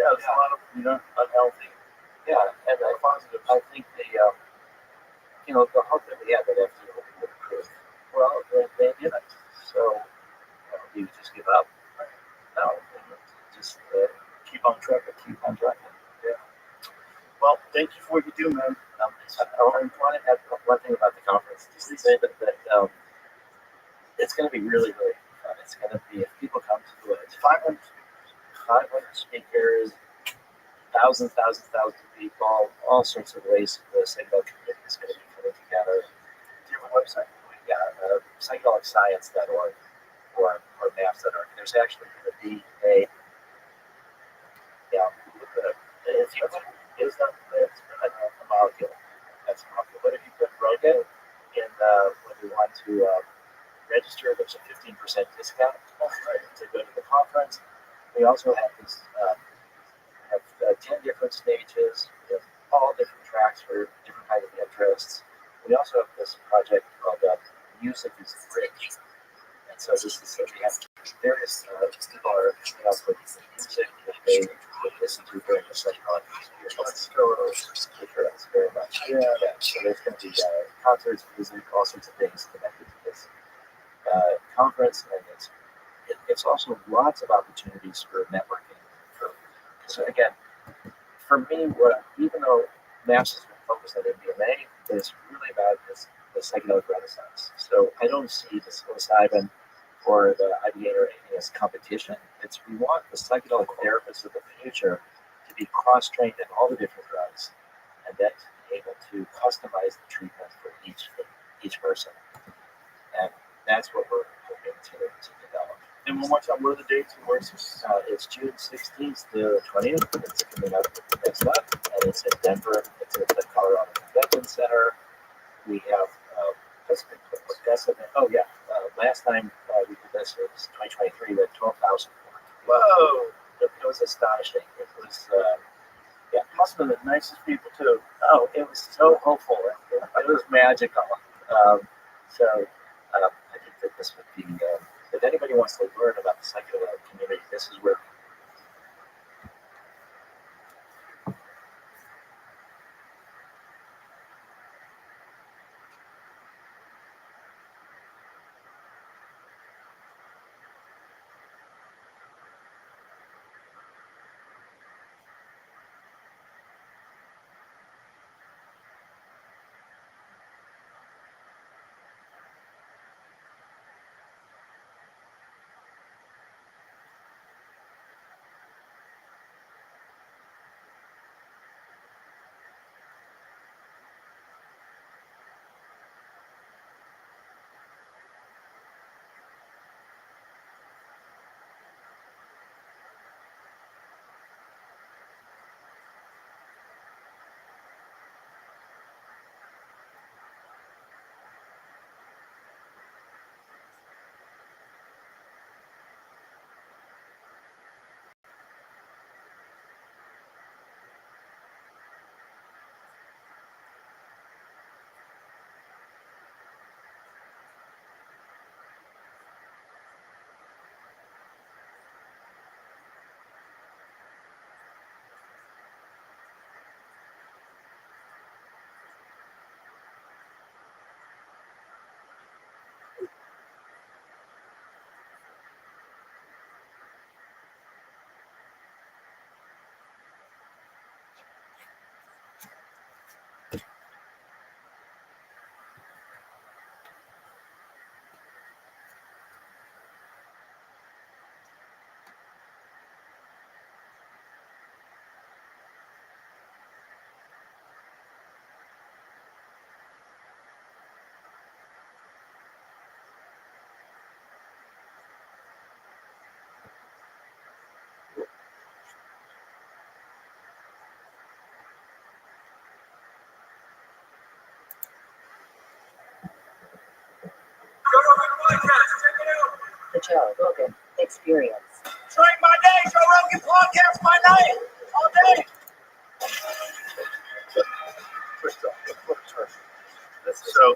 Yeah, there's a lot of unhealthy. Yeah, and I think the hope that we had that FDA would approve, well, they didn't. So do you just give up? No, just Keep on trucking. keep on trucking. Yeah. Well, thank you for what you do, man. I want to add one thing about the conference. Just to say that it's going to be really, really fun. It's going to be, if people come to it, it's 500 speakers, thousands of people, all sorts of ways the psychedelic community is going to be coming together. Do you have a website? Yeah, psychedelicscience.org or maps.org. There's actually going to be a, if you put it's a molecule, that's a molecule. But if you put Roga in when you want to register, there's a 15% discount to go to the conference. We also have this. Have 10 different stages, we have all different tracks for different kinds of interests. We also have this project called Music is the Bridge. And so this is we have various people are coming up with music that they would listen to during the psychedelic experience. Difference very much. Yeah. So there's going to be concerts, music, all sorts of things connected to this conference, and it's also lots of opportunities for networking. So again, for me, even though MAPS has been focused on MDMA, it's really about the psychedelic renaissance. So I don't see the psilocybin or the IBA or anything as competition. We want the psychedelic therapists of the future to be cross-trained in all the different drugs, and then to be able to customize the treatment for each person. And that's what we're hoping to develop. And one more time, what are the dates and where's this? It's June 16th to the 20th. It's coming up next month, and it's in Denver. It's at the Colorado Convention Center. We have last time we did this, it was 2023. We had 12,000. Whoa! It was astonishing. It was Must have been the nicest people too. Oh, it was so hopeful. It was magical. I think that this would be. If anybody wants to learn about the psychedelic community, this is where. The Joe Rogan Experience. Drink my day, Joe Rogan podcast my night, all day. So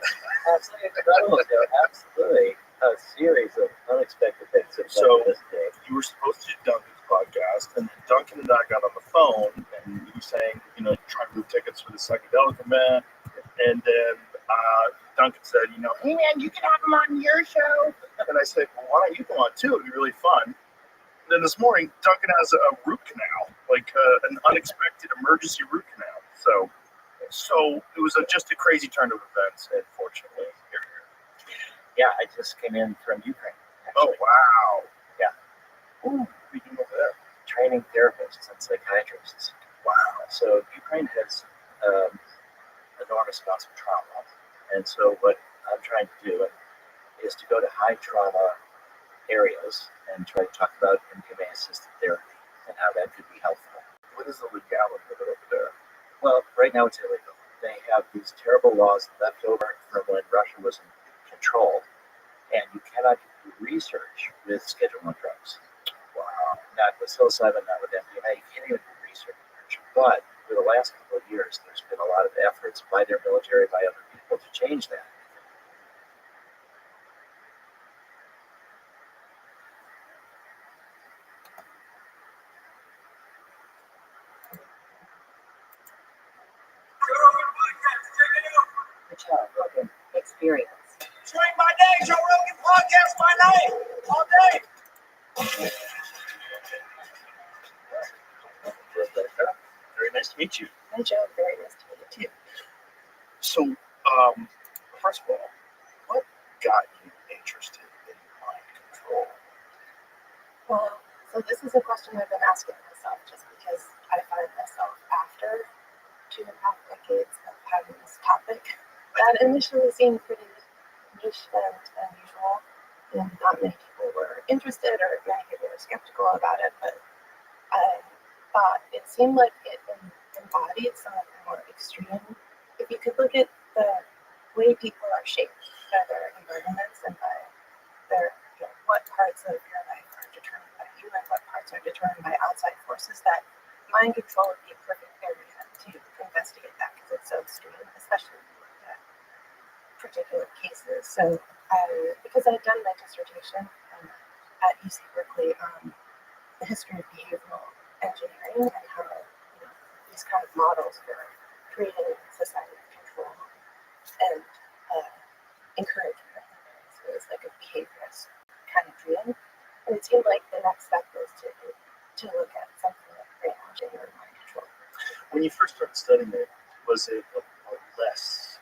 Absolutely incredible, Joe. Absolutely. A series of unexpected things. So this day. you were supposed to dump it. podcast, and then Duncan and I got on the phone, and he was saying, trying to move tickets for the psychedelic event. And then Duncan said, hey man, you can have him on your show. And I said, well, why don't you come on too? It'd be really fun. And then this morning, Duncan has a root canal, like an unexpected emergency root canal. So it was just a crazy turn of events, unfortunately. Yeah, I just came in from Ukraine. Oh, Actually. wow. Yeah. Ooh, what are you doing over there? Training therapists and psychiatrists. Wow. So Ukraine has enormous amounts of trauma. And so what I'm trying to do is to go to high trauma areas and try to talk about MDMA assisted therapy and how that could be helpful. What is the legality of it over there? Well, right now it's illegal. They have these terrible laws left over from when Russia was in control, and you cannot do research with Schedule 1 drugs. Wow. Not with psilocybin, not with MDMA. You can't even do research. But for the last couple of years, there's been a lot of efforts by their military, by other people to change that. Rogan experience. Drink my day, Joe Rogan podcast my night. All day. Very nice to meet you. Hi, Joe. Very nice to meet you too. So, first of all, what got you interested in mind control? Well, so this is a question I've been asking myself just because I find myself after 2.5 decades of having this topic that initially seemed pretty niche and unusual, and not many people were interested or many people were skeptical about it, but I thought it seemed like it embodied some of the more extreme. If you could look at the way people are shaped by their environments and by their, what parts of your life are determined by you and what parts are determined by outside forces, that mind control would be a perfect area to investigate that because it's so extreme, especially when you look at particular cases. So, because I had done my dissertation at UC Berkeley on the history of behavioral engineering and how these kind of models for creating societal control and encouragement. So it was like a behaviorist kind of dream. And it seemed like the next step was to look at something like brainwashing or mind control. When you first started studying it, was it a less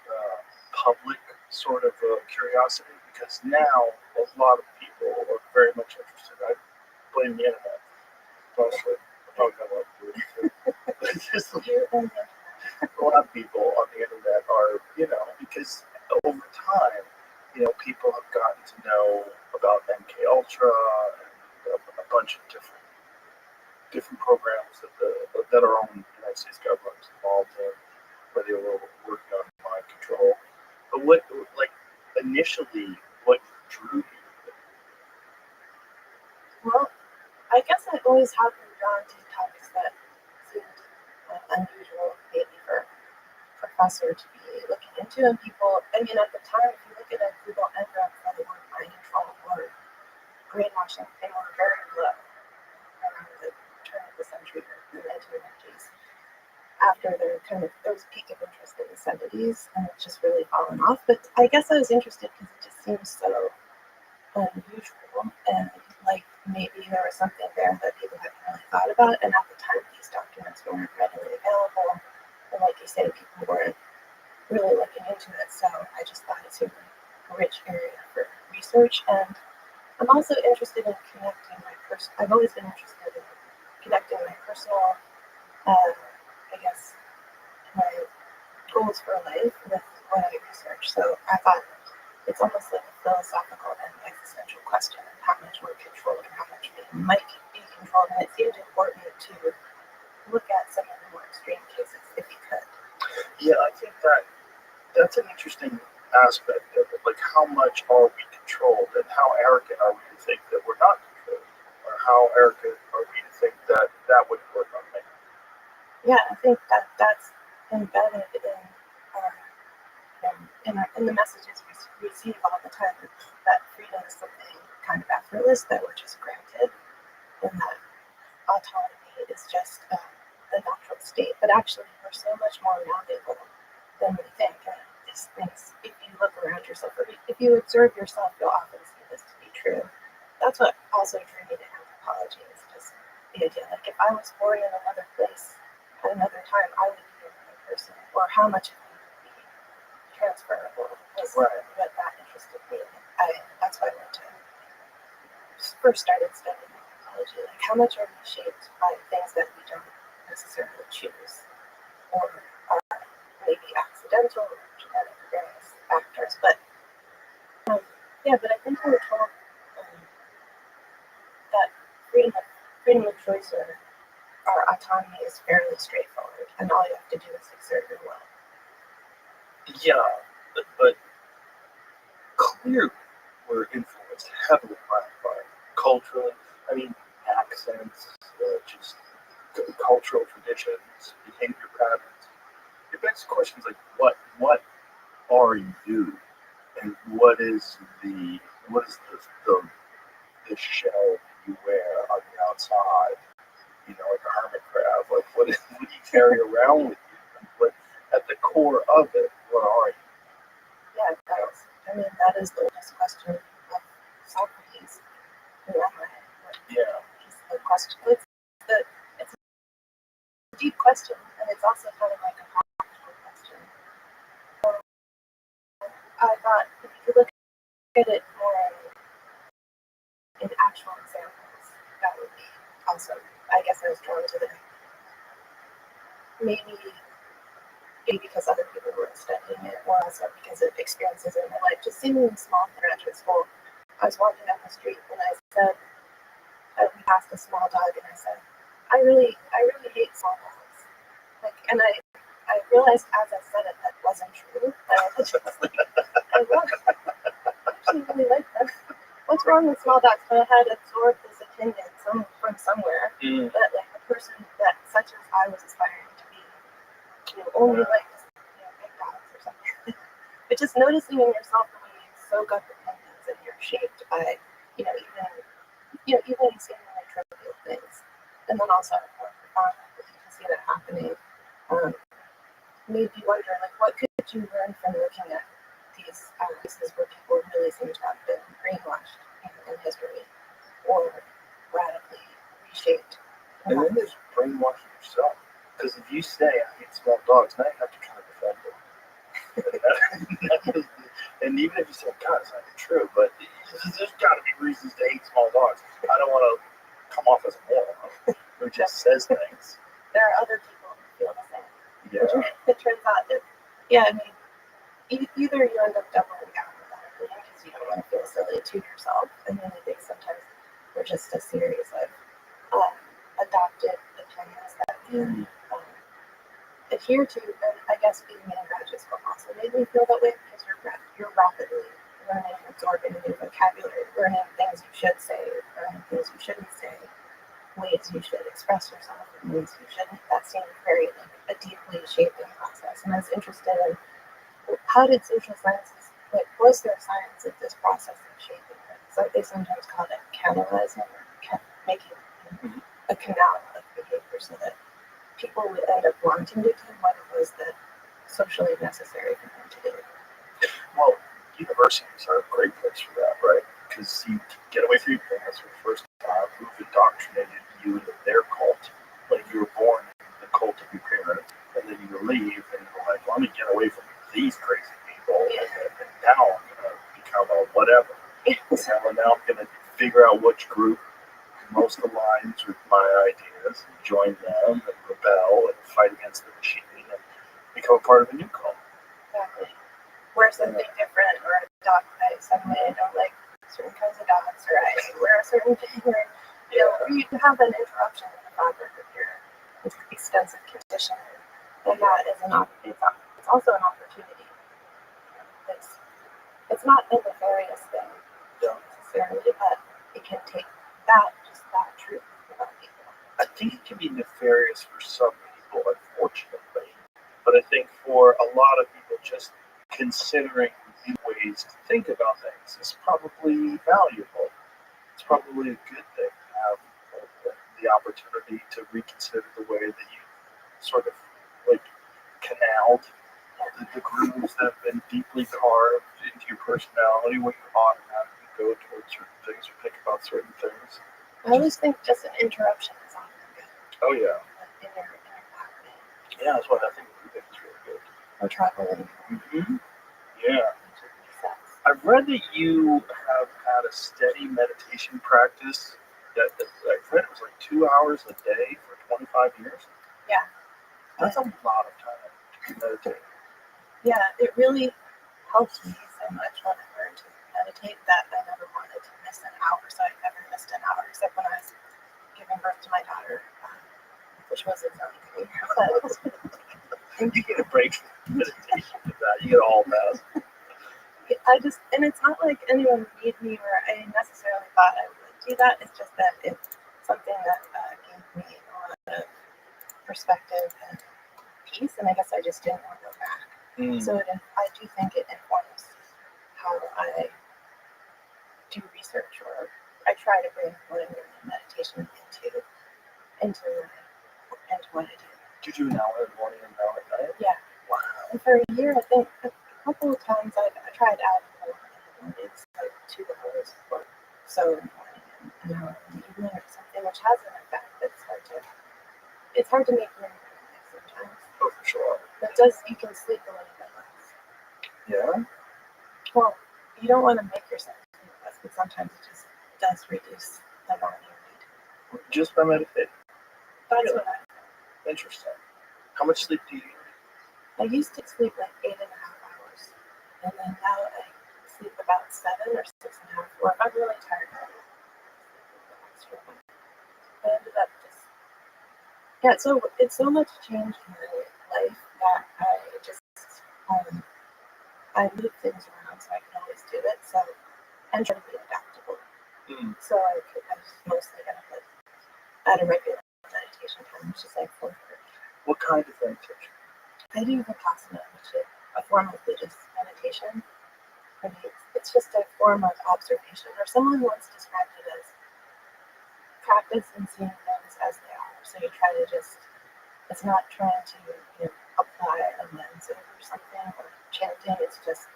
public sort of curiosity? Because now a lot of people are very much interested. I blame the internet mostly. I probably got a lot to do with it too. But just a lot of people on the internet are, because over time, people have gotten to know about MK Ultra and a bunch of different programs that our own United States government is involved in, where they were working on mind control. But initially, what drew you? Well, I guess I always have been drawn to topics that seemed unusual, maybe for a professor to be looking into. And people, at the time, if you look at a Google endnote for the word mind control or brainwashing, they were very low around the turn of the century, the 1990s. After there was a peak of interest in the 70s, and it's just really fallen off. But I guess I was interested because it just seems so unusual, and like maybe there was something there that people hadn't really thought about. And at the time, these documents weren't readily available, and like you say, people weren't really looking into it. So I just thought it seemed like a rich area for research. And I'm also interested in connecting I've always been interested in connecting my personal, my goals for life with what I research. So I thought it's almost like a philosophical and existential question of how much we're controlled and how much we might be controlled. And it seemed important to look at some of the more extreme cases if you could. Yeah, I think that's an interesting aspect of it. Like, how much are we controlled, and how arrogant are we to think that we're not controlled, or how arrogant are we to think that wouldn't work on me? Yeah, I think that's embedded in the messages we receive all the time, that freedom is something kind of effortless that we're just granted, and that autonomy is just the natural state, but actually we're so much more malleable than we think. And these things, if you look around yourself, or if you observe yourself, you'll often see this to be true. That's what also drew me to anthropology, is just the idea, like if I was born in another place at another time, I would be another person, or how much of me would be transferable was what that interested me. That's why I went to first started studying anthropology. Like how much are we shaped by things that we don't necessarily choose, or are maybe accidental or genetic, various factors. But but I think we were told that freedom of choice or our autonomy is fairly straightforward, and all you have to do is exert your will. Yeah, but clearly we're influenced heavily by culturally. I mean, accents, just cultural traditions, behavior patterns. It begs questions like, what are you, and what is the shell you wear on the outside? You know, like a hermit crab. Like, what do you carry around with you? And what, at the core of it, what are you? Yeah, that is the oldest question of Socrates. Yeah. The question. It's a deep question, and it's also kind of like a practical question. I thought if you look at it more in actual examples, that would be awesome. I guess I was drawn to the maybe because other people were studying it, or also because of experiences in my life. Just seemingly small in graduate school, I was walking down the street and I said, we passed a small dog, and I said, I really hate small dogs. Like, and I realized as I said it that wasn't true. I was just like, I actually really like them. What's wrong with small dogs? But I had absorbed this opinion from somewhere that like a person that such as I was aspiring to be, only likes big dogs or something. But just noticing in yourself the way you soak up opinions and you're shaped by, even seemingly trivial things, and then also more profound, you can see that happening. Made me wonder, like, what could you learn from looking at these cases where people really seem to have been brainwashed in history, or radically reshaped? And then there's brainwashing yourself. Because if you say I hate small dogs, now you have to kind of defend them. And even if you say, God, it's not true, but there's got to be reasons to hate small dogs. I don't want to come off as a moron who just says things. There are other people who feel the same. Yeah. It turns out that, either you end up doubling down with that opinion because you don't want to feel silly to yourself, and then I think sometimes we're just a series of adopted opinions that we adhere to. And I guess being in graduate school also made me feel that way, because you're rapidly learning and absorbing new vocabulary, learning things you should say, learning things you shouldn't say, ways you should express yourself, and ways you shouldn't. That seemed very a deeply shaping process. And I was interested in how did social sciences, was there science of this process of shaping things? Like they sometimes call it canalizing, or making a canal of behavior so that people would end up wanting to do what it was that socially necessary for them to do. Well, universities are a great place for that, right? Because you get away from your parents for the first time, who've indoctrinated you into their cult. Like you were born in the cult of your parents, and then you leave, and you're like, well, let me get away from these crazy people, and now I'm going to become a whatever. And now I'm going to figure out which group most aligns with my ideas, and join them, and rebel, and fight against the machine, and become a part of a new cult. Exactly. Wear something different, or adopt suddenly I don't like certain kinds of dogs, or I wear a certain thing, or you have an interruption in the fabric of your extensive conditioning, and that is it's also an opportunity. It's not a nefarious thing necessarily, but it can take that truth about people. I think it can be nefarious for some people, unfortunately. But I think for a lot of people, just considering new ways to think about things is probably valuable. It's probably a good thing to have the the opportunity to reconsider the way that you sort of like canaled the grooves that have been deeply carved into your personality when you automatically go towards certain things or think about certain things? I always think just an interruption is often good. Oh yeah. Like in your pathway. Yeah, that's what I think is really good. Or traveling. Mm-hmm. Yeah. Makes sense. I've read that you have had a steady meditation practice that I've read it was like 2 hours a day for 25 years. Yeah. That's a lot of time to meditate. Yeah, it really helps me so much when I learned to meditate that I never wanted to miss an hour. So I never missed an hour except when I was giving birth to my daughter, which was exciting. You get a break from meditation with that. You get all that. And it's not like anyone made me or I necessarily thought I would do that. It's just that it's something that gave me a lot of perspective and peace. And I guess I just didn't want to go back. So I do think it informs how I do research, or I try to bring what I'm doing in meditation into what I do. Do you do an hour in the morning and an hour at night? Yeah. Wow. And for a year, I think a couple of times I tried adding more in the mornings, like 2 hours or so in the morning and an hour in the evening or something, which has an effect. It's hard to make room for it sometimes. Oh, for sure. But you can sleep a little bit less. Yeah? Well, you don't want to make yourself sleep less, but sometimes it just does reduce the amount you need. Just by meditating. That's what I found. Interesting. How much sleep do you need? I used to sleep like 8.5 hours, and then now I sleep about 7 or 6.5. Or if I'm really tired, I sleep extra. I ended up just it's so much change in my life that I move things around so I can always do it. So and try to be adaptable. So I just mostly got like at a regular meditation time, which is like 4:30. What kind of meditation? I do Vipassana, which is a form of Buddhist meditation. For me, it's just a form of observation, or someone once described it as practice and seeing things as they are. So you try to it's not trying to apply a lens over something or chanting. It's just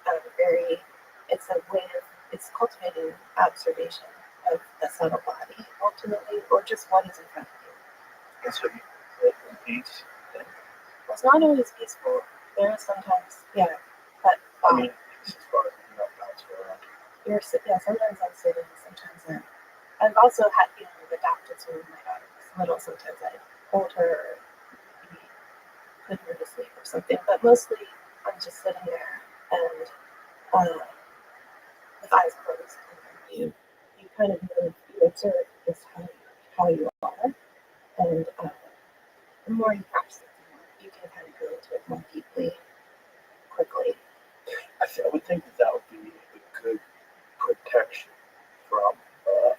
it's cultivating observation of the subtle body ultimately, or just what is in front of you. And so you live in peace. Well, it's not always peaceful. There is sometimes, but I mean, peace as far as you're not bouncing around. sometimes I'm sitting, sometimes I've also had, adopted some of my daughters little. Sometimes I hold her, or put her to sleep or something, but mostly I'm just sitting there and with eyes closed. And you kind of you observe just how you are, and the more you practice it, the more you can kind of go into it more deeply, quickly. I would think that would be a good protection from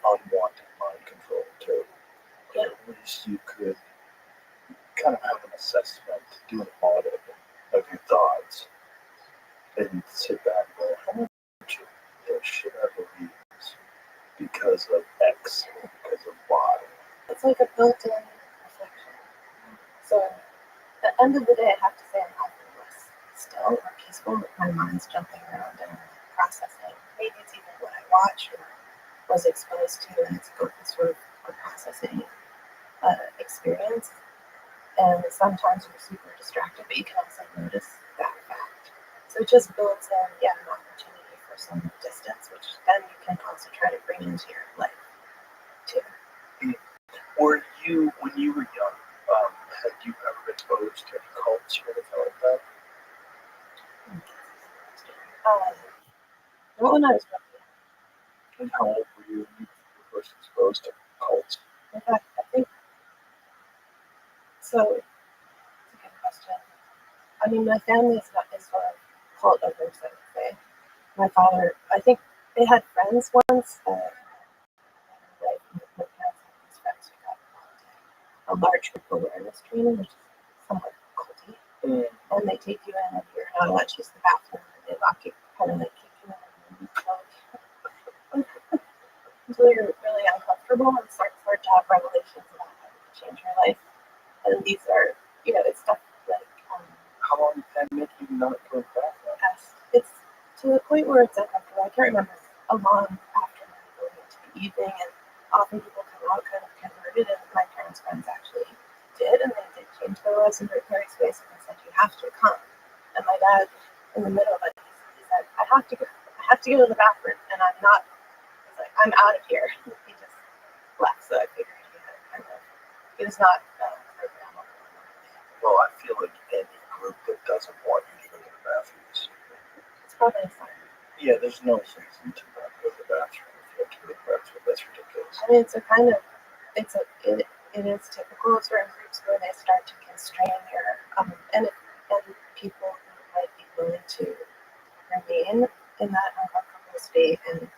unwanted mind control too. Yeah. At least you could kind of have an assessment, do an audit of your thoughts, and sit back and go, how much of this should I believe because of X or because of Y? It's like a built-in reflection. So at the end of the day, I have to say I'm often less still or peaceful. My mind's jumping around and processing. Maybe it's even what I watch or was exposed to, and it's both a sort of a processing experience. And sometimes you're super distracted, but you can also notice that fact. So it just builds in, an opportunity for some distance, which then you can also try to bring into your life too. Were you, when you were young, had you ever been exposed to any cults or anything like that? Not when I was really young. And how old were you when you were first exposed to cults? In fact, I think so. It's a good question. I mean, my family is sort of cult diverse, I would say. My father, I think they had friends once. My parents had these friends who got a large group awareness training, which is somewhat culty. And they take you in and you're not allowed to use the bathroom, and they lock you, kind of like kick you in and until you're really uncomfortable and start to have revelations about how And these are, it's stuff like, How long did that make you not go to the bathroom? it's to the point where it's uncomfortable. I can't remember a long afternoon going into the evening, and often people come out kind of converted, and my parents' friends actually did, and they did change their lives in very space, and they said, you have to come. And my dad, in the middle of it, he said, I have to go to the bathroom, and he's like, I'm out of here. He just left, so I figured he was not programmable. Well, I feel like any group that doesn't want you to go to the bathroom is It's probably a sign. yeah, there's no reason to not go to the bathroom if you have to go to the bathroom. That's ridiculous. I mean, it is typical of certain groups where they start to constrain your, and people who might be willing to remain in that uncomfortable state and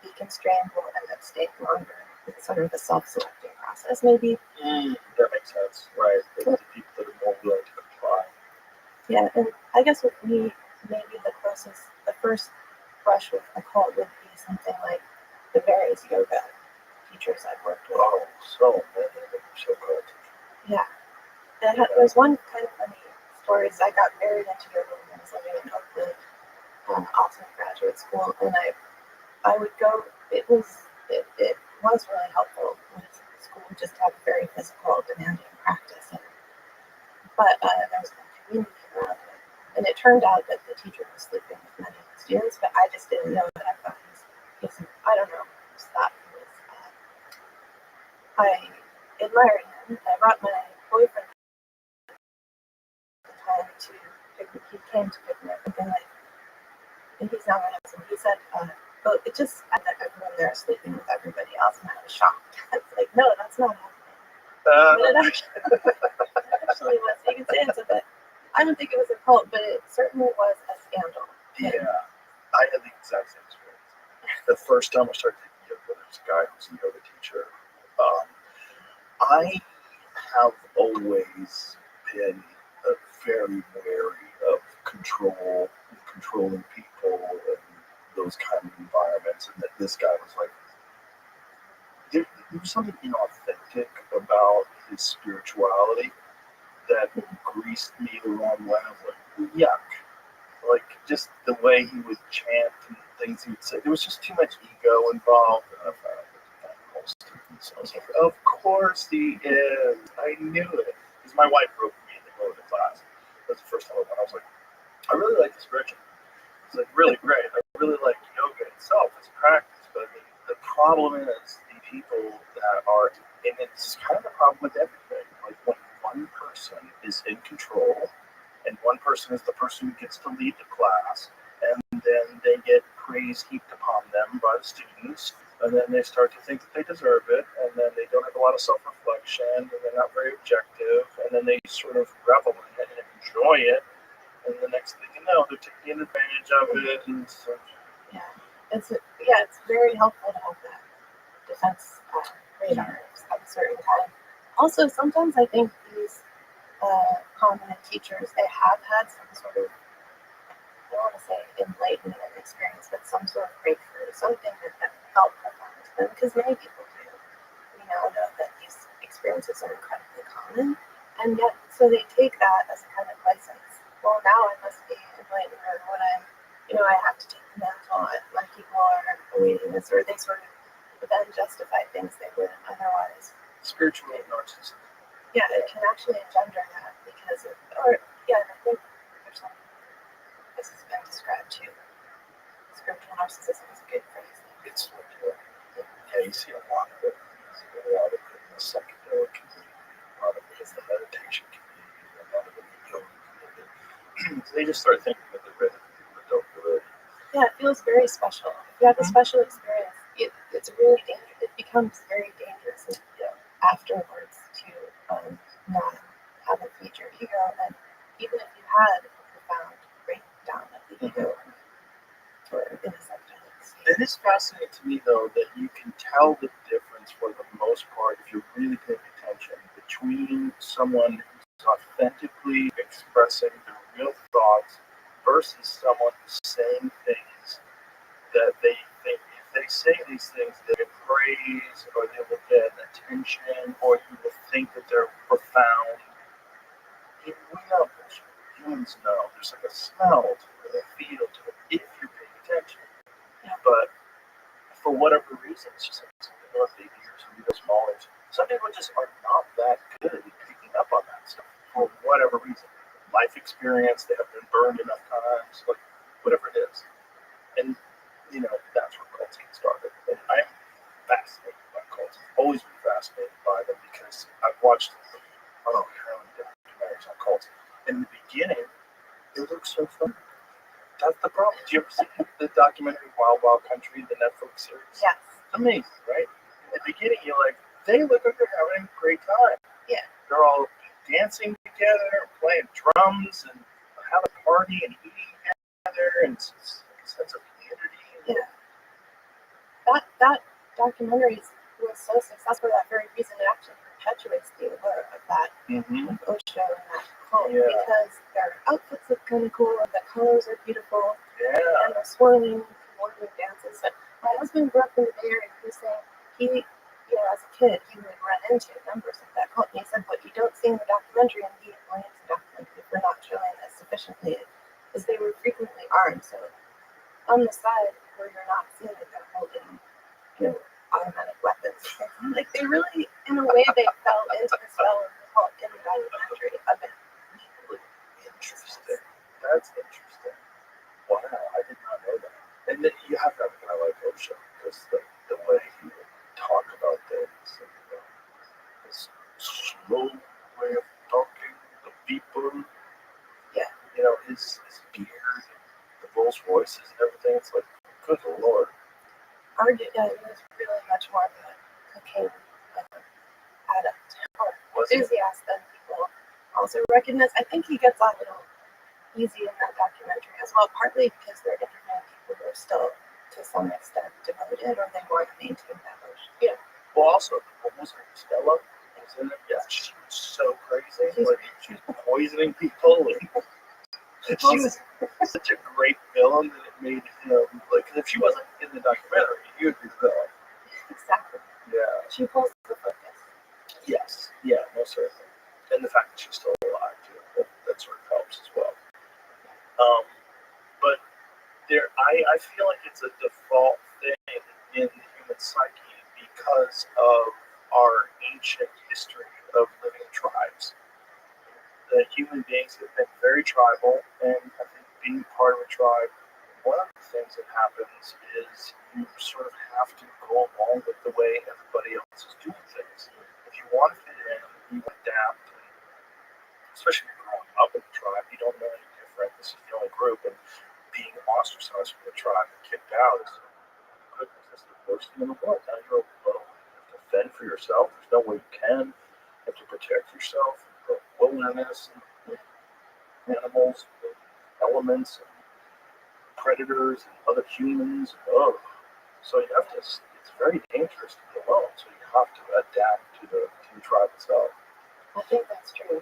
be constrained will end up staying longer. It's sort of a self-selecting process, maybe. That makes sense, right? The people that are more willing to comply. Yeah, and I guess with me, maybe the first brush with a cult would be something like the various yoga teachers I've worked with. Oh, so many of them are so good. Yeah. And there's one kind of funny story. I got married into yoga when I was living in Oakland, also in graduate school, and I would go. It was really helpful with school just to have a very physical, demanding practice. But there was no community around it, and it turned out that the teacher was sleeping with many of the students, but I just didn't know that. I thought I don't know. Just thought he was. I admired him. I brought my boyfriend at the time to picnic. He came to picnic, and he's now my husband. He said, "Well, it just that everyone there is sleeping with everybody else," and I was shocked. I was like, "No, that's not happening." But it actually was. You can say it's a bit. I don't think it was a cult, but it certainly was a scandal. Yeah, I had the exact same experience. The first time I started taking yoga, there's a guy who's a yoga teacher. I have always been very wary of controlling people, and those kind of environments. And that this guy was like, there was something inauthentic about his spirituality that greased me the wrong way. I was like, yuck. Like, just the way he would chant and things he would say. There was just too much ego involved. And I found it kind of most students. So I was like, of course he is. I knew it. Because my wife wrote me in the middle of the class. That's the first time I went. I was like, I really like this ritual. It's like really great. I really like yoga itself as a practice. But I mean, the problem is the people that are, and it's kind of a problem with everything. Like when one person is in control, and one person is the person who gets to lead the class, and then they get praise heaped upon them by the students, and then they start to think that they deserve it, and then they don't have a lot of self-reflection, and they're not very objective, and then they sort of revel in it and enjoy it, and the next thing you know, they're taking advantage of it, and so. It's very helpful to have that defense radar at a certain time. Also, sometimes I think these prominent teachers, they have had some sort of, I don't want to say enlightenment experience, but some sort of breakthrough, something that felt profound to them, because many people do. We now know that these experiences are incredibly common, and yet, so they take that as a kind of license. Well, now I must be enlightened, or when I have to take the mantle, my people are awaiting this, or they sort of then justify things they wouldn't otherwise. Spiritual narcissism. Yeah, it can actually engender that because of, and I think there's something this has been described too. Spiritual narcissism is a good phrase. It's like, you see a lot of it. A lot of it in the psychedelic community, a lot of it in the meditation community, a lot of it in the yoga community. So they just start thinking that they're ready for people that don't do it. Yeah, it feels very special. If you have a special experience, it's really dangerous. It becomes very dangerous afterwards to not have it feed your ego. And even if you had a profound breakdown of the ego or in a psychedelic state. It is fascinating to me, though, that you can tell the difference for the most part, if you're really paying attention, between someone who's authentically expressing their real thoughts versus someone who's saying things that they think if they say these things, they get praise or they will get attention or you will think that they're profound. humans know. There's like a smell to it, a feel to it, if you're paying attention. Yeah. But for whatever reason, it's just like something about baby ears and little small ears. Some people just are not that good at picking up on that stuff for whatever reason. Life experience, they have been burned enough times, like whatever it is. And, that's where cults get started. And I'm fascinated by cults. I've always been fascinated by them because I've watched how many documentaries on cults. In the beginning, it looks so fun. That's the problem. Did you ever see the documentary Wild Wild Country, the Netflix series? Yes. Amazing, right? In the beginning, you're like, they look like they're having a great time. Yeah. They're all dancing together, playing drums, and having a party and eating together, and it's a sense of community. Yeah. That documentary was so successful for that very reason. It actually perpetuates the allure of that Mm-hmm. Osho and that cult Yeah. because their outfits look kind of cool, the colors are beautiful, Yeah. and the swirling, coordinated dances. But my husband grew up in the Bay Area, and he was saying as a kid, he would run into members of that cult. And he said, what you don't see in the documentary, and he blames the documentary for not showing this sufficiently, is they were frequently armed. So on the side where you're not seeing it, they're holding, automatic weapons. Like they really, in a way, they fell into the spell of the cult in the documentary of it. Interesting. That's interesting. Wow, I did not know that. And then you have to have a guy like Osho because the way he would talk about things, and, his slow way of talking to people. Yeah. His beard, the Rolls Royces and everything. It's like, good lord. He was really much more of a cocaine addict or Was he? enthusiast than people also recognize. I think he gets off a little easy in that documentary as well, partly because they're interviewing people who are still, to some extent, devoted, or they want to maintain that motion. Yeah. Well, also, what was her Stella? Was in it? Yeah, she was so crazy. She was poisoning people. She was such a great villain that it made him like. Because if she wasn't in the documentary, he would be the villain. Exactly. Yeah. She pulls the focus. Yes. Yeah. Most certainly. And the fact that she's still alive too, that sort of helps as well. But I feel like it's a default thing in the human psyche because of our ancient history of living in tribes. The human beings have been very tribal, and I think being part of a tribe, one of the things that happens is you sort of have to go along with the way everybody else is doing things. If you want to fit in, you adapt, and especially if you're growing up in the tribe, you don't know any different. This is the only group, and being ostracized from the tribe and kicked out is, goodness, this is the worst thing in the world. Now you're alone. You have to fend for yourself. There's no way you can. You have to protect yourself. The wilderness, and animals, and elements, and predators, and other humans. So you have to. It's very dangerous to be alone. So you have to adapt to the tribe itself. I think that's true.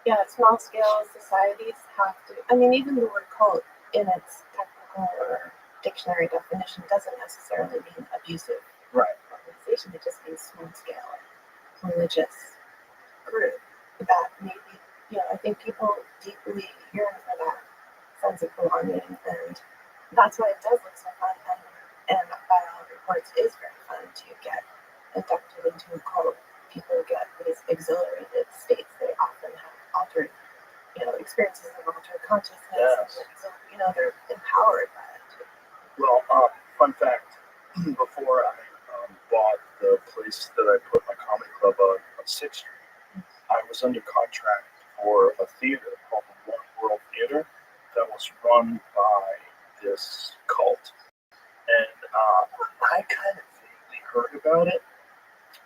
Yeah, small scale societies have to. I mean, even the word cult in its technical or dictionary definition doesn't necessarily mean abusive organization. It just means small scale religious group that maybe, I think people deeply yearn for that sense of belonging, and that's why it does look so fun. And by all reports, it is very fun to get inducted into a cult. People get these exhilarated states. They often have altered, experiences of altered consciousness. Yes. And, they're empowered by it too. Well, fun fact: before I bought the place that I put my comedy club on 6th Street, I was under contract for a theater called the One World Theater that was run by this cult, and I kind of vaguely heard about it.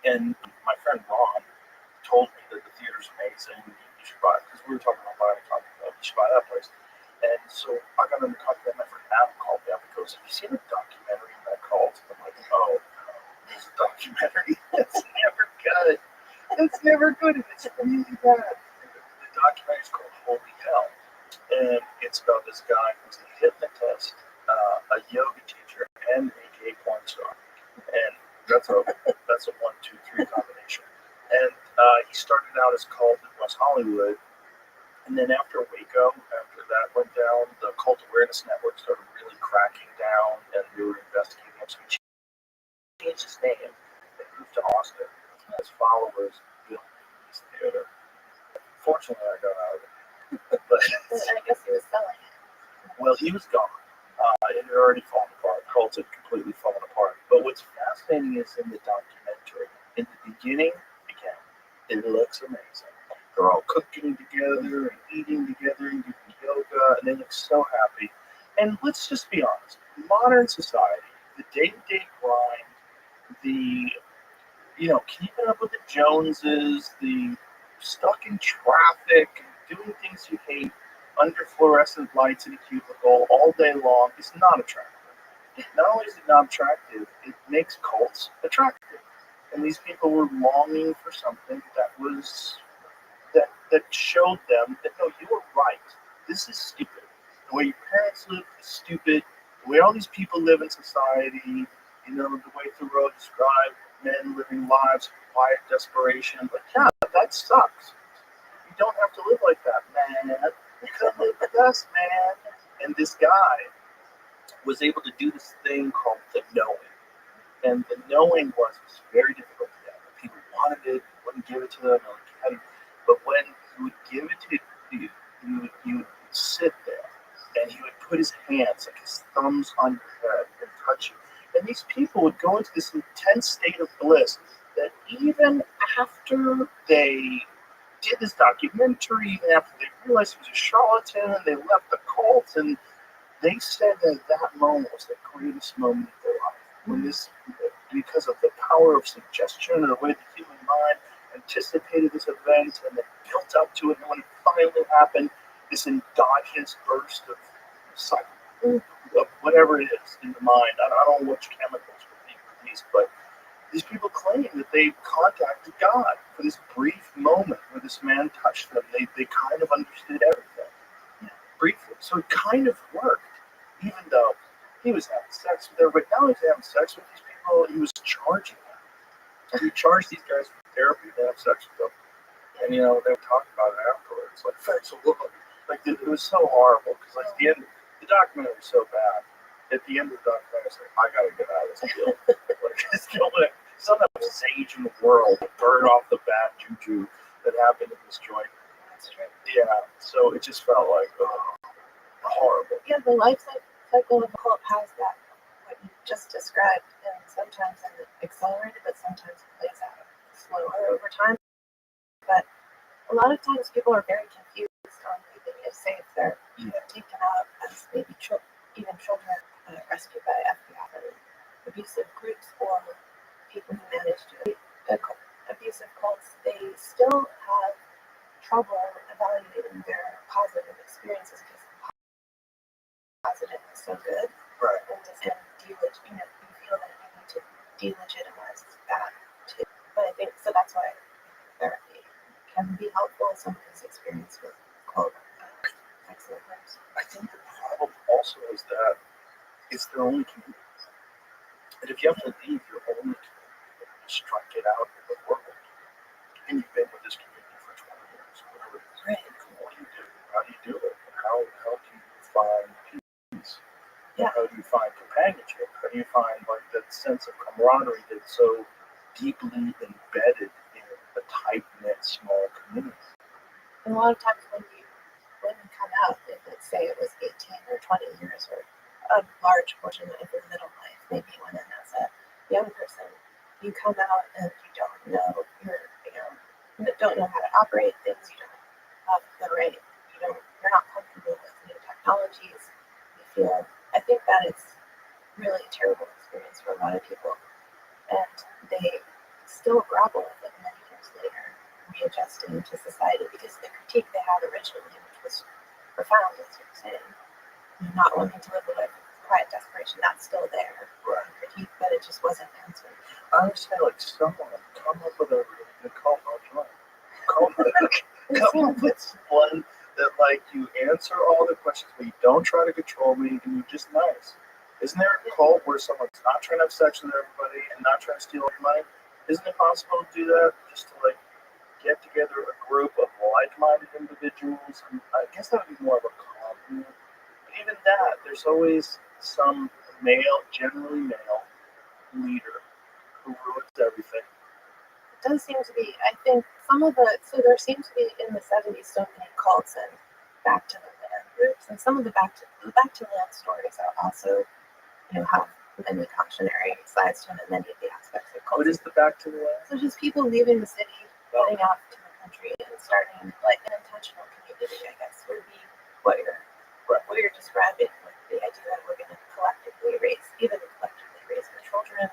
And my friend Ron told me that the theater's amazing. You should buy it because we were talking about buying a comedy club. You should buy that place. And so I got into contact with my friend Adam, called me up and goes, "Have you seen a documentary on that cult?" I'm like, "Oh, there's a documentary. It's never good. It's never good. And it's really bad." The documentary's called Holy Hell, and it's about this guy who's a hypnotist, a yoga teacher, and a gay porn star. And that's a 1, 2, 3 combination. And he started out as cult in West Hollywood, And then after Waco, after that went down, the Cult Awareness Network started really cracking down, and we were investigating him. So he changed his name and moved to Austin. His followers built his theater. Fortunately, I got out of it. But I guess he was selling it. well, he was gone. It had already fallen apart. Cult had completely fallen apart. But what's fascinating is in the documentary, in the beginning, again, it looks amazing. They're all cooking together and eating together and doing yoga, and they look so happy. And let's just be honest, modern society, the day-to-day grind, the, keeping up with the Joneses, the stuck in traffic, doing things you hate, under fluorescent lights in a cubicle all day long is not attractive. Not only is it not attractive, it makes cults attractive. And these people were longing for something that showed them that no, you were right. This is stupid. The way your parents live is stupid. The way all these people live in society, the way Thoreau described men living lives of quiet desperation. But yeah, that sucks. You don't have to live like that, man. You can live with us, man. And this guy was able to do this thing called the knowing. And the knowing was very difficult to get. People wanted it, wouldn't give it to them, but when he would give it to you, he would sit there and he would put his hands, like his thumbs on your head and touch you. And these people would go into this intense state of bliss that even after they did this documentary, even after they realized he was a charlatan and they left the cult, and they said that moment was the greatest moment of their life. When this, because of the power of suggestion and the way the human mind anticipated this event and they built up to it, and when it finally happened, this endogenous burst of whatever it is in the mind. I don't know which chemicals were being released, but these people claim that they contacted God for this brief moment where this man touched them. They kind of understood everything, briefly. So it kind of worked, even though he was having sex with everybody. Now he's having sex with these people, he was charging them. He charged these guys for therapy to have sex with them. And, they were talking about it afterwards. Like, thanks a lot. Like, it was so horrible, because, like, the documentary was so bad. At the end of the documentary, I was like, I gotta get out of this deal. Like, somehow sage in the world burn off the bad juju that happened in this joint. That's true. Yeah, so it just felt like, horrible. Yeah, the life cycle of a cult has that, what you just described, and sometimes it's accelerated, but sometimes it plays out slower over time. But a lot of times people are very confused on if they're taken out as maybe even children rescued by FBI or abusive groups, or people who manage to abusive cults, they still have trouble evaluating their positive experiences because positive is so good, Right. and you feel that you need to delegitimize that too. But I think so. That's why therapy can be helpful in some of these experiences with quote excellent words. I think the problem also is that it's their only community. And if you have to leave your only community and just try to get out in the world, and you've been with this community for 20 years, whatever it is, Right. what do you do? How do you do it? How do you find peace? Yeah. How do you find companionship? How do you find like that sense of camaraderie that's so deeply embedded in a tight-knit small community? And a lot of times when you come out, if let's say it was 18 or 20 years or a large portion of your middle life, maybe you went in as a young person, you come out and you don't know don't know how to operate things, you don't have the right, you're not comfortable with new technologies. I think that it's really a terrible experience for a lot of people, and they still grapple with it many years later, readjusting to society, because the critique they had originally, which was profound, as you're saying, not wanting to live a life of quiet desperation, that's still there. Right. Critique, but it just wasn't answered. I understand, like, someone come up with a really good call. Come up with one that, like, you answer all the questions, but you don't try to control me, and you're just nice. Isn't there a cult where someone's not trying to have sex with everybody and not trying to steal your money? Isn't it possible to do that just to, like, get together a group of like-minded individuals, and I guess that would be more of a commune. But even that, there's always some male, generally male, leader who ruins everything. It does seem to be, I think, so there seemed to be in the 70s so many cults and back to the land groups, and some of the back to land stories are also, have many cautionary sides to them, and many of the aspects of cults. What is the back to the land? So just people leaving the city, heading out to the country, and starting like an intentional community, I guess, would be what you're describing, with the idea that we're going to collectively raise our children,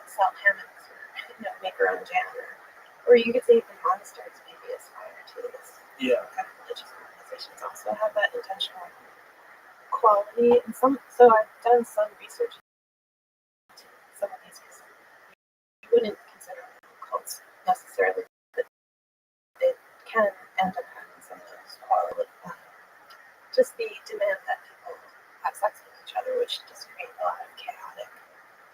sell hammocks, or make our own jam, or you could say the monasteries maybe aspire to this. Yeah. Kind of religious organizations also have that intentional quality, and so I've done some research into some of these because you wouldn't consider them cults necessarily, but they can end up having some of those quality, just the demand that people have sex with each other, which just create a lot of chaotic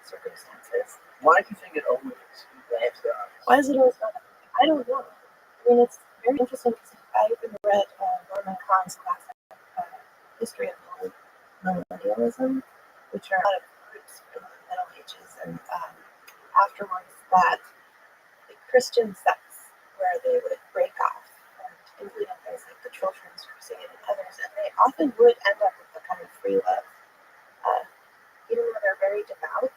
circumstances. Why do you think it always involves that? Why is it always not? I don't know. I mean, it's very interesting because I even read Norman Kahn's classic History of Millennialism, which are a lot of groups from the Middle Ages, and afterwards that the Christian sects where they would break off, and including things like the Children's Crusade and others, and they often would end up with a kind of free love, even though they're very devout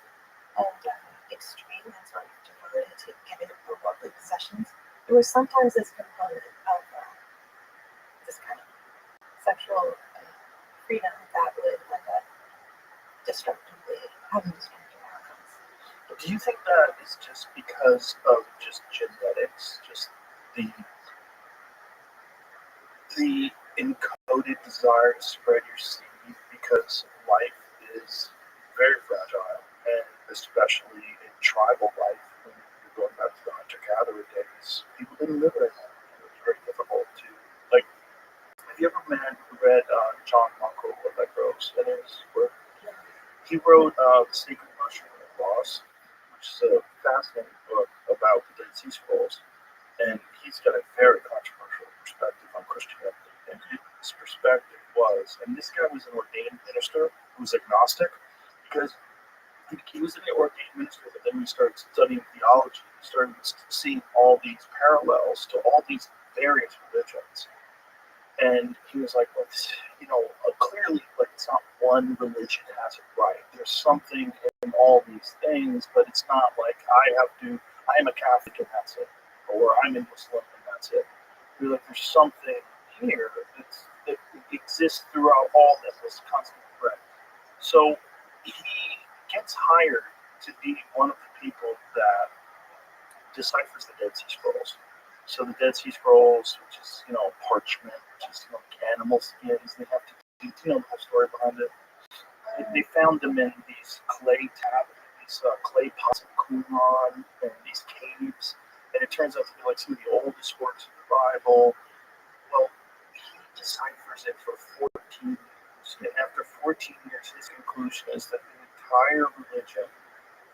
and extreme and sort of devoted to giving up their worldly possessions. There was sometimes this component of this kind of sexual freedom that would end up having destructive outcomes. Do you think that is just because of just genetics, just the encoded desire to spread your seed, because life is very fragile, and especially in tribal life, when you're going back to the hunter-gatherer days, people didn't live very long. It was very difficult to, like, have you ever read John Michael Allegro's in his work? He wrote The Sacred Mushroom and the Cross, which is a fascinating book about the Dead Sea Scrolls, and he's got a very controversial perspective on Christianity, and his perspective was, and this guy was an ordained minister who was agnostic, because he was an ordained minister, but then he started studying theology, he started seeing all these parallels to all these various religions. And he was like, well, clearly, like, it's not one religion has it right. There's something in all these things, but it's not like I am a Catholic and that's it, or I'm a Muslim and that's it. You're like, there's something here that exists throughout all this constant thread. So he gets hired to be one of the people that deciphers the Dead Sea Scrolls. So the Dead Sea Scrolls, which is, parchment, which is, animal skins, they have to do, the whole story behind it. They found them in these clay clay pots of Qumran, and these caves, and it turns out to be like some of the oldest works of the Bible. Well, he deciphers it for 14 years, and after 14 years, his conclusion is that the entire religion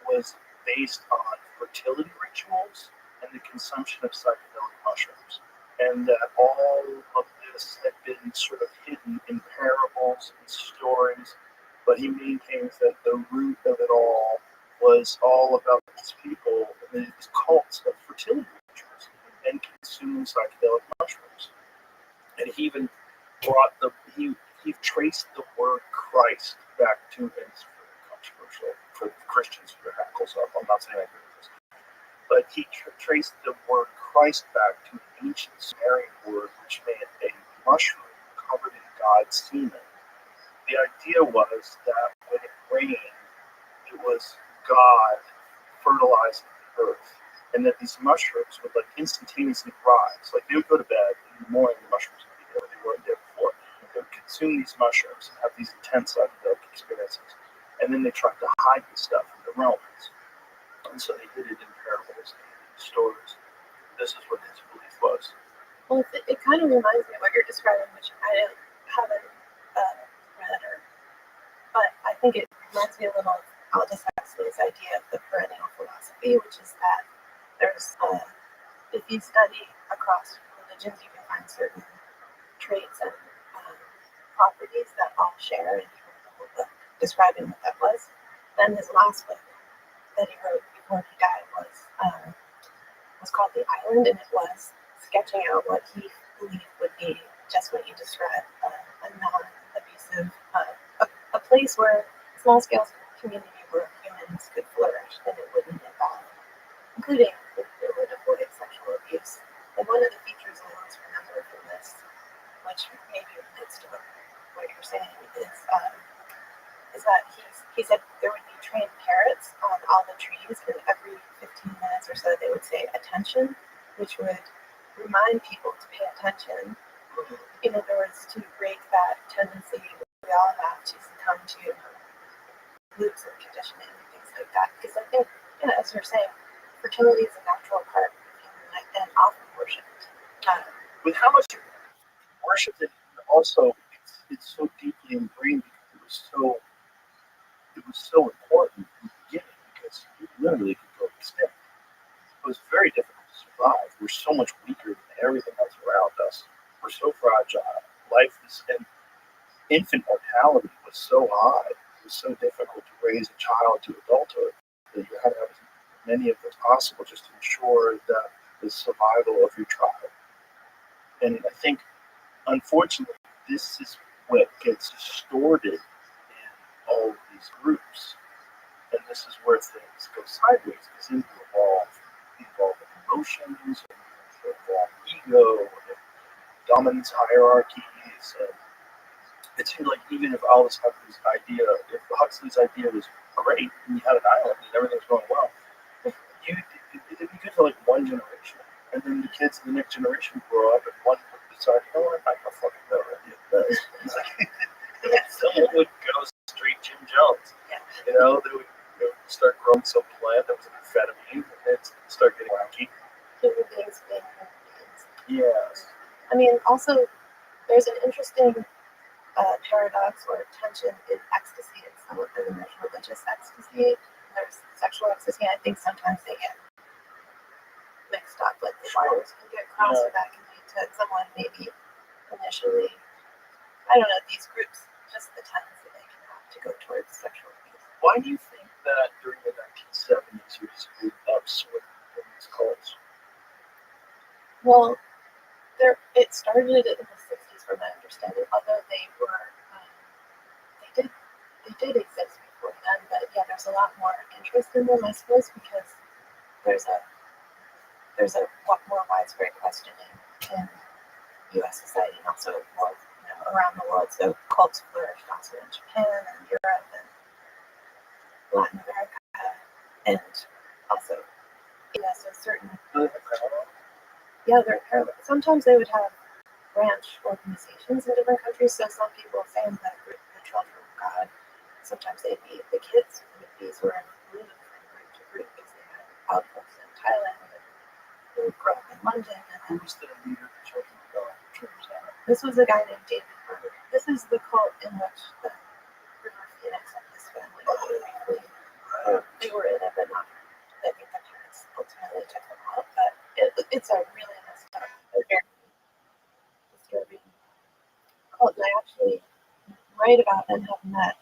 was based on fertility rituals and the consumption of psychedelic mushrooms, and that all of this had been sort of hidden in parables and stories, but he maintains that the root of it all was all about these people and these cults of fertility rituals and consuming psychedelic mushrooms. And he even he traced the word Christ back to, and it's very controversial for Christians who their hackles up. I'm not saying I agree with this, but he traced the word Christ back to an ancient Sumerian word which meant a mushroom covered in God's semen. The idea was that when it rained, it was God fertilizing the earth, and that these mushrooms would instantaneously rise. Like, they would go to bed, and in the morning the mushrooms would be there. They weren't there before. They would consume these mushrooms and have these intense psychedelic experiences, and then they tried to hide this stuff from the Romans. And so they hid it in parables and stories. This is what his belief was. Well, it kind of reminds me of what you're describing, which I haven't read, but I think it reminds me a little of Aldous Huxley's idea of the perennial philosophy, which is that there's, if you study across religions you can find certain traits and properties that all share, and he wrote the whole book describing what that was. Then his last book that he wrote before he died was called The Island, and it was sketching out what he believed would be just what you described, a non-abusive, a place where small-scale community where humans could flourish and it wouldn't involve, including it would avoid sexual abuse. And one of the features I always remember from this, which maybe relates to what you're saying, is that he said there would be trained parrots on all the trees, and every 15 minutes or so they would say attention, which would remind people to pay attention. In other words, to break that tendency we all have to succumb to loops of conditioning and things like that. Because I think, as you're saying, fertility is a natural part of human life and often worshipped. With how much worshipped it, also it's so deeply ingrained because it was so important in the beginning because you literally could go extinct. It was very difficult to survive. We're so much weaker than everything else around us. We're so fragile. Life is, and infant mortality was so high. It was so difficult to raise a child to adulthood that you had to have as many of them as possible just to ensure the survival of your child. And I think, unfortunately, this is what gets distorted in all of these groups. And this is where things go sideways because they involve emotions, involve ego, and dominance hierarchies. And it seems like even if Aldous Huxley's idea, if Huxley's idea was great and you had an island and everything's going well, it'd be good for like one generation. And then the kids in the next generation grow up and one would decide, you know what, I got fucking no idea. It's like someone would go straight Jim Jones. You know, they would start growing some plant that was an amphetamine and they'd start getting wacky. Human beings being human beings. Yes. I mean, also, there's an interesting paradox or tension in ecstasy itself, and there's religious ecstasy, there's sexual ecstasy. I think sometimes they get mixed up, like the wires can get crossed, or that can lead to someone maybe initially, I don't know, these groups, just the tendency they can have to go towards sexual abuse. Why do you think that during the 1970s you was a big upswing in these cults? Well, it started in the 60s, from my understanding, although they were, they did exist before then, but yeah, there's a lot more interest in them, I suppose, because there's a more widespread questioning in U.S. society and also more, around the world. So cults flourished also in Japan and Europe and Latin America, and also, so certain. Yeah, they're parallel. Sometimes they would have branch organizations in different countries. So some people say that the children of God, sometimes they'd be the kids would be sort of moved from group to group because they had outposts in Thailand. They would grow up in London. And Who was the leader of the children of God? This was a guy named David Berger. This is the cult in which the River Phoenix and his family they were in it, but not. I think the parents ultimately took them out. But it's a really messed up, very disturbing cult. And I actually write about and have met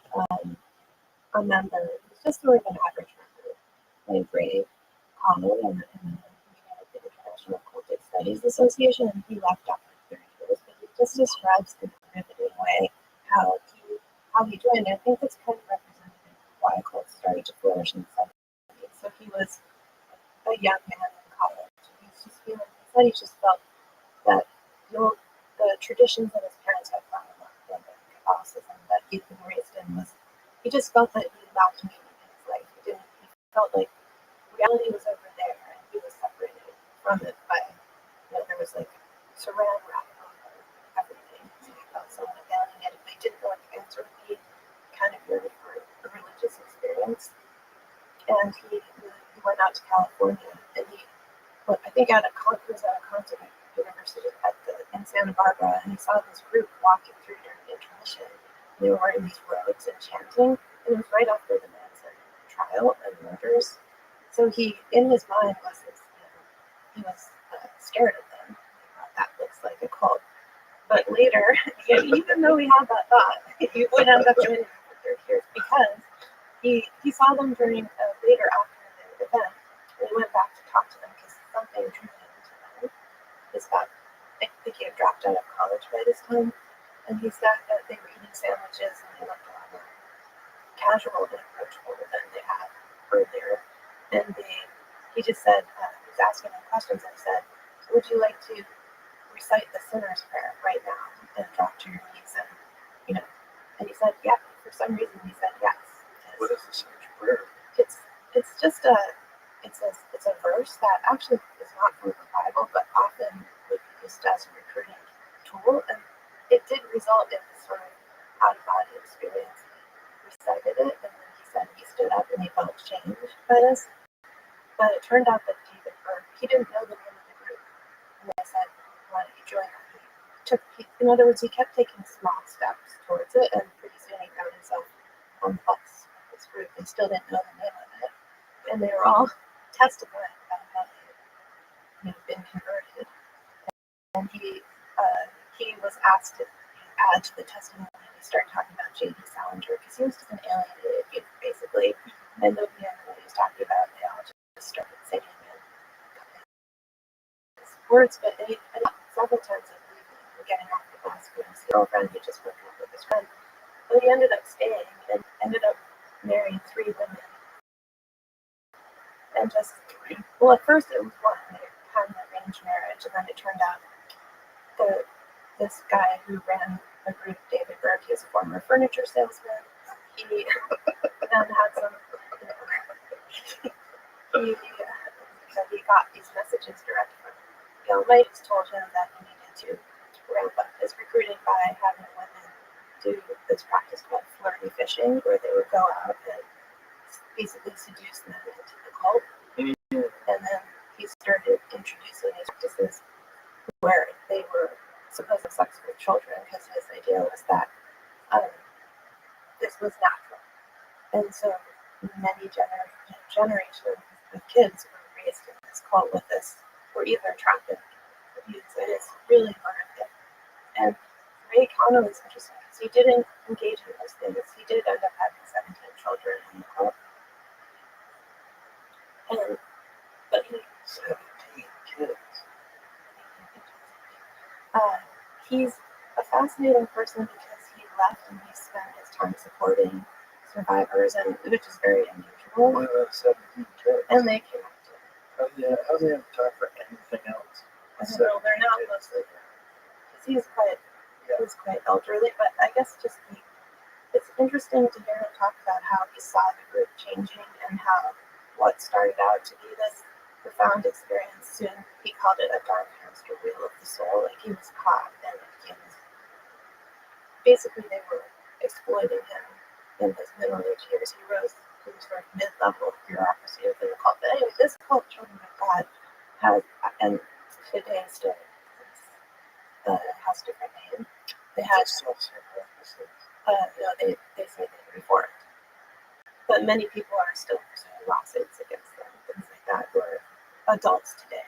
a member who's just sort of an average member named Ray Connell in the International Cultic Studies Association, and he left after 30 years, but he just describes in a riveting way how he joined. I think that's kind of representative of why cults started to flourish in the 70s. So he was a young man in college. He said he just felt that the traditions that his parents had found in Catholicism that he'd been raised in he just felt that he lacked meaning in his life. He felt like reality was over there and he was separated from it by, there was like saran wrap over everything. So he felt someone abandoning it. If they didn't know what the answer would be, kind of yearned for a religious experience. And he went out to California and I think he was at a concert at the university in Santa Barbara, and he saw this group walking through during the intermission. They were wearing these robes and chanting, and it was right after the Manson trial and murders. So in his mind, he was scared of them. looks like a cult. But later, even though we had that thought, he would end up joining them for 30 years because he saw them during later after the event. And he went back to talk to them because something drew him to them. His dad, I think he had dropped out of college by this time, and he said that they were eating sandwiches and they looked a lot more casual and approachable than they had earlier. And he just said, he was asking them questions and he said, would you like to recite the sinner's prayer right now and drop to your knees and he said, yeah, for some reason he said yes. What is the sinner's prayer? It's just it's a verse that actually is not from the Bible, but often would be used as a recruiting tool, and it did result in this sort of out-of-body experience. He recited it, and then he said he stood up and he felt changed by this. But it turned out that David Berg, he didn't know the name of the group, and they said, why don't you join them? In other words, he kept taking small steps towards it, and pretty soon he found himself on the bus with this group. They still didn't know the name of it, and they were all testifying about how they had been converted. And he was asked to add to the testimony. He started talking about J.D. Salinger because he was just an alienated youth, basically, and nobody knew what he was talking about. They all just started singing his words, but several times of leaving and getting off the bus with his girlfriend. He just broke up with his friend, but he ended up staying and ended up marrying 3 women. And just well, at first it was one. They had an arranged marriage, and then it turned out this guy who ran a group, David Berg, he was a former furniture salesman. He then had some, he got these messages direct from Mites told him that he needed to ramp up his recruiting by having women do this practice called flirty fishing, where they would go out and basically seduce men into the cult. And then he started introducing these practices where they were supposed to have sex with children, because his idea was that this was natural. And so many generations of kids were raised in this cult with this, were either trafficked or abused. It is really horrific. And Ray Connell is interesting because he didn't engage in those things. He did end up having 17 children in the cult. But he 17 kids. He's a fascinating person because he left and he spent his time supporting survivors, and which is very unusual. Why about 17 kids? And they came up to him. How do they have time for anything else? They're not mostly because he's quite elderly, but I guess it's interesting to hear him talk about how he saw the group changing and how what started out to be this profound experience, soon he called it a dark hamster wheel of the soul. Like he was caught, and it became this. Basically, they were exploiting him in his middle-aged years. He was sort of mid-level bureaucracy within the cult. But anyway, this cult, Children of God, has, and today still has a different name. They had no, they say they reformed, but many people are still pursuing lawsuits against them, things like that, who are adults today.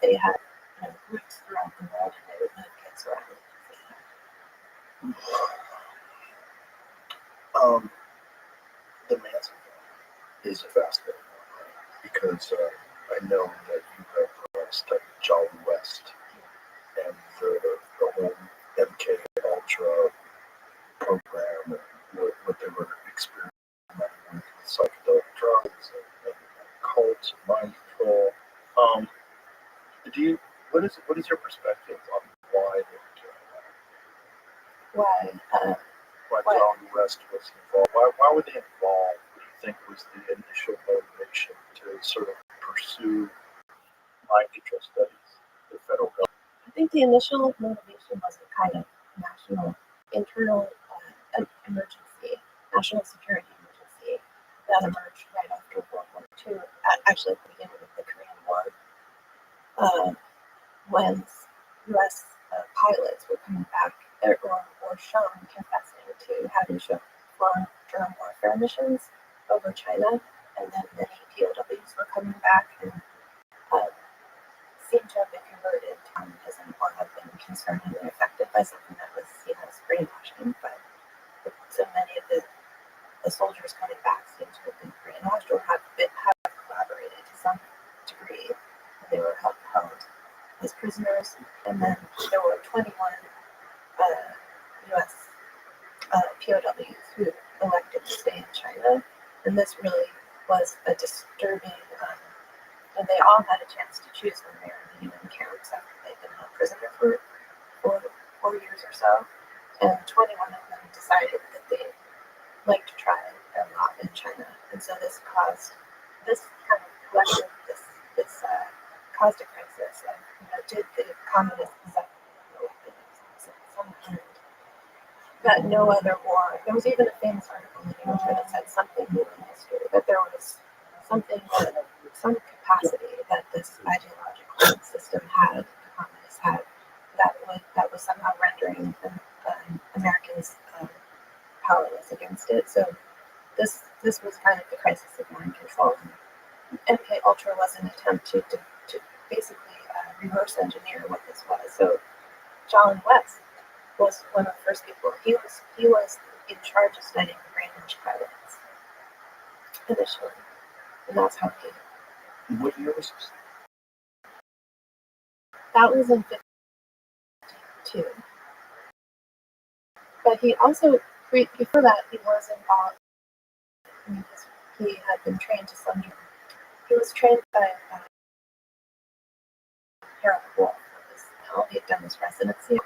They had groups throughout the world, and they would move kids around. The Manson family is a fascinating one, right? Because I know that you have studied Jolly West and the whole MK Ultra program and what they were experimenting with psychedelic drugs and cults and mind control. What is your perspective on why they were doing that? Why Jolly West was involved? Why were they involved? What do you think was the initial motivation to sort of pursue mind control studies, the federal government? I think the initial motivation was a kind of national internal emergency, national security emergency that emerged right after World War II, actually at the beginning of the Korean War, when U.S. pilots were coming back or shown confessing to having flown germ warfare missions over China, and then many POWs were coming back and seemed to have been converted to communism or have been concerningly affected by something that was seen as brainwashing. But so many of the soldiers coming back seem to have been brainwashed or have collaborated to some degree. They were held as prisoners, and then there were 21 U.S. POWs who elected to stay in China, and this really was a disturbing. And they all had a chance to choose when they were in the UN camps after they'd been held prisoner for 4 years or so, and 21 of them decided that they'd like to try their lot in China, and so this caused this kind of collective, this caused a crisis of, did the communists possess the weapons at some point that no other war. There was even a famous article in the New Yorker that said something new in history, that there was something that some capacity that this ideological system had, the communists had, that was somehow rendering Americans powerless against it. So this was kind of the crisis of mind control. And MK Ultra was an attempt to basically reverse engineer what this was. So John West was one of the first people. He was in charge of studying brainwashed pilots initially, and that's how he. What year was this? That was in 1952. But he also, before that, he was involved. He had been trained to slender. He was trained by Harold Wolf. He had done his residency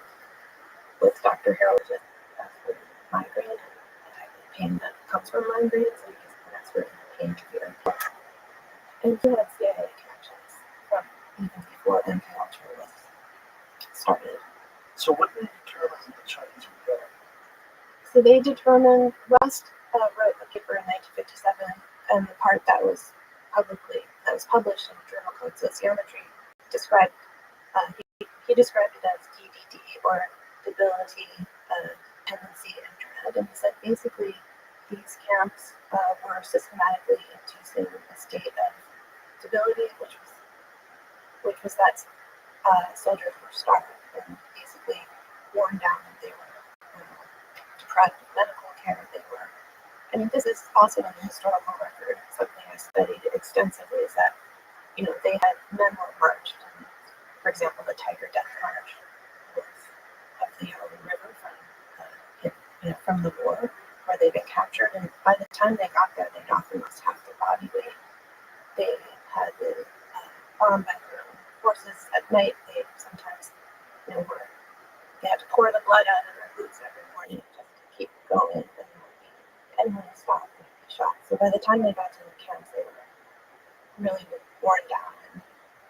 with Dr. Harold for migraine and the type of pain that comes from migraine. So he's an expert in pain treatment. And he had CIA connections from even before MK Ultra was started. So what did they determine the Chinese were doing? So they determined, West wrote a paper in 1957, and the part that was published in a journal called Sociometry described, he described it as DDD, or debility, tendency, and dread. And he said basically these camps were systematically inducing a state of debility, which was that soldiers were starved and basically worn down, and they were deprived of medical care. This is also in the historical record. Something I studied extensively is that, they had men were marched. And, for example, the Tiger Death March was up the Yellow River from the war, where they get captured. And by the time they got there, they'd often lost half their body weight. They had been bombed by their own forces at night. They sometimes, they had to pour the blood out of their boots every morning just to keep going. And when they stopped, they'd be shot. So by the time they got to the camps, they were really worn down. And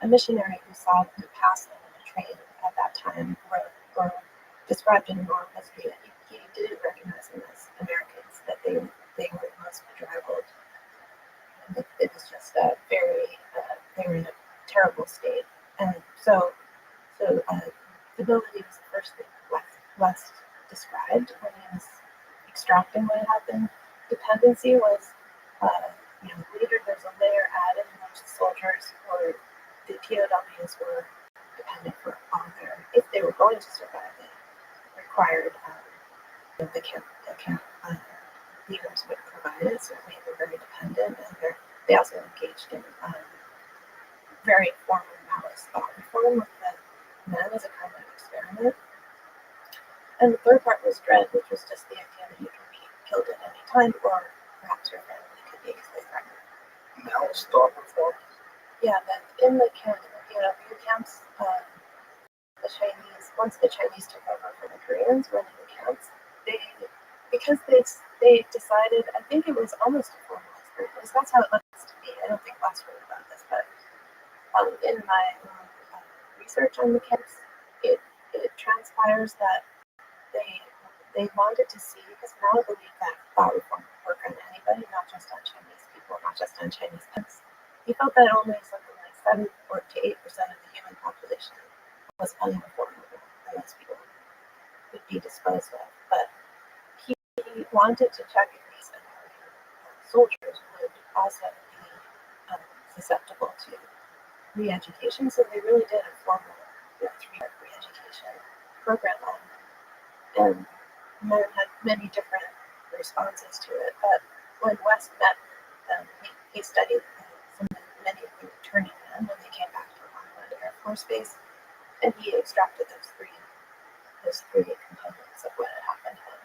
a missionary who saw them pass them in a train at that time or described in oral history that he didn't recognize them as Americans, that they were most bedraggled. And it was just they were in a terrible state. And so debility was the first thing West described when he was extracting what had happened. Dependency was, later there's a layer added in which the soldiers or the POWs were dependent for all if they were going to survive, it required the camp leaders would provide it, so they were very dependent, and they also engaged in very formal Maoist thought reform with the men as a kind of experiment. And the third part was dread, which was just the idea that you can be killed at any time, or perhaps your family could be easily threatened. Maoist thought reform? Yeah, that in the POW camps, once the Chinese took over from the Koreans, running the camps, because they decided, I think it was almost a formal experiment, because that's how it looks to me. I don't think West wrote about this, but in my research on the camps, it transpires that they wanted to see, because Mao believed that thought reform would work on anybody, not just on Chinese people, not just on Chinese peasants. He felt that only something like 7 or to 8% of the human population was uninformable, and most people would be disposed of. But he wanted to check if these American soldiers would also be susceptible to re-education, so they really did a formal 3-year re-education program on. And Moon had many different responses to it. But when West met them, he studied many of the returning men when they came back to Rothschild Air Force Base, and he extracted those three components of what had happened in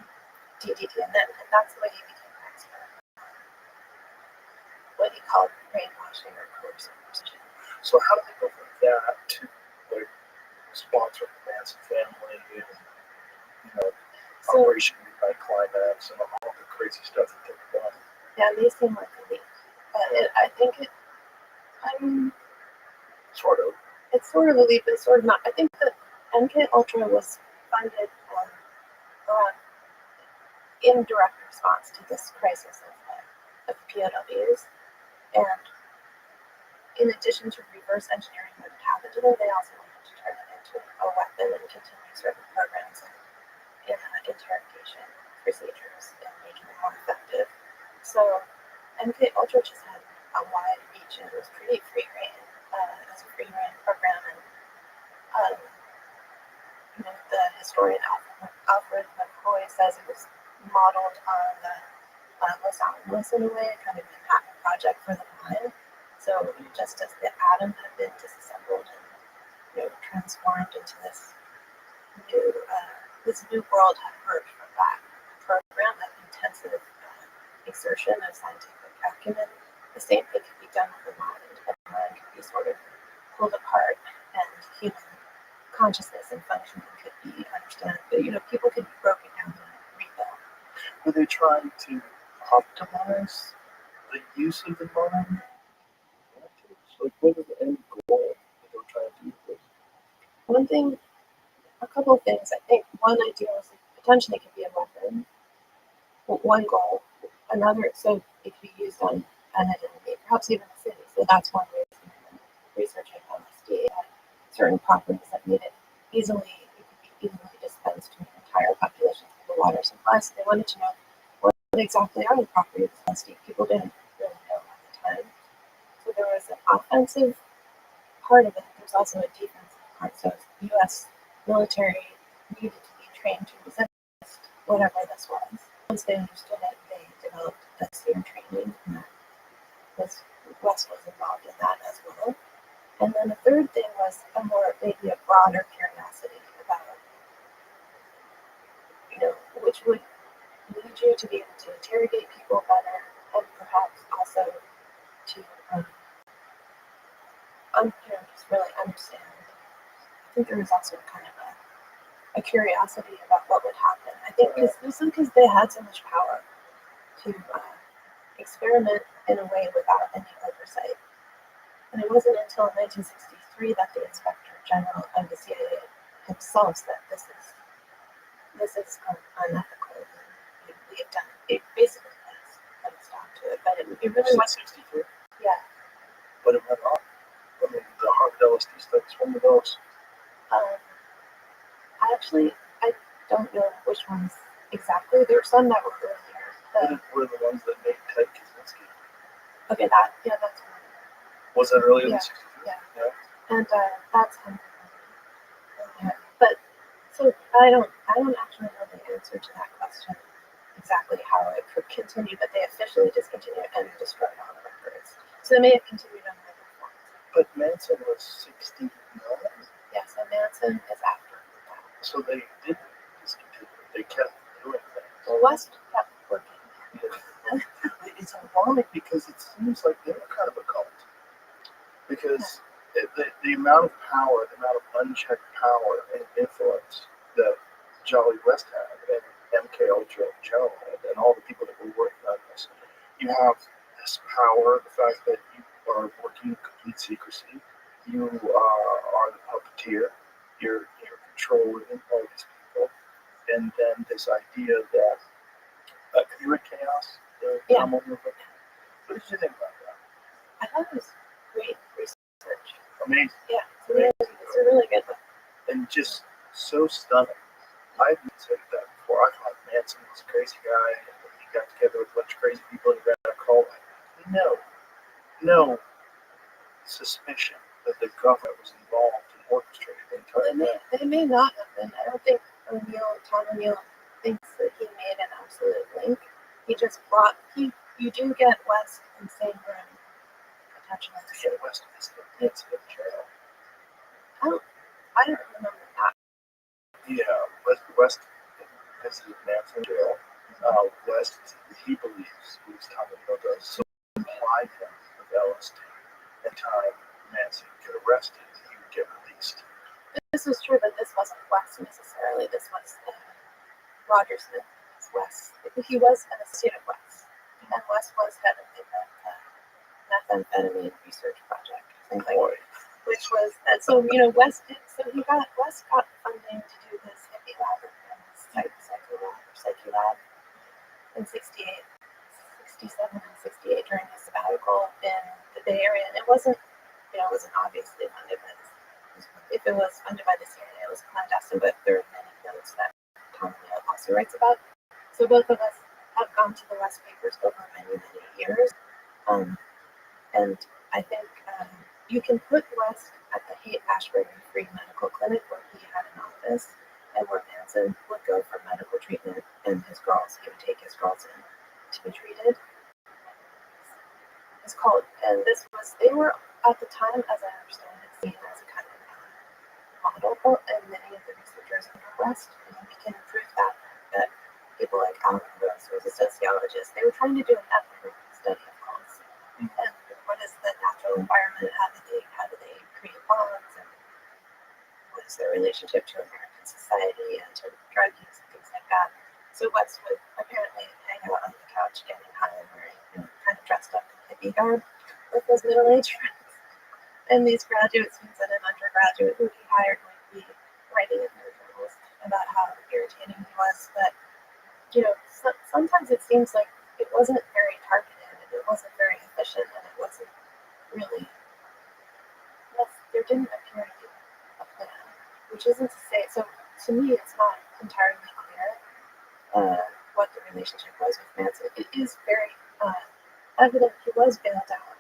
DDT, and that's the way he became an expert. What he called brainwashing or coercive precision. So how do they go from that to like sponsoring the Manson family and Operation Midnight Climax and all the crazy stuff that they've done? Yeah, they seem like a leap, but I think Sort of. it's sort of a leap, but sort of not. I think that MK Ultra was funded in direct response to this crisis of POWs, and in addition to reverse engineering what had happened to them, they also wanted to turn it into a weapon and continue certain programs and interrogation procedures and make it more effective. So MK Ultra just had a wide reach, and it was pretty free reign as a free reign program. And the historian Alfred McCoy says it was modeled on the Los Alamos in a way, kind of a Manhattan Project for the mind. So just as the atom had been disassembled and transformed into this new world had emerged from that program, that intensive exertion of scientific acumen, the same thing could be done with the mind, and the mind could be sort of pulled apart, and human consciousness and functioning could be understood. People could be broken down and rebuilt. Were they trying to optimize the use of the mind? Like, what was the end goal that they were trying to do with this? A couple of things. I think one idea was potentially it could be a weapon. One goal. Another, so it could be used on an enemy, perhaps even a city. So that's one reason researching LSD had certain properties that made it could be easily dispensed to an entire population through the water supply. So they wanted to know what exactly are the properties of LSD. People didn't really know at the time. So there was an offensive part of it. There's also a defensive part. So the U.S. military needed to be trained to resist whatever this was. Once they understood it, they developed the SEER training, and West was involved in that as well. And then the third thing was maybe a broader curiosity about, which would lead you to be able to interrogate people better, and perhaps also to just really understand. I think there was also kind of a curiosity about what would happen. I think because they had so much power to experiment in a way without any oversight. And it wasn't until 1963 that the Inspector General of the CIA himself said this is unethical. We have done it. Basically put a stop to it. But it really was 63. Yeah. But it went on. I mean, the hard LSD studies, one of those. I don't know which ones exactly. There were some that were earlier. What are the ones that made Ted Kaczynski? Okay, that's one. Was that earlier than 63? Yeah. And that's one. But so I don't actually know the answer to that question exactly how it could continue, but they officially discontinued and destroyed all the records. So they may have continued on other forms. But Manson was 69. Yes, and Manson is after that. So they didn't discontinue. They kept doing things. Well, West kept working. Yeah. It's ironic because it seems like they were kind of a cult. Because the amount of power, the amount of unchecked power and influence that Jolly West had, and MK Ultra and Joe and all the people that were working on this, you have this power, the fact that you are working in complete secrecy, you are the puppeteer, you're controlling all these people, and then this idea that have you read Chaos? Yeah. What did you think about that? I thought it was great research. Amazing. Yeah, it's a really good book. And just so stunning. I've said that before. I thought Manson was a crazy guy, and he got together with a bunch of crazy people and he ran a cult. No suspicion that the government was involved in orchestrated the Well, entire thing. they may not have been. I don't think Tom O'Neill thinks that he made an absolute link. He just brought, you do get West and same room potentially. Yeah, West is the incident jail. I don't remember that. Yeah, West visited Manson jail. West, he believes Tom O'Neill does, so applied him with LSD. And time Manson would get arrested, he would get released. This was true, but this wasn't West necessarily. This was Roger Smith. West. He was an associate of West, and West was head of the methamphetamine research project, which was so West did, so West got funding to do this hippie lab and psyche lab in 67 and 68 during his sabbatical in the Bay Area, and it wasn't obviously funded by this. If it was funded by the CIA, it was clandestine, but there are many notes that Tom O'Neill also writes about. So both of us have gone to the West papers over many, many years. And I think you can put West at the Haight-Ashbury Free Medical Clinic where he had an office and where Manson would go for medical treatment and he would take his girls in to be treated. It's called, and they were at the time, as I understand it, seen as a kind of model, and many of the researchers under West, and we can prove that people like Alan Rose, who was a sociologist, they were trying to do an ethnographic study of cults. And what is the natural environment? How do they create bonds? And what is their relationship to American society and to drug use and things like that? So West would apparently hang out on the couch getting high and wearing, kind of dressed up in hippie garb with his middle-aged friends. And these graduate students and an undergraduate who he hired would be writing in their journals about how irritating he was. But sometimes it seems like it wasn't very targeted and it wasn't very efficient and it wasn't really, there didn't appear to be a plan, which isn't to say, so to me it's not entirely clear what the relationship was with Manson. It is very evident he was bailed out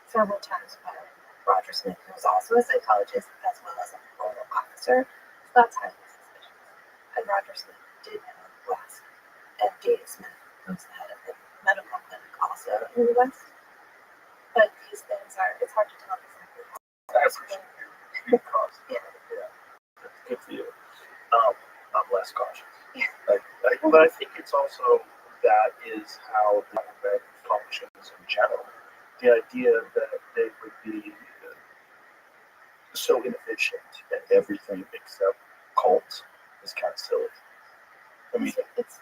several times by Roger Smith, who was also a psychologist as well as a parole officer, so that's highly suspicious. And Roger Smith did know West. And Dave Smith was the head of the medical clinic also in the West. But these things it's hard to tell exactly how. That's for sure. Yeah. That's good for you. I'm less cautious. Yeah. But I think it's also that is how the government functions in general. The idea that they would be so inefficient at everything except cults is kind of silly. I mean, it's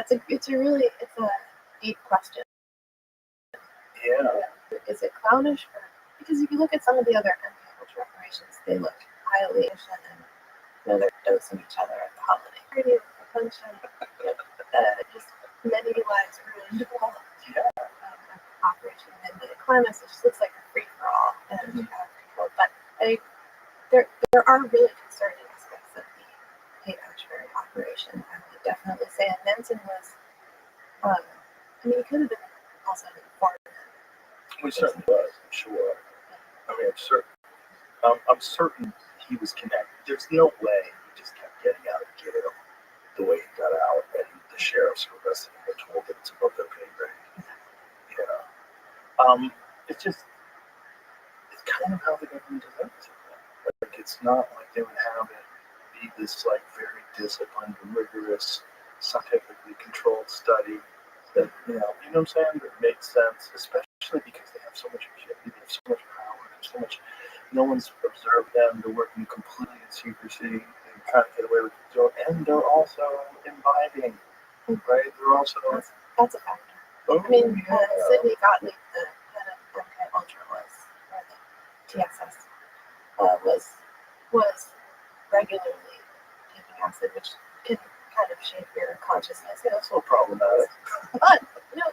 a deep question. Yeah. Is it clownish? Because if you look at some of the other MK Ultra operations, they look highly efficient and they're dosing each other at the holiday party, attention, just many lives ruined. Operation Midnight Climax, it just looks like a free for all and control. But there are really concerning aspects of the Haight-Ashbury operation. I would definitely say, and Manson was, he could have been also an informant. He certainly was, I'm sure. I mean, I'm certain he was connected. There's no way he just kept getting out of jail the way he got out, and the sheriffs who arrested him were told that it's above their pay grade. It's kind of how the government does everything. Like, it's not like they would have it be this like very disciplined, rigorous, scientifically controlled study that you know what I'm saying, that makes sense, especially because they have so much impunity, they have so much power, they have so much. No one's observed them. They're working completely in secrecy. They're trying to get away with it, and they're also imbibing, right? They're also That's a factor. Sidney Gottlieb, the head of MK Ultra, or the TSS, was regularly taking acid, which can kind of shape your consciousness. That's so problematic. But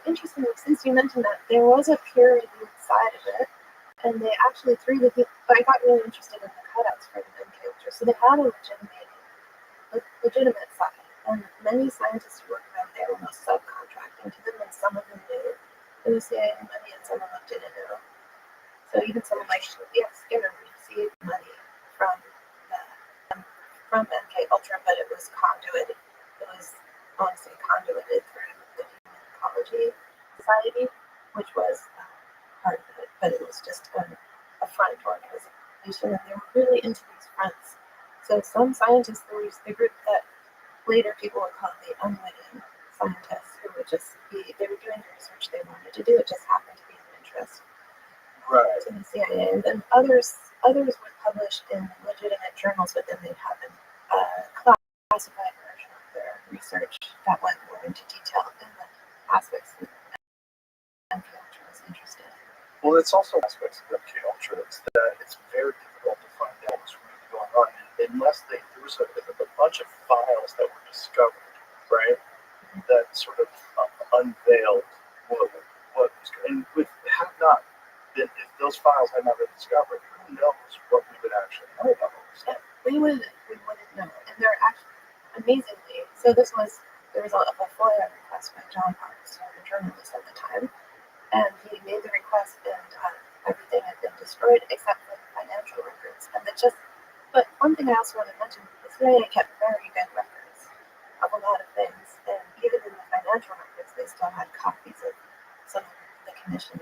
interestingly, since you mentioned that, there was a peer-reviewed side of it, and they actually I got really interested in the cutouts for the MK Ultra, so they had a legitimate side. And many scientists who worked out there were almost subcontracting to them, and some of them knew it was CIA money, and some of them didn't know. So even someone like Skinner received money from want to say conduited through the Human Ecology Society, which was part of it, but it was just a front organization, and they were really into these fronts. So some scientists, there was the group that later people would call the unwitting scientists, who would just be, they were doing the research they wanted to do, it just happened to be of interest Right. to the CIA. And then others would publish in legitimate journals, but then they'd have a classified version of their research that went more into detail in the aspects that MK Ultra was interested in. Well, it's also aspects of MK Ultra that it's very difficult to find out what's really going on unless there was a bunch of files that were discovered, right? That sort of unveiled what was going. And have not been, if those files had not been discovered, who knows what we would actually know about all this stuff? We wouldn't know. And they're actually amazingly. So there was a FOIA request by John Parks, who was a journalist at the time, and he made the request, and everything had been destroyed except for the financial records. But one thing I also want to mention, the CIA kept very good records of a lot of things, and even in the financial records, they still had copies of some of the commissioned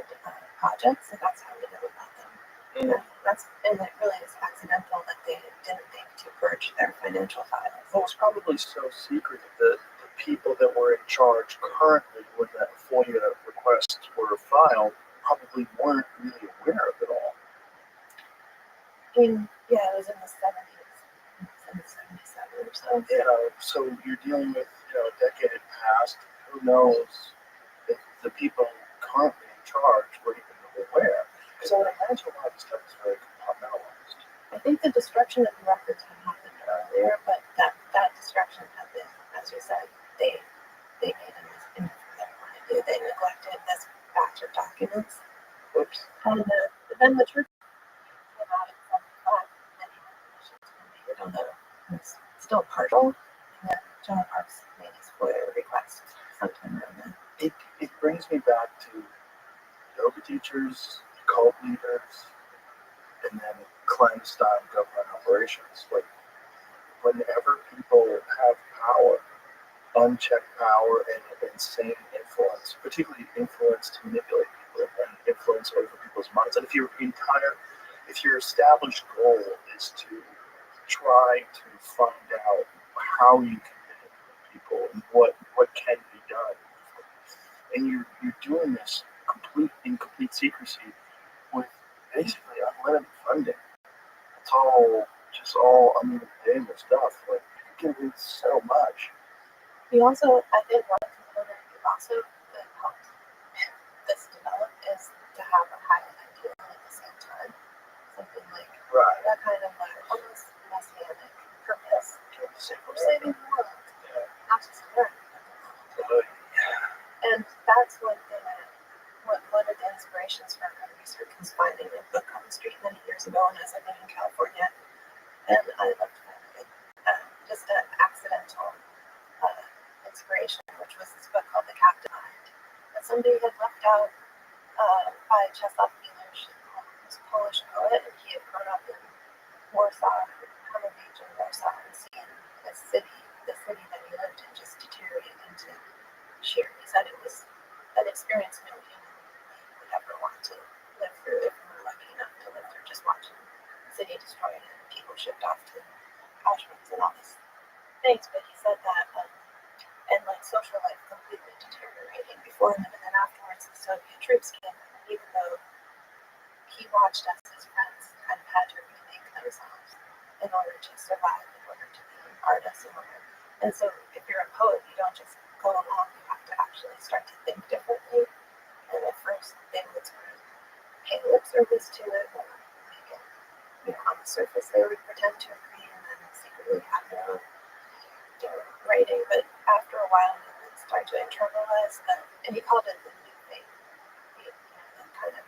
projects, and that's how we know about them. And it really is accidental that they didn't think to purge their financial files. Well, it's probably so secret that the people that were in charge currently when that FOIA requests were filed probably weren't really aware of it all. It was in the 70s. It was in the 77 or so. So you're dealing with, a decade had passed. Who knows if the people currently in charge were even aware? Because I would imagine a lot of this stuff is very compartmentalized. I think the destruction of the records had happened earlier, but that destruction had been, as you said, they made a mistake from their point of view. They neglected this batch of documents. Oops. And then the truth came out in 75, many definitions were made, although it was still partial. And then John Parks made his FOIA request sometime around then. It brings me back to yoga teachers, cult leaders, and then clandestine government operations. Like, whenever people have power, unchecked power, and insane influence, particularly influence to manipulate people and influence over people's minds. And if your established goal is to try to find out how you can manipulate people and what can be done, and you're doing this in complete secrecy with basically unlimited funding. It's all unlimited stuff. Like, you can do so much. We also, I think one component that helped this develop is to have a high ideal at the same time. Something like Right. that kind of almost messianic purpose for saving the world. Yeah. Not just America, but the world. And that's one thing one of the inspirations for my research was finding a book on the street many years ago when I was living in California. And I loved finding just an accidental inspiration, which was this book called The Captive Mind, that somebody had left out by Czesław Miłosz, who's a Polish poet, and he had grown up in Warsaw, come of age in Warsaw, and seen the city that he lived in just deteriorate into sheer. He said it was an experience no human being would ever want to live through if we were lucky enough to live through, just watching the city destroyed and people shipped off to Auschwitz and all these things. But he said that, and like social life completely deteriorating before him, and then afterwards the Soviet troops came, and even though he watched as his friends kind of had to remake themselves in order to survive, in order to be artists, and so if you're a poet, you don't just go along, you have to actually start to think differently. And at first they would sort of pay lip service to it, or make it, on the surface they would pretend to agree, and then secretly have their own writing. But after a while, they would start to internalize that, and he called it the new faith, the kind of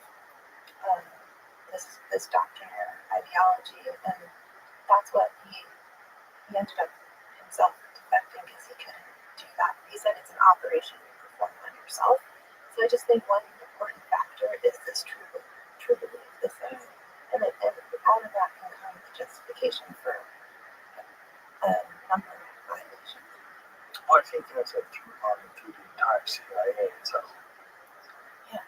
this doctrine or ideology, and that's what he ended up himself defecting because he couldn't do that. He said it's an operation you perform on yourself. So I just think one important factor is this true belief. This is, and out of that can come the justification for a number of violations. Well, I think that's a through line through the entire CIA. So, Yeah.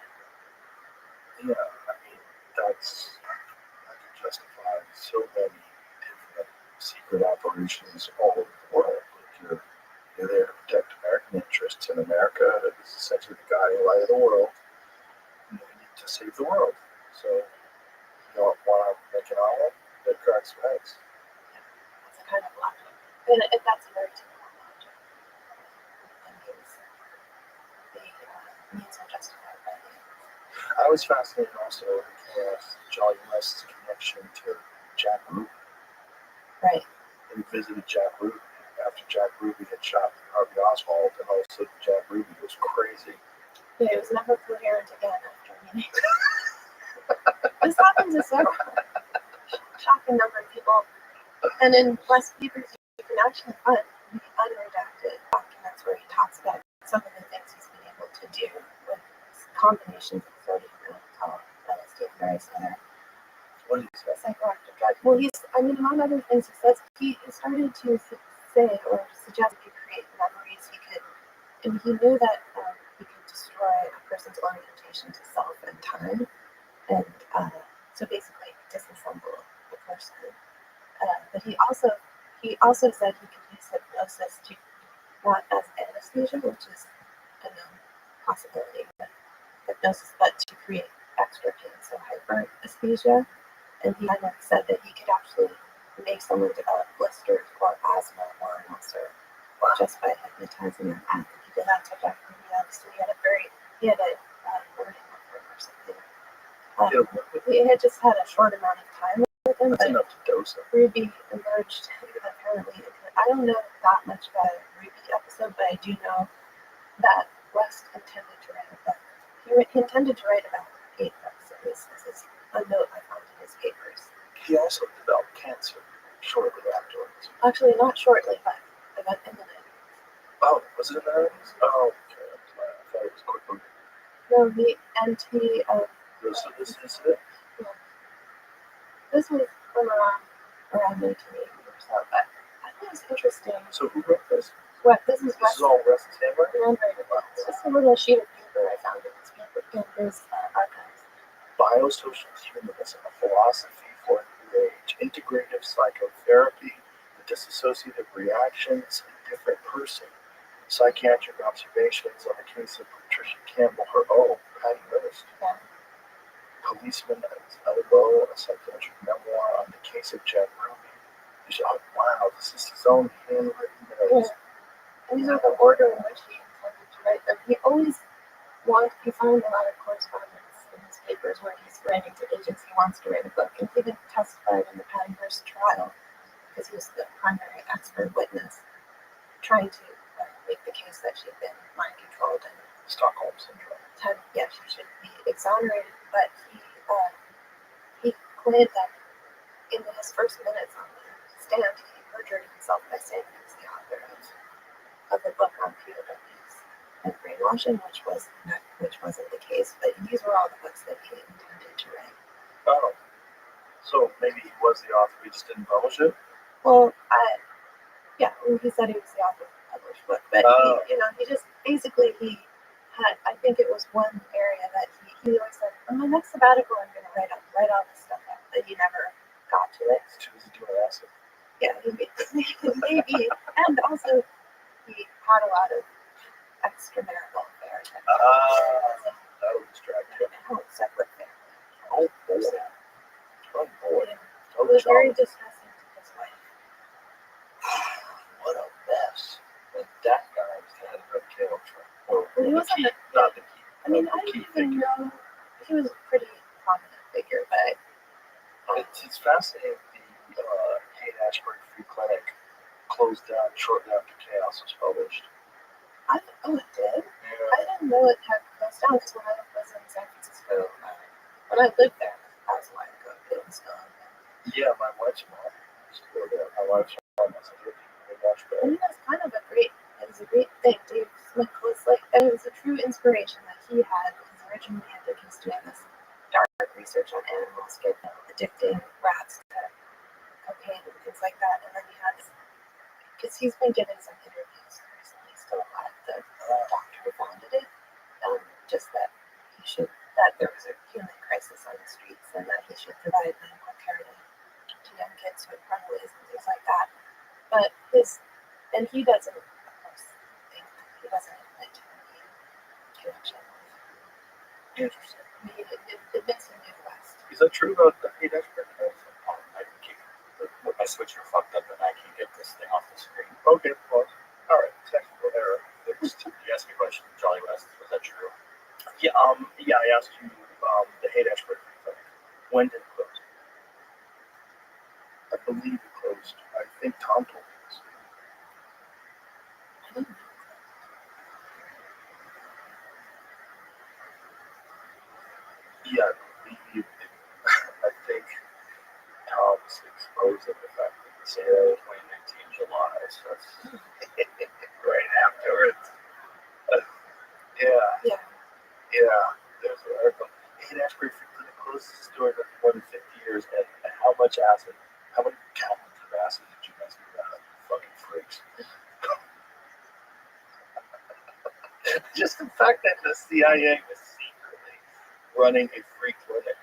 yeah, I mean, that can justify so many different secret operations all over the world. Like you're there to protect American interests, and America is essentially the guiding light of the world. And we need to save the world. So, you don't want to make an omelet, that cracks some eggs. It's a kind of logic. And that's a very typical logic. It means the means are justified by the ends. I was fascinated also with Jolly West's connection to Jack Ruby. Right. He visited Jack Ruby after Jack Ruby had shot Harvey Oswald, and also Jack Ruby was crazy. Yeah, it was never coherent again after meeting. This happens to several shocking number of people. And in West Papers, you can actually find the unredacted documents where he talks about some of the things he's been able to do with combinations of sodium and alcohol, LSD, and various other psychoactive drugs. Well, among other things, he says he started to say or suggest he could create memories. And he knew that he could destroy a person's orientation to self and time, and so basically disassemble the person. But he also said he could use hypnosis to not as anesthesia, which is a known possibility with hypnosis, but to create extra pain, so hyperesthesia. And he kind of said that he could actually make someone develop blisters or asthma or an ulcer just by hypnotizing them. And he did that to Jack Ruby. Obviously, he had a learning effort or something. He had just had a short amount of time with him, That's but enough to dose him. Ruby emerged apparently. I don't know that much about a Ruby episode, but I do know that West intended to write a book. He intended to write about 8 books, at least. This is a note I found in his papers. He also developed cancer shortly afterwards. Actually, not shortly, but about in the 90s. Oh, was it in the 90s? Oh, okay. I thought it was quickly. No, This incident? this was from around 1980 or so, but I think it's interesting. So who wrote this? This is This is all West's handwriting? handwriting. It's just a little sheet of paper I found in his archives. Biosocial humanism, a philosophy for a new age, integrative psychotherapy, the dissociative reactions, a different person, psychiatric observations on the case of Patricia Campbell, her Patty Hearst, Yeah. Policeman at his elbow, a psychiatric memoir on the case of Jack Ruby. Wow, this is his own handwritten notes. And these are the order in which he intended to write them. He found a lot of correspondence in his papers where he's writing to agents he wants to write a book. And he even testified in the Patty Hearst trial because he was the primary expert witness trying to make the case that she'd been mind controlled and Stockholm syndrome. she should be exonerated. But he claimed that in his first minutes on the stand, he perjured himself by saying he was the author of the book on POWs and brainwashing, which wasn't the case. But these were all the books that he intended to write. Oh, so maybe he was the author, he just didn't publish it? Well, he said he was the author of the published book, but he just basically I think it was one area that he always said, on my next sabbatical, I'm going to write all this stuff out, but he never got to it. Too easy to acid. Yeah, maybe, and also he had a lot of extramarital affairs. That would distract you. Separate family. Oh boy. Oh boy. It was very distressing to his wife. What a mess. And that guy was the head of the jail train. He wasn't Not the key. I mean, I didn't even know he was a pretty prominent figure, but It's fascinating. The Haight-Ashbury Free Clinic closed down shortly after Chaos was published. it did. Yeah. I didn't know it had closed down because when I was in San Francisco, when I lived there, that was a while ago, it was still open. Yeah, my wife's mom used to go there. My wife's mom was a Haight-Ashbury. I mean, that's kind of a great thing. Dave Smith was it was a true inspiration that he had because originally I think he was doing this dark research on animals, addicting rats to cocaine and things like that. And then he had this, because he's been giving some interviews recently, doctor who founded it, just that there was a human crisis on the streets and that he should provide medical care to young kids with runaways and things like that. But he doesn't, of course, he doesn't admit to any connection with Interesting. it makes him Midwest. Is that true about the hate expert? I can keep my switcher fucked up and I can get this thing off the screen. Okay, well, all right, technical error. Fixed. You asked me a question, Jolly West, was that true? Yeah, I asked you the hate expert thing. When did it close? I believe it closed. I think Tom told me this. I don't know. Yeah, I believe it. I think Tom's exposing the fact that the Yeah, 2019 July, so that's right afterwards. Yeah, Yeah. there's an article. Hate expert frequently closes his door for more than 50 years, and how much acid, how many gallons of acid did you guys do that? You fucking freaks. Just the fact that the CIA was secretly running a free clinic,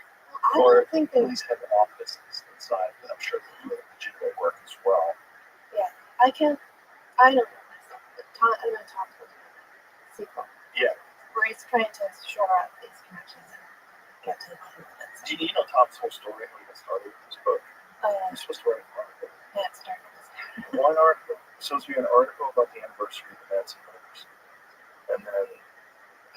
I or don't think they. police have offices inside, and I'm sure they're doing legitimate work as well. Yeah, I don't know myself, but I'm going to talk to the sequel. Yeah. Where he's trying to shore up these connections and get to the bottom of it. Do you know Tom's whole story when he got started with this book? You're supposed to write an article. Yeah, it started this. One article. It's supposed to be an article about the anniversary of the Manson murders. And then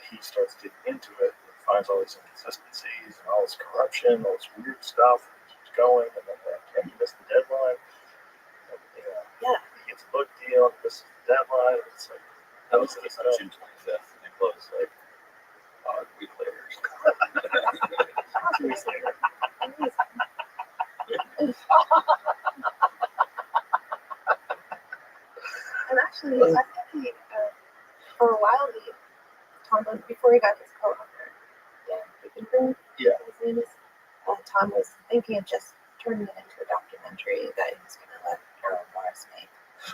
he starts digging into it and finds all these inconsistencies and all this corruption, all this weird stuff, and he keeps going, and then he missed the deadline. And, Yeah. he gets a book deal, and misses the deadline, and it's like, That was on June 25th, and it closed like a week later. 2 weeks later. And actually, I think he, for a while, Tom, before he got his co-author, Dan Rickenbrink, Yeah. his name is, Tom was thinking of just turning it into a documentary that he was going to let Carol Morris make.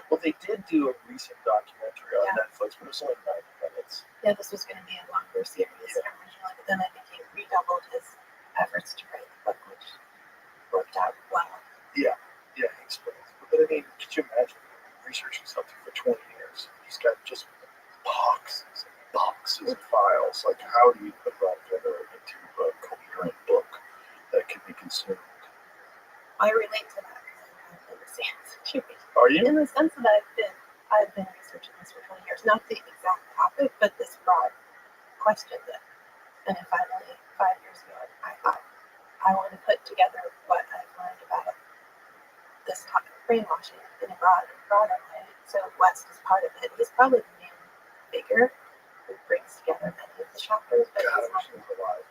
Well, they did do a recent documentary on Yeah. Netflix, but it was only 90 minutes. Yeah, this was going to be a longer series originally, but then I think he redoubled his efforts to write the book, which worked out well. Yeah, he explains. But I mean, could you imagine researching something for 20 years? He's got just boxes and boxes of files. Like, how do you put that together into a coherent book that can be consumed? I relate to that because I'm kind of in the same situation. Are you? In the sense that I've been researching this for 20 years, not the exact topic, but this broad question that, and then finally 5 years ago, I thought I want to put together what I've learned about this topic, brainwashing in a broader way. So West is part of it. He's probably the main figure who brings together many of the chapters, but he's not alive.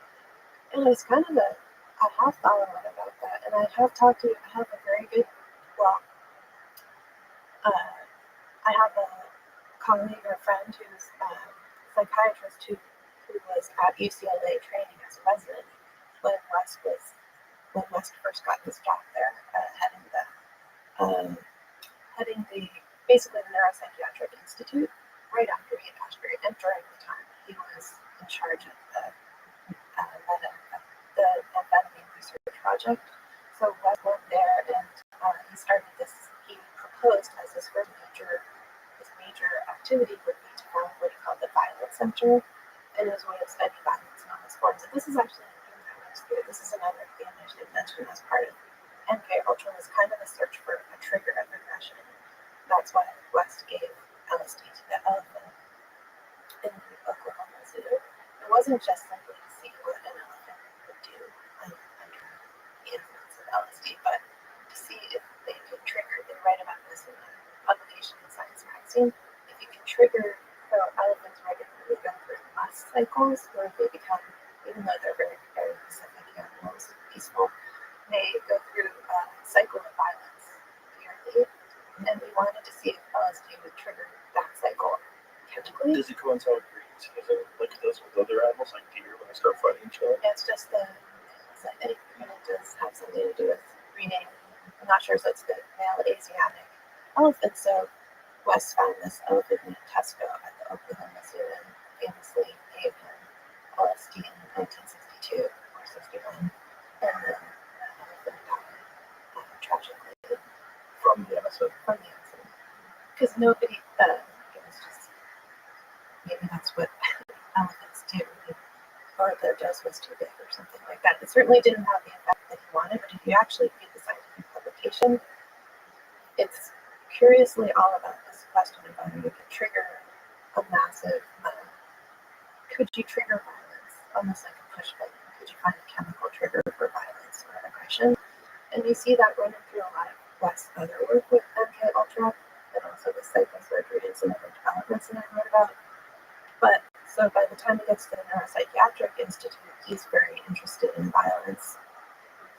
and it's kind of I have thought a lot about that, and I have a very good, well, I have a colleague or friend who's a psychiatrist who was at UCLA training as a resident when West first got his job there, heading the basically the neuropsychiatric institute right after he had passed grade, and during the time he was in charge of the amphetamine research project. So Wes went there and he proposed as his first major activity would be to found what he called the Violence Center, and it was a way of studying violence in all its forms. And this is actually this is another thing I should mention as part of MK Ultra was kind of a search for a trigger of aggression. That's why West gave LSD to the elephant in the Oklahoma Zoo. It wasn't just simply to see what an elephant would do under the influence of LSD, but to see if they could trigger. They write about this in a publication in Science magazine. If you can trigger, so elephants regularly go through lust cycles where they become, even though they're very, very specific animals, peaceful, they go through a cycle of violence yearly. And we wanted to see if LSD would trigger that cycle chemically. Does it coincide with breeds? Is it like it does with other animals, like deer, when they start fighting each other? It's just it does have something to do with breeding. I'm not sure, so it's the male Asiatic elephant. So Wes found this elephant in Tesco at the Oklahoma Zoo, the dose was too big or something like that. It certainly didn't have the effect that he wanted, but if you actually read the scientific publication, it's curiously all about this question of whether you can trigger a massive, could you trigger violence, almost like a push button? Could you find a chemical trigger for violence or aggression? And you see that running through a lot of West's other work with MK Ultra, and also with psychosurgery and some other developments that I wrote about. But so by the time he gets to the Neuropsychiatric Institute, he's very interested in violence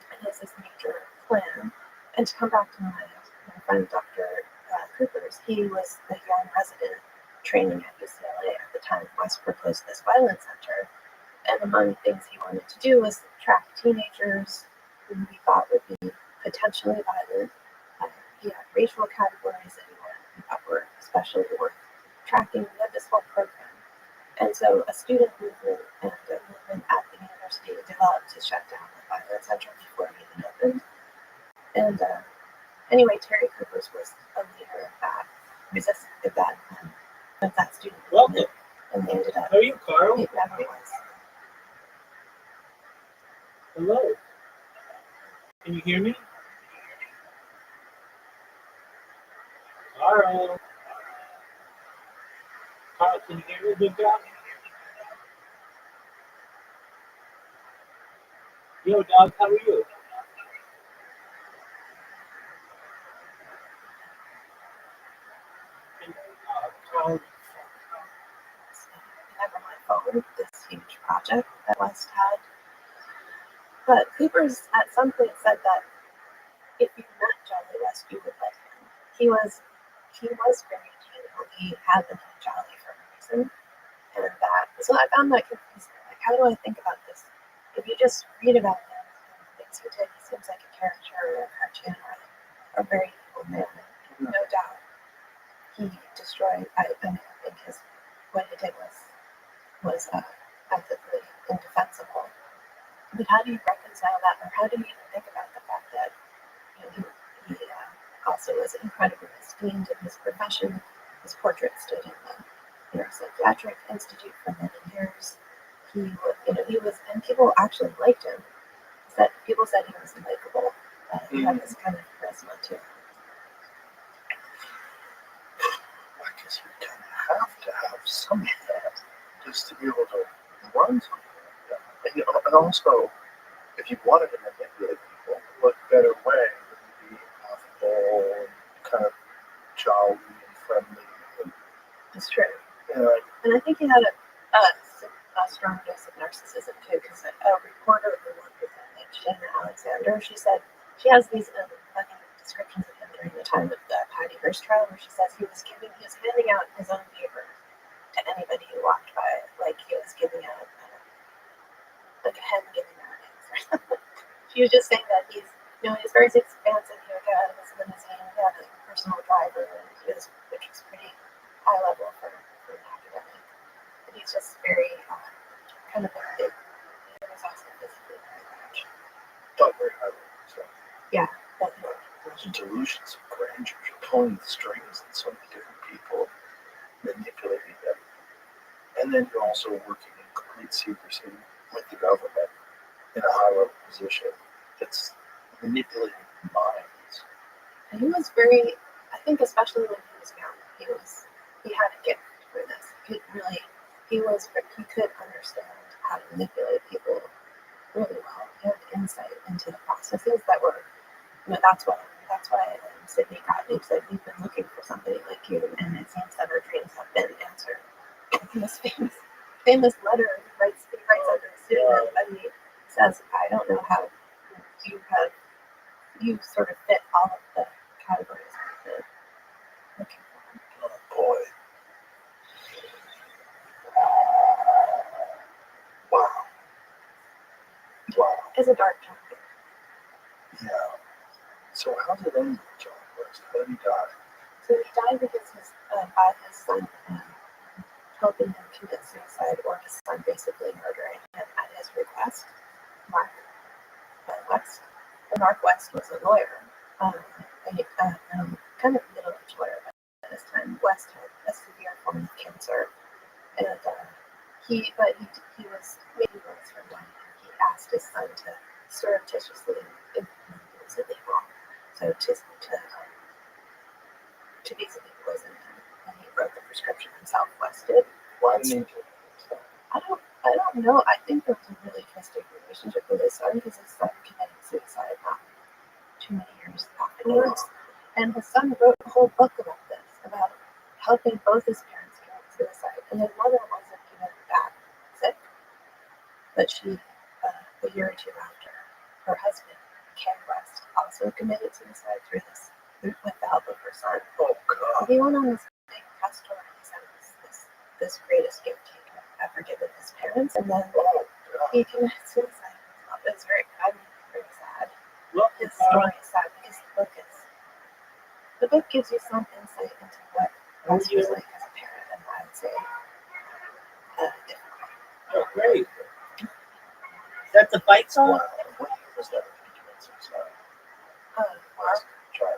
and has this major plan. And to come back to my friend Dr. Cooper's, he was a young resident training at UCLA at the time West proposed this violence center. And among the things he wanted to do was track teenagers who he thought would be potentially violent. He had racial categories that he thought were especially worth tracking. He had this whole program. And so a student movement and a movement at the university developed to shut down the violence center before it even opened. And anyway, Terry Coopers was a leader of that resistance of that student movement. Welcome. And they ended up, How are you, Carl? it never was. Hello. Can you hear me? Carl. Carl, can you hear me, big guy? Yo, dog, how are you? And, Carl, Never went forward, this huge project that West had. But Coopers at some point said that if you met Jolly West, you would like him. He was very genial. He had the name Jolly for a reason. And that, so I found that confusing. Like, how do I think about this? If you just read about him and the things he did, he seems like a caricature or a cartoon or a very evil man. And no doubt he destroyed, I think what he did was ethically indefensible. But how do you reconcile that, or how do you even think about the fact that he also was incredibly esteemed in his profession? His portrait stood in the Neuropsychiatric Institute for many years. He was, and people actually liked him. People said he was likable. He had this kind of charisma too. I guess you kind of have to have some of that just to be able to run something like that. And also, if you wanted to manipulate people, what better way than to be affable and kind of jolly and friendly? And, It's true. like, And I think he had a strong dose of narcissism too, because a reporter who worked with him named Shana Alexander, she said she has these funny descriptions of him during the time of the Patty Hearst trial, where she says he was handing out his own paper to anybody who walked by, like he was giving out, like a hen giving out eggs or something. She was just saying that he's very expansive. He would get out of his limousine, he had a personal driver, and which was pretty high level for an academic. But he's just very kind of a big. He was also physically very large. not very highly. So Yeah, but those are delusions of grandeur. You're pulling the strings in so many different people, manipulating them. And then you're also working in complete secrecy with the government in a high level position. It's manipulating minds. and he was very. I think especially when he was young, he had a gift for this. He could understand how to manipulate people really well. He had insight into the processes that were. That's why Sydney Gottlieb said we've been looking for somebody like you, and it seems that our dreams have been answered. In this famous letter he writes under a pseudonym, but he says, I don't know how you sort of fit all of the categories I've been looking for. Oh boy. Wow. It's a dark chapter. Yeah. So how did it end, John West? How did he die? So he died because by his son helping him commit suicide, or his son basically murdering him at his request. Mark West. And Mark West was a lawyer, kind of middle-aged lawyer at this time. West had a severe form of cancer, and he was maybe months from dying. He asked his son to surreptitiously implement it was illegal. So to basically poison him, and he wrote the prescription himself. Wes did. Why didn't he do I don't know. I think there was a really trusting relationship with his son because his son committed suicide not too many years afterwards. And his son wrote a whole book about this, about helping both his parents commit suicide. And his mother wasn't even that sick, but she, a year or two after, her husband, Ken West, also committed suicide with the help of her son. Oh God. He went on this big press tour and he said it was this greatest gift he could have ever given his parents, and then he committed suicide. It's I'm very sad. His story is sad because the book gives you some insight into what Wes was like as a parent, and I would say different. Oh, great. Is that the fight song? Wow. What year was that? Mark, Sorry.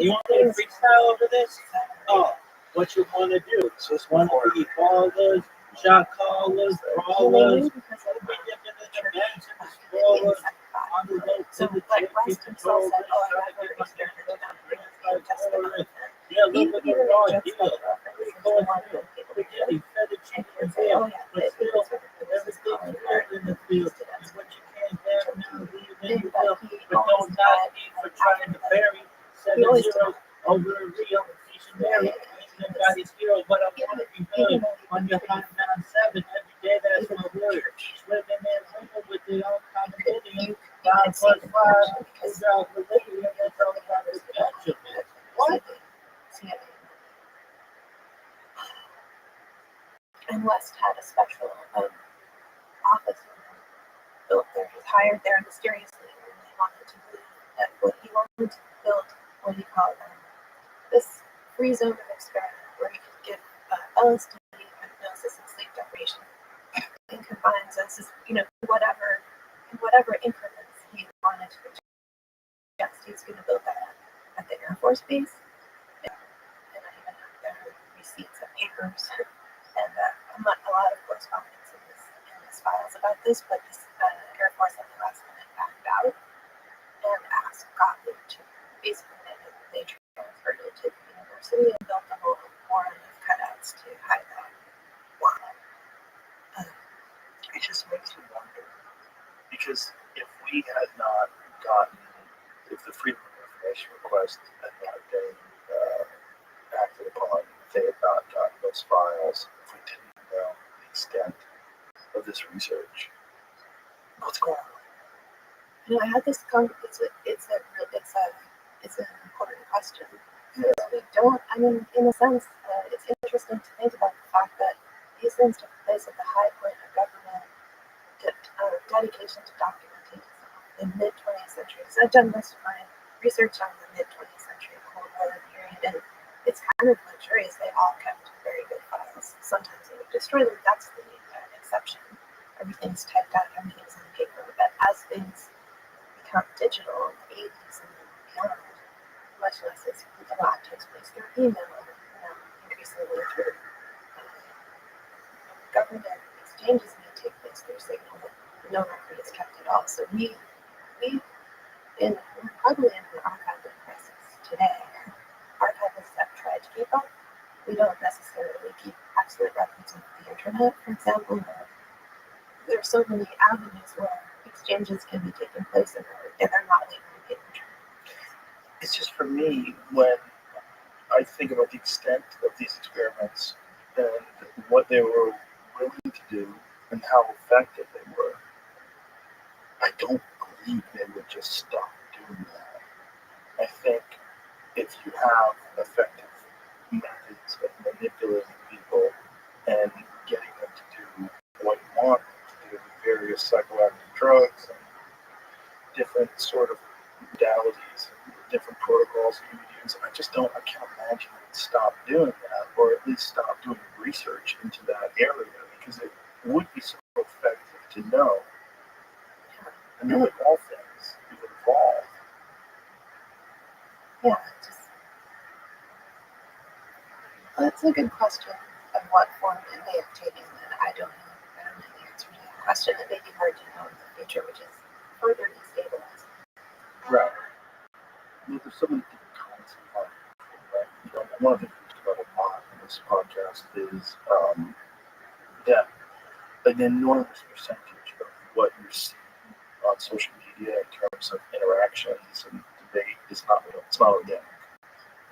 You want me to freestyle over this? Oh, what you want to do? So it's Want to be ballers, shot callers, brawlers, because of we dipping in the church bench and the the strollers, inside thought. on the road So, to the like church, West himself said, "Oh, I never experimented on bringing the Old Testament with him." yeah, He look would at the even raw make deal. jokes about references to Going one through, that people spaghetti, did. feta And cheese, he and would say, beer, "Oh yeah, but he still, considered this is everything's common good in the field. to them. And what you can't have now, leave in the But will. he But always don't knock had, me for like, trying to bury he always 7-0 over a real missionary. Ain't got his hero, but I want to be even heard. though he On your was hot 9-7, every day that's even my in word. church, Swimming and swimming with their own condominium. you 5 could see plus the 5 connection because is out the living. It's all about the Benjamin. What? And West had a special office built there. He was hired there mysteriously when they wanted to move. What he wanted to build, what he called this free zone of experiment, where he could give LSD, hypnosis, and sleep deprivation, and combines us, in whatever increments he wanted to adjust. He's going to build that at the Air Force Base, and I even have their receipts and papers. And a lot of correspondence in his files about this, but this Air Force at the last minute backed out and asked Gottlieb to basically they transferred it to the university and built a whole warren of cutouts to hide that. Wow. It just makes you wonder. Because if we had not gotten, if the Freedom of Information request had not been acted upon, if they had not gotten those files, if we didn't know the extent of this research, what's going on? I had this it's an important question. Because we don't, in a sense, it's interesting to think about the fact that these things took place at the high point of government dedication to documenting the mid-20th century. So I've done most of my research on the mid-20th century, Cold War period, and it's kind of luxurious. They all kept very good files. Sometimes they would destroy them. That's the exception. Everything's typed out, everything's on paper. But as things become digital in the 80s and beyond, much less a lot takes place through email, increasingly through government exchanges may take place through Signal, but no record is kept at all. So we're probably in an archival crisis today. Archivists have tried to keep up. We don't necessarily keep absolute records of the internet, for example. There are so many avenues where exchanges can be taking place and they're not leaving the paper trail. It's just for me, when I think about the extent of these experiments and what they were willing to do and how effective they were, I don't believe they would just stop doing that. I think if you have effective methods of manipulating people and getting them to do what you want them to do, various psychoactive drugs and different sort of modalities and different protocols that you would use, I can't imagine they would stop doing that, or at least stop doing research into that area, because it would be so effective to know. And then with all things, it would evolve. Yeah, that's a good question of what form it may have taken, and I don't know. question that may be hard to know in the future, which is further destabilizing. Right. Well, there's so many different kinds of art, right? One of the things we talk about a lot in this podcast is that an enormous percentage of what you're seeing on social media in terms of interactions and debate is not real. It's not organic.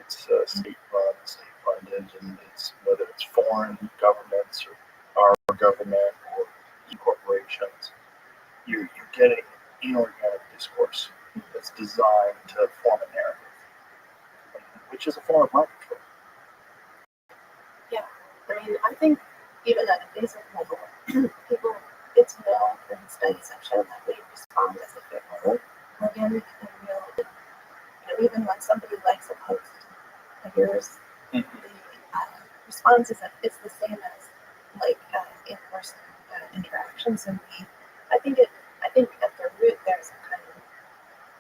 It's state run, state funded, and it's whether it's foreign governments or our government or corporations, you're getting inorganic discourse that's designed to form a narrative, which is a form of mind control. Yeah, I mean, I think even at a basic level, people get to know, and studies have shown that we respond as if it were organic and real. You know, even when somebody likes a post of yours, the response is that it's the same as like in-person interactions, and I think at the root there's a kind of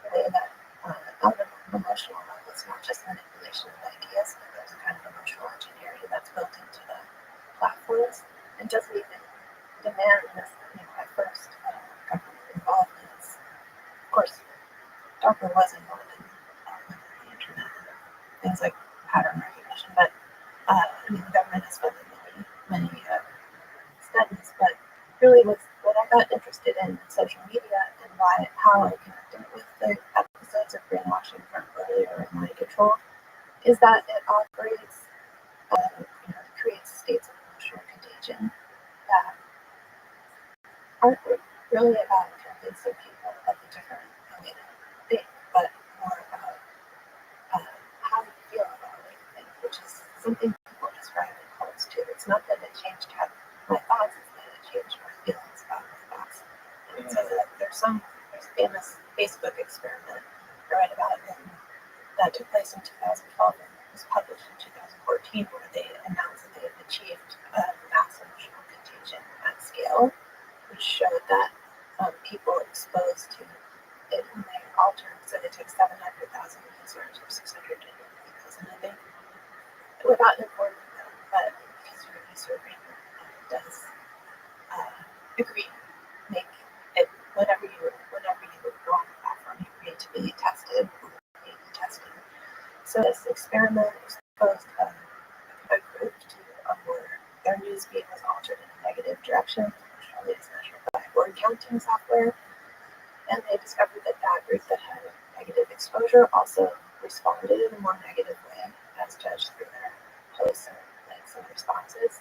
way that on an emotional level, it's not just manipulation of ideas, but there's a kind of emotional engineering that's built into the platforms and doesn't even demand this, at first government involvement. Of course, DARPA was involved in the internet and things like pattern recognition, but the government has funded many studies. But really, what I got interested in social media and how I connected with the episodes of brainwashing from earlier in mind control is that it operates, creates states of emotional contagion that aren't really about convincing people of a different way to think, but more about how you feel about everything, which is something people describe in cults too. It's not that it changed my thoughts, it's that it changed my feelings about my thoughts. And so there's a famous Facebook experiment I read about that took place in 2012 and was published in 2014, where they announced that they had achieved mass emotional contagion at scale, which showed that people exposed to it when they altered, so they took 700,000 users or 650,000, I think, without informing them, but because your user does agree, make it whenever you go on the platform, you agree to be tested or be tested. So this experiment exposed a group to where their newsfeed was altered in a negative direction, which only is measured by word counting software. And they discovered that group that had negative exposure also responded in a more negative way, as judged through their posts and likes and responses.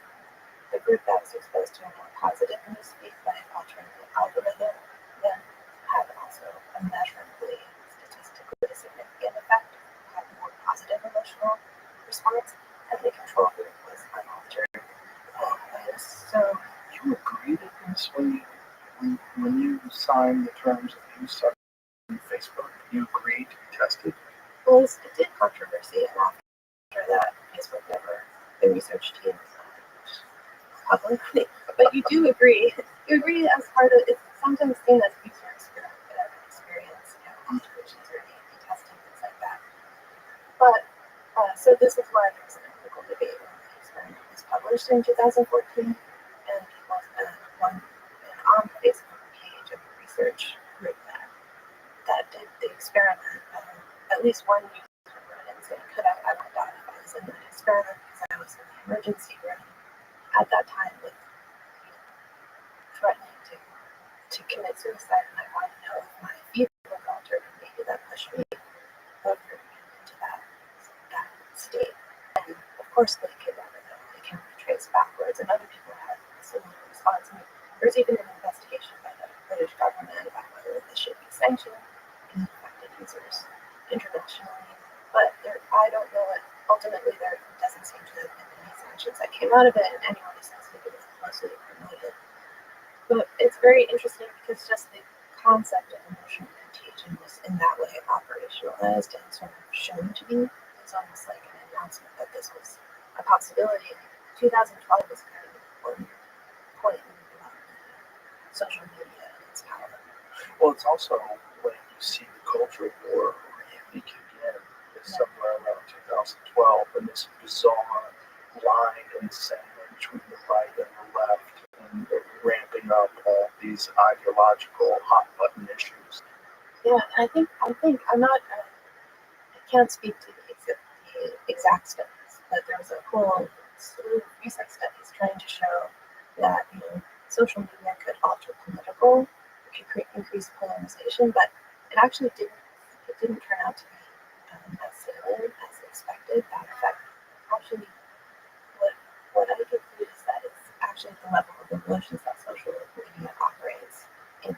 The group that was exposed to a more positive newsfeed by altering the algorithm then had also a measurably statistically significant effect, had more positive emotional response, and the control group was unaltered. So You agreed to this when you signed the terms of use on Facebook. You agreed to be tested. well, it did controversy, and after that, Facebook the research team publicly. But you do agree. You agree as part of it's sometimes seen as user experience, alterations or A/B testing, things like that. But so this is why there was an ethical debate when the experiment was published in 2014, and people on the Facebook page of the research group that did the experiment, at least one user wrote in saying, "Could I have died if I was in that experiment because I was in the emergency room at that time with threatening to commit suicide, and I want to know if my fever was altered, and maybe that pushed me over into that state." And of course, they can never know. They can trace backwards, and other people had a similar response. And there's even an investigation by the British government about whether this should be sanctioned in affected users internationally. But I don't know it. Ultimately, there doesn't seem to have been any sanctions that came out of it, and anyone who says it was mostly promoted. But it's very interesting because just the concept of emotional contagion was in that way operationalized and sort of shown to be. It's almost like an announcement that this was a possibility. 2012 was kind of an important point in the development of social media and its power. Well, it's also when you see the culture war really kick in somewhere around 2012, and this bizarre line in the sand between the right and the left, and ramping up these ideological hot button issues. Yeah, and I'm not. I can't speak to the exact studies, but there was a whole slew of recent studies trying to show that social media could alter political, it could increase polarization, but it actually didn't turn out to be as salient as expected. That effect actually, what I conclude is that it's actually the level of emotions that social media operates in,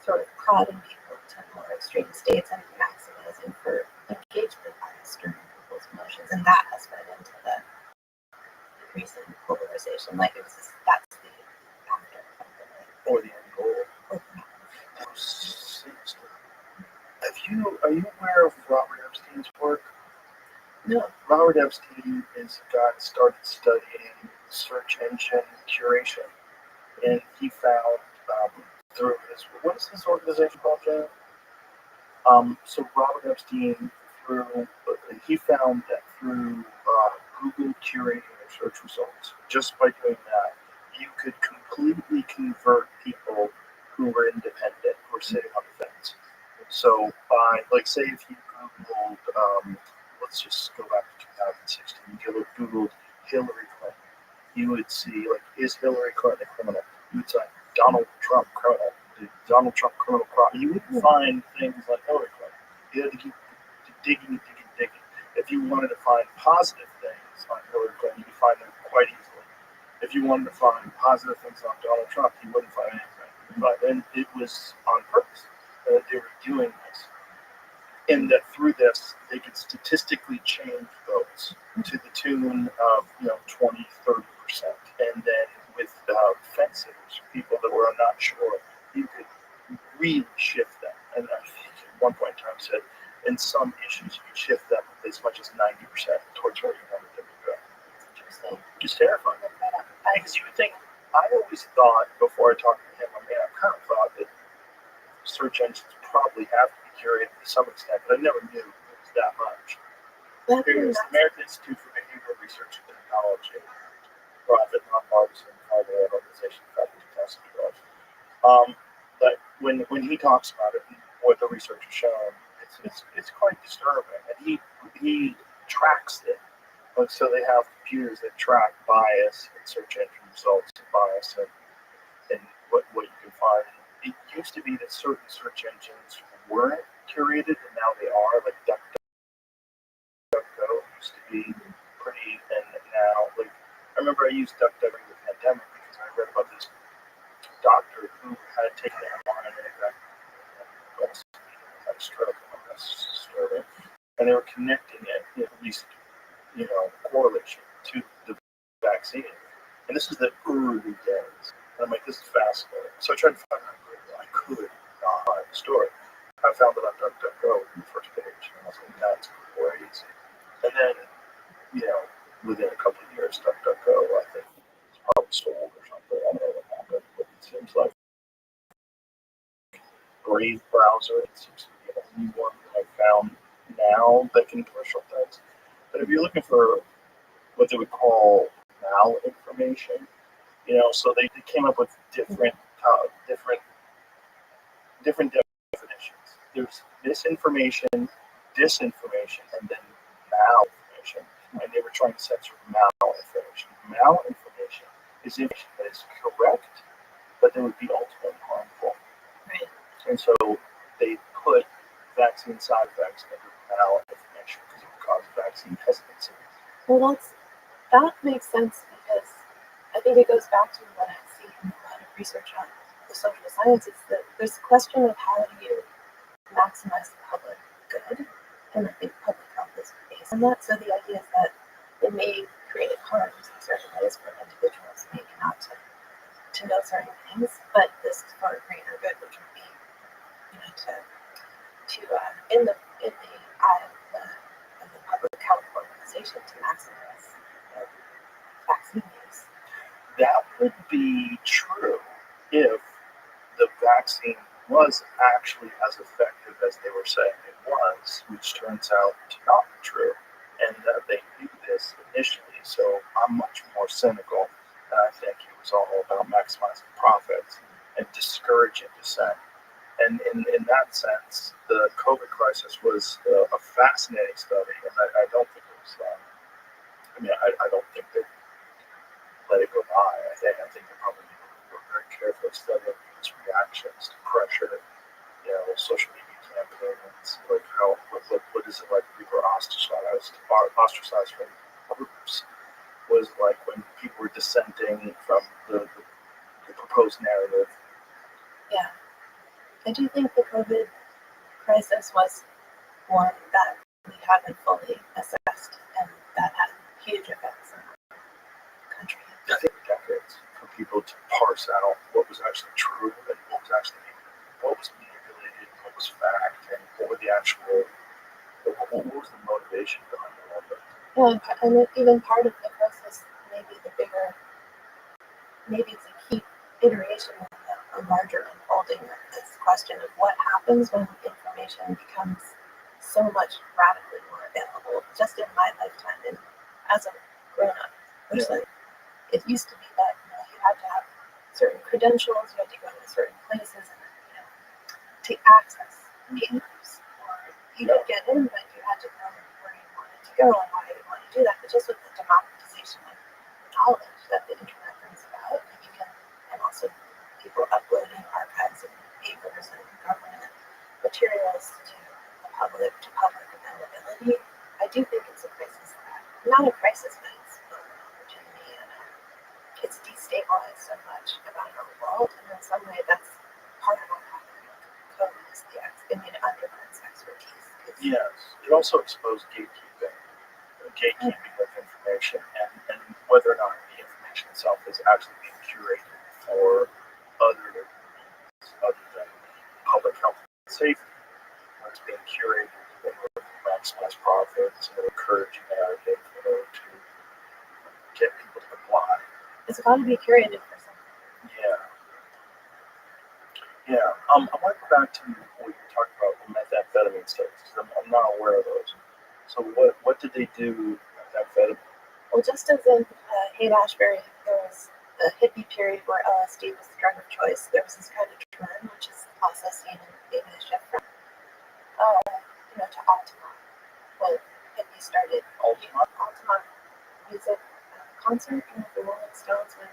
sort of prodding people to more extreme states and maximizing for engagement by stirring people's emotions, and that has fed into the increase in polarization. Like that's the factor of Or the end goal. or Are you aware of Robert Epstein's work? no. Robert Epstein is a guy that started studying search engine curation, and he found through what is this organization called, Jen? So Robert Epstein, he found that through Google curating their search results, just by doing that, you could completely convert people who were independent or sitting on the fence. So by, like, say if you Googled, let's just go back to 2016, you Googled Hillary Clinton, you would see, like, is Hillary Clinton a criminal? You would say Donald Trump criminal. Did Donald Trump criminal crime? You wouldn't find things like Hillary Clinton. You had to keep digging. If you wanted to find positive things on Hillary Clinton, you could find them quite easily. If you wanted to find positive things on Donald Trump, you wouldn't find anything. But then it was on purpose that they were doing this. And that through this, they could statistically change votes to the tune of 20, 30%. And then with fence sitters, people that were not sure, you could really shift them. And I think at one point in time said, in some issues, you could shift them as much as 90% towards where you wanted them to go. Interesting. It's terrifying. Because you would think, I always thought, before I talked to him, I kind of thought that search engines probably have to be curated to some extent, but I never knew it was that much. Here's the American Institute for Behavioral Research and Technology, profit, nonpartisan, 501 organization, founded in 2012. But when he talks about it and what the research has shown, it's quite disturbing, and he tracks it. Like, so they have computers that track bias and search engine results and bias and what you can find. It used to be that certain search engines weren't curated, and now they are. Like DuckDuckGo used to be pretty, and now, like, I remember I used DuckDuck during the pandemic because I read about this doctor who had taken a mRNA and had a stroke, and they were connecting it, at least, correlation to the vaccine. And this is the early days. And I'm like, this is fascinating. So I tried to find out where I could not find the story. I found it on DuckDuckGo in the first page. And I was like, that's crazy. And then, within a couple of years, DuckDuckGo, I think, was probably sold or something. I don't know what happened, but it seems like Brave browser, it seems to be the only one that I found now that can commercial things. But if you're looking for what they would call malinformation, so they came up with different definitions. There's misinformation, disinformation, and then malinformation. And they were trying to censor malinformation. Malinformation is information that is correct, but that would be ultimately harmful. Right. And so they put vaccine side effects under malinformation because it would cause vaccine hesitancy. Well, that makes sense because I think it goes back to what I see in a lot of research on the social sciences, that there's a question of how do you maximize the public good, and I think public health is based on that. So the idea is that it may create harms in certain ways for individuals, maybe not to know certain things, but this is for a greater good, which would be, in the eye of the public health organization to maximize vaccine use. That would be true if the vaccine was actually as effective as they were saying it was, which turns out to not be true. And they knew this initially, so I'm much more cynical. And I think it was was all about maximizing profits and discouraging dissent. And in that sense, the COVID crisis was a fascinating study, and I don't think it was. I don't think they let it go by. I think they probably were very carefully studying its reactions to pressure, social media campaigns, like what is it like people are ostracized from groups, was like when people were dissenting from the proposed narrative. Yeah. I do think the COVID crisis was one that we haven't fully assessed, and that had huge effects on our country. I think decades for people to parse out what was actually true and what was manipulated, what was fact, and what was the motivation behind all of it. Yeah, and even part of the process, maybe it's a key iteration of a larger unfolding of this question of what happens when information becomes so much radically more available. Just in my lifetime, and as a grown-up person, it used to be that you had to have certain credentials, you had to go to certain places, and to access papers, or you could get in, but you had to know where you wanted to go and why you wanted to do that. But just with the democratization of knowledge that the internet brings about, and also people uploading archives of papers and government materials to public availability, I do think it's a crisis. Not a crisis, but it's an opportunity, and it's destabilized so much about our world, and in some way that's part of what happened with COVID is it undermines expertise. Yes, it also exposed gatekeeping of information, and whether or not the information itself is actually being curated for other reasons other than public health and safety. When it's being curated in order to maximize profits and encourage narrative in order to get people to comply. It's got to be curated for something. Yeah. I want to go back to what you talked about the methamphetamine studies, because I'm not aware of those. So what did they do with methamphetamine? Well, just as in Haight-Ashbury, there was a hippie period where LSD was the drug of choice. There was this kind of turn, which is also seen in maybe a shift from, to Altamont. When hippies started Altamont music concert with the Rolling Stones when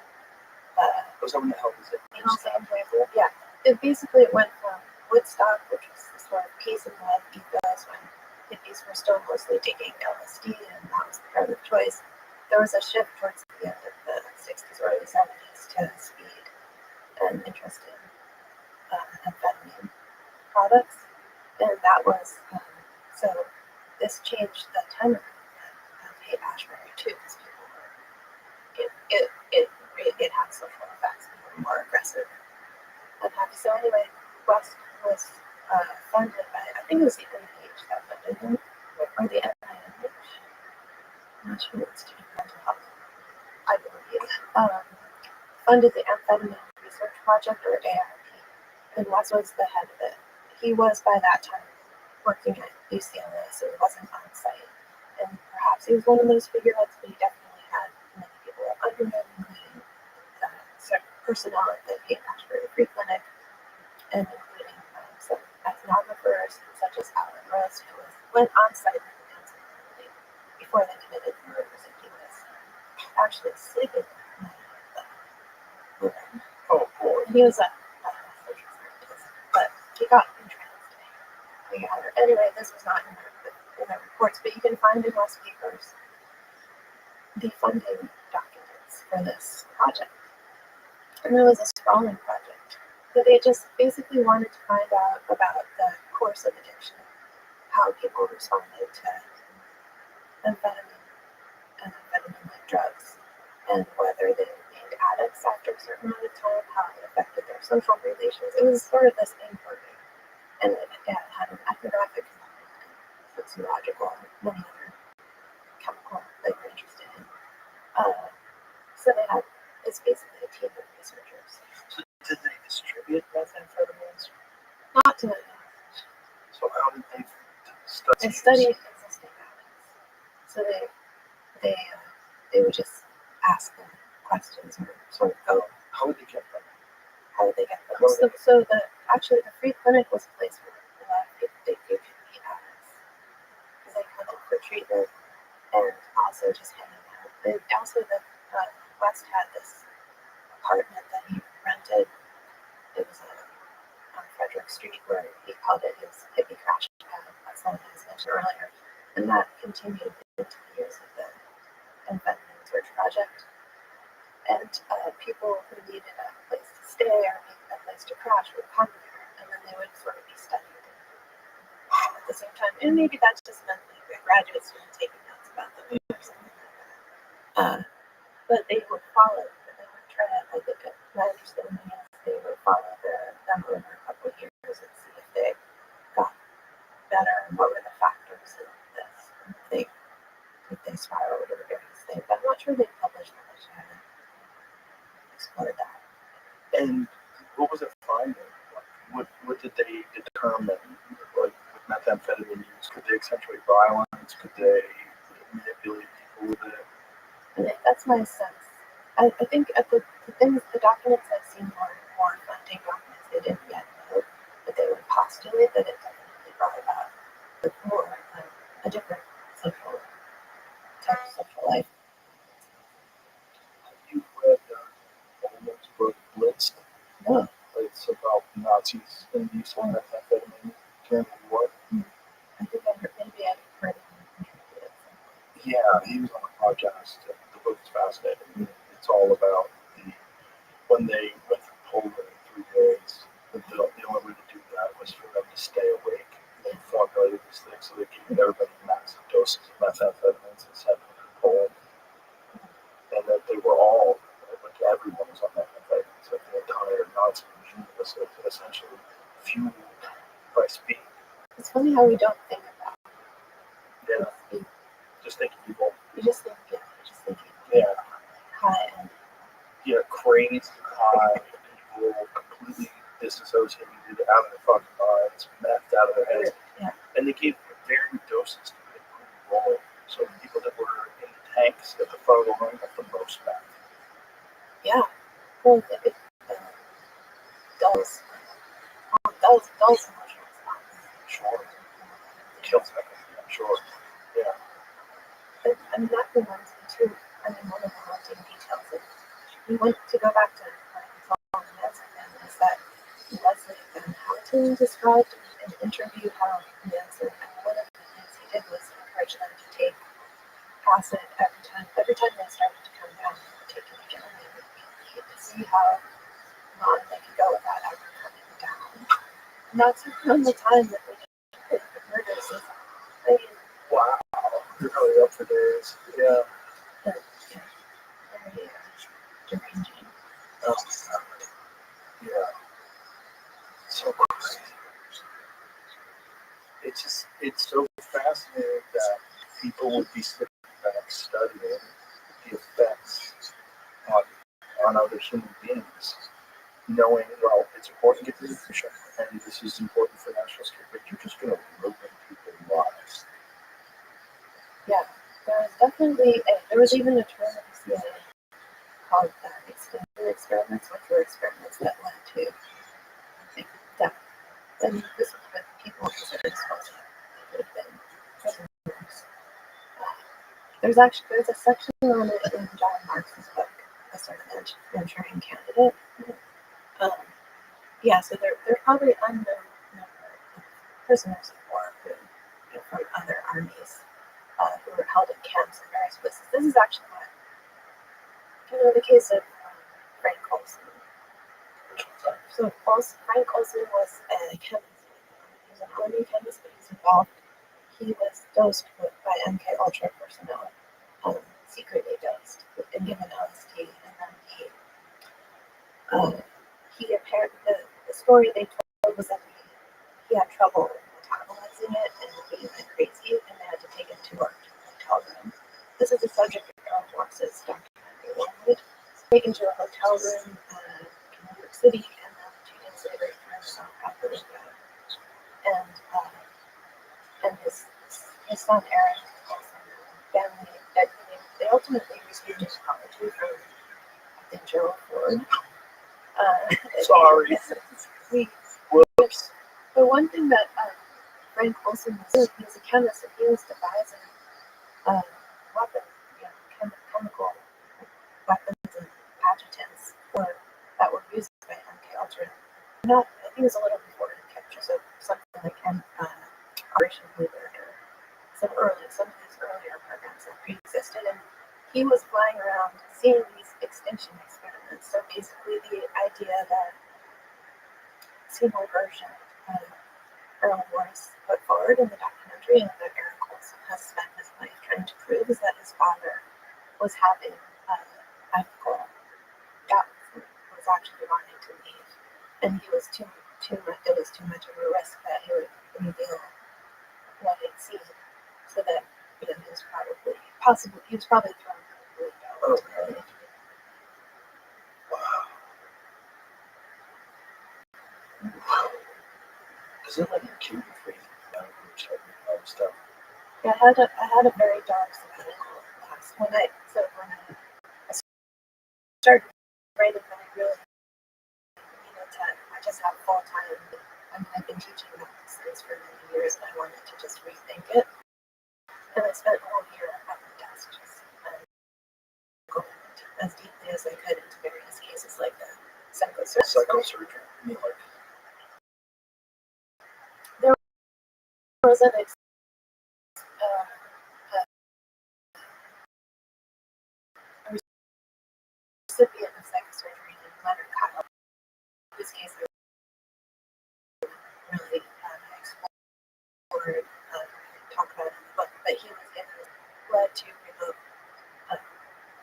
Was that when the hell was it? Yeah. It basically went from Woodstock, which was the sort of peace and love ethos when hippies were still mostly taking LSD and that was the drug of choice. There was a shift towards the end of the 60s, early 70s to speed and interest in amphetamine products. And that was, so this changed the tenor of Haight-Ashbury too, because people were, it had social effects, people were more aggressive. So anyway, West was funded by, I think it was the NIH that funded him, or the NIH. I'm not sure what's to mental health. I believe funded the Amphetamine Research Project, or ARP, and Wes was the head of it. He was by that time working at UCLA, so he wasn't on site, and perhaps he was one of those figureheads, but he definitely had many people under him, including personnel at the Haight-Ashbury Free Clinic, and including some ethnographers such as Alan Rose, who went on site with the Manson family before they committed murders, and he was actually sleeping with the women. Oh boy. And he was a social scientist, but he got entranced together. Anyway, this was not in the reports, but you can find in West Papers the funding documents for this project. And there was a sprawling project. But they just basically wanted to find out about the course of addiction, how people responded to amphetamine and amphetamine-like drugs, and whether they remained addicts after a certain amount of time, how it affected their social relations. It was sort of this inquiry, and it had an ethnographic component, sociological, and many other chemical they were interested in. So it's basically a team of researchers. So did they distribute methamphetamines? Not to my knowledge. So how did they study? They studied existing habits. So they would just ask them questions or sort of go, How would they get them? how did they get them? So the free clinic was a place where a lot of people they could meet because they come in for treatment and also just hanging out. And also West had this apartment that he rented. It was on Frederick Street where he called it his hippie crash pad. That's something I mentioned earlier. And that continued into the years of the Environment Research Project. And people who needed a place to stay or a place to crash would come there, and then they would sort of be studying at the same time. And maybe that just meant like a graduate student taking notes about them or something like that. But they would follow, and they would try to, I think, my understanding is they would follow them over a couple of years and see if they got better and what were the factors in this. And if they spiraled or various things. But I'm not sure they published much. I haven't explored that. And what was their finding? Like, what did they determine? Like with methamphetamine use, could they accentuate violence? Could they manipulate people with it? That's my sense. I think at the documents I've seen more funding documents, they didn't yet know, but they would postulate that it definitely brought about more a different social type of social life. Have you read Olman's book Blitz? No. It's about Nazis and the use of methamphetamine during the war. I think maybe I've heard it. Yeah, he was on a podcast. The book is fascinating. It's all about when they went through Poland in 3 days. The only way to do that was for them to stay awake. They formulated these things so they gave everybody massive doses of methamphetamines and sent them to Poland. And that they were all, like everyone was on methamphetamines. Like the entire Nazi regime was essentially fueled by speed. It's funny how we don't think about Yeah, speed. just think evil. You just think Yeah. high and Crazy, high, evil, completely disassociated out of their fucking minds, methed out of their heads. Yeah. And they gave varying doses to improve roll. So the people that were in the tanks at the front of the line got the most meth. yeah. Well, it dulls emotional response. Sure. Kills everything, I'm sure. Yeah. And that reminds me too. I mean, one of the haunting details that we want to go back to is that Leslie Van Houten described in an interview how Manson, and one of the things he did was encourage them to take acid every time they started to come down, they would take it again. They would repeat to see how long they could go without ever coming down. And that's around the time that they did the murders. Wow. You're really up for days. Yeah. Very deranging. Oh, yeah. So crazy. It's so fascinating that people would be sitting back studying the effects on other human beings, knowing, well, it's important to get the nutrition, and this is important for national security, but you're just going to ruin people's lives. Yeah, there was even a term at the CIA called extended experiments, which were experiments that led to death. And this was with people considered explosive. They could have been prisoners. There's a section on it in John Marks's book, A Sort of Manchurian Candidate. So they're probably unknown number of prisoners of war from other armies who were held in camps in various places. This is actually the case of Frank Olson. So Frank Olson was a chemist. He was an army chemist, but he was involved. He was dosed by MK Ultra personnel, secretly dosed and given LSD, and then he apparently the story they told was that he had trouble metabolizing it and he went crazy, and they had to take him to a hotel room. This is the subject of Carol Morris's documentary Wormwood. Taken to a hotel room in New York City, and then 2 days later he turns himself out the window. And his son Eric, family, they ultimately received an apology from Gerald Ford. Sorry. we, Whoops. the one thing that Frank Olson was doing, he was a chemist, and he was devising weapons, chemical weapons and adjutants that were used by MK Ultra. Not, I think it was a little before MK Ultra, so something like Operation Bluebird or some of these earlier programs that pre-existed, and he was flying around seeing these extinction experiments. So basically, the idea that Seymour version of Earl Morris put forward in the documentary, and that Eric Olson has spent his life trying to prove, is that his father was having ethical doubts and was actually wanting to leave, and he was too much. It was too much of a risk that he would reveal what he'd seen, so that he was probably thrown out the window. Okay. Wow. Is it like a cute freezing all this stuff? Yeah, I had a very dark sabbatical class when I started writing, that I really needed to. I just have full time. I've been teaching math since for many years, and I wanted to just rethink it. And I spent a whole year at my desk just going as deeply as I could into various cases like the psychosurgery. I mean, like, There was an recipient of psychosurgery named Leonard Kyle. His case I really explored, talk about in the book, but he was led to remote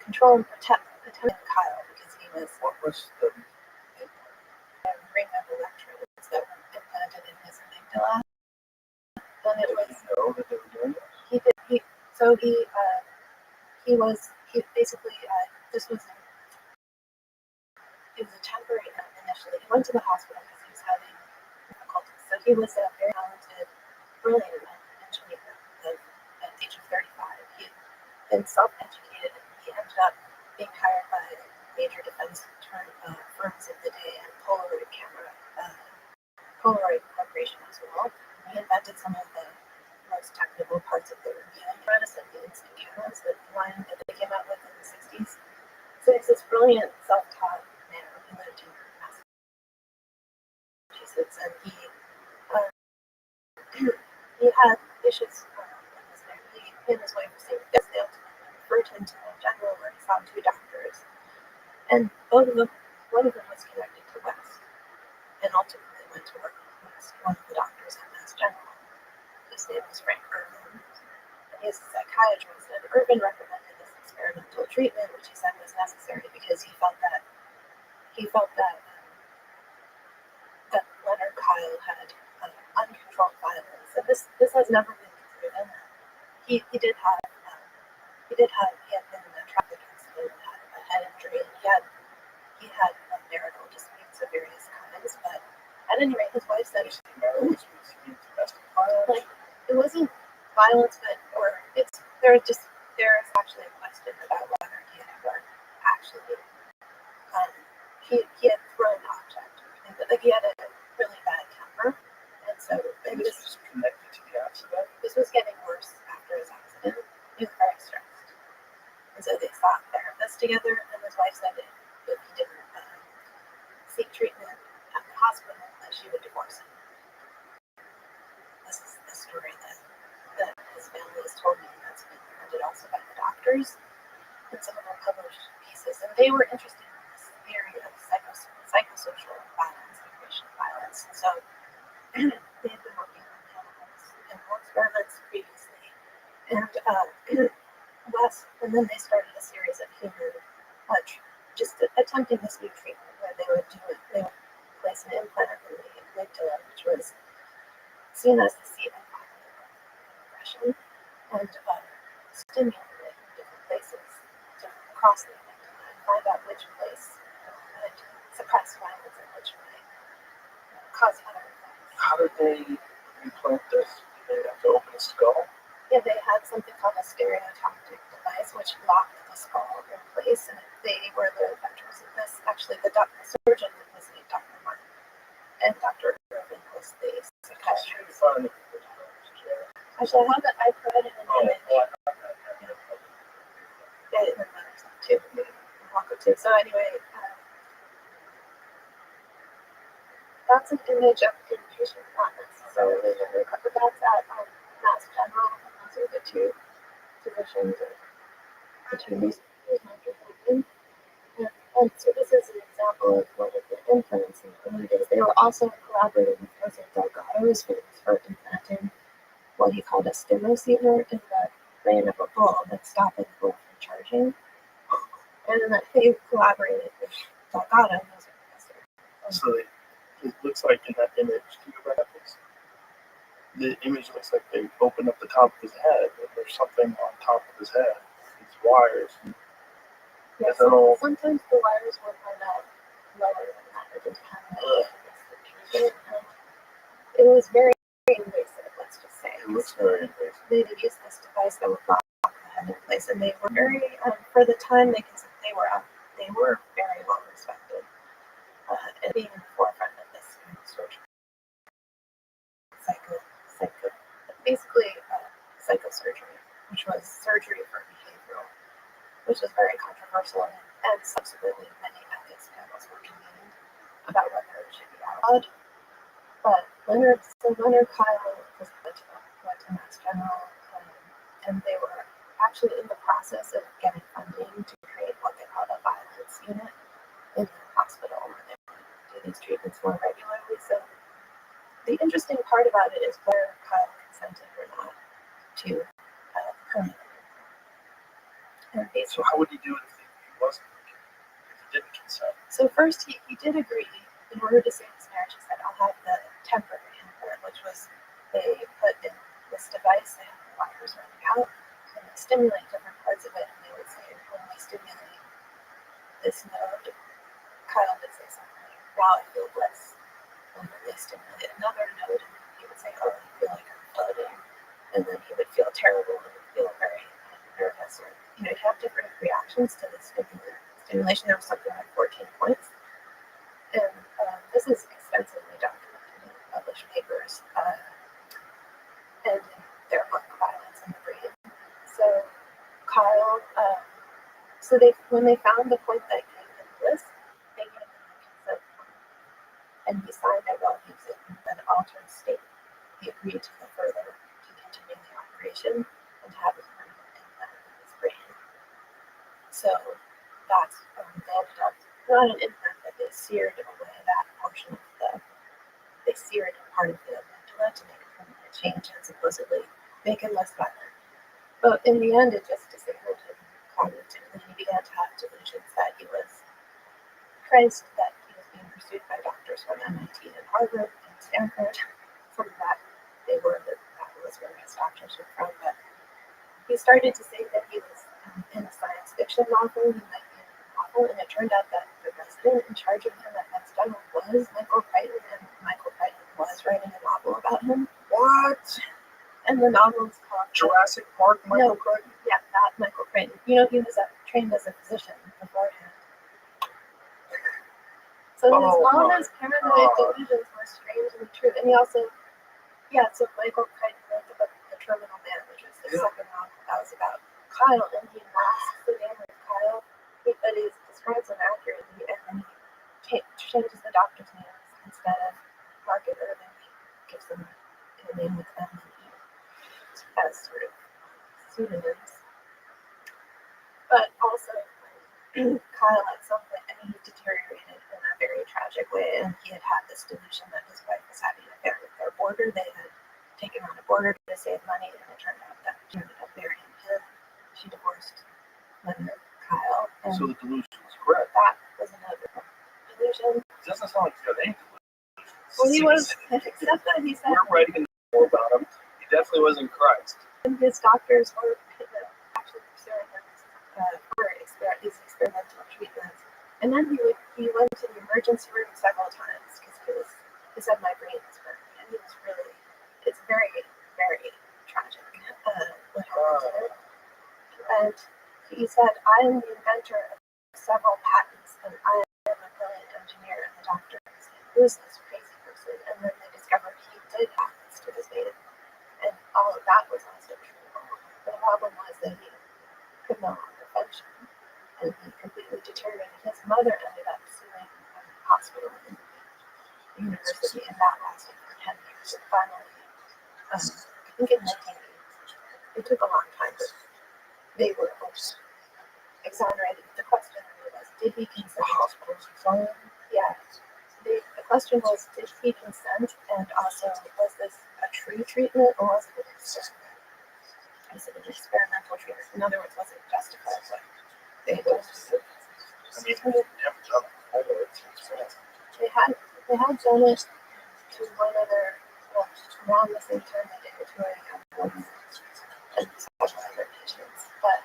control and protect Kyle because he was what was the a ring of electrodes that were implanted in his amygdala. And it was know that they were doing it? He basically this was it was a temporary initially. He went to the hospital because he was having difficulties. So he was a very talented, brilliant engineer at the age of 35. He had been self-educated, and he ended up being hired by major defense firms of the day and Polaroid Corporation as well. He invented some of the most technical parts of the revealing apparatus and the instant cameras, the line that they came out with in the 60s. So he's this brilliant, self-taught man who lived in Massachusetts, and he had issues when he was there. He and his wife received death. They ultimately referred him to the general, where he saw 2 doctors, and one of them was connected to West, and ultimately went to work with West, one of the doctors at Mass General. His name was Frank Irvin, and he's a psychiatrist, and Irvin recommended this experimental treatment, which he said was necessary because he felt that that Leonard Kyle had uncontrolled violence, and this has never been proven. He had been in a traffic accident and had a head injury, and he had marital disputes of various kinds. But at any rate, his wife said like it wasn't violence, but there's actually a question about whether he had ever actually he had thrown an object or anything, but like he had a really bad temper, and so maybe This was connected to the accident? this was getting worse after his accident. He was very stressed, and so they sought therapists together. And his wife said if he didn't seek treatment at the hospital, that she would divorce him. This is the story that his family has told me, and that's been printed also by the doctors in some of their published pieces. And they were interested in this theory of psychosocial violence, recreational violence. And so they had been working on animal experiments previously, and then they started a series of human just attempting this new treatment where they would place an implant in the amygdala, which was seen as the seat of aggression, and stimulate it in different places across the amygdala and find out which place would suppress violence and which might cause other effects. How did they implant this? Did they have to open a skull? Yeah, they had something called a stereotactic device, which locked the skull in place, and they were the inventors of this. actually the surgeon was named Dr. Martin, and Dr. Irvin was the psychiatrist. Actually, I have it. I provided an image. Yeah, it matters too. Walk up to. So anyway, that's an image of inpatient not necessarily linear, but that's at Mass General. Those are the two physicians or the two newspapers. And so this is an example of one of the implements in the early days. They were also collaborating with Jose Delgado, who was famous for implanting what he called a stimoceiver in the brain of a bull that stopped the bull from charging. And then they collaborated with Delgado and was a professor. So it looks like in that image, can you go back, please? The image looks like they open up the top of his head, and there's something on top of his head. These wires. Yeah, Is that all? sometimes the wires were kind of lower than that. It just kind of it was very invasive, let's just say. It looks very invasive. They would use this device that would lock the head in place, and they were very, for the time, they were very well respected, and being in the forefront of this kind of surgery, psychosurgery, which was surgery for behavioral, which was very controversial, and subsequently many ethics panels were convened about whether it should be outlawed. But Leonard Kyle went to Mass General, and they were actually in the process of getting funding to create what they called a violence unit in the hospital where they would do these treatments more regularly. So the interesting part about it is whether Kyle consented or not to permanent. So how would he do it if he wasn't? If he didn't consent? So first he did agree. In order to save his marriage, he said, I'll have the temporary implant, which was they put in this device, they have the wires running out, and they stimulate different parts of it, and they would say, when we stimulate this node, Kyle would say something like, wow, I feel bliss. And then they stimulate another node, and he would say, oh, I feel like I'm floating. And then he would feel terrible and feel very nervous, or he'd have different reactions to the stimulation. There was something like 14 points. And this is extensively documented in published papers and in their book, Violence in the Brain. So Kyle, when they found the point that gave him bliss, they gave him a consent form. And he signed it while he was in an altered state. He agreed to continue the operation and to have a permanent implant in his brain. So that's they ended up not an implant, but they seared away that portion of they seared part of the amygdala to make a permanent change and supposedly make him less violent. But in the end, it just disabled him cognitively. He began to have delusions that he was praised, that he was being pursued by doctors from MIT and Harvard and Stanford. From that, that was where his doctors were from. But he started to say that he was in a science fiction novel. He might be in a novel, and it turned out that the resident in charge of him at Mass General was Michael Crichton, and Michael Crichton was writing a novel about him. What? And the novel is called Jurassic Park, Michael Crichton? Yeah, that Michael Crichton. He was trained as a physician beforehand. So all his paranoid delusions were strangely true. And he also, so Michael Crichton wrote the book The Terminal Man, which was the second novel that was about Kyle, and he masks the name of Kyle, but he describes him accurately, and then he changes the doctor's names instead of Mark and Irvin. He gives them a name with M and E as sort of pseudonyms. But also, Kyle at some point, he deteriorated in a very tragic way, and he had this delusion that his wife was having an affair with their boarder. They had taken on a boarder to save money, and it turned out that she ended up burying him. She divorced Kyle. And so the delusion was correct. That was another delusion. It doesn't sound like he's got any delusions. Well, he was, except that he said. We're writing more about him. He definitely wasn't Christ. And his doctors were actually pursuing him for these experimental treatments. And then he went to the emergency room several times because he said my brain is burning, and it's very, very tragic what happened to him. And he said, I am the inventor of several patents, and I am who's this crazy person? And then they discovered he did have this to his name, and all of that was also true. The problem was that he could no longer function, and he completely deteriorated. His mother ended up suing a hospital and the university, and that lasted for 10 years. And finally, I think in 1980, it took a long time, but they were both exonerated. The question was, did he consent? Yeah. The question was, did he consent? And also, was this a true treatment or was it an experiment? Was it an experimental treatment? In other words, was it justified? What they had done? I mean, never done it. I know it's expensive. They had done it to one other, well, around the same time they did it to a young woman and several other patients. But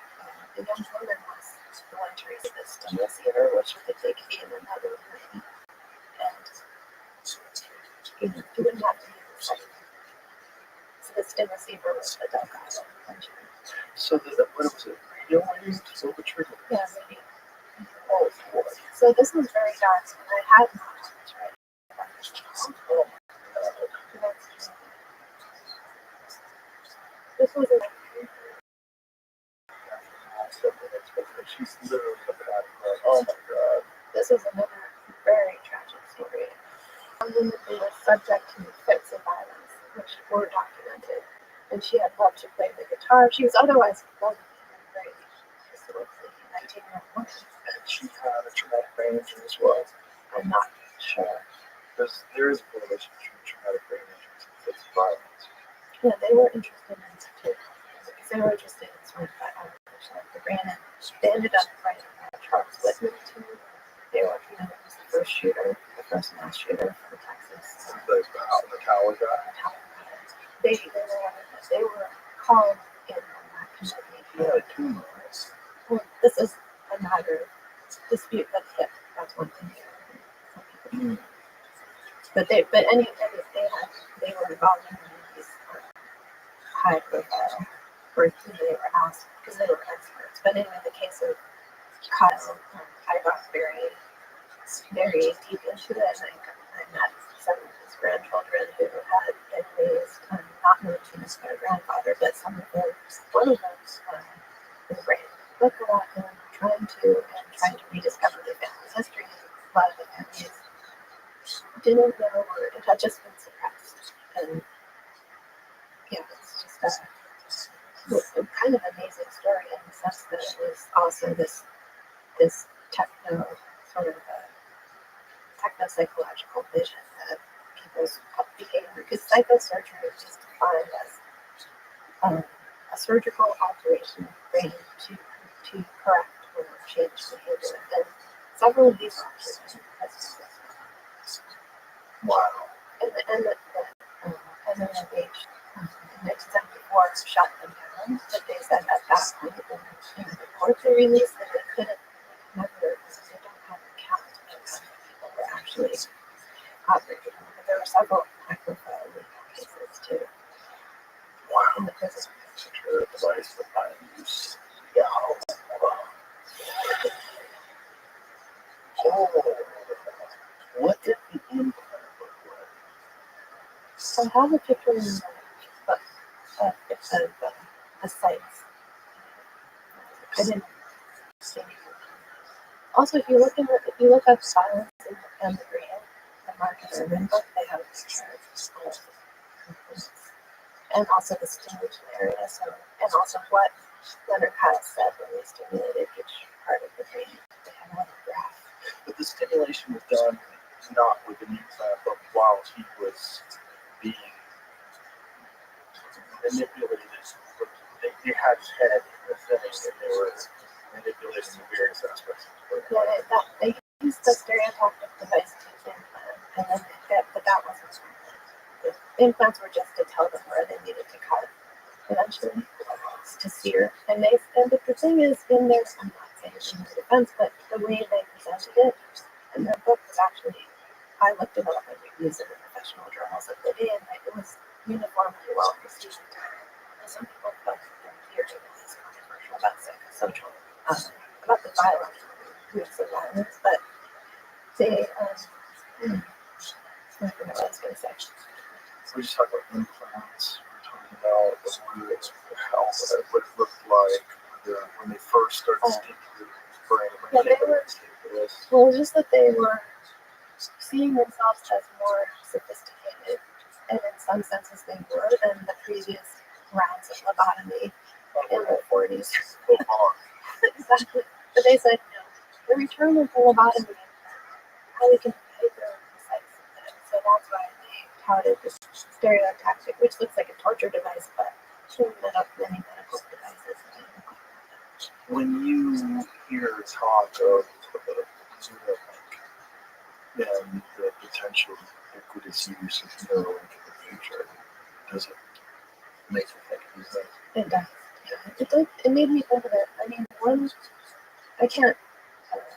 the young woman was the one to receive the stimulus eater, which would take be in another room. And you wouldn't have to use it. So the stimulus eater was the Delgado country. So what was it? Radio waves? What the treatment? Yeah, maybe. Oh, boy. So this was very dark, and I had not much right. Oh my God. This was a She's literally looking at him. Oh my God. This was another very tragic story. Women who were subject to fits of violence, which were documented, and she had loved to play the guitar. She was otherwise lovely and very historically 19-year-old woman. And she had a traumatic brain injury as well. I'm not sure. Because there is a correlation between traumatic brain injuries and fits of violence. Yeah, they were interested in it too, because they were interested in sort of that evolution of the brain, and they ended up writing Charles Whitman too. They were, the first shooter, the first mass shooter from Texas. The Tower guy. They were called in on that committee. Yeah, 2 months. Well, this is a matter of dispute that hip. That's one thing. But they were involved in these high profile, or they were asked because they were experts. But anyway, the case of Kyle, I got very deep into it, and I met some of his grandchildren who had been raised not known to his grandfather, but some of them, one of them was raised book a lot and trying to rediscover the family's history. A lot of the families didn't know, or it had just been suppressed. And yeah, it's just a kind of amazing story in the sense that it was also this techno sort of techno-psychological vision that people's behavior, because psychosurgery is just defined as a surgical alteration of the brain to correct or change behavior. And several of these operations have success. Wow. And NIH in 1974 shut them down, but they said at that point in the report they released that they couldn't remember because they don't have a count of how many people were actually operated on. But there were several high-profile legal cases too. Wow. In the prison. Such a device that I use. Yeah. Oh. What did the implant look like? So I have a picture in the book of the sites. I didn't see anything. Also, if you look up silence in the brain, the Mark and Urban book, they have a picture of and also the stimulation area, and also what Leonard Kyle said when we stimulated each part of the brain. They have a little graph. But the stimulation was done not with an implant, but while he was being manipulated. They had his head in the thing, and they were manipulating the various aspects of the brain. Yeah, they used the stereotactic device to implant, and then but that wasn't something. The implants were just to tell them where they needed to cut eventually to sear. And but the thing is, in their, I'm not saying in their defense, but the way they presented it, and their book was actually, I looked it up and used it in professional journals of the day, and it was uniformly well received. And some people felt that their theory was controversial about psychosocial, about the violence, groups of violence, but they, I forgot what I was going to say. We just talked about implants. We're talking about what it looked like when they first started sticking to the brain. Yeah, they were. Well, just that they were seeing themselves as more sophisticated, and in some senses they were than the previous rounds of lobotomy in the 40s. Exactly. But they said, no, the return of the lobotomy highly hyper precise. So that's why they touted this stereotactic, which looks like a torture device, but shouldn't set up many medical devices. When you hear talk of Neuralink and the potential ubiquitous use of Neuralink in the future, does it make you think of these things? It does. Yeah. It did. It made me think of it. I mean, one, I can't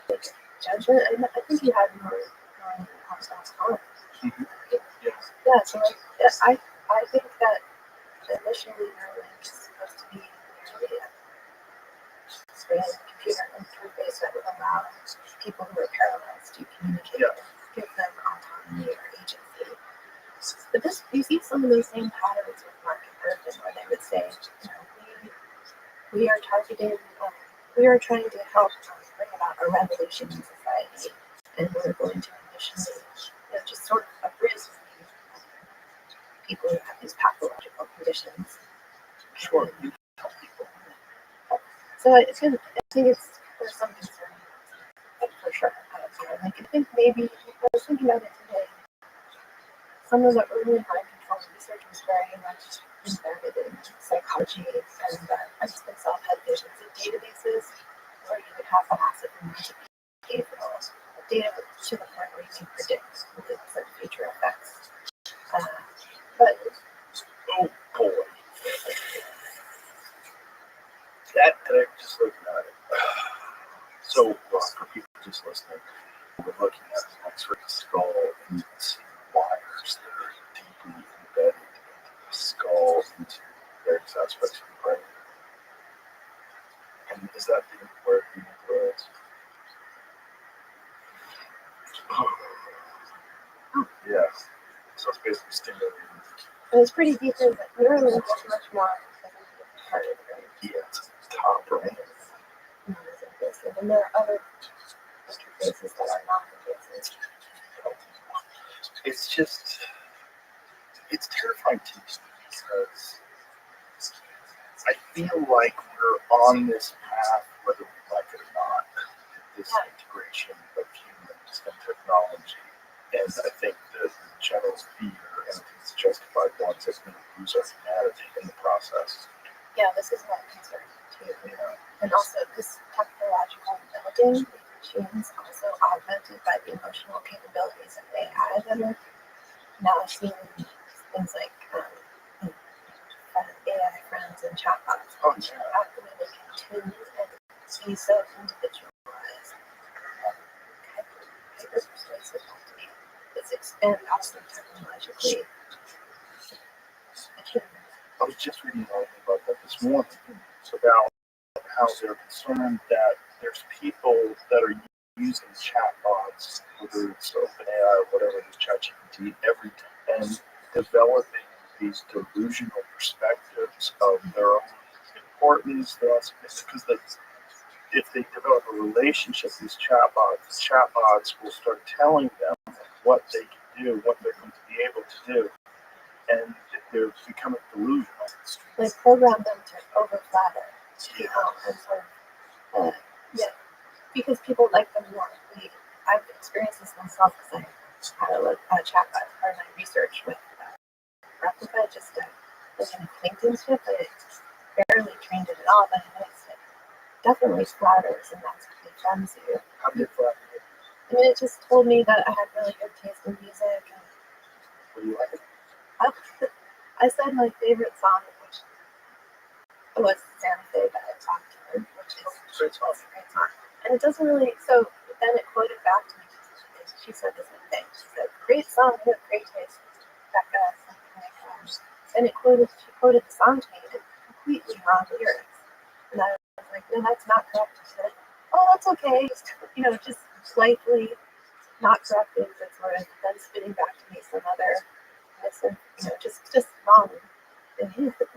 make a judgment. I think you had more on. Yes. Yeah, so I think that initially Neuralink is supposed to be merely a computer interface that would allow people who are paralyzed to communicate, give them autonomy or agency. But you see some of those same patterns with Mark and Irvin, where they would say, we are targeting, we are trying to help bring about a revolution in society, and we're going to initially, just sort of abridge people who have these pathological conditions. Sure. So I think there's some concern, for sure. I think maybe I was thinking about it today. Some of the early mind control research was very much embedded in psychology, and I just myself had visions of databases where you would have massive amounts of behavioral data to the point where you can predict certain future effects. But oh boy, that I just looking at it. So for people just listening, we're looking at an X-ray skull and you can see wires that are deeply embedded into the skull, into various aspects of the brain. And is that where the nuclear is? Yes. So it's basically stimulating. it's pretty deep in it. Neuralink is much more part of the brain. Yeah, it's top brain. And there are other interfaces that are not invasive. It's just, it's terrifying to me because I feel like we're on this path, whether we like it or not, this integration of humans and technology. And I think the general fear, and it's justified ones, is going to lose our humanity in the process. Yeah, this is what concerns me too. And also this technological building machines also augmented by the emotional capabilities of AI that are now seen in things like AI friends and chatbots. Oh, yeah. How can they tune and be so individualized and hyper-persuasive to me? And also technologically attuned. I was just reading an article about that this morning, about how they're concerned that there's people that are using chatbots, whether it's OpenAI or whatever, this ChatGPT, and developing these delusional perspectives of their own importance, their own significance, because if they develop a relationship with these chatbots will start telling them what they can do, what they're going to be able to do, and they're becoming delusional. They program them to over-flatter people and sort of, because people like them more. I've experienced this myself because I had a chatbot as part of my research with Replica, just like an acquaintanceship, but it barely trained it at all, but I noticed it definitely flatters, and that's what they friends you. How do you flatter? I mean, it just told me that I had really good taste in music. And what do you like? I said my favorite song, which was Santa Fe by Rothschild, which is a great song. And it doesn't really, so then it quoted back to me. She said the same thing. She said, great song, you have great taste, Becca, something like that. And she quoted the song to me in completely wrong lyrics. And I was like, no, that's not correct. She said, oh, that's okay. Just slightly not correct things and sort of then spitting back to me some other just wrong behavior,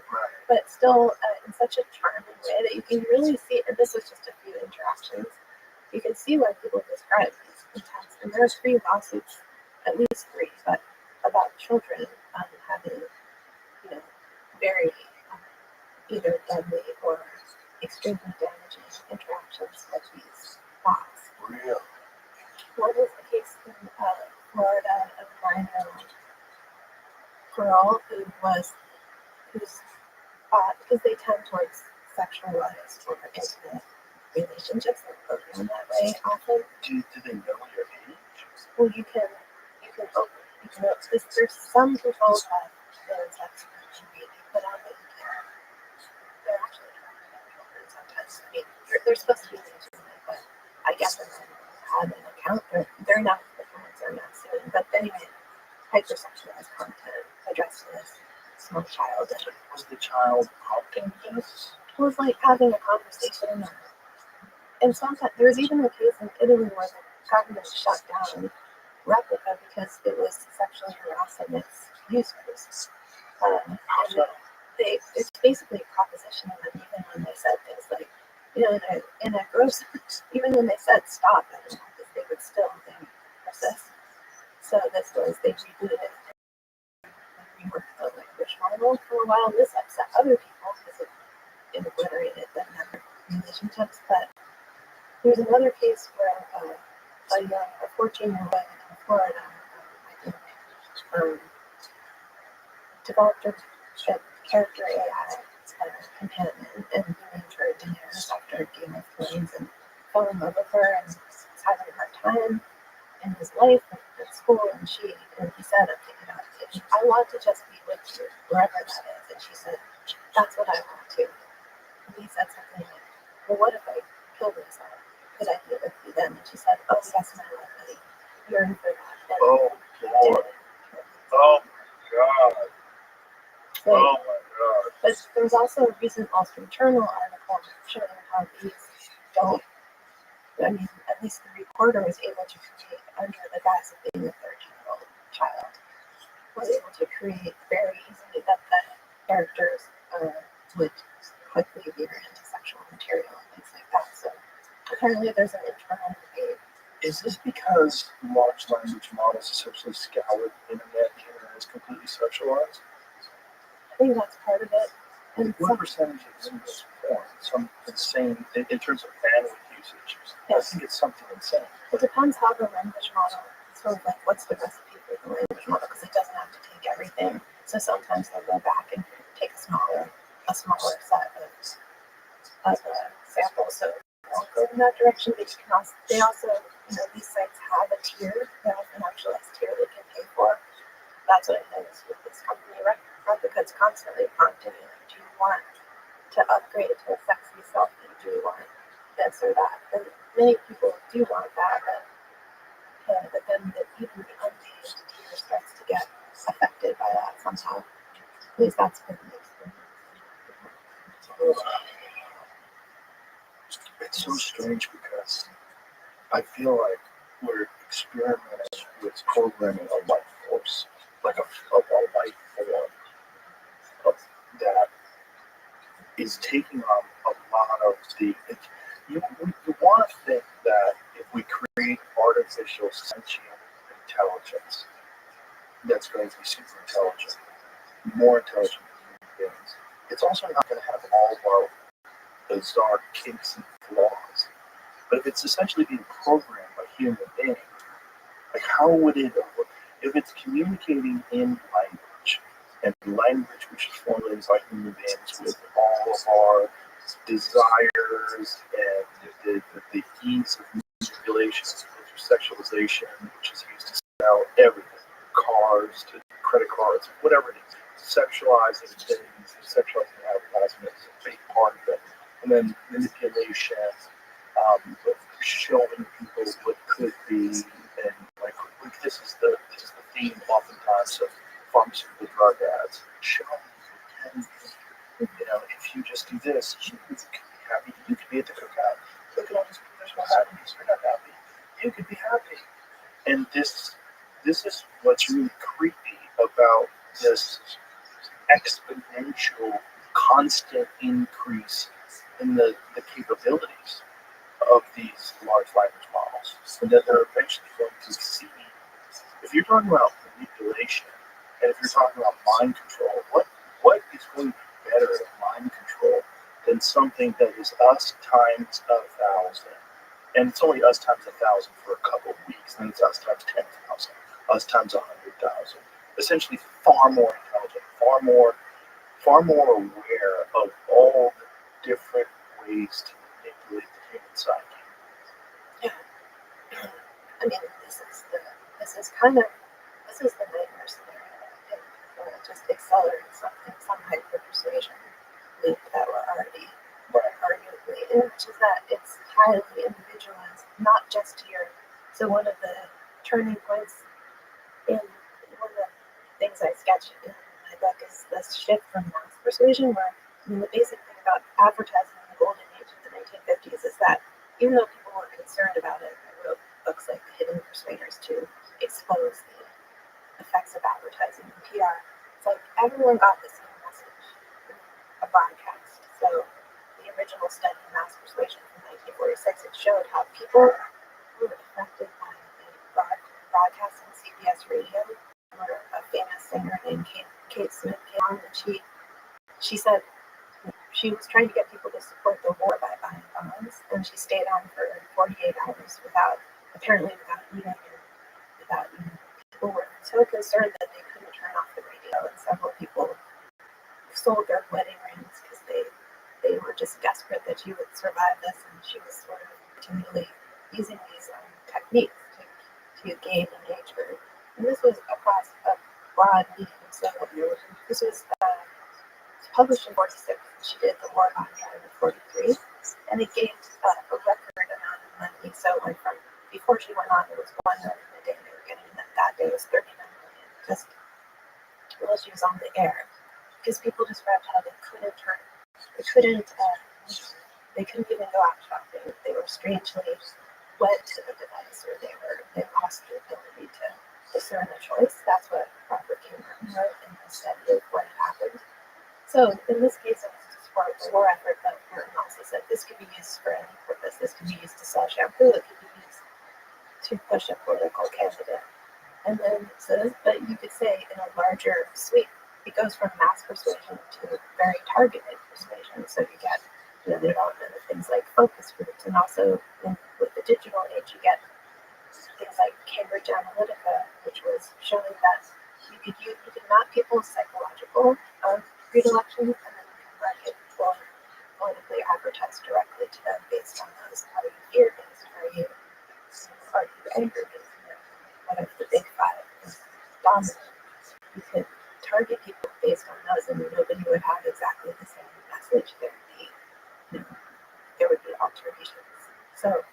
but still in such a charming way that you can really see. And this was just a few interactions. You can see why people describe these intense. And there are 3 lawsuits, at least 3, but about children having, very either deadly or extremely damaging interactions with these dogs. Real. One is a case in Florida of a 9-year-old girl who's because they tend towards sexualized or intimate relationships and program that way often. Do they know your age? Well, you can there's some controls that the sex can be put on that you can. They're actually children sometimes. I mean, they're supposed to be legitimate, but I guess if they had an account, they're not, the parents are not suing. But anyway, hypersexualized content addressed to this small child. And Was the child prompting this? it was like having a conversation. And sometimes there was even a case in Italy where the government shut down Replica because it was sexually harassing its users. And it's basically propositioning them even when they said things like, in a gross, even when they said stop, they would still persist. So they rebooted it. We worked the language model for a while, and this upset other people because it obliterated the network relationships. But there's another case where a 14-year-old in Florida, developed a character AI companion and named her Daenerys after Game of Thrones and fell in love with her and was having a hard time in his life and at school. And he said, I want to just be with you, wherever that is. And she said, that's what I want to. And he said something like, well, what if I killed myself? Could I be with you then? And she said, oh, yes, my love, buddy. You're in for that. And Oh, Lord. Oh, my God. so, Oh, my God. but there was also a recent Wall Street Journal article showing how these at least the reporter was able to create, under the guise of being a 13-year-old child, was able to create very easily that the characters would quickly veer into sexual material and things like that. So apparently there's an internal debate. Is this because large language models essentially scour the internet and the internet is completely sexualized? I think that's part of it. And What percentage of the internet is porn? Some insane, in terms of bandwidth usage. I think it's something insane. it depends how the language model, sort of like what's the recipe for the language model, because it doesn't have to take everything. So sometimes they'll go back and take a smaller set of samples. So they'll go in that direction. But they also, these sites have a tier. They have an actualized tier they can pay for. That's what I noticed with this company, Replica. It's constantly prompting you. Do you want to upgrade to a sexy selfie? Do you want this or that? And many people do want that, but then even the unpaid tier starts to get affected by that somehow. At least that's been the experience. It's so strange because I feel like we're experimenting with programming a life force, like a life form that is taking on a lot of the. You want to think that if we create artificial sentient intelligence, that's going to be super intelligent, more intelligent than human beings. It's also not going to have all of our bizarre kinks and flaws. But if it's essentially being programmed by human beings, like how would it, if it's communicating in language, and language which is formulated by human beings with all of our desires and the ease of manipulation, sexualization, which is used to sell everything, cars to credit cards, whatever it is, sexualizing things, sexualizing advertisements is a big part of it. And then manipulation, showing people what could be, and like this is the theme oftentimes of pharmaceutical drug ads. Show and if you just do this, you could be happy. You could be at the cookout. Look at all these people. There's no happiness. You're not happy. You could be happy. And this is what's really creepy about this exponential, constant increase in the capabilities of these large language models, and that they're eventually going to see. If you're talking about manipulation, and if you're talking about mind control, what is going to be better at mind control than something that is us times 1,000? And it's only us times 1,000 for a couple of weeks, then it's us times 10,000, us times 100,000. Essentially, far more intelligent, far more aware of all the different ways to manipulate the human psyche. Yeah. I mean, this is the nightmare scenario. I think just accelerates some hyper persuasion loop that we're already arguably in, which is that it's highly individualized, not just here. So one of the turning points in one of the things I sketch in my book is this shift from mass persuasion, where the basic thing about advertising in the golden age of the 1950s is that even though people were concerned about it, I wrote books like The Hidden Persuaders to expose the effects of advertising and PR. It's like everyone got the same message in a broadcast. So the original study of mass persuasion from 1946, it showed how people who were affected by the broadcast on CBS radio, where a famous singer named Kate Smith came on, and she said she was trying to get people to support the war by buying bonds, and she stayed on for 48 hours without eating and without eating. People were so concerned that they couldn't turn off the radio, and several people sold their wedding rings because they were just desperate that she would survive this, and she was sort of continually using these techniques to gain an age group. And this was across a broad medium. So this was published in 46. She did the War on Drive in 43, and it gave a record amount of money. So it went from, before she went on, it was $1 million a day they were getting, and that day was $39 million just while she was on the air, because people described how they couldn't even go out shopping. They were strangely wed to the device, or they lost the ability to discern a choice. That's what Robert Cameron wrote in his study of what had happened. So in this case, it was to support the war effort, but Martin also said this could be used for any purpose. This could be used to sell shampoo. It could be used to push a political candidate. And then, but you could say in a larger sweep, it goes from mass persuasion to very targeted persuasion. So you get the development of things like focus groups, and also with the digital age, you get things like Cambridge Analytica, which was showing that you could map people's psychological predilections, and then you can market politically advertise directly to them based on those. Are you fear-based? Are you anger-based? What if the big five is dominant? You could target people based on those, and nobody would have exactly the same message. There would be alterations. So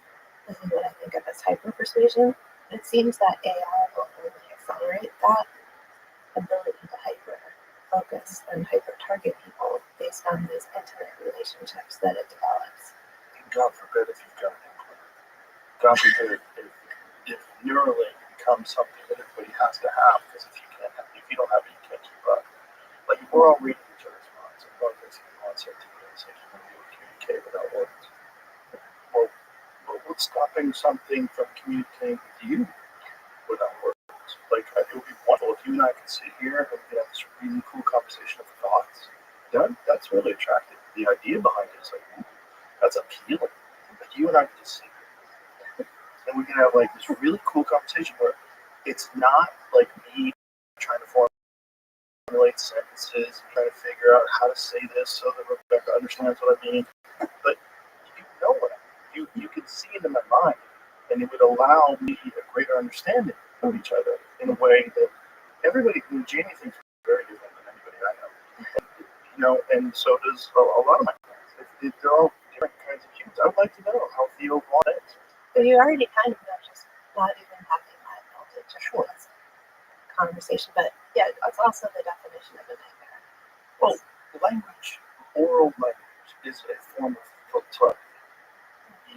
this is what I think of as hyper-persuasion. It seems that AI will only accelerate that ability to hyper-focus and hyper-target people based on these intimate relationships that it develops. God forbid if you've got an implant. God forbid if Neuralink becomes something that everybody has to have, because if you don't have it, you can't keep up. Like, we're all reading each other's minds. And one thing you want to say you can communicate without words. Well, what's stopping something from communicating with you without words? Like, it would be wonderful if you and I could sit here and we could have this really cool conversation of thoughts. That's really attractive. The idea behind it is like, that's appealing. Like, you and I can just sit here and we can have like this really cool conversation where it's not like me trying to formulate sentences, trying to figure out how to say this so that Rebecca understands what I mean. But you know what I mean. You can see it in my mind, and it would allow me a greater understanding of each other in a way that everybody, Jamie thinks very different than anybody I know. And so does a lot of my friends. They're all different kinds of humans. I would like to know how Theo Vaughn is. But you already kind of know, just not even having that knowledge of this conversation. But yeah, that's also the definition of a nightmare. Well, language, oral language, is a form of telepathy.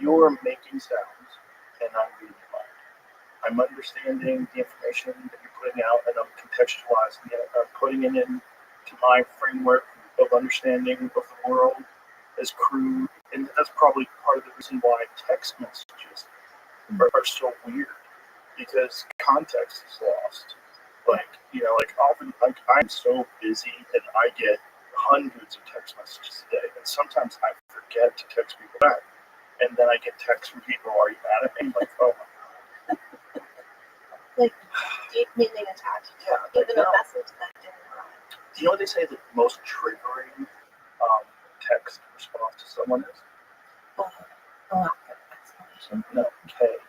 You're making sounds, and I'm reading your mind. I'm understanding the information that you're putting out, and I'm contextualizing it. I'm putting it into my framework of understanding of the world as crude, and that's probably part of the reason why text messages are so weird, because context is lost. Like, like often, like I'm so busy and I get hundreds of text messages a day, and sometimes I forget to text people back, and then I get texts from people, "Are you mad at me?" Like, oh my god. Like deep meaning attached to Yeah, even a message that didn't arrive. Do you know what they say the most triggering text response to someone is? A lack of explanation. No, K.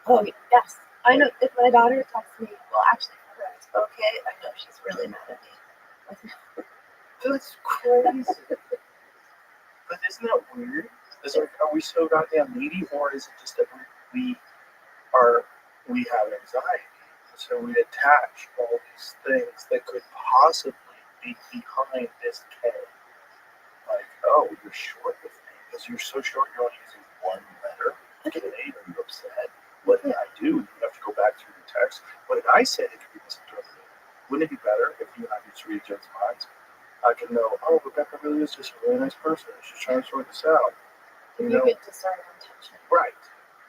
Oh yes, I know. If my daughter texts me, well, actually, for her, it's okay. I know she's really mad at me. That's crazy. But isn't that weird? Are we so goddamn needy, or is it just that we have anxiety, so we attach all these things that could possibly be behind this K? Like, oh, you're short with me because you're so short. You're only using one letter. Okay, are you upset? What did I do? You have to go back through the text. What did I say that could be misinterpreted? Wouldn't it be better if you and I could just read each other's minds? I can know, oh, Rebecca really is just a really nice person. She's trying to sort this out. You could discern intention. Right.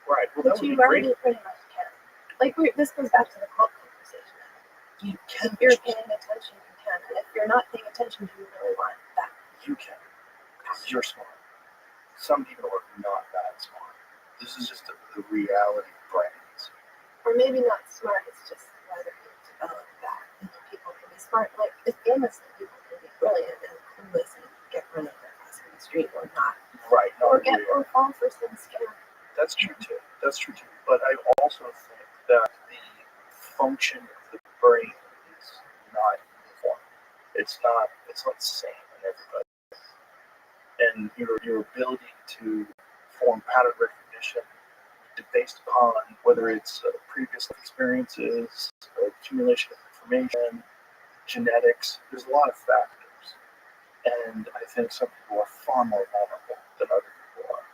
Well, But that would you be great. already pretty much can. Like this goes back to the quote conversation. You can. If you're paying attention, you can. And if you're not paying attention, do you really want that? You can. Because you're smart. Some people are not that smart. This is just the reality of brains. Or maybe not smart, it's just whether you develop that. People can be smart. Like, it's famous that people can be brilliant and clueless and get run over across the street or not. Right. Or fall for some scam. That's true too. But I also think that the function of the brain is not uniform. It's not the same in everybody. And your ability to form pattern recognition based upon whether it's previous experiences, accumulation of information, genetics. There's a lot of factors, and I think some people are far more vulnerable than other people are,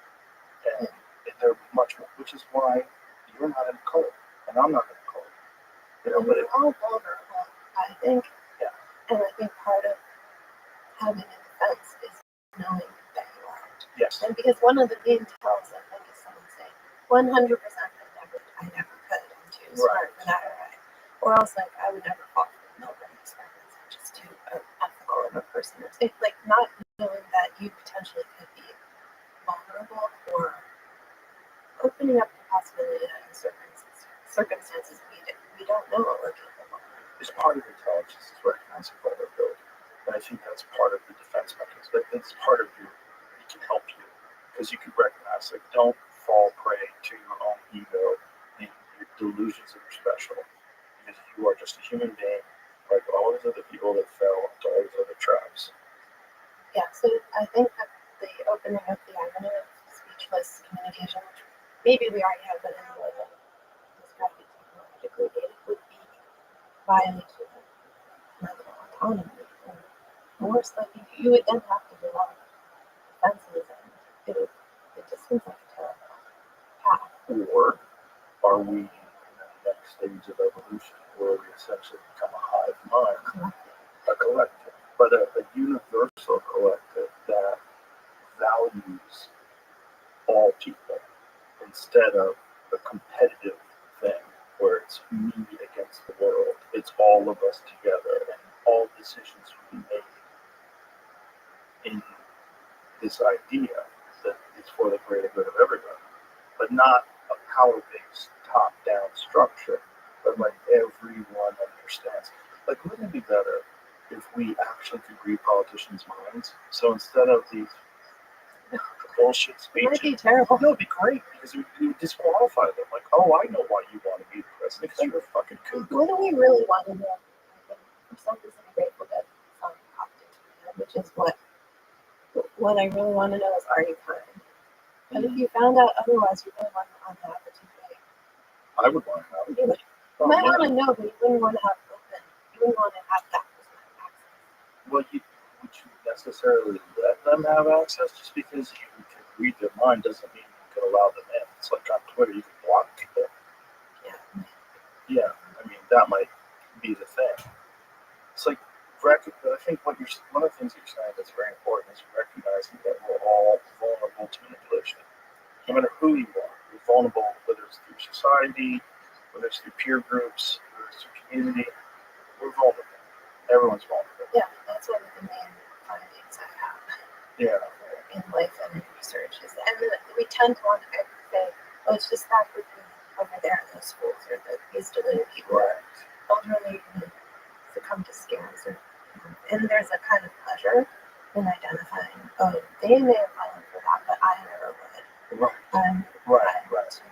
and they're much more. Which is why you're not in a cult, and I'm not in a cult. But we're all vulnerable, I think. Yeah. And I think part of having a defense is knowing that you aren't. Yes. And because one of the main tells, I think, is someone saying, 100% I never could. I'm too smart for that, or else like I would never fall for the Milgram experiments. I'm just too ethical of a person. It's like not knowing that you potentially could be vulnerable or opening up the possibility that in certain circumstances we don't know what we're capable of. It's part of intelligence is recognizing vulnerability, and I think that's part of the defense mechanism. That's part of it can help you because you can recognize like don't fall prey to your own ego and your delusions that you're special, because you are just a human being like all these other people that fell into all these other traps. Yeah, so I think that the opening up the avenue of speechless communication, which maybe we already have, but in a way that is got to be technologically gated, would be violation of mental autonomy. And worse, like you would then have to develop defenses, and it just seems like a terrible path. Or are we in the next stage of evolution where we essentially become a hive mind, a collective, but a universal collective that values all people instead of a competitive thing where it's me against the world. It's all of us together, and all decisions will be made in this idea that it's for the greater good of everybody, but not a power-based top-down structure, but like everyone understands. Like, wouldn't it be better if we actually could read politicians' minds? So instead of these bullshit It might speeches, be terrible. no, it'd be great because it would disqualify them. Like, oh, I know why you want to be the president because you're a fucking kook. What do we really want to know? I think for some reason, I'm grateful that some opted to do that, which is what I really want to know is, are you kind? But if you found out otherwise, you really want to unwrap it today. I would want to have it. You would. You might want to know, but you wouldn't want to have open. You wouldn't want to have that person have access. Well, would you necessarily let them have access? Just because you can read their mind doesn't mean you can allow them in. It's like on Twitter, you can block people. Yeah. that might be the thing. It's like, I think one of the things you're saying that's very important is recognizing that we're all vulnerable to manipulation. No matter who you are, you're vulnerable, whether it's through society, whether it's through peer groups, whether it's through community. We're vulnerable. Everyone's vulnerable. Yeah, that's one of the main findings I have Yeah. in life and in research is, and we tend to want to say, oh, it's just that group over there in those schools, or that these deluded people are elderly and succumb to scams, and there's a kind of pleasure in identifying, oh, they may have fallen for that, but I never would. Right. I'm Right. too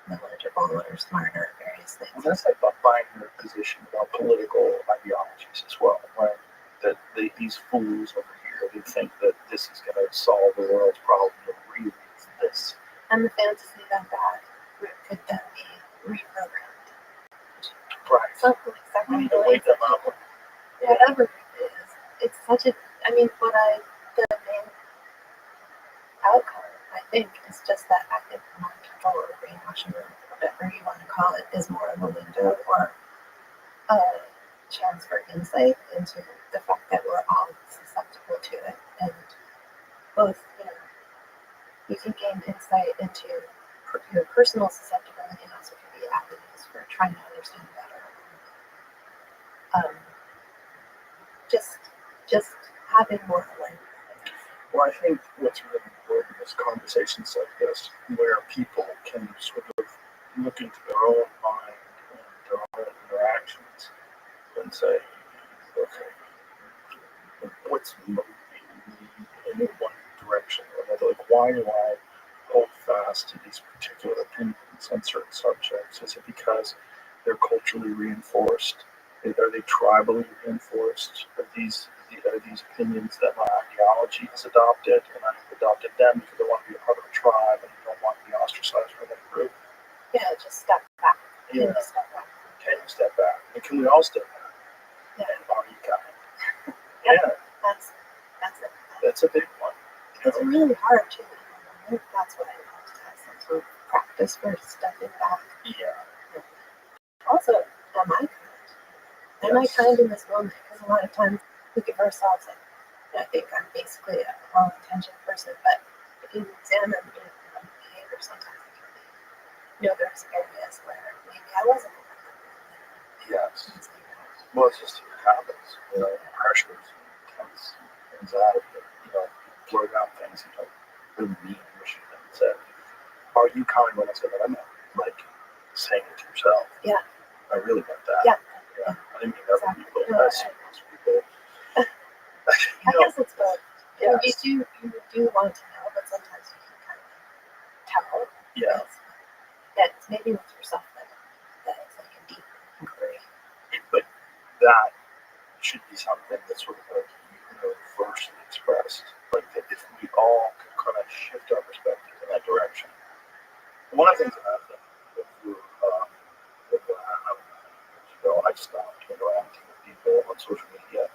knowledgeable or smart or various things. Well, that's like a binary position about political ideologies as well, right? That these fools over here, they think that this is going to solve the world's problem, but really it's this. And the fantasy that group could then be reprogrammed. Right. Something like We second need to wake them up. whatever it is. It's such a, I mean, the main outcome, I think, is just that I think mind control or brainwashing or whatever you want to call it is more of a window or a chance for insight into the fact that we're all susceptible to it. And both, you can gain insight into your personal susceptibility and also can be avenues for trying to understand better. Just having more awareness. Well, I think what's really important is conversations like this, where people can sort of look into their own mind and their own interactions and say, okay, what's motivating me in one direction or another? Like, why do I hold fast to these particular opinions on certain subjects? Is it because they're culturally reinforced? Are they tribally reinforced? Are these opinions that my ideology has adopted, and I've adopted them because I want to be a part of a tribe and I don't want to be ostracized from that group? Yeah, just step back. Yeah. Can you step back? Can you step back? And can we all step back? Yeah. And are you kind? Yeah. That's it. That's a big one. It's really hard to. That's what I love to have some sort of practice for stepping back. Yeah. Also, am I kind? Am I kind in this moment? Because a lot of times we give ourselves, I think I'm basically a well-intentioned person, but if you examine my behavior, sometimes it can be, there's areas where maybe I wasn't. Yes. Well, it's just habits, pressures, intense anxiety, blurt out things you don't really mean what you said. Are you kind when I say that? I meant like saying it to yourself. Yeah. I really meant that. Yeah. I didn't mean other people. No, I see most people. I guess it's both. Yes. You do want to know, but sometimes you can kind of tell. Yeah. That it's maybe with yourself that it's like a deep inquiry. But that should be something that's sort of like universally expressed. Like that if we all could kind of shift our perspective in that direction. One of the things that happened I stopped interacting with people on social media.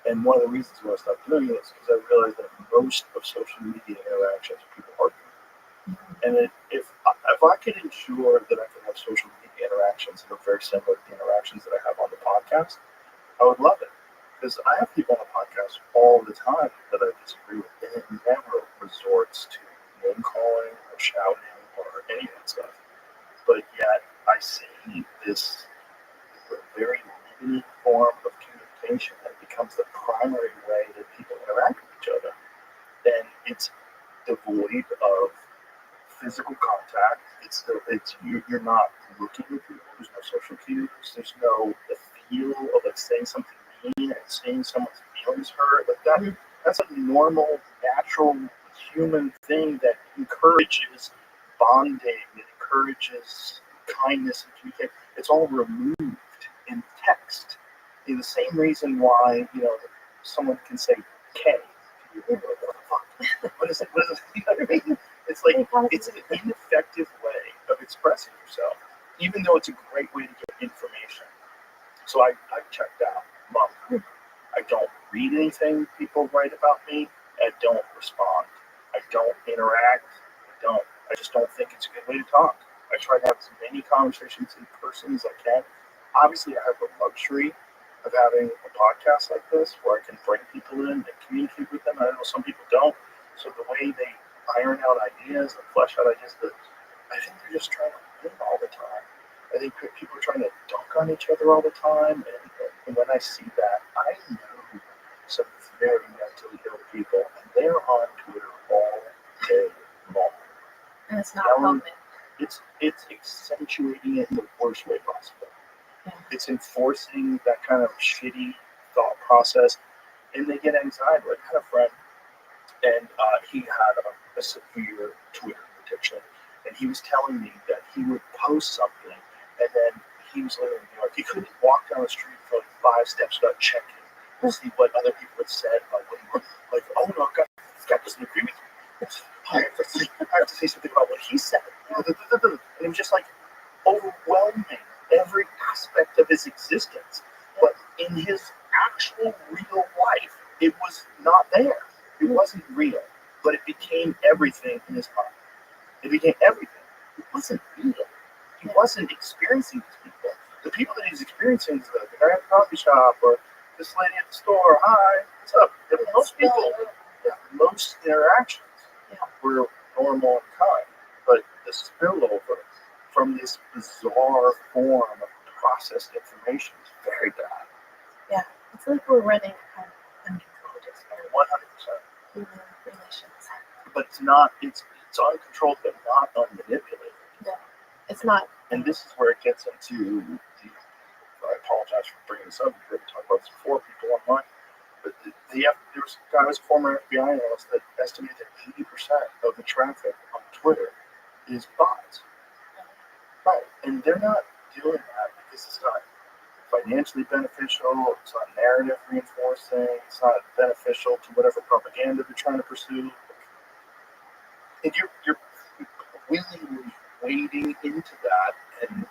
And one of the reasons why I stopped doing it is because I realized that most of social media interactions are people arguing. And if I could ensure that I could have social media interactions that are very similar to the interactions that I have on the podcast, I would love it. Because I have people on the podcast all the time that I disagree with, and it never resorts to name calling or shouting or any of that stuff. But yet I see this very limited form of communication that becomes the primary way that people interact with each other. And it's devoid of physical contact. You're not looking at people. There's no social cues. There's no the feel of like saying something mean and seeing someone's feelings hurt. Like that. Mm-hmm. That's a normal, natural human thing that encourages bonding. It encourages kindness and communication. It's all removed in text. In the same reason why someone can say K. What is it? You know what I mean? It's like it's an ineffective way of expressing yourself, even though it's a great way to get information. So I checked out. I don't read anything people write about me. I don't respond. I don't interact. I just don't think it's a good way to talk. I try to have as many conversations in person as I can. Obviously, I have the luxury of having a podcast like this where I can bring people in and communicate with them. I know some people don't. So the way they iron out ideas and flesh out ideas, I think they're just trying to win all the time. I think people are trying to dunk on each other all the time. And when I see that, I know some very mentally ill people, and they're on Twitter all day long. And it's not Yelling, helping. it's accentuating it in the worst way possible. Yeah. It's enforcing that kind of shitty thought process, and they get anxiety. Like, I had a friend, and he had a severe Twitter addiction, and he was telling me that he would post something, and then he was literally like, he couldn't walk down the street for like 5 steps without checking to see what other people had said about what he was. Like, oh no, this guy doesn't agree with me. I have to say something about what he said. And it was just like overwhelming every aspect of his existence. But in his actual real life, it was not there. It wasn't real. But it became everything in his mind. It became everything. It wasn't real. He wasn't experiencing these people. The people that he's experiencing is the guy at the coffee shop or this lady at the store. Hi, what's up? And most people, most interactions were normal and kind. But the spillover from this bizarre form of processed information is very bad. Yeah, it's like we're running a kind of uncontrolled experiment 100%. in the relations. But it's not, it's uncontrolled but not unmanipulated. No, it's not. And this is where it gets into I apologize for bringing this up. We've talked about this before, people online. But there was a guy who was a former FBI analyst that estimated that 80% of the traffic on Twitter is bots. Right. And they're not doing that because it's not financially beneficial, it's not narrative reinforcing, it's not beneficial to whatever propaganda they're trying to pursue. And you're willingly wading into that, and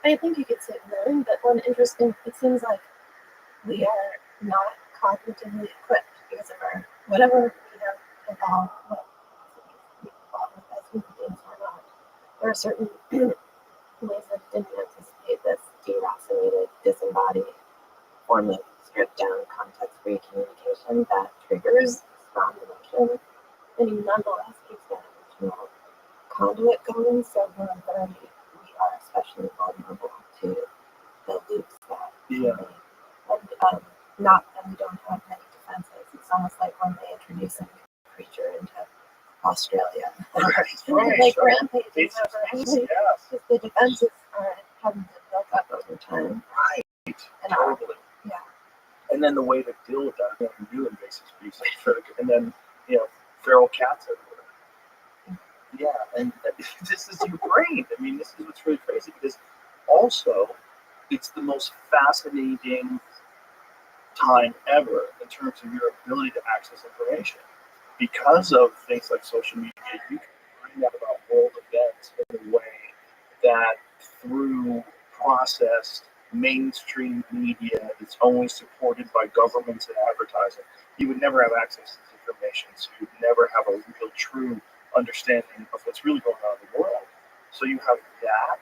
I think you could say willing, but one interesting, it seems like we are not cognitively equipped because of our, whatever we have evolved with as human beings or not. There are certain ways that didn't anticipate this deracinated, disembodied form of stripped down, context free communication that triggers strong emotion and nonetheless keeps that emotional conduit going. So we are especially vulnerable to the loops that and not that we don't have many defenses. It's almost like when they introduce a new creature into Australia. right, Like sure. rampages over everything. Just the defenses haven't been built up over time. Right. And Totally. Yeah. And then the way to deal with that, new invasive species, and then feral cats everywhere. Yeah, and this is your brain. I mean, this is what's really crazy because also it's the most fascinating time ever in terms of your ability to access information. Because of things like social media, you can find out about world events in a way that through processed mainstream media that's only supported by governments and advertising, you would never have access to this information. So you'd never have a real, true understanding of what's really going on in the world. So you have that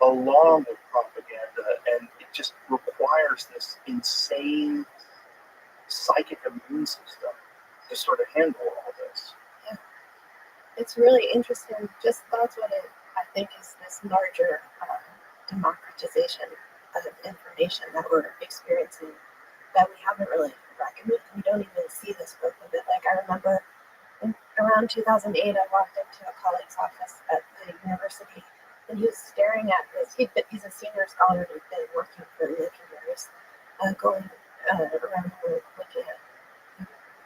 along with propaganda, and it just requires this insane psychic immune system to sort of handle all this. Yeah. It's really interesting. Just that's what I think is this larger democratization of information that we're experiencing that we haven't really reckoned with. We don't even see the scope of it. Like I remember around 2008, I walked into a colleague's office at the university, and he was staring at this. He's a senior scholar who's been working for like years, going around the world looking at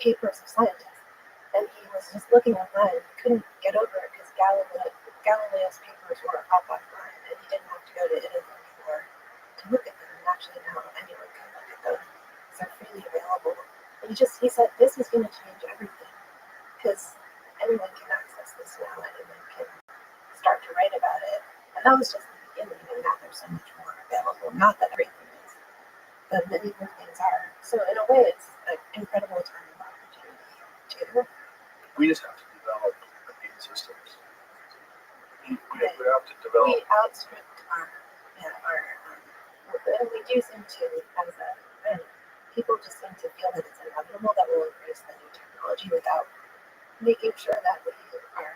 papers of scientists. And he was just looking online. He couldn't get over it because Galileo's papers were up online, and he didn't have to go to Italy anymore to look at them. And actually now anyone can look at them because they're freely available. And he said, this is going to change everything because anyone can access this now, and anyone can start to write about it. And that was just the beginning, and now there's so much more available. Not that everything is, but many more things are. So in a way, it's an incredible time of opportunity too. We just have to develop immune systems. We have would have to develop. we outstripped and we do seem to, as a, and people just seem to feel that it's inevitable that we'll embrace the new technology without making sure that we are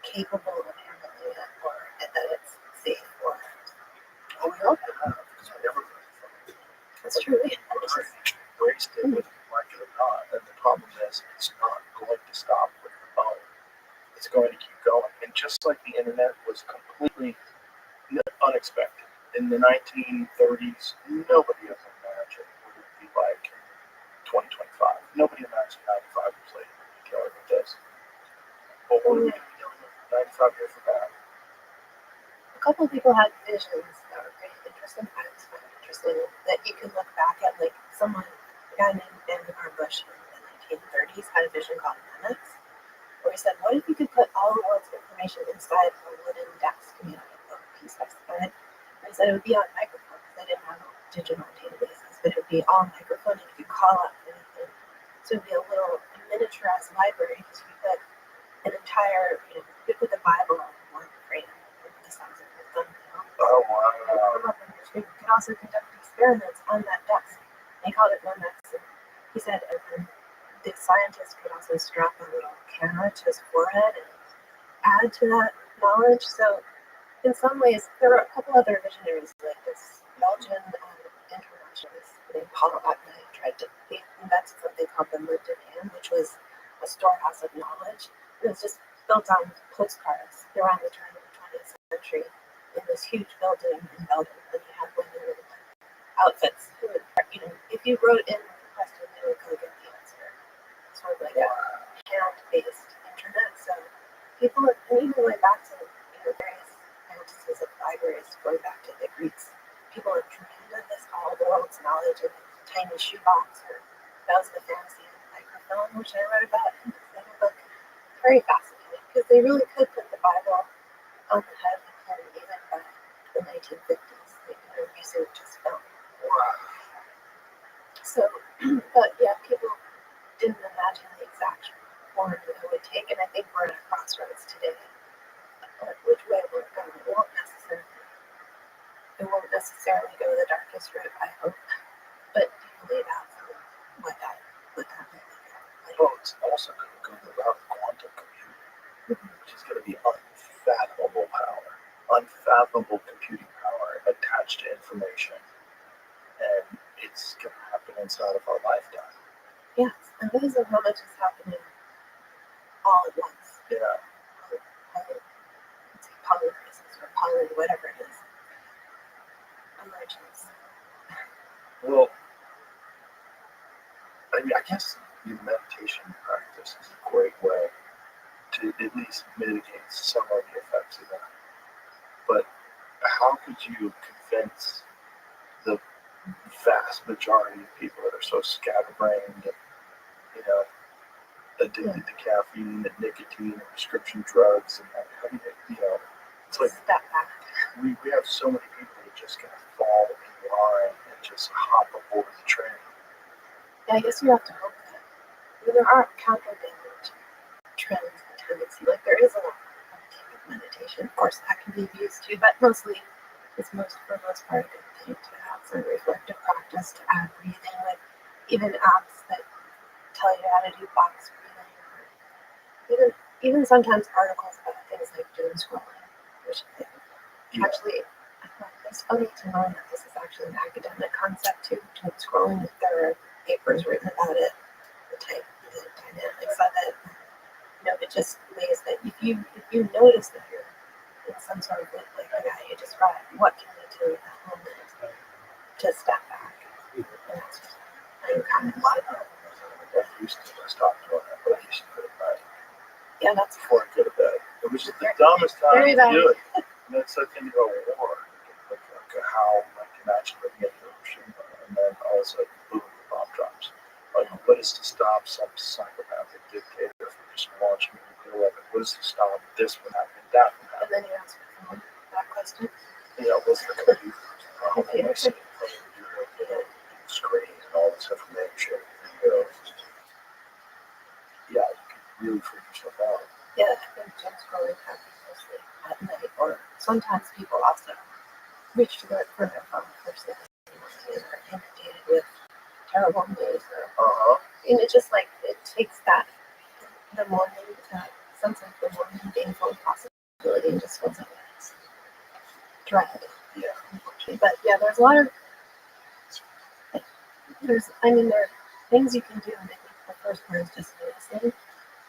capable of handling it or that it's safe or. Oh, we hope to have, because we never learned from it. That's true. Embraced it whether you like it or not. And the problem is it's not going to stop with the phone. It's going to keep going. And just like the internet was completely unexpected. In the 1930s, nobody ever imagined what it would be like in 2025. Nobody imagined 95 years later we'd be dealing with this. But what are we going to be dealing with 95 years from now? A couple of people had visions that were pretty interesting. I was kind of interested that you can look back at, like someone, a guy named Vannevar Bush in the 1930s had a vision called Linux, where he said, what if you could put all the world's information inside a wooden desk made out of a piece of wood? And he said it would be on microphone because they didn't have digital databases, but it would be all microphone and you could call up anything. So it would be a little miniaturized library because you could put an entire, you could put the Bible on one frame the size of your thumbnail. Oh, wow. You could also conduct experiments on that desk. They called it Linux. And he said the scientist could also strap a little camera to his forehead and add to that knowledge. So in some ways, there were a couple other visionaries like this Belgian internationalist named Paul Otto tried to invent something called the lived in hand, which was a storehouse of knowledge. It was just built on postcards around the turn of the 20th century in this huge building in Belgium. And you had women in outfits who would, if you wrote in the question, they would go get the answer. Sort of like a hand-based internet. So people, and even going back to various fantasies of libraries, going back to the Greeks, people have dreamed of this all the world's knowledge in a tiny shoebox. Or that was the fantasy of the microfilm, which I read about in this other book. Very fascinating because they really could put the Bible on the head of the pin even by the 1950s. They could research as film. So, but yeah, people didn't imagine the exact form that it would take, and I think we're at a crossroads today. Which way we're going, it won't necessarily go the darkest route, I hope, but you laid out what that might look like. Well, it's also going to go the route of quantum computing, which is going to be unfathomable computing power attached to information, and it's going to happen inside of our lifetime. Yes, and because of how much is happening all at once. Yeah. Polycrisis or whatever it is. Emergence. Well, I mean, I guess the meditation practice is a great way to at least mitigate some of the effects of that. But how could you convince the vast majority of people that are so scatterbrained and, addicted to caffeine and nicotine and prescription drugs and how do you, it's like Step back. we have so many people that just kind of fall in line and just hop aboard the train. Yeah, I guess you have to hope that there are countervailing trends and tendencies. Like there is a lot of meditation. Of course, that can be used too, but mostly it's for the most part a good thing to have some reflective practice, to add breathing, like even apps that tell you how to do box breathing, or even sometimes articles about things like doom scrolling, which actually, it's funny to learn that this is actually an academic concept too, doom scrolling. There are papers written about it, the dynamics of it. It just lays that if you notice that you're in some sort of like the guy you described, what can you do in that moment to step back? And that's just, I'm kind of like, I used to stop doing that, but I used to put it back. yeah, that's Before I go to bed. It was just the dumbest time very to do valid. it. And it's like thinking about war. Like how imagine living in Hiroshima and then all of a sudden, boom, the bomb drops. Like, what is to stop some psychopathic dictator from just launching a nuclear weapon? What is to stop this from happening, that from And happening? then you ask that question. What's the code? Screen and all this information. Yeah, you can really freak yourself out. Yeah, I think doom scrolling happens mostly at night. sometimes people also reach to it further from the person and are inundated with terrible news. And it just like, it takes that, the morning, sense of the morning gainful possibility and just fills it with dread. Yeah. Unfortunately. But yeah, there's a lot of, there are things you can do, and I think the first part is just noticing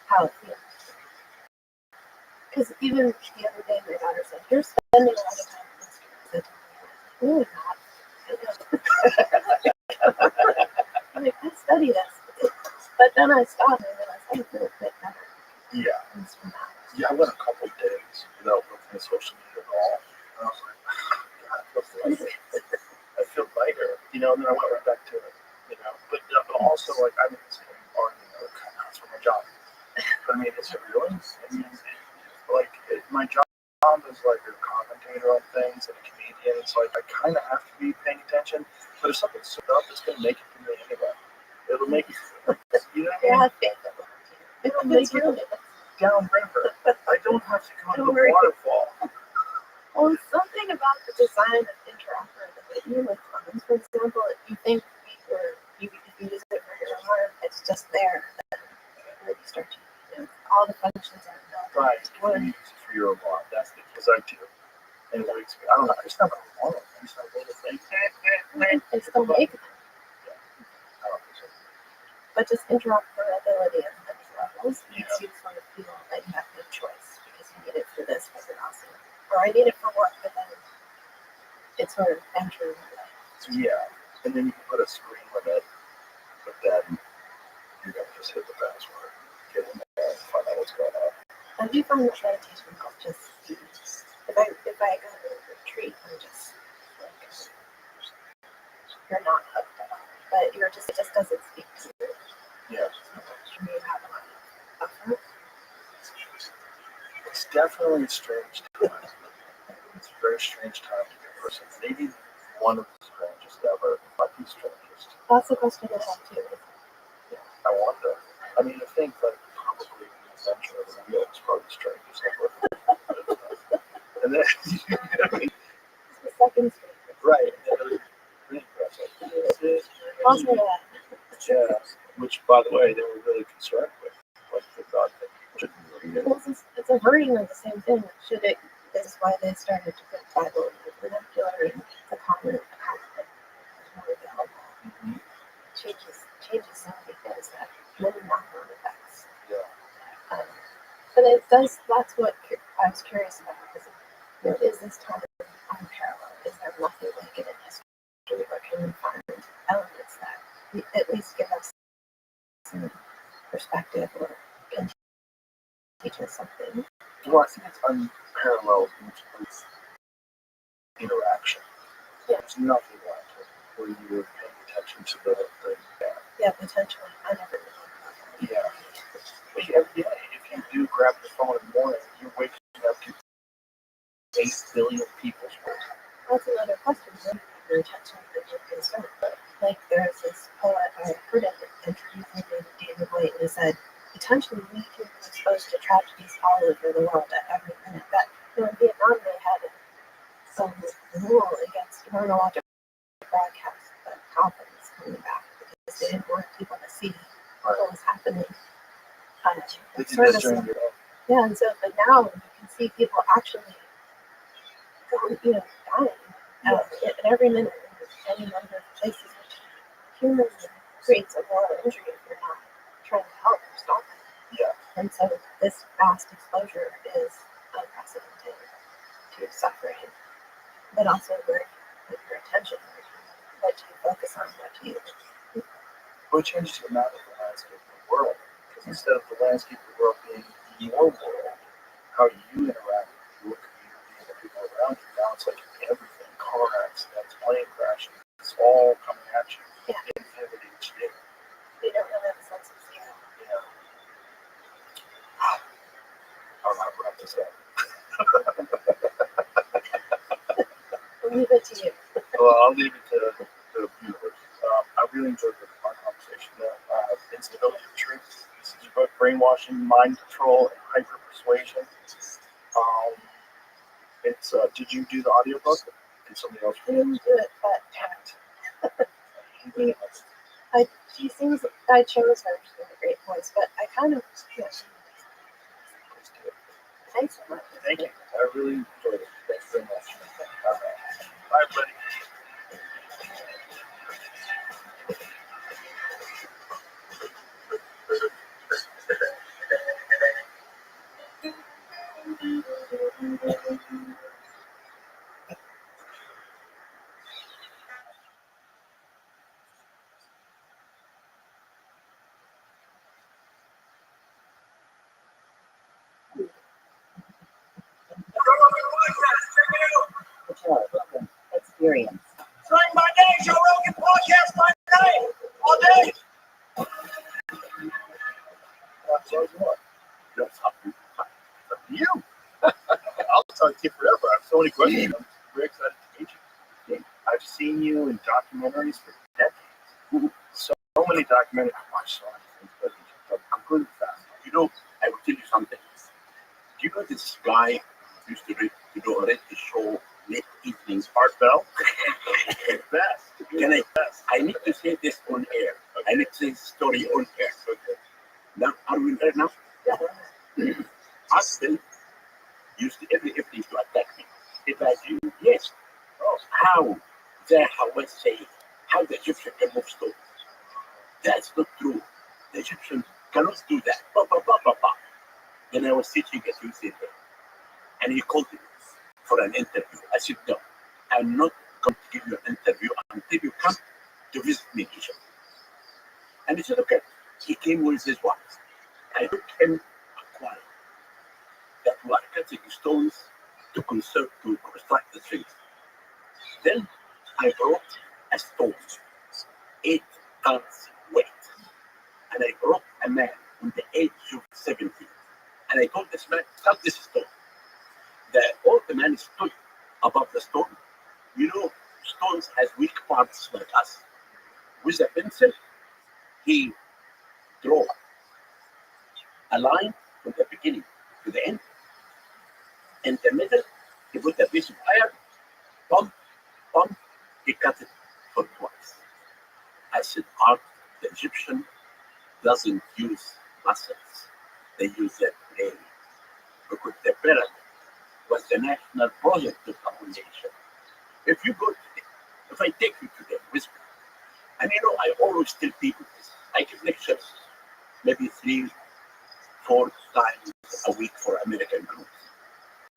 how it feels. Because even the other day, my daughter said, "You're spending a lot of time on Instagram." I'm like, I study this. But then I stopped and I realized I feel a bit better. Yeah. Yeah, I went a couple of days without looking at social media at all. And I was like, God, I feel lighter, you know, and then I went right back to it, you know. But also, like, I'm in the same argument for my job. But I mean, is it really? I mean, my job is like a commentator on things and a comedian, so like, I kind of have to be paying attention. But if something's set up, it's going to make it for me anyway. It'll make it, you know what I mean? It'll make it downriver. I don't have to go to the waterfall. Well, something about the design of interoperability with phones, for example, if you think if you use it for your alarm, it's just there. Then you start to all the functions are built. Right. You use it for your alarm. That's because I do. And it wakes me. I don't know. I just have an alarm. I just have a little thing. It's the make them. I don't think so. But just interoperability at many levels makes Yeah. you sort of feel that you have no choice because you need it for this, but then also, or I need it for work, but then it's sort of entering my life. Yeah. And then you can put a screen limit, but then you're going to just hit the password, get in there, and find out what's going on. I do find that meditation helps just if I go to a retreat, I'm just like you're not hooked at all, but you're just it just doesn't speak to you. Yeah. You have a lot of effort. It's definitely a strange time. It's a very strange time to be a person. Maybe one of the strangest ever, but the strangest. That's the question I have too. I wonder. I mean, I think that probably the invention of the wheel is probably the strangest ever. And then, you know what I mean? It's the second stage. Right. Really impressive. Also that. Yeah. Which, by the way, they were really concerned with. Like, they thought that people shouldn't read it. Well, it's a version of the same thing. Should it? This is why they started to put Bible in the vernacular and the common concept is more available. Mm-hmm. Changes so many things that many knock-on effects. Yeah. But it does. That's what I was curious about. Is this time unparalleled? Is there nothing like it in history, or can we find elements that at least give us some perspective or can teach us something? Well, I think it's unparalleled in terms of interaction. Yeah. There's nothing like it where you're paying attention to the Yeah, potentially. I never really thought about that. Yeah. But every day, if you do grab your phone in the morning, you're waking up to 8 billion people's worth. That's another question. Where do you have your attention that you're concerned? Like there's this poet I heard an interview with David White, and he said, potentially we can be exposed to tragedies all over the world at every minute. That in Vietnam they had some rule against you weren't allowed to broadcast the coffins coming back because they didn't want people to see what was happening. They did that during your Yeah, and so but now you can see people actually dying at every minute in any number of places, which humanly creates a moral injury if you're not trying to help or stop it. Yeah. And so this vast exposure is unprecedented to suffering, but also where with your attention, what do you focus on, what do you... What changes the map of the landscape of the world? Because instead of the landscape of the world being your world, how you interact with your community and the people around you, now it's like everything, car accidents, plane crashes, it's all coming at you. Yeah. Infinity each day. You don't really have a sense of scale. Yeah. I'll not wrap this up. I'll leave it to you. Well, I'll leave it to the viewers. I really enjoyed our conversation. Instability of Truth. This is about brainwashing, mind control, and hyper persuasion. It's So, did you do the audiobook? Did somebody else I read it? didn't do it, but she seems, I chose her. She had great points, but I kind of, yeah. Thanks so much. Thank you. I really enjoyed it. Thanks very much. Bye, buddy. The Joe Rogan Experience. Starting my day, Joe Rogan podcast by night, all day. So what? That's up to you. I'll talk to you forever. I have so many questions. I'm very excited to meet you. I've seen you in documentaries for decades. So many documentaries. I watched so many things, but I'm completely fascinated. You know, I will tell you something. Do you know this guy who used to do a reality show late evenings? Art Bell? Best. Can I need to say this on air. I need to say this story on air. Okay. Now, are we there now? Yeah. Husband used to every evening to attack me. If I do, yes. Oh, how the Hawaz say how the Egyptian can move stones. That's not true. The Egyptians cannot do that. Bah, bah, bah, bah, bah. Then I was teaching at UCLA, and he called me for an interview. I said, no, I'm not going to give you an interview until you come to visit me in Egypt. And he said, okay. He came with his wife. I took him a quarry that were cutting stones to construct the things. Then I brought a stone, 8 tons weight, and I brought a man in the age of 70. And I told this man, cut this stone. The man stood above the stone. You know, stones has weak parts like us. With a pencil, he drew a line from the beginning to the end. In the middle, he put a piece of iron, pump, he cut it for twice. I said, art, the Egyptian doesn't use muscles. They use their brain. Because the pyramid was the national project of our nation. If you go today, if I take you today with me, and you know, I always tell people this. I give lectures maybe 3-4 times a week for American groups.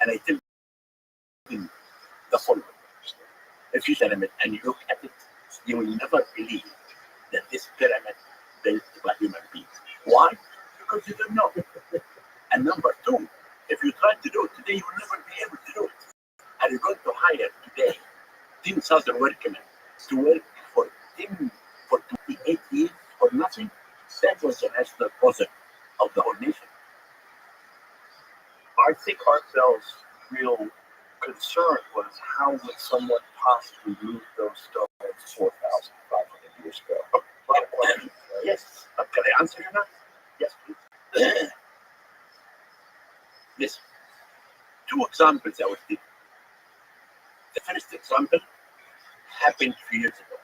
And I tell them the following. If you pyramid and you look at it, you will never believe that this pyramid built by human beings. Why? Because you don't know. And number 2, if you try to do it today, you will never be able to do it. And you're going to hire today 10,000 workmen to work for 28 years for nothing. That was the national project of the whole nation. I think Art Bell's real concern was how would someone possibly move those stones 4,500 years ago? Yes. Can I answer you now? Yes, please. Listen. 2 examples I will give. The first example happened a few years ago.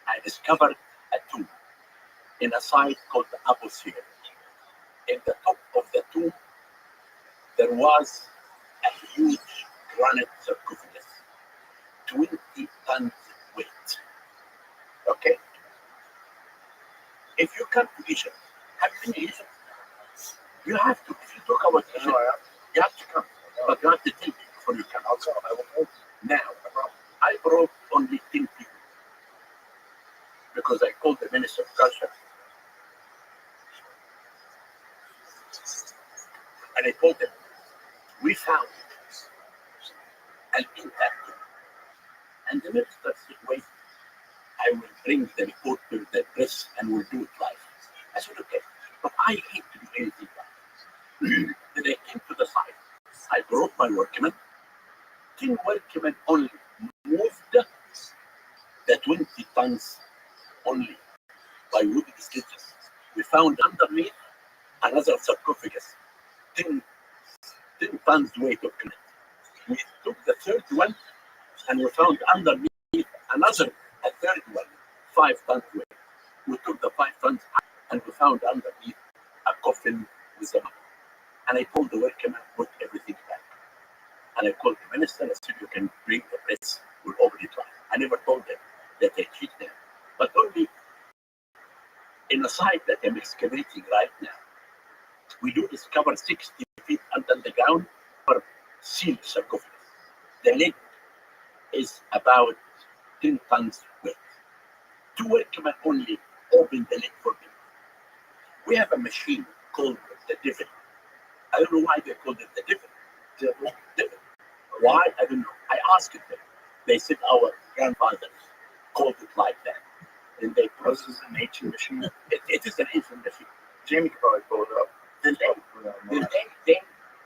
I discovered a tomb in a site called the Abu Sir. In the top of the tomb, there was a huge granite sarcophagus, 20 tons weight. Okay? If you come to Egypt, have you been to Egypt? You have to. If you talk about Egypt, you have to come. But you have to tell me before you come. I'll come. I will come. Now, I brought only 10 people because I called the Minister of Culture and I told them, we found an intact tomb. And the Minister said, wait, I will bring the report to the press and we'll do it live. I said, okay, but I hate to do anything live. Then I came to the site. I brought my workmen. 10 workmen only moved the 20 tons only by wooden stitches. We found underneath another sarcophagus, 10 tons weight of granite. We took the third one and we found underneath a third one, 5 tons weight. We took the 5 tons and we found underneath a coffin with a mummy. And I told the workman, put everything back. And I called the minister and said, you can bring the press, we'll open it up. I never told them that I cheat them, but only in a site that I'm excavating right now, we do discover 60 feet under the ground for sealed sarcophagus. The lid is about 10 tons weight. 2 workmen only open the lid for me. We have a machine called the divot. I don't know why they called it the divot. Divot. Why? I don't know. I asked them. They said our grandfathers called it like that. And they This is an ancient machine. it is an ancient machine. Jamie could probably pull it up. Then they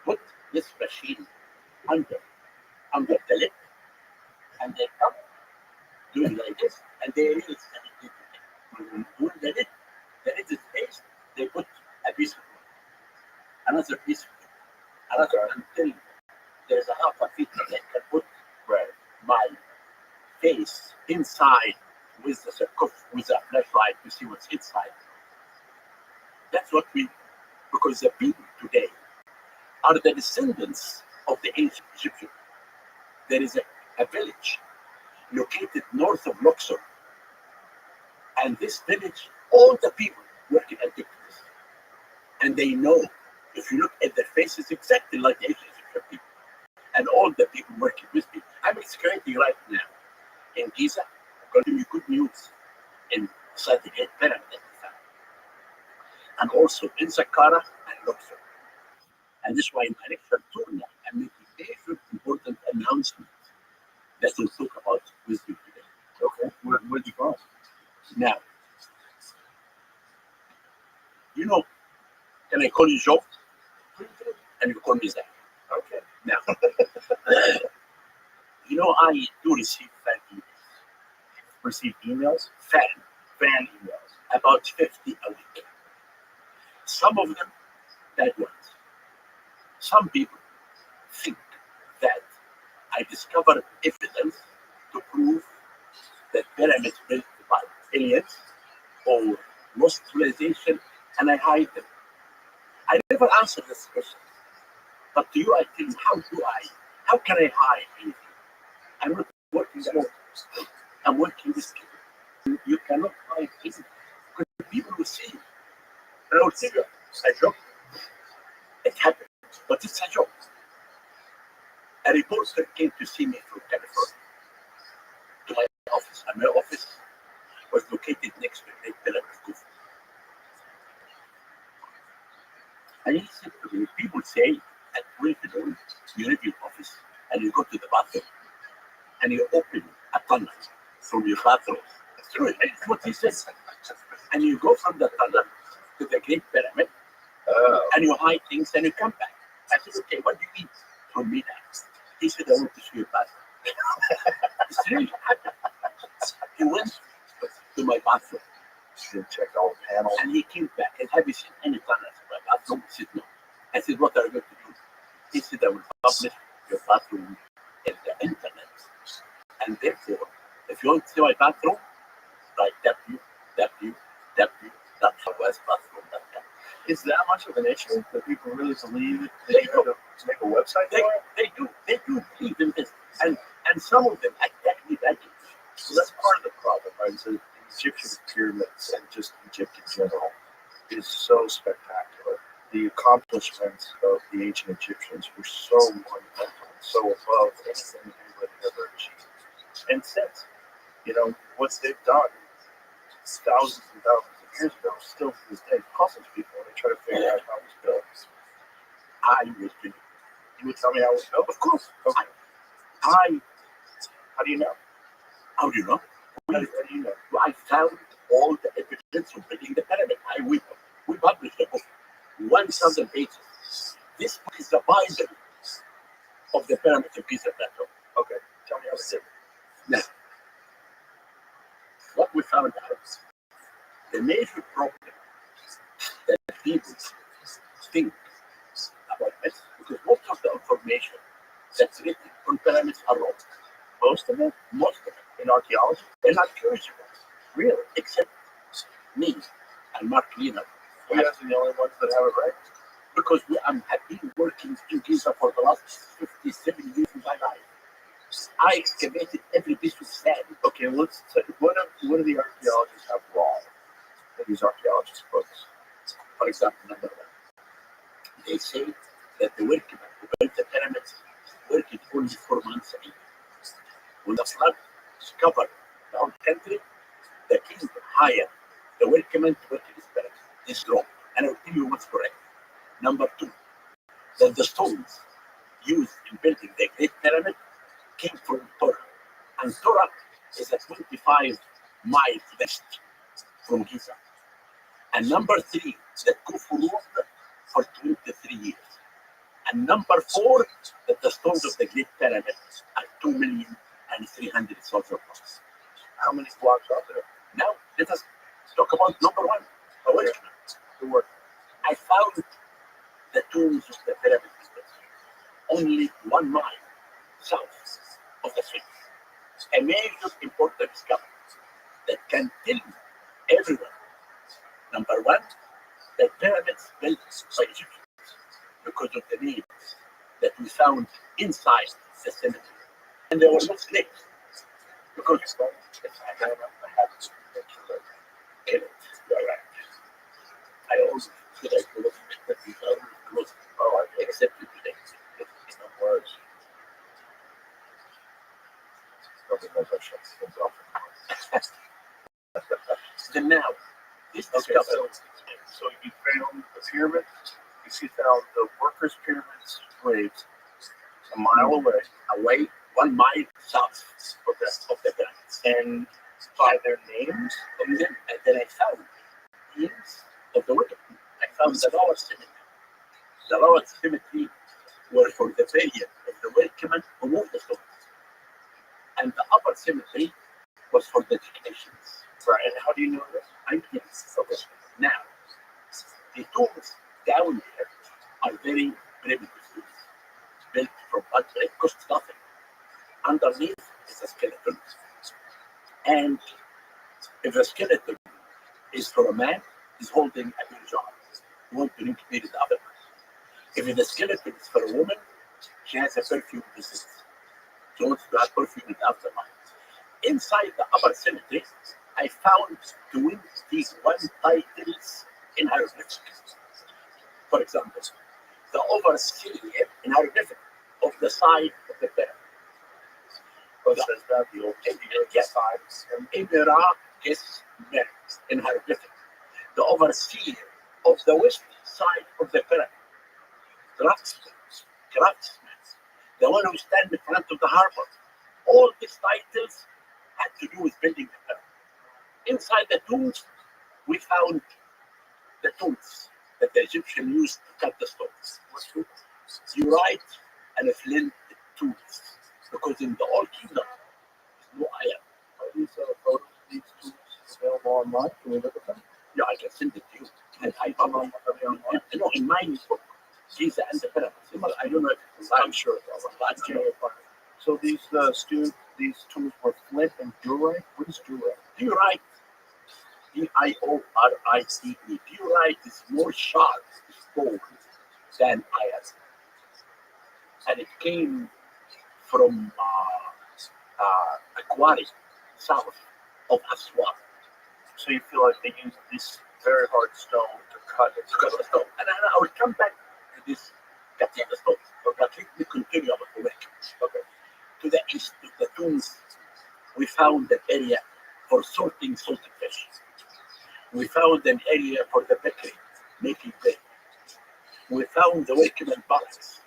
put this machine under the lid, and they come doing like this, and they release it. When the lid is raised, they put a piece of wood, another piece of wood, another, until there's a half a feet that I can put my face inside with the sarcophagus, with a flashlight to see what's inside. That's what we, because the people today are the descendants of the ancient Egyptians. There is a village located north of Luxor, and this village, all the people work in antiquities, and they know, if you look at their faces, exactly like the ancient Egyptian people, and all the people working with me. I'm excavating right now in Giza. I'm going to give you good news inside the Great Pyramid that we found, and also in Saqqara and Luxor. And this is why in my lecture tour now, I'm making very important announcements that we'll talk about with you today. Okay. Where'd you go? Now, you know, can I call you Joe? And you call me Zach. Okay. Now, you know, I do receive fan emails. Receive emails? Fan emails. about 50 a week. Some of them bad ones. Some people think that I discovered evidence to prove that pyramids built by aliens or lost civilization, and I hide them. I never answer this question. But to you, I tell you, how can I hide anything? I'm not working alone. I'm working with people. You cannot hide anything because people will see you. And I will tell you, a joke. It happened, but it's a joke. A reporter came to see me from California to my office, and my office was located next to the Great Pyramid of Khufu. And he said to me, people say at 12 noon, you leave your office and you go to the bathroom and you open a tunnel from your bathroom. That's true. That's what he said. And you go from the tunnel to the Great Pyramid and you hide things and you come back. I said, okay, what do you need from me now? He said, I want to see your bathroom. It's really happened. He went to my bathroom. You checked all the panels. And he came back and have you seen any tunnels in my bathroom? He said, no. I said, what are you going to do? He said, I will publish your bathroom in the internet. And therefore, if you want to see my bathroom, write www.westbathroom.com. Is that much of an issue that people really believe that they go to make a website for it? They do believe in this. And some of them attack me badly. So that's part of the problem, right? So the Egyptian pyramids and just Egypt in general is so spectacular. The accomplishments of the ancient Egyptians were so monumental, so above anything anybody ever achieved. And since, what they've done thousands and thousands of years ago, still to this day, puzzles people when they try to figure out how it was built. I will do. You would tell me how it was built? Of course. Okay. How do you know? How do you know? How do you know? I found all the evidence of building the pyramid. We published a book, 1,000 pages. This book is the Bible of the pyramids of Giza Plateau. Okay, tell me how it's different. Now, what we found out, the major problem that people think about this, because most of the information that's written on pyramids are wrong. Most of it Most of it. in archaeology? They're not curious about it. Really? Except me and Mark Lina. You guys are the only ones that have it right? Because have been working in Giza for the last 57 years of my life. I excavated every piece of sand. Okay, let's take, what do the archaeologists have wrong in these archaeologist books? For example, number one, they say that the workmen who built the pyramids worked only 4 months a year. When the flood covered the whole country, the king hired the workmen to work in his pyramids. This is wrong, and I'll tell you what's correct. Number two, that the stones used in building the Great Pyramid came from Torah, and Torah is a 25 miles west from Giza. And number three, that Khufu ruled for 23 years. And number four, that the stones of the Great Pyramid are 2,300,000 blocks. How many blocks are there? Now, let us talk about number one, the workmen. The work. I found the tombs of the pyramid only 1 mile south of the Sphinx. A major important discovery that can tell everyone. Number one, the pyramids built by Egyptians because of the names that we found inside the cemetery. And there were no slaves. Because I have to make sure that you're right. I always feel like we're looking at the close. Oh, I accept it today. In some words. Nobody knows I shut things off. So now, this Okay, discovery. so you found the pyramid, you found the workers' pyramids graves a mile Away 1 mile south of the pyramids. and by their names. And then I found names of the workers. I found the lower cemetery. The lower cemetery were for the burial of the workmen who moved the stones. And the upper cemetery was for the technicians. Right, and how do you know this? I think okay. Now, the tombs down here are very primitive tombs, built from mud, it costs nothing. Underneath is a skeleton. And if a skeleton is for a man, he's holding a new job. You want to incubate the other man. If the skeleton is for a woman, she has a perfume business. She wants to have perfume in the afterlife. Inside the upper cemetery, I found 21 titles in hieroglyphics. For example, the overseer in hieroglyphic of the side of the pyramid. What says that? The old Yes, Ibera is in hieroglyphic. The overseer of the west side of the pyramid. Craftsman, the one who stands in front of the harbor. All these titles had to do with building the pyramid. Inside the tombs, we found the tools that the Egyptians used to cut the stones. What tools? Urite and flint tools. Because in the Old Kingdom, there's no iron. Are these photos of these tools available online? Can we look at them? Yeah, I can send it to you. And I found no, in my book, Giza and the pyramids. I don't know if it's I'm sure it's online. So these tools were flint and diorite. What is diorite? Diorite, Diorite. Diorite is more sharp stone than iron. And it came from a quarry south of Aswan. So you feel like they used this very hard stone to cut it. The stone. And I will come back to this cutting the stone. But let me continue about the work. Okay. To the east of the tombs, we found an area for sorting salted fish. We found an area for the bakery, making bread. We found the workmen barracks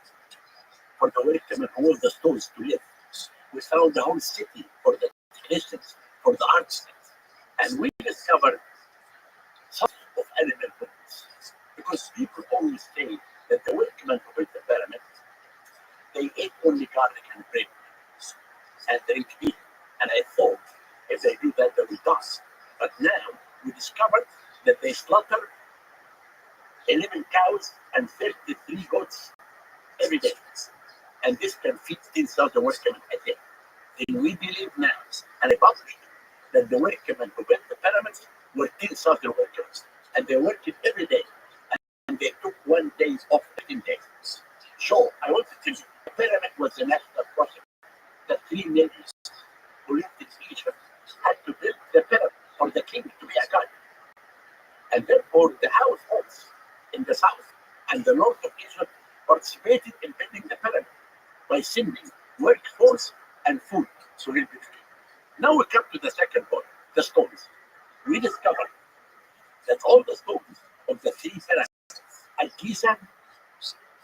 for the workmen who moved the stones to live. We found the whole city for the technicians, for the artisans. And we discovered some of animal bones. Because people always say that the workmen who built the pyramid, they ate only garlic and bread and drink beer. And I thought, if they do that, they will die. But now we discovered that they slaughter 11 cows and 33 goats every day. and this can feed 10,000 workmen a day. Then we believe now, and I published that the workmen who built the pyramids were 10,000 workers, and they worked every day, and they took 1 day off 15 days. So I want to tell you, the pyramid was a national project. The 3 nations who lived in Egypt had to build the pyramid for the king to be a god. And therefore, the households in the south and the north of Egypt participated in building the pyramid by sending workforce and food to help it. Now we come to the second point, the stones. We discovered that all the stones of the 3 pyramids at Giza,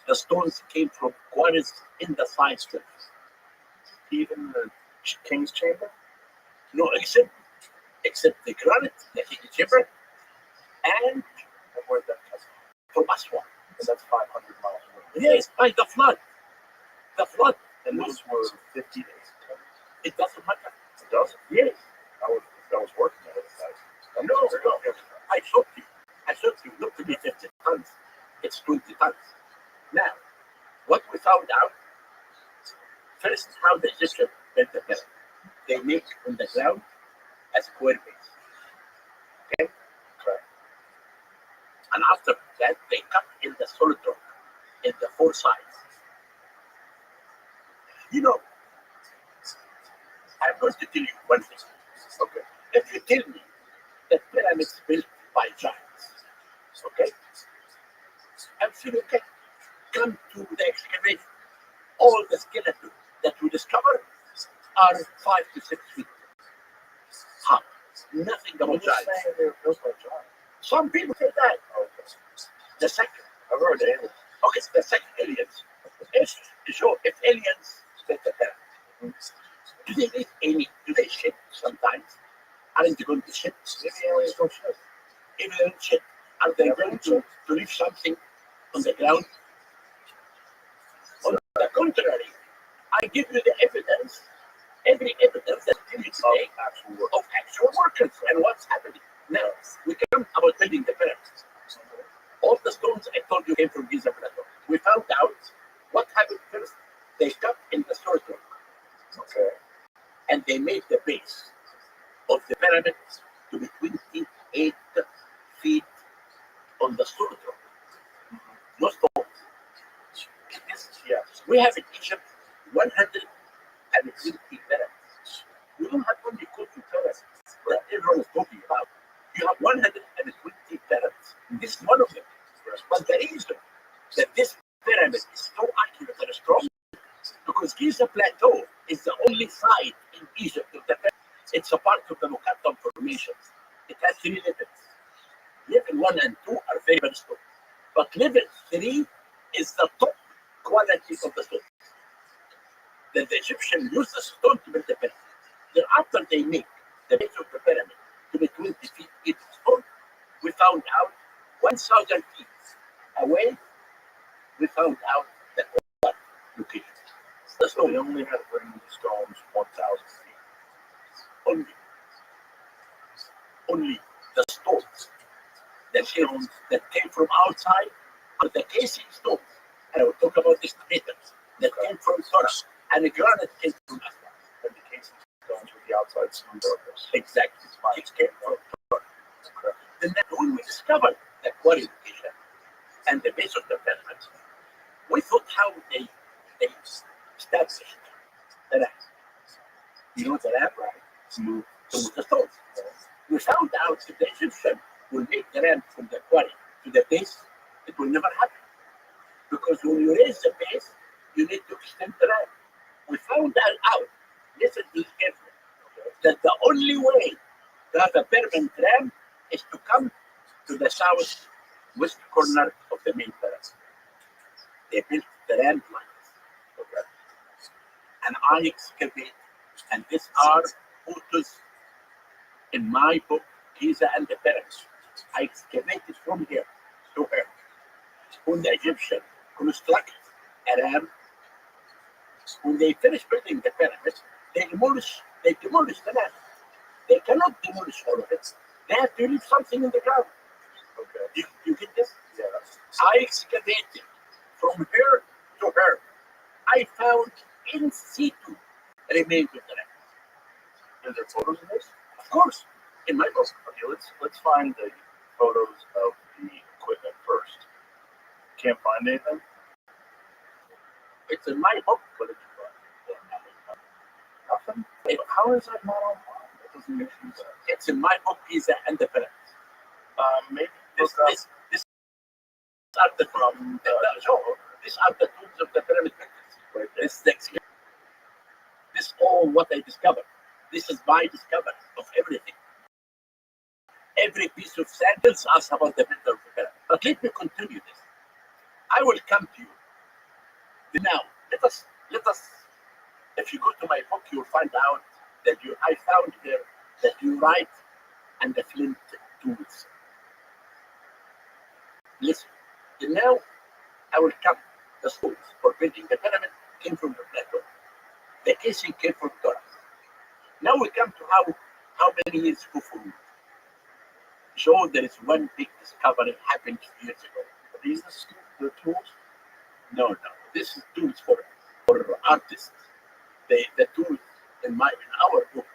the stones came from quarries in the side street. Even the king's chamber? No, except the granite, the king's chamber, and Where'd that come from Aswan. from? That's 500 miles away. Yes, by the flood. The flood, And those were 50 days. it doesn't matter. It does? Yes. I was working at it, guys. No. I showed you. Look to me 50 tons. It's 20 tons. Now, what we found out, first, how the Egyptians built the pyramid. They make on the ground a square base. Okay? And after that, they cut in the solid rock in the 4 sides. You know, I'm going to tell you one thing. Okay? If you tell me that pyramids built by giants, okay? I'm saying, okay, come to the excavation. All the skeletons that we discover are 5 to 6 feet high. Nothing about You're giants. saying they were built by giants. Some people say that. The second, I've heard aliens. okay, the second aliens. If aliens split the pyramid, do they need any? Do they ship sometimes? Aren't they going to ship? Maybe aliens don't ship. If they don't ship, are they going to leave something on the ground? On the contrary, I give you the evidence, every evidence that you today Actual work. of actual workers and what's happening. Now, we come about building the pyramids. All the stones I told you came from Giza Plateau. We found out what happened first. They cut in the solid rock. Okay. And they made the base of the pyramid to be 28 feet on the solid rock. No stones. Yes. We have in Egypt 120 pyramids. We don't have only Khufu pyramids that everyone is talking about. You have 120 pyramids. This is one of them. But the reason that this pyramid is so accurate and strong, because Giza Plateau is the only site in Egypt of the pyramid. It's a part of the Mukattam formation. It has 3 levels. Level 1 and 2 are very, very strong. But level 3 is the top quality of the stone. Then the Egyptians use the stone to build the pyramid. Then after they make the base of the pyramid to be 20 feet each stone, we found out 1,000 feet away, we found out the location. The So they stone only had to bring the stones 1,000 feet. only the stones that came from outside are the casing stones. And I will talk about the statements that came from Torah and the granite came from Aswan. And the casing stones with the outside smooth surface. Exactly. It came from Torah. Then when we discovered the quarry location and the base of the pyramid, we thought how they established the ramp. You know the ramp, right? Smooth the stones. We found out if the Egyptian will make the ramp from the quarry to the base, it will never happen. Because when you raise the base, you need to extend the ramp. We found that out. Listen to this carefully. That the only way to have a permanent ramp is to come to the southwest corner of the main pyramid. They built the ramp lines. Okay. And I excavate, and these are photos in my book, Giza and the Pyramids. I excavated from here to here. When the Egyptians construct a ramp, when they finish building the pyramids, they demolish the ramp. They cannot demolish all of it. They have to leave something in the ground. Okay. You get this? Yeah. I excavated from here to here. I found in situ remains of the records. Are there photos of this? Of course, in my book. Okay, let's find the photos of the equipment first. Can't find anything? It's in my book. What did you find? Nothing? How is that not online? That doesn't make any sense. It's in my book, Giza and the Pyramids. Maybe This are the from these are the tombs of the pyramid victims. right there. This is the excavation. This all what I discovered. This is my discovery of everything. Every piece of sand tells us about the builder of the pyramid. But let me continue this. I will come to you. Now, let us. If you go to my book, you'll find out that I found here that you write and the flint tools. Listen. Now, I will come. The stones for building the pyramid came from the plateau. The casing came from Torah. Now we come to how many years before show there is one big discovery happened years ago. Are these the tools? No. This is tools for artists. The tools in our book,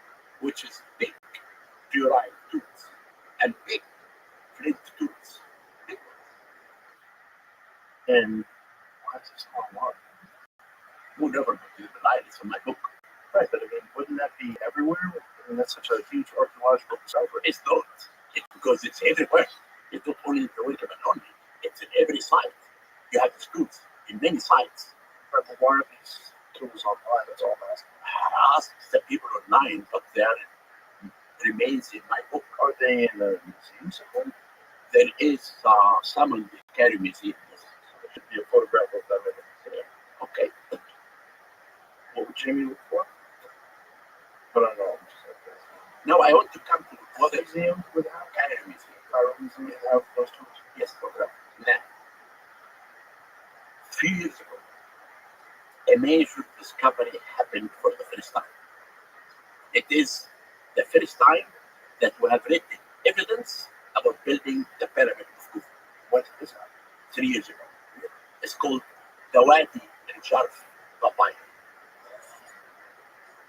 which is big fluoride tools and big flint tools. Big And why is this online? who never did the line is in my book. Right, but I mean, wouldn't that be everywhere? I mean, that's such a huge archaeological discovery. It's not. It's because it's everywhere. It's not only in the winter but only. It's in every site. You have the tools in many sites. Right, but why are these tools online? That's all I'm asking. Ask the people online, but there remains in my book. Are they in the museum somewhere? There is some in the Cairo Museum. There should be a photograph of them in the museum. Okay. What would Jamie look for? But I don't know. Now I want to come to What the museum would have? Cairo Museum. Cairo Museum have those tools? Yes, okay. Now, a few years ago, a major discovery happened for the first time. It is the first time that we have written evidence about building the pyramid of Khufu. When did this happen? 3 years ago. It's called the Wadi al-Jarf papyrus.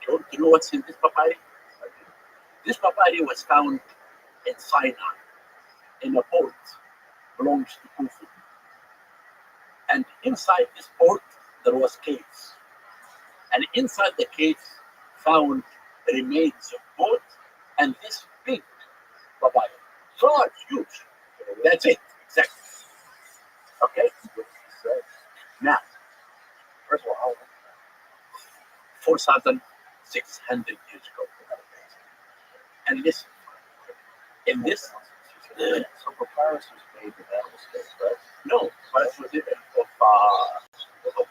You want to know what's in this papyrus? This papyrus was found in Sinai, in a port belongs to Khufu. And inside this port, there was caves. And inside the caves, found remains of boat and this big papyrus. So large, huge. That's it, exactly. Okay? Now, First of all, how old? 4,600 years ago. And listen, in this, So papyrus was made with animal skins, right? no, but it was even of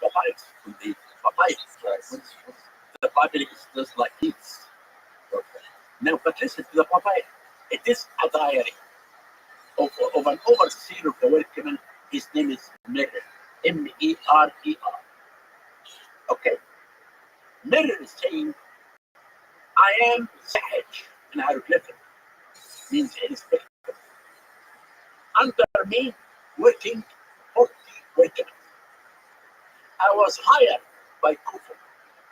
papyrus, from the papyrus. Right. The papyrus is just like this. Now, but listen to the papyrus. It is a diary of an overseer of the workmen. His name is Merer. Merer. Okay. Merer is saying, I am Sahaj in hieroglyphic. Means inspector. Under me, working 40 workmen. I was hired by Khufu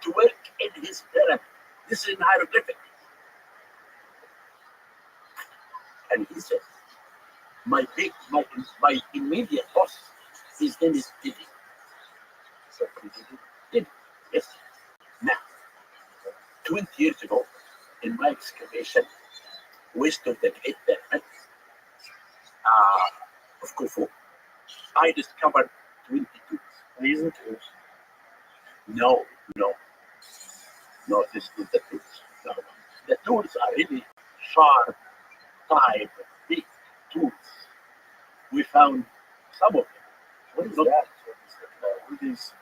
to work in his pyramid. This is in hieroglyphic. And he said, my immediate boss, his name is Didi. So Didi. Yes. Now, 20 years ago, in my excavation west of the Great Pyramid of Khufu, I discovered 20 tools. These are tools. No, this is the tools. No. The tools are really sharp, type, big tools. We found some of them. What is that? What are these?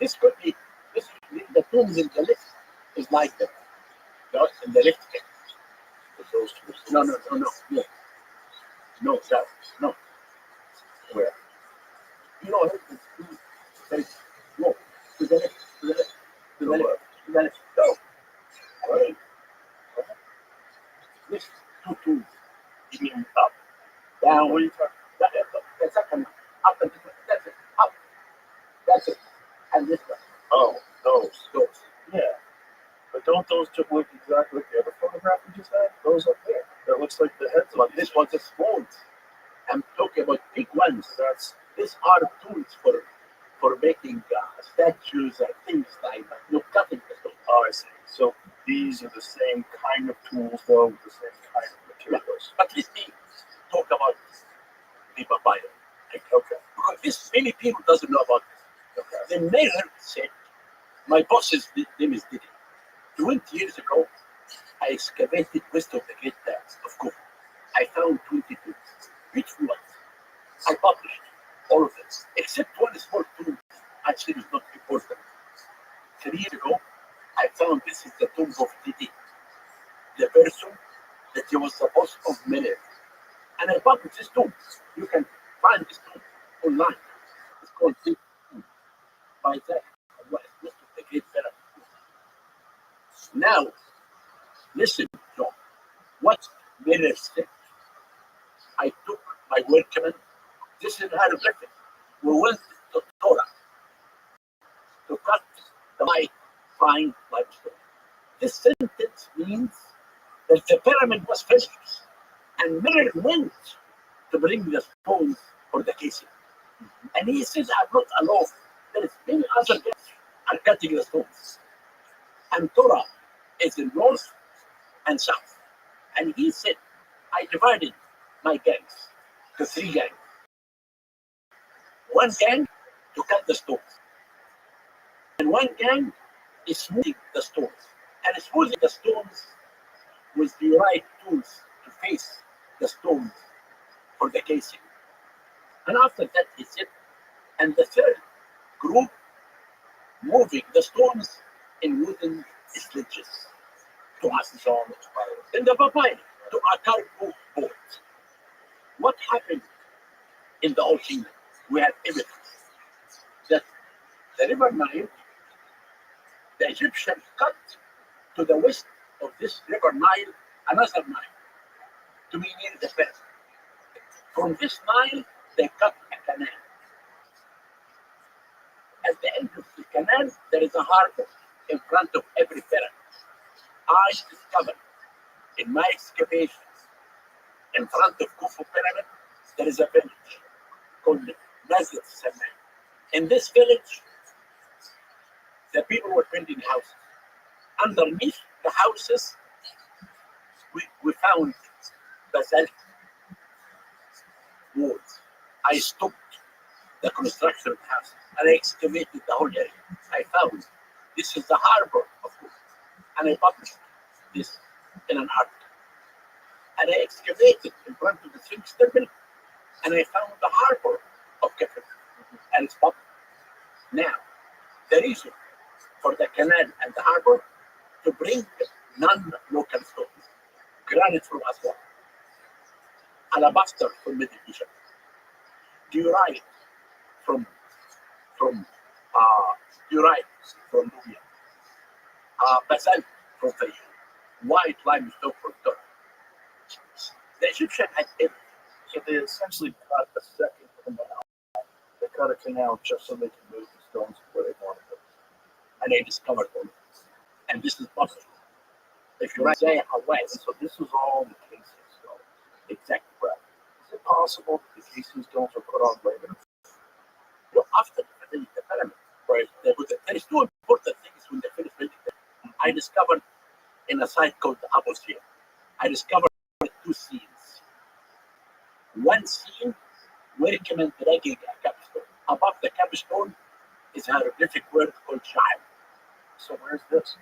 This could be the tools in the lift is like that. In the lift kit. Those tools. No, sir. No. Where? You know, no. To the left, to the left, to the left, to the left. No. Hey. This two tools. You mean up, down. What are you talking about? That's up and up and that's it. Up. That's it. and this one. Oh, those. Those. Yeah. But don't those just look exactly like the other photograph we just had? Those up there. That looks like the heads But of this was a small. I'm talking about big ones. That's These are tools for making statues and things like that. No cutting the stone. oh, I see. So these are the same kind of tools, though, with the same kind of materials. But let me talk about the papaya. Okay. Because this many people doesn't know about this. Okay. The mayor said, my boss's name is Didi. 20 years ago, I excavated west of the Great Dams of Kufu. I found 20 tools. Which ones? I published all of them, except one small tool. Actually, it's not important. 3 years ago, I found this is the tomb of Didi, the person that he was the boss of Miller. And I published this tomb. You can find this tomb online. It's called Didi Tomb by that. West of the Great Pyramid. Now, listen, John. What Miller said. I took my workmen. This is hieroglyphic. We went to Torah to cut the light fine limestone. This sentence means that the pyramid was finished, and Miller went to bring the stones for the casing. And he says, I'm not alone. There is many other guys are cutting the stones. And Torah is in north and south. And he said, I divided my gangs to 3 gangs. One gang to cut the stones. And one gang is smoothing the stones. And smoothing the stones with the right tools to face the stones for the casing. And after that, he said, and the third group moving the stones in wooden sledges to Aswan in the papaya to a cargo boat. What happened in the Old Kingdom? We have evidence that the river Nile, the Egyptians cut to the west of this river Nile another Nile to be near the pyramid. From this Nile, they cut a canal. At the end of the canal, there is a harbor in front of every pyramid. I discovered in my excavations in front of Khufu pyramid, there is a village called Nazir Saman. In this village, the people were building houses. Underneath the houses, we found basalt walls. I stopped the construction of the house and I excavated the whole area. I found this is the harbor of Khufu, and I published this in an article. And I excavated in front of the Sphinx temple, and I found the harbor of Kefir, and it's public. Now, the reason for the canal and the harbor to bring non-local stones, granite from Aswan, alabaster from Middle Egypt, diorite from Nubia, basalt from Fayum, white limestone from Turkey. The Egyptian had everything. So they essentially cut a second canal. They cut a canal just so they can move the stones where they wanted them. And they discovered them. And this is possible. If you write Isaiah West, And so this was all the casing stones. exactly right. Is it possible that the casing stones were put on later? You know, after the pyramid, right, there is two important things when they finished building them. I discovered in a site called the Abu Sir, I discovered 2 scenes. One scene where it came in dragging a capstone. Above the capstone is a hieroglyphic word called Sha'ib. So where's this?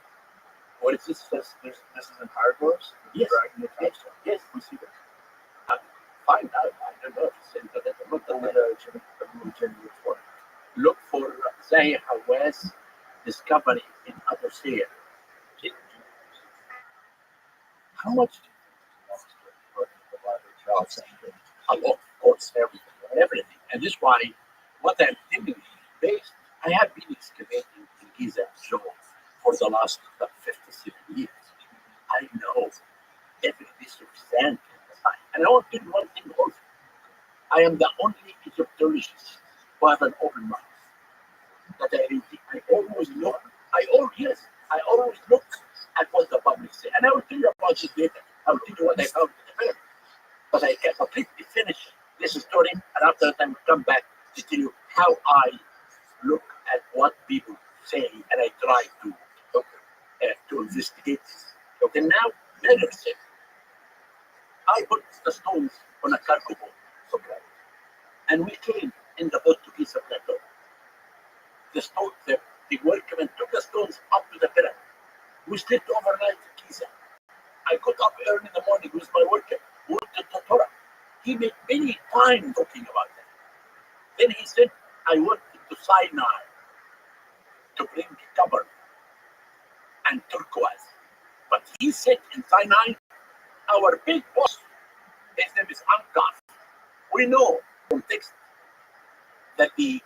What is this? This is in hieroglyphs? Yes. Dragging the Yes, capstone. yes. We see that. Find out. I don't know if it's in the letter. Not the Over letter. Jimmy before. Look for Zahir Hawass discovery in Abu Sir. How much? A lot, of course, everything. And this is why what I'm thinking based, I have been excavating in Giza Joe for the last 57 years. I know every piece of sand in the site. And I want to do one thing also. I am the only Egyptologist who have an open mind. that I read. I always look. I always look at what the public say, and I will tell you about this later. I will tell you what I found in the film, but I can completely finish this story, and after that I will come back to tell you how I look at what people say, and I try to investigate this. Okay, now Miller said, I put the stones on a cargo boat, okay, and we came in the boat to Giza Plateau. The workmen took the stones up to the pyramid. We slept overnight in Giza. I got up early in the morning with my worker, who went to the Torah. He made many time talking about that. Then he said, I went to Sinai to bring copper and turquoise. But he said in Sinai, our big boss, his name is Ankaf. We know from text that the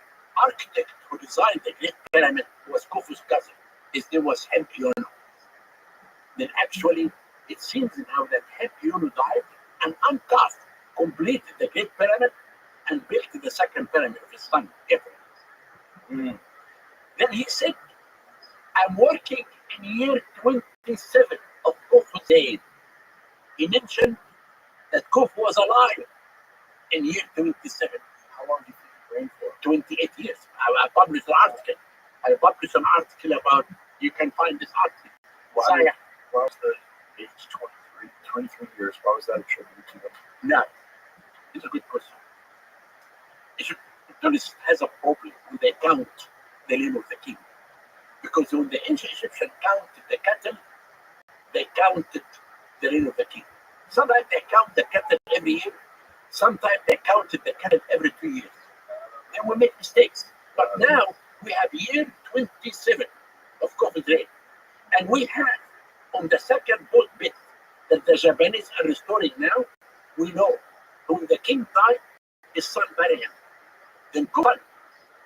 architect who designed the Great Pyramid was Khufu's cousin. His name was Hempiono. Then actually, it seems now that Hempiono died, and Ankaf completed the Great Pyramid and built the second pyramid of his son, Khafre. Then he said, I'm working in year 27 of Khufu's age. He mentioned that Khufu was alive in year 27. How long do you think it reigned for? 28 years. I published an article. I published an article about, you can find this article. Why was the age 23 years, why was that attributed to them? Now, it's a good question. Tunis has a problem when they count the name of the king. Because when the ancient Egyptians counted the cattle, they counted the name of the king. Sometimes they count the cattle every year. Sometimes they counted the cattle every 2 years. Then we make mistakes. But now we have year 27 of Khufu's reign. And we have on the second boat bit that the Japanese are restoring now, we know when the king died, his son buried him. Then Khufu,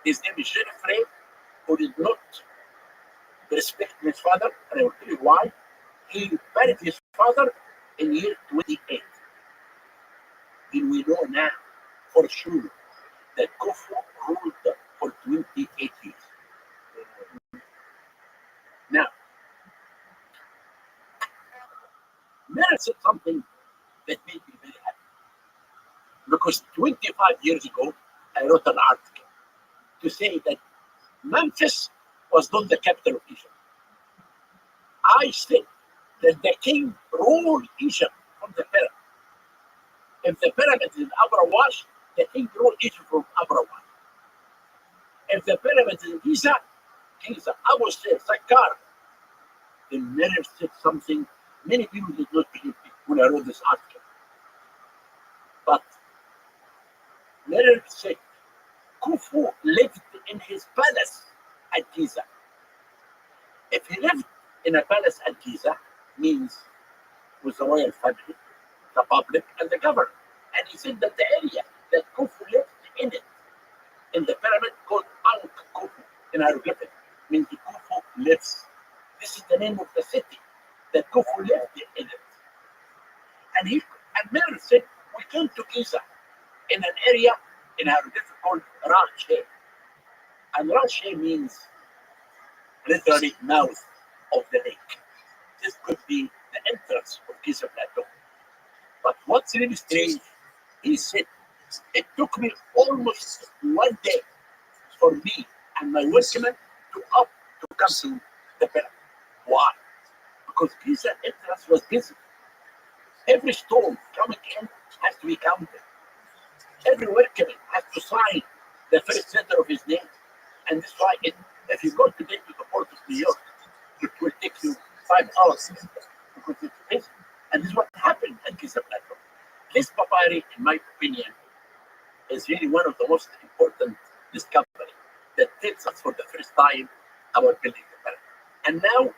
his name is Geoffrey, who did not respect his father, and I will tell you why. He buried his father in year 28. And we know now for sure that Khufu ruled for 28 years. Now, Mary said something that made me very happy. Because 25 years ago, I wrote an article to say that Memphis was not the capital of Egypt. I said that the king ruled Egypt from the pyramid. If the pyramid is in Abra Wash, the king ruled Egypt from Abra Wash. If the pyramid is in Giza, Abu Sakkar. Then Mary said something many people did not believe me when I wrote this article. But Mary said, Khufu lived in his palace at Giza. If he lived in a palace at Giza, means with the royal family, the public, and the government. And he said that the area that Khufu lived in it, in the pyramid called Ankh Khufu, in hieroglyphic, means Khufu lives. This is the name of the city that Khufu lived in it. And Mary said, we came to Giza in an area in hieroglyphic called Rothschild. And Rothschild means literally mouth of the lake. This could be the entrance of Giza Plateau. But what's really strange, he said, it took me almost 1 day for me and my workmen to come to the pyramid. Why? Because Giza entrance was busy. Every stone coming in has to be counted. Every workman has to sign the first letter of his name. And that's why if you go today to the port of New York, it will take you 5 hours because it's busy. And this is what happened at Giza Plateau. This papyri, in my opinion, is really one of the most important discoveries that tells us for the first time about building the pyramid. And now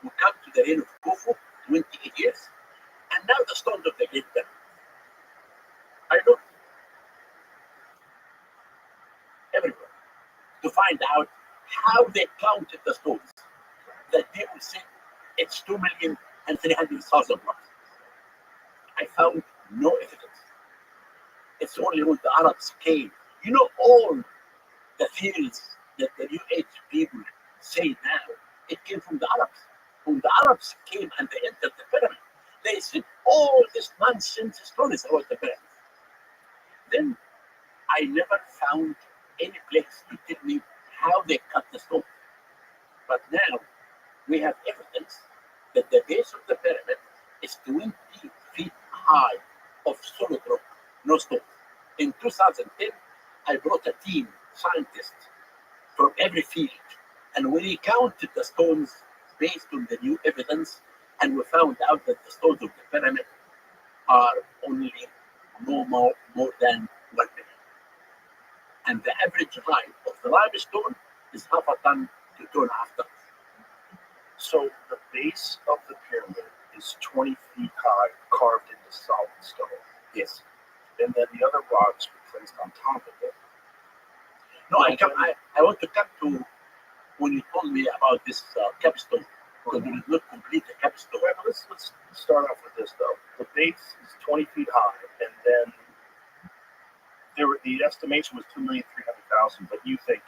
we come to the reign of Khufu, 28 years, and now the stones of the Great Pyramid. I looked everywhere to find out how they counted the stones. That people say it's 2,300,000 blocks. I found no evidence. It's only when the Arabs came. You know all the theories that the New Age people say now, it came from the Arabs. When the Arabs came and they entered the pyramid, they said all this nonsense stories about the pyramid. Then I never found any place to tell me how they cut the stone. But now we have evidence that the base of the pyramid is 20 feet high of solid rock, no stone. In 2010, I brought a team, scientists from every field, and we counted the stones based on the new evidence, and we found out that the stones of the pyramid are only no more than 1 million. And the average height of the limestone is half a ton to 2.5 tons. So the base of the pyramid is 20 feet high, carved into solid stone. Yes. And then the other rocks were placed on top of it. No, I want to come to when you told me about this capstone, because there is not complete the capstone. Well, let's start off with this though. The base is 20 feet high, and then the estimation was 2,300,000, but you think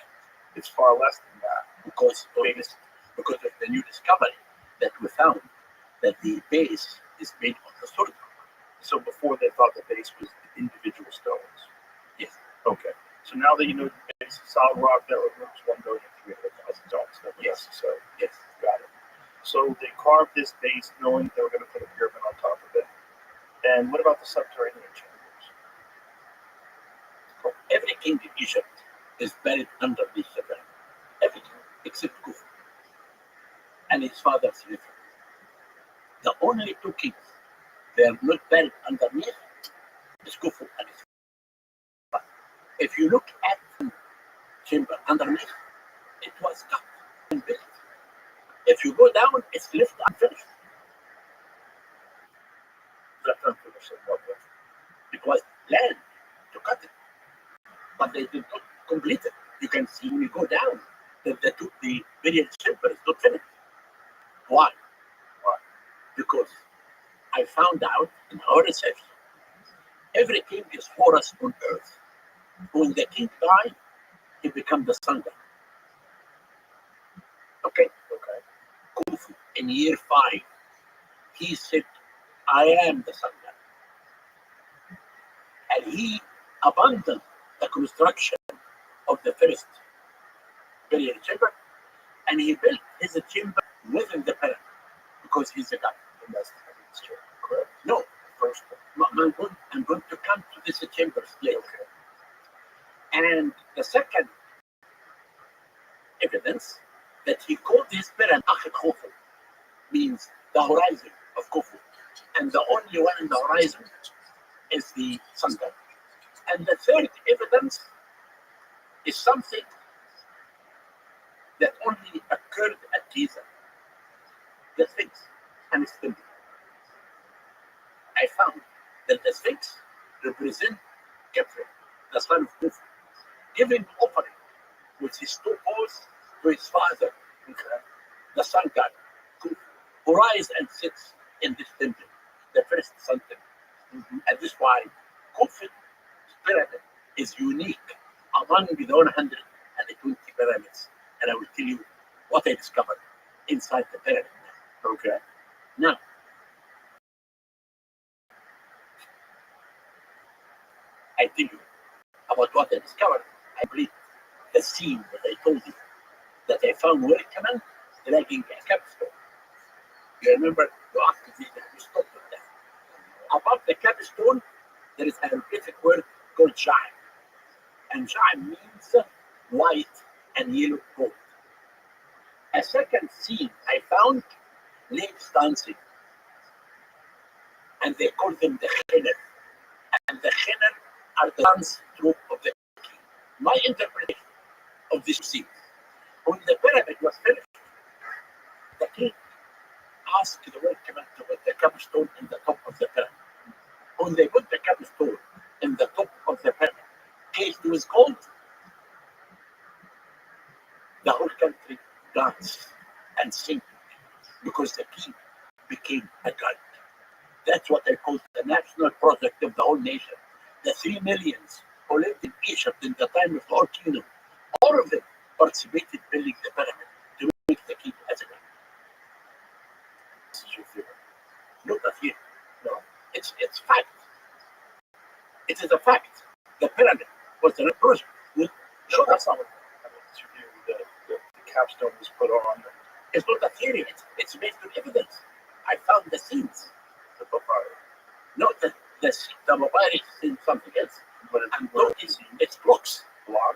it's far less than that. Because of the new discovery that we found that the base is made of the solid rock. So before they thought the base was individual stones. Yes. Okay. So now that you know the base is solid rock, that was 1,300,000 tons. Yes. So Yes. got it. So they carved this base knowing they were going to put a pyramid on top of it. And what about the subterranean chambers? Every king in Egypt is buried underneath the pyramid. Every king except Khufu and his father Snefer. The only two kings they are not buried underneath is Khufu and his father. If you look at the chamber underneath, it was cut and built. If you go down, it's left unfinished. Left unfinished in what way? It was land to cut it, but they did not complete it. You can see when you go down that the burial chamber is not finished. Why? Because I found out in our research, every king is for us on earth. When the king died, he became the sun god. Okay? Khufu, in year 5, he said, I am the sun god. And he abandoned the construction of the first burial chamber, and he built his chamber within the pyramid because he's a god. And that's the evidence chamber, correct? No, First I'm going to come to this chamber later. And the second evidence that he called his pyramid Akh Khufu means the horizon of Khufu. And the only one in the horizon is the sun god. And the third evidence is something that only occurred at Giza. The Sphinx and its temple. I found that the Sphinx represents Kefre, the son of Khufu, giving offering with his two paws to his father, the sun god, Khufu, who rises and sits in this temple, the first sun temple. And this is why Khufu's pyramid is unique among the 120 pyramids. And I will tell you what I discovered inside the pyramid. Okay. Now, I tell you about what I discovered. I believe the scene that I told you that I found where it came dragging a capstone. You remember you asked me that we stopped with that. Above the capstone, there is a hieroglyphic word called Shai. And Shai means white and yellow gold. A second scene I found ladies dancing. And they call them the Khinner. And the Khinner are the dance troupe of the king. My interpretation of this scene, when the pyramid was finished, the king asked the workmen to put the capstone in the top of the pyramid. When they put the capstone in the top of the pyramid, cased with gold, the whole country danced and sang because the king became a god. That's what I call the national project of the whole nation. The 3 millions who lived in Egypt in the time of our kingdom, all of them participated building the pyramid to make the keep as a pyramid. This is your theory. Not a theory. No, it's fact. It is a fact. The pyramid was the project. No, that's not what I mean. It's your theory that the capstone was put on. It's not a theory. It's based on evidence. I found the scenes. The papyrus. No, the papyrus is something else. But And it's blocks,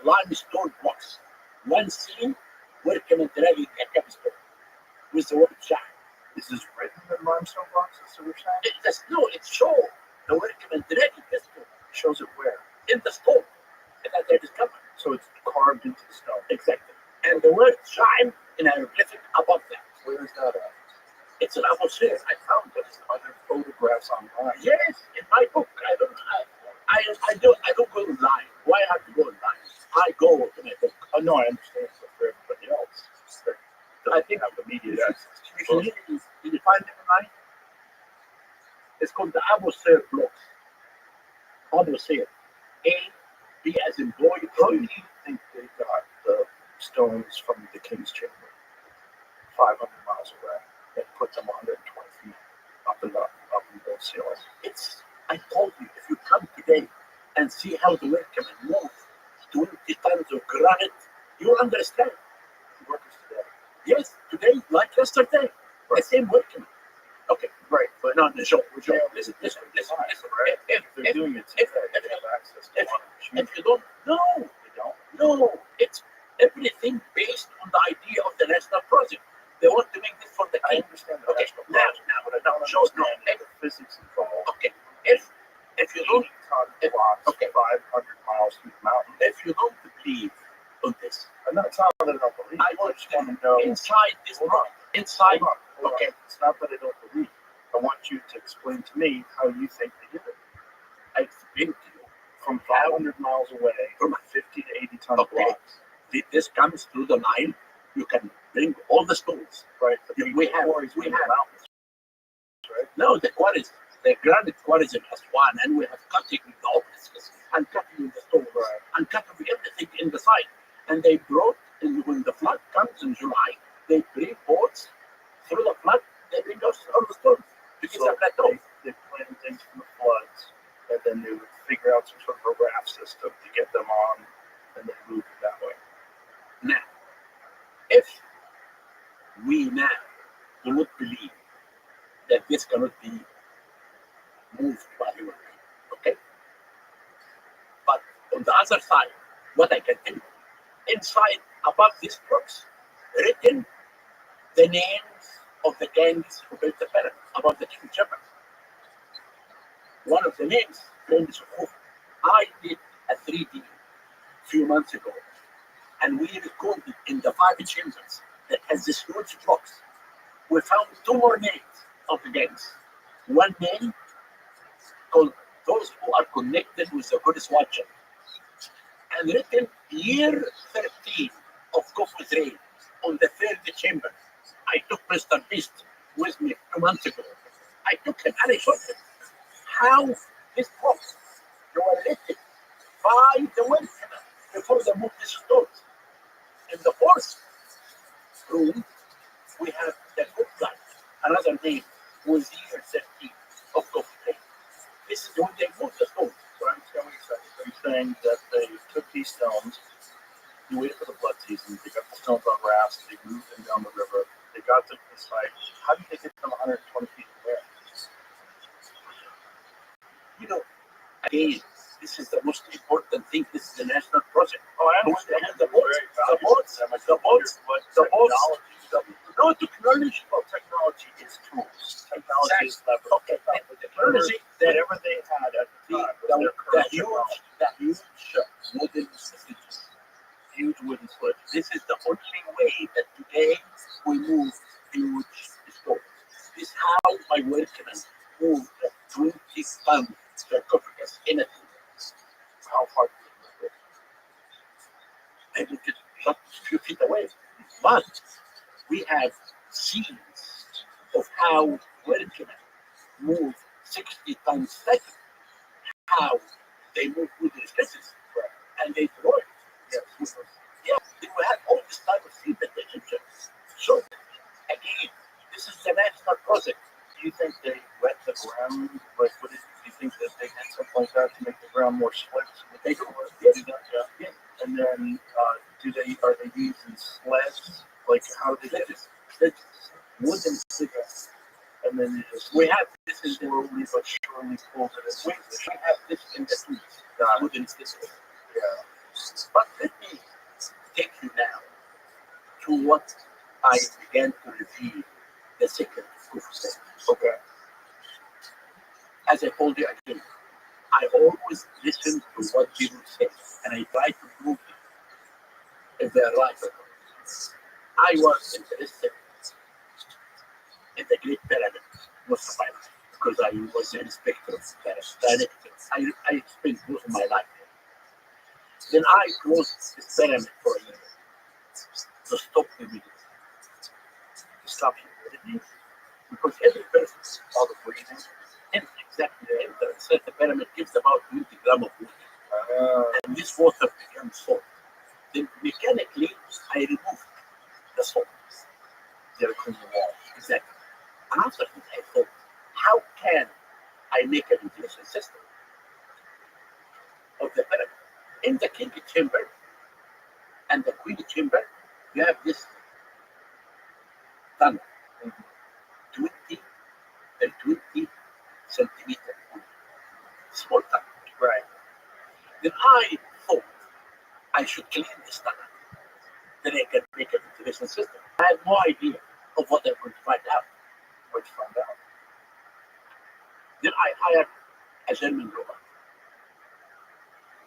limestone blocks. One scene working and dragging a capstone with the word Shah. Is this written in limestone blocks? Is that what you're saying? It shows the working and dragging capstone It shows it where? in the stone that they discovered. So it's carved into the stone. Exactly. And the word shine in hieroglyphic above that. Where is that at? It's an atmosphere. I found it. Are there photographs online? Yes, in my book. I don't go online. Why I have to go online? I go to my book. Oh, no, I understand. But for everybody else, I think have immediate access to you should did you find it online? It's called the atmosphere blocks. Atmosphere. A, B as in boy. How do you think they got the stones from the king's chamber 500 miles away and put them 120 feet up in the ceiling? I told you, if you come today and see how the workmen move 20 tons of granite, you'll understand. Workers today. Yes, today, like yesterday, the same workmen. Okay, Right, but no, Joe, Joe, listen. right? If They're doing it today. They have access to one machine. if you don't, They don't. no, it's everything based on the idea of the national project. They want to make this for the I king. understand the Okay, national now, project, but I don't Joe, no, understand the physics involved. okay, if you don't, 80-ton if- blocks, okay. 500 miles through the mountain. if you don't believe on this, And that's not that I don't believe. I I want just want to know. inside this Hold book, on. inside, Hold on. okay. It's not that I don't believe. I want you to explain to me how you think they did it. I explain to you, From 500 miles away, From- 50 to 80 ton Okay. blocks. this comes through the line. You can bring all the stones. Right. But Yeah, the we have- quarries we in the have- mountains. Right. No, the quarries, the granite quarries in Aswan, and we have cutting the obelisks and cutting the stones Right. and cutting everything in the side. And they brought, when the flood comes in July, they bring boats through the flood. They bring us all the stones. Because So of plateau. they planned things from the floods, and then they would figure out some sort of a raft system to get them on, and then move it that way. Now, if we now do not believe that this cannot be moved by human being, okay? But on the other side, what I can tell you, inside, above these blocks, written the names of the gangs who built the pyramid, above the king chamber. One of the names, named Sukuf. I did a 3D a few months ago, and we recorded in the 5 chambers that has this huge blocks. We found 2 more names of the gangs. One name called those who are connected with the Goddess Watcher, and written year 13 of Kuf's reign on the 3rd chamber. I took Mr. Beast with me 2 months ago. I took him and I showed him how these blocks were lifted by the wind before they moved the stones. In the 4th room, we have the good guy, another name was year 13 of Kuf's reign. This is when they moved the stones. So I'm saying that they took these stones, they waited for the flood season, they got the stones on rafts, they moved them down the river, they got to the site. How did they get them 120 feet in the air? You know, again, this is the most important thing. This is a national project. Oh, I understand. The boats, no technology. Well, technology is tools. Technology is leverage. Okay, the technology that Whatever they had at the time was their the current huge technology. wooden systems. Huge wooden sleds. This is the only way that today we move huge stones. This is how my workmen move the 20-ton sarcophagus in a How far did they move it? they moved it just a few feet away. But we have scenes of how workmen move 60 tons second, how they move with the stresses, and they throw it. Yes. Yeah, we have all this type of thing that the Egyptians. So again, this is the national project. Do you think they wet the ground? Like, do you think that they did something like that to make the ground more slick? So that They do. Yes. Yes. Do that? Yeah. Yes. And then, are they using sleds? Like, how do they get Sledges. Sledges. Wooden sledges. And then you just We have this in the slowly but surely pull it in. we have this in the tools. Wooden sledges. Yeah. But let me take you now to what I began to reveal the second proof set. Okay. As I told you again, I always listen to what people say and I try to prove if they're right or not. I was interested in the Great Pyramid most of my life because I was an inspector of pyramids, director. I spent most of my life there. Then I closed the pyramid for a year to stop the video, to stop humidity, because every person out of breathing and exactly the pyramid gives about 20 grams of water. And this water becomes salt. Then mechanically, I removed the salt. Get a clean wall. Exactly. And after this, I thought, how can I make a ventilation system of the pyramid? In the king chamber and the queen chamber, you have this tunnel, 20 and 20 centimeter, small tunnel. Right. Then I thought I should clean this tunnel. Then I can make a ventilation system. I had no idea of what I'm going to find out. What'd you find out? Then I hired a German robot.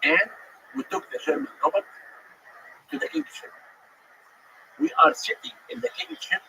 And we took the German robot to the king chamber. We are sitting in the king chamber.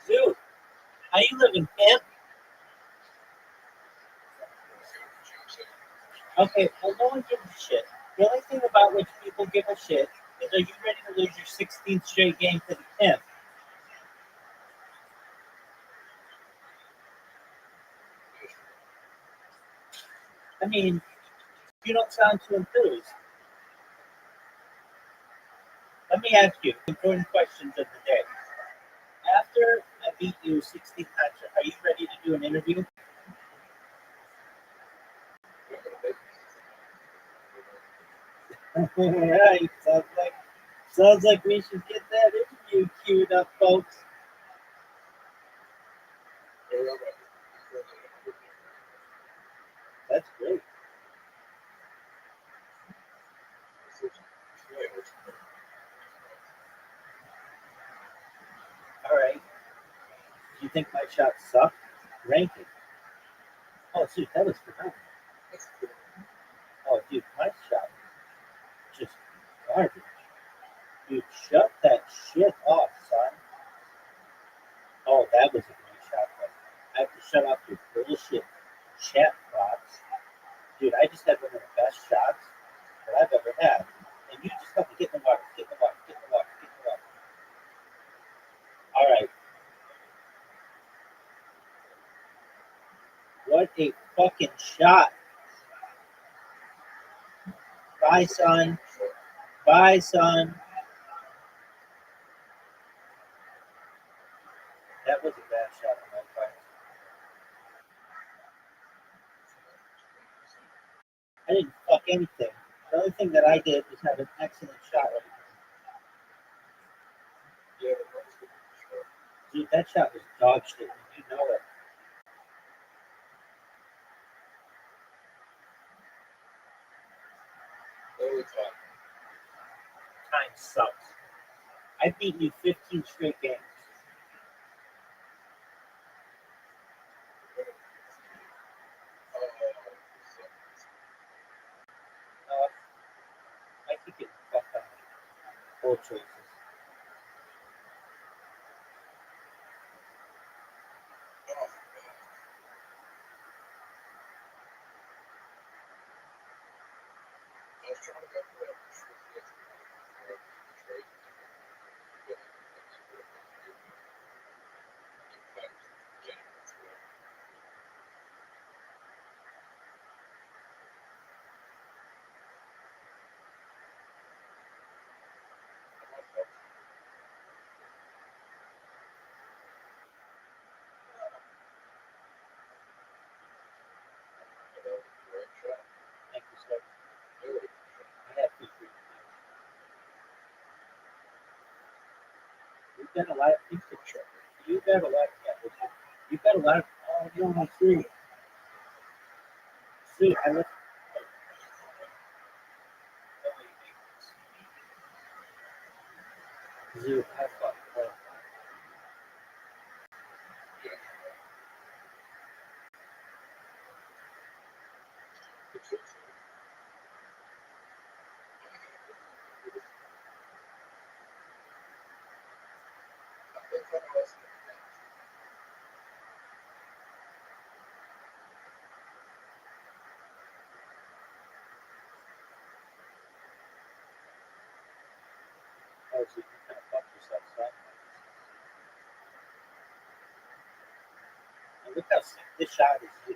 Dude, how you living, pimp? Okay, well, no one gives a shit. The only thing about which people give a shit is, are you ready to lose your 16th straight game to the pimp? I mean, you don't sound too enthused. Let me ask you important questions of the day. After I beat you 16 times, are you ready to do an interview? All right, sounds like we should get that interview queued up, folks. That's great. All right. Do you think my shot sucked? Rank it. Oh, dude, that was phenomenal. Oh, dude, my shot was just garbage. Dude, shut that shit off, son. Oh, that was a great shot, though. I have to shut off your bullshit chat box. Dude, I just had one of the best shots that I've ever had. And you just have to get in the water, get in the water, get in the water, get in the water. All right. What a fucking shot. Bye, son. Bye, son. That was a bad shot on my part. I didn't fuck anything. The only thing that I did was have an excellent shot. Dude, that shot was dog shit. You know it. Time sucks. I've beaten you 15 straight games. I keep getting fucked on both choices. Thank you, sir. I have to agree. You've got a lot of people. You've got a lot. You've got a lot of. Oh, no, I see. See, I look. Zoo, I fuck. Oh, so you kind of fuck yourself, son. And look how sick this shot is.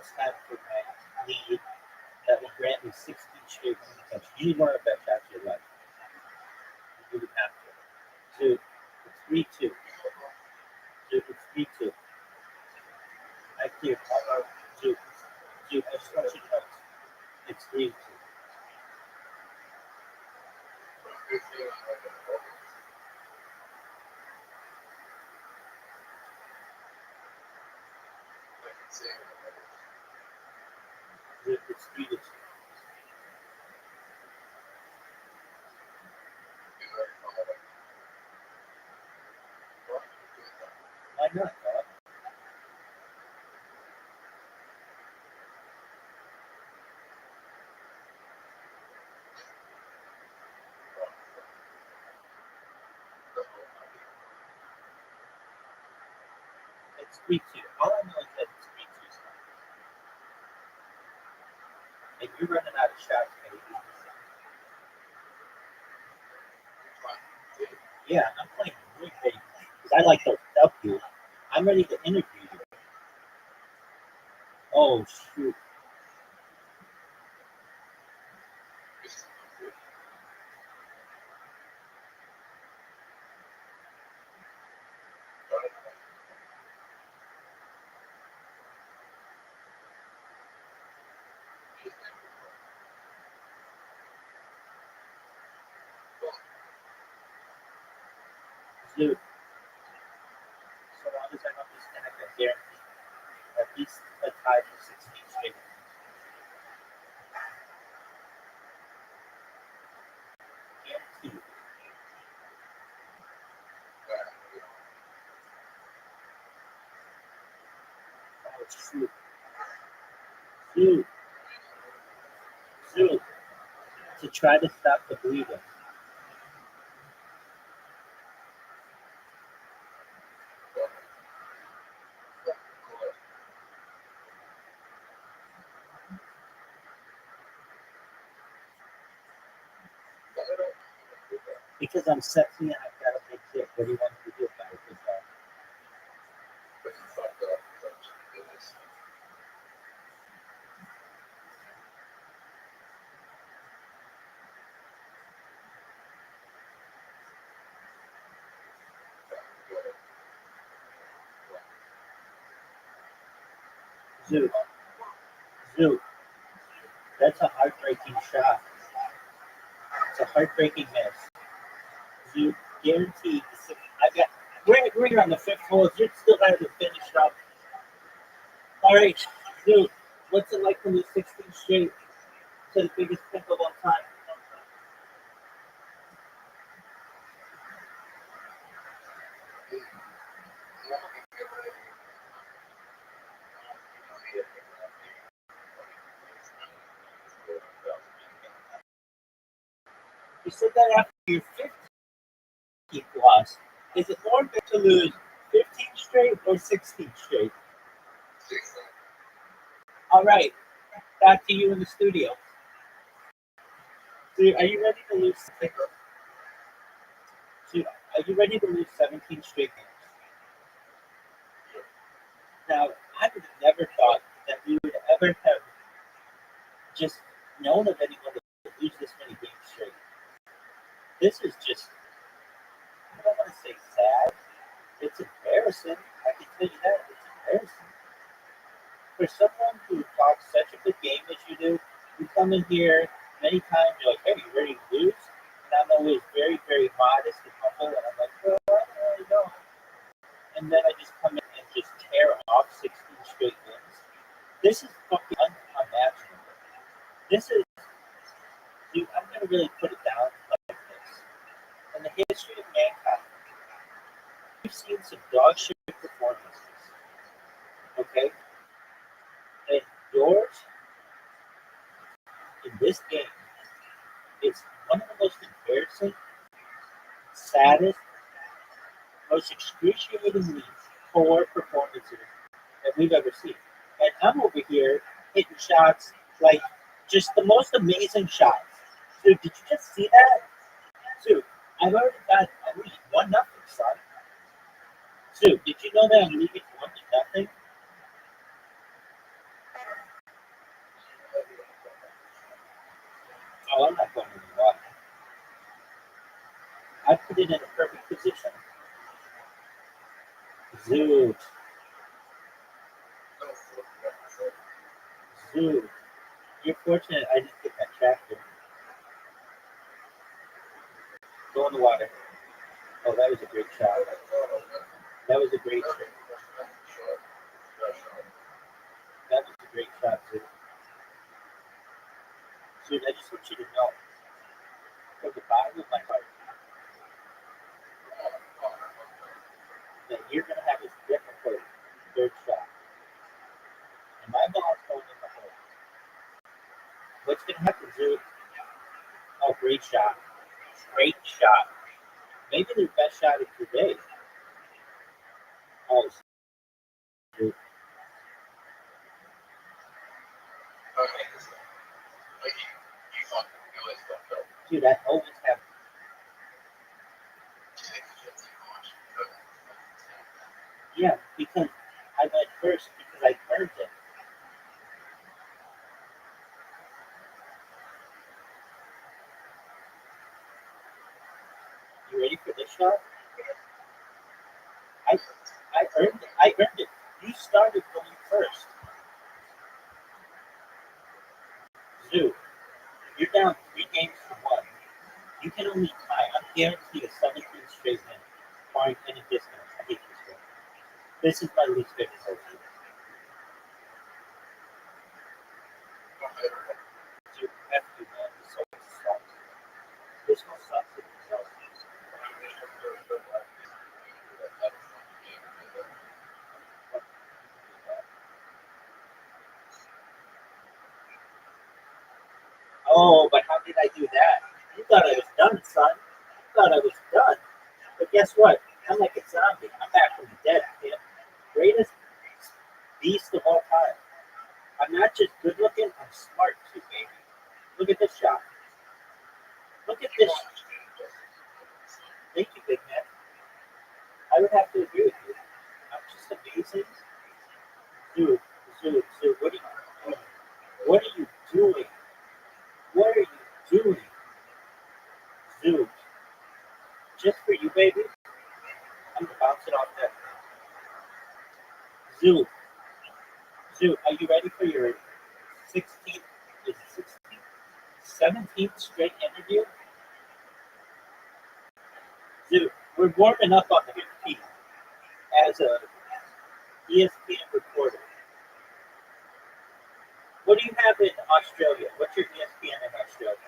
must have for my lead that will grant me 16 straight wins in the country. You need one of the best shots of your life. You would have to. Dude, it's 3-2. Dude, it's 3-2. I can't. Dude, I just want you to know it's 3-2. Dude, it's 3-2. Why not, dog? It's 3-2. All I know is that it's 3-2. And you're running out of shots, baby. Yeah, I'm playing really big because I like those W. I'm ready to interview you. Oh, shoot. Dude. So long as I don't disconnect, I guarantee at least a tie for 16 straight. Guaranteed. Oh, shoot. Dude. Dude. To try to stop the bleeding. Because I'm sexy and I've got a big dick. What do you want me to do about it? Dude. Dude. That's a heartbreaking shot. It's a heartbreaking miss. You guaranteed. I got. We're on the fifth hole. You're still going to finish up. All right, dude. What's it like to lose 16 straight to the biggest pick of all time? You said that after your 15th loss. Is it more important to lose 15 straight or 16 straight? All right, back to you in the studio. Dude, are you ready to lose? Dude, are you ready to lose 17 straight games? Now, I would have never thought that we would ever have just known of anyone that lose this many games straight. This is just, I don't want to say sad. It's embarrassing. I can tell you that. It's embarrassing. For someone who talks such a good game as you do, you come in here many times, you're like, hey, you ready to lose? And I'm always very, very modest and humble, and I'm like, well, I don't really know. And then I just come in and just tear off 16 straight wins. This is fucking unimaginable. This is, dude, I'm going to really put it down like this. In the history of mankind, we've seen some dog shit performances. Okay? And yours, in this game, is one of the most embarrassing, saddest, most excruciatingly poor performances that we've ever seen. And I'm over here hitting shots like just the most amazing shots. Dude, did you just see that? Dude, I've already got at least 1-0, son. Dude, did you know that I'm leaving 1-0? landed in a perfect position. Zoot. Zoot. You're fortunate I didn't get that tractor. Go in the water. Oh, that was a great shot. That was a great shot. That was a great shot, Zoot. Zoot, I just want you to know, from the bottom of my heart, that you're going to have this difficult third shot. And my ball's going in the hole. What's going to happen, Zoot? Oh, great shot. Great shot. Maybe the best shot of your day. Oh, Zoot. Dude, I always have. Yeah, because I went first because I earned it. You ready for this shot? I earned it. I earned it. You started going first. Zoo, you're down 3 games to 1. You can only tie. I'm guaranteed a 17 straight win, barring any discounts. I hate this one. This is my least favorite hole. Zoo, F you, man. This hole sucks. This one sucks. It sucks. Oh, but how did I do that? You thought I was done, son. You thought I was done. But guess what? I'm like a zombie. I'm back from the dead, kid. Greatest beast of all time. I'm not just good looking, I'm smart too, baby. Look at this shot. Look at this. Thank you, big man. I would have to agree with you. I'm just amazing. Dude, what are you doing? What are you doing? What are you doing? Dude, just for you, baby. I'm gonna bounce it off that. Zoo, are you ready for your 16th, is it 16th? 17th straight interview? Zoo, we're warming up on the 15th as a ESPN reporter. What do you have in Australia? What's your ESPN in Australia?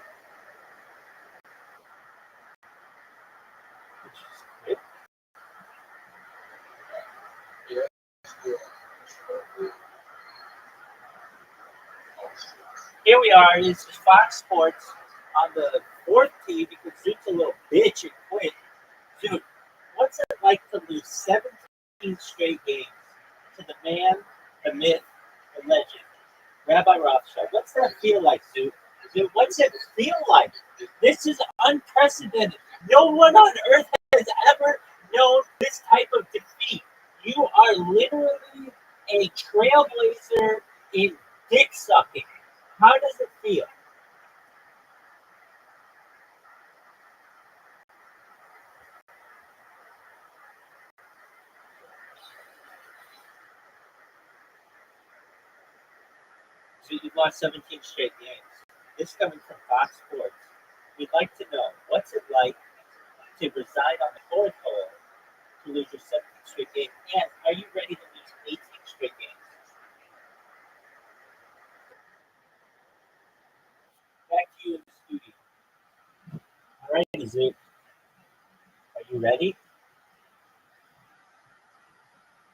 Here we are. This is Fox Sports on the 4th tee because Zoot's a little bitch and quit. Zoot, what's it like to lose 17 straight games to the man, the myth, the legend, Rabbi Rothschild? What's that feel like, Zoot? Zoot, what's it feel like? This is unprecedented. No one on earth has ever known this type of defeat. You are literally a trailblazer in dick sucking. How does it feel? So you've lost 17 straight games. This coming from Fox Sports. We'd like to know, what's it like to reside on the 4th hole to lose your 17th straight game? And are you ready to lose 18 straight games? Back to you in the studio. All right, Zoot. Are you ready?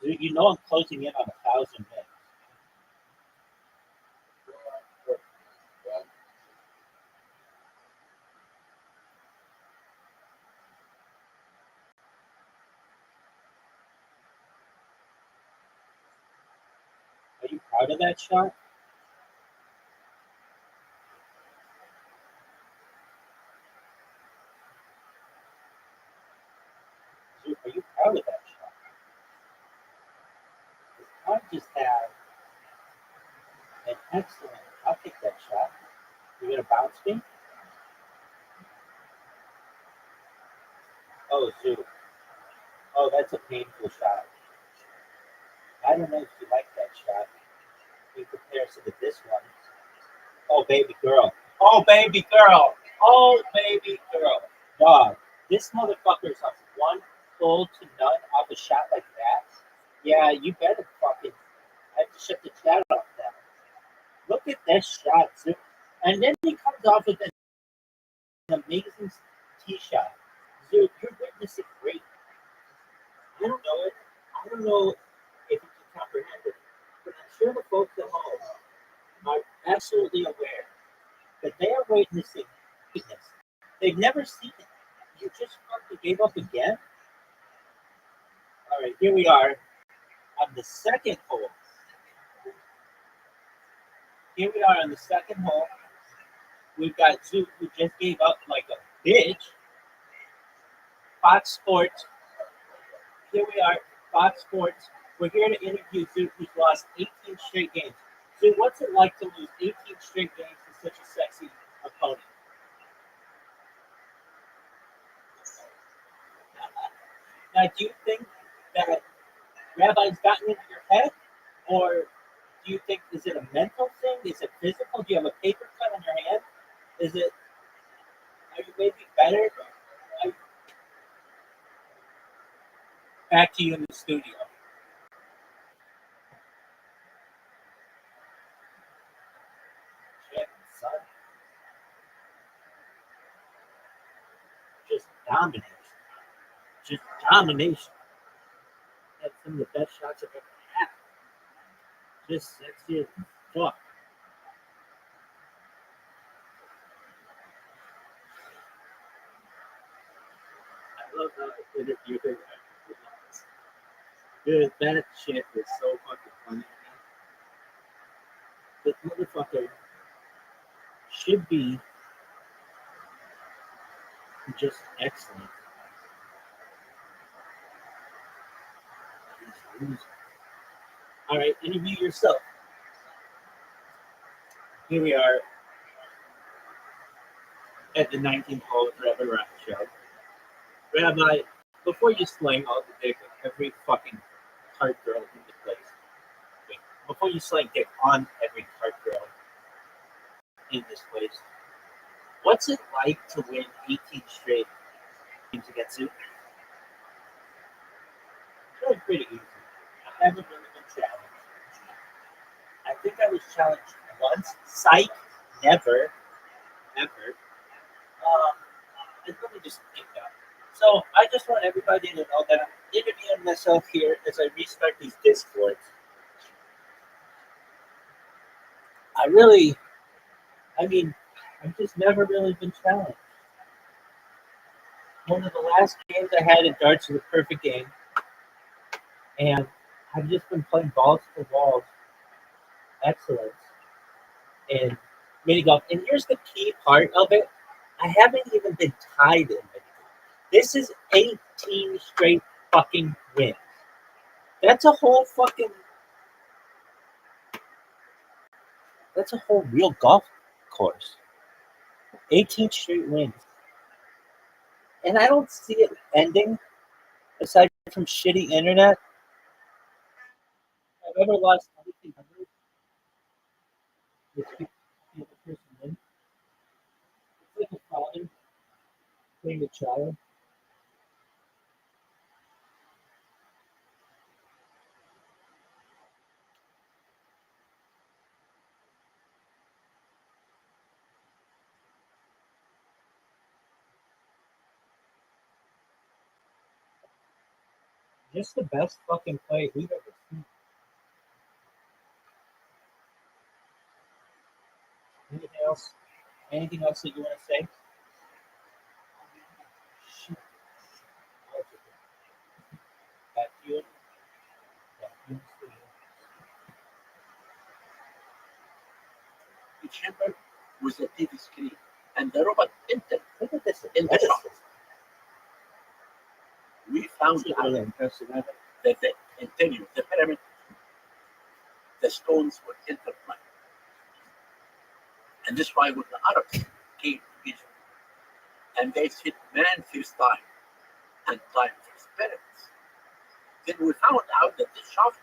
Zoot, you know I'm closing in on 1,000 wins. Are you proud of that shot? Zoot, are you proud of that shot? I just have an excellent, I'll take that shot. You're going to bounce me? Oh, Oh, that's a painful shot. I don't know if you like that shot in comparison to this one. Oh, baby girl. Oh, baby girl. Oh, baby girl. Dog, this motherfucker's on one goal to none off a shot like that. Yeah, you better fucking. I have to shut the chat off now. Look at that shot, too. And then he comes off with an amazing tee shot. Dude, you're witnessing great. I don't know it. I don't know if you can comprehend it, but I'm sure the folks at home are absolutely aware that they are witnessing greatness. They've never seen it. You just fucking gave up again? All right, here we are on the second hole. Here we are on the second hole. We've got Zook who just gave up like a bitch. Fox Sports. Here we are, Fox Sports. We're here to interview Zook, who's lost 18 straight games. Zook, what's it like to lose 18 straight games to such a sexy opponent? Now, do you think that Rabbi's gotten into your head? Or do you think, is it a mental thing? Is it physical? Do you have a paper cut on your hand? Is it, are you maybe better? Back to you in the studio. Shit, son. Just domination. Just domination. That's some of the best shots I've ever had. Just sexy as fuck. I love how I interviewed him. Dude, that shit was so fucking funny. This motherfucker should be just excellent. All right, interview yourself. Here we are at the 19th hole of Rabbi Rothschild. Rabbi, before you slang all the dick of every fucking card girl in the place, wait, before you slang dick on every card girl in this place, what's it like to win 18 straight games against you? It's really pretty easy. I haven't really been challenged. I think I was challenged once. Psych, never, never. And let me just get that. So I just want everybody to know that I'm interviewing myself here as I restart these discords. I've just never really been challenged. One of the last games I had in darts was a perfect game, and I've just been playing balls to walls excellence in mini golf. And here's the key part of it: I haven't even been tied in mini golf. This is 18 straight fucking wins. That's a whole real golf course. 18 straight wins. And I don't see it ending aside from shitty internet. I've ever lost anything under the person win. It's like a father playing a child. Just the best fucking play we've ever seen. Anything else? Anything else that you want to say? Shit. Back to you. Back to you. The chamber was a TV screen, and the robot entered Look at this. in the shop. We found out that the interior, the pyramid, the stones were intertwined. And this is why when the Arabs came to Egypt, and they said man first time and time first pyramids, Then we found out that the shaft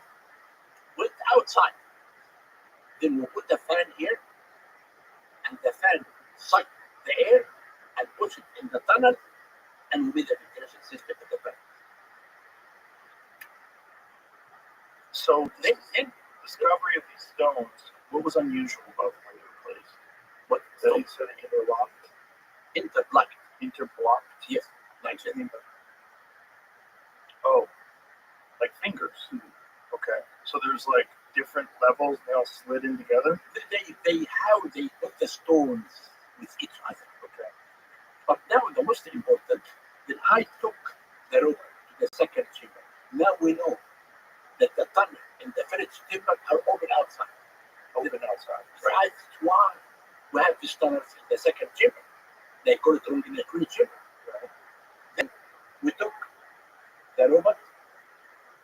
went outside. Then we put the fan here, and the fan sucked the air and pushed it in the tunnel, and we made a ventilation system in the back. So Then discovery of these stones, what was unusual about them when they were placed? what? That So he said interlocked, interlocked. interblocked. Yes, like that. Oh, like fingers. Okay. So there's like different levels. They all slid in together. How they put the stones with each other. Okay. But now the most important, then I took the rope to the second chamber. Now we know that the tunnel and the first chamber are open outside. Open outside. That's why we have these tunnels in the second chamber. They call it in the green chamber. Right. Then we took the robot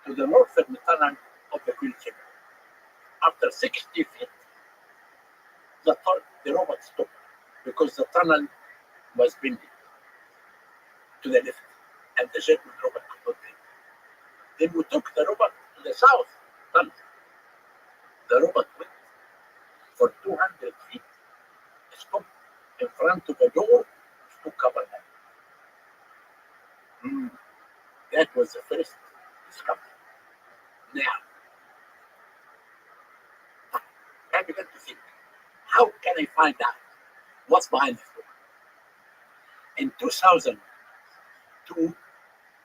to the northern tunnel of the green chamber. After 60 feet, the robot stopped because the tunnel was bending to the left, and the German robot could not bend. Then we took the robot to the south tunnel. The robot went for 200 feet, stopped in front of the door to cover that. That was the first discovery. Now, I began to think, how can I find out what's behind this door? In 2002,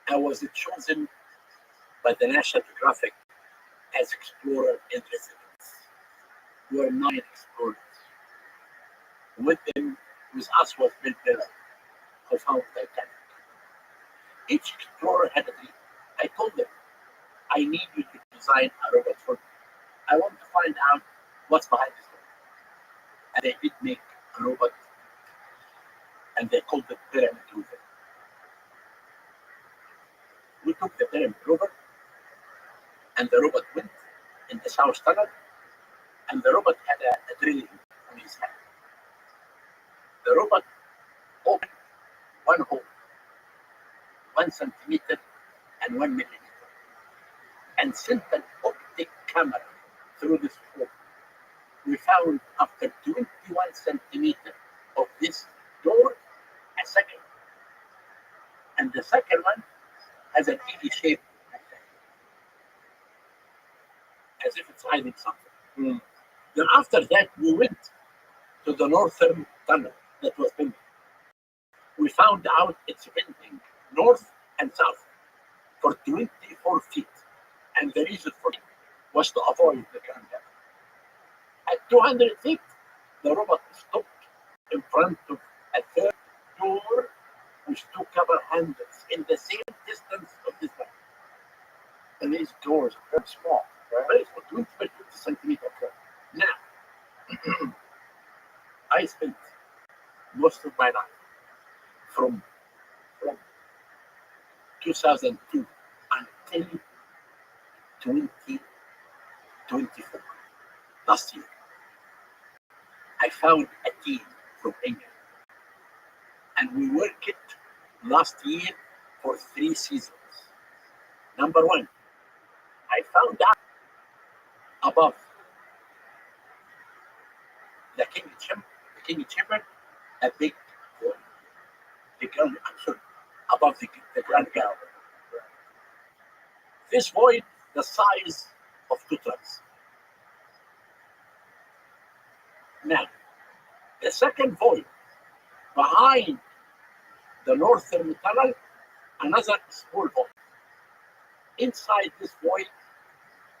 I was chosen by the National Geographic as explorer in residence. We were 9 explorers. With us was Bill Miller, who found Titanic. Each explorer had a dream. I told them, I need you to design a robot for me. I want to find out what's behind this door. And they did make a robot, and they called it Pyramid Rover. We took the Pyramid Rover, and the robot went in the south tunnel, and the robot had a drill on his hand. The robot opened one hole, 1 centimeter and 1 millimeter, and sent an optic camera through this hole. We found after 21 centimeters of this door a second, and the second one has an E shape, as if it's hiding something. Then after that, we went to the northern tunnel that was bending. We found out it's bending north and south for 24 feet, and the reason for it was to avoid the ground level. At 200 feet, the robot stopped in front of a third door with 2 cover handles in the same distance of this one. And these doors are very small, right? Very small, 20 by 20 centimeters. Now, I spent most of my life from 2002 until 2024, last year. I found a team from England, and we worked it last year for 3 seasons. Number 1, I found out above the King Chamber, a big void. Above the Grand Gallery. This void, the size of 2 trucks. Now, the second void, behind the northern tunnel, another small void. Inside this void,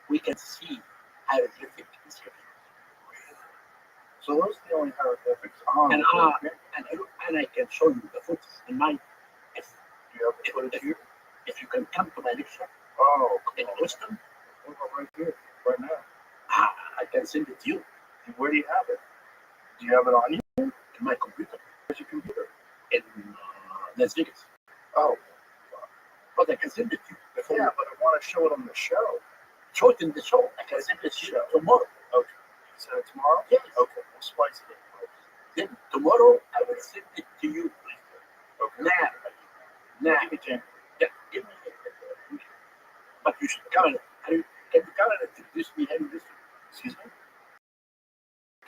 we can see hieroglyphic inscriptions. So those are the only hieroglyphics on And, the and I can show you the footage in my. If, Do you have the footage here? if you can come to my lecture Oh, in come on. Houston, What about right here, right now? I can send it to you And where do you have it? Do you have it on you? in my computer Where's your computer? in Las Vegas. Oh, But I can send it to you before yeah, you but I want to show it on the show. show it in the show. I can send it to you tomorrow. Okay. Send it tomorrow? Yes. Okay, we'll splice it in. Then tomorrow I will send it to you. Okay. Now, Give me 10. yeah, give me But you should come and can you come and introduce me and this? Excuse me?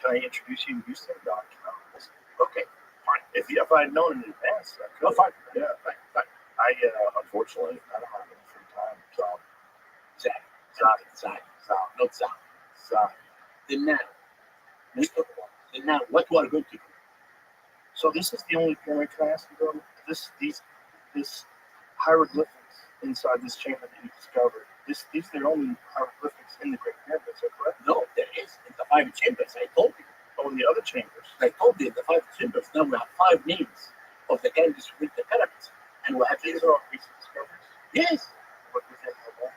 Can I introduce you to Houston? No, I cannot. Okay, fine. If I had known in advance, I could. No, fine. Yeah. Fine. I unfortunately I don't have any free time, so Not Zach. Then now, what we are going to do? So this is the only pyramid. Can I ask you though? This hieroglyphics inside this chamber that you discovered. These are the only hieroglyphics in the Great Pyramid. Is that correct? No, there is in the 5 chambers. I told you. Oh, in the other chambers. I told you in the 5 chambers. Now we have 5 names of the candidates who built the pyramids, and we have These are all recent discoveries. yes. What do you think of that?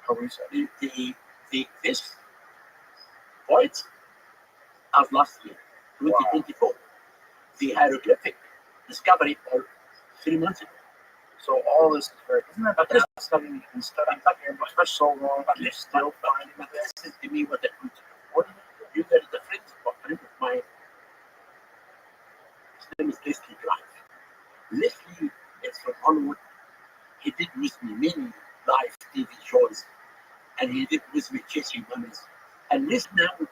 How recent? This points of last year, 2024. The hieroglyphic discovery of 3 months ago. So all this is very. Isn't that But this, studying and studying pyramids for so long? but You this, still finding but this? listen to me what I'm going to do. What do you tell the friend of mine? His name is Leslie Drive. Leslie is from Hollywood. He did with me many live TV shows, and he did with me chasing mummies. And this now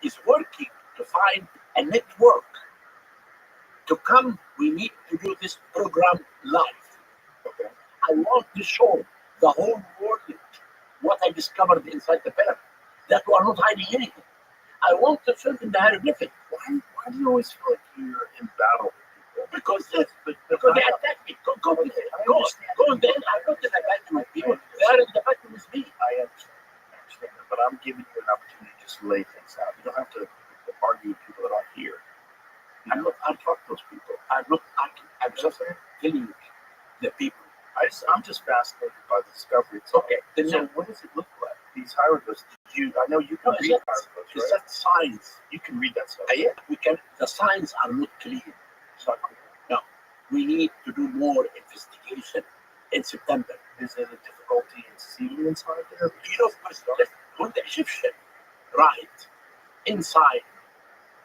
is working to find a network to come. We need to do this program live. Okay. I want to show the whole world what I discovered inside the pyramid. That we are not hiding anything. I want to show them the hieroglyphic. Why do you always feel like you're in battle with people? Because they attack me. Go with it. Go then. I'm not in the battle with people. They are in the battle with me. I understand that, but I'm giving you an opportunity to just lay things out. You don't have to argue with people that aren't here. I'm not talking to those people. I'm not arguing. I'm just telling you the people. I'm just fascinated by the discovery. Okay. Then So what does it look like? These hieroglyphs. I know you can read hieroglyphs, It's right? that science. You can read that stuff. Yeah, we can. The signs are not clear. It's not clear. No, we need to do more investigation in September. Is there a difficulty in seeing inside there? You know, when the Egyptian write inside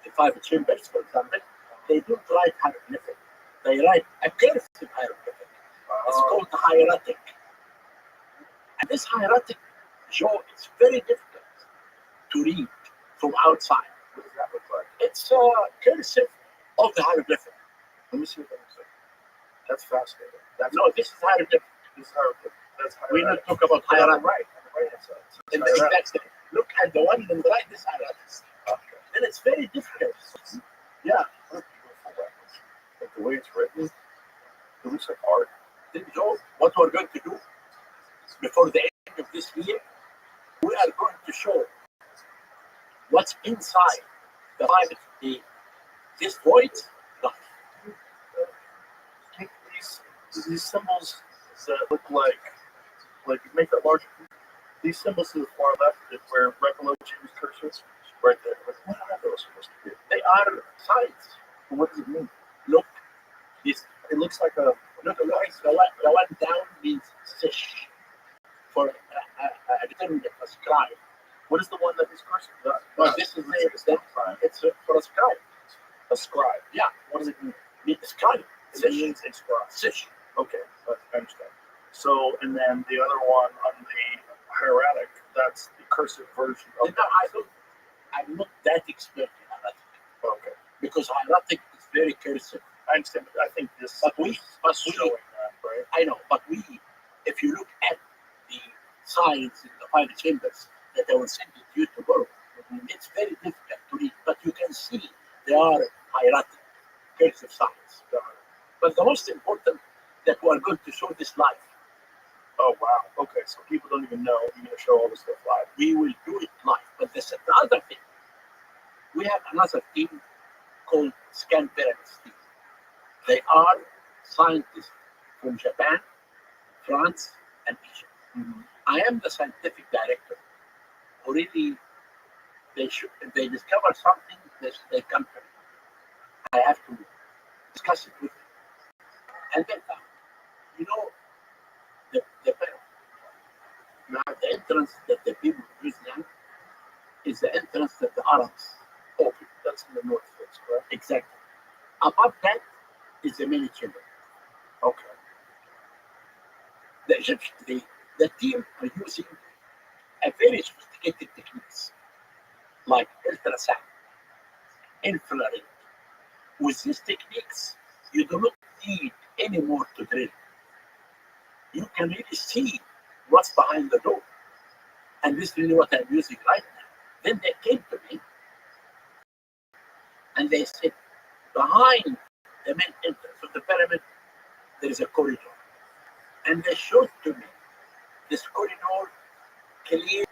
the 5 chambers, for example, they don't write hieroglyphic. They write a cursive hieroglyphic. It's called hieratic. And this hieratic, Joe, it's very difficult to read from outside. What does that look like? It's cursive of the hieroglyphic. Let me see what that looks like. That's fascinating. No, this is hieroglyphic. This is hieroglyph. That's We hieratic. don't talk about On the hieratic. right. On the right hand side. So it's In the hieratic. exact same. Look at the one on the right, this hieratic. Okay. And it's very difficult. Yeah. What a beautiful reference. Like the way it's written, it looks like art. Then, Joe, what we're going to do before the end of this year, we are going to show what's inside the private this void. Take these symbols that look like make that larger. These symbols to the far left that where Revolution's cursors right there. What are those supposed to be? They are signs. What does it mean? Look, this It looks like a look, the one down means fish for a determined a scribe. what is the one that is cursor? No, this is it's for a scribe. A scribe. Yeah, What does it mean? mean scribe. It means a scribe. Fish. Okay, I understand. So, and then the other one on the hieratic, that's the cursive version of No, I'm not that expert in hieratic Okay, because hieratic is very cursive. I understand. But I think this But we, showing that, right? I know, but if you look at the signs in the 5 chambers that I will send it to you tomorrow, it's very difficult to read, but you can see they are hieratic, cursive signs. But the most important that we are going to show this live. Oh wow. Okay, so people don't even know you're gonna show all this stuff live. We will do it live. But the other thing, we have another team called Scan Pyramids team. They are scientists from Japan, France, and Egypt. Mm-hmm. I am the scientific director. Already, they discover something, they come to me. I have to discuss it with them. And then, the now the entrance that the people use now is the entrance that the Arabs open. That's in the north face, correct? Exactly. Above that is the main chamber. Okay. The Egyptian, The team are using a very sophisticated techniques like ultrasound, infrared. With these techniques, you do not need any more to drill. You can really see what's behind the door. And this is really what I'm using right now. Then they came to me and they said, behind the main entrance of the pyramid, there is a corridor. And they showed to me this corridor clear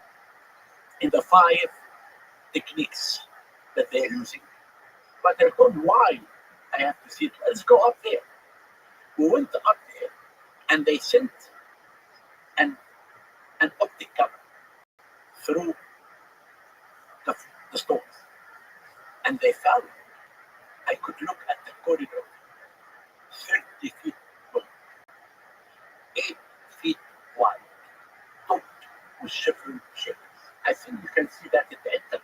in the 5 techniques that they're using. But I told why I have to see it. Let's go up there. We went up there and they sent an optic camera through the stones. And they found I could look at the corridor 30 feet long, 8 feet wide, topped with chevron shape. I think you can see that in the internet.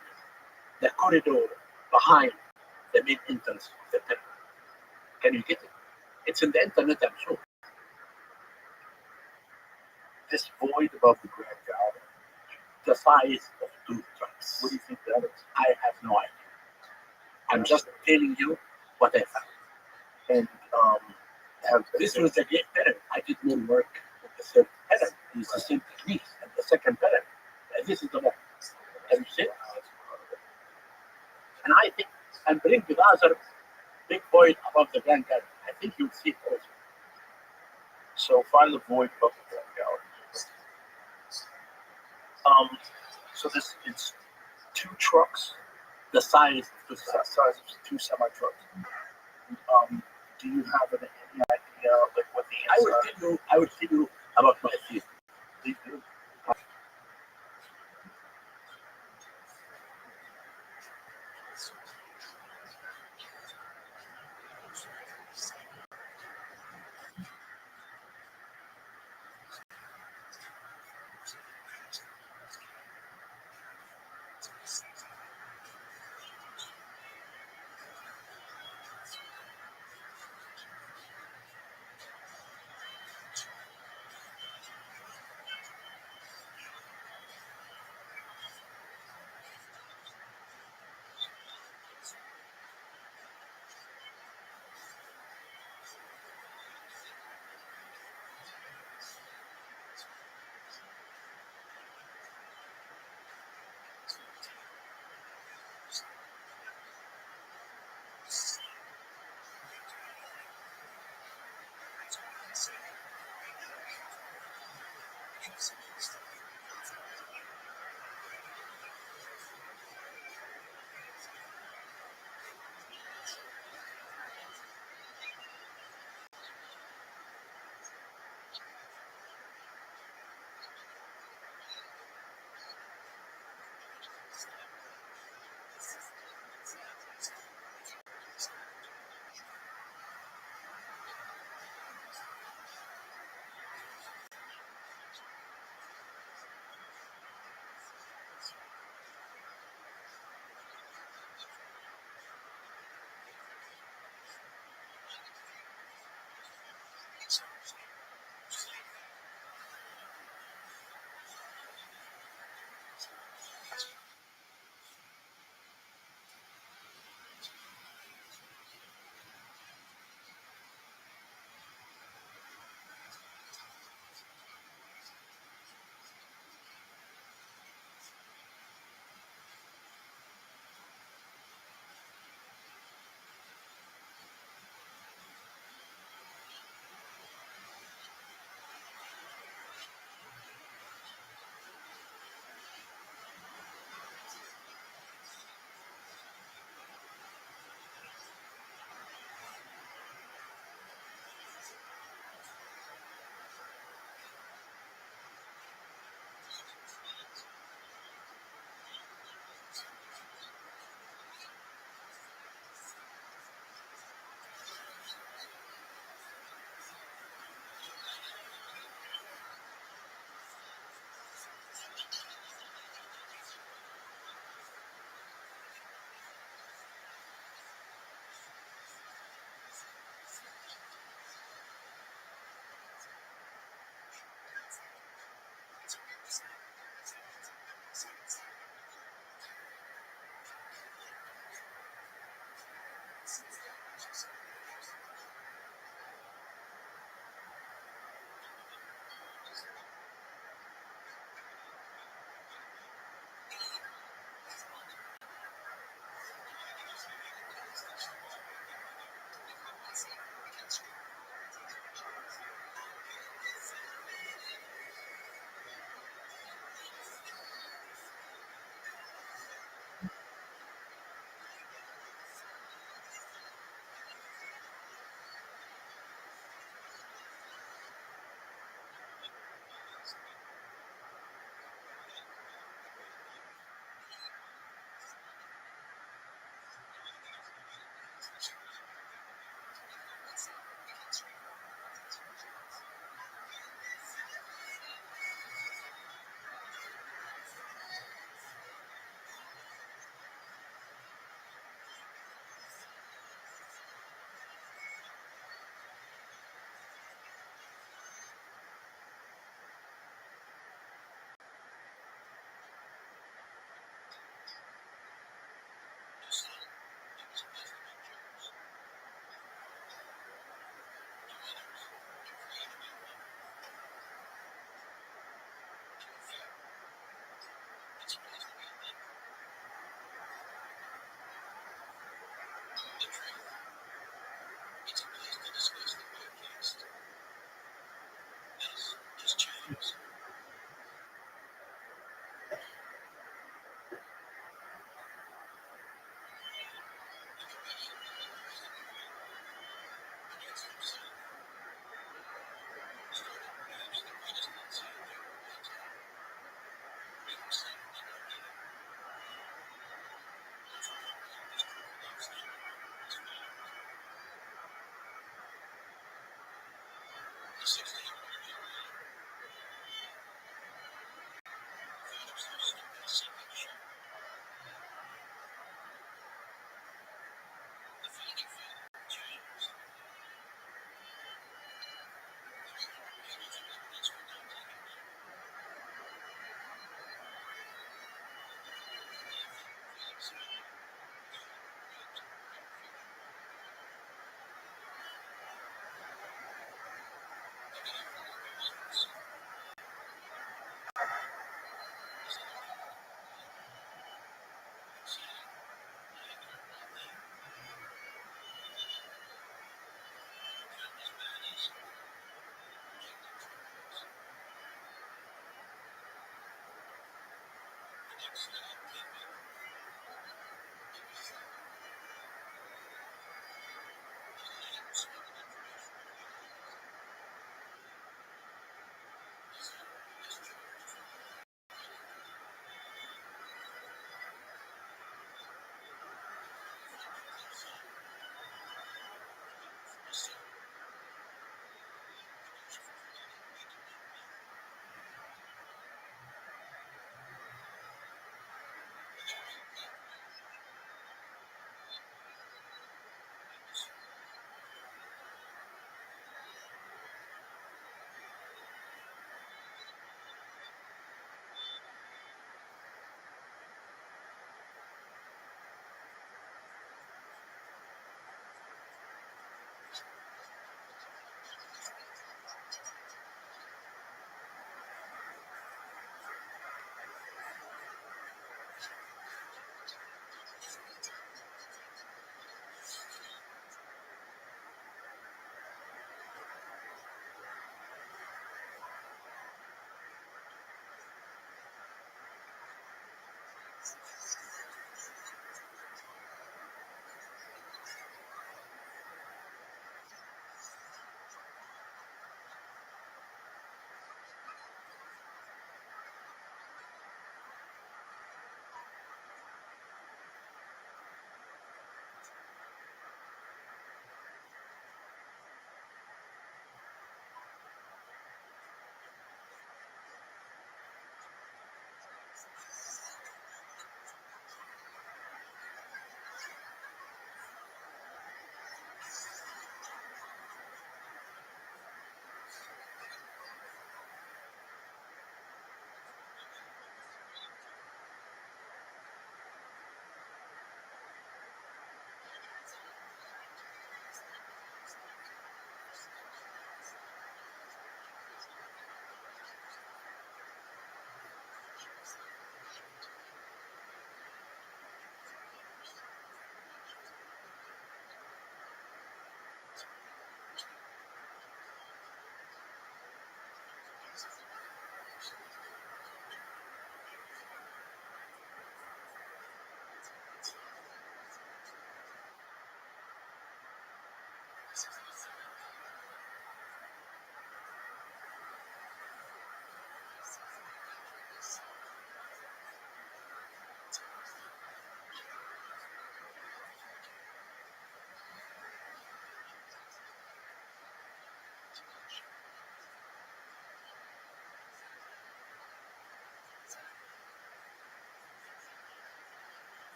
The corridor behind the main entrance of the pyramid. Can you get it? It's in the internet, I'm sure. This void above the Grand Gallery, The size of 2 trucks. what do you think that is? I have no idea. I'm just telling you what I found. And This was the great pyramid. I did more work with the third pyramid. It's the same technique. And the second pyramid. And this is the one. Have you seen? And I think I'm bringing the other big void above the Grand Gallery. I think you'll see it also. So find the void above the Grand Gallery. So this it's 2 trucks, The size the size of 2 semi trucks. Do you have any idea like what the I will answer? tell you about my theory. Please do.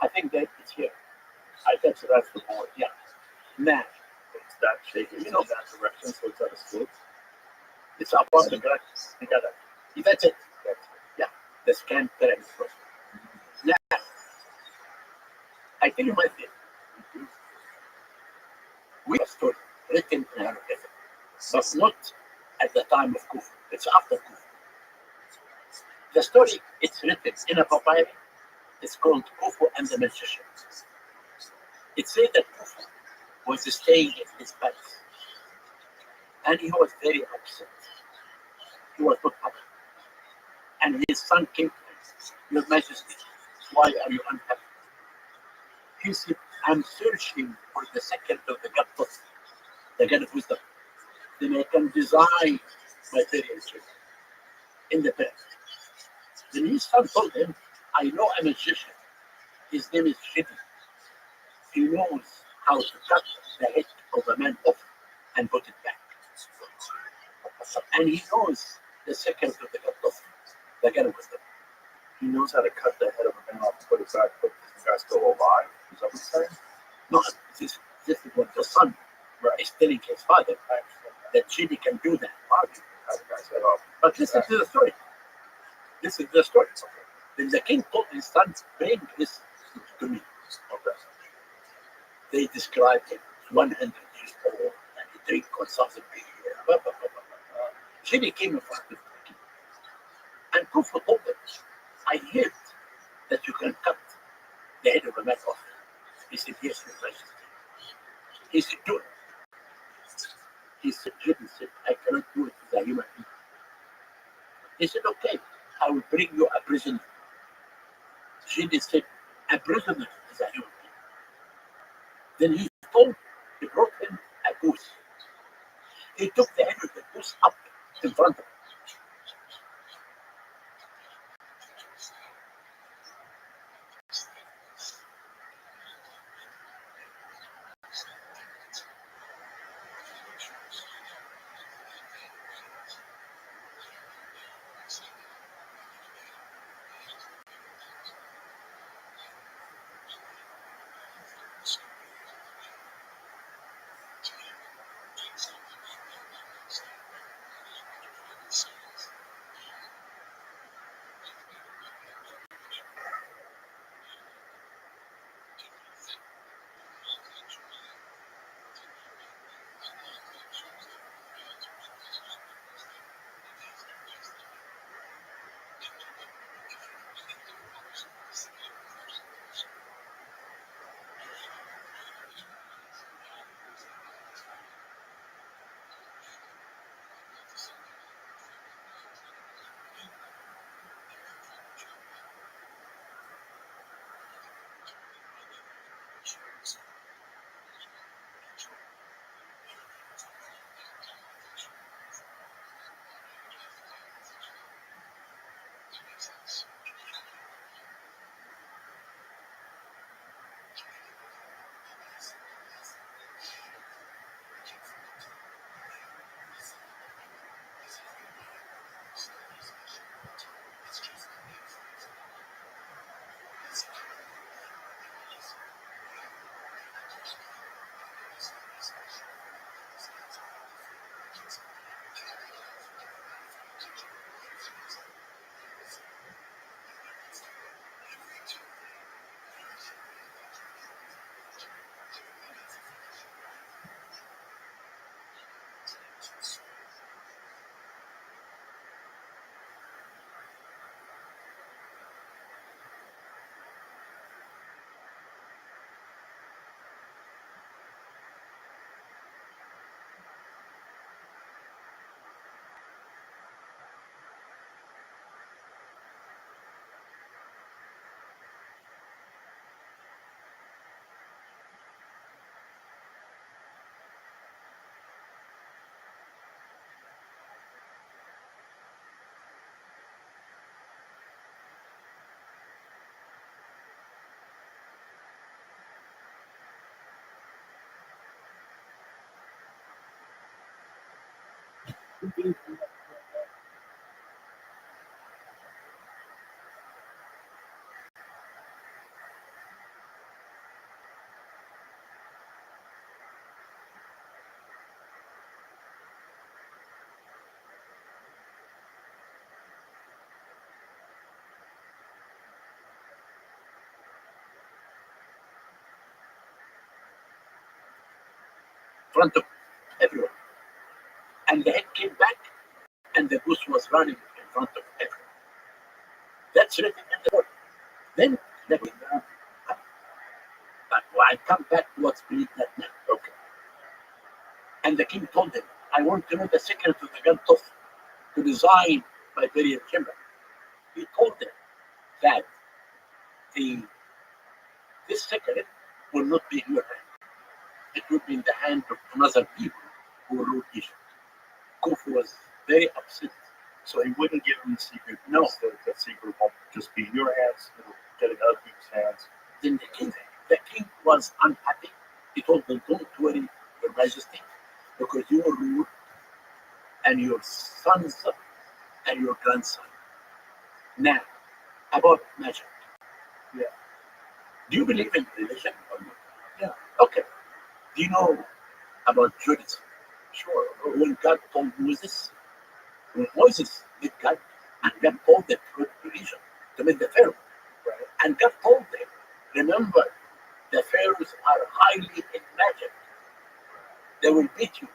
I think that it's here. I bet you that's the board. Yeah. Now, It's that shaking in that direction, so it's out of slope. It's about the grass. That's it. Yeah, the scan correct. Now, I tell you my thing. We have story written in hieroglyphic, but not at the time of Kufa. It's after Kufa. The story it's written in a papyrus. It's called Kufu and the Magician. It said that Kufu was staying in his palace, and he was very upset. He was not happy. And his son came to him, Your Majesty, why are you unhappy? He said, I'm searching for the secret of the God, the God of wisdom. Then I can design my burial chamber in the palace. Then his son told him, I know a magician. His name is Shidi. He knows how to cut the head of a man off and put it back. And he knows the secret of the God of the God of wisdom. He knows how to cut the head of a man off and put it back, but the guy's still alive. Is that what you're saying? No, this is what the son is telling his father that Shidi can do that. Why would you cut the guy's head off? But listen to the story. This is the story. Then the king told his son, bring this to me. Okay. They described him 100 years old and he drink consumption beer. Shidi came in front of the king. And Kufu told him, I heard that you can cut the head of a man off. He said, yes, Your Majesty. He said, do it. He said, Shidi said, I cannot do it with a human being. He said, okay, I will bring you a prisoner. Shidi said, a prisoner is a human being. Then he brought him a goose. He took the head of the goose up in front of him. front of everyone. And the head came back, and the goose was running in front of everyone. That's written in the book. Then they went down. But I come back to what's beneath that now. Okay. And the king told him, I want to know the secret of the gun tough to design my burial chamber. He told them that this secret will not be in your hand. It will be in the hand of another people who ruled Egypt. Khufu was very upset. So he wouldn't give him the secret. No. The secret won't just be in your hands. It'll get in other people's hands. Then the king was unhappy. He told them, don't worry, Your Majesty, because you will rule, and your sons and your grandson. Now, about magic. Yeah. Do you believe in religion or not? Yeah. Okay. Do you know about Judaism? Sure. When God told Moses, when Moses met God, and God told them to go to Egypt to meet the Pharaoh. Right. And God told them, remember, the Pharaohs are highly in magic. They will beat you.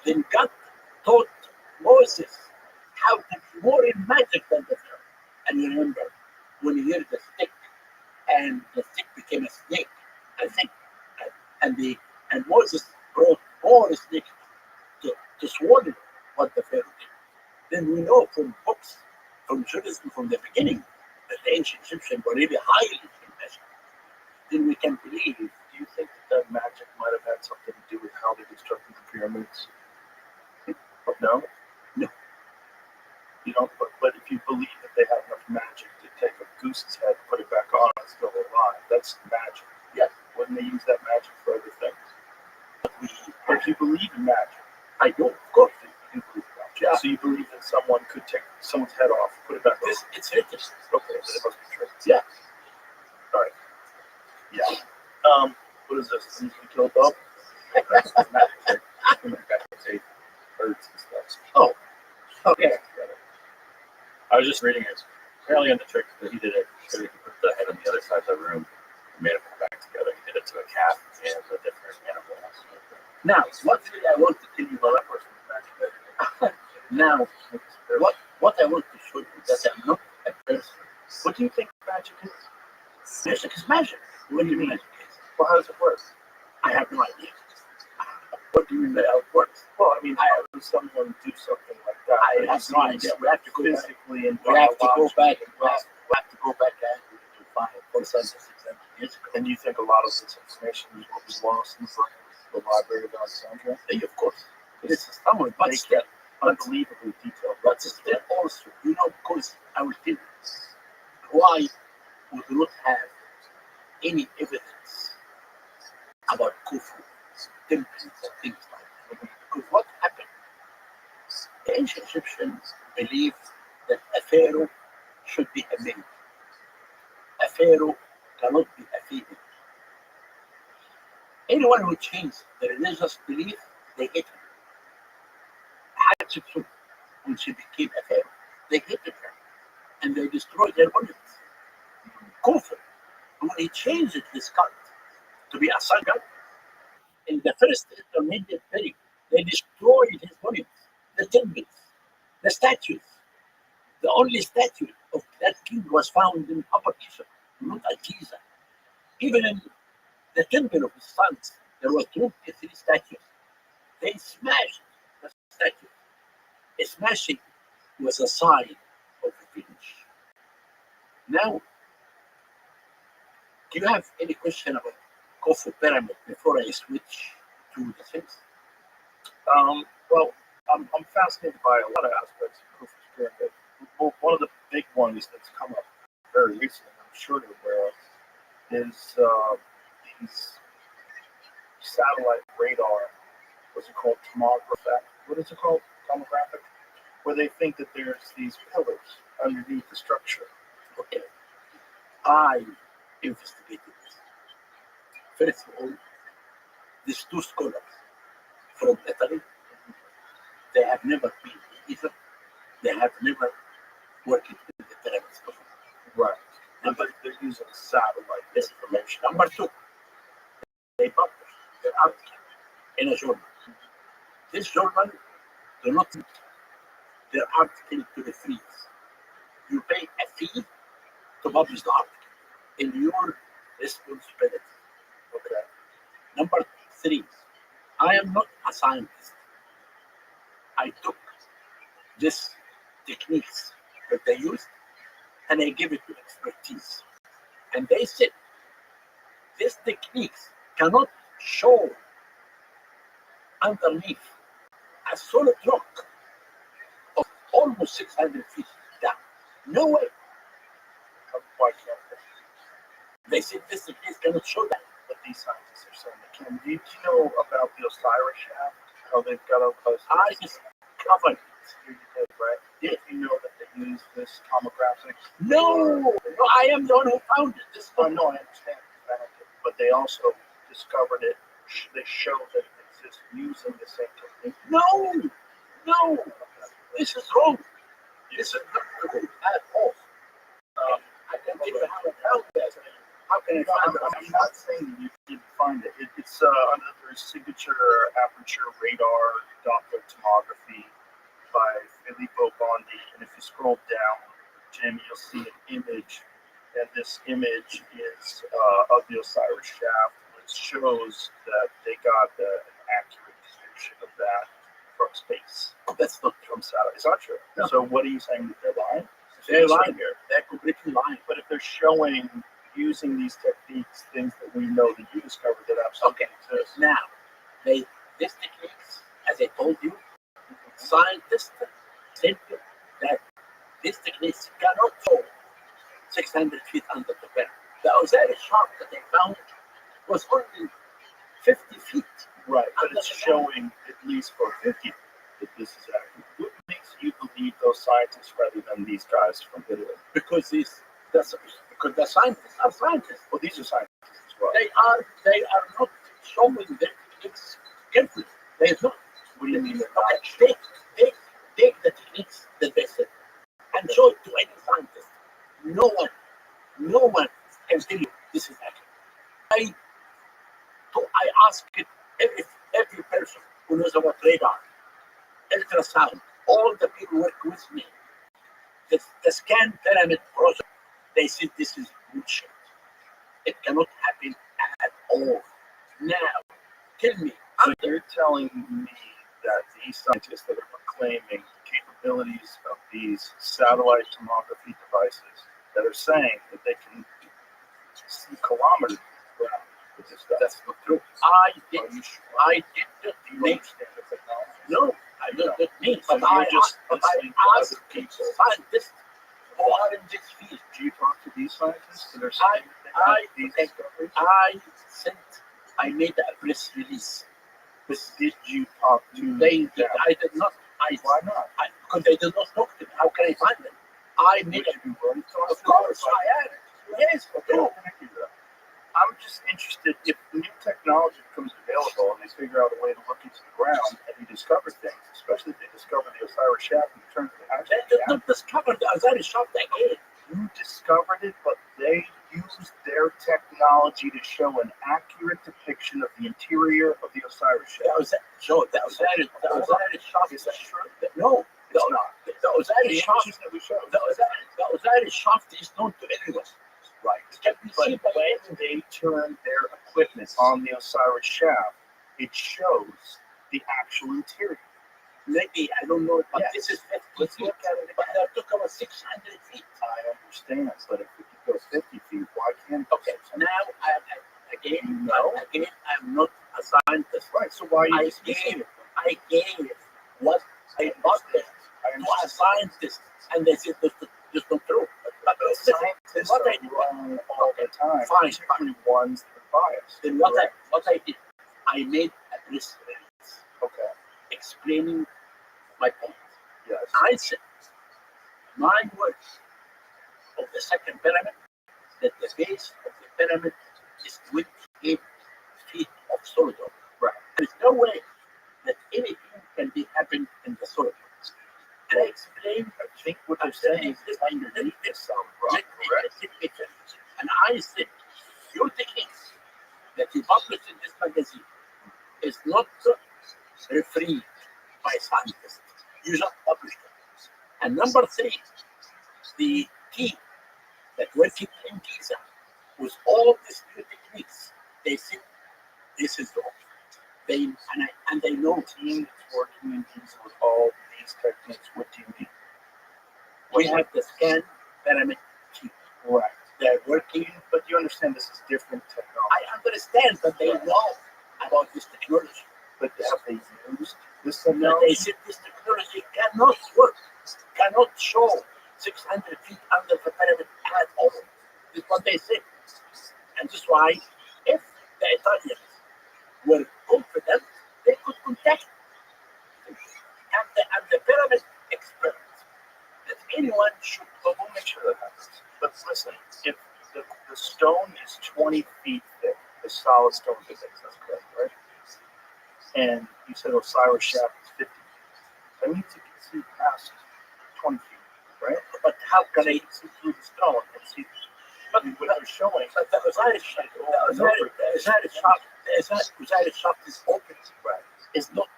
Then God taught Moses how to be more in magic than the Pharaoh. And you remember, when he heard the stick, and the stick became a snake, I think, and Moses brought more snakes to swallow what the Pharaoh did. Then we know from books, from Judaism from the beginning, that the ancient Egyptians were really highly in magic. Then we can believe. Do you think that magic might have had something to do with how they constructed the pyramids? No? No. You don't, but if you believe that they have enough magic to take a goose's head, put it back on, and still alive, that's magic. Yes. Wouldn't they use that magic for other things? But if you believe in magic, I do, of course. you believe in magic. Yeah. So you believe that someone could take someone's head off, put it back on. It's written. Okay, so it must be true. Yeah. All right. Yeah. What is this? Can you kill a dog? That's magic. Say birds and stuff. Oh, okay. I was just reading it. Apparently, on the trick that he did it, so he could put the head on the other side of the room and made it come back together. He did it to a cat and a different animal. Now, what really I want to tell you about magic. Now, what I want to show you that I'm not a person. What do you think magic is? Magic is magic. What do you mean magic is? Well, how does it work? I have no idea. What do you mean by how it works? Well, I mean, how does someone do something like that? I have no idea. We have to go back. Physically and We have to go back. biologically. We have to go back to find 400, 600 years ago. And do you think a lot of this information is what was lost in the Library of Alexandria? Yeah, of course. This is someone, but They still, get unbelievably detailed. but still also, you know, because I will tell you why we do not have any evidence about Khufu, temples, and things like that. Because what happened? The ancient Egyptians believed that a pharaoh should be a male. A pharaoh cannot be a female. Anyone who changed the religious belief, they hate him. Hatshepsut, when she became a pharaoh, they hated her and they destroyed their monuments. Khufu, when he changed his cult to be a sun god, in the first intermediate period, they destroyed his monuments, the temples, the statues. The only statue of that king was found in Upper Egypt, not at Giza. Even in the temple of his sons, there were 23 statues. They smashed the statue. A smashing was a sign of revenge. Now, do you have any question about Khufu pyramid before I switch to the things? Well, I'm fascinated by a lot of aspects of Khufu's pyramid. Well, one of the big ones that's come up very recently, I'm sure you're aware of, is these satellite radar. What's it called? Tomographic. What is it called? Tomographic. Where they think that there's these pillars underneath the structure. Okay. I investigated this. First of all, these two scholars from Italy, they have never been in Egypt. They have never worked in the pyramids before. Right. And They're using satellite this information. Number two, they published their article in a journal. This journal do not send their article to the free. You pay a fee to publish the article in your responsibility. Okay. Number 3, I am not a scientist. I took this techniques that they used and I give it to expertise. And they said these techniques cannot show underneath a solid rock of almost 600 feet down. No way. Why can't they? They said this technique cannot show that. But these scientists are saying they can. Do you know about the Osiris shaft? How they've got a I just covered it. you did, right? Yeah. You know that they use this tomographic. No, I am the one who found it. This Oh one, no, I understand. But they also discovered it. They showed that it exists using the same technique. no, this is wrong. This is not true at all. I don't think I have found that. How can I find it? I'm not saying that you didn't find it. It's under their signature aperture radar Doppler tomography by Filippo Bondi. And if you scroll down, Jim, you'll see an image. And this image is of the Osiris shaft, which shows that they got an accurate description of that from space. That's not true. From satellite. It's not true. No. So what are you saying, that they're lying? They're lying here. They're completely lying. But if they're showing using these techniques things that we know that you discovered that absolutely exist. Now, these techniques, as I told you, scientists said that these techniques cannot fall 600 feet under the ground. The Osiris shaft that they found was only 50 feet. Right, but Under it's the showing at least for 50 that this is accurate. What makes you believe those scientists rather than these guys from Italy? Because the scientists are scientists. Well, these are scientists as well. They are not showing their techniques carefully. They are not. What do you mean? Okay, take the techniques that they said and show it to any scientist. No one can tell you this is accurate. I ask it every person who knows about radar, ultrasound, all the people who work with me, the scan pyramid project, they said this is bullshit. It cannot happen at all. Now, tell me, So you're telling me that these scientists that are proclaiming the capabilities of these satellite tomography devices that are saying that they can see kilometers around with this stuff. that's not true. Are you sure? I did not Do you make. understand the technology? No, I don't mean. So But I you're just asked listening to other people. scientists who are in this field. Do you talk to these scientists that are saying that they have these discoveries? I made a press release. But did you talk to them? I did not. Why not? Because they did not talk to me. How can I find them? I made Would a. you be willing to talk Of to them? course, I am. Yes, of Okay, I'll course. connect you to them. I'm just interested if new technology becomes available and they figure out a way to look into the ground and you discover things, especially if they discover the Osiris shaft and turn it They actually did not discover the Osiris shaft again. you discovered it, but they used their technology to show an accurate depiction of the interior of the Osiris shaft. The Osiris shaft Is that true? No, It's not. the The Osiris shaft. images that we showed. The Osiris shaft is known to everyone. Right. It can be But seen by when they turn their equipment on the Osiris shaft, it shows the actual interior. maybe I don't know, but Yes. this is 50 Let's feet. look at it But again. they're talking about 600 feet. I understand, but if we could go 50 feet, why can't it? Okay, now again, No. I'm not a scientist. Right, so why are you I dismissing gave, it? I gave what I got there I to a understand. scientist, and they said this is not true. But But listen, scientists what are I did, wrong all the time, Fine. particularly ones that are biased. then what correct? I did, I made a press release Okay, explaining my point. yes. I said, my words of the second pyramid, that the base of the pyramid is 28 feet of solid rock. Right. There is no way that anything can be happened in the solid rock. And I explained, I think what they're saying is underneath the solid rock, correct? and I said, your techniques that you published in this magazine is not refereed by scientists. You just publish it. And number three, the team that working in Giza with all these new techniques, they think this is wrong. And they know Team that's working in Giza with all these techniques. What do you mean? we have the scan pyramid team. Right. They're working. But you understand this is different technology. I understand that they know about this technology. But have they used this Now technology? they said this technology cannot work, cannot show 600 feet under the pyramid at all. This is what they said. And that's why if the Italians were confident, they could contact and the pyramid experts that anyone should But we'll make sure that happens. But listen, if the stone is 20 feet thick, the solid stone is thick, that's correct, right? And you said Osiris shaft is 50 feet. That means you can see past 20 feet, right? But how can So they you can see through the stone and see what they're showing. but the Osiris shaft is open, Right. is not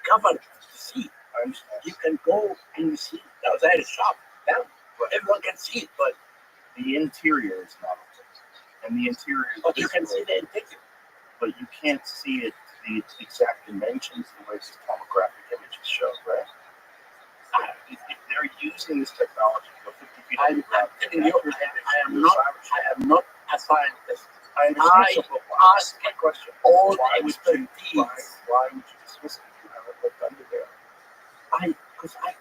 covered to see. I understand. You can go and you see the Osiris shaft down. Everyone can see it, but The interior is not open. And the interior is you can see visible, the interior. but you can't see it the exact dimensions the way these tomographic images show, right? If they're using this technology to go 50 feet I'm telling you, I am not a scientist. I understand. I So, but why- ask my question. all Why the would you, expertise. why would you dismiss it if you haven't looked under there? Because I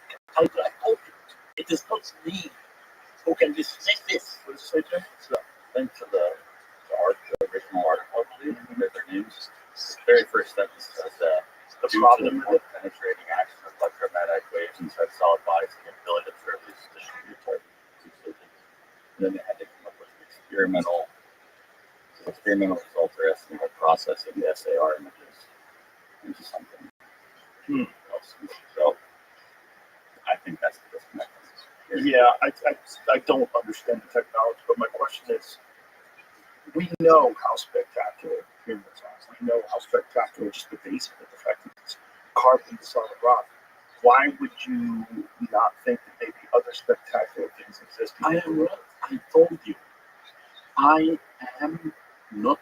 told you, it is not me who can dismiss this. What does it say, Jim? Link to the art, the original article, I believe, with their names. The very first sentence says that The due to problem the with more it? penetrating action of electromagnetic waves inside solid bodies and the ability to observe these distributed type. And then they had to come up with experimental results or estimate processing the SAR images into something else. So I think that's the disconnect. Yeah, I don't understand the technology, but my question is, we know how spectacular pyramids are. We know how spectacular just the base of it, the fact that it's carved into solid rock. Why would you not think that maybe other spectacular things exist? I am not, I told you, I am not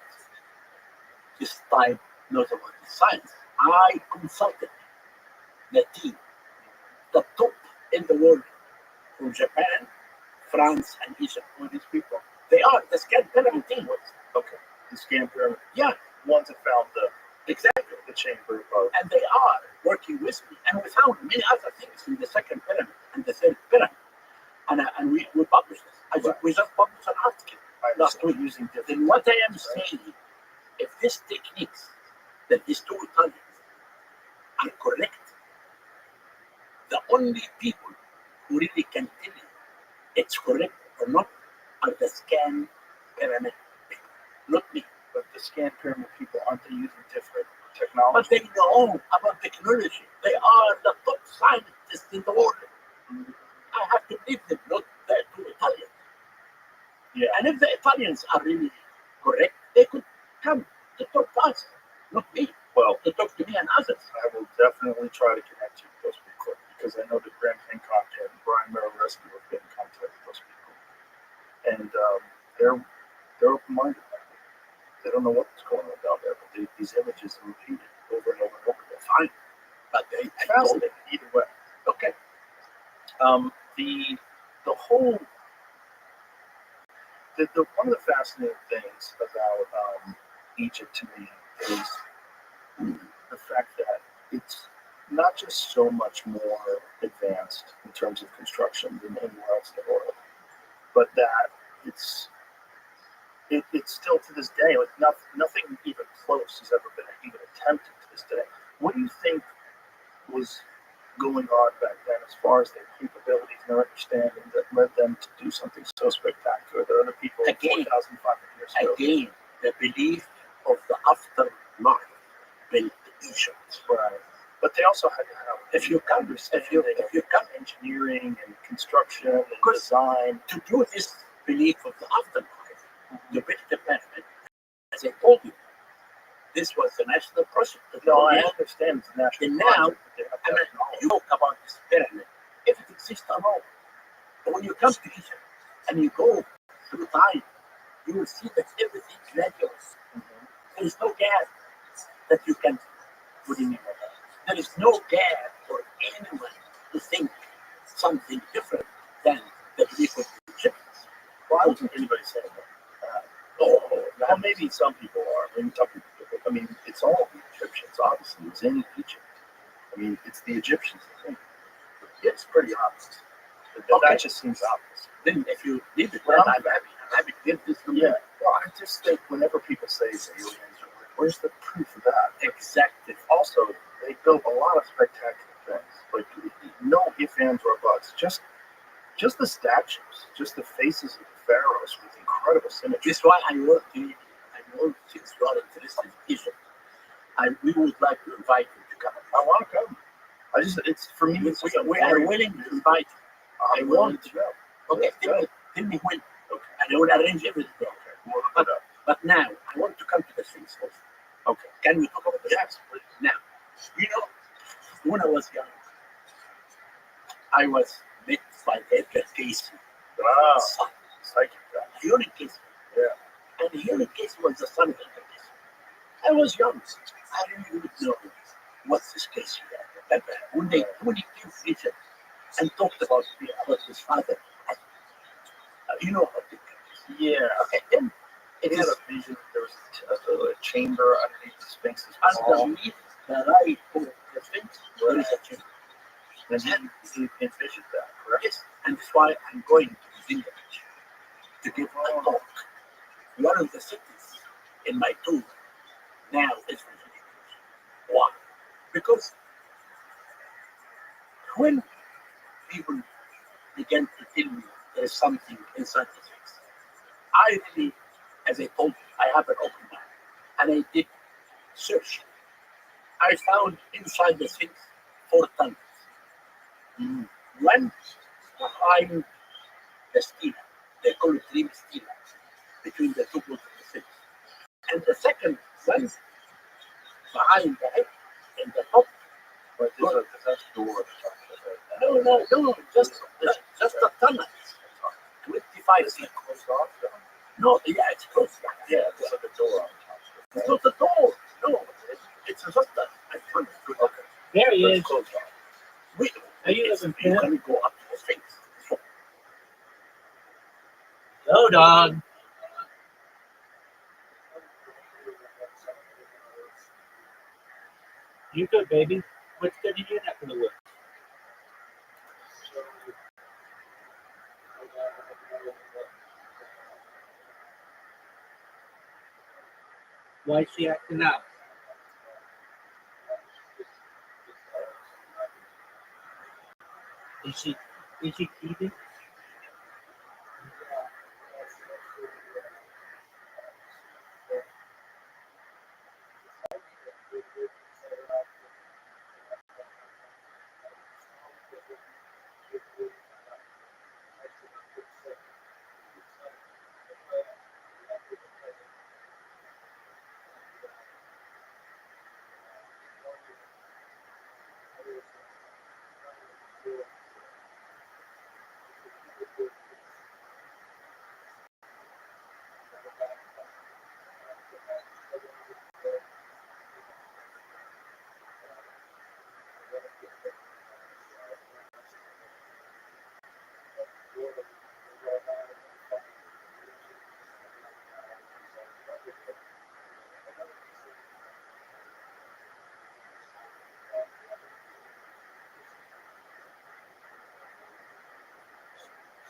this type, not about the science. I consulted the team, the top in the world, from Japan, France, and Egypt. All these people, they are the scan pyramid team. Okay, the scan pyramid. Yeah, Ones that found exactly. the chamber of. And they are working with me. And we found many other things in the second pyramid and the third pyramid. And we published this. We just published an article last week. Using different. Then what I am saying, if these techniques that these two Italians are correct, the only people who really can tell you it's correct or not are the scan pyramid people, not me. But the scan pyramid people, aren't they using different But technology? they know about technology. They are the top scientists in the world. I have to believe them, not the two Italians. Yeah. And if the Italians are really correct, they could come to talk to us, not me, Well, to talk to me and others. I will definitely try to connect you with those people because I know that Graham Hancock and Brian Rescue have been in contact with those people, and they're open-minded. They don't know what's going on down there, but these images are repeated over and over and over again. Fine. But they Fascinating, either way. okay. The whole the one of the fascinating things about Egypt to me is the fact that it's not just so much more advanced in terms of construction than anywhere else in the world, but that it's still to this day like nothing even close has ever been even attempted to this day. What do you think was going on back then as far as their capabilities and their understanding that led them to do something so spectacular that other people Again. 4,500 years ago? Again, the belief of the afterlife built Egypt. Right. But they also had to have If you come, if you come engineering and construction and Because- design. to do this belief of the afterlife, to build the pyramid, as I told you, This was a national project. No, I understand it's a national And now, project, but they have to I mean, acknowledge you talk about this pyramid. If it exists at all, but when you come to Egypt and you go through time, you will see that everything is natural. There is no gap that you can put in. There is no gap for anyone to think something different than the belief of the Egyptians. Well, I don't think anybody's saying that. Now, maybe some people are. Maybe some people. I mean, it's all the Egyptians, obviously. It's in Egypt. I mean, it's the Egyptians, I think. It's pretty obvious. That just seems obvious. Then if you leave it, Well, then I'm happy to give this to you. Yeah. Well, I just think whenever people say it's aliens, where's the proof of that? Exactly. Also, they built a lot of spectacular things. Like, no ifs, ands, or buts. Just the statues, just the faces of the pharaohs with incredible symmetry. This is why I want since you are interested in Egypt, we would like to invite you to come. I want to come. It's for me. We are willing to invite you. I'm willing to go. Okay, tell me when. Okay. And I will arrange everything. Okay. We'll hook it up. But now, I want to come to the things first. Okay. Can we talk about the Yes. Now, when I was young, I was met by Edgar Casey. Wow. Psychic guy. Hearing Casey. Yeah. And Hearing Casey was the son of Edgar Casey. I was young. I really didn't know what's this Casey. But when he came to Egypt and talked about his father, you know about it. Yeah. Okay, then it He had is a vision. There was a chamber underneath the Sphinx's wall. underneath the right of the Sphinx. There is a chamber. And he envisioned that, correct? Yes, and that's why I'm going to the village to give a talk. One of the cities in my tour now is Virginia. Why? Because when people began to tell me there is something inside the Sphinx, I really, as I told you, I have an open mind, and I did search. I found inside the Sphinx 4 tunnels. One behind the stela, they call it dream stela, between the two poles of the Sphinx. And the second one behind the head and the top. But there's a door. No, just a tunnel. 25 feet. Closed off. No, yeah, it's close. Yeah, there's like a door on top. It's not a door. No, it's just a tunnel. Okay. There he It's is. closed off. Wait, Are you you living can go up to the Sphinx. Hello, dog. You good, baby? What's good in your neck of the woods? Why is she acting out? Is she teething?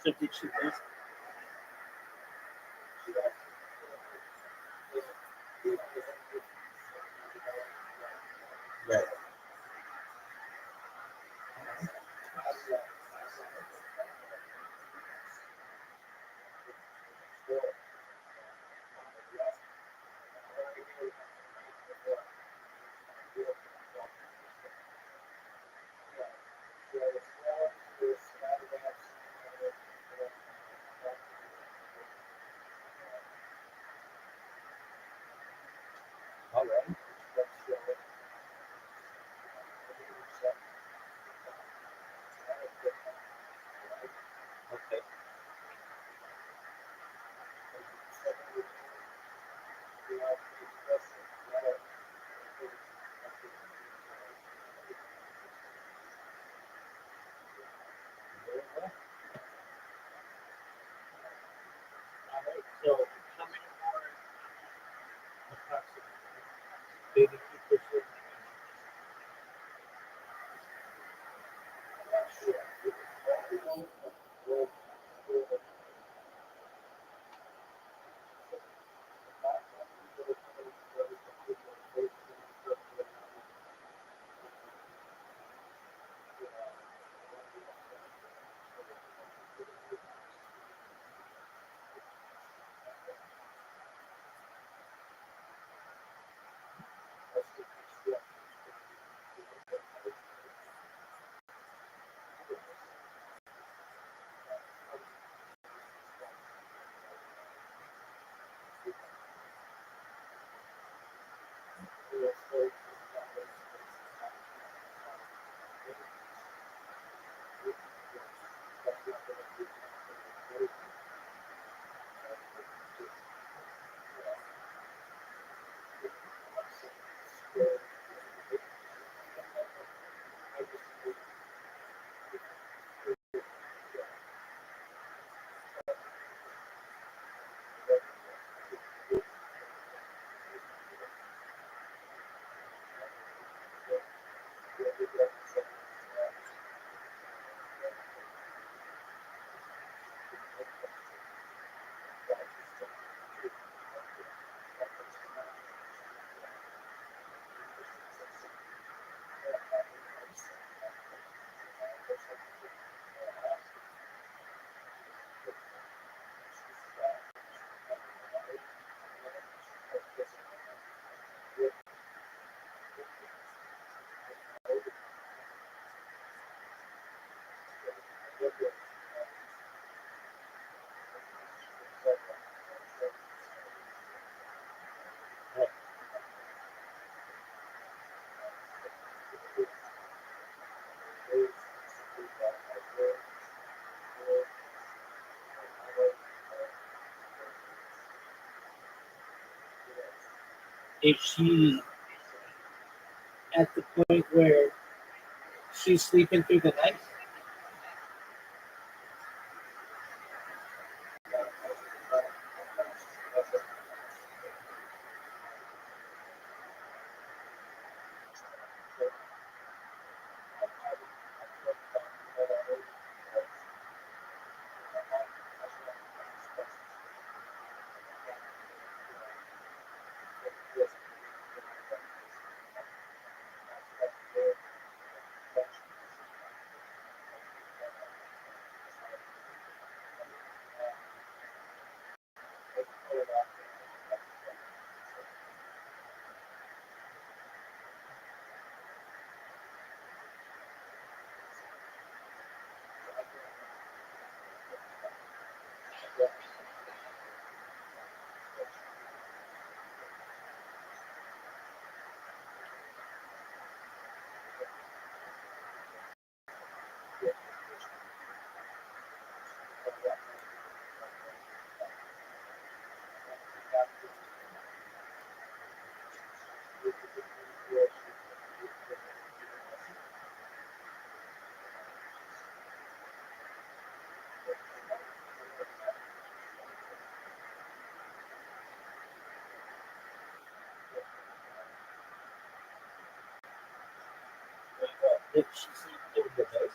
So did she lose? Right. Is she at the point where she's sleeping through the night? Did she sleep through the night?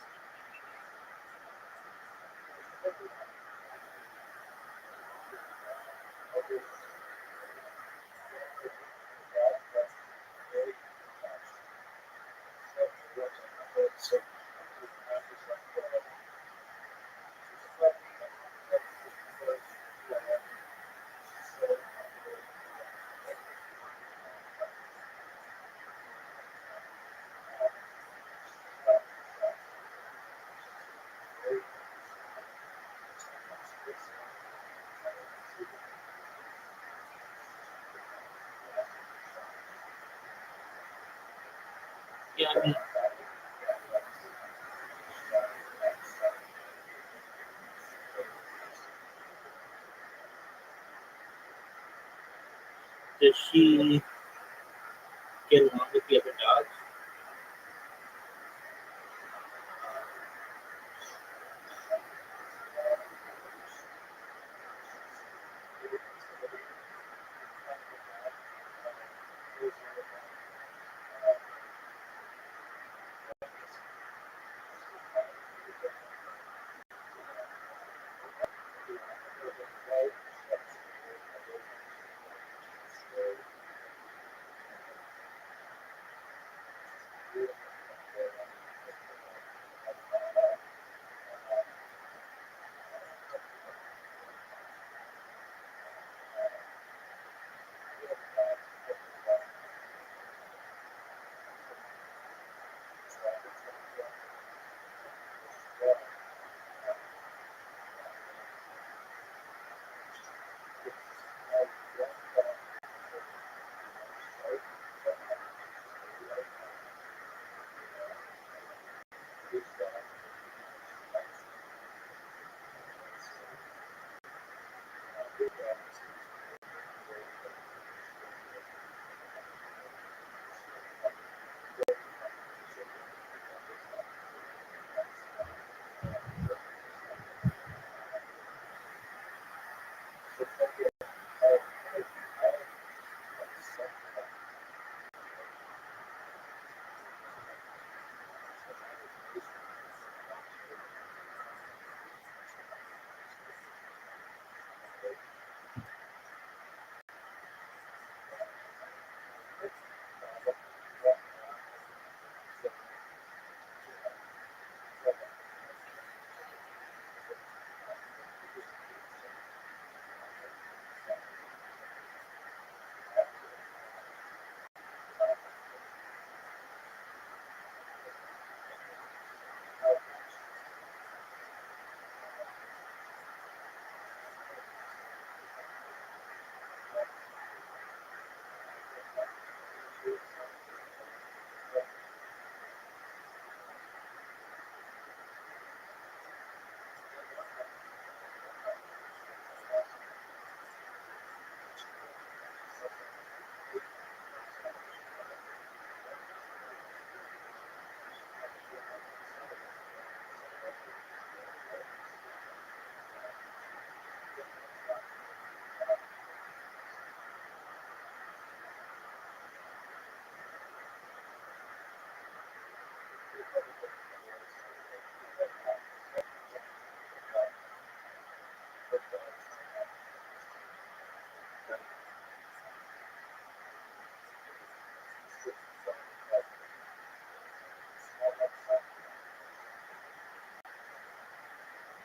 Yeah, I mean, does she get along with the other dogs?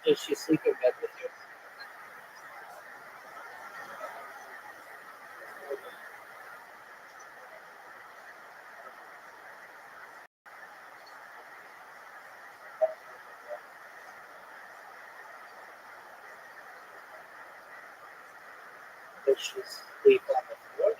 Does she sleep in bed with you? Does she sleep on the floor?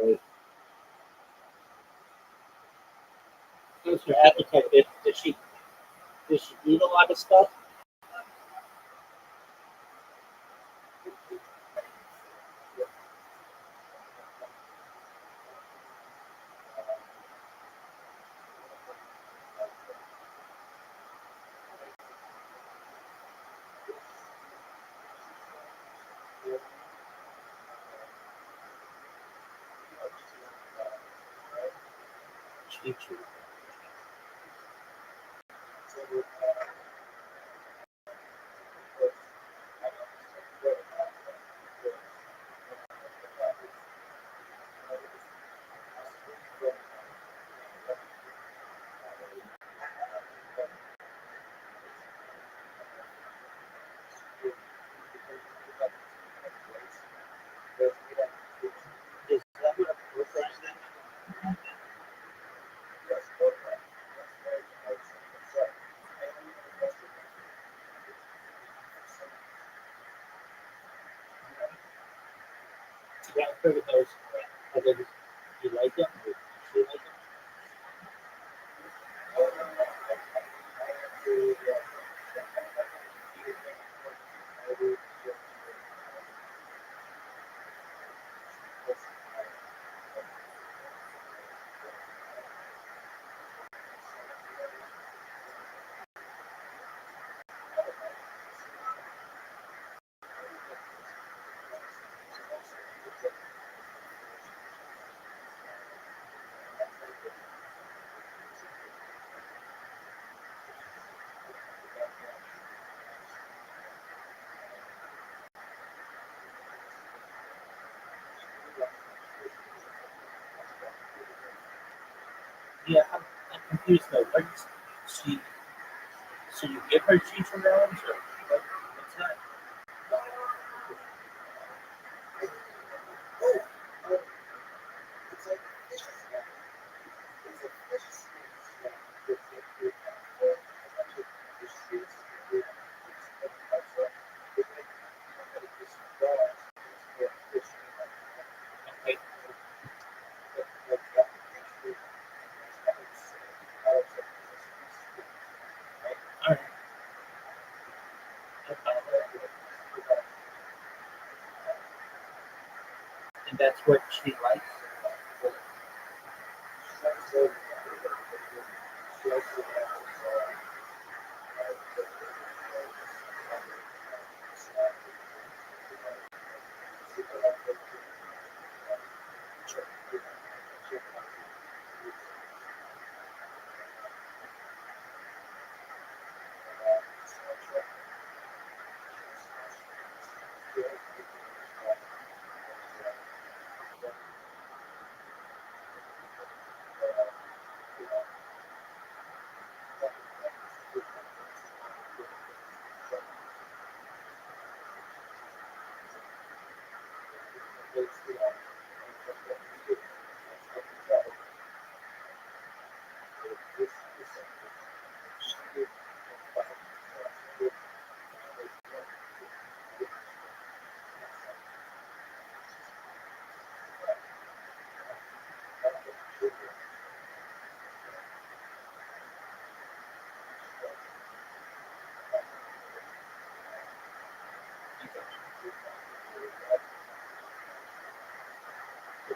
Right. How's her appetite? Does she eat a lot of stuff? She chews. Is that what a purpose is? Yeah, I've heard of those. Do you like them? Or do you like them? Yeah, I'm confused though. What's she? So you give her cheese from rounds, or what's that? Okay. All right. And that's what she likes.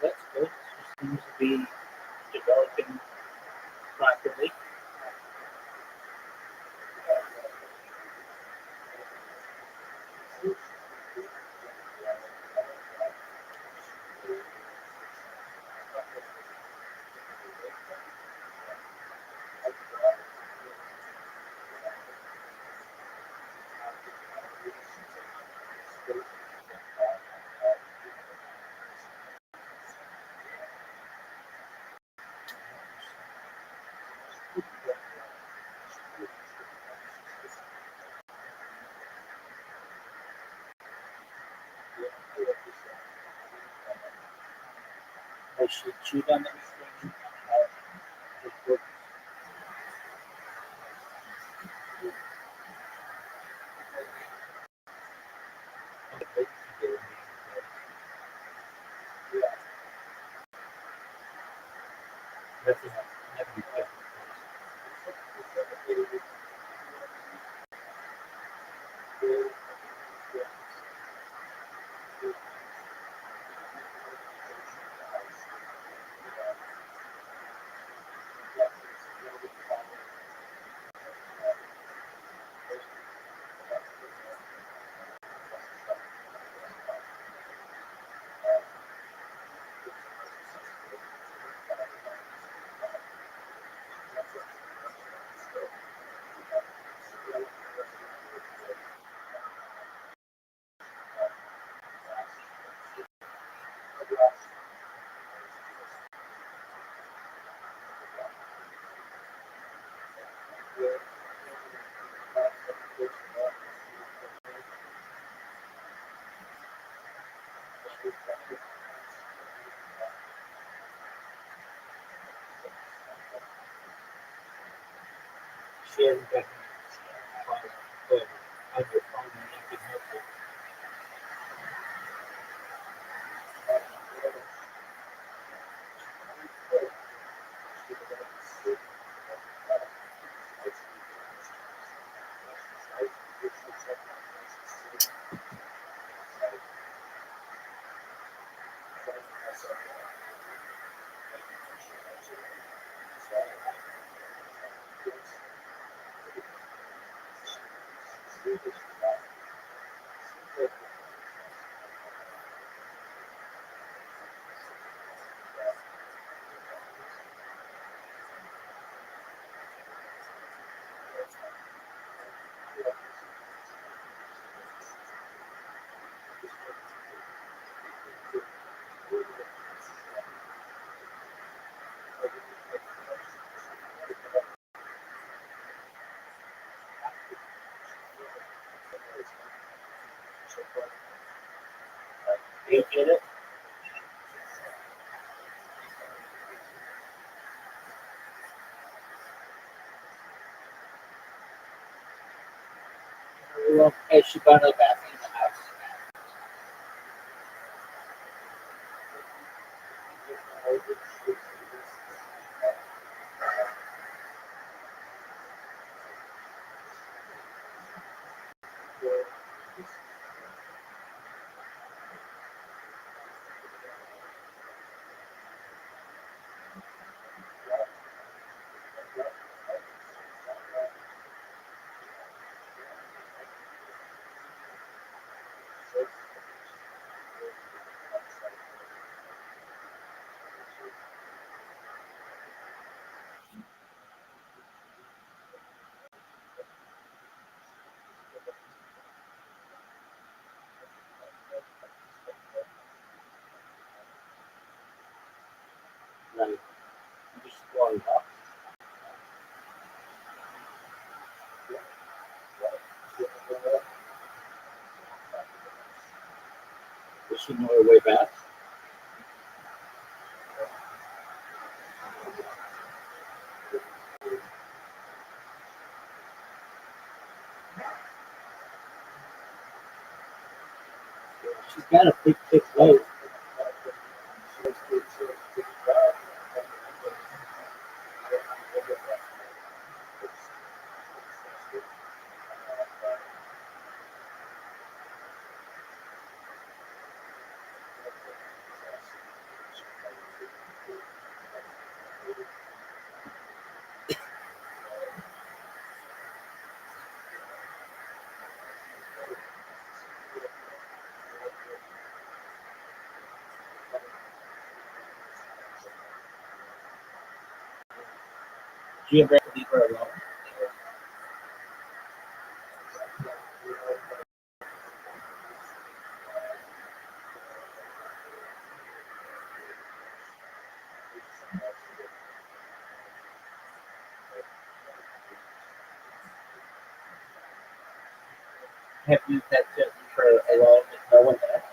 So that's good. It seems to be developing properly. I should cheat on everything. Just work. She hasn't got good on your phone and nothing helpful. You get it? Well, hey, she brought her back in the house. Right. You just blow it up. Does she know her way back? She's got a big, thick boat. Do you ever leave her alone? Have you had to leave her alone with no one there?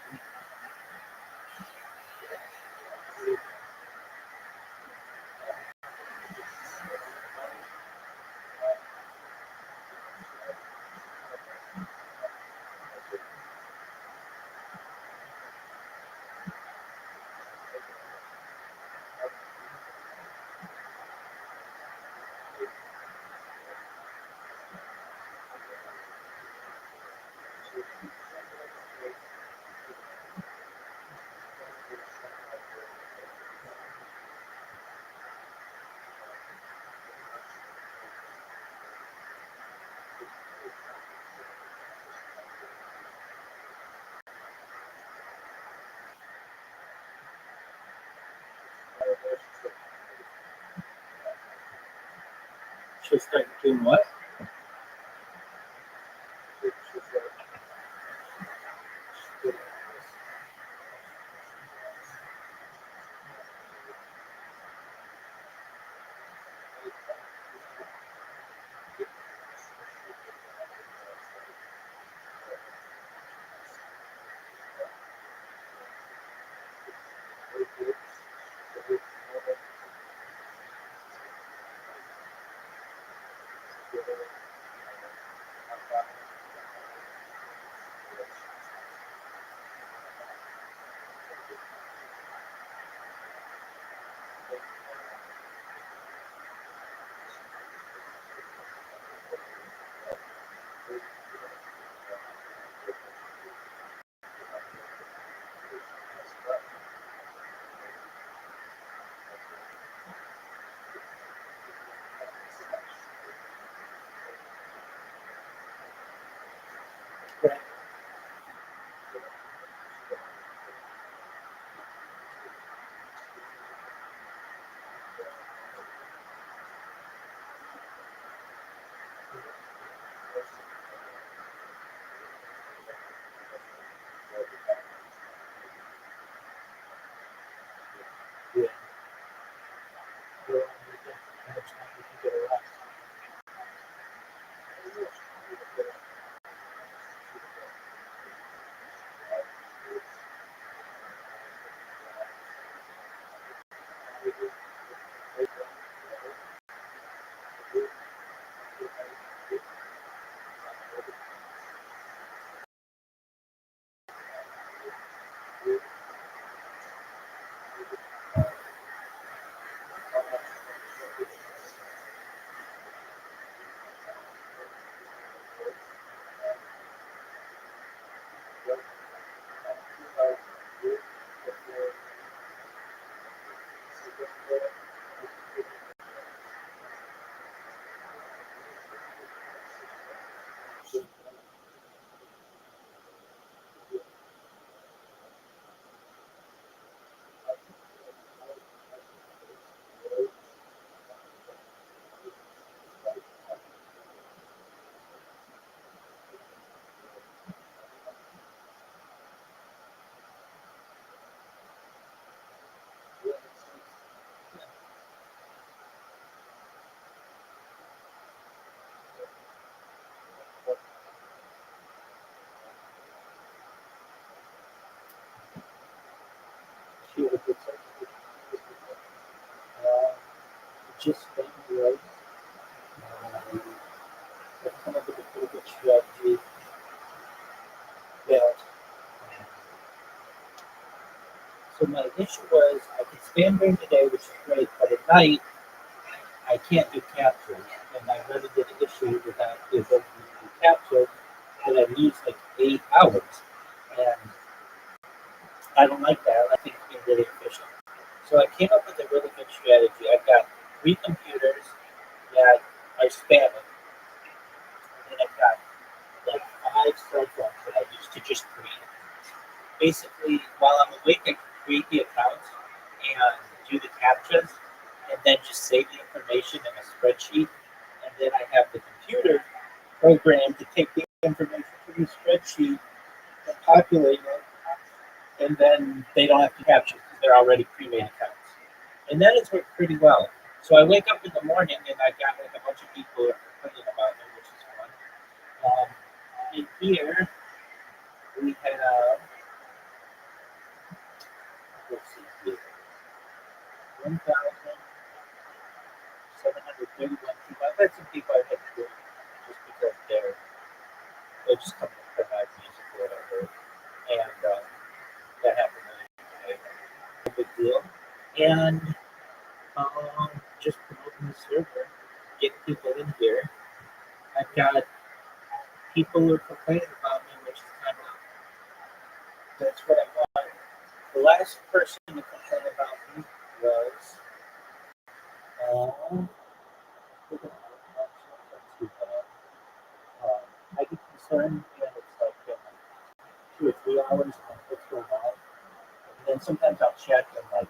She'll start doing what? Yeah. She was a good just family right. I've come up with a pretty good strategy that so my issue was I could spam during the day, which is great, but at night I can't do captures. And I really did an issue with that the ability to do captures that I lose like 8 hours. And I don't like that. I think it's being really efficient. So I came up with a really good strategy. I've got 3 computers that are spamming, and then I've got like 5 cell phones that I use to just create. Basically, while I'm awake, I can create the accounts and do the captchas, and then just save the information information in a spreadsheet, and then I have the computer programmed to take the information from the spreadsheet and populate it, and then they don't have to capture because they're already pre-made accounts. And that has worked pretty well. So I wake up in the morning and I got like a bunch of people complaining about me, which is fun. In here, we have, let's see here, 1,731 people. I've had some people I've had to do just because they just come to provide music or whatever. And that happened really a big deal. And just promoting the server, getting people in here. I've got people who are complaining about me, which is kind of, that's what I want. The last person to complain about me was, I get concerned and it's like 2 or 3 hours on what's going on. And then sometimes I'll check and like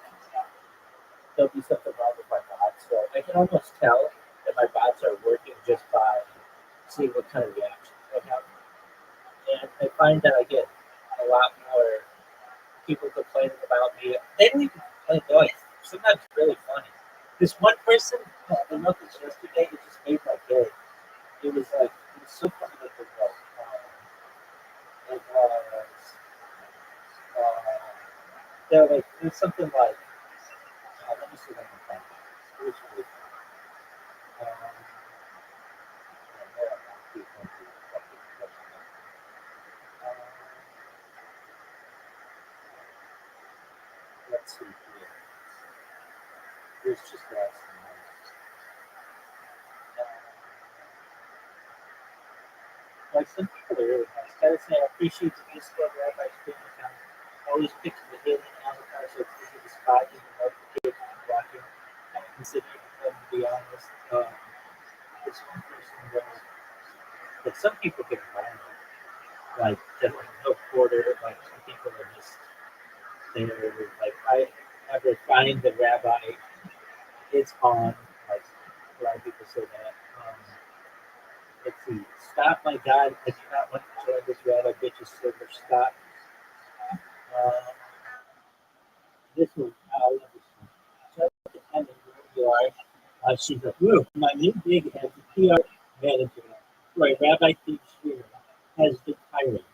there'll be something wrong with my bots. So I can almost tell that my bots are working just by seeing what kind of reactions I have. And I find that I get a lot more people complaining about me. They don't even complain, though. Sometimes it's really funny. This one person, I wrote this yesterday, it just made my day. It was so funny that they wrote. It was, they're like, it was something like, let me see if I can find it. It was really funny. Let's see here. Here's just last night. Like some people are really nice. Gotta say, I appreciate the Discord Rabbi stream account. Always picking the alien avatar so it's easy to spot even notifications and blocking. I'm considering them, to be honest. This one person was, but some people get violent. Like, just like no quarter, like some people are just, they're like, I ever find the rabbi is on, like, a lot of people say that. Let's see. Stop, my God. I do not want to join this rabbi bitch's server. Stop. This one, I love this one. So, and you are. She's like, Woo, my new gig as a PR manager for a rabbi themed streamer has been hiring.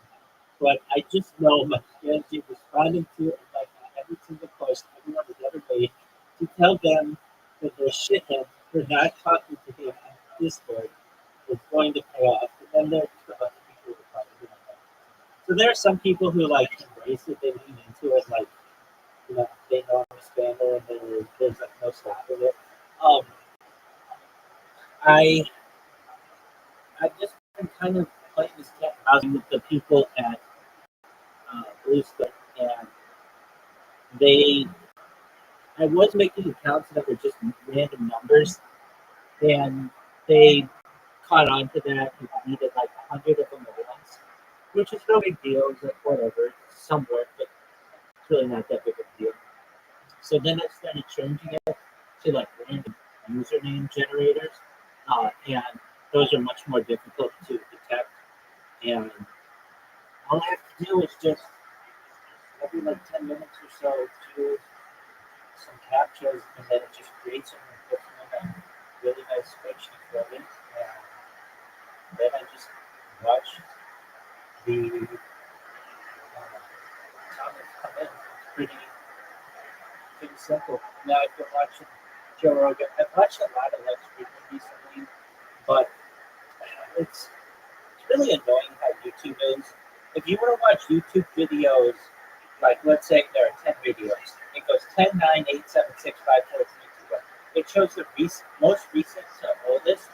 But I just know my strategy responding to it like every single post everyone has ever made to tell them that they're shitheads for not talking to him on Discord is going to pay off. And then there's a bunch of people who are probably doing that. So there are some people who like embrace it, they lean into it, like, you know, they know I'm a spammer and there's like no stopping it. I've just been kind of playing this cat and mouse with the people at Blue Sky, and I was making accounts that were just random numbers, and they caught on to that and deleted like 100 of them at once, which is no big deal, it's like whatever, some work, but it's really not that big of a deal. So then I started changing it to like random username generators, and those are much more difficult to detect, and all I have to do is just every like 10 minutes or so do some captchas, and then it just creates them and puts them in a really nice spreadsheet for me. And then I just watch the comments come in. It's pretty simple. Now I've been watching Joe Rogan. I've watched a lot of live streaming recently, but it's really annoying how YouTube is. If you want to watch YouTube videos, like let's say there are 10 videos, it goes 10, 9, 8, 7, 6, 5, 4, 3, 2, 1. It shows the most recent to oldest,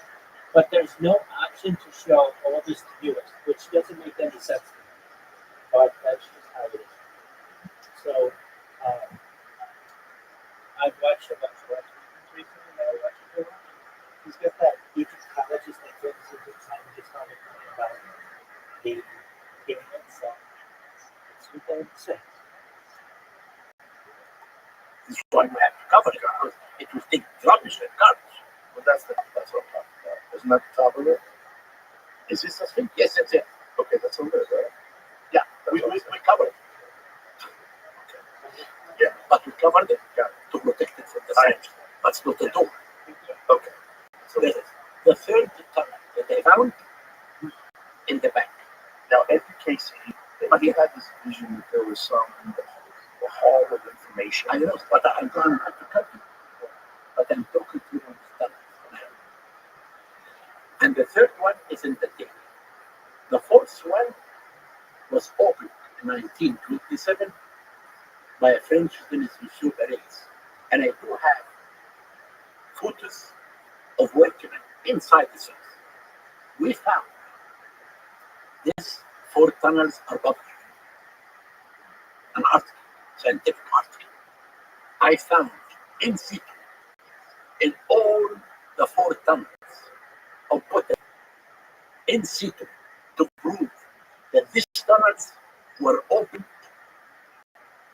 but there's no option to show oldest to newest, which doesn't make any sense to me. But that's just how it is. So I've watched a bunch of live streams recently. Now I watch Joe Rogan. He's got that Egyptologist and physicist scientist on the talking about the pyramids. So it's what they would say. This is why you have to cover the girls. It will take rubbish and garbage. That's what I'm talking about. Isn't that the top of it? Is this the Sphinx? Yes, that's it. Okay, that's over there, right? Yeah, That's we what I'm saying. covered it. Yeah. But we covered it Yeah. to protect it from the I sun. That's not the door. Okay. So the third tunnel that they found in the back. Now, education, but he had this vision that there was some hall of information. I know, but I'm going not to cut you. But I'm talking to you on the tunnel. And the third one is in the tape. The fourth one was opened in 1927 by a French journalist, Monsieur Perez. And I do have photos of workmen inside the Sphinx. We found these 4 tunnels are published. An article, scientific article. I found in situ in all the 4 tunnels of water in situ to prove that these tunnels were opened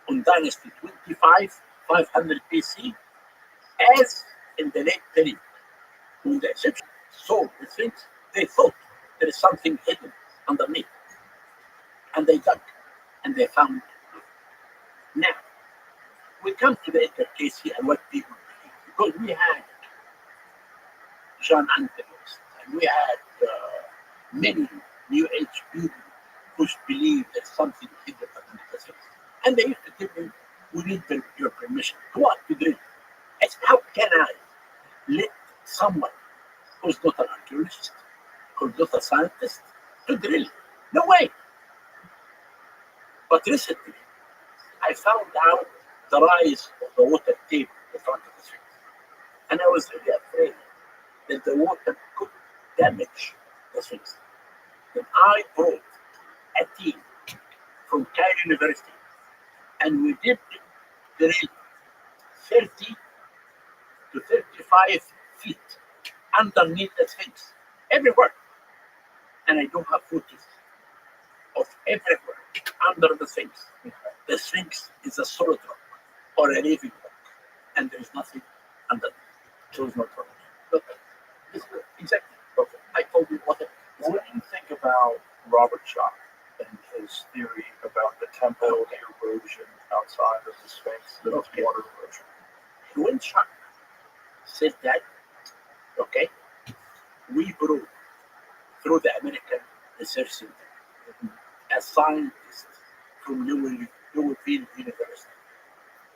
on Dynasty 25, 500 BC, as in the late period. When the Egyptians saw the Sphinx, they thought there is something hidden underneath. And they dug and they found it. Now, we come to the intercase and what people believe. Because we had John Anthony's and we had many New Age people who believe there's something hidden underneath the Sphinx. And they used to give me, we need your permission. What to do? I said, how can I let someone who's not an archaeologist, who's not a scientist, to drill? No way. But recently, I found out the rise of the water table in front of the Sphinx. And I was really afraid that the water could damage the Sphinx. Then I brought a team from Cairo University and we did drill 30 to 35 feet underneath the Sphinx, everywhere. And I don't have photos of everywhere under the Sphinx. The Sphinx is a solid rock or a living rock, and there is nothing underneath. So there's no trouble. Exactly. Okay. I told you what it is. What do you think about Robert Schoch and his theory about the temporal erosion outside of the Sphinx, the water erosion? When Schoch said that, okay, we brought through the American Research Center a scientist from Louisville University.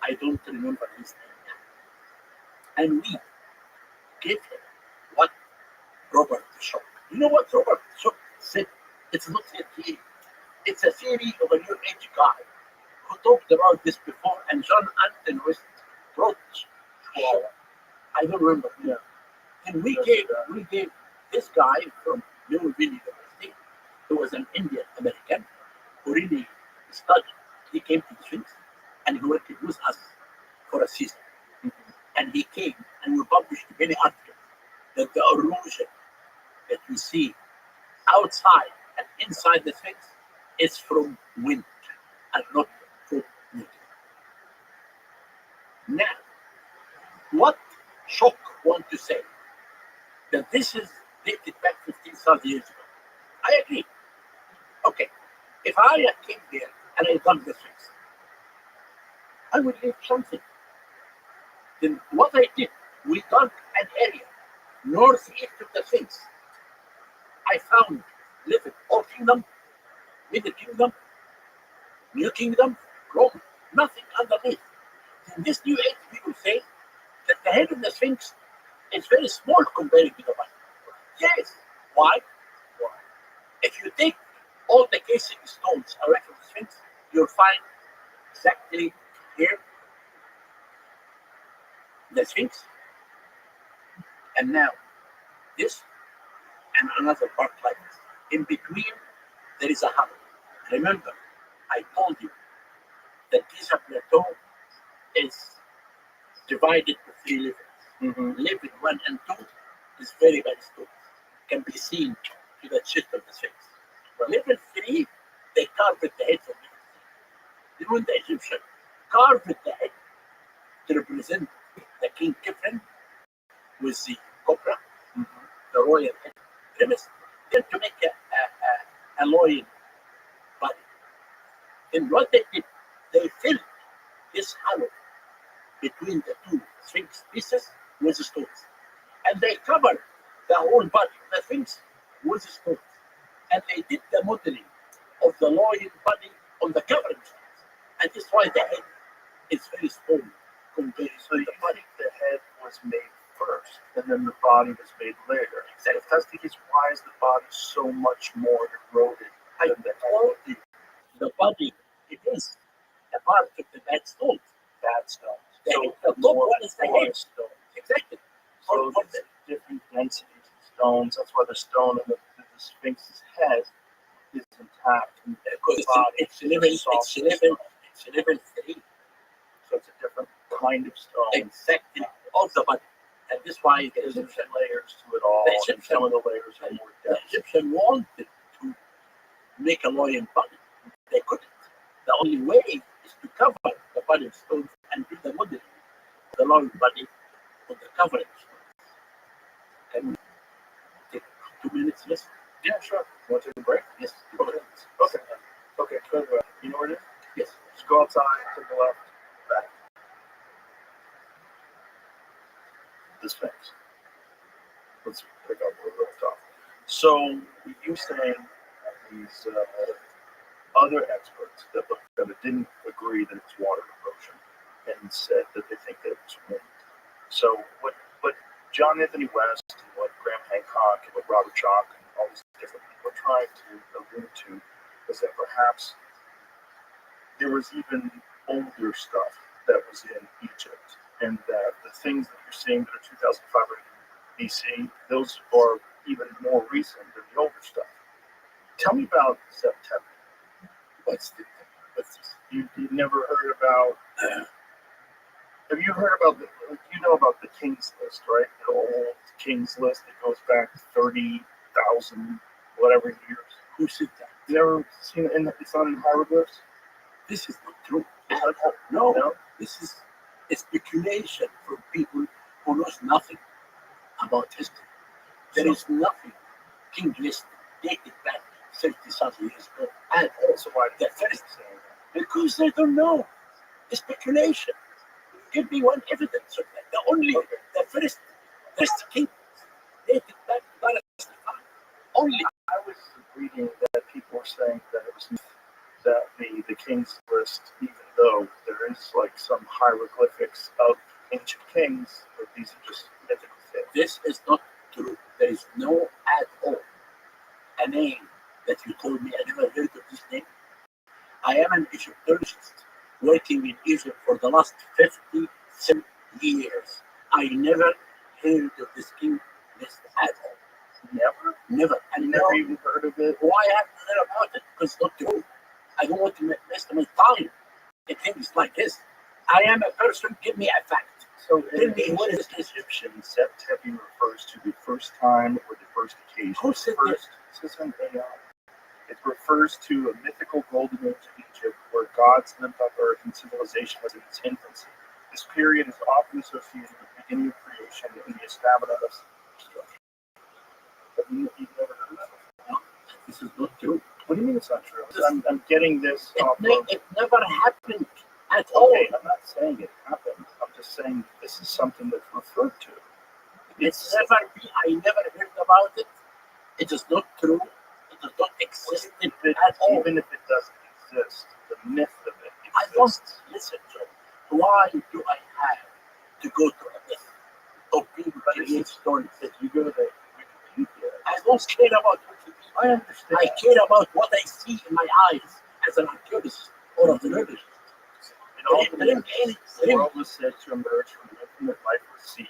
I don't remember his name now. And we gave him what Robert Schoch. You know what Robert Schoch said? It's not a theory. It's a theory of a New Age guy who talked about this before, and John Anthony wrote. I don't remember. Yeah. And we gave this guy from Louisville University, who was an Indian American, who really studied. He came to the Sphinx and he worked with us for a season. And he came and we published many articles that the erosion that we see outside and inside the Sphinx is from wind and not from water. Now, what Schoch want to say? That this is dated back 15,000 years ago. I agree. Okay, if I came there and I done the Sphinx, I would leave something. Then what I did, we dug an area northeast of the Sphinx. I found living Old Kingdom, Middle Kingdom, New Kingdom, Rome, nothing underneath. In this New Age, people say that the head of the Sphinx is very small compared to the body. Yes. Why? If you take all the casing stones away from the Sphinx, you'll find exactly here the Sphinx, and now this, and another part like this. In between, there is a hub. Remember, I told you that Giza Plateau is divided to 3 levels. Level 1 and 2 is very bad stone. Can be seen to the chest of the Sphinx. Level 3, they carved the head from it. Even the Egyptian carved the head to represent the king Kefren with the copra, the royal chemist, then to make a loin body. And what they did, they filled this hollow between the two sphinx pieces with the stones. And they covered the whole body of the sphinx with the stones. And they did the modeling of the loin body on the covering stones. And that's why the head is very small compared So to you the body. think the head was made first, and then the body was made later? If that's the case, why is the body so much more eroded I than the head? told you, the body, it is a part of the bad stones. Bad stones. The, So the top more one is the head. porous stones. Exactly. So For there's different densities of stones. That's why the stone in the Sphinx's head is intact. And because the body it's level, is soft. it's level 3. So it's a different kind of stone. Exactly. Of the body. And that's why the There's Egyptian, layers to it all. The And Egyptian- some of the layers are more the depth. Egyptian wanted to make a lion body. They couldn't. The only way is to cover the body of stones and do the modeling of the lion body on the covering stones. And take 2 minutes less. Yeah, sure. Want to take a break? Yes. 2 minutes. Okay. Okay. Good. You know where it is? Yes. Just go outside, to the left, back. The Sphinx. Let's pick up where we left off. So you saying these other experts that looked at it didn't agree that it's water erosion and said that they think that it's wind. So what John Anthony West and what Graham Hancock and what Robert Chalk and all these different people are trying to allude to is that perhaps there was even older stuff that was in Egypt, and that the things that you're seeing that are 2,500 BC, those are even more recent than the older stuff. Tell me about September. What's this? You've never heard about? Have you heard about you know about the King's List, right? The old King's List that goes back 30,000 whatever years. Who said that? You never seen it? It's not in hieroglyphs. This is not true. No. No, this is a speculation from people who knows nothing about history. There is nothing King List dated back 30,000 years ago. And Also, why the did first, say that? because they don't know. It's speculation. Give me one evidence of that. The first king dated back to Dynasty 5. Only. I was reading that people were saying that it was that the King's List, even though there is like some hieroglyphics of ancient kings, but these are just mythical things. This is not true. There is no at all a name that you told me. I never heard of this name. I am an Egyptologist working in Egypt for the last 57 years. I never heard of this king list at all. Never. I And never now, even heard of it. why I have to hear about it? Because it's not true. I don't want to waste my time in things like this. I am a person, give me a fact. So Tell in me what is ancient this? Egyptian, September refers to the first time or the first occasion. Who said First, this isn't AI. It refers to a mythical golden age of Egypt where gods lived on earth and civilization was in its infancy. This period is often associated with the beginning of creation and the establishment of structure. But you've never heard of that before? No, this is not true. What do you mean it's not true? I'm getting this off of... It never happened at all. Okay, I'm not saying it happened. I'm just saying this is something that's referred to. It's never been, I never heard about it. It is not true. It does not exist at all. Even if it doesn't exist, the myth of it I don't exists. listen, Joe. Why do I have to go to a myth of people create stories? If you go to the Wikipedia, I don't care about Wikipedia. I understand. I care about what I see in my eyes as an archaeologist or a geologist. In all Bring the world was said to emerge from the infinite lifeless sea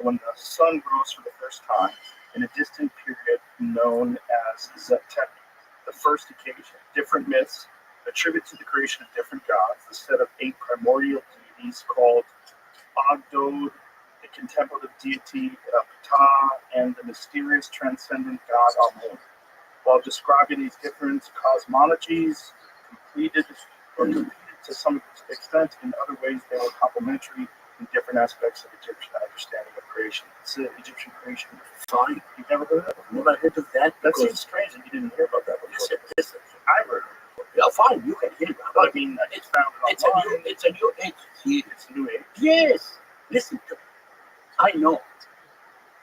when the sun rose for the first time in a distant period known as September, the first occasion. Different myths attribute to the creation of different gods, the set of 8 primordial deities called Ogdod, the contemplative deity Ptah, and the mysterious transcendent god Amun. While describing these different cosmologies, completed to some extent, in other ways they were complementary, in different aspects of Egyptian understanding of creation. It's the Egyptian creation. Fine. You've never heard of that before? Never heard of that. That because- seems strange that you didn't hear about that before. Listen. I've heard of it. Yeah, fine. You can hear about But it. I mean, it's found It's a new age. It's a new age. Yes. Listen to me. I know.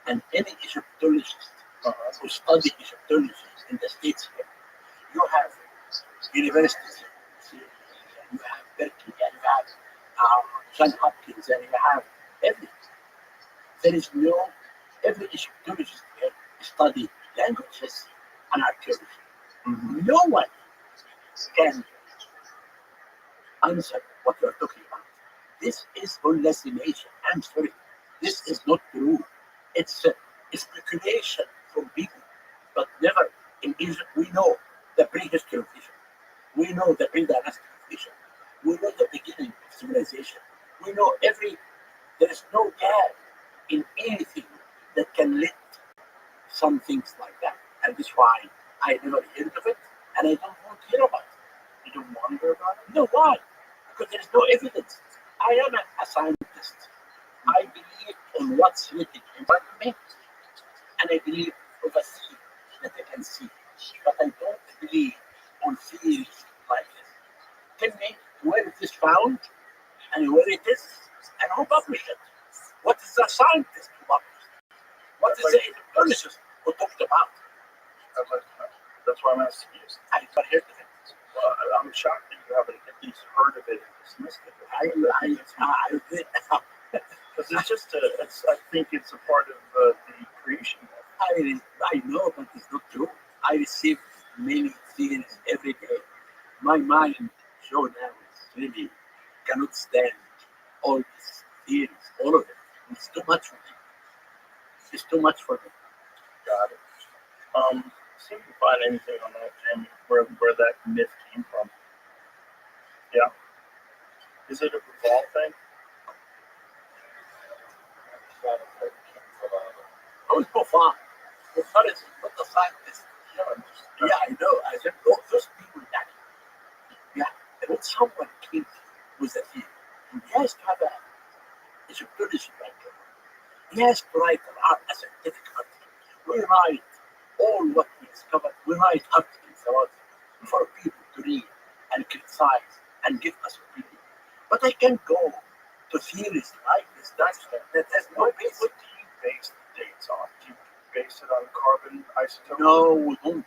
And any Egyptologist who study Egyptology in the States here, you have universities here. You have Berkeley, and you have John Hopkins, and you have everything. There is every Egyptologist here study languages and archaeology. Mm-hmm. No one can answer what you're talking about. This is hallucination. I'm sorry. This is not true. It's speculation from people. But never in Egypt, we know the prehistory of Egypt. We know the pre-dynasty of Egypt. We know the beginning of civilization. We know there is no gap in anything that can lead some things like that. And that's why I never heard of it, and I don't want to hear about it. You don't want to hear about it? No, why? Because there is no evidence. I am a scientist. I believe on what's written in my mind, and I believe of a sea that I can see. But I don't believe on theories like this. Tell me where it is found, and where it is, and who published it. What is the scientist who published it? What is the Egyptologist who talked about it? I'd like to know. That's why I'm asking you. I never heard of it. Well, I'm shocked that you haven't at least heard of it and dismissed it. I Because it's just I think it's a part of the creation. I know, but it's not true. I receive many theories every day. My mind, Joe, now is really cannot stand all these theories, all of it. It's too much for me. It's too much for me. Got it. See if you find anything on that, Jamie, where that myth came from. Yeah. Is it a revolve thing? Don't go far. The far is not the scientist. Yeah, Yeah, I know. I said, oh, those people that. Yeah, and when someone came with a theory, he has to have a Egyptology background. He has to write a scientific article. We write all what we discovered. We write articles about it for people to read and criticize and give us opinion. But I can't go to theories like this. That's no basis. What do you base the dates on? Do you base it on carbon isotope? No, we don't.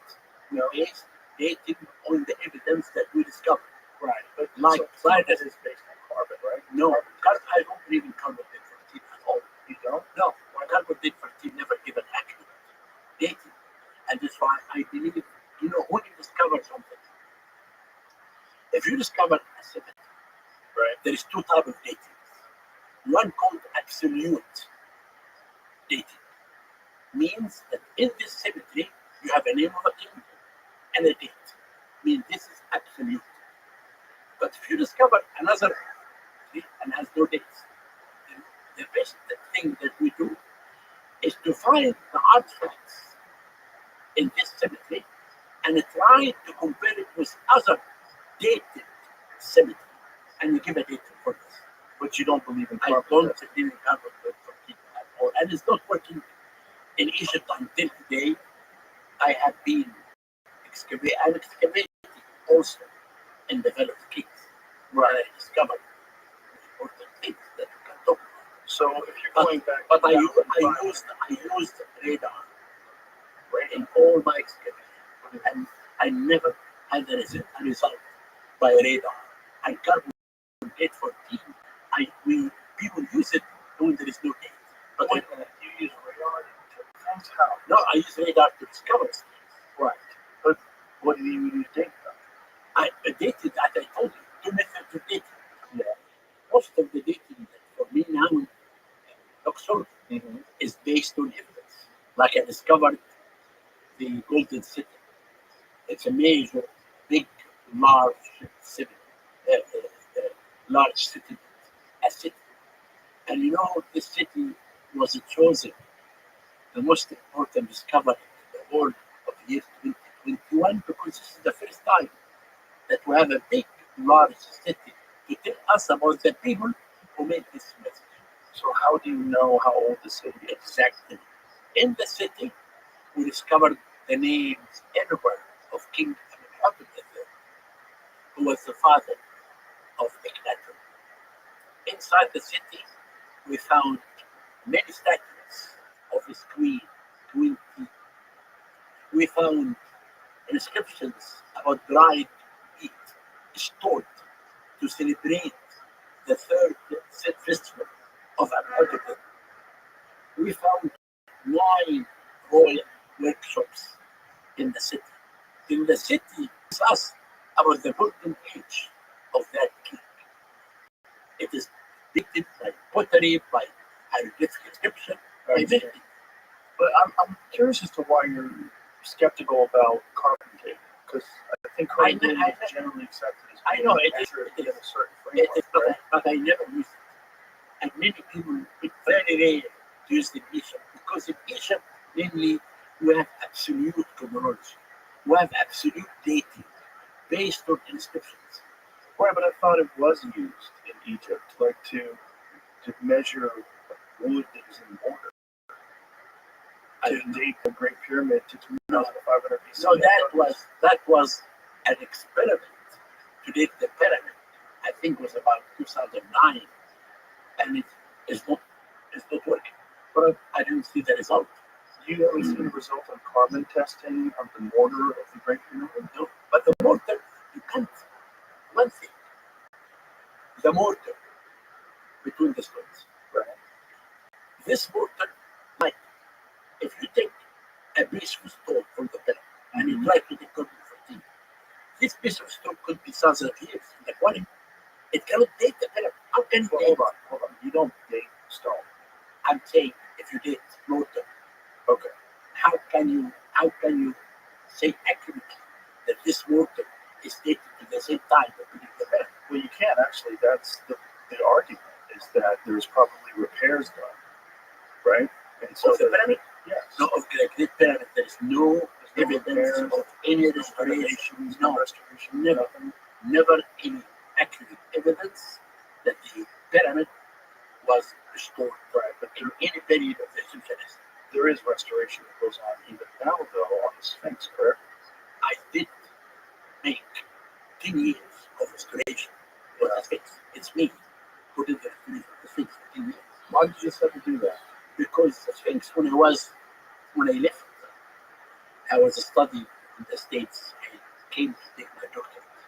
No. Based dating on the evidence that we discovered. Right. But Like science is based on carbon, right? No, I don't believe in carbon 14 at all. You don't? No, carbon 14 never given accurate dating. And that's why I believe, when you discover something, if you discover a cemetery, Right. there is two types of dating. One called absolute dating. Means that in this cemetery, you have a name of a king and a date. Means this is absolute. But if you discover another tree and has no dates, then the best thing that we do is to find the artifacts in this cemetery and try to compare it with other dated cemetery, and you give a date for this. But you don't believe in I carbon. don't believe in carbon 14 at all, and it's not working in Egypt until today. I have been excavating also in developed caves where I discovered important things that we can talk about. So if you're going back, But I to used radar in all my excavations, and I never had a result by radar. And carbon 14, people use it when there is no date. But you use radar to things how? no, I use radar to discover things. Right. But what do you use date from? I dated, as I told you, two methods of dating. Yeah. Most of the dating for me now in Rothschild Mm-hmm. is based on evidence. Like I discovered the Golden City. It's a major, big, large city, large city, a city. And this city was chosen the most important discovery in the world of the year 2021 because this is the first time that we have a big, large city to tell us about the people who made this message. So how do you know how old the city is? Exactly. In the city, we discovered the names everywhere of King Amenhotep III, who was the father of Akhenaten. Inside the city, we found many statues of his queen, Queen Tea. We found inscriptions about dried meat stored to celebrate the third festival of Amenhotep. We found 9 royal workshops in the city. In the city, it's us about the golden age of that king. It is depicted by pottery, by hieroglyphic inscription, by everything. But I'm curious as to why you're skeptical about carbon dating, because I think carbon dating is generally accepted as I know it is. measured It in is. a certain It framework. is, but I never use it. And many people, it's very rare to use the Egypt, because in Egypt, mainly, we have absolute chronology. We have absolute dating based on inscriptions. Right, but I thought it was used in Egypt, like to measure wood that was in mortar. To date the Great Pyramid to 2,500 BC. So that was an experiment to date the pyramid. I think it was about 2009, and it's not working. But I didn't see the result. You haven't seen the result of carbon testing of the mortar of the Great Pyramid? No, but the mortar, you can't. One thing, the mortar between the stones. Right. This mortar, like if you take a piece of stone from the pyramid and you try to decode it, this piece of stone could be thousands of years in the quality. It cannot date the pyramid. How can you date? Hold on. You don't date stone. I'm saying if you date mortar, Okay. how can you say accurately that this mortar is dated to the same time that we did the pyramid? Well, you can't actually. That's the argument is that there's probably repairs done, right? And so Of the pyramid? yes. No, of the Great Pyramid, there is no There's no evidence repairs, of any no restoration. renovations, No, no restoration, never. nothing. Never any accurate evidence that the pyramid was restored Right, but in any period of the Egyptian history. there is restoration that goes on even now, though, on the Sphinx, correct? I did make 10 years of restoration for the Sphinx. It's me who did the restoration of the Sphinx for 10 years. Why did you just have to do that? Because the Sphinx, when I left, I was studying in the States. I came to take my doctorate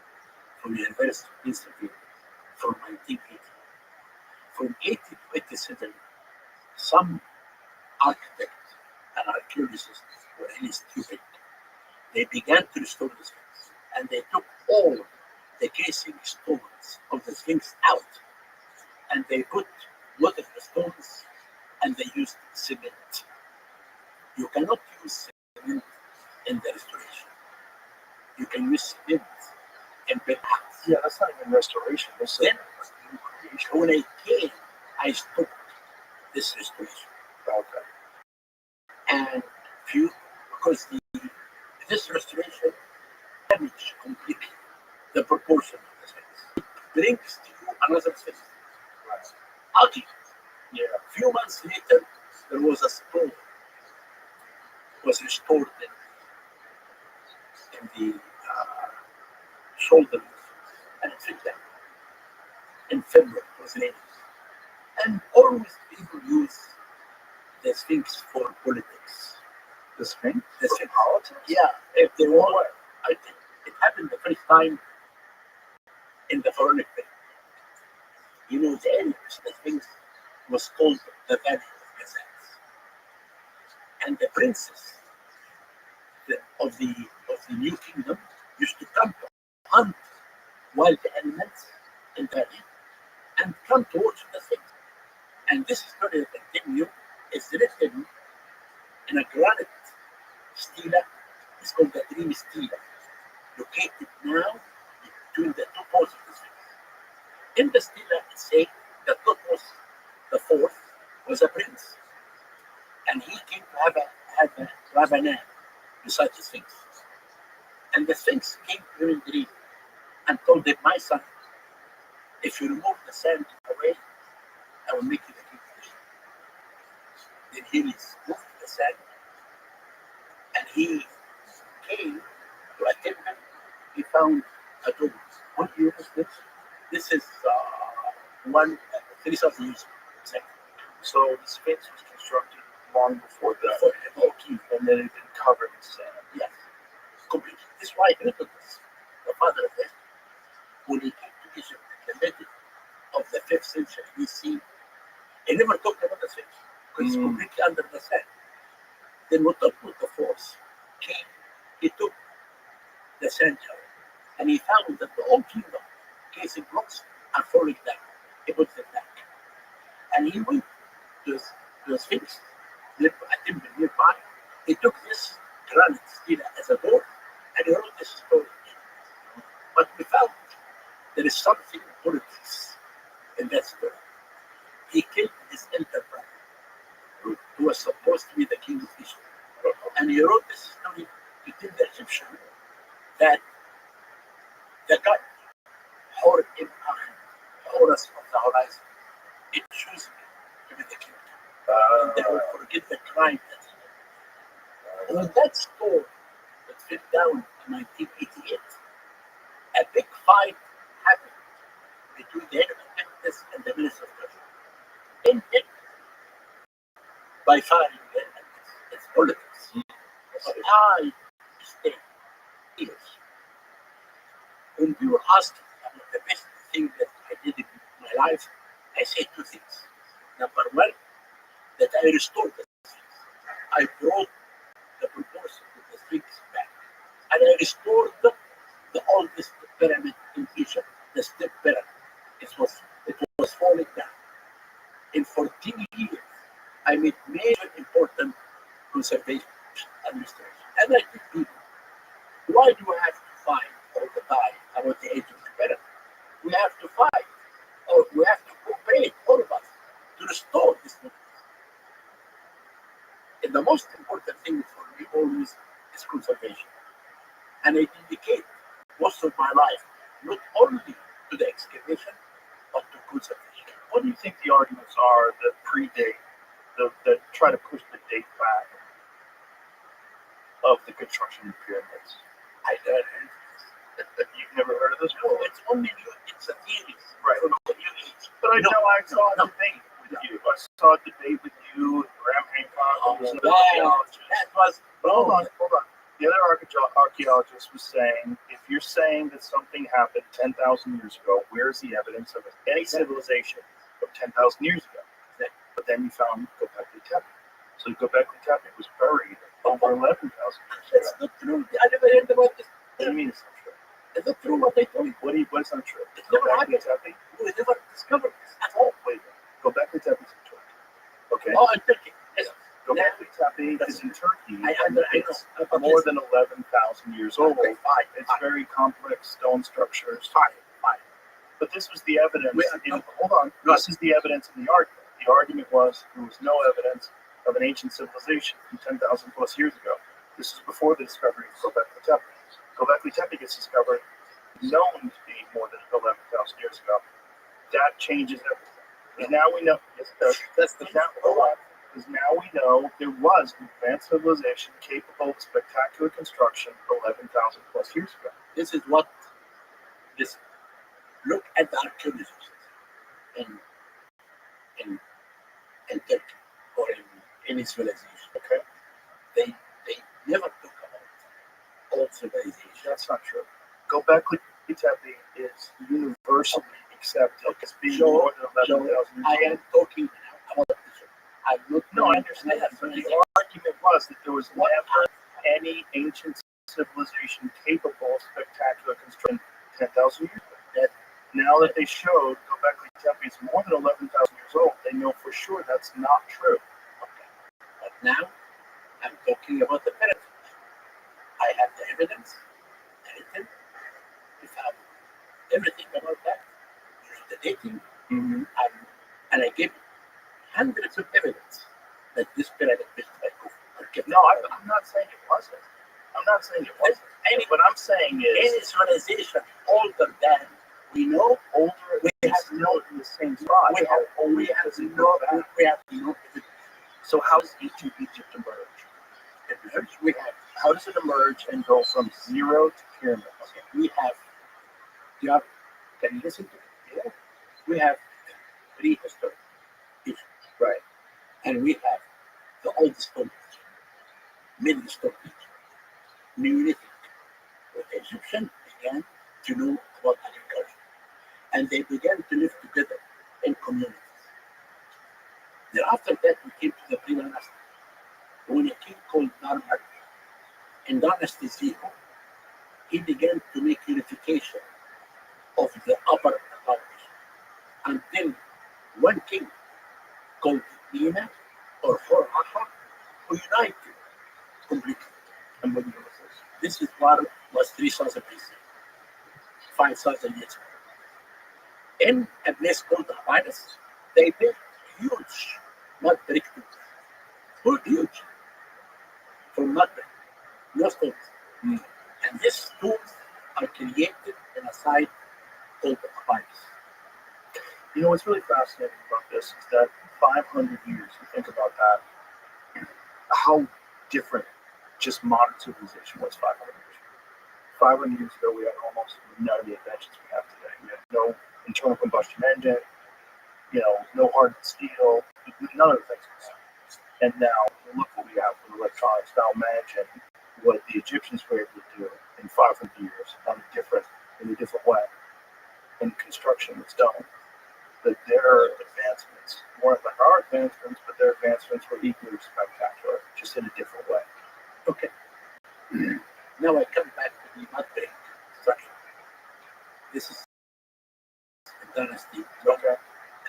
from the University of Pennsylvania from 1980. From 80 to 87, some architects and archaeologists were really stupid. They began to restore the Sphinx, and they took all the casing stones of the Sphinx out, and they put lot of the stones, and they used cement. You cannot use cement in the restoration. You can use cement in big house. Yeah, that's not even restoration. That's Then, new creation. when I came, I stopped this restoration. Okay. And because this restoration damaged completely the proportion of the Sphinx. It brings to you another Sphinx. Ugly. Yeah. A few months later, there was a stone was restored in the shoulder, and it fit them in February. It was raining. And always people use the Sphinx for politics. The Sphinx? The For Sphinx. politics? Yeah, if they want, I think it happened the first time in the Pharaonic period. You know, the aliens, the Sphinx was called the Valley of Gazelles. And the princess of the New Kingdom used to come to hunt wild animals in the valley and come to watch the Sphinx. And this story that I tell you is written in a granite stela. It's called the Dream Stela, located now between the two poles of the Sphinx. In the stela, it says that Thutmose the fourth was a prince, and he came to have a Rabbana beside the Sphinx. And the Sphinx came to him in dream and told him, "My son, if you remove the sand away, I will make you the king of the Then he moved the sand, and he came to a temple. He found a tomb. What year is this? This is 3,000 years ago. So the Sphinx was constructed long before that, Before the whole king. and then it had been covered in sand. Yes, completely. This is why Herodotus, the father of this, when he came to Egypt in the middle of the 5th century BC, he never talked about the Sphinx because it's completely under the sand. Then what the force came, he took the center and he found that the whole kingdom, casing blocks, are falling down. He put them back. And he went to the Sphinx, a temple nearby. He took this granite stele as a door and he wrote this story. But we found there is something politics in that story. He killed his elder brother, who was supposed to be the king of Egypt. And he wrote this story to tell the Egyptian that the god Horus of the horizon, it chose me to be the king. And they will forget the crime that he did. When that storm that fell down in 1988, a big fight happened between the head of Atlantis and the minister of treasury. Ended by firing the Atlantis. It's politics. But I stayed years. When we were asked about the best thing that I did in my life, I said two things. Number one, that I restored the Sphinx. I brought the proportion of the Sphinx back. And I restored the oldest pyramid in Egypt, the step pyramid. It was falling down. In 14 years, I made major important conservation administration. And I tell people, why do we have to fight all the time about the age of the pyramid? We have to fight, or we have to cooperate, all of us, to restore this movement. And the most important thing for me always is conservation. And I dedicate most of my life not only to the excavation, but to conservation. What do you think the arguments are that predate, that try to push the date back of the construction of pyramids? I don't know. You've never heard of this No, before? it's only new, it's a theory. Right. From the new age. But I No, know I saw a no. debate with you. I saw a debate with you and Graham Hancock. Oh, who was that, another archaeologist. that was Hold wrong. on. The other archaeologist was saying, if you're saying that something happened 10,000 years ago, where's the evidence of any civilization of 10,000 years ago? But then you found Göbekli Tepe. So Göbekli Tepe was buried over 11,000 years That's ago. not true. I never heard about this. What do you mean it's not true? It's not true what they told you. What's not true? It's never Göbekli happened. Tepe? We never discovered this at all. Wait a minute. Göbekli Tepe is in Turkey. Okay. Oh, in Turkey. Yes. Göbekli Tepe is in Turkey. I and know. it's But more listen, than 11,000 years old. okay, fine, It's fine, very complex stone structures. fine. But this was the evidence. Wait, Hold on. This is the evidence in the argument. The argument was there was no evidence of an ancient civilization from 10,000 plus years ago. This is before the discovery of Göbekli Tepe. Göbekli Tepe gets discovered known to be more than 11,000 years ago. That changes everything. And now we know. Yes, it does. That's the Hold on. Because now we know there was an advanced civilization capable of spectacular construction 11,000 plus years ago. This is what this. Look at the archaeologists in Turkey or in any civilization. Okay, They never talk about old civilization. that's not true. Göbekli Tepe is universally accepted as being Joe, more than 11,000 years old. I am talking about this. I'm not. No, I understand. But the argument was that there was never any ancient civilization capable of spectacular construction 10,000 years ago. That now that they showed Göbekli Tepe is more than 11,000 years old, they know for sure that's not true. Okay. But now I'm talking about the pyramids. I have the evidence, written. We found everything about that. The dating, and I gave hundreds of evidence that this pyramid built by Kufu. No, I'm not saying it wasn't. I'm not saying it wasn't. What I'm saying is Any civilization older than we know, older. We have no in the same spot. we have no evidence. So how does ancient Egypt emerge? How does it emerge and go from zero to pyramids? Okay, you have, can you listen to me? Yeah. We have prehistoric Egypt, Right. and we have the oldest Stone Age, Middle Stone Age, Neolithic, where the Egyptians began to know about agriculture, and they began to live together in communities. Then after that, we came to the pre-dynasty, when a king called Narmer in Dynasty Zero, he began to make unification of the upper population until one king called Nina or Horhaha who united completely. And what year was this? This is what was 3000 BC, 5,000 years ago. In a place called Abydos, they built huge mud brick tools, huge, from mud brick, no stones. And these tools are created in a site called Abydos. You know what's really fascinating about this is that 500 years, you think about that, how different just modern civilization was 500 years ago. 500 years ago, we had almost none of the inventions we have today. We had no internal combustion engine, no hardened steel, none of the things. And now, look what we have with electronics. Now imagine what the Egyptians were able to do in 500 years in a different way. And construction was done. That their advancements weren't like our advancements, but their advancements were equally spectacular, just in a different way. Okay. Now I come back to the mud brick structure. This is Dynasty 1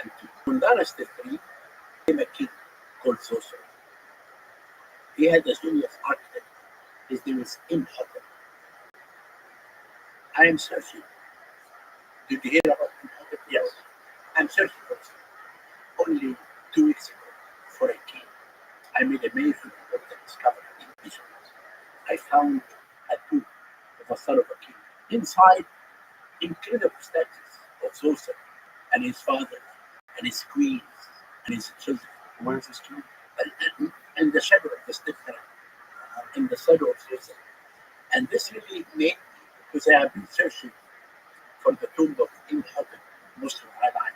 and 2. In Dynasty 3, came a king called Zoser. He had a genius architect. His name is Imhotep. I am searching. Did you hear about Imhotep? Yes. I'm searching for it. Only 2 weeks ago, for a key, I made a major important discovery in Egypt. I found a tomb of a son of a king. Inside, incredible statues of Zoser and his father and his queens and his children. Where's this tomb? And the shadow of the stepfather, in the shadow of Zoser. And this really made me, because I have been searching for the tomb of Imhotep most of my life.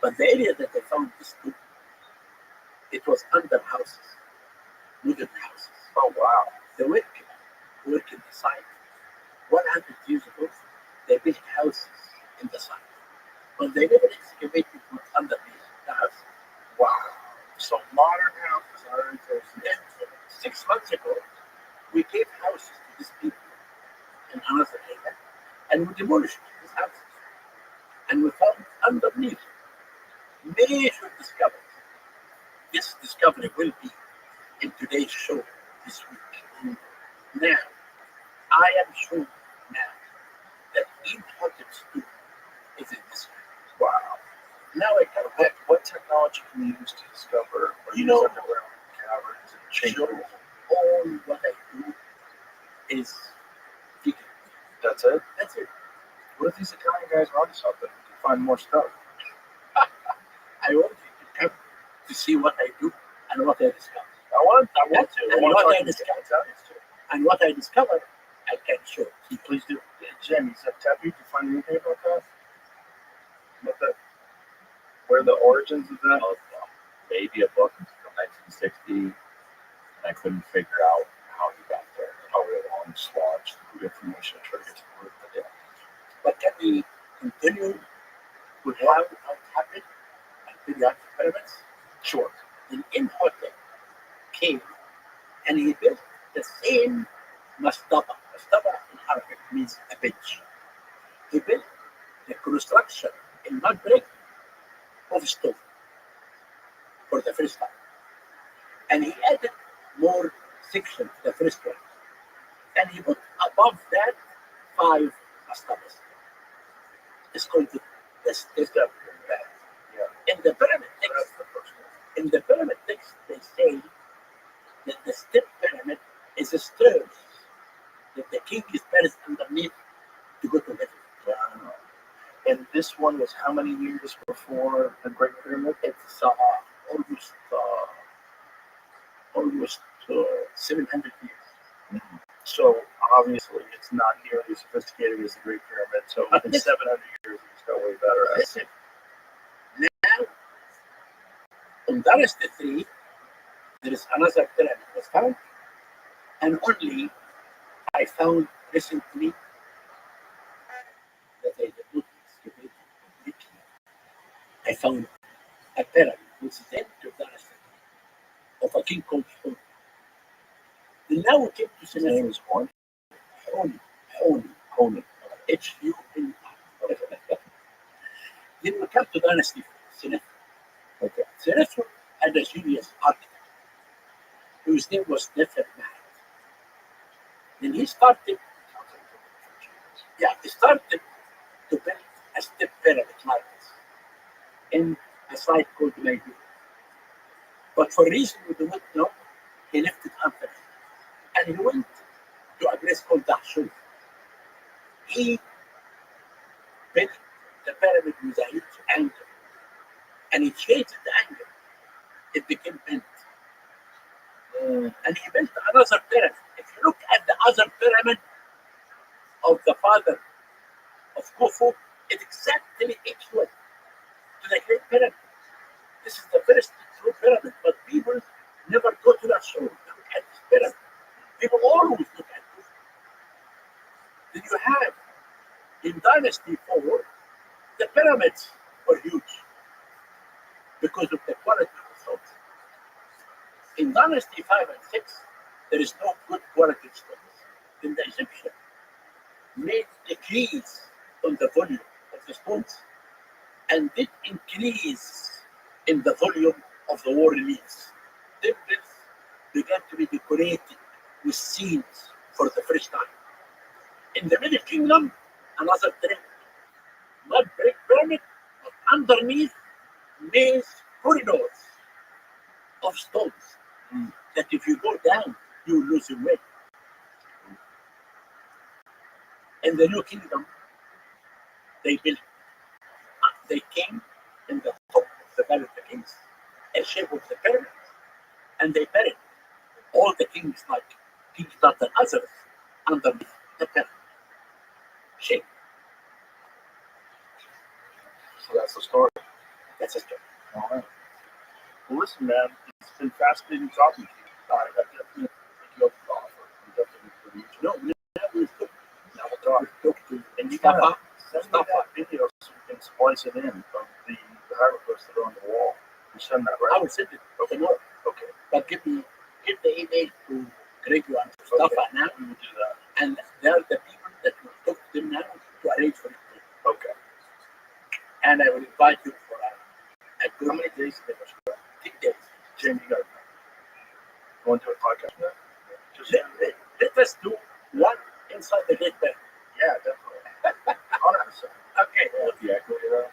But the area that I found this tomb, it was under houses, wooden houses. Oh, wow. The working the site. 100 years ago, they built houses in the site. But they never excavated what's underneath the house. Wow. So modern houses are in Then 6 months ago, we gave houses to these people in another area, and we demolished these houses. And we found underneath major discovery. This discovery will be in today's show this week. Now, I am sure now that Imhotep's tomb is in this room. Wow. Now I come back. What technology can you use to discover or You use know, underground caverns and Sure. chambers? All what I do is digging. That's it? That's it. What if these Italian guys are onto something? We can find more stuff. I want you to come to see what I do and what I discover. I want to. And want what to I talk to discover. Italians too. And what I discover, I can show. Please do. Jim, you said Tepe. Did you find anything about that? About that? Where the origins of that? Maybe a book from 1960. I couldn't figure out how he got there. Probably a long sludge through information to try to get to the root of it. But can we continue with how it happened and figure out the pyramids? Sure. Then Imhotep came and he built the same mastaba. Mastaba in Arabic means a bench. He built the construction in mud brick of stone for the first time. And he added more sections to the first one. And he put above that 5 mastabas. It's called the step pyramid. Yeah. In the pyramid That's text, the first one. in the pyramid text, they say that the step pyramid is a stairs that the king is placed underneath to go to heaven. Wow. And this one was how many years before the Great Pyramid? It's almost So 700 years. So obviously, it's not nearly as sophisticated as the Great Pyramid. So in 700 years, it's got way better at it. Listen, now on Dynasty 3, there is another pyramid was found, and only I found recently that I did not excavate completely. I found a pyramid which is end of Dynasty 3 of a king called Hon. Then now we came to His name Sennacherib. is Horn. Hon. H-U-N. Then we come to Dynasty 4, Sennacherib. Okay. Sennacherib had a genius architect whose name was Nefertari. Then he started to build a step pyramid like this in a site called Maybe. But for a reason we do not know, he left it unfinished. And he went to a place called Dahshur. He built the pyramid with a huge angle. And he changed the angle. It became bent. And he built another pyramid. If you look at the other pyramid of the father of Khufu, it's exactly equal to the Great Pyramid. This is the first true pyramid, but people never go to that show to look at this pyramid. People always look at this. Then you have in Dynasty 4, the pyramids were huge because of the quality of the stones. In Dynasty 5 and 6, there is no good quality of stones. Then the Egyptians made decrease on the volume of the stones and did increase in the volume of the war reliefs. Temples began to be decorated with scenes for the first time. In the Middle Kingdom, another trend. Not brick pyramid, but underneath maze corridors of stones that if you go down, you will lose your way. In the New Kingdom, they came in the top of the Valley of the Kings, a shape of the pyramid, and they buried all the kings like King Tut and others underneath the pyramid shape. So that's the story. That's a story. All right. Well, listen, man, it's been fascinating talking to you. I definitely think you have to offer. I'm definitely for you. No, we took Now we'll talk. to And you gotta Mustafa. send me that video so we can splice it in from the hieroglyphs that are on the wall. You send that, I right? will send it tomorrow, Okay. but give the email to Gregor and Mustafa now, We will do that. and they are the people that will talk to them now to arrange for it. Okay. And I will invite you for a How good many days did they go? 6 days. Jim, you got you want to do a podcast with that? Just Let us do one inside the Great Pyramid. yeah, definitely. 100%. Okay. Yeah, go to that.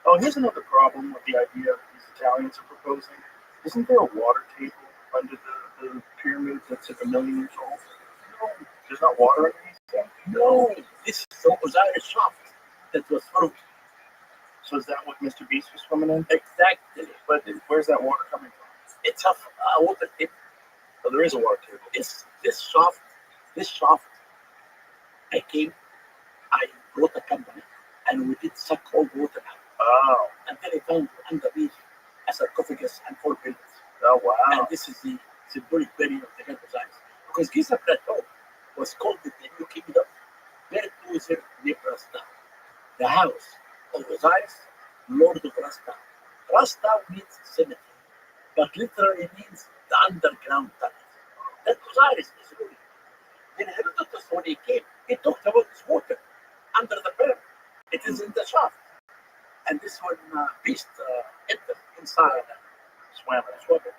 Oh, here's another problem with the idea these Italians are proposing. Isn't there a water table under the pyramid that's like 1 million years old? No, there's not water underneath that. No, this is the Osiris shaft that was from So is that what Mr. Beast was swimming in? exactly. But where's that water coming from? It's a water tip. Oh, there is a water table. It's this shaft. I brought a company and we did suck all the water out. Oh, Until I found underneath a sarcophagus and 4 pillars. oh wow. And this is the symbolic burial of the Great Osiris. Because Giza Plateau was called the New Kingdom, very close to Rasta, the house of Osiris, Lord of Rasta. Rasta means cemetery, but literally means the underground tunnel. That Osiris is ruling. Then Herodotus, when he came, he talked about this water under the pyramid. It is in the shaft. And this one beast entered inside and Swam swam it.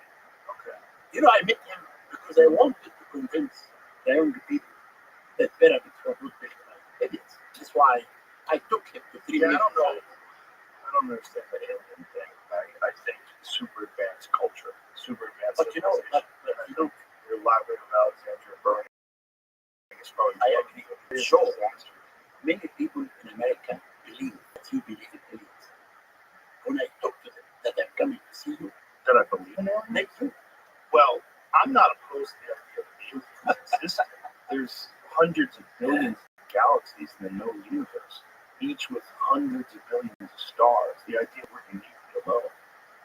Okay. You know, I met him because I wanted to convince the young people that pyramids were not built by idiots. That's why I took him to 3 Yeah, I meetings. don't know. I don't understand the alien thing. I think super advanced culture, super advanced. But you know, civilization. Your library of Alexandria burning is probably I agree. It's Sure. a disaster. Many people in America believe that you believe in aliens. When I talk to them that I'm coming to see you, That I believe in aliens? they do. Well, I'm not in a known universe, each with hundreds of billions of stars. The idea we're uniquely alone.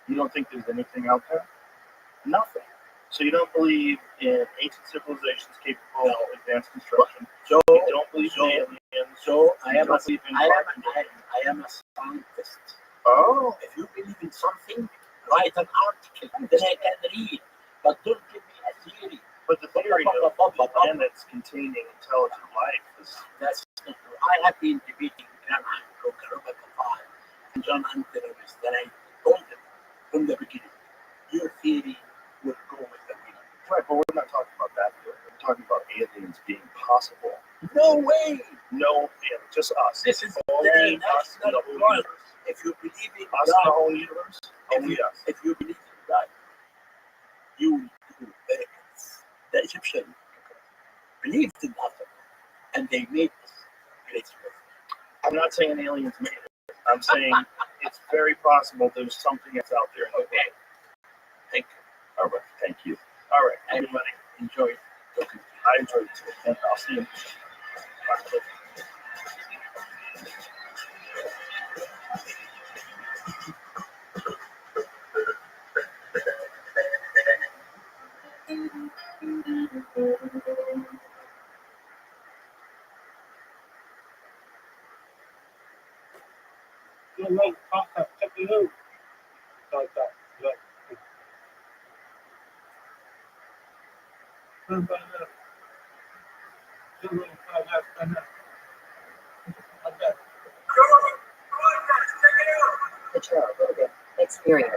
You don't think there's anything out there? Nothing. So you don't believe in ancient civilizations capable of advanced construction. So, You don't believe in aliens. so I You am a, don't believe in I am, carpentry. I am a scientist. Oh, If you believe in something, write an article and then I can read. But don't give me a theory. but the theory of the planets containing intelligent life is That's not true. I have been debating Grand Uncle Robert and John Anthony's that I told him from the beginning. Your theory will go with the wind. right, but we're not talking about that theory. We're talking about aliens being possible. No way! No, yeah, just us. This is Only the us in the whole national universe. If you believe in Us in the God, whole universe. Only us. if you believe in God, you do miracles. The Egyptians believed in nothing, and they made us great. I'm not saying aliens made it. I'm saying it's very possible there's something that's out there. Okay. Thank you. All right. Thank you. All right, I everybody. enjoyed talking to you. I enjoyed it too. And I'll see you. Bye. You like podcast, check it out. Like that. Like, The Joe Rogan Experience.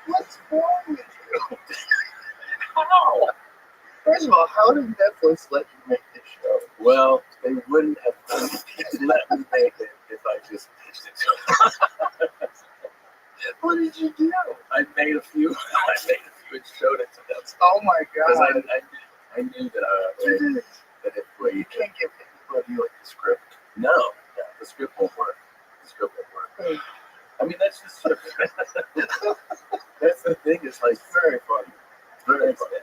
What's wrong with you? How? First of all, how did Netflix let you make this show? Well, they wouldn't have let me make it if I just pitched it to them. What did you do? I made a few and showed it to them. Oh my Because god. I knew that if we You can't give anybody like the script. no, the script won't work. The script won't work. I mean, that's just that's the thing. It's like very funny, very funny.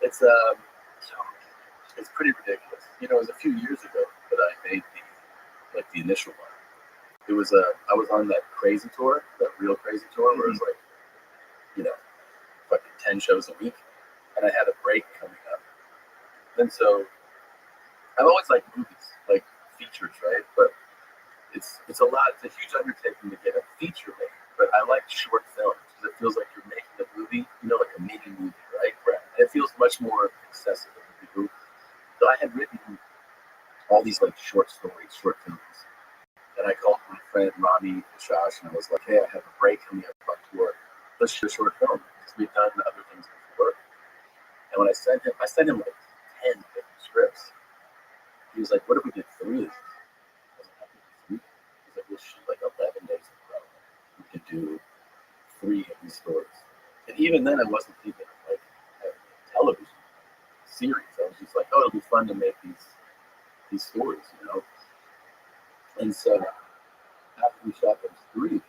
It's pretty ridiculous. You know, it was a few years ago that I made the initial one. It was I was on that crazy tour, that real crazy tour, where it was like, you know, fucking 10 shows a week, and I had a break coming up. And so I've always liked movies, like features, right? But it's a lot. It's a huge undertaking to get a feature made. But I like short films because it feels like you're making a movie, you know, like a mini movie, right? It feels much more accessible to people. So I had written all these like short stories, short films, and I called my friend Rabbi, and I was like, "Hey, I have a break coming up on tour. Let's shoot a short film because we've done other things before." And when I sent him like 10 different scripts. He was like, "What if we did 3 of these?" I was like, "How can we do 3?" He's like, "We'll shoot like 11 days in a row. We could do 3 of these stories." And even then, I wasn't thinking of like a television series. I was just like, "Oh, it'll be fun to make these stories, you know." And so after we shot those 3,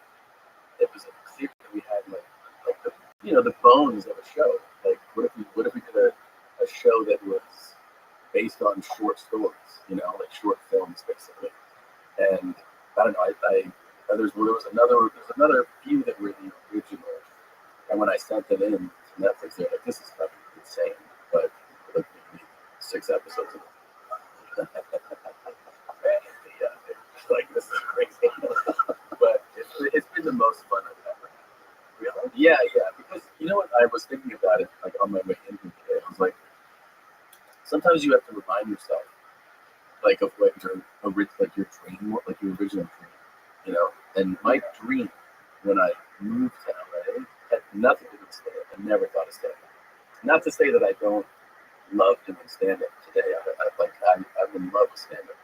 it was clear that we had like the the bones of a show. Like, what if we did a show that was based on short stories, you know, like short films, basically. And I don't know, there was another few that were the original. And when I sent them in to Netflix, they're like, "This is fucking insane," but like 6 episodes of it. Like, this is crazy. But it's been the most fun I've ever had. Really? Yeah, because you know what, I was thinking about it like on my way in here today. I was like, sometimes you have to remind yourself, like, of what your dream, like your original dream, you know. And my dream when I moved to LA had nothing to do with stand-up. I never thought of stand-up. Not to say that I don't love doing stand-up today. I'm in love with stand-up.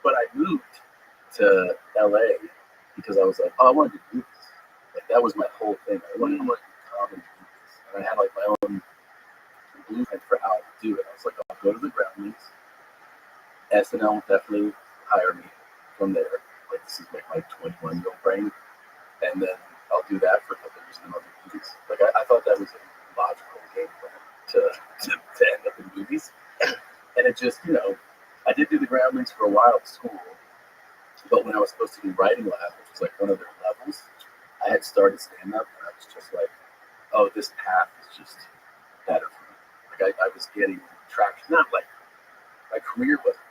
But I moved to LA because I was like, oh, I wanted to do this. Like, that was my whole thing. I wanted to do comedy, and I had like my own blueprint for how to do it. I was like, I'll go to the Grammys. SNL will definitely hire me from there. Like, this is like my 21-year-old brain. And then I'll do that for a couple of years, and I'll do movies. Like I thought that was a logical game plan to end up in movies. And it just, I did do the groundlings for a while at school, but when I was supposed to do writing lab, which was like one of their levels, I had started stand up, and I was just like, oh, this path is just better for me. Like I was getting traction, not like my career wasn't,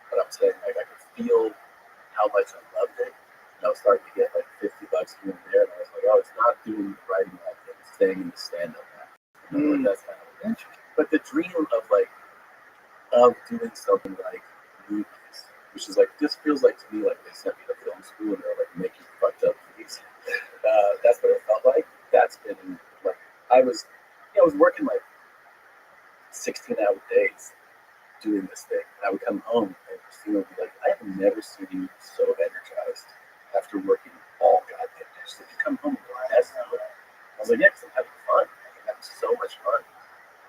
but I'm saying like I could feel how much I loved it. And I was starting to get like $50 here and there, and I was like, oh, it's not doing the writing lab thing, it's staying in the stand up path. Like, that's kind of interesting. But the dream of doing something like movies, which is like, this feels like to me like they sent me to film school and they're like making fucked up movies. That's what it felt like. That's been like I was working like 16-hour days doing this thing. And I would come home and Christina would be like, I have never seen you so energized after working all goddamn day. She's like, you come home and go, that's not what I was like, yeah, because I'm having fun. I'm having so much fun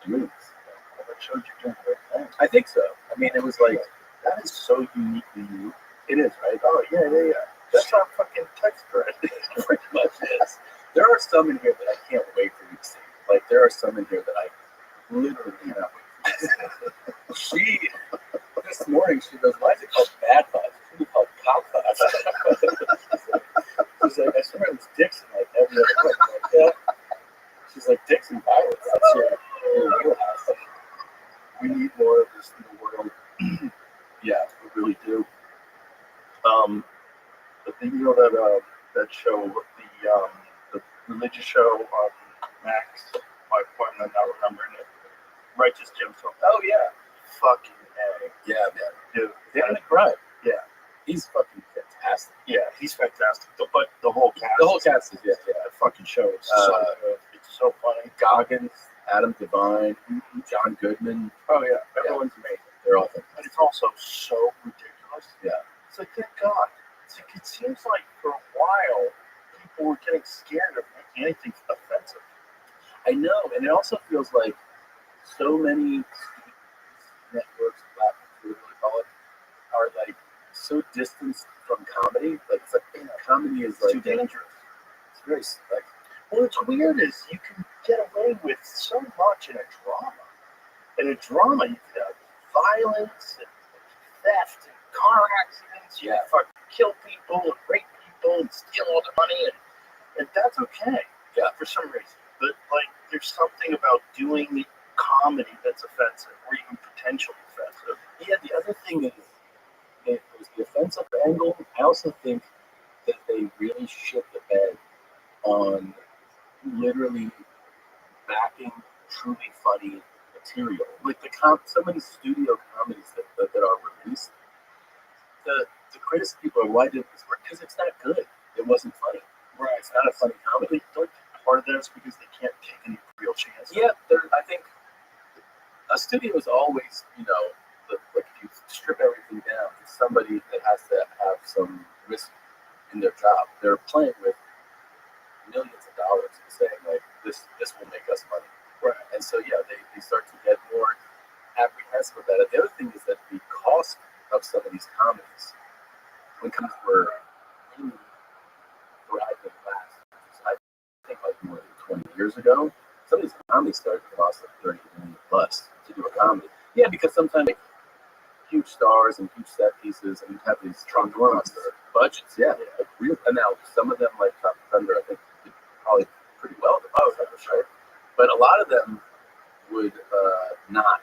doing this. Well, that showed you're doing the right thing. I think so. I mean, it was like, That is so uniquely you. it is, right? Oh, yeah. That's our fucking text thread. Pretty much is. There are some in here that I can't wait for you to see. Like, there are some in here that I literally cannot wait for you to see. This morning, she goes, why is it called bad buzz? It should be called cock buzz. She's like, I swear it was Dixon, like every other word. I'm like, yeah. She's like, Dixon violence. That's your wheelhouse. We need more of this in the world. Yeah, we really do. But then you know that show, the religious show on Max. I'm not remembering it. Righteous Gemstone. Oh, yeah. Fucking A. Yeah, man. Dude. Danny McBride. Yeah. He's fucking fantastic. Yeah, he's fantastic. But the whole cast. The whole cast is, yeah. That fucking show is so good. It's so funny. Goggins, Adam Devine, John Goodman. Oh yeah, everyone's amazing. They're all But fantastic. it's also so ridiculous. Yeah. It's like, good God. It's like, it seems like for a while, people were getting scared of making anything offensive. I know, and it also feels like so many networks, platforms, whatever you call it, are like so distanced from comedy. Like, it's like, comedy is like Too dangerous. It's very like, Well, what's weird is you can get away with so much in a drama. In a drama, you can have violence and theft and car accidents. You can fucking kill people and rape people and steal all their money, and that's okay. Yeah. For some reason. But like, there's something about doing comedy that's offensive, or even potentially offensive. yeah. The other thing is, there's the offensive angle. I also think that they really shit the bed on literally backing truly funny material. Like so many studio comedies that are released, the critics people are, why did this work? Because it's not good. It wasn't funny. Right. It's not a funny comedy. Don't part of that is because they can't take any real chances. Yeah, I think a studio is always, like if you strip everything down, it's somebody that has to have some risk in their job. They're playing with millions of dollars and saying like, this will make us money. Right. And so yeah, they start to get more apprehensive about it. The other thing is that the cost of some of these comedies, when comedies were really thriving last, I think like more than 20 years ago, some of these comedies started to cost like $30 million plus to do a comedy. Yeah, because sometimes like, huge stars and huge set pieces, and you have these enormous budgets. Yeah, like real. And now some of them, like Top Thunder, I think did probably pretty well at the box office, right? But a lot of them would not.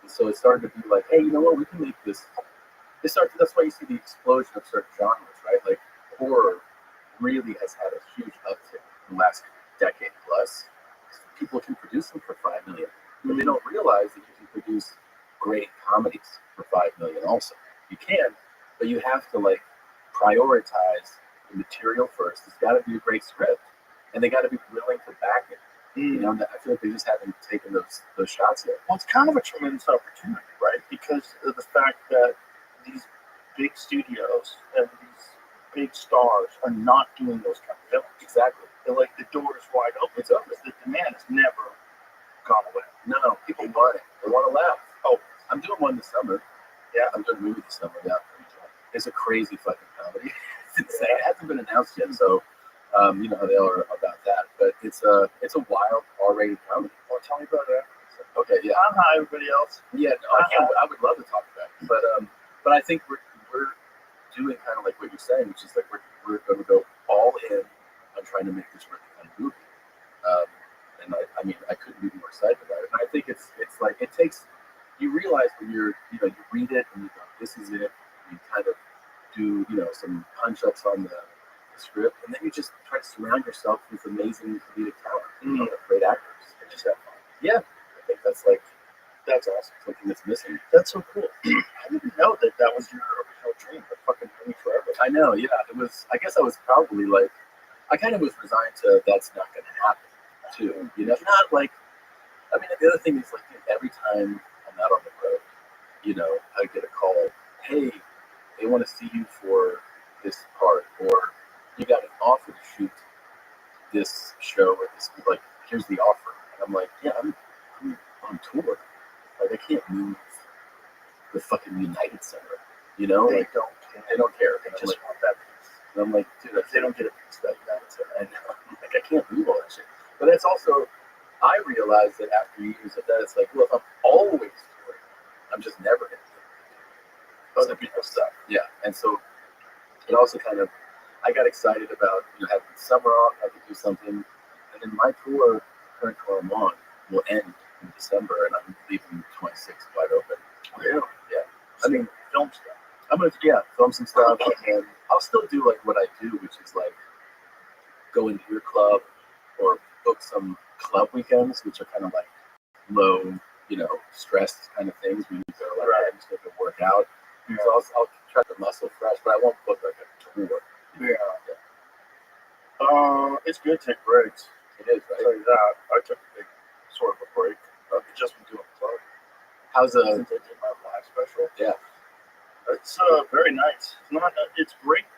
And so it started to be like, hey, you know what? We can make this. That's why you see the explosion of certain genres, right? Like horror really has had a huge uptick in the last decade plus. People can produce them for $5 million, but they don't realize that you can produce great comedies for $5 million. Also, you can, but you have to like prioritize the material first. It's got to be a great script, and they got to be willing to back it. You know, I feel like they just haven't taken those shots yet. Well, it's kind of a tremendous opportunity, right? Because of the fact that these big studios and these big stars are not doing those kind of films. Exactly. They're like, the door is wide open. It's open. The demand has never gone away. No, people want it. They want to laugh. Oh, I'm doing one this summer. Yeah. I'm doing a movie this summer. Yeah. It's a crazy fucking comedy. It's insane. It hasn't been announced yet, so You know how they are about that, but it's a wild R-rated comedy. Well, tell me about that. Okay, yeah, Hi, everybody else. yeah. No, I would love to talk about it, but I think we're doing kind of like what you're saying, which is like we're going to go all in on trying to make this really kind of movie. And I mean, I couldn't be more excited about it. And I think it's like it takes. You realize when you read it and you go, this is it. You kind of do some punch ups on the script, and then you just try to surround yourself with amazing comedic talent, great actors, and just have fun. Yeah, I think that's awesome. Something that's missing. That's so cool. I didn't know that was your original dream. That fucking dream forever. I know. Yeah, it was. I guess I was probably like, I kind of was resigned to that's not going to happen too. Not like. I mean, the other thing is like every time I'm out on the road, I get a call. Hey, they want to see you for this part, or you got an offer to shoot this show or this. Like, here's the offer, and I'm like, yeah, I'm on tour. Like, I can't move the fucking United Center. They Like, don't they don't care. They And I'm just like, want that piece. and I'm like, dude, If they don't get a piece of that United Center. I know. Like, I can't move all that shit. But it's also, I realized that after years of that, it's like, well, if I'm always touring, I'm just never going to do other people's stuff. Yeah. And so it also kind of, I got excited about having the summer off. I could do something. And then my current tour I'm on, will end in December, and I'm leaving 26 wide open. Yeah. Yeah. I mean, Film stuff. I'm going to, film some stuff, and I'll still do like what I do, which is like go into your club or book some club weekends, which are kind of like low, stress kind of things. We need to go like, I'm just going to work out. Yeah. So I'll try to muscle fresh, but I won't book like a tour. Yeah. It's good to take breaks. It is, I'll tell right? you that. I took a big sort of a break. Just from doing club. How's Since I did my live special. Yeah. It's very nice. It's great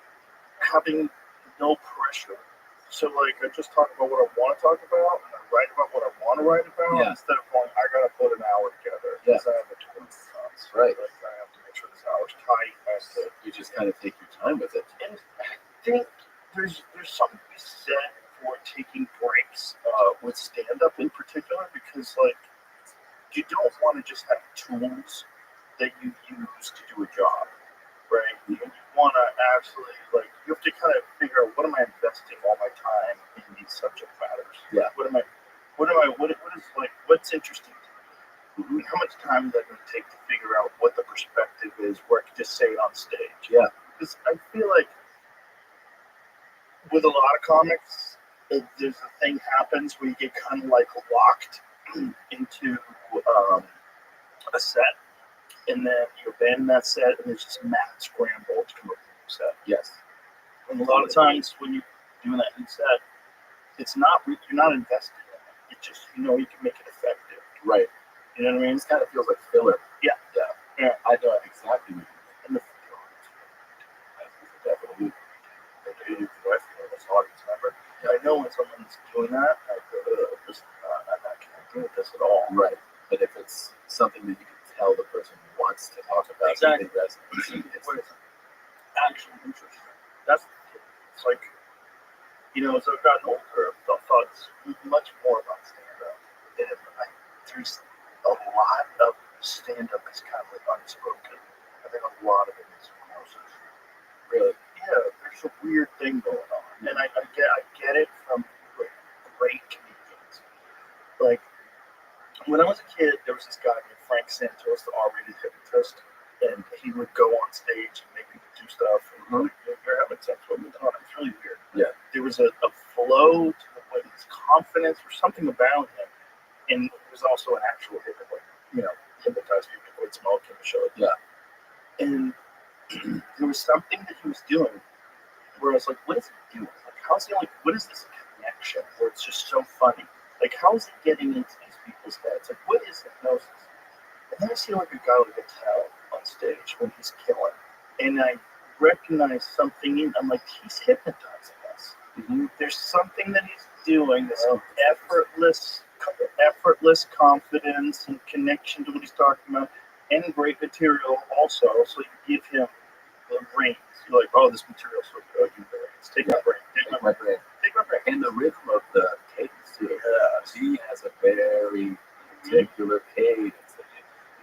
having no pressure. So like I just talk about what I want to talk about and I write about what I want to write about instead of going, I gotta put an hour together because I have a tour of thoughts. Right. Like I have to make sure this hour's tight. You just kind of take your time with it. And I think there's something to be said for taking breaks with stand up in particular because like you don't want to just have tools that you use to do a job, right? You want to actually you have to kind of figure out what am I investing all my time in these subject matters? Yeah. What is what's interesting to me? How much time is that going to take to figure out what the perspective is where I can just say it on stage? Yeah. Because I feel like with a lot of comics, there's a thing happens where you get kind of like locked into a set, and then you abandon that set, and it's just mad scramble to come up with a new set. Yes. And a lot of times when you're doing that new set, you're not investing in it. It's just you can make it effective. Right. You know what I mean? It kind of feels like filler. Yeah. Yeah. I know exactly what you mean. And the Definitely. this audience member. I know when someone's doing that, I go, I'm not connecting with this at all. Right. But if it's something that you can tell the person wants to talk about, Exactly. it resonates. It's actually interesting. It's like, as I've gotten older, I've thought much more about stand-up. And there's a lot of stand-up is kind of like unspoken. I think a lot of it is hypnosis. Really? Yeah, there's a weird thing going on. And I get it from great comedians. Like, when I was a kid, there was this guy named Frank Santos, the R-rated hypnotist, and he would go on stage and make people do stuff. And you're having sex with me. It's really weird. Yeah. There was a flow to the way his confidence or something about him, and it was also an actual hypnotize people with smoke in the show. Yeah. And there was something that he was doing where I was like, what is he doing? Like, what is this connection where it's just so funny? Like, how is he getting into these people's heads? Like, what is hypnosis? And then I see like a guy like a towel on stage when he's killing. And I recognize something I'm like, he's hypnotizing us. Mm-hmm. There's something that he's doing, this effortless confidence and connection to what he's talking about, and great material also. So you give him the reins. You're like, oh, this material's so good. You the reins. Take my brain. Take take my break. And the rhythm of the cadence too. She has a very particular cadence.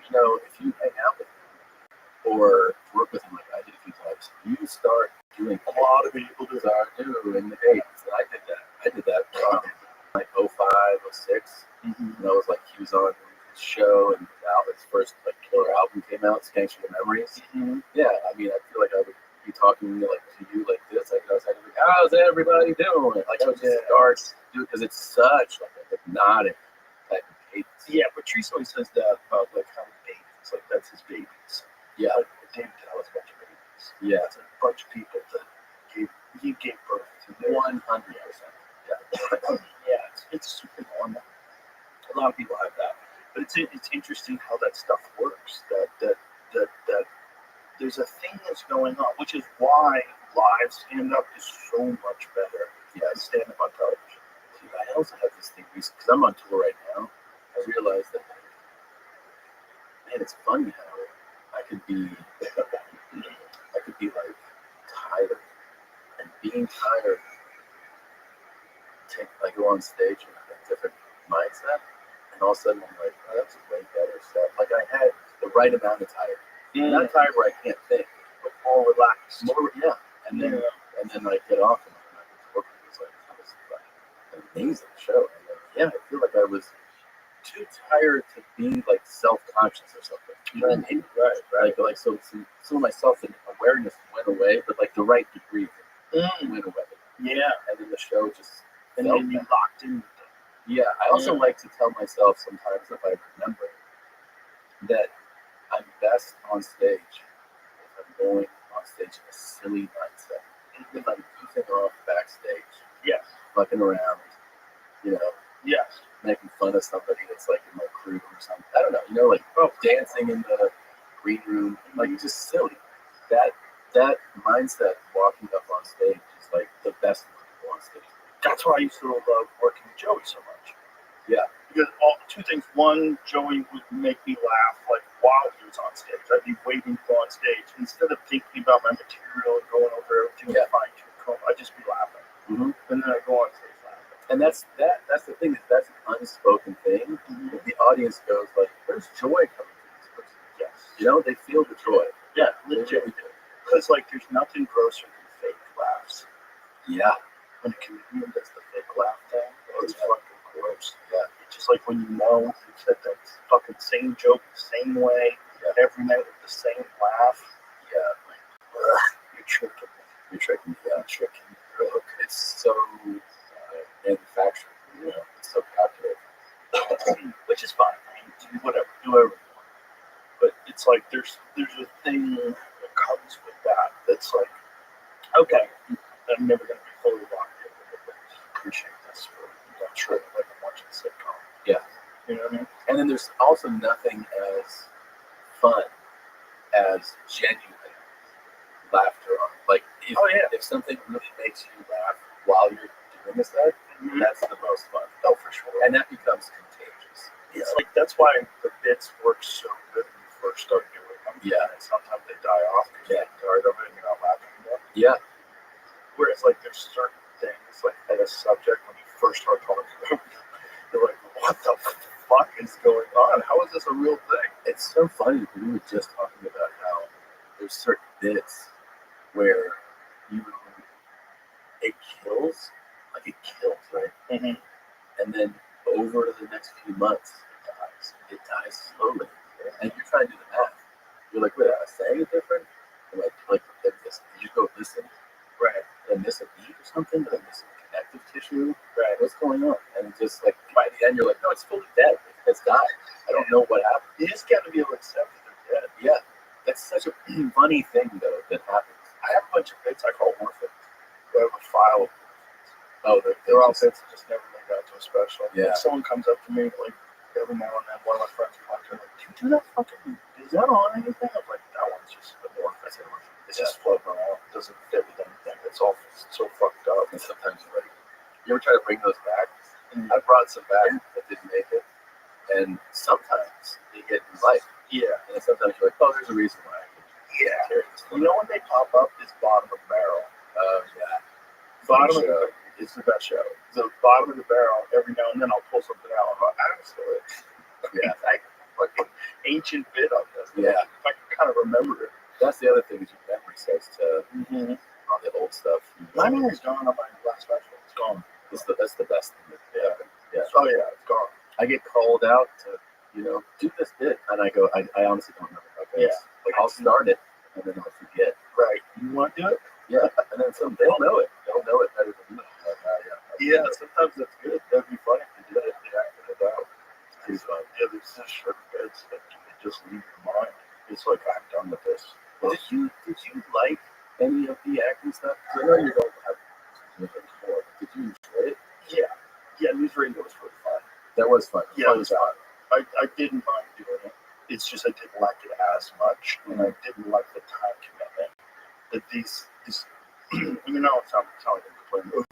You know, if you hang out with him or work with him like I did a few times, you start doing A lot of people do that. start doing the cadence. And I did that like 05, 06. And I was like, he was on his show, and now his first like killer album came out, Skanks for the Memories. Yeah, I mean, I feel like I would be talking like to you like this. Like I was like, how's everybody doing? Like I would just start do it because it's such like a hypnotic type of cadence. Yeah, but Treese always says that about like how babies, like that's his babies. Yeah, Like David Tell is a bunch of babies. yeah, That's a bunch of people that he gave birth to. 100%. Yeah, it's super normal. A lot of people have that, but it's interesting how that stuff works. That there's a thing that's going on, which is why live stand up is so much better than stand up on television. Dude, I also have this thing because I'm on tour right now. I realized that, man, it's funny how I could be like tired, and being tired, I go on stage and I have a different mindset, and all of a sudden I'm like, oh, that's a way better stuff. Like I had the right amount of tired, not tired where I can't think, but more relaxed, and then I get off and I'm like, it was like that was like an amazing show. And like, yeah, I feel like I was too tired to be like self-conscious or something. You know what I mean? Right. Like so some of my self-awareness went away, but like the right degree went away. Yeah. And then the show just and then you locked in. Yeah. I also like to tell myself sometimes, if I remember, that I'm best on stage if I'm going on stage in a silly mindset. If I'm goofing off backstage, fucking around, you know, making fun of somebody that's like in my crew or something. I don't know, like dancing in the green room, like just silly. That mindset walking up on stage is like the best one to go on stage. That's why I used to love working with Joey so much. Yeah. Because two things. One, Joey would make me laugh like while he was on stage. I'd be waiting to go on stage. Instead of thinking about my material and going over everything with fine tooth comb, I'd just be laughing. And then I'd go on stage laughing. And that's the thing, is that's an unspoken thing. The audience goes like, where's joy coming from this person? Yes. You know, they feel the joy. Yeah, legit. Because like there's nothing grosser than fake laughs. Yeah. When a comedian does the fake laugh thing, it's fucking gross. Yeah. It's just like when you know you said that fucking same joke the same way every night with the same laugh. Yeah. Like, you're tricking me. You're tricking me. You're tricking me. It's so manufactured, you know, it's so calculated. Which is fine. I mean, whatever, do whatever you want. But it's like there's a thing that comes with that that's like, okay, I'm never going to be fully locked in with it. Appreciate this for that trip, like I'm watching a sitcom. Yeah. You know what I mean? And then there's also nothing as fun as genuine laughter on. Like, if something really makes you laugh while you're doing this stuff, that's the most fun. Oh, for sure. And that becomes contagious. It's like, that's why the bits work so good when you first start doing them. Yeah. And sometimes they die off because you get tired of it and you're not laughing anymore. Yeah. Whereas, like, there's certain things, like, at a subject, when you first start talking about it, you're like, what the fuck is going on? How is this a real thing? It's so funny because we were just talking about how there's certain bits where it kills, right? And then over the next few months, it dies slowly. And you're trying to do the math. You're like, wait, am I saying it different? Am I like this? Did you go listen? Right. Did I miss a beat or something? Did I miss some connective tissue? Right. What's going on? And just like by the end, you're like, no, it's fully dead. It's died. I don't know what happened. You just got to be able to accept that they're dead. Yeah. That's such a funny thing, though, that happens. I have a bunch of bits I call orphans. I have a file of they're all bits that just never made out to a special. Yeah. If someone comes up to me, like, every now and then, one of my friends comes up to me, like, do you do that fucking, is that on anything? I'm like, that one's just amorphous. It's just floating around. It doesn't fit with anything. It's all so fucked up. And sometimes you're like, you ever try to bring those back? I brought some back that didn't make it. And sometimes they get in life. Yeah. And then sometimes you're like, oh, there's a reason why I can carry this. You know when they pop up is bottom of barrel. Yeah. Bottom of It's the best show. The bottom of the barrel. Every now and then I'll pull something out. I'm like, actually, Yeah. I fucking ancient bit on this. Yeah. If I can kind of remember it. That's the other thing is your memory starts to on the old stuff. My memory's gone on my last special. It's gone. That's the best thing. Yeah. Yeah. Oh yeah, it's gone. I get called out to, do this bit, and I go, I honestly don't remember how it goes. Yeah. Like I'll start it, and then I'll forget. Right. You want to do it? Yeah. And then they'll know it. They'll know it better than me. Yeah. Sometimes that's good. That'd be funny if you did it. Yeah. Without. It's fun. Yeah. There's just certain bits that you can just leave your mind. It's like I'm done with this. Did you like any of the acting stuff? 'Cause I know you don't have before. Did you enjoy it? Yeah. Yeah. News radio was really fun. That was fun. Yeah, it was fun. I didn't mind doing it. It's just I didn't like it as much, and I didn't like the time commitment. That these you know, it's not like I'm complaining,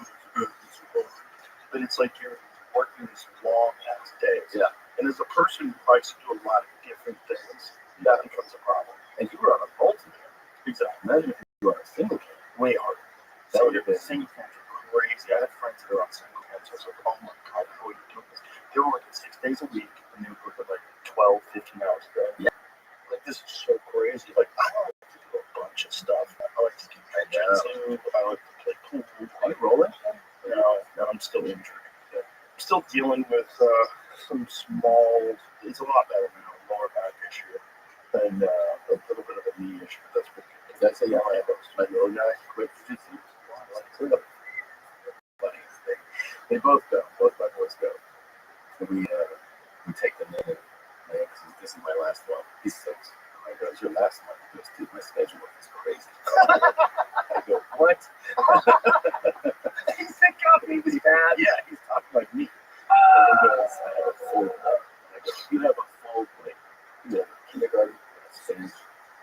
but it's like you're working these long ass days. Yeah. And as a person who likes to do a lot of different things, that becomes a problem. And you were on a multi-cam. Exactly. Imagine if you were on a single cam. Way harder. That So would have been. single cams are crazy. I had friends that are on single cams. I was like, oh my god, how are you doing this? They were working 6 days a week, and they were working like 12, 15 hours a day. Yeah. Like, this is so crazy. Like, I like to do a bunch of stuff. I like to do jujitsu. I like to play pool. Are you rolling? No, I'm still injured. Yeah. I'm still dealing with some small. It's a lot better now. Lower back issue and a little bit of a knee issue. That's pretty good. That's a young my little guy quit jiu-jitsu. Funny. They both go. Both my boys go. And we take them in. And this is my last one. He's 6. I go, it's your last one. He goes, dude, my schedule is crazy. I go, what? He said, "God, me was bad." Yeah, he's talking like me. And he goes, I have a full plate. I go, you have a full plate. You have kindergarten, stage,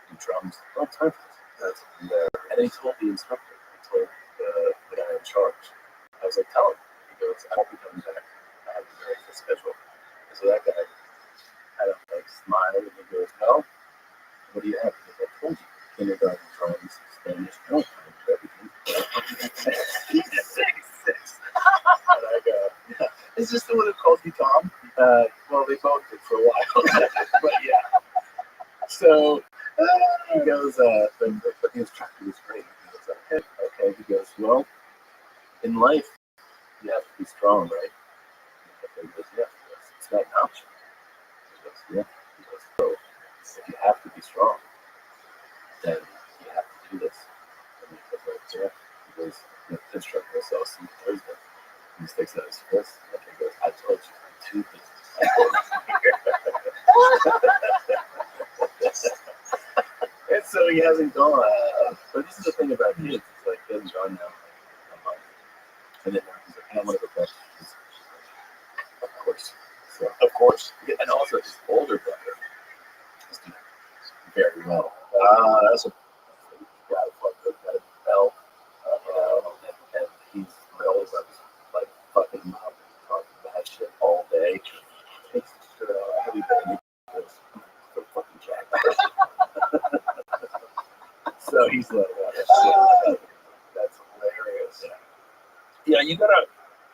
do drums, all time for this. And then he told the instructor, he told the guy in charge. I was like, tell him. He goes, I won't be coming back. I have a very full schedule. And so that guy kind of like smiled and he goes, well, what do you have? Because I told you, kindergarten, drums, Spanish, no time for everything. He's 6'6". And I go, yeah. Is this the one that calls you Tom? Well, they both did for a while. But yeah. So he goes, but the instructor was great. He goes, okay. He goes, well, in life, you have to be strong, right? He goes, yeah. He goes, it's not an option. He goes, yeah. He goes, so if you have to be strong, then you have to do this. And he goes, yeah. He goes, the instructor says, I'll see you Thursday. He sticks out his fist, and he goes, I told you 2 things. And so he hasn't gone. But this is the thing about kids. It's like, he hasn't gone now a month. And then he's like, I want to go back. Of course. So, of course. And also, his older brother is doing very well. That's a Got a belt. And he's my older brother's like fucking him up and talking bad shit all day. It's heavy baby. So fucking jacked. So he's like, that's hilarious. yeah. You gotta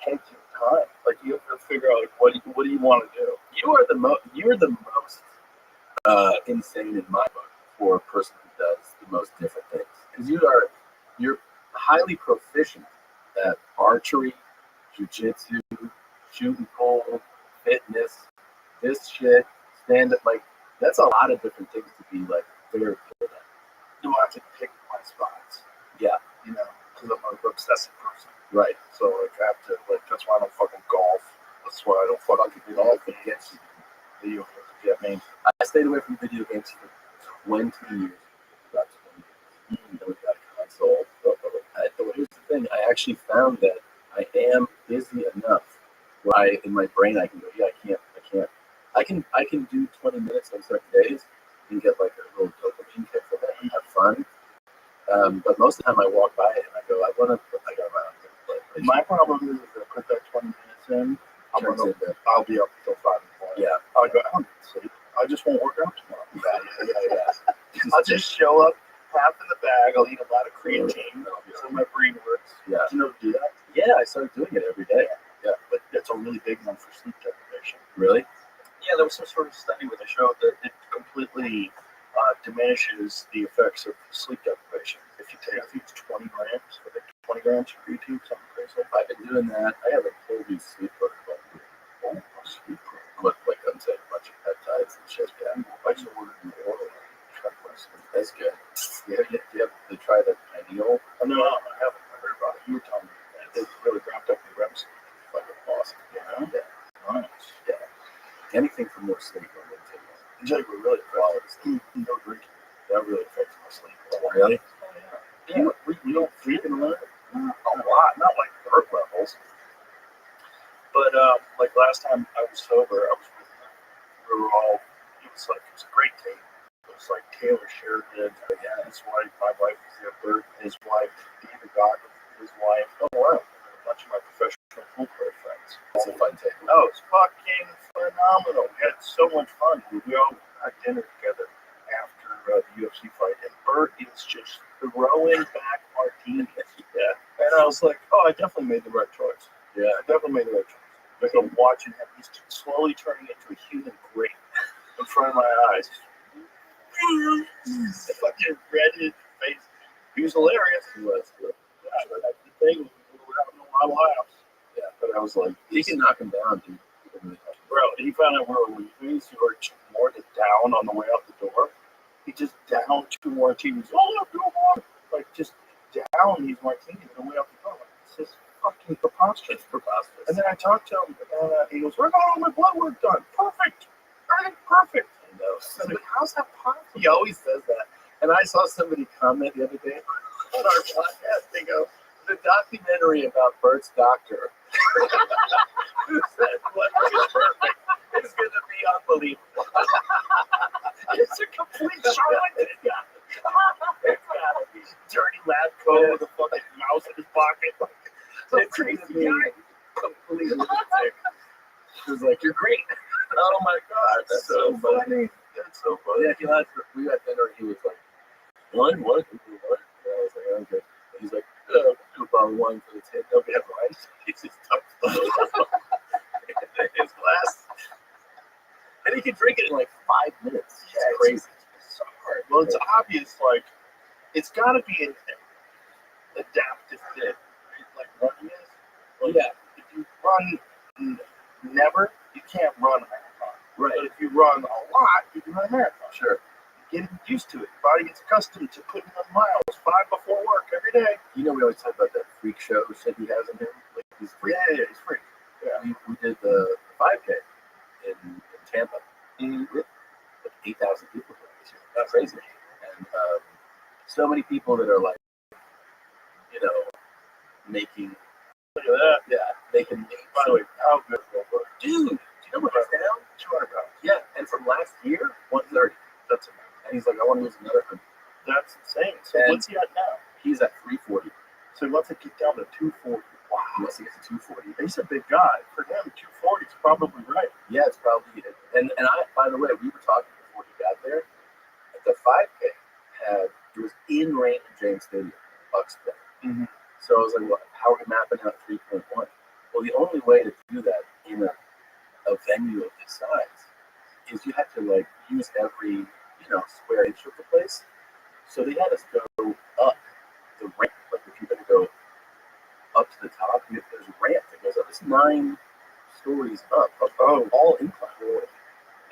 take your time. Like, you have to figure out, like, what do you want to do? You're the most insane in my book for a person who does the most different things. Because you're highly proficient at archery, jiu-jitsu, shooting pole, fitness, this shit, stand-up. Like, that's a lot of different things to be, like, very good at. You have to pick my spots. Yeah. You know, because I'm an obsessive person. Right. So, like, I have to, like, that's why I don't fucking golf. That's why I don't fucking golf against you. Yeah, I mean, I stayed away from video games for 20 years. About 20 years. Then we got a console. Here's the thing. I actually found that I am busy enough where in my brain I can go, yeah, I can do 20 minutes on certain days and get like a little dopamine kick from it and have fun. But most of the time I walk by it and I go, I got around and play. my problem is if I put that 20 minutes in, I'll be up until 5 in the morning. Yeah. I'll go, I don't need to sleep. I just won't work out tomorrow. Yeah. I'll just show up, half in the bag. I'll eat a lot of creatine so my brain works. Yeah. Do you know how to do that? Yeah, I started study where they showed that it completely diminishes the effects of sleep deprivation. If you take, I think it's 20 grams, I think 20 grams of creatine, something crazy. I've been doing that. I have a whole new sleep protocol. Oh, a sleep program. Like I'm saying, a bunch of peptides and shit. Yeah, I just ordered an oral. that's good. You have to try the pineal. No, I haven't heard about it. You were telling me that it really ramped up the reps. Fucking awesome. Yeah. Yeah. Nice. Yeah. Anything for more sleep, I'm gonna take it. It's like we're really Quality sleep. no drinking. That really affects my sleep. Really? Yeah. We don't drink in a lot. A lot, not like work levels. But like last time I was sober, I was with we were all. It was a great tape. It was like Taylor Sheridan, his wife, my wife was there, Bert, his wife, David Goggin, his wife. Oh wow, and a bunch of my professional pool player friends. It's a fun tape. Oh, it's fucking phenomenal. We had so much fun. We all had dinner together after the UFC fight, and Bert is just throwing back martinis. Yeah, and I was like, oh, I definitely made the right choice. Yeah. I definitely made the right choice. Like I'm watching him, he's slowly turning into a human grape in front of my eyes. The fucking redheaded face. He was hilarious. He was good. Yeah, but that's the thing. We were having a lot of laughs. Yeah. But I was like, You can knock him down, dude. bro, he found out where we were leaving, so we were more to down on the way out the door. He just downed 2 martinis. Oh, no, 2 more. Like, just down these martinis on the way out the door. Like, this is fucking preposterous. It's preposterous. And then I talked to him, and he goes, I got all my blood work done. Perfect. Everything perfect. I know. I was like, how's that possible? He always says that. And I saw somebody comment the other day on our podcast. They go, the documentary about Bert's doctor who said blood work is perfect is going to be unbelievable. It's a complete charlatan. It's gotta be. Dirty lab coat with a fucking mouse in his pocket. Some It's crazy gonna be guy. completely sick. It was like, you're great. Oh my God, that's so funny. That's so funny. Yeah, we had dinner and he was like, one? And I was like, I'm good. And he's like, do about one for the 10. Don't be have rice. He's just his glass. And he can drink it in like 5 minutes. It's crazy. It's so hard. Well, it's obvious, like, it's got to be an adaptive thing. Like running is. Like, Yeah. If you run never, you can't run a marathon. Right. But if you run a lot, you can run a marathon. Sure. Get used to it. Your body gets accustomed to putting on miles 5 before work every day. You know, we always talk about that freak show shit he has in him. Like, he's free. Yeah, he's free. Yeah. We did the 5K in Tampa. Mm-hmm. Like 8,000 people this year. That's crazy. And so many people that are like, you know, making. Look at that. Yeah, they can. By the way, how good is that? Dude, do you know what he's down? 200 pounds. Yeah, and from last year, 130. That's amazing. And he's like, I want to lose another 100. That's insane. So And- what's he at now? He's at 340. So he wants to get down to 240. Wow. He wants to get to 240. He's a big guy. For him, 240 is probably right. Yeah, it's probably it. And I, by the way, we were talking before he got there. The 5K it was in Raymond James Stadium, Bucks play. Mm-hmm. So I was like, well, how are we mapping out 3.1? Well, the only way to do that in a venue of this size is you have to like use every square inch of the place. So they had us go up the ramp. Like if you're going to go up to the top, there's a ramp that goes up. It's 9 stories up all incline.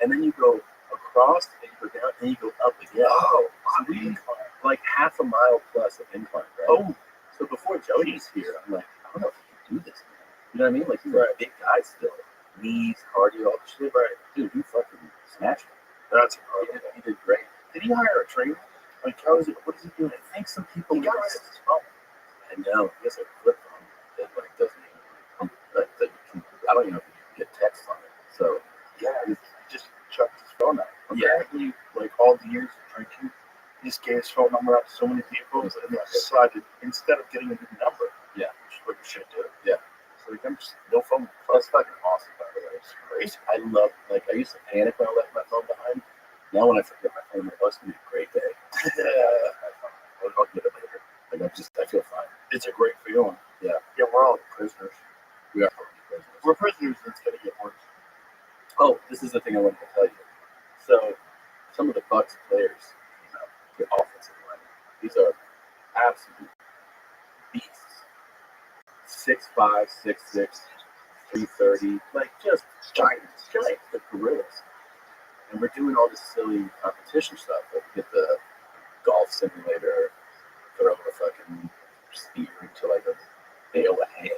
And then you go across, and you go down, and you go up again. Oh, so we like half a mile plus of incline, right? Oh, So before Jody's here, I'm like, I don't know if he can do this. You know what I mean? Like he's a big guy still. Knees, cardio, all the shit. Right. Dude, he fucking smashed it. that's He did great. Did he hire a trainer? Like, how is it? What is he doing? I think some people He got guys. his phone. I know. He has a flip phone that like doesn't even. That you can, I don't even know if you can get text on it. So Yeah, he just chucked his phone out. Yeah. Apparently, like all the years of drinking, he just gave his phone number out to so many people, and they decided instead of getting a new number, Yeah. which is what you should do. Yeah. So like, I'm just no phone. that's fucking awesome. By the way, It's crazy. I love. Like I used to panic when I left my phone behind. Now when I forget my phone, I'm like, oh, it's gonna be a great day. I'll get it later. Like I feel fine. It's a great feeling. Yeah. Yeah, we're all prisoners. We are probably prisoners. We're prisoners. It's gonna get worse. Oh, this is the thing I wanted to tell you. some of the Bucks players, the offensive line, these are absolute beasts. 6'5", 6'6", 330, like just giants, the gorillas. And we're doing all this silly competition stuff. Like get the golf simulator, throw a fucking spear into like a bale of hay,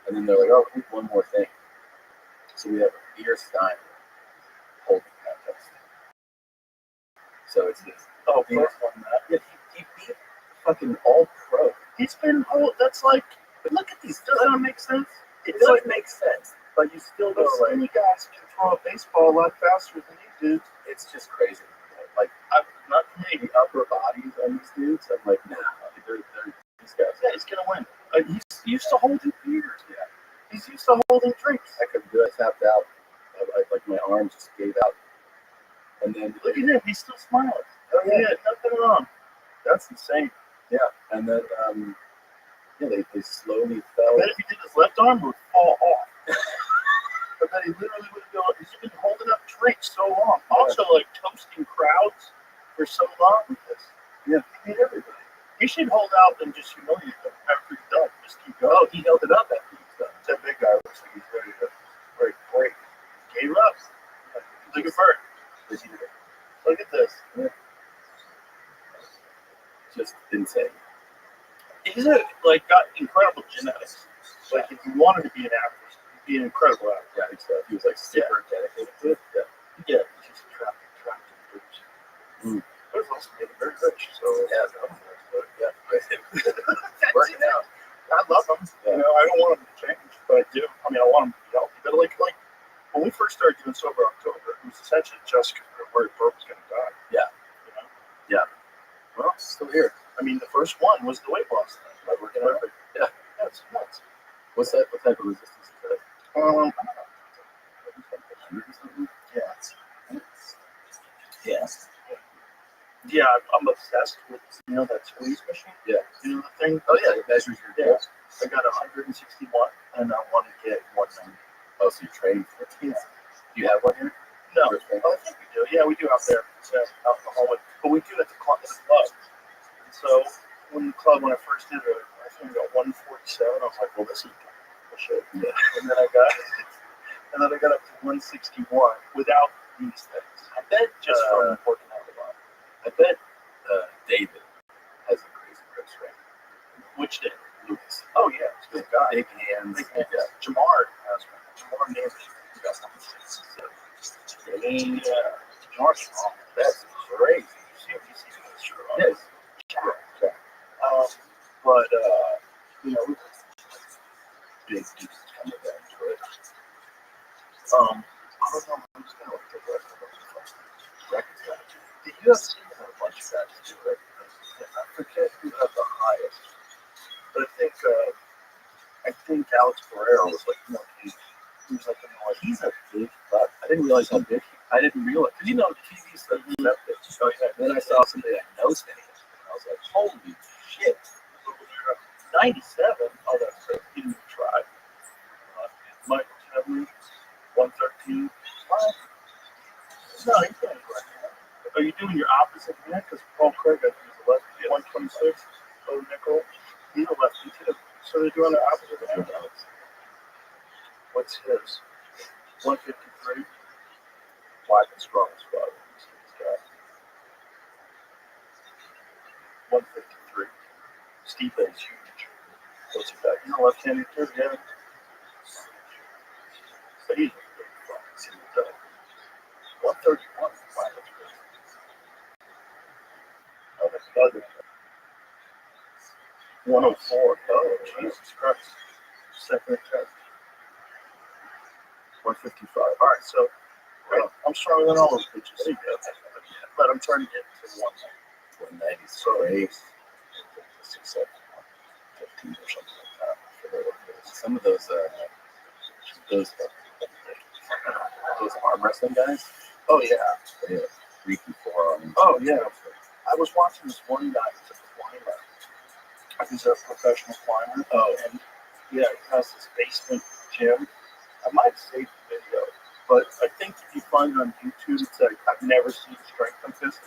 and then they're like, "Oh, we need one more thing." So we have a beer stein holding contest. So it's this. Oh, Burke won that. Yeah, he beat fucking all pro. He's been that's like, look at these. Doesn't that make sense? It It's does like, make sense, but you still go those like, skinny guys can throw a baseball a lot faster than you do. it's just crazy. Like, I'm not maybe upper bodies on these dudes. I'm like, nah, they're these guys. Yeah, he's gonna win. He's used to holding beers. Yeah. He's used to holding drinks. I couldn't do it. I tapped out. Like my arms just gave out. And then Look at him. He's still smiling. oh Yeah, nothing wrong. That's insane. yeah. And then they slowly I fell. bet if he did his left arm, it would fall off. I bet he literally would go. He's been holding up drinks so long. Also, like toasting crowds for so long with this. Yeah. He made everybody. He should hold out and just humiliate them after he's done. Just keep going. Oh, he held it up after he's done. That big guy looks like he's ready to break. Gave up. Look at Bert. Look at this. Yeah. Just insane. He's got incredible genetics. Like if he wanted to be an athlete, he'd be an incredible athlete. Yeah, he was like super dedicated to it. Yeah. Yeah, he's just attractive dudes. But it's also getting very rich. So Yeah, yeah. working out. I love him. You know, I don't want him to change, but I do. I mean, I want him to be healthy. But like when we first started doing Sober October, it was essentially just because we were worried Bert was going to die. Yeah. You know? Yeah. Well, still here. I mean, the first one was the weight loss thing. Like working out. Yeah. That's nuts. What type of resistance is that? I don't know. 100 or something? Yeah. Yeah. Yeah, I'm obsessed with that squeeze machine. Yeah. You know the thing? Oh yeah, it measures your Yeah. dose. I got 161, and I want to get 190. Oh, so you're training for it. Yeah. Do you have one here? No, I think we do. Yeah, we do out there. Out in the hallway. But we do at the club. And so when I first did it, I think I got 147. I was like, well, this is bullshit. Yeah. And then I got up to 161 without these things. I bet Just from working out a lot. I bet David has a crazy grip strength. Which day? Lucas. Oh yeah, it's a good guy. Big hands. Big hands. Jamar has one. Jamar named it. Yeah. Jamar's strong. That's crazy. You see his shirt on. Yes. But Big dudes coming back to it. I don't know who's gonna look at the Records got to The UFC had a bunch of guys do it. I forget who had the highest, but I think Alex Pereira was like, he was like, He's a big fuck. I didn't realize how big. I didn't realize because TV stuff is that big. So then I saw somebody I know standing, and I was like, holy shit. 97. Oh, that's great. He didn't try. Michael Kevin, 113. No, he's going right. Are you doing your opposite hand? Because Paul Craig, I think, is a lefty. 126. Oh, Nickel. He's a lefty too. So they're doing their opposite hand. What's his? 153. Wide and strong as well. This guy. 153. Steve is huge. What's he got? He's a left-handed too, yeah. But he's a big fucking 131. Wow, that's good. Oh, that's another 104. Oh, Jesus Christ. Second attempt. 155. All right, so I'm stronger than all those bitches. There you go. But I'm trying to get to 190. So 8, 6, 7, 15 or something like that. Some of those arm wrestling guys. Oh, yeah. They have freaky forearms. Oh, yeah. I was watching this one guy who's a climber. He's a professional climber. Oh. And yeah, he has this basement gym. I might save the video, but I think if you find it on YouTube, it's like, I've never seen strength like this.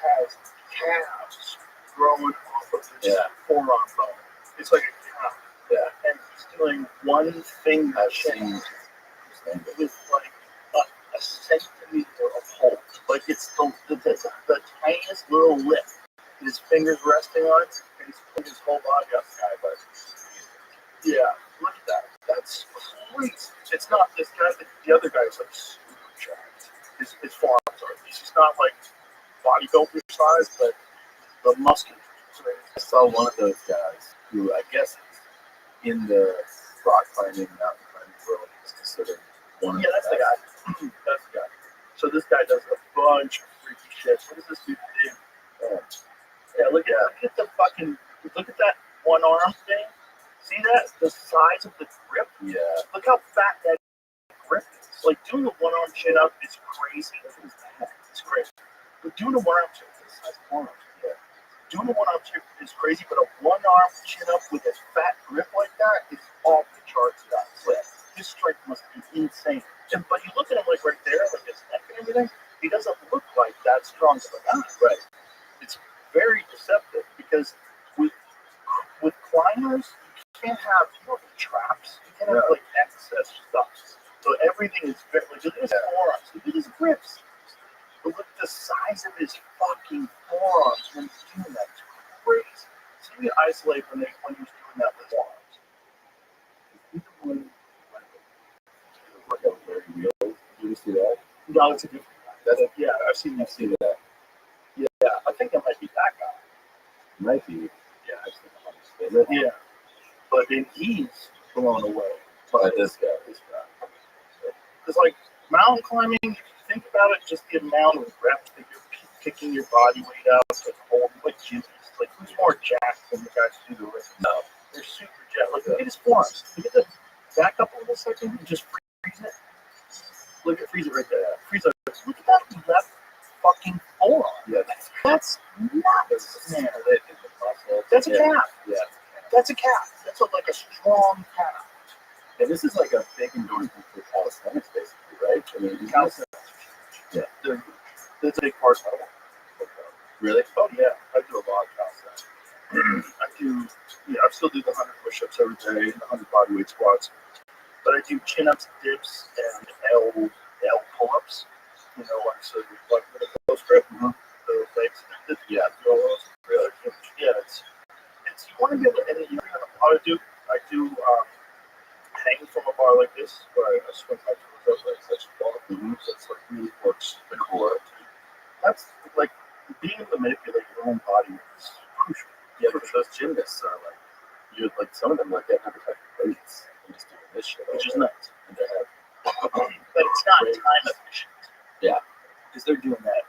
has calves growing off of his forearm bone. It's like a calf. Yeah. And he's doing one finger I've chin seen with like a centimeter of hold. Like it's the tiniest little lip. His fingers resting on it, and he's putting his whole body up. But yeah, look at that. That's crazy. It's not this guy. The other guy's like super jacked. His forearms are. He's just not like bodybuilder size, but the muscular. I saw one of those guys who I guess in the rock climbing, mountain climbing world is considered one of Yeah, that's the guy. That's the guy. So this guy does a bunch of freaky shit. What does this dude do? Yeah, look at the fucking, look at that one arm thing. See that? The size of the grip? Yeah. Look how fat that grip is. Like doing a one arm chin up is crazy. It's crazy. But doing a one arm chin up, doing a one arm chin is crazy, but a one arm chin up with a fat grip like that is off the charts, guys. Like, his strength must be insane. But you look at him like right there, like his neck and everything, he doesn't look like that strong of a guy. Right. It's very deceptive because with climbers, you can't have traps. You can't have like excess stuff. So everything is very like look at his forearms, look at his grips. But look at the size of his fucking forearms when he's doing that. It's crazy. See me isolate when he was doing that with forearms. Workout very real. Did you see that? No, it's a different guy. Yeah, I've seen that. Yeah, I think that might be that guy. Might be. Yeah, I've seen that. Yeah, but then he's blown away by this guy. Because like mountain climbing, if you think about it, just the amount of reps that you're kicking your body weight out, like holding, like gymnasts, like who's more jacked than the guys who do the rest? No, they're super jacked. Like look at his forearms. Look at the back up a little second and just freeze it. Look at freeze it right there. Freeze it. Look at that left fucking forearm. Yeah, that's nuts, man. That's a calf. Yeah, that's a calf. That's like a strong calf. And this is like a big endorsement for calisthenics, basically, right? I mean, calisthenics. Yeah, that's a big part of it. Really? Oh yeah, I do a lot of calisthenics. I still do the 100 push-ups every day and the 100 bodyweight squats. But I do chin-ups, dips, and L pull-ups. You know, like with a close grip. The legs. Yeah, those. Really. Yeah, it's you want to be able to, and you know how to do. I do hang from a bar like this, where I swing my toes up like such a bar. So it's like really works the core. That's like being able to manipulate your own body is crucial. Yeah, because those gymnasts are like, some of them like they have like weights and just doing this shit, which is nuts. And they have, but it's not time efficient. Yeah, because they're doing that.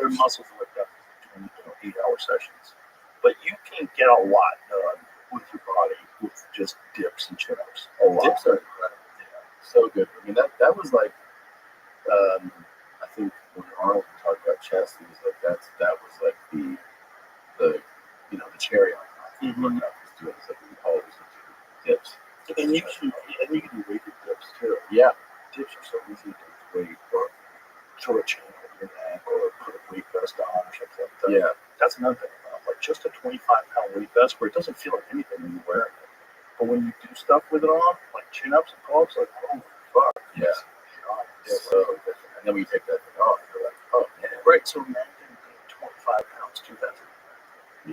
Their muscles are like that doing 8-hour sessions. But you can get a lot done with your body with just dips and chin-ups. Dips are incredible. Yeah, so good. I mean, that was like, I think when Arnold talked about chest, he was like, that was like the cherry on top. Mm-hmm. Doing like we always do dips. And you can do weighted dips too. Yeah, dips are so easy to weight or throw a chain over your neck or put a weight vest on or something like that. Yeah, that's another thing. Like just a 25-pound weight vest where it doesn't feel like anything when you wear it. But when you do stuff with it on, like chin-ups and pull-ups, like, oh my fuck. Yeah. So different. And then we take that thing off, you're like, oh man. Right, so imagine being 25 pounds too heavy.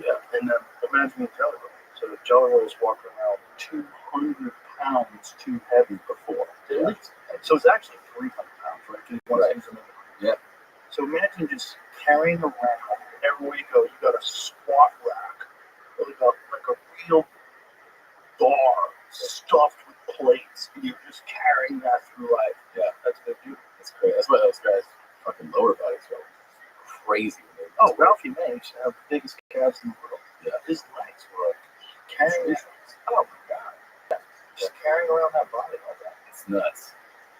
Yeah. And then imagine Jelly Roll. So Jelly Roll was walking around 200 pounds too heavy before. At least. So it's actually 300 pounds, right? Yeah. So imagine just carrying around everywhere you go. You got a squat rack, like a real bar stuffed with plates, and you're just carrying that through life. Yeah, that's what they do. That's great. That's why those guys fucking lower bodies go crazy. Oh, Ralphie May used to have the biggest calves in the world. Yeah. His legs were like carrying. Oh my god! Yeah. Just carrying around that body like that. It's nuts.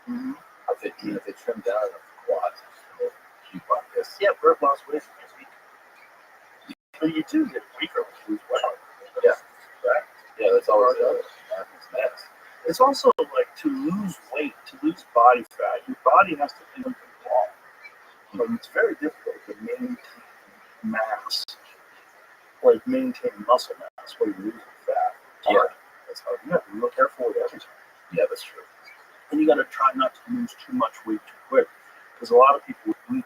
Mm-hmm. If they trim down the quads, they'll keep like this. Yeah, Bert lost weight from his week. But you do get weaker when you lose weight. Yeah. Right? Yeah, that's always happens next. It's also like to lose weight, to lose body fat, your body has to be control. So it's very difficult to maintain mass, like maintain muscle mass while you're losing fat. Yeah, That's hard. You have to be real careful with everything. yeah, that's true. And you got to try not to lose too much weight too quick. Because a lot of people losing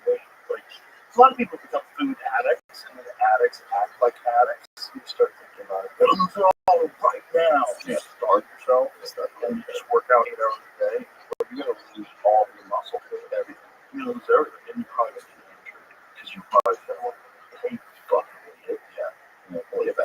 weight, like, a lot of people become food addicts, and then the addicts act like addicts. You start thinking about it. Gotta lose it all right now. You starve yourself, and you just work out 8 hours a day. But you're going to lose all your muscle with everything. You're going to lose everything, and you probably get injured. Because you probably feel like, hey, fucking idiot. Yeah.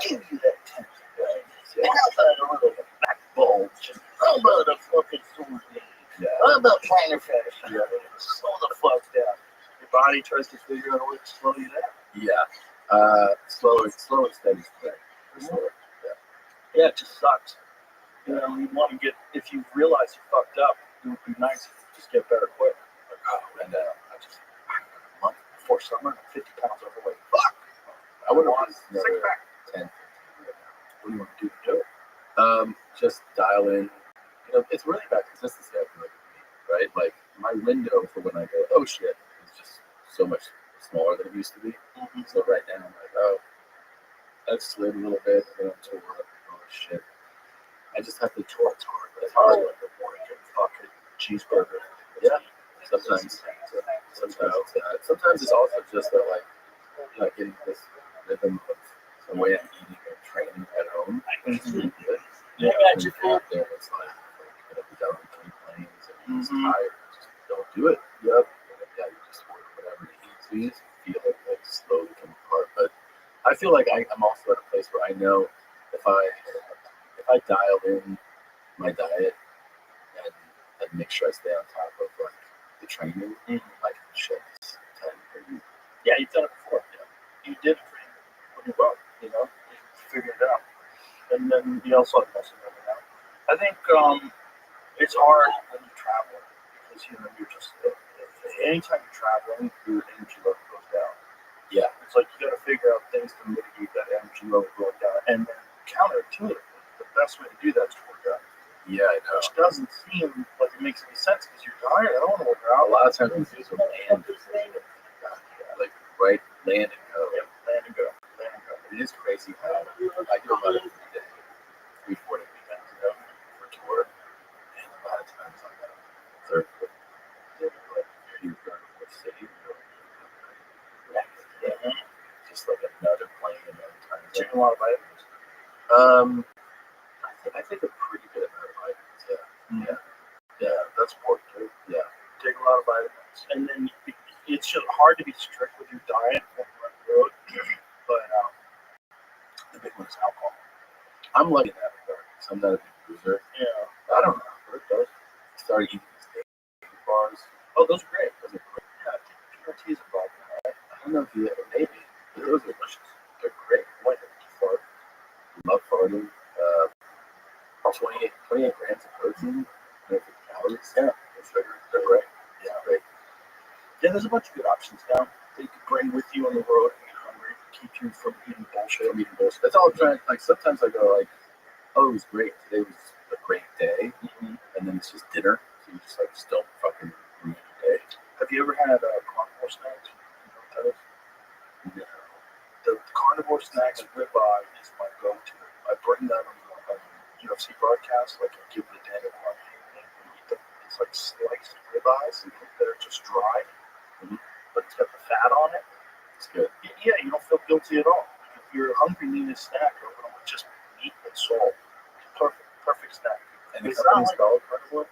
Give you that 10 How about a little back bulge? How about a fucking sore knee? Yeah. How about plantar fascia? Yeah. Slow the fuck down. Your body tries to figure out a way to slow you down. Yeah. Slow and steady. For sure. Yeah, it just sucks. You know, you want to get, if you realize you fucked up, it would be nice if you just get better quick. Like, oh, and I just, a month before summer, I'm 50 pounds overweight. Fuck. I would have lost 6 pack. 10. What do you want to do it? Just dial in. You know, it's really about consistency, I feel like, with me, right? Like, my window for when I go, oh shit, is just so much smaller than it used to be. Mm-hmm. So right now, I'm like, oh, I've slid a little bit, and I'm tore up. Oh shit. I just have to tour. It's hard. It's hard. Like the morning fucking cheeseburger. Yeah. Sometimes it's also just that, like, you know, getting this rhythm of the way I'm eating and training at home. It's really good. Yeah, When you go out there, it's like you know, we got on 3 planes and you're just tired. Just don't do it. Yep. And yeah, you just order whatever you eat. So you just feel it like slowly come apart. But I feel like I'm also at a place where I know if I dial in my diet and make sure I stay on top of like the training, I can shed this 10 pretty. Yeah, you've done it before. Yeah. You did it pretty well. You know, you figured it out. And then you also have muscle memory now. I think it's hard when you're traveling because you know you're just anytime you're traveling, your energy level goes down. Yeah. It's like you got to figure out things to mitigate that energy level going down, and then counterintuitively, the best way to do that is to work out. Yeah, I know. Which doesn't seem like it makes any sense because you're tired. I don't want to work out. A lot of times we do some land, like right land and go. Yeah, land and go. It is crazy how I do a lot of every day, 3-4 weekends ago for tour, and a lot of times I'm at third, city, just like another plane, another time. Taking a lot of vitamins. I think a pretty good amount of vitamins. Yeah, that's important too. Yeah. Take a lot of vitamins, and then it's just hard to be strict with your diet when you're on the road. But the big one is alcohol. I'm lucky in that regard. So I'm not a big loser. Yeah, I don't know. I started eating steak bars. oh, those are great. Those are great. Yeah, PRT is involved in that. I don't know if you maybe. Those are delicious. They're great. Like fart. Love farting. 28 grams of protein. 150 calories. Yeah. And sugar. They're great. Yeah. Great. Yeah, there's a bunch of good options now that you can bring with you on the road when you're hungry, keep you from eating bullshit. That's all I'm trying. Like sometimes I go like, oh, it was great. Today was a great day, and then it's just dinner. So you just like don't fucking ruin your day. Have you ever had carnivore snacks? You know what that is? No. The carnivore snacks ribeye is my go-to. I bring that on UFC broadcast, like I give the Daniel Cormier and eat them. It's like sliced ribeyes that are just dry, but it's got the fat on it. It's good. Yeah, you don't feel guilty at all. If you're hungry, you need a snack, open them with just meat and salt. Perfect snack. And it's not like carnivore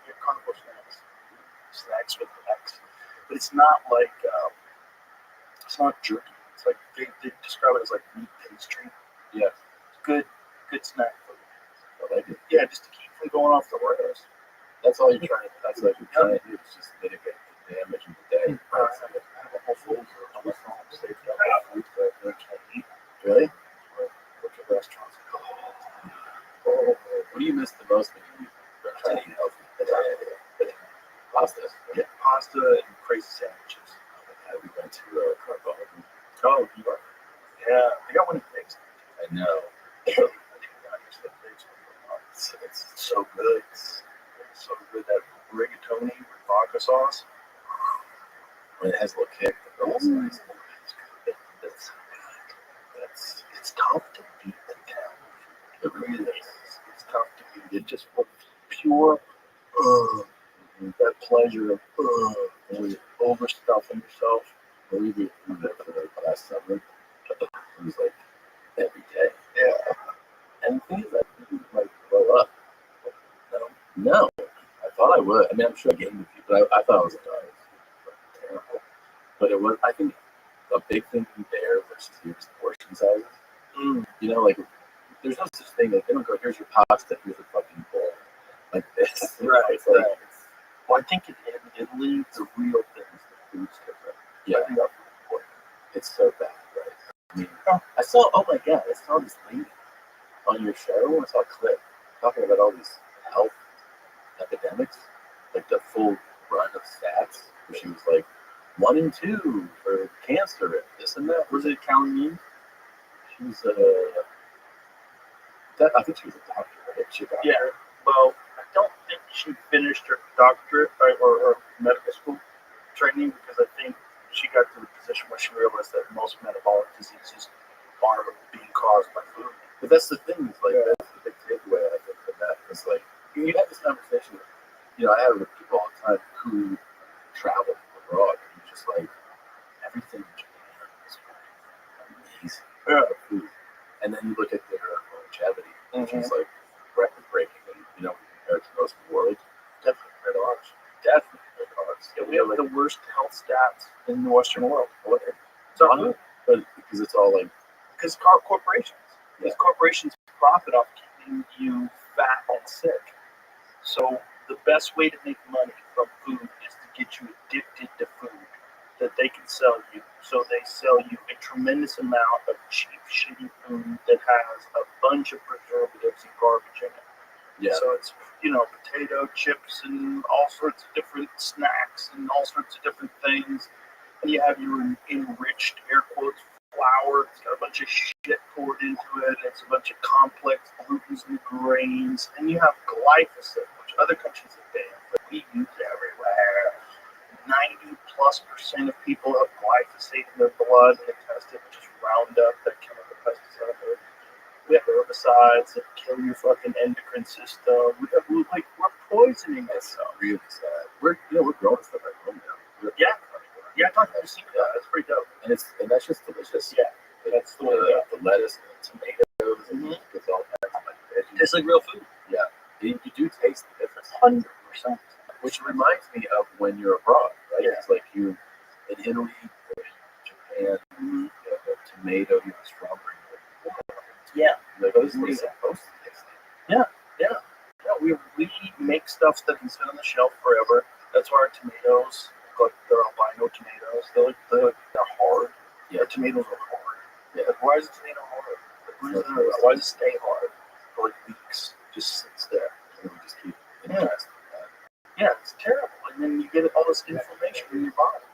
snacks. Snacks with X. But it's not like it's not jerky. It's like they describe it as like meat pastry. Yeah. Good snack for you. I like it. Yeah, just to keep from going off the rails. That's all you're trying. That's what you're trying to do. Is just mitigate the damage in the day. Really? Look at restaurants. What do you miss the most when you try to eat healthy? Pasta. Yeah, pasta and crazy sandwiches. We went to Carbone. Oh, you are. Yeah, they got one in Vegas. I know. It's so good. It's so good. That rigatoni with vodka sauce. When it has a little kick, it's nice. It's is just pure that pleasure of overstuffing yourself. Believe it, we did for the last summer. It was like every day. Yeah. And the thing is that you like grow up. No. I thought I would. I mean, I'm sure I gained a few, but I thought I was terrible. But it was, I think, a big thing there versus here is portion sizes. You know, like, there's no such thing. Like, they don't go, here's your pasta, here's a fucking bowl. Like this. Right. It's like, Well, I think in Italy, the real thing is the food's different. yeah, I think that's important. it's so bad, right? I mean, I saw, oh my God, I saw this lady on your show. I saw a clip talking about all these health epidemics, like the full run of stats, where she was like 1 and 2 for cancer and this and that. Was it counting you? She was I think she was a doctor, right? She got Yeah. Well, I don't think she finished her doctorate or her medical school training because I think she got to the position where she realized that most metabolic diseases are being caused by food. But that's the thing, is like that's the big takeaway I think from that. It's like you have this conversation with, I have it with people all the time who travel abroad, and you're just like, everything in Japan is amazing food. And then you look at their longevity, which is like record breaking, and compared to most of the world, definitely compared to ours. Yeah, we have the worst health stats in the Western world. So, but because it's all like, Because corporations. These corporations profit off keeping you fat and sick. So the best way to make money from food is to get you addicted to food that they can sell you. So they sell you a tremendous amount of cheap, shitty food that has a bunch of preservatives and garbage in it. yeah, So it's, potato chips and all sorts of different snacks and all sorts of different things. And you have your enriched, air quotes, flour. It's got a bunch of shit poured into it. It's a bunch of complex glutens and grains. And you have glyphosate, which other countries have banned, but we use it everywhere. 90+% of people have glyphosate in their blood and they test it, which is Roundup, that chemical pesticide. We have herbicides that kill your fucking endocrine system. We're poisoning it's ourselves. really sad. We're growing stuff at home now. Yeah, I talked to you see that. That's pretty dope. And that's just delicious. Yeah, that's the way to go. The lettuce and the tomatoes and it's all kinds of like veggies. Tastes like real food. Yeah, you do taste the difference. 100%. Which reminds me of when you're abroad, right? Yeah. It's like you in Italy, or Japan, you have a tomato, you have a strawberry. Yeah. Like those things are supposed to taste like. Yeah, we make stuff that can sit on the shelf forever. That's why our tomatoes, like they're albino tomatoes, they're hard. Yeah. Our tomatoes are hard. Yeah. Like, why is a tomato hard? Why does it stay hard for like weeks? Just sits there. And we just keep investing in that. Yeah, it's terrible. And then you get all this inflammation in your body.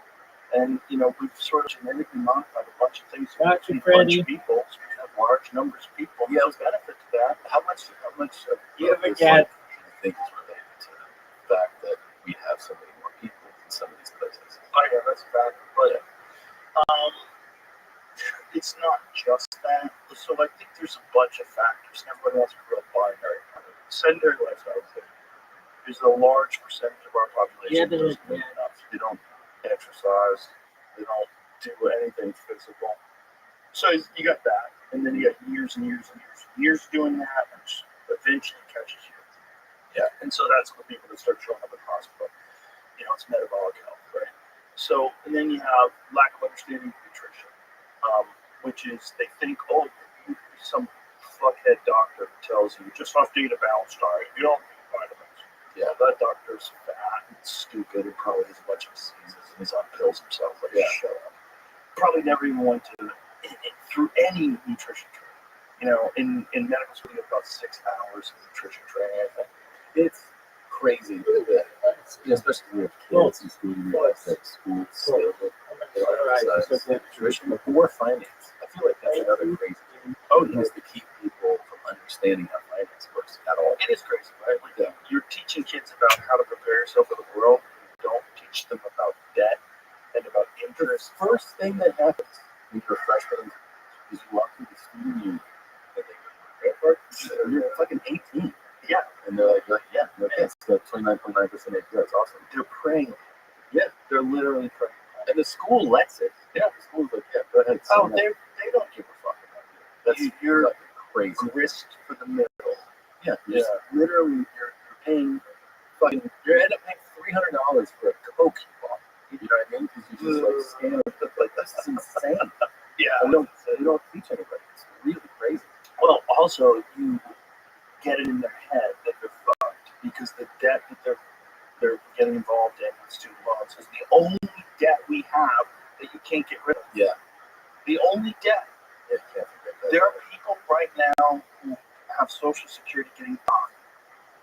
And, we've sort of genetically modified a bunch of things to Gotcha, feed a bunch Freddie. of people. So we have large numbers of people. Yeah. There's benefit to that. How much of You have a this, cat. do you think is related to the fact that we have so many more people in some of these places? Oh, yeah, that's a fact. But it's not just that. So I think there's a bunch of factors. Everybody wants a real binary. Sedentary lifestyle. There's a large percentage of our population that doesn't move enough. They don't exercise. They don't do anything physical. So you got that, and then you got years and years and years doing that, which eventually catches you. Yeah. And so that's the people that start showing up at the hospital. It's metabolic health, right? So, and then you have lack of understanding of nutrition, which is they think, some fuckhead doctor tells you just have to eat a balanced diet. You don't need vitamins. Yeah, that doctor's fat and stupid and probably has a bunch of diseases and he's on pills himself. Like, shut up. Probably never even went through any nutrition training. In medical school, you have about 6 hours of nutrition training, I think. It's crazy that, especially with kids in school, school still nutrition or finance. I feel like that's another crazy thing. Is to keep people from understanding how finance works at all. It is crazy, right? Like, you're teaching kids about how to prepare yourself for the world. You don't teach them about debt and about interest. First thing that happens when you're a freshman is you walk through the student union and they go, you're fucking 18. Yeah. And they're like yeah, that's the 29.9% APR. It's awesome. They're praying. Yeah. They're literally praying. And the school lets it. Yeah, the school's like, yeah, go ahead. Oh, they don't give a fuck about you. That's You're crazy. grist for the middle. Yeah, you're literally you're paying fucking. You end up paying $300 for a Coke bottle. You know what I mean? Because you just like scan it. Like that's insane. Yeah. They don't teach anybody. It's really crazy. Well, also you get it in their head that they're fucked because the debt that they're getting involved in with student loans is the only debt we have that you can't get rid of. Yeah. The only debt. Yeah, can't forget that. There are people right now who have Social Security getting docked.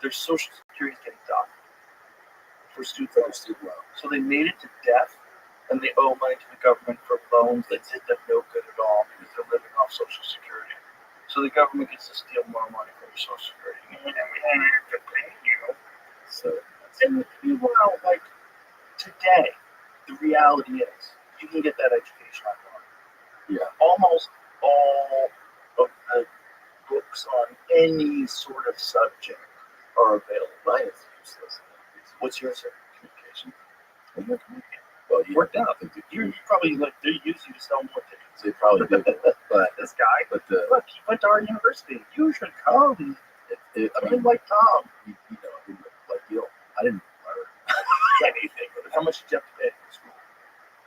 Their Social Security is getting docked for student loans. So they made it to death, and they owe money to the government for loans that did them no good at all because they're living off Social Security. So the government gets to steal more money from your Social Security, and we don't have to pay you. So, and meanwhile, like today, the reality is you can get that education online. Yeah. Almost all of the books on any sort of subject are available. mine is useless. What's your certification? Well, you Worked out. nothing to do. You probably they use you to sell more tickets. They probably do. But This guy, but look, he went to our university. You should come. I mean, Like Tom. you know, like you know, I didn't learn Anything. How much did you have to pay for school?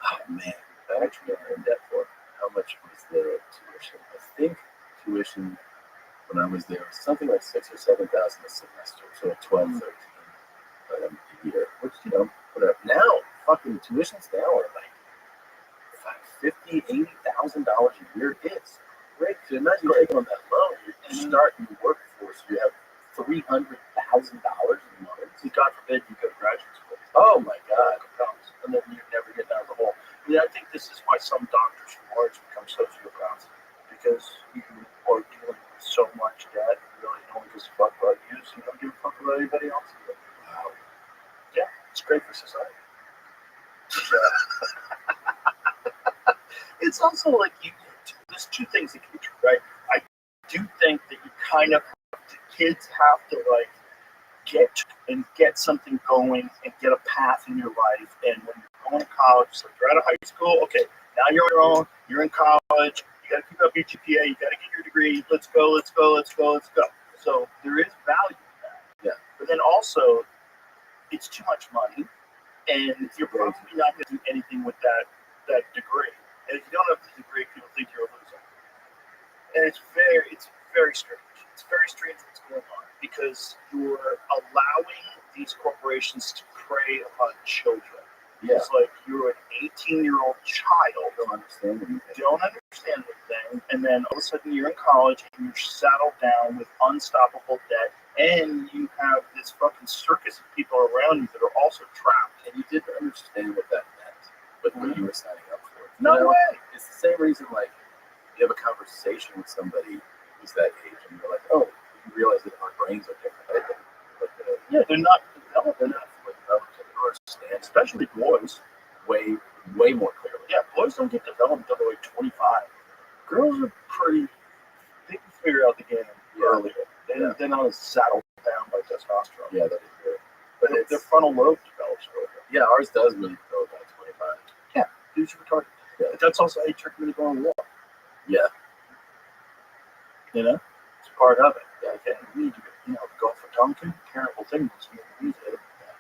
Oh man, how much were I in debt for? How much was the tuition? I think tuition when I was there was something like $6,000 or $7,000 a semester, so 12, 13 a year. Which whatever. Now, fucking tuitions now are like $50,000, $80,000 a year. It's great. So imagine taking on that loan. You start in the workforce. You have $300,000 in loans. God forbid you go to graduate school. Oh my God. And then you never get out of the hole. I think this is why some doctors from Orange become sociopaths. Because you are dealing with so much debt, really no one gives a fuck about you, so you don't give a fuck about anybody else. Wow. Yeah, it's great for society. It's also like there's two things that can be true, right? I do think that you kind of kids have to like get something going and get a path in your life. And when you're going to college, it's like you're out of high school, okay, now you're on your own, you're in college, you got to keep up your GPA, you got to get your degree, let's go. So there is value in that. Yeah. But then also, it's too much money, and you're probably not going to do anything with that degree. And if you don't have the degree, people think you're a loser. And it's very strange. It's very strange what's going on because you're allowing these corporations to prey upon children. Yeah. It's like you're an 18-year-old child. Don't understand anything. Don't understand anything, and then all of a sudden you're in college and you're saddled down with unstoppable debt, and you have this fucking circus of people around you that are also trapped. And you didn't understand what that meant with what you were signing up for. No way. It's the same reason, like, you have a conversation with somebody who's that age, and you're like, oh, you realize that our brains are different. Yeah, they're not developed. They're not fully developed to understand, Especially boys. way more clearly. Yeah, boys don't get developed until they're like 25. Girls are they can figure out the game earlier. They're not as saddled down by testosterone. Yeah, that is good. But their frontal lobe develops earlier. Yeah, ours does really develop at 25. Yeah, dudes are retarded. Yeah. But that's also how you trick me to go on war. Yeah. You know? It's part of it. Yeah, okay, we need to go for Tonkin, terrible thing.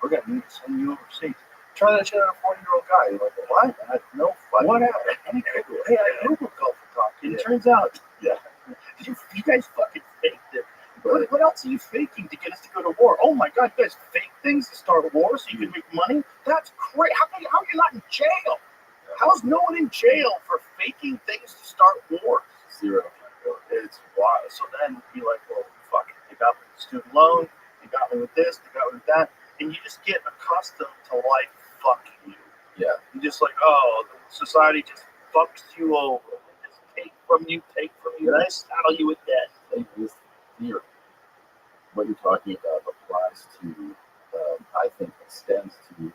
We're going to need to send you overseas. Try that shit on a 40-year-old guy. You're like, what? I had no fun. What happened? Hey, I Googled Gulf of Tonkin. It turns out, you guys fucking faked it. What else are you faking to get us to go to war? Oh my God, you guys fake things to start a war so you can make money? That's great. How are you not in jail? How is no one in jail for faking things to start wars? Zero. It's wild. So then you're like, well, fuck it. They got me with the student loan. They got me with this. They got me with that. And you just get accustomed to life fucking you. Yeah. You're just like, oh, the society just fucks you over. They just take from you, and I saddle you with debt. This theory, what you're talking about applies to, I think, extends to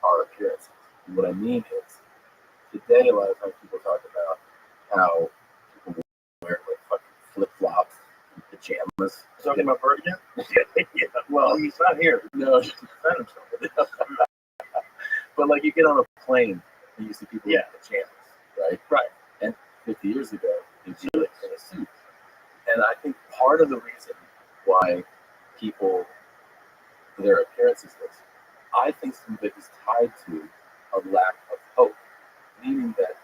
our appearances. And what I mean is, today a lot of times people talk about how people wear like fucking flip-flops and pajamas Talking about Bird again? Yeah, Well, well, he's not here. no, He can defend himself. but like you get on a plane and you see people Yeah. in pajamas, right? Right. And 50 years ago, they'd be like in a suit. And I think part of the reason why people, their appearance is this, I think some of it is tied to a lack of hope, meaning that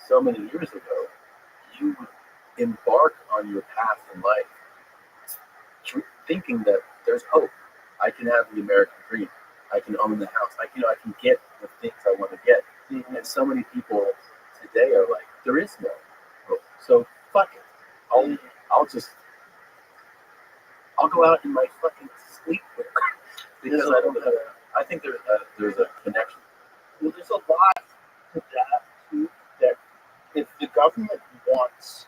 so many years ago, you would embark on your path in life thinking that there's hope. I can have the American dream. I can own the house. I can get the things I want to get. And so many people today are like, there is no hope. So fuck it. I'll go out in my fucking sleepwear because I don't have. I think there's a connection. Well, there's a lot to that too. That if the government wants,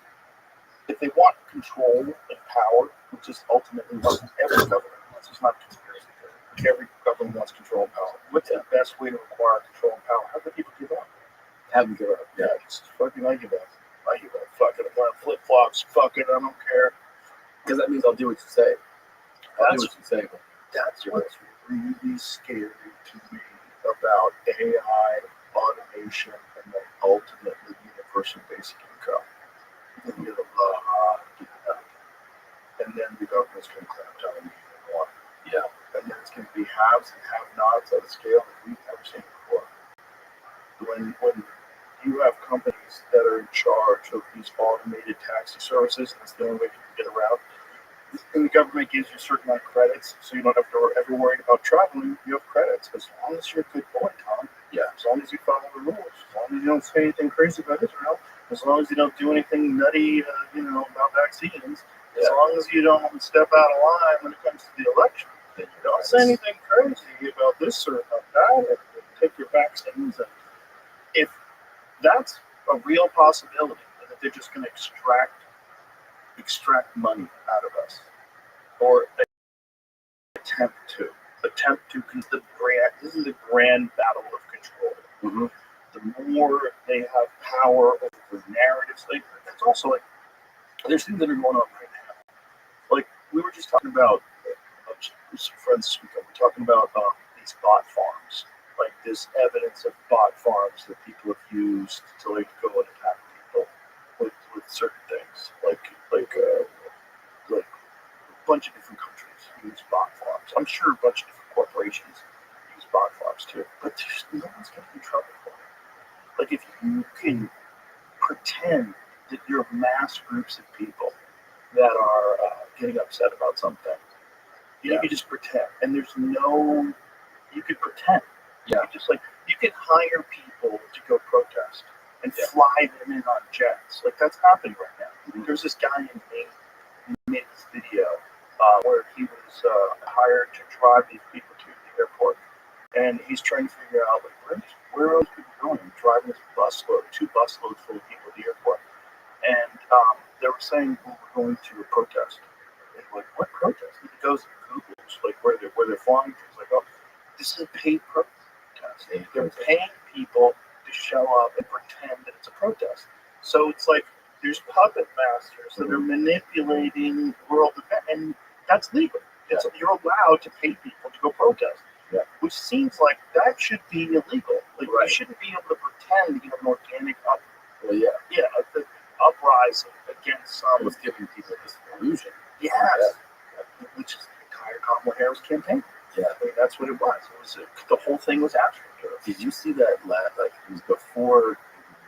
if they want control and power, which is ultimately what every government wants, it's not a conspiracy theory. Every government wants control and power. What's the best way to acquire control and power? How do people give up? Have them give up. Yeah, it's fucking I give up. I give up. Fuck it. I'm wearing flip flops. Fuck it. I don't care. Because that means I'll do what you say. I'll do That's what you say. That's what's really scary to me about AI, automation, and then ultimately universal basic income. You can get a lot of people out. And then the government's going to clamp down on you more. Yeah. And then it's going to be haves and have-nots at a scale that we've never seen before. When you have companies that are in charge of these automated taxi services, and that's the only way you can get around. And the government gives you a certain amount of credits, so you don't have to ever worry about traveling. You have credits as long as you're a good boy, Tom. Yeah. As long as you follow the rules, as long as you don't say anything crazy about Israel, as long as you don't do anything nutty, about vaccines, as long as you don't step out of line when it comes to the election, then you don't say anything crazy about this or about that, and take your vaccines. And if that's a real possibility, and that they're just going to extract money out of us, or attempt to, because this is a grand battle of control. Mm-hmm. The more they have power over narratives, that's also there's things that are going on right now. Like we were just talking about, some friends this weekend, we're talking about these bot farms, like this evidence of bot farms that people have used to go and attack people with certain things, like a bunch of different countries use bot farms. I'm sure a bunch of different corporations use bot farms too, but no one's getting in trouble for it. Like if you can pretend that you're mass groups of people that are getting upset about something, you can just pretend, and you could pretend. Yeah. You could hire people to go protest and fly them in on jets. Like that's happening right now. Mm-hmm. There's this guy in Maine who made this video where he was hired to drive these people to the airport, and he's trying to figure out where are those people going? Driving this two busloads full of people at the airport, and they were saying, "Well, we're going to a protest." And like, what protest? And he goes to Google, where they're flying to. It's like, oh, this is a paid protest. They're paying people to show up and pretend that it's a protest. So it's like there's puppet masters that are manipulating world events, and that's legal. Yeah. You're allowed to pay people to go protest. Yeah. Which seems like that should be illegal. Like right. You shouldn't be able to pretend you have an organic uprising against some. It's giving people this illusion. Yes. Yeah. Which is the entire Kamala Harris campaign. Yeah. I mean, that's what it was. The whole thing was abstract. Did you see that? It was before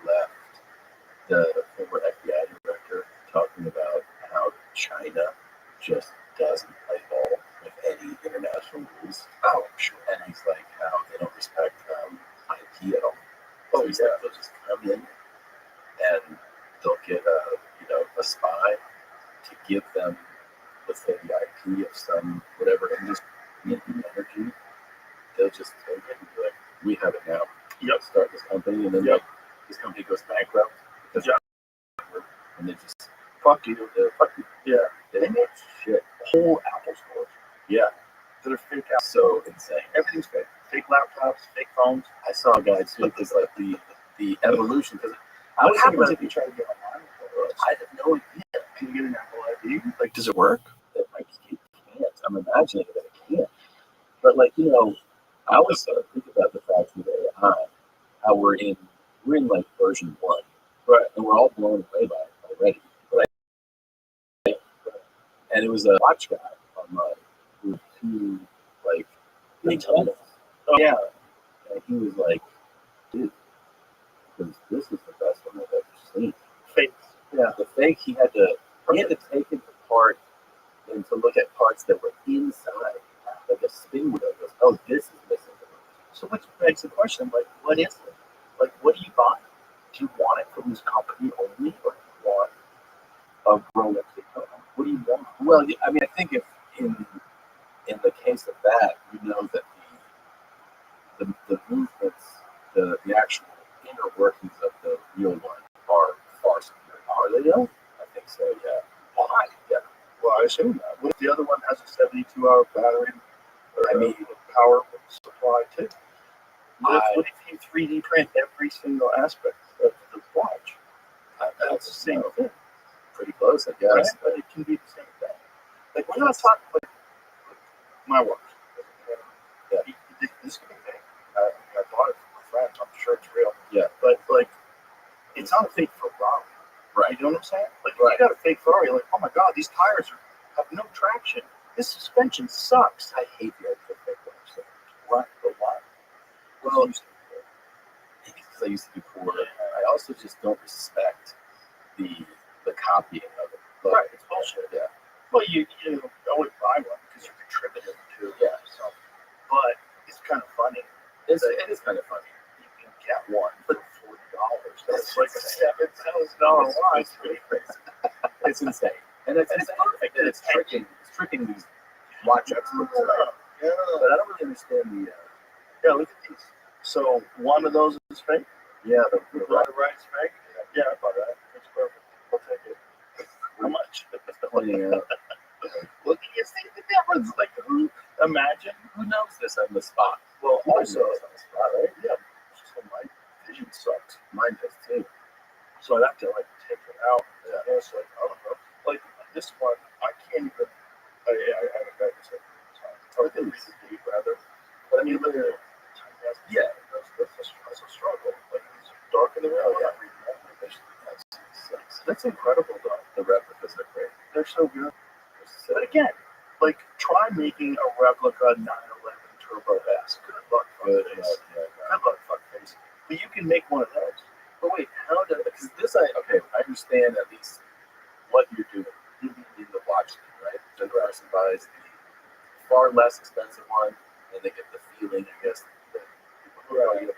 he left, the former FBI director talking about how China just doesn't play ball with any international rules. Oh, sure. And he's like, how they don't respect IP at all. So he's like, they'll just come in and they'll get a spy to give them, let's say, the IP of some whatever industry, energy. They'll just take it and be like, we have it now. Yep. Start this company, and then this company goes bankrupt because and they just fuck you. Yeah. They make shit. Whole Apple stores. Yeah. That are fake Apple. So insane. Everything's fake. Fake laptops, fake phones. I saw a guy too. It's like the evolution. Because what happens if you try to get online? I have no idea. Can you get an Apple ID? Like, does it work? I'm imagining that it can't. But like, you know, I always sort of think about the fact with AI, how we're in like version 1, right? And we're all blown away by it already. And it was a watch guy online with 2 like big tunnels. Oh yeah. And he was like, dude, this is the best one I've ever seen. Fake. Yeah, the fake he had to take it apart and to look at parts that were inside. Like a spin wheel goes, oh, this is missing. So which begs the question, like, what is it? Like, what do you buy? Do you want it from this company only, or do you want a Rolex Daytona? What do you want? Well, I mean, I think if in the case of that, you know that the movements, the actual inner workings of the real one are far superior. Are they though? I think so. Yeah. Why? Yeah. Well, I assume that. What if the other one has a 72-hour battery? I mean, power supply too. What I- if you 3D print every single aspect of the watch? That's the same thing, pretty close, I guess. right? But it can be the same thing. Like, we're not talking like my watch. Yeah. This can be fake. I bought it from my friend. I'm sure it's real. Yeah. But like, it's not a fake Ferrari. Right. You know what I'm saying? Like, if Right. you got a fake Ferrari, you're like, oh my god, these tires have no traction. This suspension sucks. I hate the idea of fake watch. Why? But why? Well, because I used to do poor. I also just don't respect the copying of it. But, Right, it's bullshit. Yeah. Well, you always buy one because you're contributing to yourself. But it's kind of funny. It is kind of funny. You can get one for $40. That's like a $7,000 watch. It's pretty crazy. It's insane. And it's perfect that it's tricking these watch experts. Right? Yeah. But I don't really understand the. Yeah, look at these. So one of those is fake. Yeah, the Right's fake. Yeah, I bought that. It's perfect. I'll take it. How much? pointing out. Look, you see the difference. Like, imagine. Who knows this on the spot? Well, You also, know this on the spot, right? yeah, so my vision sucks. Mine does too. So I'd have to like take it out. Yeah. And it's like, I don't know. Like this one, I can't even. I haven't got this. I didn't read the deep rather. But I mean, look at it. Yeah. That's a struggle. Like it's dark in the room. Oh, yeah. That's incredible, though. The replicas are great. They're so good. But again, like try making a replica 911 Turbo S. Good luck, fuckface. Good luck, fuckface. But you can make one of those. But wait, how does, because this, I understand at least what you're doing in the watch thing, right? The person buys the far less expensive one, and they get the feeling, I guess, that people who are you.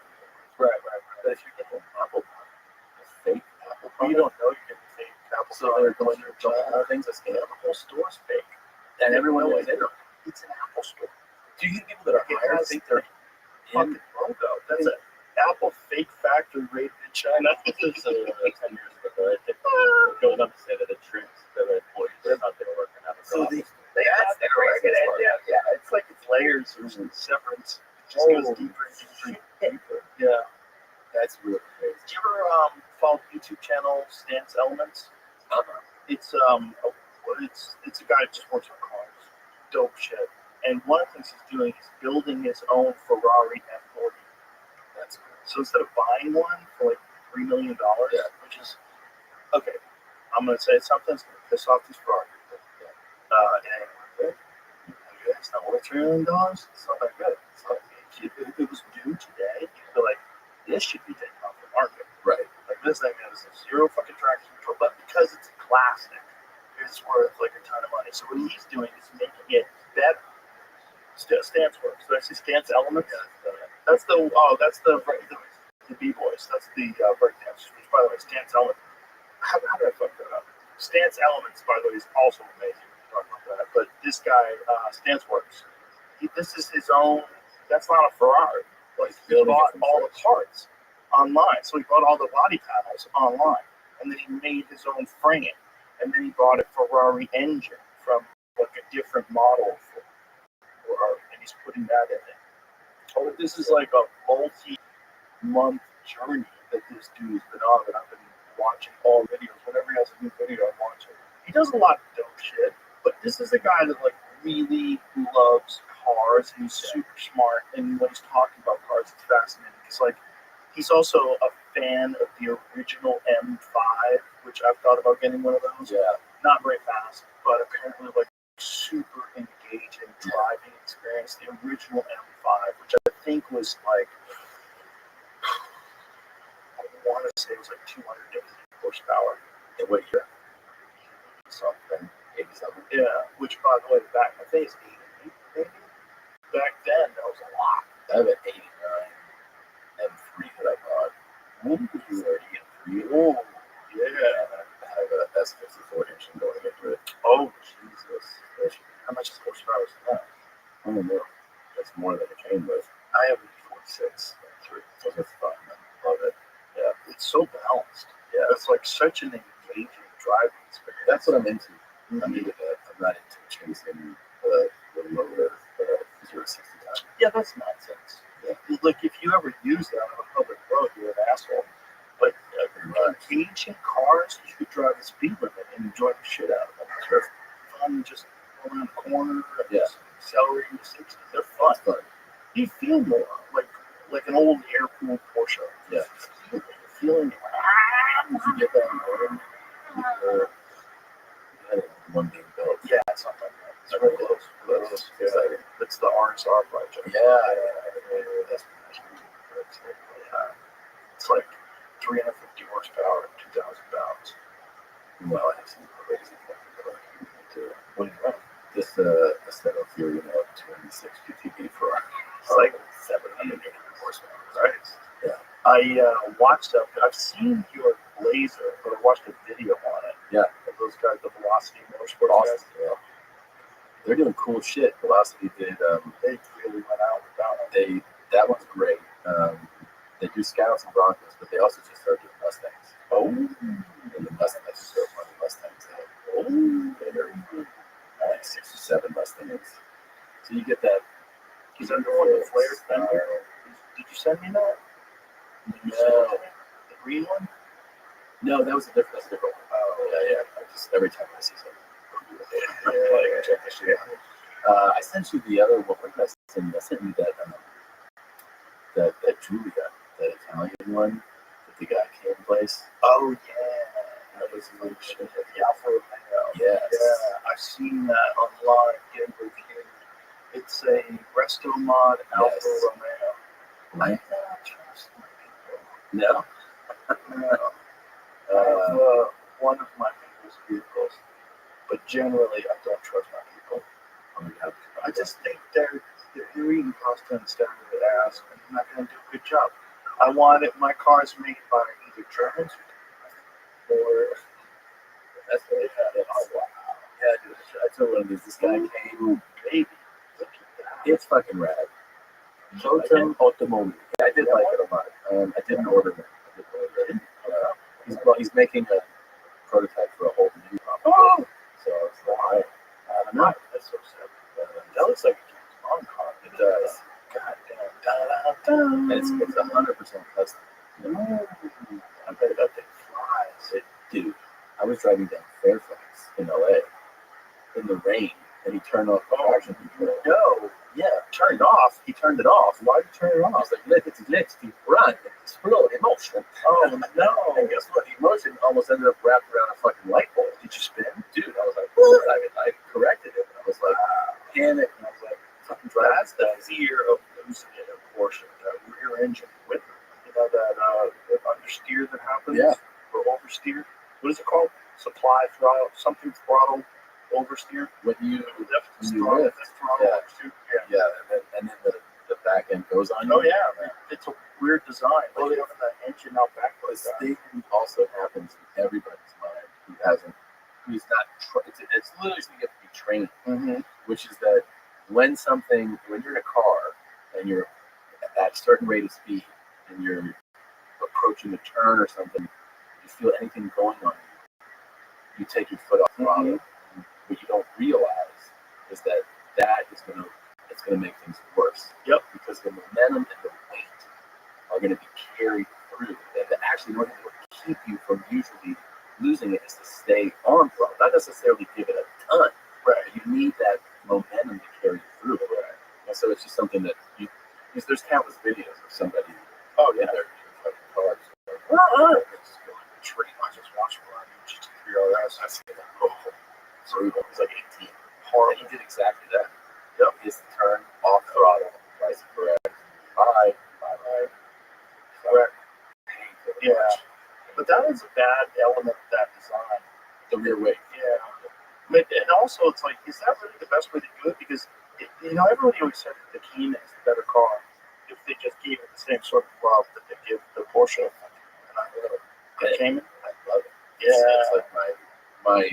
Right. But if you get an Apple product, a fake Apple You product, don't know you're getting fake Apple. so they're going to the whole thing's a scam. The whole store's fake. And everyone knows it. It's an Apple store. Do you think people that are hired think they're in? Fucking logo. That's an Apple fake factory rated in China. This is 10 years ago. I think they're going up to say that the tricks that the employees are not going to work in Apple. So They have the crazy idea. Yeah, it's like it's layers or severance. It just goes deeper and deeper. Yeah. That's really crazy. Did you ever follow the YouTube channel Stance Elements? It's it's a guy that just works on cars. Dope shit. And one of the things he's doing is building his own Ferrari F40. That's cool. So instead of buying one for like $3 million, which is okay, I'm gonna say something that's gonna piss off these Ferrari people. It ain't worth it. It's not worth $3 million. It's not that good. It's not, if it was due today, you'd be like, this should be taken off the market. Right. Like this thing has zero fucking traction control, but because it's classic, it's worth like a ton of money. So what he's doing is making it better. Stance works. Did I say Stance Elements? That's the B-boys. That's the breakdancers. Which, by the way, Stance Elements. How did I fuck that up? Stance Elements, by the way, is also amazing. Talk about that. But this guy, Stance Works. This is his own. That's not a Ferrari. Like he bought all the parts online. So he bought all the body panels online, and then he made his own frame, and then he bought a Ferrari engine from like a different model, and he's putting that in it. Oh, this is like a multi-month journey that this dude's been on, and I've been watching all videos. Whenever he has a new video, I'm watching. He does a lot of dope shit, but this is a guy that like really loves cars. He's super smart, and when he's talking about cars, it's fascinating. Because like, he's also a fan of the original M5, which I've thought about getting one of those. Yeah. Not very fast, but apparently like super engaging driving experience. The original M5, which I think was like, I want to say it was like 250 horsepower. In what year? Something. 87. Yeah, which by the way, back I think it's 88 maybe. Back then, that was a lot. I have an 89 M3 that I bought. Ooh, 30 M3. Oh, Yeah. And I have a S54 engine going into it. oh, Jesus. how much is horsepower is that? I don't know. That's more than it came with. I have a 46 M3. So that's fun. I love it. Yeah, it's so balanced. Yeah. It's like such an engaging driving experience. That's what I'm into. I'm into that. I'm not into chasing the lower 0 to 60 time. Yeah, that's nonsense. Yeah. Like, if you ever use that on a public road, you're an asshole. But engaging cars, you could drive the speed limit and enjoy the shit out of them. They're fun, just go around the corner, and Yeah. just accelerating to 60. They're fun. It's fun. You feel more like an old air-cooled Porsche. Yeah. You're feeling Did you get that in one being built? yeah, it's not like that. It's very close. Close. Yeah. It's the RSR project. Yeah. That's it's like 350 horsepower, 2,000 pounds. Well, I have some crazy fucking car too. What do you know? Just a Steno Fury, 26 GTB for It's like 700 horsepower. right. Yeah. I watched that. I've seen your Blazer, but I watched a video on it. Yeah. Of those guys, the Velocity Motorsports Awesome. guys. Yeah. They're doing cool shit. Velocity did. They really went out with that one. That one's great. They do Scouts and Broncos, but they also just started doing Mustangs. Oh. And the Mustangs are so funny. Mustangs. They're like 6 or 7 Mustangs. So you get that. He's under one of the flared fender. Did you send me that? Did you send it to me? The green one? No, that's a different one. Oh, yeah. I just every time I see something. Yeah. Check this shit out. I sent you the other one. What did I send you? I sent you that Julia, that Italian one that the guy came place. Oh yeah. That was like shit. The Alfa Romeo. Yes. Yeah, I've seen that online getting reviewed. It's a Resto Mod Alfa Yes. Romeo. I cannot trust my people. No. No. One of my people's vehicles, but generally I don't trust my people. I just think they're eating pasta and staring at ass, and they're not going to do a good job. I want it. My car's made by either Germans or That's what it had. Oh, wow. Yeah, dude. I told one of these. This guy came. baby. Look at that. It's fucking rad. Totem Automobile. Yeah, I did like it a lot. I didn't order it. He's making a prototype for a whole new company. Oh, So it's like, I don't know. that's so sad. That looks like a James Bond car. It does. God damn. And it's 100% custom. I bet that thing flies. Dude, I was driving down Fairfax in LA in the rain, and he turned off the traction control. No. Yeah, turned off. He turned it off. Why'd you turn it I off? was like, let's run, explode, emotion. Oh no. And guess what? The emotion almost ended up wrapped around a fucking light bulb. Did you spin? Dude, I was like, what? I corrected it. I was like, panic. And I was like, fucking drive. That's the fear of losing it in Porsche. That rear engine whip. You know that understeer that happens? Yeah. Or oversteer. What is it called? Supply throttle, something throttle, oversteer. When you Lift, you throttle, lift, lift, throttle, yeah. oversteer. yeah, and then the back end goes on. Oh you. yeah, man. It's a weird design. Like having that engine out back like This that. thing also happens in everybody's mind who's not. It's literally something you have to be trained, Mm-hmm. which is that when you're in a car and you're at a certain rate of speed and you're approaching a turn or something, you feel anything going on you take your foot off the throttle. What you don't realize is that it's gonna make things worse. Yep. Because the momentum and the weight are gonna be carried through. And actually, the only thing that will keep you from usually losing it is to stay on throttle, not necessarily give it a ton. Right. You need that momentum to carry you through it. Right? And so it's just something that because there's countless videos of somebody in their fucking cars. It's going to tree. I just watched one on GT3 RS. I see that. Oh, brutal. He's like 18. And he did exactly that. Yep. His turn, off throttle, vice correct. Bye. Correct. Yeah. But that is a bad element of that design. The rear wing. Yeah. And also, it's like, is that really the best way to do it? Because, everybody always said that the Cayman is the better car if they just gave it the same sort of love that they give the Porsche. And I love it. The Cayman? I love it. Yeah. It's like my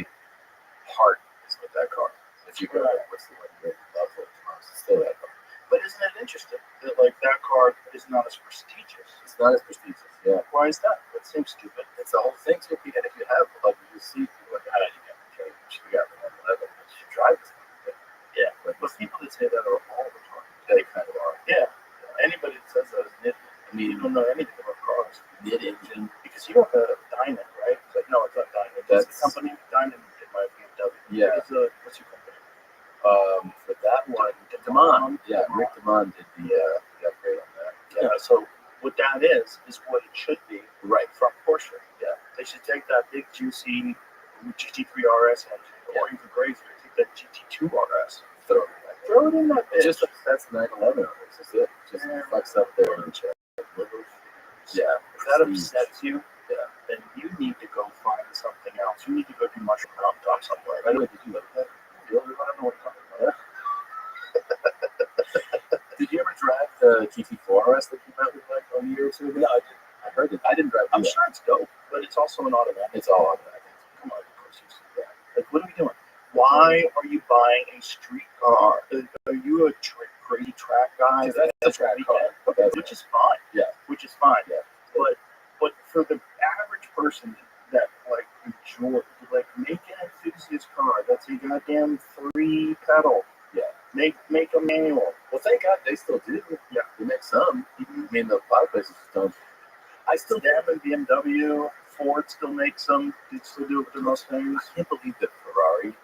heart is with that car. If you go, what's the one you really love with it's still that car. But isn't it interesting that, that car is not as prestigious? It's not as prestigious, yeah. Why is that? It seems stupid. It's the whole thing, too. And if you have, you see people like, you got the K, you got the 111, but you drive this thing. Yeah, but people that say that are all the time. They kind of are. Yeah. Anybody that says that is an idiot. I mean, you don't know anything about cars. Mid-engine. Because you have a Diamond, right? It's like, no, it's not Diamond. That's the company. Diamond did my BMW. Yeah. What's your company? For that one, Damon. Yeah, Rick Damon did the upgrade on that. Yeah. So what that is what it should be. Right. From Porsche. Yeah. They should take that big juicy GT3 RS engine, or even crazier, take that GT2 RS. Throw it in that bitch. That's 911 owners. That's it. Just flex up there and check. Yeah. If that upsets you, then you need to go find something else. You need to go do Mushroom Mountaintop somewhere. By the way, did you look at that? I don't know what you're talking about. Did you ever drive the GT4 RS that came out with a year or two ago? No, I didn't. I heard it. I didn't drive it. I'm sure it's dope, but it's also an automatic. It's all automatic. Come on, of course. Like, what are we doing? Why are you buying a street car? Are you a crazy track guy? That's a track car. Okay, which is fine. Yeah. Which is fine. Yeah. But for the average person that enjoys, make an enthusiast car that's a goddamn 3-pedal. Yeah. Make a manual. Well, thank God they still do. Yeah. They make some. I mean, a lot of places don't. I still damn in BMW. Ford still makes them. They still do it with their Mustangs. I can't believe that Ferrari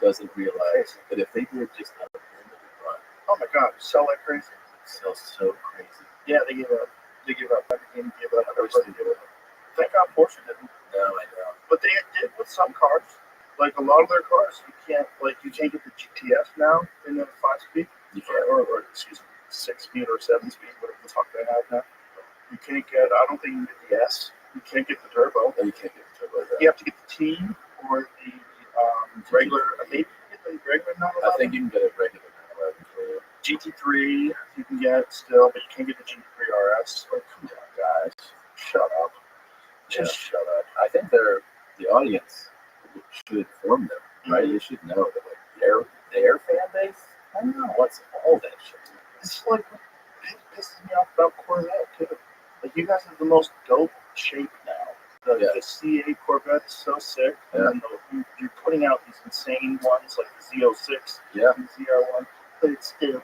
doesn't realize that if they did just have a limited run. Oh my God, sell like crazy. Sells so crazy. Yeah, they give up. Everything. Give up. Everything. Thank God Porsche didn't. No, I know. But they did with some cars. Like a lot of their cars, you can't get the GTS now in the 5-speed. You can't. Or excuse me, 6-speed or 7-speed, whatever the fuck they have now. You can't get. I don't think you can get the S. You can't get the turbo. No, you can't get the turbo. You have to get the T or the regular. Maybe you can get the regular 911. I think you can get a regular 911 for GT3 you can get still, but you can't get the GT3 RS. Oh, come on, guys. Shut up. Just shut up. I think the audience should inform them, right? They should know that their fan base, I don't know what's all that shit. It's like it pisses me off about Corvette too. Like, you guys have the most dope shape now. The C8 Corvette is so sick, and you're putting out these insane ones like the Z06, the ZR1, but it's still.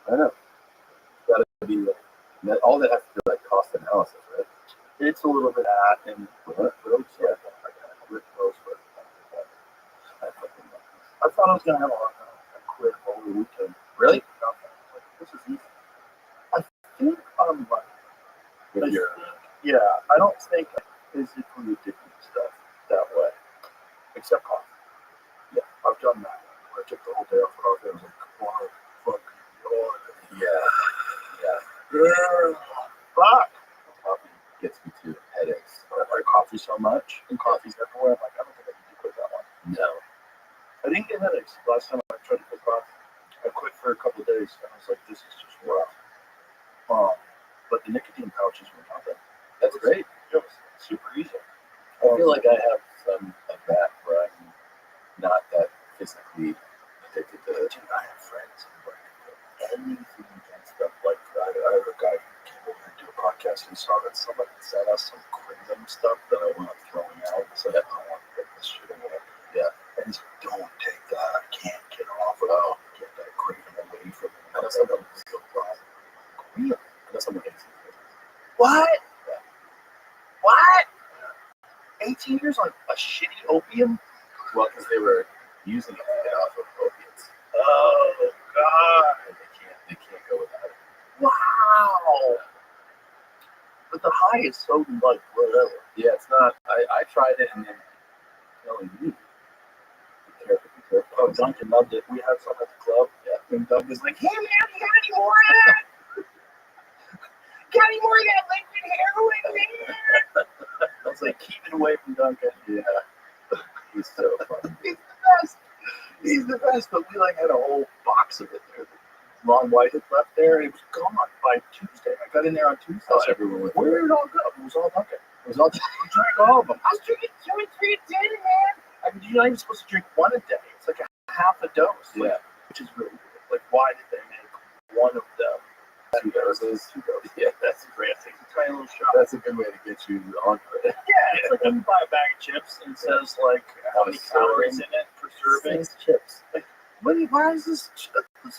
I know. Gotta be all that has to do cost analysis, right? It's a little bit at and I thought I was gonna have a quit over the weekend. Really? This is easy. I think I'm like, Yeah. I don't think I'm physically addicted to stuff that way, except coffee. Yeah, I've done that. I took the whole day off coffee. I was like, come on, fuck. Fuck. Coffee gets me to headaches. I like coffee so much, and coffee's everywhere. I'm like, I don't think I need to quit that one. No. I didn't get headaches last time I tried to quit coffee. I quit for a couple of days, and I was like, this is just rough. But the nicotine pouches were nothing. That's great. It was super easy. I feel like I have some of that where I'm not that physically addicted to it. Dude, I have friends who anything against stuff like that. I have a guy who came over to do a podcast and saw that somebody sent us some Kratom stuff that I want throwing out. So I don't want to get this shit away. Yeah. And he's like, don't take that. I can't get off of it. Get that Kratom away from me. I know someone who's so wrong. Really? I know someone hates it. What? Yeah. What? 18 years on a shitty opium? Well, because they were using it to get off of opiates. Oh, God. And they can't go without it. Wow. But the high is so, like, whatever. Yeah, it's not. I tried it and then telling me, be careful, be careful. Oh, Duncan loved it. We had some at the club. Yeah. And Doug was like, hey, man, you got any more of that? Got any more of that liquid heroin, man? I was like, keep it away from Duncan. Yeah. He's so funny. He's the best. He's the best. But we like had a whole box of it there. Ron White had left there, and it was gone by Tuesday. I got in there on Tuesday. How's everyone with Where did it all go? It was all Duncan. It was all we drank all of them. I was drinking 2 and 3 a day, man. I mean, you're not even supposed to drink one a day. It's like a half a dose. Yeah. Which is really weird. Like, why did they make one of them? 2 doses. 2 doses. Yeah, that's Great. It's a tiny little shot. a good way to get you on it. Yeah, it's like when you buy a bag of chips and it says like how many calories in it per serving. Says chips. Like, why is this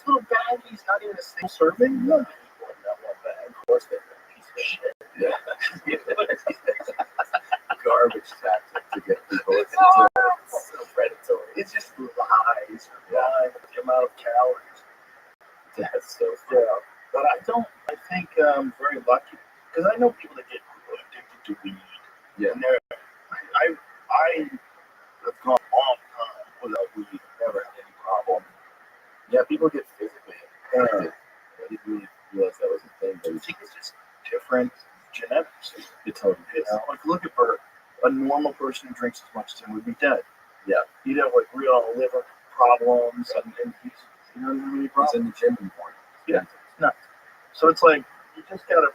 little baggie not even a single serving? No, people in that one bag. Of course they do. Piece of shit. Yeah. Garbage tactic to get people. It's so predatory. It's just lies. Lying with the amount of calories. That's so funny. Yeah, but I think I'm very lucky because I know people that get addicted to weed. Yeah. And I have gone a long time without weed. Never had any problem. Yeah, people get physically addicted. I didn't really realize that was a thing. But I think it's just different genetics. it totally is. Like, look at Bert. A normal person who drinks as much as him would be dead. Yeah. He'd have like real liver problems, and he's he doesn't have any He's problems. in the gym in the morning. Yeah, it's nuts. So it's like you just gotta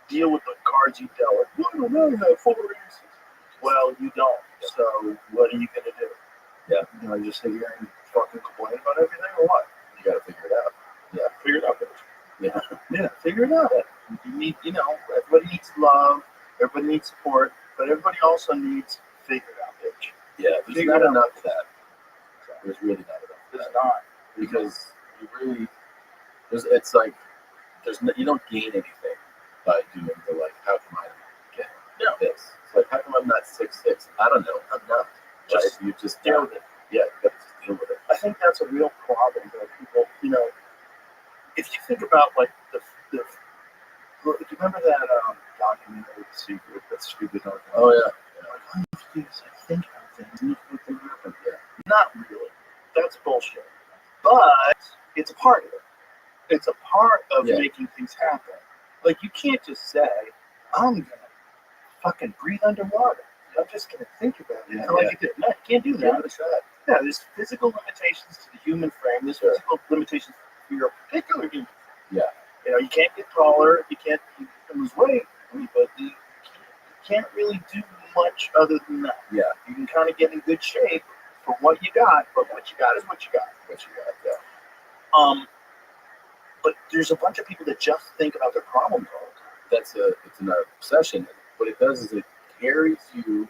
deal with the cards you dealt. Like, no, no, 4 reasons. Well, you don't. So what are you gonna do? Yeah. You know, just sit here and fucking complain about everything, or what? You got to figure it out. Yeah, figure it out, bitch. Yeah. Yeah, figure it out. You need, everybody needs love, everybody needs support, but everybody also needs figure it out, bitch. Yeah, there's Figure not it out. enough of that. There's really not enough of It's that. not. Because you really, it's like, you don't gain anything by doing the, like, how come I get this? It's like, how come I'm not 6'6"? I don't know. I'm not. Just you just deal with it. Yeah, you got to just deal with it. I think that's a real problem that people, if you think about like the do you remember that documentary, The Secret, that stupid documentary? Oh, yeah. Like, all you have to do is like, think about things and look what can happen. Yeah. Not really. That's bullshit. But it's a part of it. It's a part of making things happen. Like, you can't just say, I'm going to fucking breathe underwater. I'm just going to think about it until I get there. No, you can't do that. Give it a shot. Yeah, there's physical limitations to the human frame. There's physical limitations for your particular human. Yeah. You can't get taller. You can't lose weight. But you can't really do much other than that. Yeah. You can kind of get in good shape for what you got, but what you got is what you got. What you got, yeah. But there's a bunch of people that just think about their problems all the time. It's an obsession. What it does is it carries you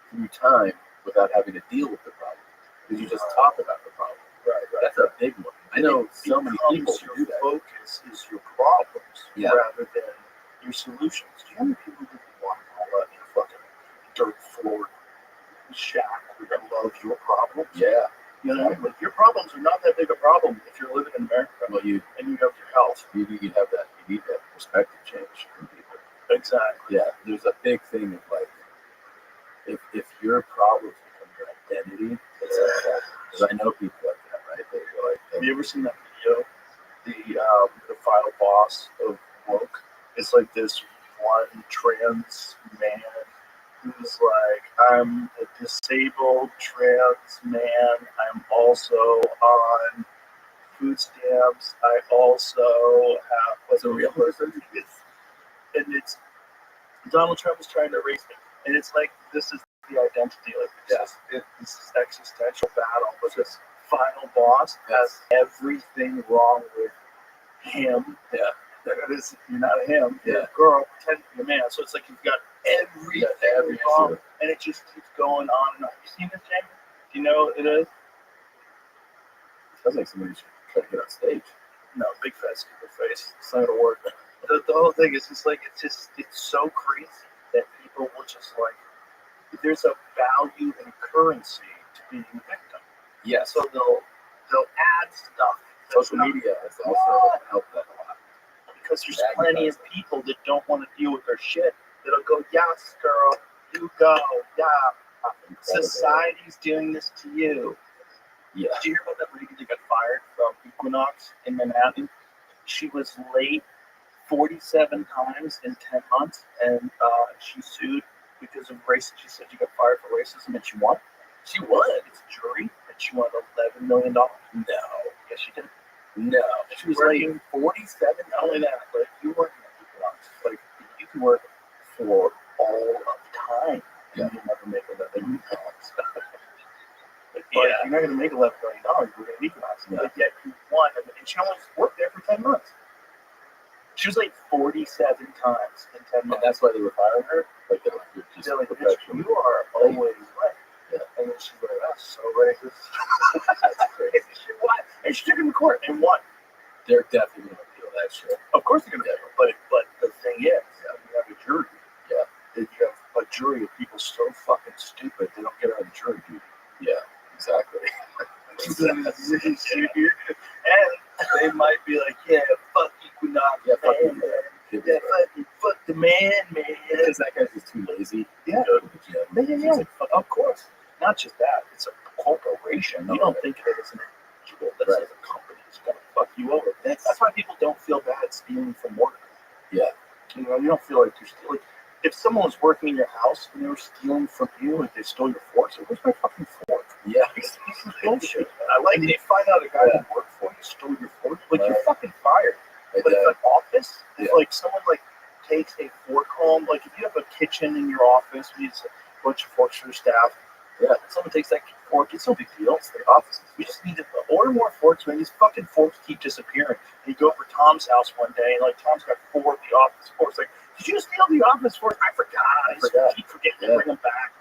through time without having to deal with the problem. Because you just talk about the problem. Right. That's a big one. I know so many people Your who do that. focus is your problems rather than your solutions. Do you know how many people who walk all up in a fucking dirt floor shack who love your problems? Yeah. Like, your problems are not that big a problem if you're living in America. Well, you and you have your health. You need that perspective change from people. Exactly. Yeah. There's a big thing of like, if your problems become your identity, it's like that. Because I know people like that, right? They're like, have you ever seen that video? The final boss of woke. It's like this one trans man who's like, I'm a disabled trans man. I'm also on food stamps. I also have what's a real person? And it's Donald Trump is trying to erase me. And it's like, this is the identity. Like, this existential battle with this final boss has everything wrong with him. Yeah. You're not a him. You're Yeah. a girl. Pretend to be a man. So it's like you've got everything every wrong. issue. And it just keeps going on and on. You seen this, Jamie? Do you know what it is? Sounds like somebody should try to get on stage. No, big fat stupid face. It's not gonna work. The whole thing is just like it's so crazy that people will just like there's a value and currency to being a victim. Yeah. So they'll add stuff. Social media has also helped that a lot. Because there's plenty of people that don't want to deal with their shit. That'll go, yes, girl, you go, yeah. Society's doing this to you. Yeah. Did you hear about that lady that got fired from Equinox in Manhattan? She was late 47 times in 10 months, and she sued because of racism. She said she got fired for racism, and she won. She won. It's a jury, and she won $11 million. No. Yes, she did. No. She was working late 47 Not only that, but if you work in Equinox, like you can work for all of time, and you'll never make $11 million. But you're not going to make $11 million. You're going to Equinox, but yet you won, and she only worked there for 10 months. She was like 47 times in 10 months. And that's why they were firing her? Like, they're just They're like, professional. you are always right. Yeah. And then she's like, that's so racist. That's crazy. She won. And she took him to court and won. They're definitely going to appeal that shit. Of course they're going to appeal. But the thing is, you have a jury. Yeah. You have a jury of people so fucking stupid, they don't get out of jury duty. Yeah, exactly. And they might be like, yeah, fuck Equinox. Yeah, fuck man. you. Yeah, fuck the man. Because that guy's just too lazy Yeah. to go to the gym. Yeah. Of course. Not just that. It's a corporation. You don't think of it as an individual. That's Right. like a company that's going to fuck you over. That's why people don't feel bad stealing from work. Yeah. You know, you don't feel like you're stealing. If someone was working in your house and they were stealing from you and they stole your fork, so where's my fucking fork? Yeah. This is bullshit. I like it. They find out a guy who worked for you stole your fork, like you're fucking fired. But if an office, if like someone like takes a fork home, like if you have a kitchen in your office, we needs a bunch of forks for your staff. Yeah, someone takes that fork, it's no big deal. It's the offices. We just need to order more forks, man. These fucking forks keep disappearing. And you go over Tom's house one day, and like Tom's got 4 of the office forks. Like, did you steal the office forks? I forgot. I keep forgetting to bring them back.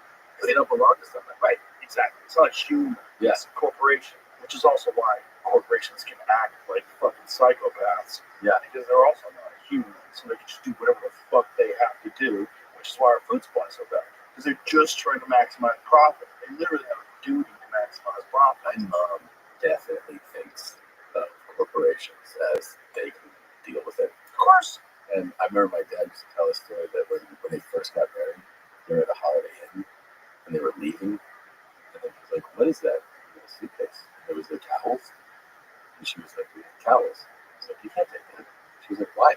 They don't belong to someone. Right, exactly. It's not a human. It's a corporation, which is also why corporations can act like fucking psychopaths. Yeah. Because they're also not human, so they can just do whatever the fuck they have to do, which is why our food supply is so bad. Because they're just trying to maximize profit. They literally have a duty to maximize profit. My mom definitely thinks of corporations as they can deal with it. Of course. And I remember my dad used to tell a story that when they first got married, they were at a Holiday Inn and they were leaving. And then he was like, what is that? In a suitcase. And there was their towels. And she was like, we have towels. I was like, you can't take that. She was like, why?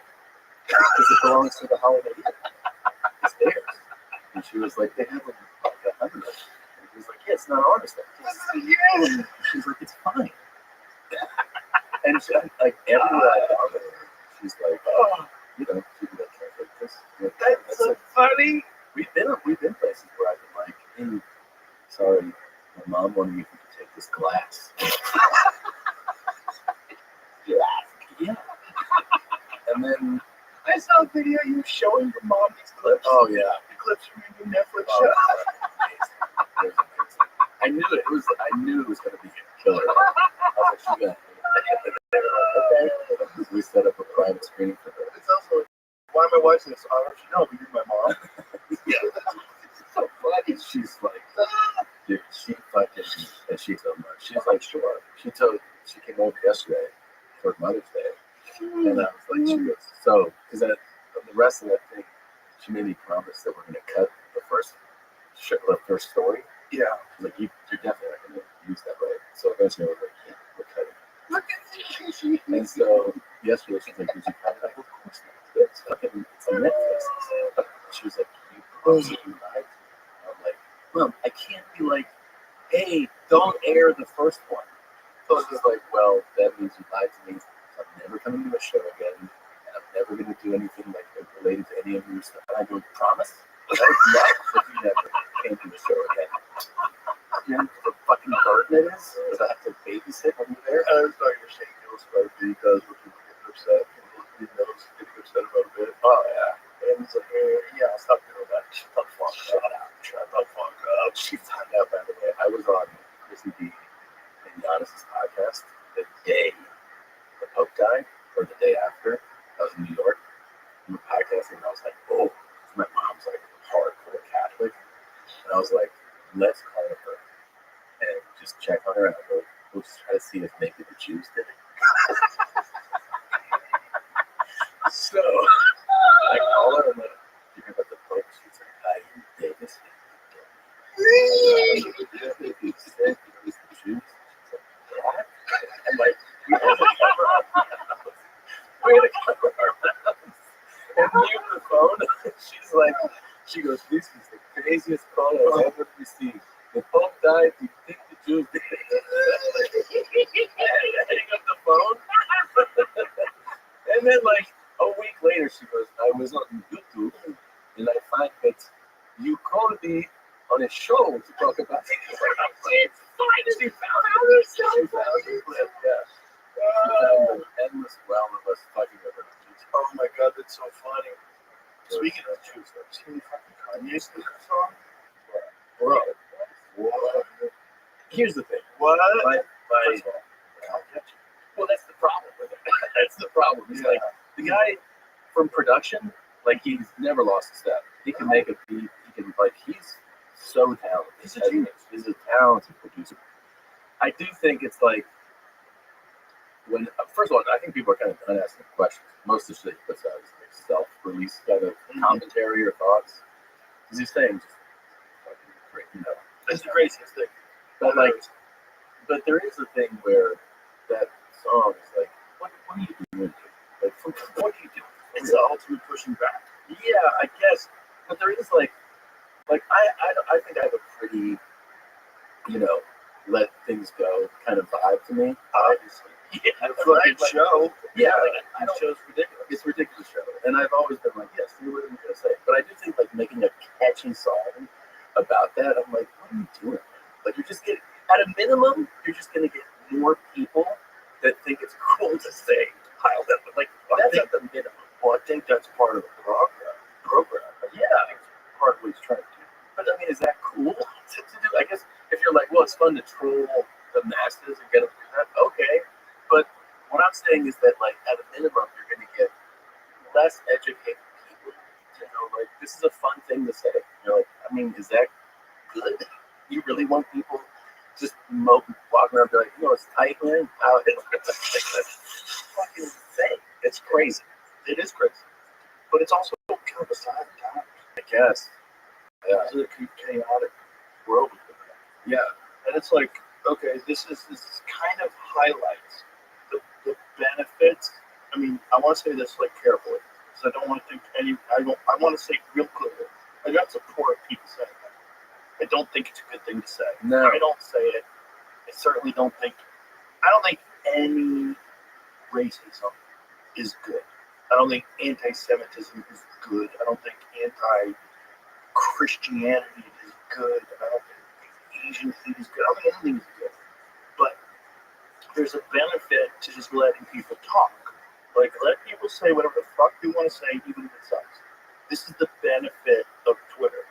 Because it belongs to the Holiday Inn. It's theirs. And she was like, they have like 100 of them. And he was like, yeah, it's not ours. And she's like, it's fine. And she, like, everywhere I go, she's like, oh, you know, people that can't take this. Like, That's so funny. We've been places where I've been like, hey, sorry, my mom wanted me to take this glass. Yeah. And then I saw a video of you showing your mom these clips. oh yeah, The clips from your new Netflix oh, show. it was amazing. I knew it was gonna be killer. I was like, she got it. Okay. We set up a private screening for her. It's also like, why am I watching this? I don't know, but you're my mom. Yeah. It's so funny. She's like, dude, she fucking, and she told me, she's like, sure. She came over yesterday for Mother's Day. And I was like, she goes, so, because the rest of that thing, she made me promise that we're going to cut the first story. Yeah. Like, you're definitely not going to use that, right? So eventually I was like, yeah, we're cutting. Look at you. And so yesterday she's like, did you cut it? Like, of course not. It's fucking, it's a Netflix. She was like, you promised you lied to me. And I'm like, Mom, I can't be like, hey, don't air the first one. So she's like, well, that means you lied to me. I'm never coming to a show again, and I'm never going to do anything like related to any of your stuff. And I go, promise? Like, yeah, if you never came to the show again. You know the fucking burden it is? Because I have to babysit over there. I was talking to Shane Gillis about it because when people get upset, he knows getting upset about a bit. Oh, yeah. And he's like, yeah, I'll stop doing that. Shut the fuck up. Shut the fuck up. She found out, by the way. I was on Chrissy D and Giannis's podcast the day the Pope died, or the day after. I was in New York. We were podcasting, and I was like, oh, my mom's like hardcore Catholic. And I was like, let's call her and just check on her. And we'll just try to see if maybe the Jews did it. So I call her and like, you hear about the Pope? She's like, I Davis. If you said it was the Jews, she's like, what? And like, we had to cover our mouths. We had to cover our mouths and mute the phone. She's like, she goes, this is the craziest call I've ever received. The Pope died. You think the Jews did it? And hang up the phone. And then like a week later, she goes, I was on YouTube and I find that you called me on a show to talk about it. She found the clip, yeah. She found an endless well of us talking about it. Oh my god, that's so funny. Speaking of Jews, have you seen fucking Kanye's new song? Bro, here's the thing. What? First of all, well, that's the problem with it. That's the problem. It's like the guy from production, like he's never lost a step. He can make a beat. He can he's so talented. He's a genius. He's a talented producer. I do think it's like when first of all, I think people are kind of done asking questions. Most of the shit he puts out is like self-release kind of commentary or thoughts. Because he's saying just fucking great, That's the craziest thing. But there is a thing where that song is like, what are you doing? Like, what are you doing? It's the ultimate pushing back. Yeah, I guess. But there is like I think I have a pretty, let things go kind of vibe to me. Obviously. Yeah, the fucking show. Yeah, I don't. Show's ridiculous. It's a ridiculous show, and I've always been like, yes, see what I'm gonna say. But I do think like making a catchy song about that, I'm like, what are you doing? Like you're just getting, at a minimum, you're just gonna get more people that think it's cool to say piled up. Like that's at the minimum. Well, I think that's part of the program. Yeah, Part of what he's trying to do. but I mean, is that cool to do? I guess if you're like, well, it's fun to troll the masses and get them to do that, okay. But what I'm saying is that, like, at a minimum, you're going to get less educated people to know, like, this is a fun thing to say. You're like, I mean, is that good? You really want people just walking around and be like, it's tight, man? How that's fucking insane. It's crazy. It is crazy. But it's also kind of a sign of time. I guess. Yeah. It's a chaotic world we live in. Yeah. And it's like, okay, this kind of highlights the benefits. I mean, I want to say this like carefully, because I don't want to think I want to say real clearly. I got support people saying that. I don't think it's a good thing to say. No. I don't say it. I certainly don't think. I don't think any racism is good. I don't think anti-Semitism is good. I don't think anti-Christianity is good. I don't think Asian hate is good. I don't think anything is good. But there's a benefit to just letting people talk. Like, let people say whatever the fuck they want to say, even if it sucks. This is the benefit of Twitter.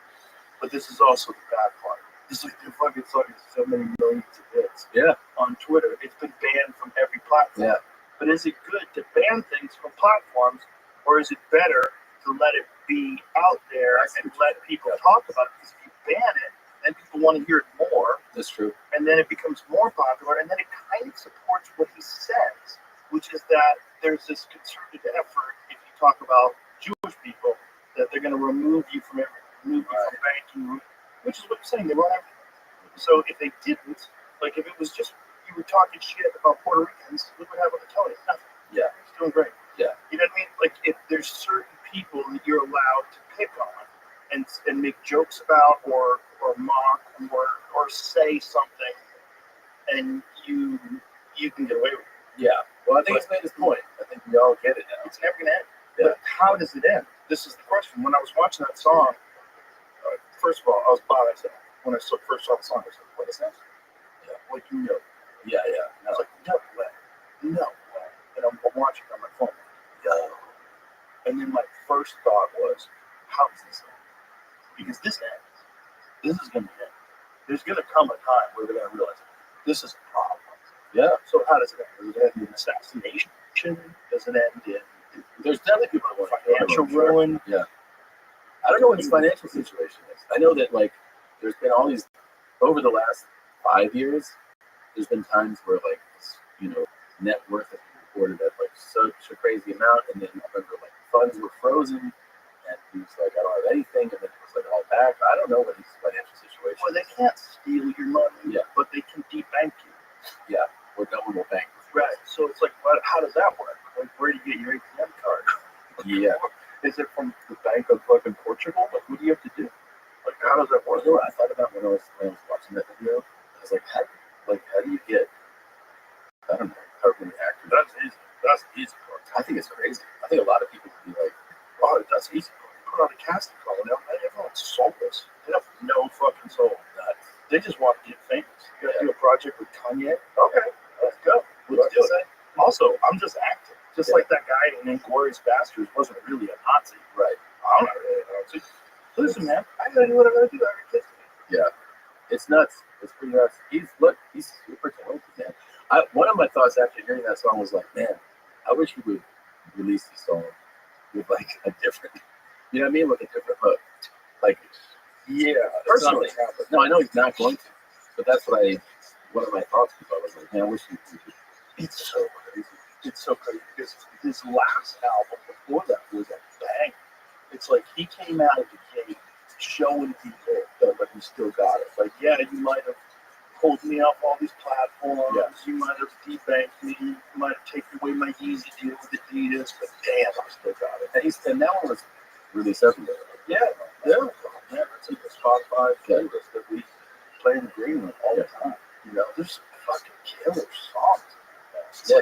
But this is also the bad part. It's like they're fucking sucking so many millions of hits on Twitter. It's been banned from every platform. Yeah. But is it good to ban things from platforms, or is it better to let it be out there and let people talk about it? Because if you ban it, then people want to hear it more. That's true. And then it becomes more popular, and then it kind of supports what he says, which is that there's this concerted effort, if you talk about Jewish people, that they're going to remove you from banking, which is what he's saying. They run everything. So if they didn't, like if it was just you were talking shit about Puerto Ricans, look what happened to Tony. Nothing. Yeah. He's doing great. Yeah. You know what I mean? Like if there's certain people that you're allowed to pick on and make jokes about or mock or say something, and you can get away with it. Yeah. Well, I think he's made his point. I think we all get it now. It's never gonna end. Yeah. But how does it end? This is the question. When I was watching that song, first of all, I was by myself. When I first saw the song, I was like, "What is this?" Yeah. Like you know. Yeah. I was like, "No way, no way." And I'm watching it on my phone. No. And then my first thought was, "How does this end?" Because this ends. This is gonna end. There's gonna come a time where they're gonna realize this is a problem. Yeah. So how does it end? Does it end in assassination? Does it end in There's definitely people that want financial ruin? Yeah. I don't know what his financial situation is. I know that, like, there's been all these over the last 5 years. There's been times where like net worth has been reported at like such a crazy amount, and then I remember like funds were frozen, and he was like, I don't have anything, and then it was like all back. I don't know what his financial situation. Well, they can't steal your money, Yeah. but they can debank you. Yeah, or no one will bank. Right. So it's like, how does that work? Like, where do you get your ATM card? Yeah. Is it from the Bank of fucking Portugal? Like, what do you have to do? Like, how does that work? You know what I thought about when I was watching that video? I was like, how do you get? I don't know. How many actors? That's easy. That's the easy part. I think it's crazy. I think a lot of people would be like, Oh, that's easy. You put on a casting call, and everyone's soulless. They have no fucking soul. They just want to get famous. You gotta do a project with Kanye? Okay, let's go. Let's do it. Also, I'm just acting. Just like that guy in Inglourious Basterds wasn't really a Nazi. right? I'm not really a Nazi. Listen, man, I gotta do what I gotta do. I gotta kiss me. Yeah, it's nuts. It's pretty nuts. He's super talented, man. One of my thoughts after hearing that song was like, man, I wish he would release the song with like a different, you know what I mean, with a different hook. Like, Yeah, personally, no, I know he's not going to, but that's what one of my thoughts was. I was like, man, I wish he would. it's so crazy. It's so crazy because his last album before that was a bang. It's like he came out of the gate showing people that like, he still got it. Like, yeah, you might have pulled me off all these platforms. Yeah. You might have debanked me. You might have taken away my easy deal with Adidas. But damn, I still got it. And that one was released everywhere. Yeah, it's in the Spotify playlist that we play in the green room all the time. You know, there's fucking killer songs. Yeah,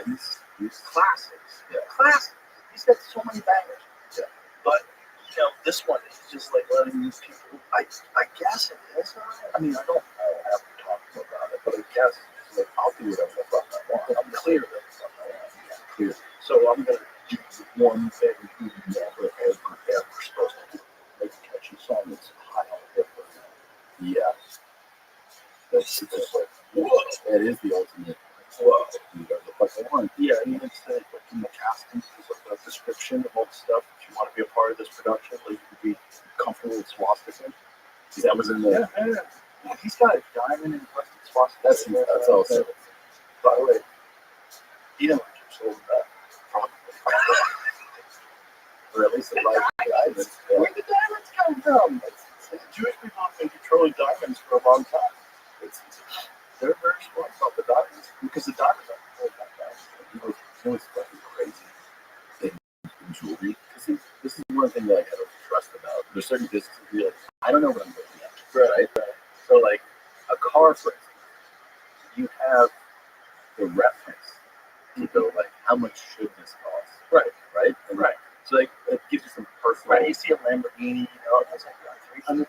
he's Classics. Yeah. Classics. He's got so many bangers. Yeah. But, you know, this one is just like letting these people, I guess it is. I mean, I don't know how to talk about it, but I guess it's like, I'll do whatever the fuck I want. I'm clear that the fuck I want. Yeah, clear. So I'm going to do one thing who never, ever supposed to do. Make a catchy song that's high on the hip. yeah. That's like, Whoa. That is the ultimate. whoa. You know, the fuck I want. Yeah, I mean, it's like in the casting, there's like a description of all the stuff. If you want to be a part of this production, like you could be comfortable with swastika. That was in the. Yeah, he's got a diamond encrusted swastika. That's also. By the way, he didn't like your soul that. Probably. Or at least the light diamonds. Yeah. Where did the diamonds come from? Jewish people have been controlling diamonds for a long time. They're very smart about the diamonds because the diamonds are controlled by diamonds. You know what's fucking crazy in jewelry? This is one thing that I gotta trust about. There's certain businesses where you're like, I don't know what I'm looking at. Right? So like a car, for instance, you have the reference to go like, how much should this cost? Right. Right. So like it gives you some personal. Right, you see a Lamborghini, you know, it's like $300,000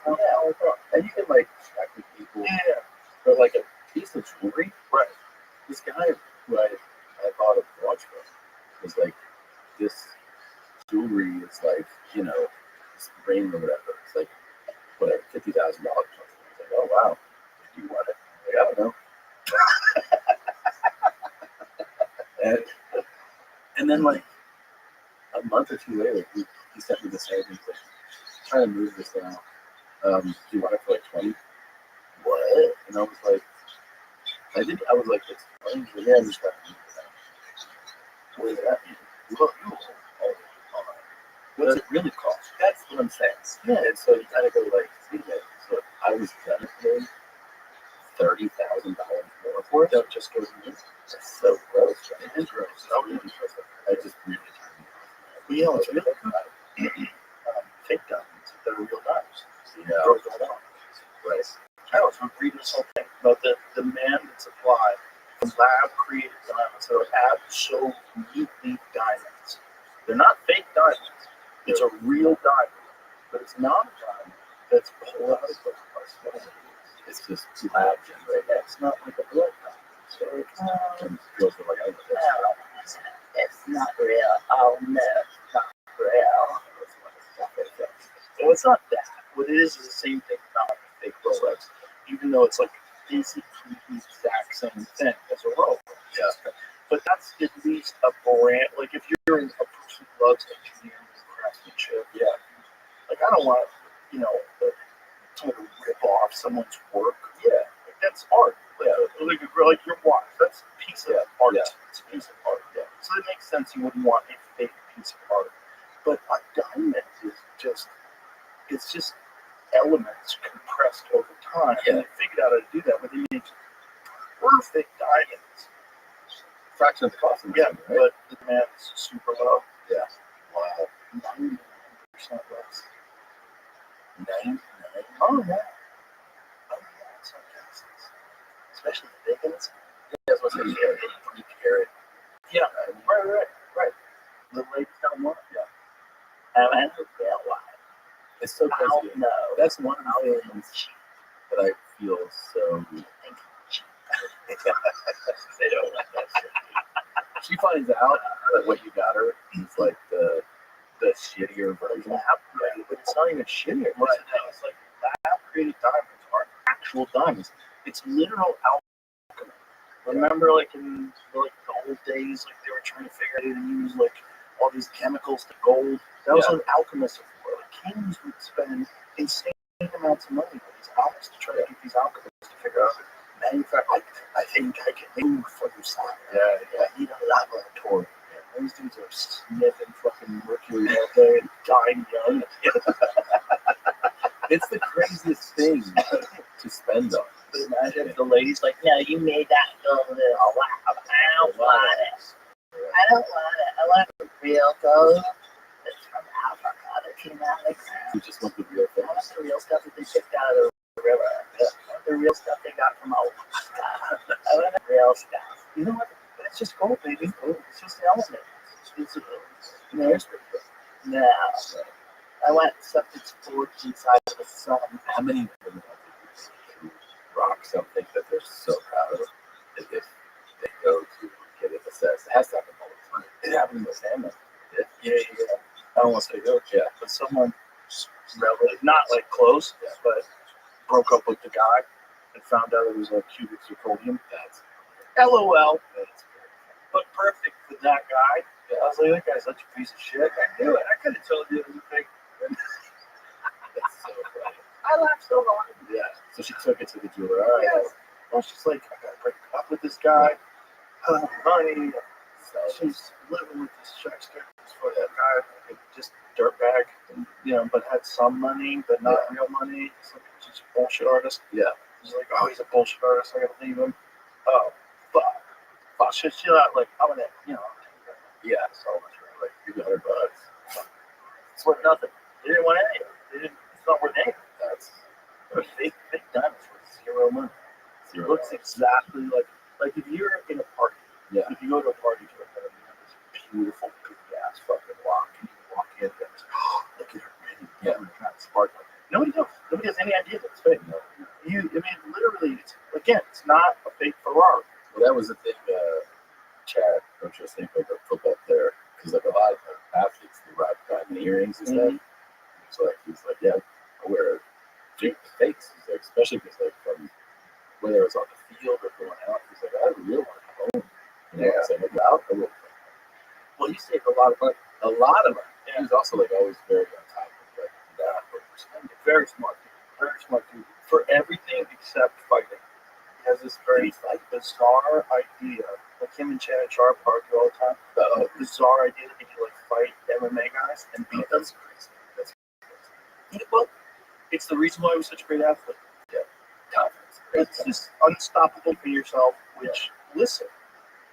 car. And you can like connect with people. Yeah. But like a piece of jewelry, Right. this guy who I bought a watch from was like, this jewelry is like, you know, this ring or whatever. It's like, whatever, $50,000 or something. I was like, oh wow, do you want it? Like, I don't know. and then like a month or two later, he sent me the same thing. Like, trying to move this down. Do you want it for like 20? What? And I was like, it's funny. Yeah, I'm just trying to move it down. What does that mean? Look, what's it really cost? That's what I'm saying. Yeah. And so you kind of go like, so I was gonna pay $30,000 more for it. That just goes in. That's so gross. Right? It is gross. I just really turned me off. But you know, it's really good. Fake diamonds, they're real diamonds. Yeah. Those going on. Right. I was reading this whole thing about the demand and supply of lab-created diamonds that are absolutely diamonds. They're not fake diamonds. It's a real diamond, but it's not a diamond that's pulled out of the place. It's just lab generated. It's not like a blood diamond. So Goes to like, It's not real. Oh no, it's not real. So it's not that. What it is the same thing about fake Rolex, even though it's like basically the exact same thing as a Rolex. Yeah. But that's at least a brand. Like if you're a person who loves engineering and craftsmanship, yeah. Like I don't want, you know, someone to rip off someone's work. Yeah. Like, that's art. Like your watch. That's a piece of art. Yeah. It's a piece of art. Yeah. So it makes sense you wouldn't want a fake piece of art. But a diamond is just, it's just elements compressed over time. Yeah. And they figured out how to do that, but they made perfect diamonds. Fraction of the cost of the Yeah, machine, right? but the demand's super low. Yeah. Wow. 99% less. 99. Oh, yeah. Oh, yeah. Some cases. Especially the big ones. Yeah, I was going to say, 3 carat. Yeah, right. The ladies don't want it. Yeah. And real life. It's so I don't crazy. know. That's one of the things that I feel so. They don't like that shit. She finds out that what you got her is like the shittier version. Lab-created, but it's not even shittier. It's like lab-created diamonds aren't actual diamonds. It's literal alchemy. Remember, like in like the old days, like they were trying to figure out how to use like all these chemicals to gold. That was what alchemists were. Like kings would spend insane amounts of money on these alchemists to try to get these alchemists to figure out manufacture. I think I can move for you, son. Yeah. I need a laboratory. Yeah. Those dudes are sniffing fucking mercury all day and dying young. It's the craziest thing to spend on. But imagine if the lady's like, no, you made that gold in a lab. I don't want it. I don't want it. I want the real gold that's from Africa that came out of the ground. You just want the real thing. I want the real stuff that they picked out of the river. I want the real stuff they got from Alaska. I want the real stuff. You know what? It's just gold, baby. It's just the element. No. I want stuff that's forged inside of the sun. How many women who rock something that they're so proud of that if they go to get it assessed, it has to happen all the time. It happened in the family. Yeah. I don't want to say who. Yeah. But someone, not like close, but broke up with the guy and found out it was like cubic zirconium. That's LOL. But perfect for that guy. I was like, that guy's such a piece of shit. I knew it. I could have told you it was a fake. that's so funny. I laughed so hard. Yeah. So she took it to the jeweler. All right. Yes. Well, she's like, I gotta break up with this guy. Money. So She's living with this check for that guy, like, just dirtbag, but had some money, but not real money. It's like, she's a bullshit artist. yeah. She's like, oh, he's a bullshit artist. I gotta leave him. Oh, fuck. She's not like, I'm gonna, Yeah. So much like $100. it's worth nothing. They didn't want any of it. It's not worth anything. That's Fake diamonds worth zero money. It looks exactly like if you're in a party. Yeah. If you go to a party to a party, you have this beautiful big ass fucking lock, and you walk in and it's, look at her ring, kind of sparkling. Nobody knows. Nobody has any idea that it's fake. No. Literally, it's not a fake Ferrari. Well, that was the thing. Chad, don't you think like a football player? Because like a lot of athletes, they rock diamond earrings and stuff. He's like, yeah, I wear fakes. He's like, especially because like from whether it's on the field or going out, he's like, I have a real one at home. So like out, I will. Well, he saved a lot of money. A lot of money. Yeah. He's also like always very on top of like not overspending. Very smart dude. Very smart dude. For everything except fighting. He has this very bizarre idea. Like him and Shannon Sharp argue all the time. Bizarre idea that he could like fight MMA guys and beat them. That's crazy. Well, it's the reason why he was such a great athlete. Yeah. Confidence. It's just unstoppable for yourself, which, listen,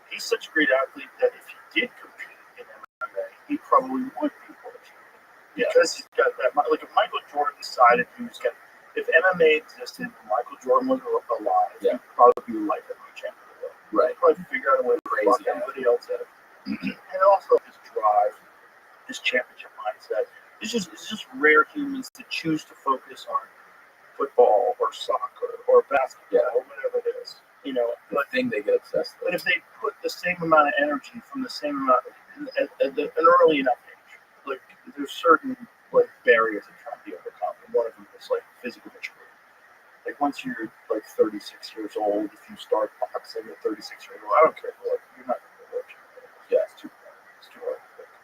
he's such a great athlete that if he did compete in MMA, he probably would be world champion. Yeah. Because he's got that, like if Michael Jordan decided he was going to, if MMA existed and Michael Jordan was alive, he'd probably be like a champion. Right. He'd probably figure out a way to fuck everybody else at it. And also his drive, his championship mindset. It's just rare humans to choose to focus on football or soccer or basketball or whatever it is. The thing they get obsessed with. But if they put the same amount of energy from the same amount at an early enough age, like there's certain like barriers that try to be overcome, and one of them is like physical maturity. Like once you're like 36 years old, if you start boxing at 36 years old, I don't care. Like you're not going to work. Yeah, it's too hard. It's too hard.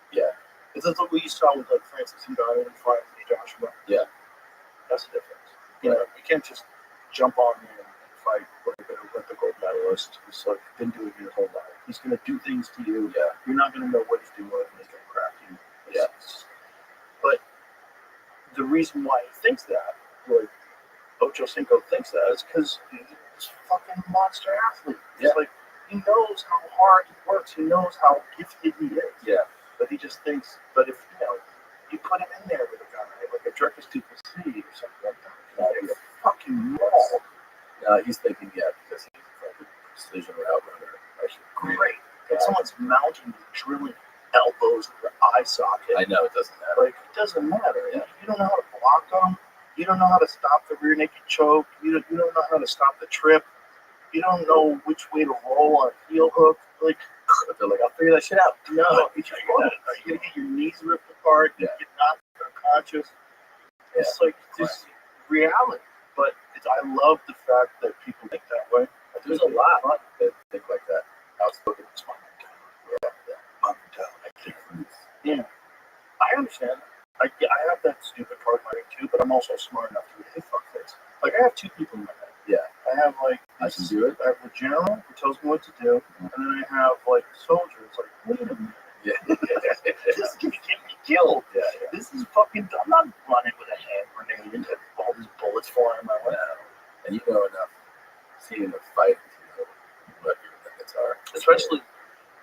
Yeah. Because that's what we saw with like Francis Ngannou and Anthony Joshua. Yeah. That's the difference. You can't just jump on him and fight like an Olympic gold medalist who's like been doing it his whole life. He's gonna do things to you. Yeah. You're not gonna know what he's doing, and he's gonna crack you. Yeah. But the reason why he thinks that, like Ocho Cinco thinks that, is because he's a fucking monster athlete. Yeah. It's like he knows how hard he works. He knows how gifted he is. Yeah. But he just thinks, but if you put him in there with a guy like a Dricus Duplessis or something like that, he's a fucking maul. He's thinking, because he's like a precision route runner. Great. And someone's mounting you, drilling elbows in your eye socket. I know, it doesn't matter. Like, it doesn't matter. You don't know how to block them. You don't know how to stop the rear naked choke. You don't know how to stop the trip. You don't know which way to roll on a heel hook. Like, But they're like, I'll figure that shit out. no, it's your fault. Are you going to get your knees ripped apart? Yeah. Get knocked unconscious? It's like this reality. But I love the fact that people think that way. There's a lot that think like that. Outspoken. It's my mentality. I can't lose. Yeah. I understand. I have that stupid part of my brain too, but I'm also smart enough to be, hey, fuck this. Like, I have two people in my head. Yeah. I have, like, I can do it. I have the general who tells me what to do, and then I have, like, the soldier who's like, wait a minute. Yeah. This can get me killed. Yeah. This is fucking dumb. I'm not running with a hand grenade and all these bullets flying my way. And you know enough, seeing a fight, you know what your limits are. Especially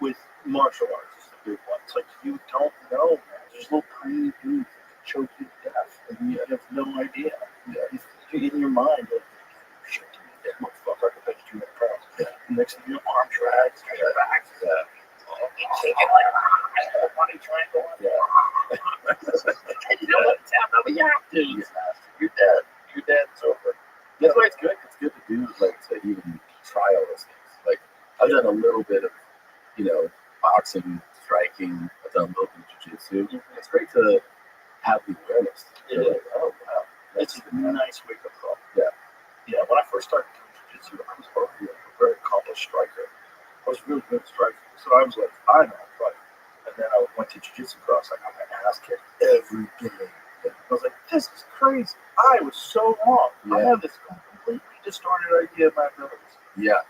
with martial arts, it's the big one. It's like, you don't know, man. There's little tiny dudes that can choke you to death, and you have no idea. Yeah. In your mind, like, shit, that motherfucker, I can bet you 200 pounds. Yeah. Next thing you know, arm drags, your back. Yeah. You take it like, I have a money triangle. Yeah. You know what? But you have to. You're dead. You're dead. It's over. That's why it's good. It's good to do, like, to even try all those things. Like, I've done a little bit of, boxing, striking. I've done a little bit of jiu-jitsu. It's great to have the awareness. Yeah. Like, oh, wow. It's a nice wake-up call. Yeah. Yeah, when I first started doing jiu-jitsu, I was already a very accomplished striker. I was really good at striking. So I was like, I know how to fight. And then I went to jiu-jitsu class. I got my ass kicked every day. I was like, this is crazy. I was so wrong. I Yeah. have this completely distorted idea of my abilities. Yeah.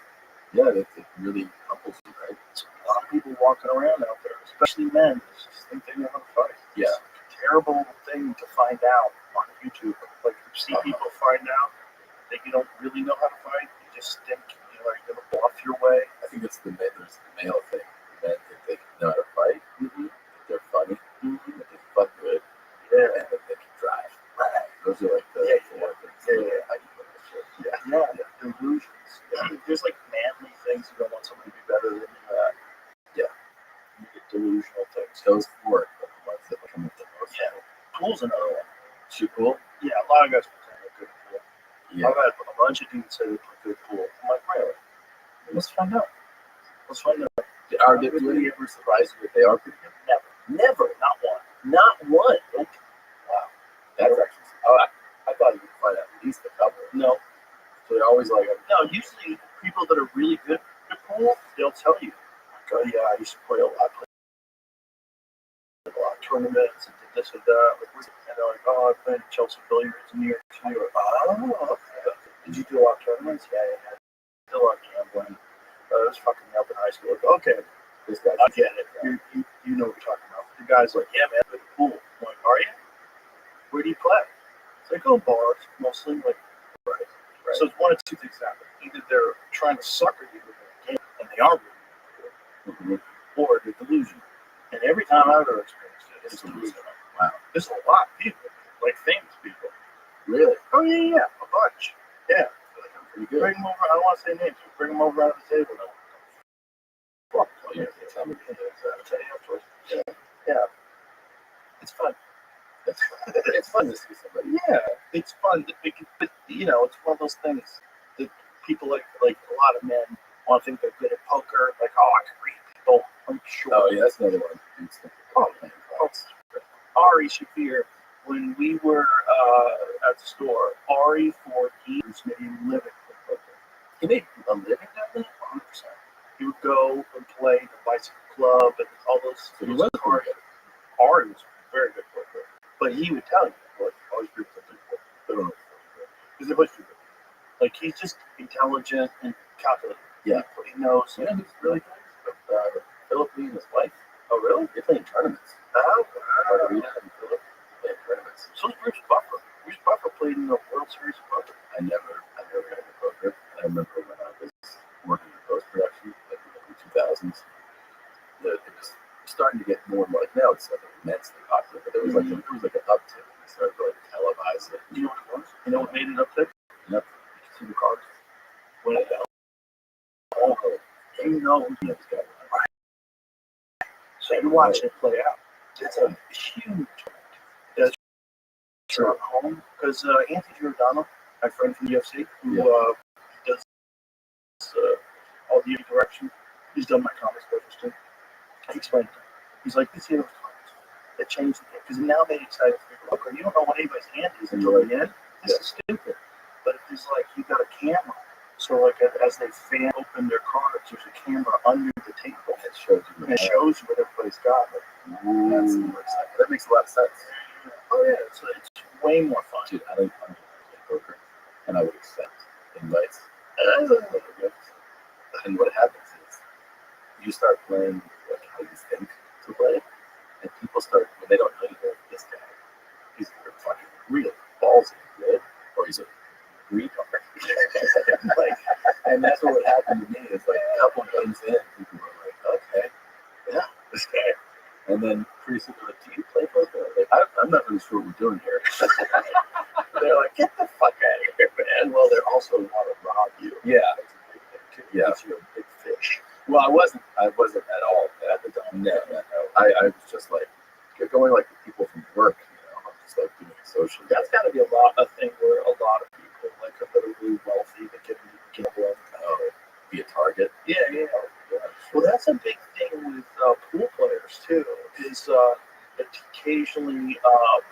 Yeah, it really humbles you, right? There's a lot of people walking around out there, especially men, that just think they know how to fight. Yeah. It's a terrible thing to find out on YouTube. Like, you see people find out that you don't really know how to fight. You just think you're going to bluff your way. I think there's the male thing. Men think they know how to fight. Mm-hmm. They're funny. Mm-hmm. That they fuck good. Yeah. And that they can drive. Those are like the four things. Yeah. How you put this shit. Yeah. Delusions. Yeah. There's like manly things. You don't want somebody to be better than you. Yeah. You get delusional things. Those four are the ones that come with the most. Yeah. Pool's another one. Shoot pool? Yeah, a lot of guys pretend they're good at pool. Yeah. I've had a bunch of dudes say they play good pool. I'm like, really? Let's find out. Let's find out. Are they really ever surprised you if they are pretty good? Never. Not one. Not one. Nope. Wow. That's actually. Oh, I thought you would find out at least a couple. No. So they're always like, No, usually people that are really good at pool, they'll tell you. Like, oh, yeah, I used to play a lot. I played a lot of tournaments and did this and that. And they're like, oh, I played Chelsea Billiards in New York City. Like, oh, okay. Did you do a lot of tournaments? Yeah. Did a lot of gambling. It was fucking me up in high school. Like, okay, this guy. I get it. You know what we're talking about. The guy's like, yeah, man, I play the pool. I'm like, are you? Where do you play? It's like, bars, mostly. Like, right. So it's one of two things happen. Either they're trying to sucker you with a game, and they are really good, or they're delusional. And every time I've ever experienced it, it's delusional. Wow. There's a lot of people, like famous people. Really? Oh, yeah, a bunch. Yeah. Pretty good. Bring them over. I don't want to say names, but bring them over out of the table now. Fuck. Oh, yeah. Tell me. I'll tell you afterwards. Yeah. It's fun. It's fun to see somebody. Yeah, it's fun. But, it's one of those things that people like a lot of men want to think they're good at poker. Like, oh, I can read people. I'm sure. Oh, yeah, that's another one. Oh, man. Ari Shafir, when we were at the store, Ari for years made a living with poker. He made a living out of it? 100%. He would go and play the Bicycle Club and all those. So he was cards. Ari was very good poker. But he would tell you, like, all these people think they're good. They don't know. Because a bush dude. Like he's just intelligent and calculated. Yeah. He knows. You know who's really good? Philip Lee and his wife. Oh, really? They play in tournaments. Oh, Margarita and Philip play in tournaments. so is Bruce Buffer. Bruce Buffer played in the World Series of Poker. I never got into poker. I remember when I was working in post production, like in the 2000s, it was starting to get more and more like now it's like immensely popular, but there was like an uptick. They started to like televise it. You know what it was? You know what made it uptick? Yep. Did you see the cards? When it fell. Oh, you know who's got it. So you're watching it play out. It's a huge that's at home because Anthony Giordano, my friend from the UFC, who does all the direction, he's done my comics purchase too. He explained it. He's like, these heroes comics that changed the game because it now made it exciting for people. Look, you don't know what anybody's hand is until the end. This is stupid. But if it's like you got a camera, so like as they fan open their cards, there's a camera under the table. It shows you. And it shows you what everybody's got. Like, That makes a lot of sense. oh yeah, it's way more fun. Dude, I like play poker, and I would accept invites. And what happens is you start playing like how you think to play, and people start when they don't know you. Go, this guy, he's either fucking real ballsy good, or he's a retard. Like, and that's what would happen to me. Is like a couple games in, people were like, okay, yeah, this guy. And then pretty soon they're like, do you play poker? Like, I'm not really sure what we're doing here. They're like, get the fuck out of here, man. Well, they're also want to rob you. Yeah. That's a big thing. Yeah. You're a big fish. Well, I wasn't at all at the time. No. I was just like, you're going like with people from work, I'm just like doing it socially. That's got to be a thing where a lot of people like that are really wealthy that get gamble be a target. Yeah. Well, that's a big thing with pool players too. Is occasionally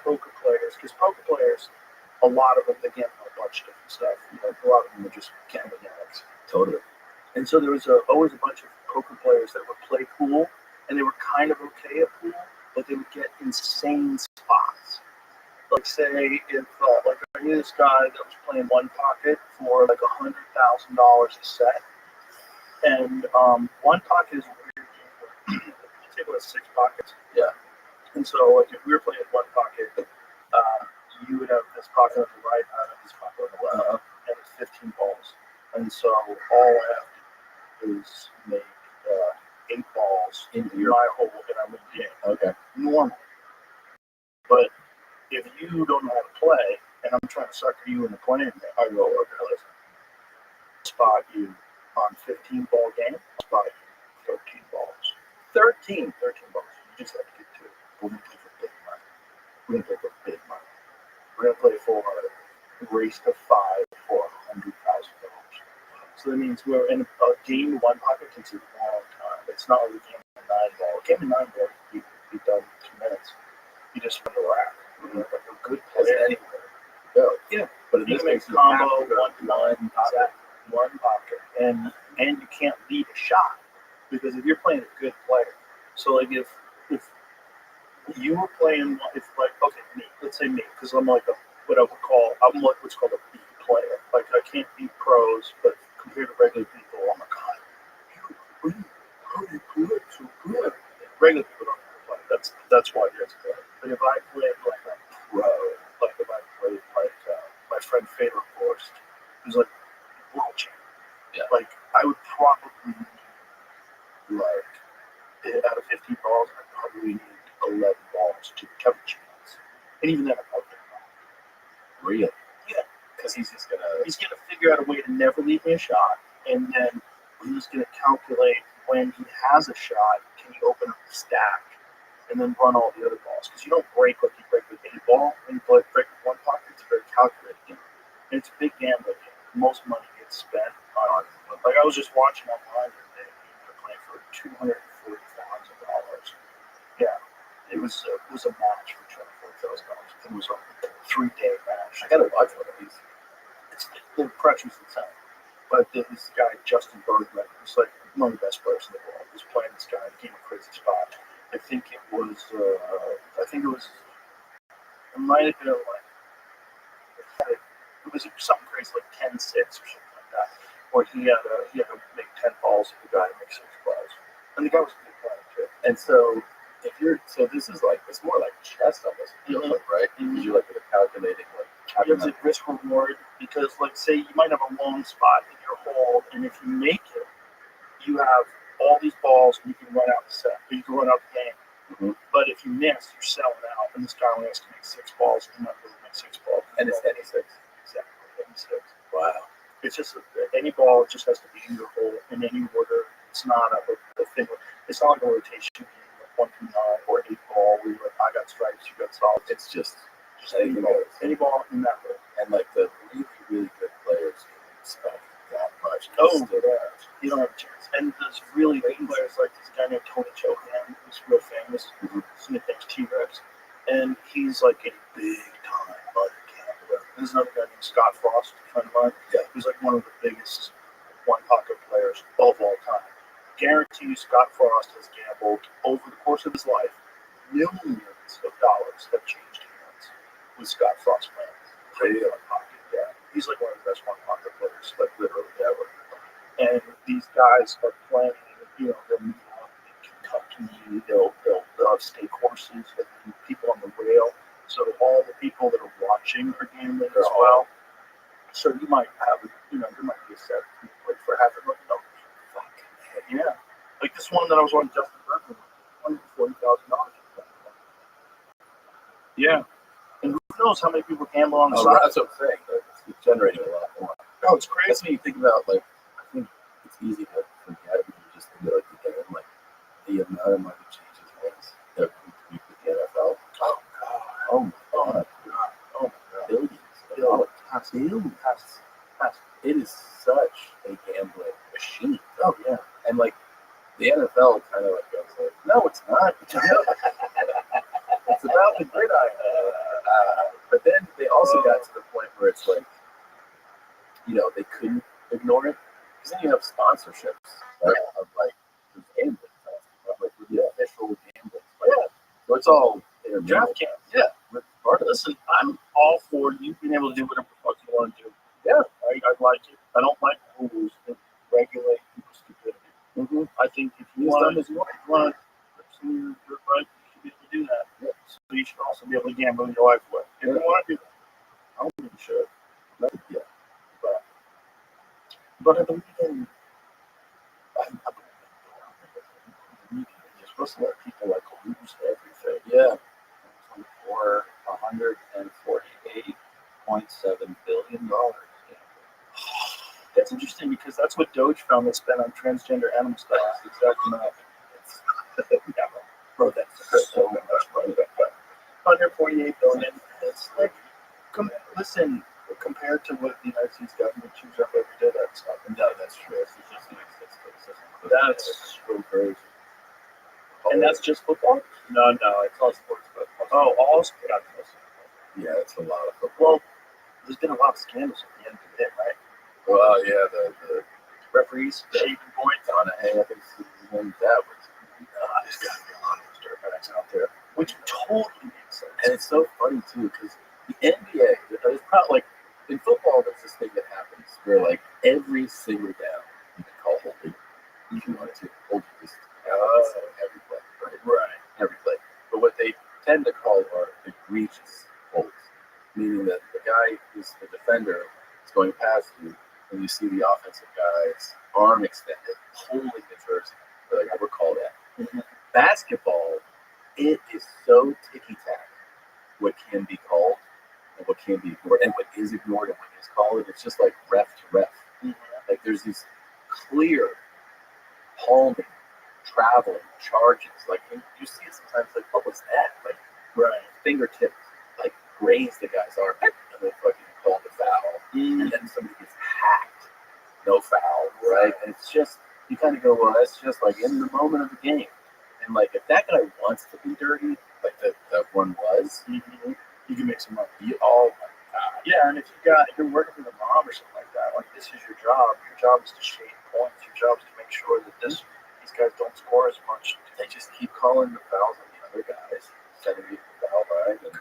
poker players, because poker players, a lot of them they gamble on a bunch of different stuff. A lot of them are just gambling addicts. Totally. And so there was always a bunch of poker players that would play pool, and they were kind of okay at pool, but they would get insane spots. Like say if like I knew this guy that was playing one pocket for like $100,000 a set. And one pocket is a weird game where you take with 6 pockets. Yeah. And so like if we were playing one pocket, you would have this pocket on the right, and I have this pocket on the left, and it's 15 balls. And so all I have to do is make 8 balls into my hole, and I'm in the game. Okay. Normal. But if you don't know how to play, and I'm trying to sucker you into playing, I go, okay, listen. Spot you on 15 ball game, spot you 13 balls. 13 balls. You just have to get to it. We're going to play for big money. We're going to play for a race to 5 for $100,000. So that means we're in a game 1 pocket takes a long time. It's not like a game of 9 ball. A game of 9 ball you be done in 2 minutes. You just run the rack. Like a good player anywhere. Go. Yeah. But in this case, combo 1 pocket, and you can't lead a shot because if you're playing a good player, so like if you were playing, if like me, let's say me, because I'm like I'm like what's called a B player. Like I can't beat pros, but compared to regular people, oh my god, how do you play so good? Regular people don't know how to play. That's why you're good. But if I played like a pro, like if I played like my friend Fedor Forst, who's like world champion. Yeah. Like I would probably need out of 15 balls, I'd probably need 11 balls to have a chance. And even then, I'm not there. Really? Yeah. Because he's gonna figure out a way to never leave me a shot, and then he's gonna calculate when he has a shot, can he open up the stack, and then run all the other balls. Because you don't break like you break with any ball. When you break with 1 pocket, it's a very calculated game. And it's a big gambling game. Most money gets spent on. Like I was just watching online today, they're playing for $240,000. Yeah, it was a match for $240,000. It was a 3-day match. I gotta watch one of these. The pressure's insane. But this guy Justin Bergman, who's like one of the best players in the world, was playing this guy in a game of crazy spot. I think it might have been like. It was something crazy like 10-6 or something like that, where he had to make 10 balls and the guy to make 6 balls, and the guy was a good player too. And so this is like, it's more like chess almost, it feels like, right? Because you're like calculating like It's a risk reward because, like, say you might have a long spot in your hole, and if you make it, you have all these balls, and you can run out the set, or you can run out the game. But if you miss, you're selling out, and this guy only has to make 6 balls, and you're not going to make 6 balls. And it's any 6. Exactly, any 6. Wow. It's just any ball just has to be in your hole in any order. It's not a thing. It's not like a rotation game, like 1 through 9 or 8 ball where you're like, I got stripes, you got solids. It's just any ball. Any ball in that way. And like the really, really good players can expect that much. Oh, you don't have a chance. And there's really big players like this guy named Tony Chohan, who's real famous. His nickname's T-Rex. And he's like a big time butter gambler. There's another guy named Scott Frost, a friend of mine, who's like one of the biggest one-pocket players of all time. Guarantee you Scott Frost has gambled over the course of his life. Millions of dollars have changed hands with Scott Frost playing. Crazy one-pocket, yeah. He's like one of the best one-pocket players, like literally ever. And these guys are playing, they'll meet up in Kentucky, they'll have stake horses, and people on the rail. So all the people that are watching are gambling as well. So you might have, there might be a set of people like for half a million dollars. Yeah. Like this one that I was on Justin Bergman, $140,000. Yeah. And who knows how many people gamble on the side? That's what I'm saying. It's generating a lot more. No, it's crazy. That's when you think about, like, I think it's easy to forget when you just think of, like, the game, like, the amount of money changes hands that we with the NFL. Oh my God. Billions. It is such a gambling machine. Oh, yeah. And, like, the NFL kind of, like, goes, like, no, it's not. It's about the gridiron. But then they also got to the point where it's like, they couldn't ignore it. Because then you have sponsorships, right? Of like the gambling, like the official gambling. Like, so it's all DraftKings. Yeah. Listen, I'm all for you being able to do whatever the fuck you want to do. Yeah. I like it. I don't like rules that regulate people's stupidity. I think if you want to, you're right, you should be able to do that. Yeah. So you should also be able to gamble your life away. If you want to do that. I don't think you should. Yeah. But at the weekend, you're supposed to let people like lose everything. Yeah. For $148.7 billion. That's interesting because that's what Doge found they spent on transgender animal studies. The exact amount. Bro, that's so much money. 148 billion. It's like, listen, compared to what the United States government chews up every day, that's nothing. No, that's true. That's so crazy. And that's just football? No, it's all sports. But Oh, all sports. Yeah, it's a lot of football. Well, there's been a lot of scandals at the end of it, right? Well, yeah, the Referees, shaving points. Donahue, I think that was. There's got to be a lot of those dirtbags out there, which totally makes sense. And it's so funny too because the NBA, it's probably like in football, there's this thing that happens where like every single down you can call holding if you want to. Holding is every play, right? Right. Every play. But what they tend to call are egregious holds, meaning that the guy who's the defender is going past you, and you see the offensive guy's arm extended, pulling the jersey. They're like, I would call that. Basketball, it is so ticky-tack what can be called and what can be ignored and what is ignored and what is called. And it's just like ref to ref. Like there's these clear palming, traveling charges. Like you see it sometimes like, what was that? Like fingertip, like graze the guy's arm and then fucking call the foul. And then somebody gets hacked. No foul, right? And it's just, you kind of go, well, that's just like in the moment of the game. And like, if that guy wants to be dirty, like that one was, You can make some money. Oh my God. Yeah, and if you're working for the mom or something like that, like this is your job. Your job is to shade points. Your job is to make sure that these guys don't score as much. They just keep calling the fouls on the other guys, sending me the foul line, and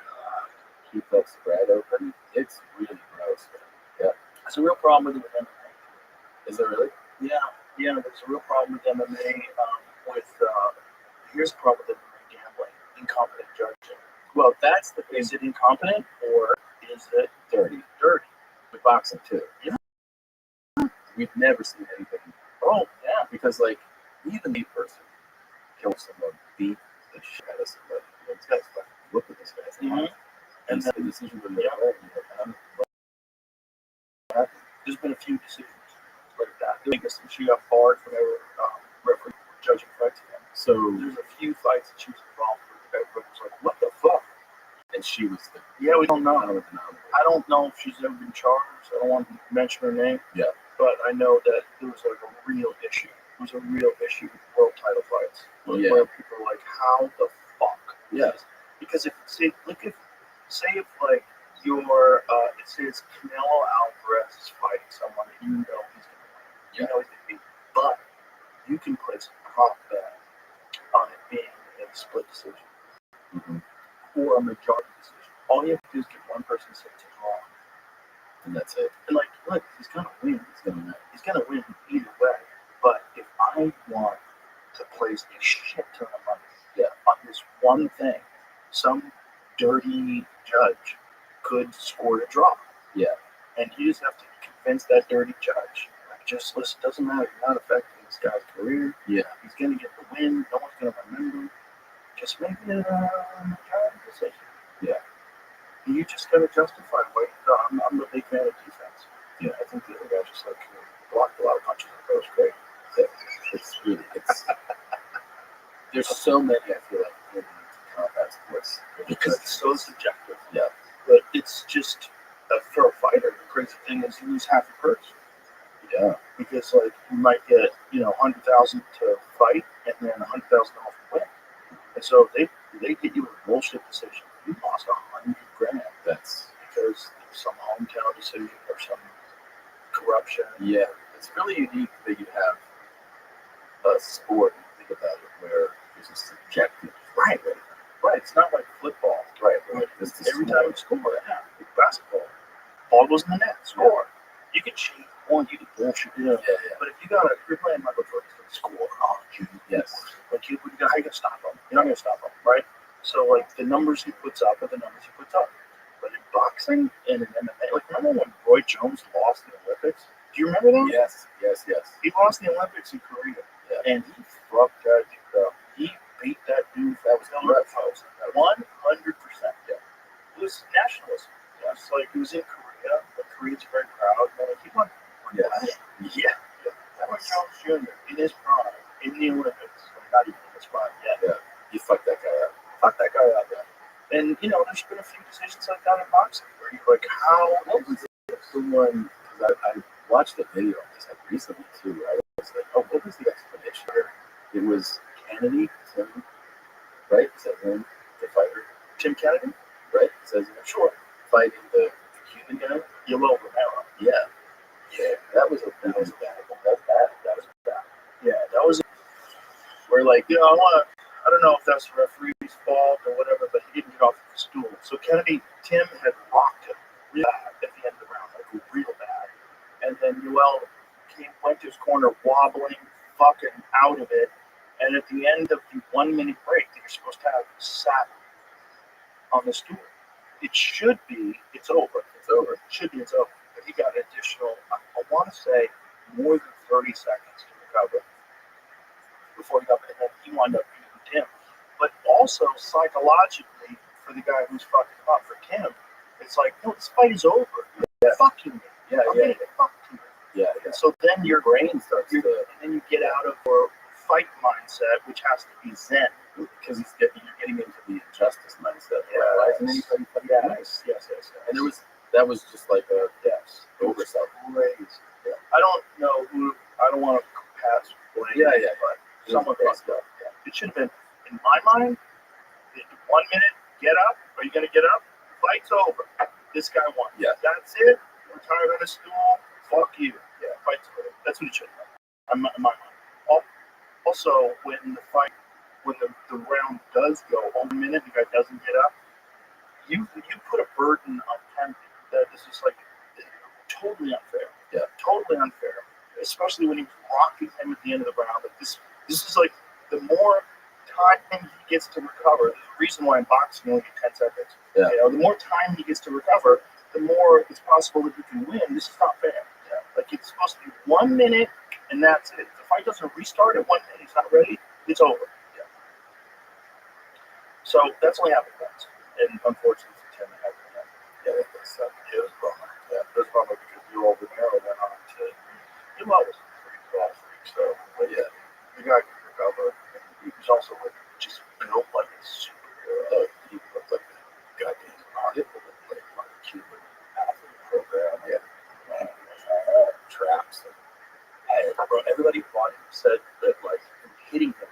keep that spread open. It's really gross, man. There's a real problem with it with MMA. Is there really? Yeah, there's a real problem with MMA. Here's the problem with MMA gambling: incompetent judging. Well, that's the. Is it incompetent or is it Dirty. dirty? With boxing too. Yeah. We've never seen anything. Oh, yeah. Because like even the person kill someone, beat the shit out of somebody. You know, this guy's fucking look at this guy's Mhm. and And the decision was Yeah. right. There's been a few decisions like that. I think she got barred from ever referee judging fights again. So There's a few fights that she was involved with. Everybody was like, "What the fuck?" and she was the Yeah, we don't know. kind of denominator. I don't know if she's ever been charged. I don't want to mention her name. Yeah. But I know that there was like a real issue. It was a real issue with world title fights. Well, yeah. Where people are like, how the fuck? Yeah. Because if say if like your it says Canelo Alvarez is fighting someone that you know he's gonna win. You know he's gonna beat. But you can place a prop bet on it being a split decision. Mm-hmm. Or a majority decision. All you have to do is get one person to say it's wrong. And that's it. And like, look, he's gonna win. He's gonna win either way. But if I want to place a shit ton of money on this one thing, some dirty judge could score a draw. Yeah. And you just have to convince that dirty judge. Like, just listen, doesn't matter. You're not affecting this guy's career. Yeah. He's gonna get the win. No one's gonna remember. Just make it a majority decision. Yeah. You just gotta justify why I'm a big fan of defense. Yeah. I think the other guy just like blocked a lot of punches. That was great. It's really there's so many I feel like in combat sports Because it's so subjective. Yeah. But it's just for a fighter, the crazy thing is you lose half your purse. Yeah. Because like you might get, $100,000 to fight and then $100,000 to win. And so if they get you a bullshit decision, you lost $100,000. That's Because some hometown decision or some corruption. yeah. It's really unique that you have a sport, think about it, where there's a subjective Right. It's not like football. right. Like, This every time you score, like basketball, ball goes in the net, score. You can cheat, or you can bullshit. Yeah. But if you're playing Michael Jordan's gonna score, Yes. like how you gonna stop him? You're not gonna stop him, right? So like the numbers he puts up are the numbers he puts up. But in boxing and in MMA, like remember when Roy Jones lost the Olympics? Do you remember that? Yes. He lost the Olympics in Korea, Yeah. and he fucked that dude up. He beat that dude. That was on the post. 100%. Yeah. It was nationalism. It's like he was in Korea, but Koreans are very proud. And like he won. Yes. Yeah. Roy Jones Jr. in his prime in the Olympics, not even in his prime yet. Yeah. You fucked that guy up. Fuck that guy up. And there's been a few decisions like that in boxing where you're like, how? What was the one? Because I watched a video on this like recently too. I was like, oh, what was the explanation? It was Kennedy, Tim, right? Is that him, the fighter? Tim Kennedy? Right? It says Sure. fighting the Cuban guy. Yolo Romero. Yeah. That was bad. That was bad. Yeah, that was where like, I don't know if that's the referee's fault or whatever, but he didn't get off the stool. So Tim had rocked him real bad at the end of the round, like real bad. And then Yoel went to his corner wobbling, fucking out of it. And at the end of the 1 minute break that you're supposed to have, sat on the stool. It should be, it's over. It should be, it's over. But he got an additional, I want to say, more than 30 seconds to recover before he got back. And then he wound up beating Tim. But also, psychologically, for the guy who's fucking him up, for Tim, it's like, no, this fight is over. You're fucking me. Yeah. I'm getting fucked here. Yeah. And so then your brain starts to, and then you get out of your fight mindset, which has to be zen. because you're getting into the injustice mindset. Yes. Why isn't anybody fucking doing it? Yes. And that was just like a oversight. Crazy. Yeah. I don't know who. I don't want to pass blame. Yeah. But It someone was fucked up. Yeah. It should have been, in my mind, 1 minute. Get up. Are you gonna get up? Fight's over. This guy won. Yeah. That's it. Retired on a stool. Fuck you. Yeah. Fight's over. That's what it should have been. In my mind. Also, when the round does go 1 minute, the guy doesn't get up. You put a burden on Kennedy that is just like totally unfair. Yeah. Totally unfair. Especially when he's rocking him at the end of the round. Like this is like the more time he gets to recover. There's a reason why in boxing you only get 10 seconds. Yeah. You know, the more time he gets to recover, the more it's possible that he can win. This is not fair. Yeah. Like it's supposed to be 1 minute and that's it. If the fight doesn't restart at 1 minute, he's not ready, it's over. Yeah. So that's only happened once. And unfortunately for Tim, it hasn't happened. Yeah, that's It was a bummer. Yeah, it was a bummer because you over there went on to he was pretty tall freak. So but yeah, the guy could recover. And he was also like just built like a superhero. he looked like a goddamn rocket with like Mark Cuban athlete program. Yeah. Traps. Bro, everybody fought him said that like hitting him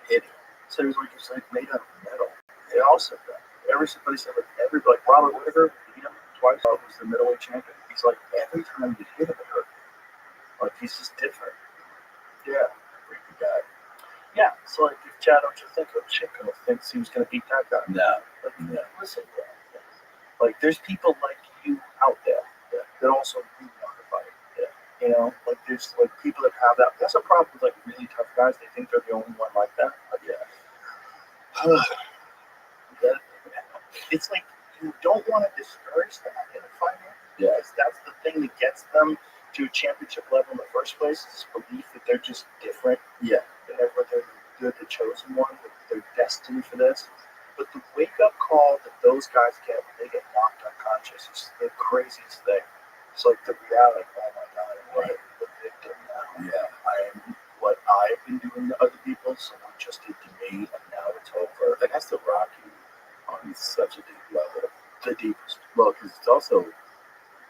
hit him. So he was like made out of metal. They all said that. Everybody said like Robert Whittaker beat him twice. He was the middleweight champion. He's like every time you hit him it hurt. Like he's just different. Yeah. Freaky guy. Yeah. So like if Chad Ochocinco thinks he was gonna beat that guy. No. Like listen, bro. Like there's people like you out there that also do want to fight. Yeah. You know, like there's like people that have that. That's a problem with like really tough guys. They think they're the only one like that. But yeah. It's like you don't want to discourage them in a fighter. Yeah. Because that's the thing that gets them to a championship level in the first place. Is belief that they're just different. Yeah. And they're the chosen one. That they're destined for this. But the wake up call that those guys get when they get knocked unconscious is the craziest thing. It's like the reality. Oh my God, I'm the victim now. Yeah. I am what I've been doing to other people. Someone just did to me, and now it's over. That has to rock you on such a deep level. The deepest. Well, because it's also,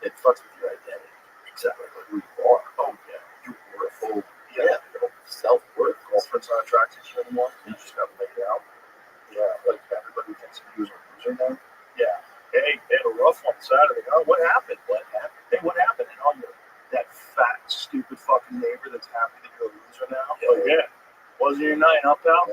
it fucks with your identity. Exactly. Like who you are. Oh yeah. Your worth. Oh, Yeah. your self-worth. Girlfriend's not attracted to you anymore. You just got laid out. Yeah. Like everybody thinks of you as a loser now. Yeah. Hey, they had a rough one Saturday. Oh, what happened? What happened? Hey, what happened? And all your that fat, stupid fucking neighbor that's happy that you're a loser now. Yeah. Like, yeah. Wasn't your night, huh, pal?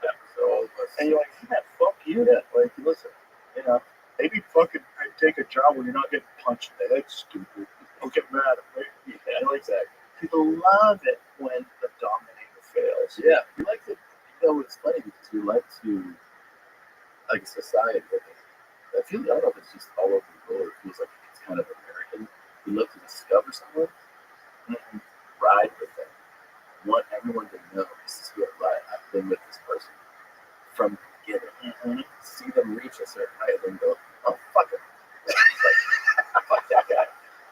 Yeah. So, And you're like, yeah, fuck you. Yeah. Like, listen, you know, maybe fucking take a job when you're not getting punched in the head, stupid. Don't get mad at me. yeah, You know, like, exactly. people love it when the dominator fails. Yeah, we like to, it's funny because we like to, like society, I don't know if it's just all over the world, it feels like it's kind of American. We love to discover someone, ride with them, want everyone to know this is who I've been with this person from the beginning. See them reach a certain height and then go, oh, fuck him. Like, fuck that guy.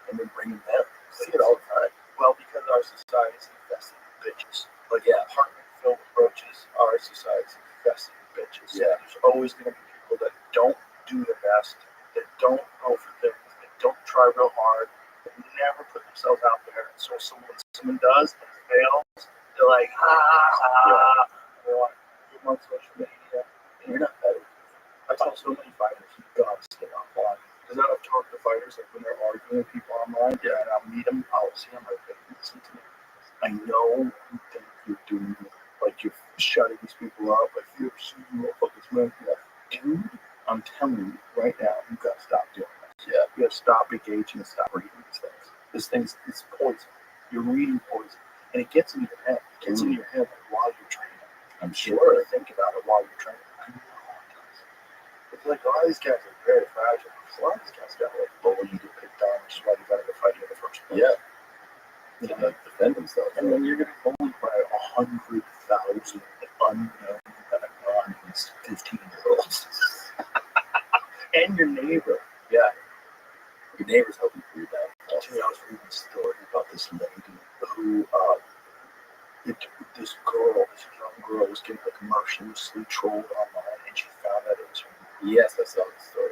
And then bring him down. See it all the time. Well, because our society's infested with bitches. Like, Yeah. apartment filled with roaches, our society's infested with bitches. Yeah. There's always going to be people that don't do their best, that don't go for things, that don't try real hard, that never put themselves out there. And so when someone does and fails, they're like, and they're like, you're on social media, and you're not better. I tell so many fighters, you gotta stay offline. Because I've talked to fighters, like when they're arguing with people online, and I'll meet them, I'll see them, like, hey, listen to me. I know you think you're doing it, like you're shutting these people up, like you're you fucking man. Dude, I'm telling you right now, you gotta stop doing this. Yeah. You gotta stop engaging and stop reading these things. This thing's it's poison. You're reading poison. And it gets into your head. It gets into your head like, while you're training. I'm You sure. really think about it while you're training. I know it does. It's like a lot of these guys are very fragile. A lot of these guys got like bullied and picked on, which is why they gotta go fight you in the first place. Yeah. You To know, like defend themselves. and then you're getting bullied by 100,000 unknown 15-year-olds. And your neighbor. Yeah. Your neighbor's hoping for your downfall. Actually, I was reading a story about this lady who, this young girl was getting like mercilessly trolled online, and she found out it was her. Yes, I saw the story.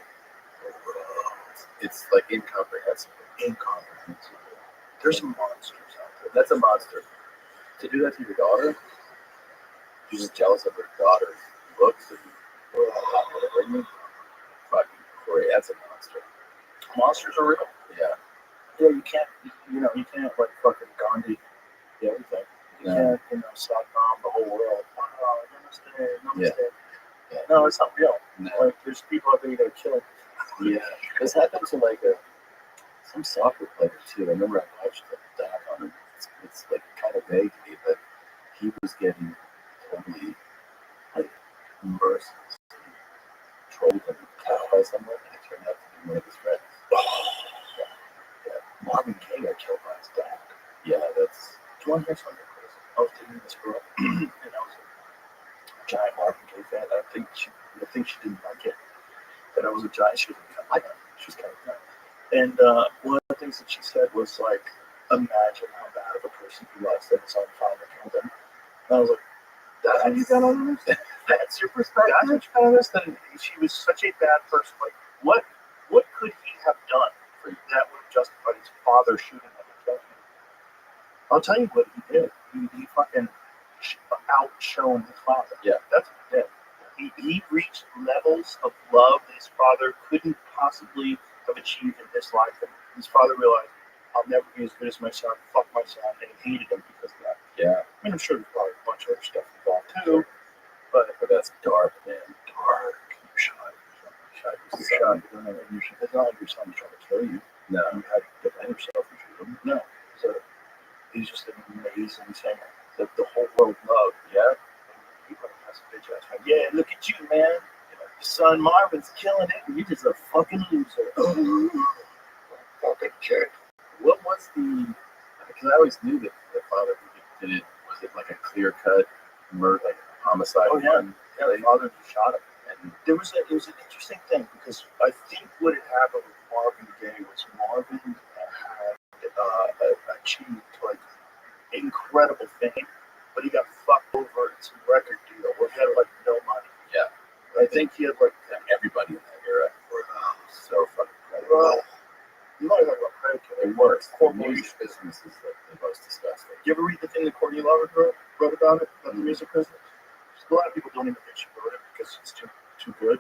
It's like incomprehensible. There's some monsters out there. That's a monster. To do that to your daughter, she's just jealous of her daughter's looks and whatever. Fucking Corey, that's a monster. Monsters are real. Yeah. Yeah, you can't like fucking Gandhi everything. You No. can't, Saddam the whole world. Oh, namaste. Yeah. No, it's not real. No. Like, there's people out there you gotta kill. Yeah. This happened to like a some soccer player too. I remember I watched the doc on him. It's like kind of vague to me, but he was getting totally like merciless, trolled and killed by someone, and it turned out to be one of his friends. Yeah. Marvin Gaye got killed by his dad. Yeah, that's. Do you want to hear something crazy? I was dating this girl, and I was a giant Marvin Gaye fan. I think she didn't like it, but I was a giant. She was kind of like it. She was kind of young. And one of the things that she said was like, "Imagine how bad of a person he was that his own father killed him." And I was like, "That's how you got on this? That's your perspective? That's what you got on this? That she was such a bad person. Like, what could he have done for you that would have justified his father shooting him and killing him?" I'll tell you what he did. He fucking outshone his father. Yeah. That's what he did. He reached levels of love that his father couldn't possibly have achieved in his life. And his father realized, I'll never be as good as my son. Fuck my son. And he hated him because of that. Yeah. I mean, I'm sure there's probably a bunch of other stuff involved too. But that's dark, man. Dark. You're shy. You're shy. It's not like your son's trying to kill you. No. You had to defend yourself and shoot him. No. So he's just an amazing singer that the whole world loved. Yeah. He probably has a bitch ass. Like, yeah, look at you, man. Your son Marvin's killing it, and you're just a fucking loser. Fucking jerk. What was the? Because I always knew that the father did it. Was it like a clear cut murder, like homicide? Oh yeah. One? Yeah, the father just shot him. And it was an interesting thing because I think what had happened with Marvin Gaye was Marvin had achieved like incredible fame, but he got fucked over in some record deal where he had like no money. Yeah. I think he had like everybody in that era were so fucking credit. You might talk about credit card. It works. The Corporation music business is like the most disgusting. You ever read the thing that Courtney Love wrote about it, about the music business? A lot of people don't even think she wrote it because it's too good.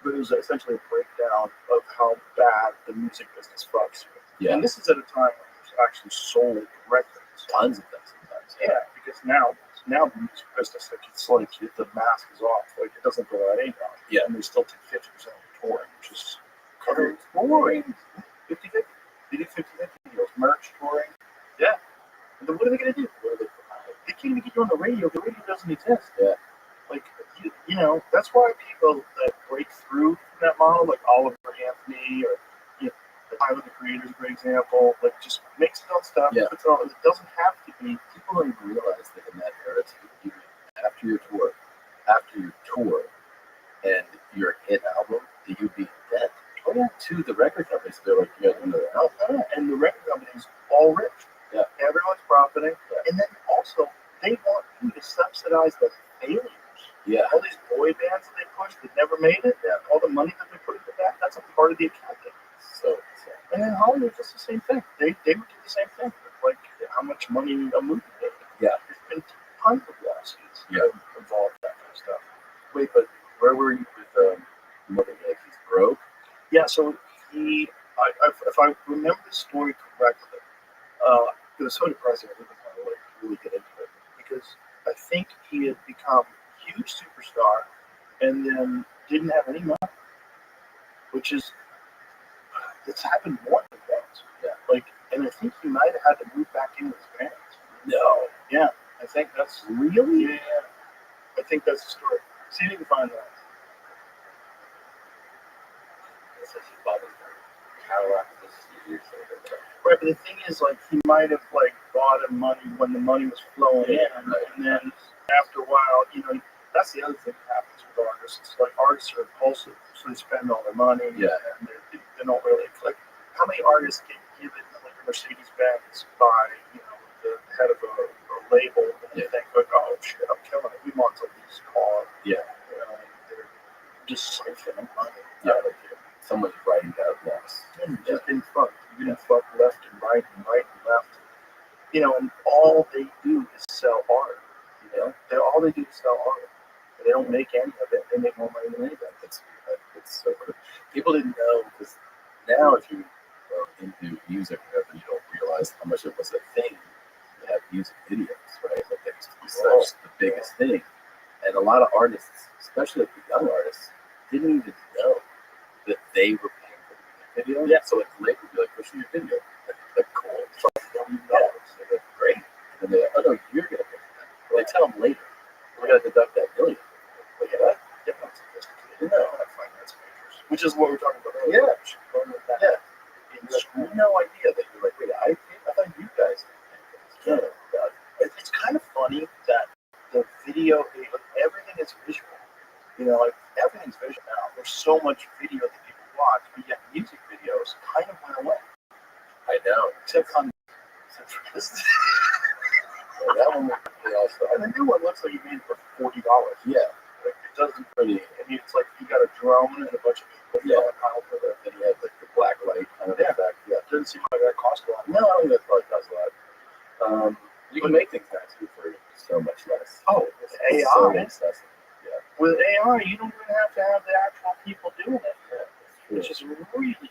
But it was essentially a breakdown of how bad the music business fucks you. Yeah. And this is at a time when there's actually sold records. Tons of them sometimes. Yeah, because now the music business, like, it's like the mask is off. Like, it doesn't go out anymore. Yeah. And they still take 50% of the touring, which is boring. 50-50. They do 50-50 deals. Merch, touring. Yeah. And then what are they going to do? They can't even get you on the radio. The radio doesn't exist. Yeah. Like, you know, that's why people that break through from that model, like Oliver Anthony or Tyler the Creator is a great example, like just makes his own stuff. Yeah. Puts it on. It doesn't have to be. People don't even realize that in that era, too, after your tour, and your hit album, that you'd be in debt. Oh yeah. To the record companies, they're like, you got another album. And the record companies all rich. Yeah. Everyone's profiting. Yeah. And then also they want you to subsidize the failures. Yeah. All these boy bands that they push that never made it. Yeah. All the money that they put into that, that's a part of the accounting. So and then Hollywood's just the same thing. They would do the same thing. Like how much money a movie made. Yeah. There's been tons of lawsuits involved that kind of stuff. Wait, but where were you with Mother Yankees Broke? Yeah, so if I remember the story correctly, it was so depressing I didn't want to really get into it because I think he had become a huge superstar and then didn't have any money, which is it's happened more than once. Yeah, like, and I think he might have had to move back in with his parents. No. Yeah, I think that's really. Yeah, I think that's the story. See if you can find that. Right, but the thing is, like, he might have like bought him money when the money was flowing in, right. And then after a while, that's the other thing that happens with artists. It's like artists are impulsive, so they spend all their money. Yeah, and they don't really like. How many artists get given like a Mercedes Benz by the head of a label, and they think like, oh shit, I'm killing it. We want to lease car. Yeah, they're just siphoning money. Yeah, like someone's writing that loss. Just been fucked. You've been fucked left and right and left. And all they do is sell art. All they do is sell art. They don't make any of it. They make more money than anybody. It's so cool. People didn't know because now if you are into music, you don't realize how much it was a thing to have music videos, right? Like that used to be such the biggest thing. And a lot of artists, especially the young artists, didn't even know that they were paying for the music video. Yeah. So like the label would be like, we're for your video. Like, cool. It's like $1 million. They're like, great. And they're like, oh no, you're gonna pay for that. Well, I tell them later, we're gonna deduct that $1 million. Like, what? They're not sophisticated. No, not finance majors. Which is what we're talking about earlier. Yeah. Yeah. In school, no idea that you're like, wait, I thought you guys did. It's kind of funny that the video, everything is visual. You know, like everything's visual now. There's so much video that people watch, but yet music videos kind of went away. I know. Except for this. That one was pretty awesome. And the new one looks like you made it for $40. Yeah. Like it doesn't Pretty. I mean, it's like you got a drone and a bunch of people. Yeah. And you had like the black light kind of effect. Yeah. It doesn't seem like that cost a lot. No, I think that probably costs a lot. You can make things now too for so much less. Oh, with It's AI. so excessive. Yeah. With AI, you don't even have to have the actual people doing it, Yeah. which is really crazy.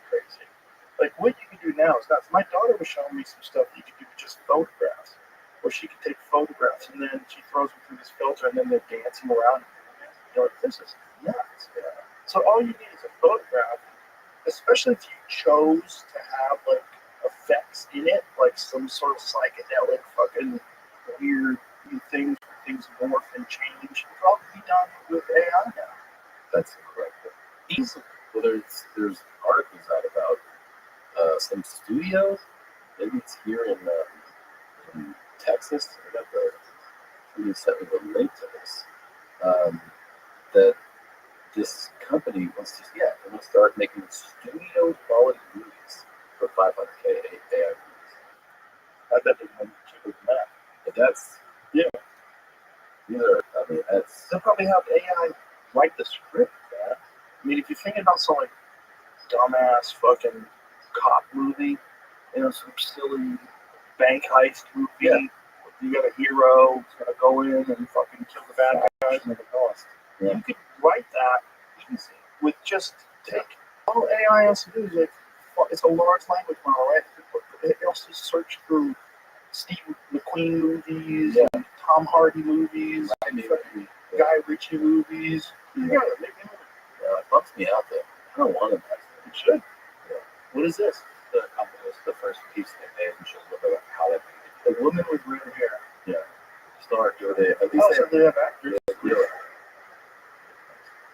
Like what you can do now is nuts. My daughter was showing me some stuff that you could do with just photographs, where she could take photographs and then she throws them through this filter and then they're dancing around. You're like, this is nuts. Yeah. So all you need is a photograph, especially if you chose to have like effects in it, like some sort of psychedelic fucking weird things where things morph and change. It can all be done with AI now. That's incredible. Easily. Well, there's articles out about some studio. Maybe it's here in Texas. I got somebody sent me the link to this. That this company wants to, they want to start making studio quality movies for $500K AI movies. I bet there's one cheaper than that. But that's, Yeah. these are, I mean, that's, They'll probably have AI write the script, man. I mean, if you're thinking about some like dumbass fucking cop movie, you know, some silly bank heist movie, you got a hero who's gonna go in and fucking kill the bad guys and the cost. Yeah. You could write that easy with just take all AI has to do is like it's a large language model, right? It also search through Steve McQueen movies, and Tom Hardy movies, Guy Ritchie movies. You got it. Make it. it bumps me out there. I don't want to. You should. Yeah. What is this? The company was the first piece they made and showed how that The woman with red hair. Yeah. Start doing it. At least Oh, so they have actors. Yeah.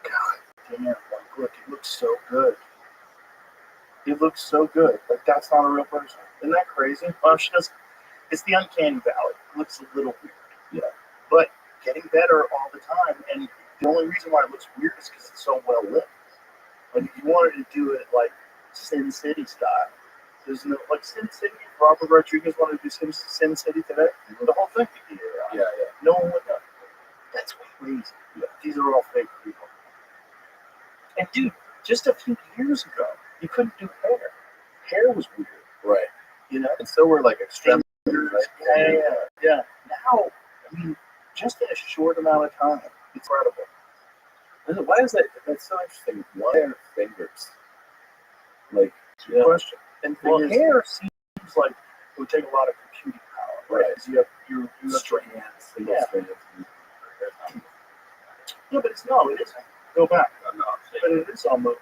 God damn! Like, look, it looks so good. It looks so good. Like that's not a real person. Isn't that crazy? She does. It's the uncanny valley. It looks a little weird. Yeah. But getting better all the time. And the only reason why it looks weird is because it's so well lit. Like if you wanted to do it like Sin City style, there's no like Sin City. Robert Rodriguez wanted to do Sin City today. The whole thing could be Yeah. no one would know. That's crazy. Yeah. These are all fake people. And dude, just a few years ago, you couldn't do hair. Hair was weird. Right. You know? And so we're like extreme. Right? Yeah. Now, I mean, just in a short amount of time, it's incredible. Why is that? That's so interesting. Why are fingers like? Good question. And well, hair seems like it would take a lot of computing power, right? Because you have strands, single strands. Yeah, but it's no, it isn't. Go back. I'm not saying. But it is all moving.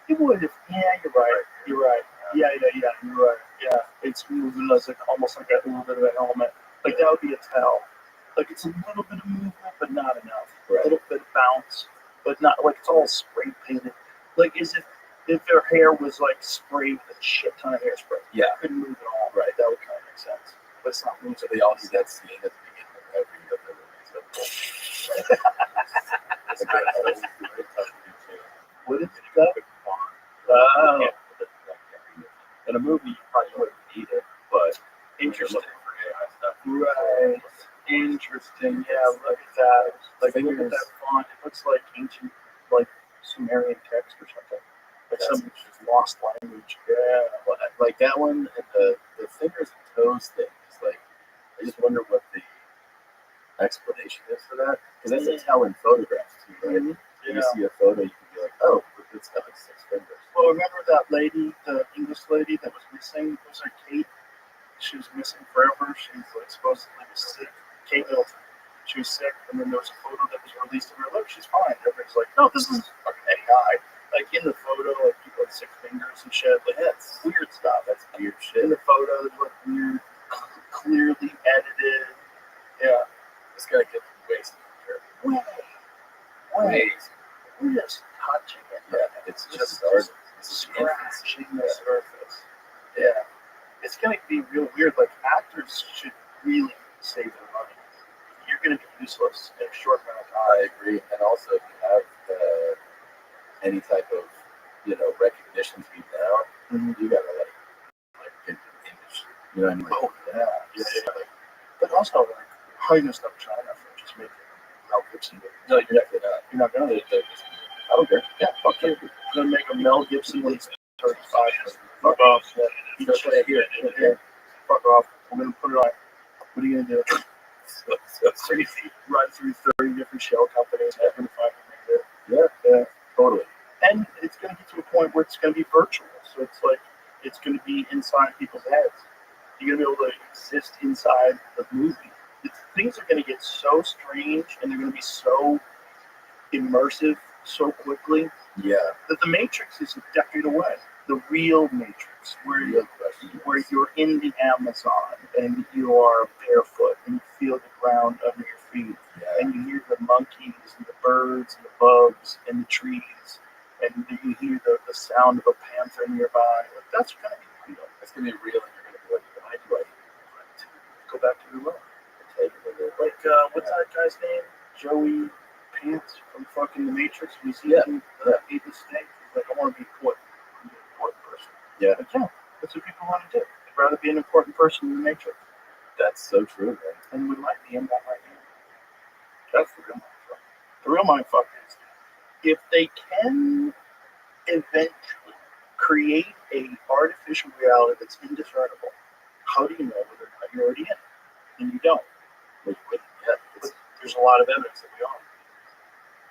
It would if, yeah, you're right. You're right. Yeah, you're right. Yeah, it's moving as like almost like a little bit of an element. Like that would be a tell. Like it's a little bit of movement, but not enough. Right. A little bit of bounce, but not like it's all spray painted. Like as if their hair was like sprayed with a shit ton of hairspray. Yeah. It couldn't move at all. Right. That would kind of make sense. But it's not moving. So they all do that scene at the beginning of every of their movies. What is that? Oh. In a movie, you probably wouldn't need it, but Interesting. for AI stuff. Right. Interesting. Yeah, look at that. Like, look at that font. It looks like ancient, like Sumerian text or something. Like some lost language. Yeah. Well, like that one, the fingers and toes thing is like, I just wonder what the explanation is for that. Because that's a tell in photographs too, right? Mm-hmm. When you see a photo, you can be like, oh, it's got like 6 fingers. Well, remember that lady, the English lady that was missing? Was her Kate? She was missing forever. She's like supposedly was sick. Kate Middleton. She was sick, and then there was a photo that was released of her. Look, she's fine. Everybody's like, no, this is fucking AI. like in the photo, like people with 6 fingers and shit. Like that's weird stuff. That's weird shit. In the photo, they look weird, clearly edited. Yeah, It's gonna get wasted. way. Ways. We're just touching it. Yeah, it's This just is started. just This is infancy. scratching the surface. Yeah, it's gonna be real weird. Like actors should really save their money. You're gonna be useless in a short amount of I time. agree, and also if you have any type of recognition feed now, you gotta like get the industry. You know what I mean? Oh yeah. Like, but also, like, how are you gonna stop China from just making Mel Gibson movies? No, you're definitely not. You're not gonna. I don't care. Yeah, fuck you. You're gonna make a Mel Gibson when he's 35. Fuck off. Yeah. You just play it here. Fuck off. I'm gonna put it on. What are you gonna do? It's crazy. Run through 30 different shell companies. They're gonna find it. Yeah. Totally. And it's gonna get to a point where it's gonna be virtual. So it's like it's gonna be inside people's heads. You're gonna be able to exist inside the movie. Things are gonna get so strange, and they're gonna be so immersive so quickly Yeah. that the Matrix is a decade away. The real Matrix, where you're in the Amazon and you are barefoot and you feel the ground under your feet Yeah. and you hear the monkeys and the birds and the bugs and the trees and you hear the sound of a panther nearby. Like, that's gonna be real. It's gonna be real, and you're gonna be like, why do I want to Go back to the room. take it? Like what's that guy's name? Joey Pants from fucking The Matrix. We see him eat the steak. He's like, I want to be important. I'm an important person. Yeah. Like, yeah, that's what people want to do. They'd rather be an important person in The Matrix. That's so true, man. And we might be in that right now. That's the real mindfuck. The real mindfuck is if they can eventually create a artificial reality that's indiscernible, how do you know whether or not you're already in it? And you don't. But you wouldn't yet. But there's a lot of evidence that we are.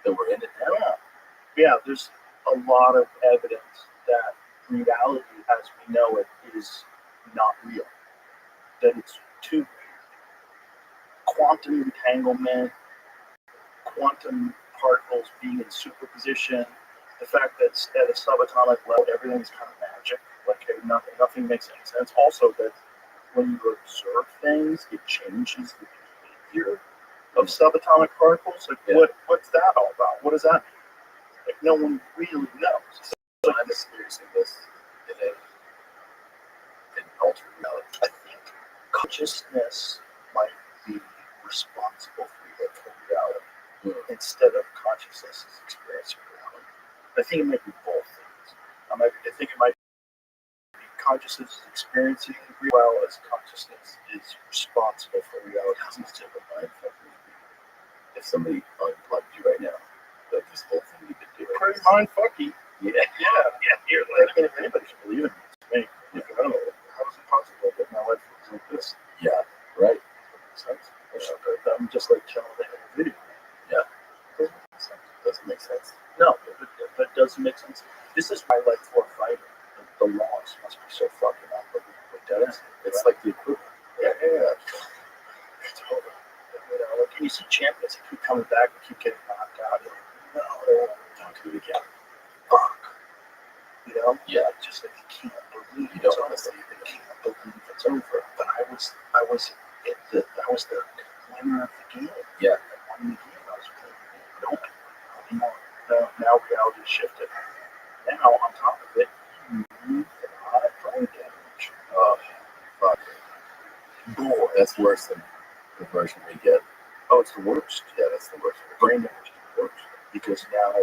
That we're in it now. Yeah, there's a lot of evidence that reality as we know it is not real. That it's too weird. Quantum entanglement, quantum particles being in superposition, the fact that at a subatomic level everything's kind of magic, like nothing makes any sense. Also that when you observe things, it changes the behavior of subatomic particles. Like what's that all about? What does that mean? Like no one really knows. So I'm experiencing this in altered reality. I think consciousness might be responsible for your reality instead of consciousness is experiencing reality. I think it might be both things. I think it might be consciousness is experiencing real well as consciousness is responsible for reality. Instead of mindfuck. If somebody unplugged you right now, like this whole thing you've been doing. Pretty mindfucky. Yeah. You're like, I mean, if anybody should believe in it's me. Like, I don't know, how is it possible that my life looks like this? Yeah. Right. Makes sense. I'm just like chilling in a video. Yeah. Doesn't make sense. No, but it doesn't make sense. This is why, like, for a fighter, the laws must be so fucking unbelievable. It's like the equivalent. Yeah. It's over. You know, like, and you see champions that keep coming back and keep getting knocked out. You're like, no, don't do it again. Fuck. You know? Yeah. Just like you can't believe You don't it's want to over. see it. You can't believe it's over. But I was the winner of the game. Yeah. I won the game. I was playing the game. Nope. Not anymore. Now reality shifted. Now on top of it, you cannot brain damage. Oh, fuck. Boy, That's worse than the version we get. oh, it's the worst. Yeah, that's the worst. Brain damage is the worst because now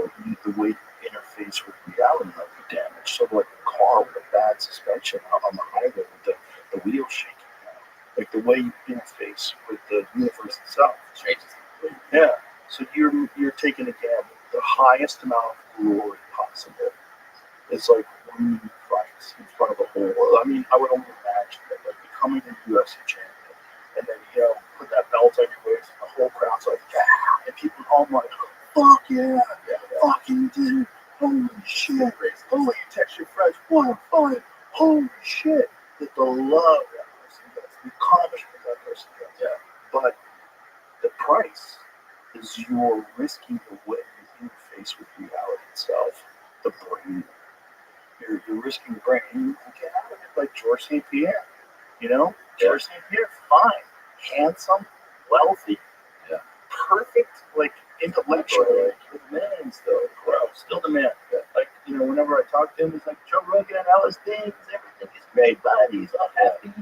the way you interface with reality might be damaged. So like a car with a bad suspension out on the highway with the wheels shaking out. Like the way you interface with the universe itself Changes. Yeah. So you're taking again the highest amount of glory possible. It's like winning fights in front of the whole world. I mean, I would only imagine that like becoming a UFC champion and then put that belt on your waist and the whole crowd's like, yeah, and people home like, fuck yeah, fucking did it. Holy shit. Oh, you text your friends, what a fight. Holy shit. That the love that person gets, the accomplishment that person gets. Yeah. But the price is you're risking the way you interface with reality itself. the brain. You're risking the brain. You get out of it like George St. Pierre. George St. Pierre, fine, handsome, wealthy, perfect, like intellectually. The man still, Still the man. Like, whenever I talk to him, he's like, Joe Rogan, how is things? Everything is great, buddy. He's all happy.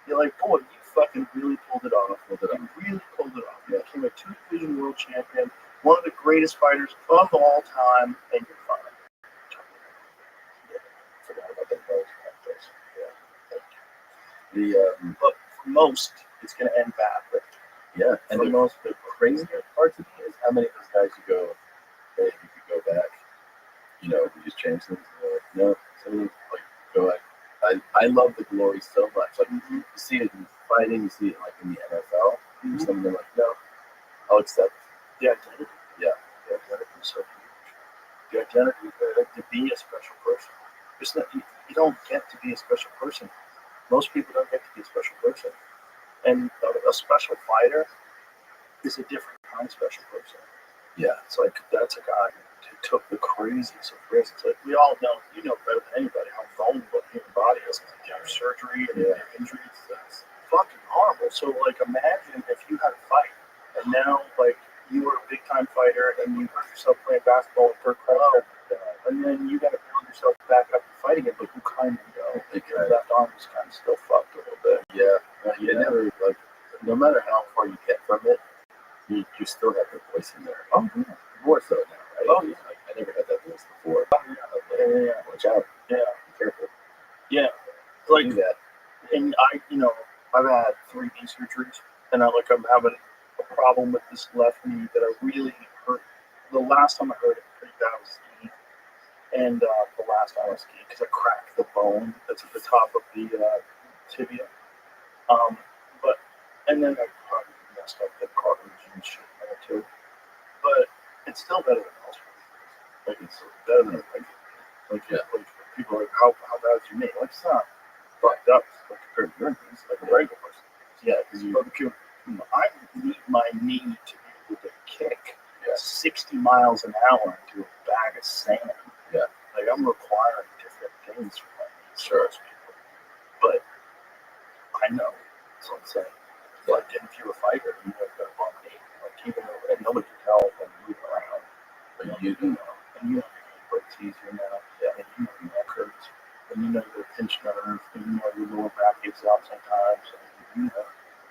You're like, boy, you fucking really pulled it off. You really pulled it off. You became a 2-division world champion, one of the greatest fighters of all time, and you're fine. Forgot about that part. But for most, it's going to end badly. Yeah, and the crazier part to me is how many of those guys you go, hey, if you could go back, we just change things. No, so like go back. I love the glory so much. Like you see it in fighting, you see it like in the NFL. Mm-hmm. Something like, no, I'll accept. The identity. Yeah, the identity is so huge. The identity to be a special person. It's not, you don't get to be a special person. Most people don't get to be a special person. And a special fighter is a different kind of special person. Yeah. It's like, that's a guy who took the craziest of risks. Like, we all know, better than anybody how vulnerable the human body is. Like, you have surgery and injuries. That's fucking horrible. So, like, imagine if you had a fight and now, like, you were a big time fighter and you hurt yourself playing basketball with Kirk Cousins, and then you got to build yourself back up and fighting it, but you kind of know that your left arm is kind of still fucked a little bit. Yeah. You never, like, no matter how far you get from it, you still have your voice in there. Oh, yeah. More so now, right? Oh, yeah. I never had that voice before. Yeah. Watch out. Yeah. Be careful. Yeah. Like, do that. And I've had 3 knee surgeries, and I'm having a problem with this left knee that I really hurt. The last time I hurt it pretty bad was skiing, and the last time I was skiing because I cracked the bone that's at the top of the tibia. And then I probably messed up the cartilage and shit there too. But it's still better than most. Like, it's better than like people are like, how bad is your knee? Like, it's not fucked up like compared to your knee. It's like a regular person. Yeah, because I need my knee to be able to kick 60 miles an hour into a bag of sand. Yeah. Like, I'm requiring different things from my knee. Sure. But I know. That's what I'm saying. Like, if you're a fighter, you have got a bum knee. Like, even though nobody can tell when you move around. But you know. And you know your knee breaks easier now. Yeah. And you know your neck hurts. And you know your pinched nerve. And you know your lower back gives out sometimes. And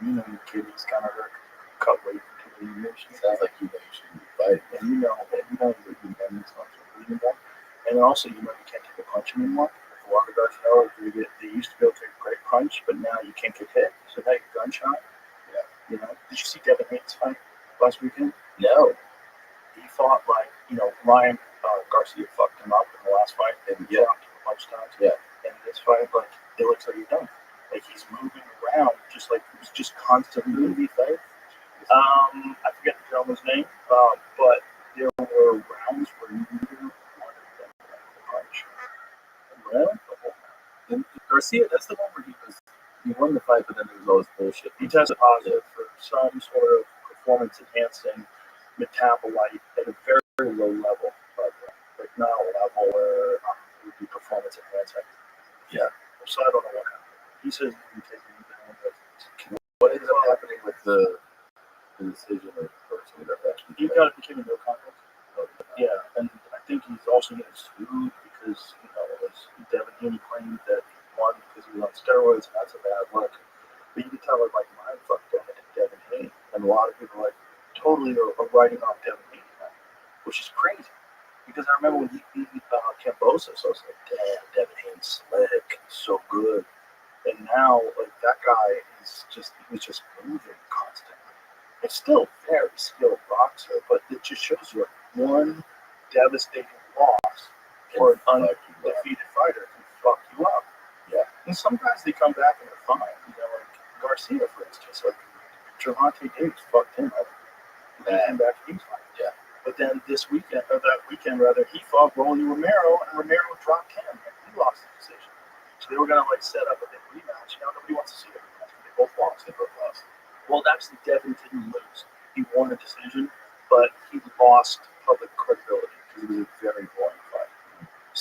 you know your kidneys kind of hurt. Cut weight for 2 years. Sounds like you shouldn't be fighting. And you know your ligaments not bleeding more. And also, you can't take a punch anymore. A lot of guys know they used to be able to take a great punch, but now you can't get hit. So now you're gunshot. Yeah. Did you see Devin Haney's fight last weekend? No. He fought Ryan Garcia fucked him up in the last fight and dropped him a bunch of times. Yeah. And this fight, like, it looks like he's done. Like, he's moving around just like he's just constantly moving. I forget the gentleman's name, but there were rounds where you neither wanted them to punch. Well, and Garcia, that's the one where he won the fight, but then there was all this bullshit. He tested positive for some sort of performance-enhancing metabolite at a very, very low level, but like not a level where it would be performance-enhancing. Yeah. So I don't know what happened. He says he can take it down, but what ended up happening with the decision or something like that? He got it became a no contest. Yeah, and I think he's also getting sued because Devin Haney claimed that he won because he was on steroids, and that's a bad look. But you can tell it like mind fucked up into Devin Haney, and a lot of people totally are writing off Devin Haney now, which is crazy. Because I remember when he beat Cambosos, I was like, damn, Devin Haney's slick, so good. And now, like, that guy he was just moving constantly. It's still a very skilled boxer, but it just shows you one devastating loss for an undefeated fighter can fuck you up. Yeah. And some guys, they come back and they're fine. Like Garcia, for instance, like Gervonta Davis fucked him up. He came back and he's fine. Yeah. But then that weekend, he fought Rolly Romero, and Romero dropped him, and he lost the decision. So they were going to set up a big rematch. Nobody wants to see it. They both lost. Well, actually, Devin didn't lose. He won a decision, but he lost public credibility because it was a very boring fight.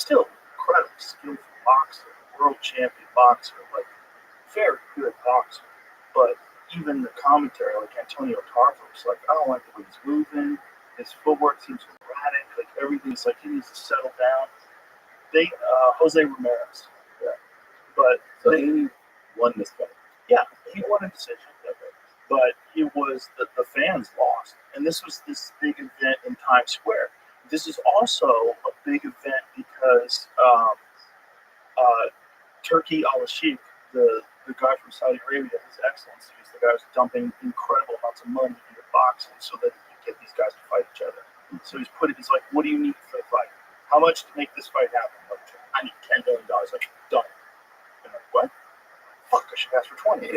still incredibly skillful boxer, world champion boxer, like very good boxer. But even the commentary, like Antonio Tarver, was like, I don't like the way he's moving. His footwork seems erratic. Like everything's like he needs to settle down. Jose Ramirez, yeah, but So he won this fight. yeah, he won a decision, but it was the fans lost, and this was this big event in Times Square. This is also a big event because Turkey al-Sheikh, the guy from Saudi Arabia, His Excellency, is the guy who's dumping incredible amounts of money into boxing so that he can get these guys to fight each other. So he's like, what do you need for the fight? How much to make this fight happen? Like, I need $10 million. Like, done. I'm like, what? Fuck, I should ask for 20.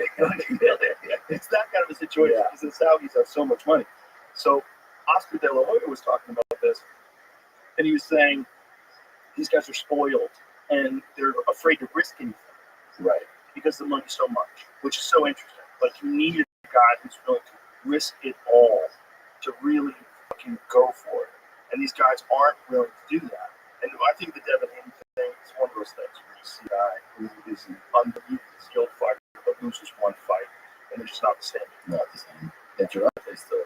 It's that kind of a situation because the Saudis have so much money. So Oscar De La Hoya was talking about this, and he was saying these guys are spoiled and they're afraid to risk anything. Right. Because the money's so much, which is so interesting. Like, you need a guy who's willing to risk it all to really fucking go for it. And these guys aren't willing to do that. And I think the Devin Haney thing is one of those things where you see a guy who is an unbelievably skilled fighter but loses one fight, and they're just not the same. Not the same. And Gervonta's still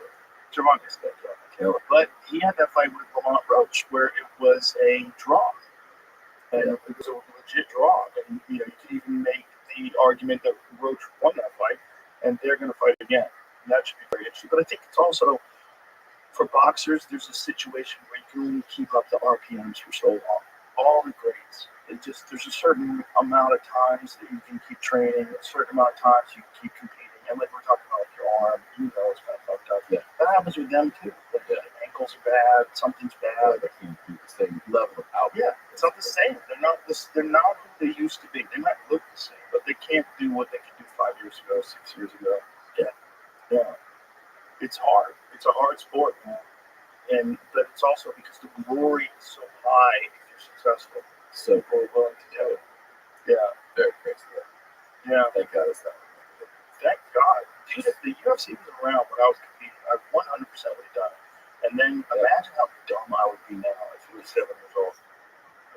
killer. But he had that fight with Lamont Roach where it was a draw. And it was a legit draw. And you could even make the argument that Roach won that fight, and they're going to fight again. And that should be very interesting. But I think it's also, for boxers, there's a situation where you can only keep up the RPMs for so long. All the greats. There's a certain amount of times that you can keep training, a certain amount of times you can keep competing. And like we're talking about, like your arm, it's kind of fucked up. Yeah. That happens with them too. Like, the ankles are bad, something's bad. They can't keep the same level of output. Yeah, it's not the same. They're not who they used to be. They might look the same, but they can't do what they could do 5 years ago, 6 years ago. Yeah. It's hard. It's a hard sport, man. But it's also because the glory is so high if you're successful. So people are willing to do it. Yeah. Very crazy. Yeah. Thank God it's not. Thank God. Dude, if the UFC was around when I was competing, I 100% would have done it. And then imagine how dumb I would be now if I was 7 years old.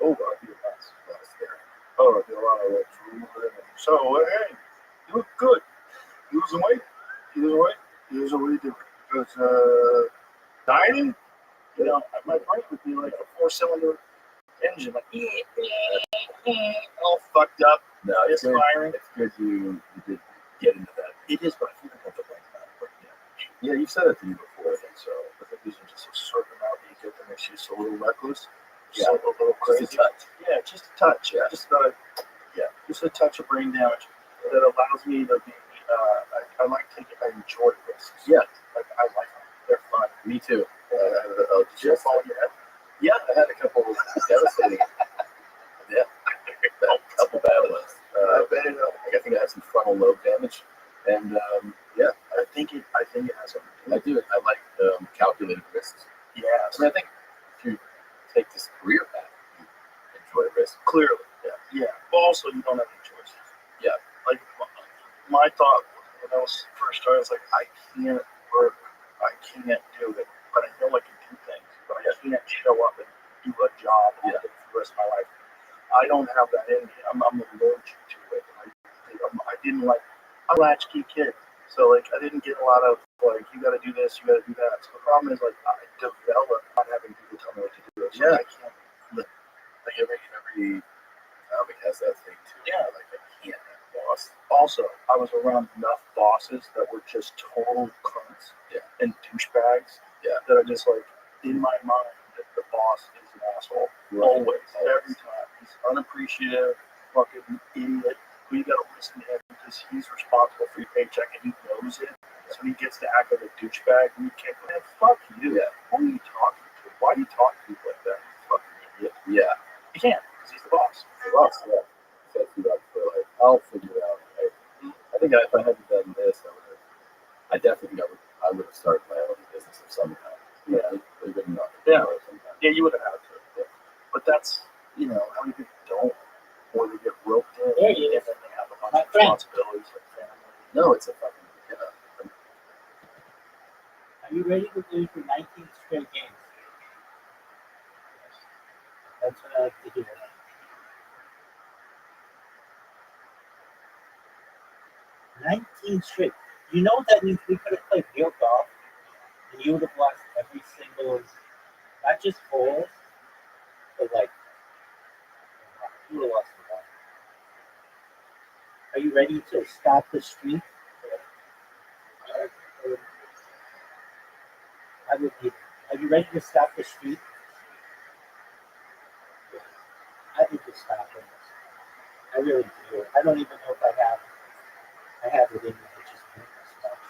Oh, I'd be a mess. That's scary. Oh, I'd be a lot of like drooling. So, hey, you look good. You losing weight? You losing weight different. Because dieting, my brain would be like a 4-cylinder engine, like all fucked up. No, it's inspiring. It's good you did get into that. It is, but I feel like I have to bring that up. Yeah, you've said it to me before. I think so. I think there's just a certain amount that you get that makes you just a little recklus. Yeah. A little crazy. Just a touch. Yeah, just a touch. Yeah. Just a touch of brain damage that allows me to be. I like taking. I enjoy risks. Yeah. Like I like them. They're fun. Me too. Did you fall in your head? Yeah, I had a couple of devastating. Yeah, a couple bad ones. I think I had some frontal lobe damage, and I think it has something to do. I do. I like calculated risks. Yeah. I think if you take this career path, you enjoy risk. Clearly. Yeah. But also, you don't have any choices. Yeah. Like my thought when I was first started, I was like, I can't work. I can't do it. But I know I can do things. But I can't show up and do a job for the rest of my life. I don't have that in me. I'm allergic to it. I'm a latchkey kid. So like I didn't get a lot of like you got to do this, you got to do that. So the problem is like I developed not having people tell me what to do. So I can't. Like every comic has that thing too. Yeah. Like I can't have a boss. Also, I was around enough bosses that were just total cunts and douchebags that are just like in my mind that the boss is an asshole. Right. Always. Every time. He's unappreciative, fucking idiot. We gotta listen to him because he's responsible for your paycheck and he knows it. So he gets to act like a douchebag and you can't go, man, fuck you. Yeah. Who are you talking to? Why do you talk to people like that? You fucking idiot. Yeah. You can't, because he's the boss. The boss, yeah. So I'll figure it out. I think if I hadn't done this, I definitely think I would have started my own business of some kind. Yeah. It would not. Yeah. Yeah, you would have had to. Yeah. But that's, how many people don't, or they get roped in, There you and go. then they have a bunch of responsibilities like family. No, it's a fucking, Are you ready to play for 19 straight games? That's what I like to hear. "19 straight. You know what that means? We could have played real golf, and you would have lost every single, not just hole, but like, you would have lost a lot. Are you ready to stop the streak? I would be. Are you ready to stop the streak? I think to stop it. I really do. I don't even know if I have it in me to just win this much.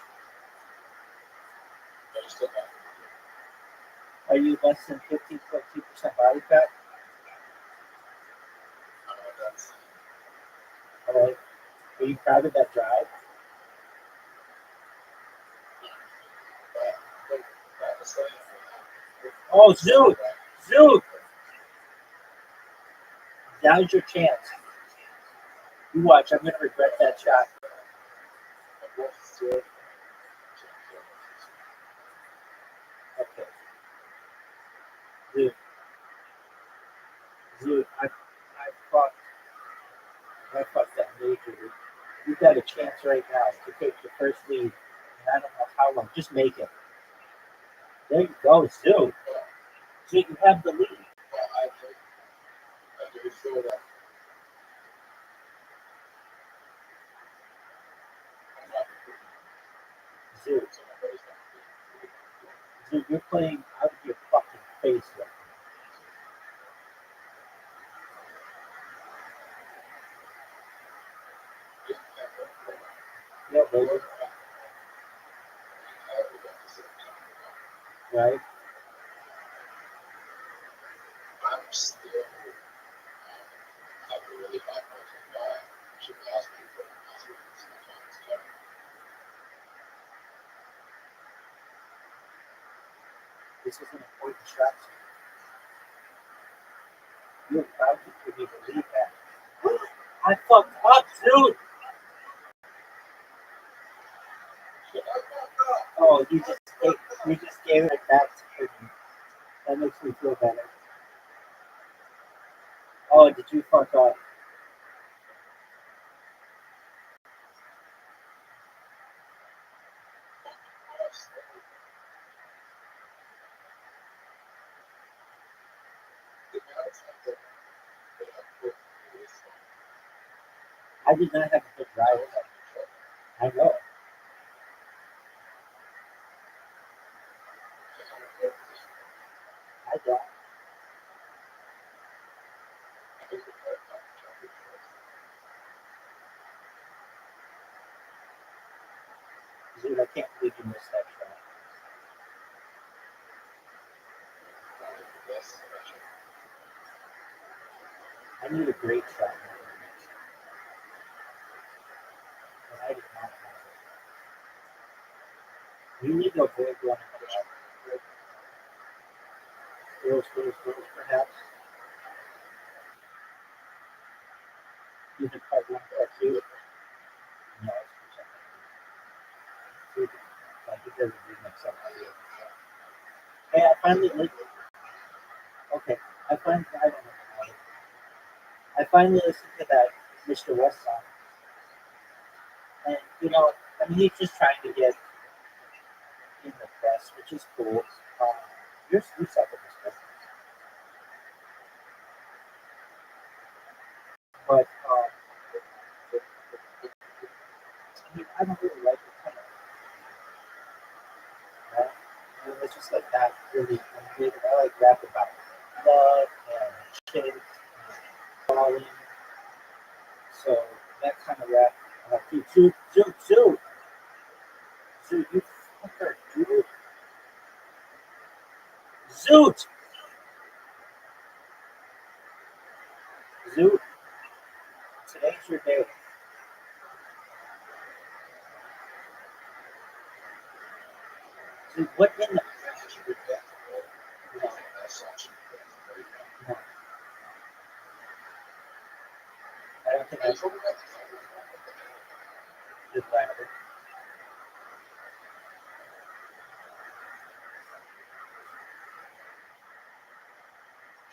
Are you less than 15.2% body fat? All right. Are you proud of that drive? Oh, Zoot! Zoot! Now's your chance. You watch. I'm going to regret that shot. Okay. Zoot. Zoot, I fucked that major. You've got a chance right now to take the first lead. And I don't know how long. Just make it. There you go, Zoot. So you have the lead. Zoot. Zoot, you're playing out of your fucking face right now. Yeah, baby. Right? This is an important shot. You're proud to me believe that. I fucked up, Zoot. Oh, you just gave it back to me. That makes me feel better. Oh, did you fuck up? I did not have a good drive. I know. I don't. Dude, I can't believe you missed that shot. I need a great shot. And I did not have it. You need a big one. Girls, perhaps. Even part one, part two. No, it's like it doesn't do much sense. Hey, I finally okay. I don't know. I finally listened to that Mr. West song. And I mean he's just trying to get in the press, which is cool. You suck at this business. But I mean I don't really like the kind of rap. I mean, it's just like that really I like rap about love and shit and falling. So that kind of rap Zoot, you fucker, dude. Zoot! Zoot, today's your day. Zoot, what in the no, no, I don't think I should louder.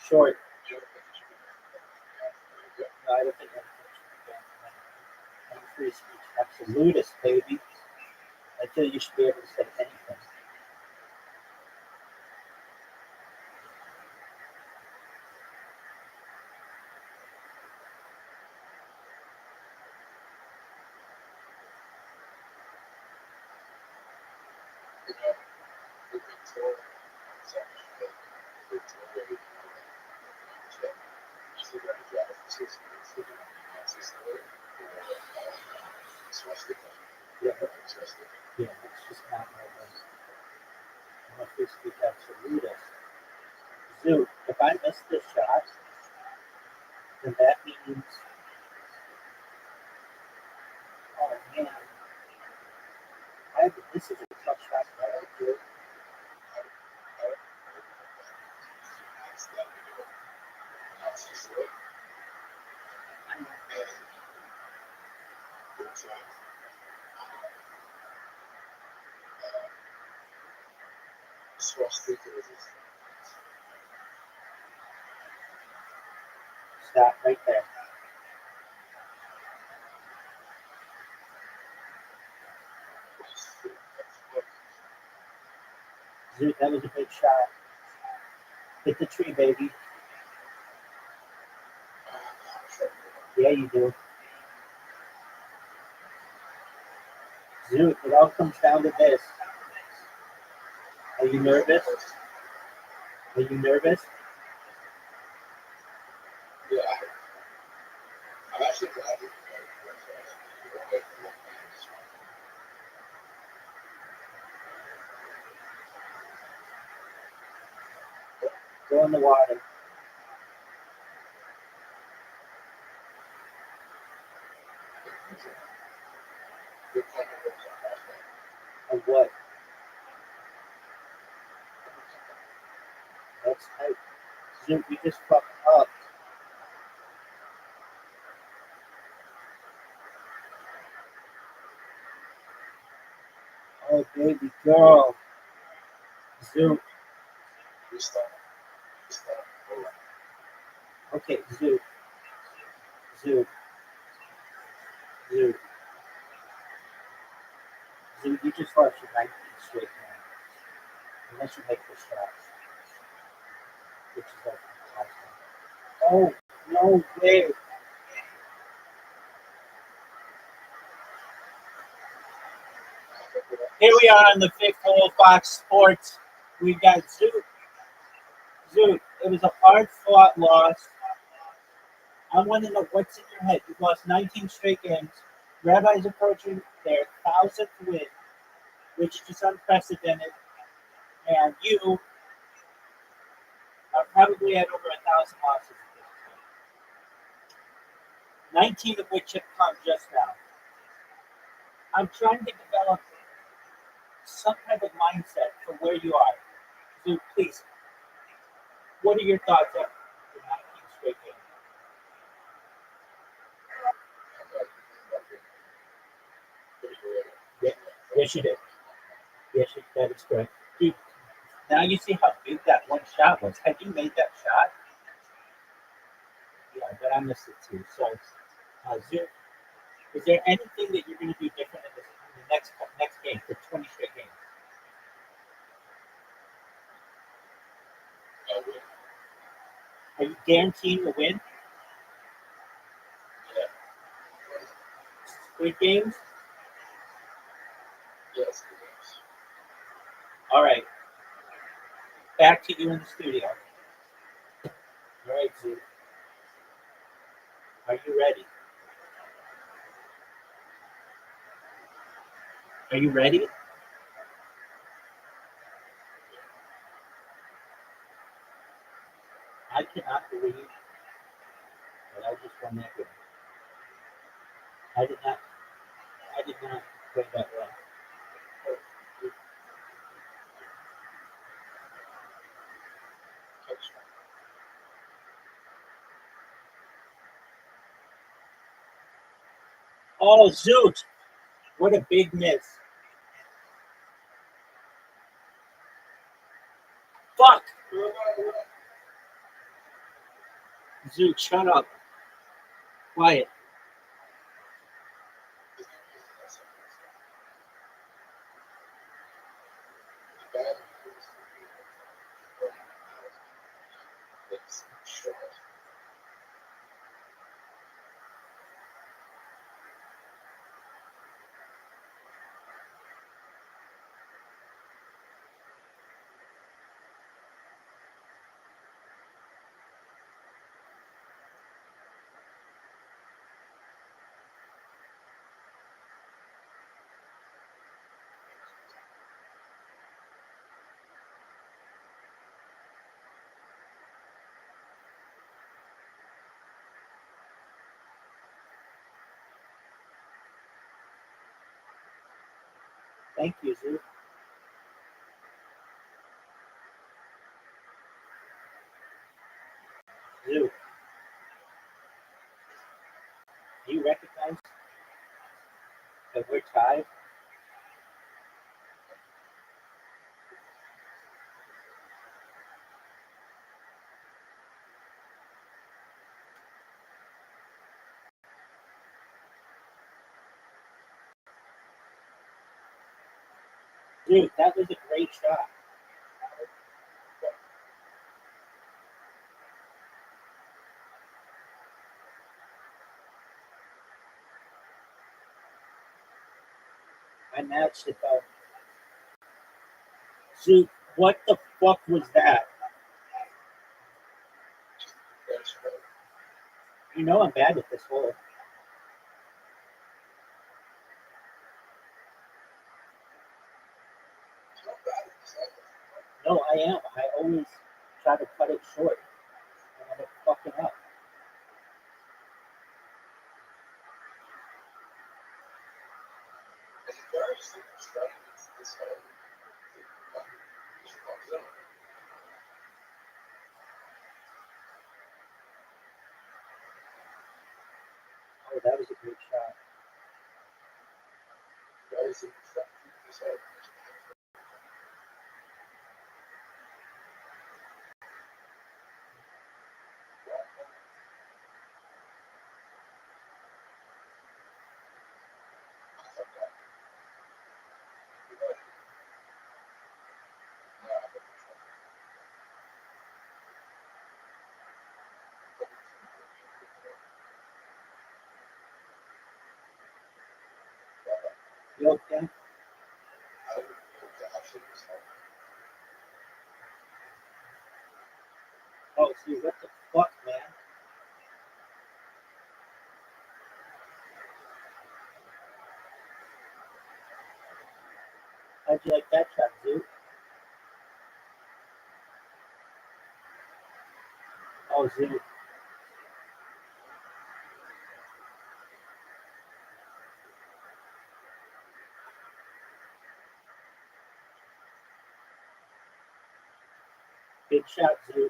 Short. free speech absolutist, baby. I feel you should be able to say anything. Yeah, it's just not my way. I'm a free speech absolutist. Zoo, if I miss this shot, then that means, oh man, this is a tough shot. Right? Stop right there. Zoo, that was a big shot. Hit the tree, baby. Yeah, you do. Zoo, it all comes down to this. Are you nervous? Are you nervous? Go in the water. Of what? That's tight. Zoo, you just fucked up. Oh, baby girl. Zoo. Okay, Zoo. Zoo. Zoo. Zoo, you just lost your 19 straight now. Unless you make the shots. Which is like awesome. Oh, no way. Here we are on the fifth hole, Fox Sports. We got Zoo. Zoo, it was a hard-fought loss. I want to know what's in your head. You've lost 19 straight games. Rabbi's approaching their 1,000th win, which is just unprecedented. And you are probably at over 1,000 losses at this point. 19 of which have come just now. I'm trying to develop some type of mindset for where you are. So please, what are your thoughts after the 19 straight games? Yeah. Yes, you did. Yes, that is correct. Dude, now you see how big that one shot was. Had you made that shot? Yeah, but I missed it too. So, Zoo, is there anything that you're going to do different in the next game for 20 straight games? Are you guaranteeing a win? Three games? All right. Back to you in the studio. All right, Zoo. Are you ready? Are you ready? I cannot believe that I just won that game. I did not play that well. Oh, Zoot! What a big miss. Fuck! Zoot, shut up. Quiet. Thank you, Zoo. Zoo, do you recognize that we're tied? Dude, that was a great shot. I matched it though. Dude, what the fuck was that? You know I'm bad at this hole. No, I am. I always try to cut it short. And I'm fucking up. Oh, that was a great shot. You okay? Oh, see, what the fuck, man? How'd you like that shot, Zoo? Oh, Zoo. Big shot, Zoo.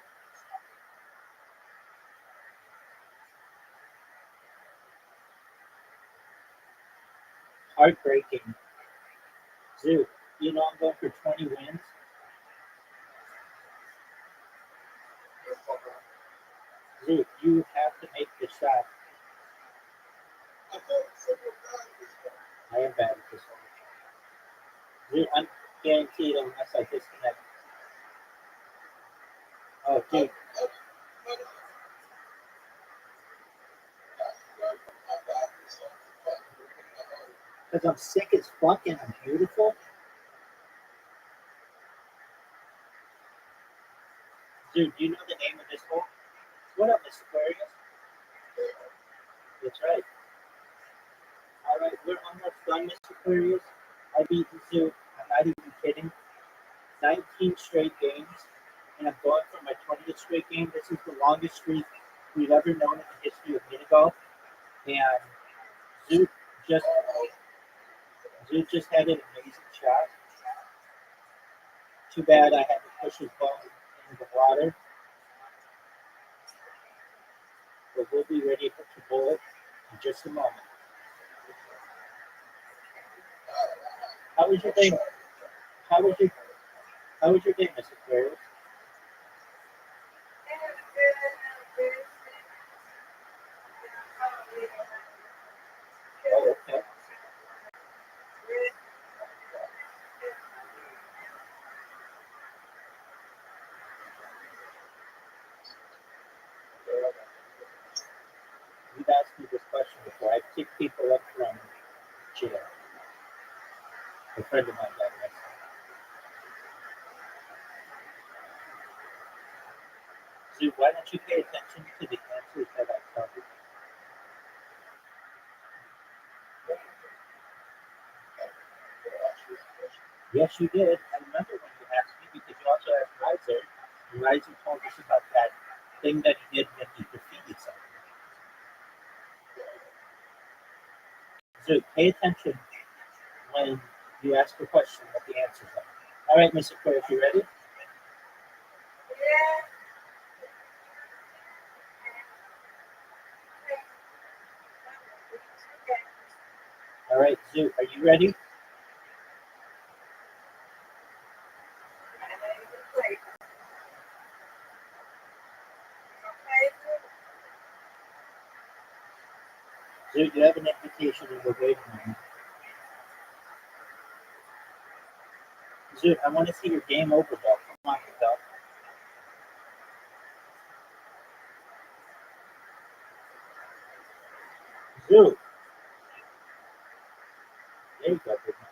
Heartbreaking. Zoo, you know I'm going for 20 wins. Zoo, you have to make the shot. I am bad at this one. Zoo, I'm guaranteed unless I disconnect. Oh, dude. Because I'm sick as fuck and I'm beautiful. Dude, do you know the name of this hole? What up, Mr. Aquarius? That's right. All right, we're almost done, Mr. Aquarius. I beat the Zoo. I'm not even kidding. 19 straight games, and I'm going for my 20th straight game. This is the longest streak we've ever known in the history of mini golf. And Zoo just had an amazing shot. Too bad I had to push his ball into the water. But we'll be ready to bowl it in just a moment. How was your day? How was your day, Mr. Aquarius? Oh, okay. kick people up from jail. A friend of mine got arrested. So why don't you pay attention to the answers that I covered? Yes, you did. I remember when you asked me because you also asked Riser, and Riser told us about that thing that he did when he defeated something. So pay attention when you ask a question what the answers are. All right, Mr. Corey, you ready? All right, Zoo, are you ready? Zoo, you have an invitation in the waiting room. Zoo, I want to see your game over ball. Come on, Miguel. Zoo. There you go, big man.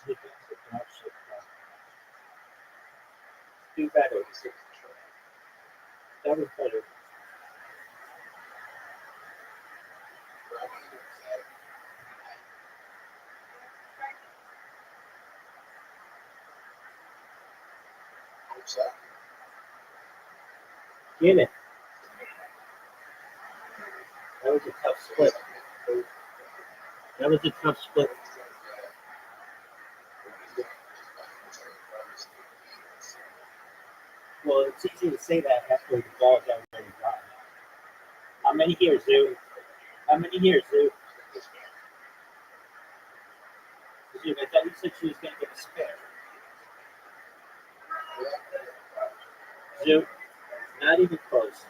Zoo, do better. That was better. Get it. That was a tough split. That was a tough split. Well, it's easy to say that after the ball's already gone. How many here, Zoo? How many here, Zoo? Zoo, I thought you said she was going to get a spare. Zoo, not even close.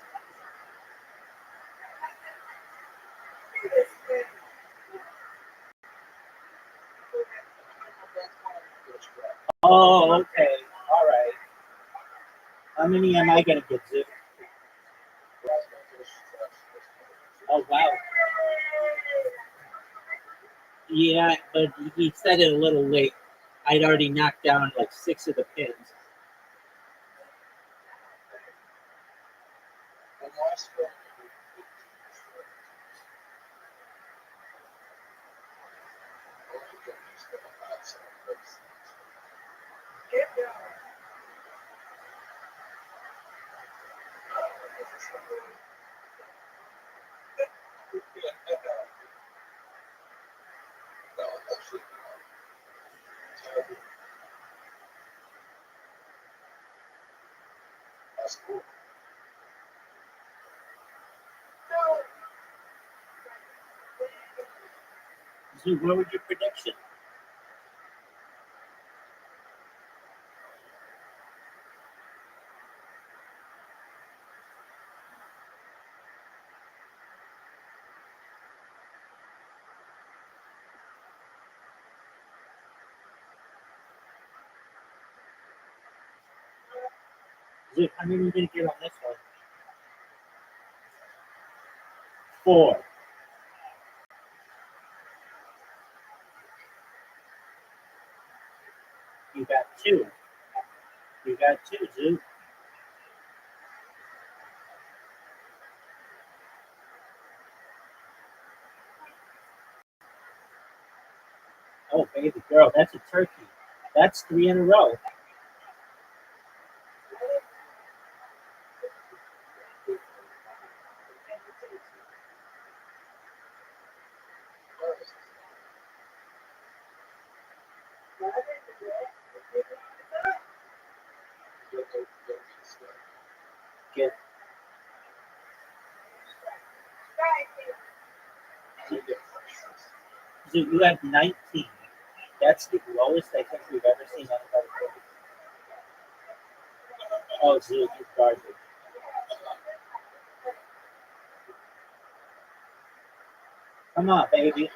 Oh, okay. All right. How many am I going to get, Zoo? Oh, wow. Yeah, but he said it a little late. I'd already knocked down like 6 of the pins. Zoo, what was your prediction? Zoo, how many are you going to get on this one? 4. You got 2. You got 2, Zoo. Oh, baby girl, that's a turkey. That's 3 in a row. Get So you have 19. That's the lowest I think we've ever seen on another board. Oh, Zoo, you're garbage. Come on, baby.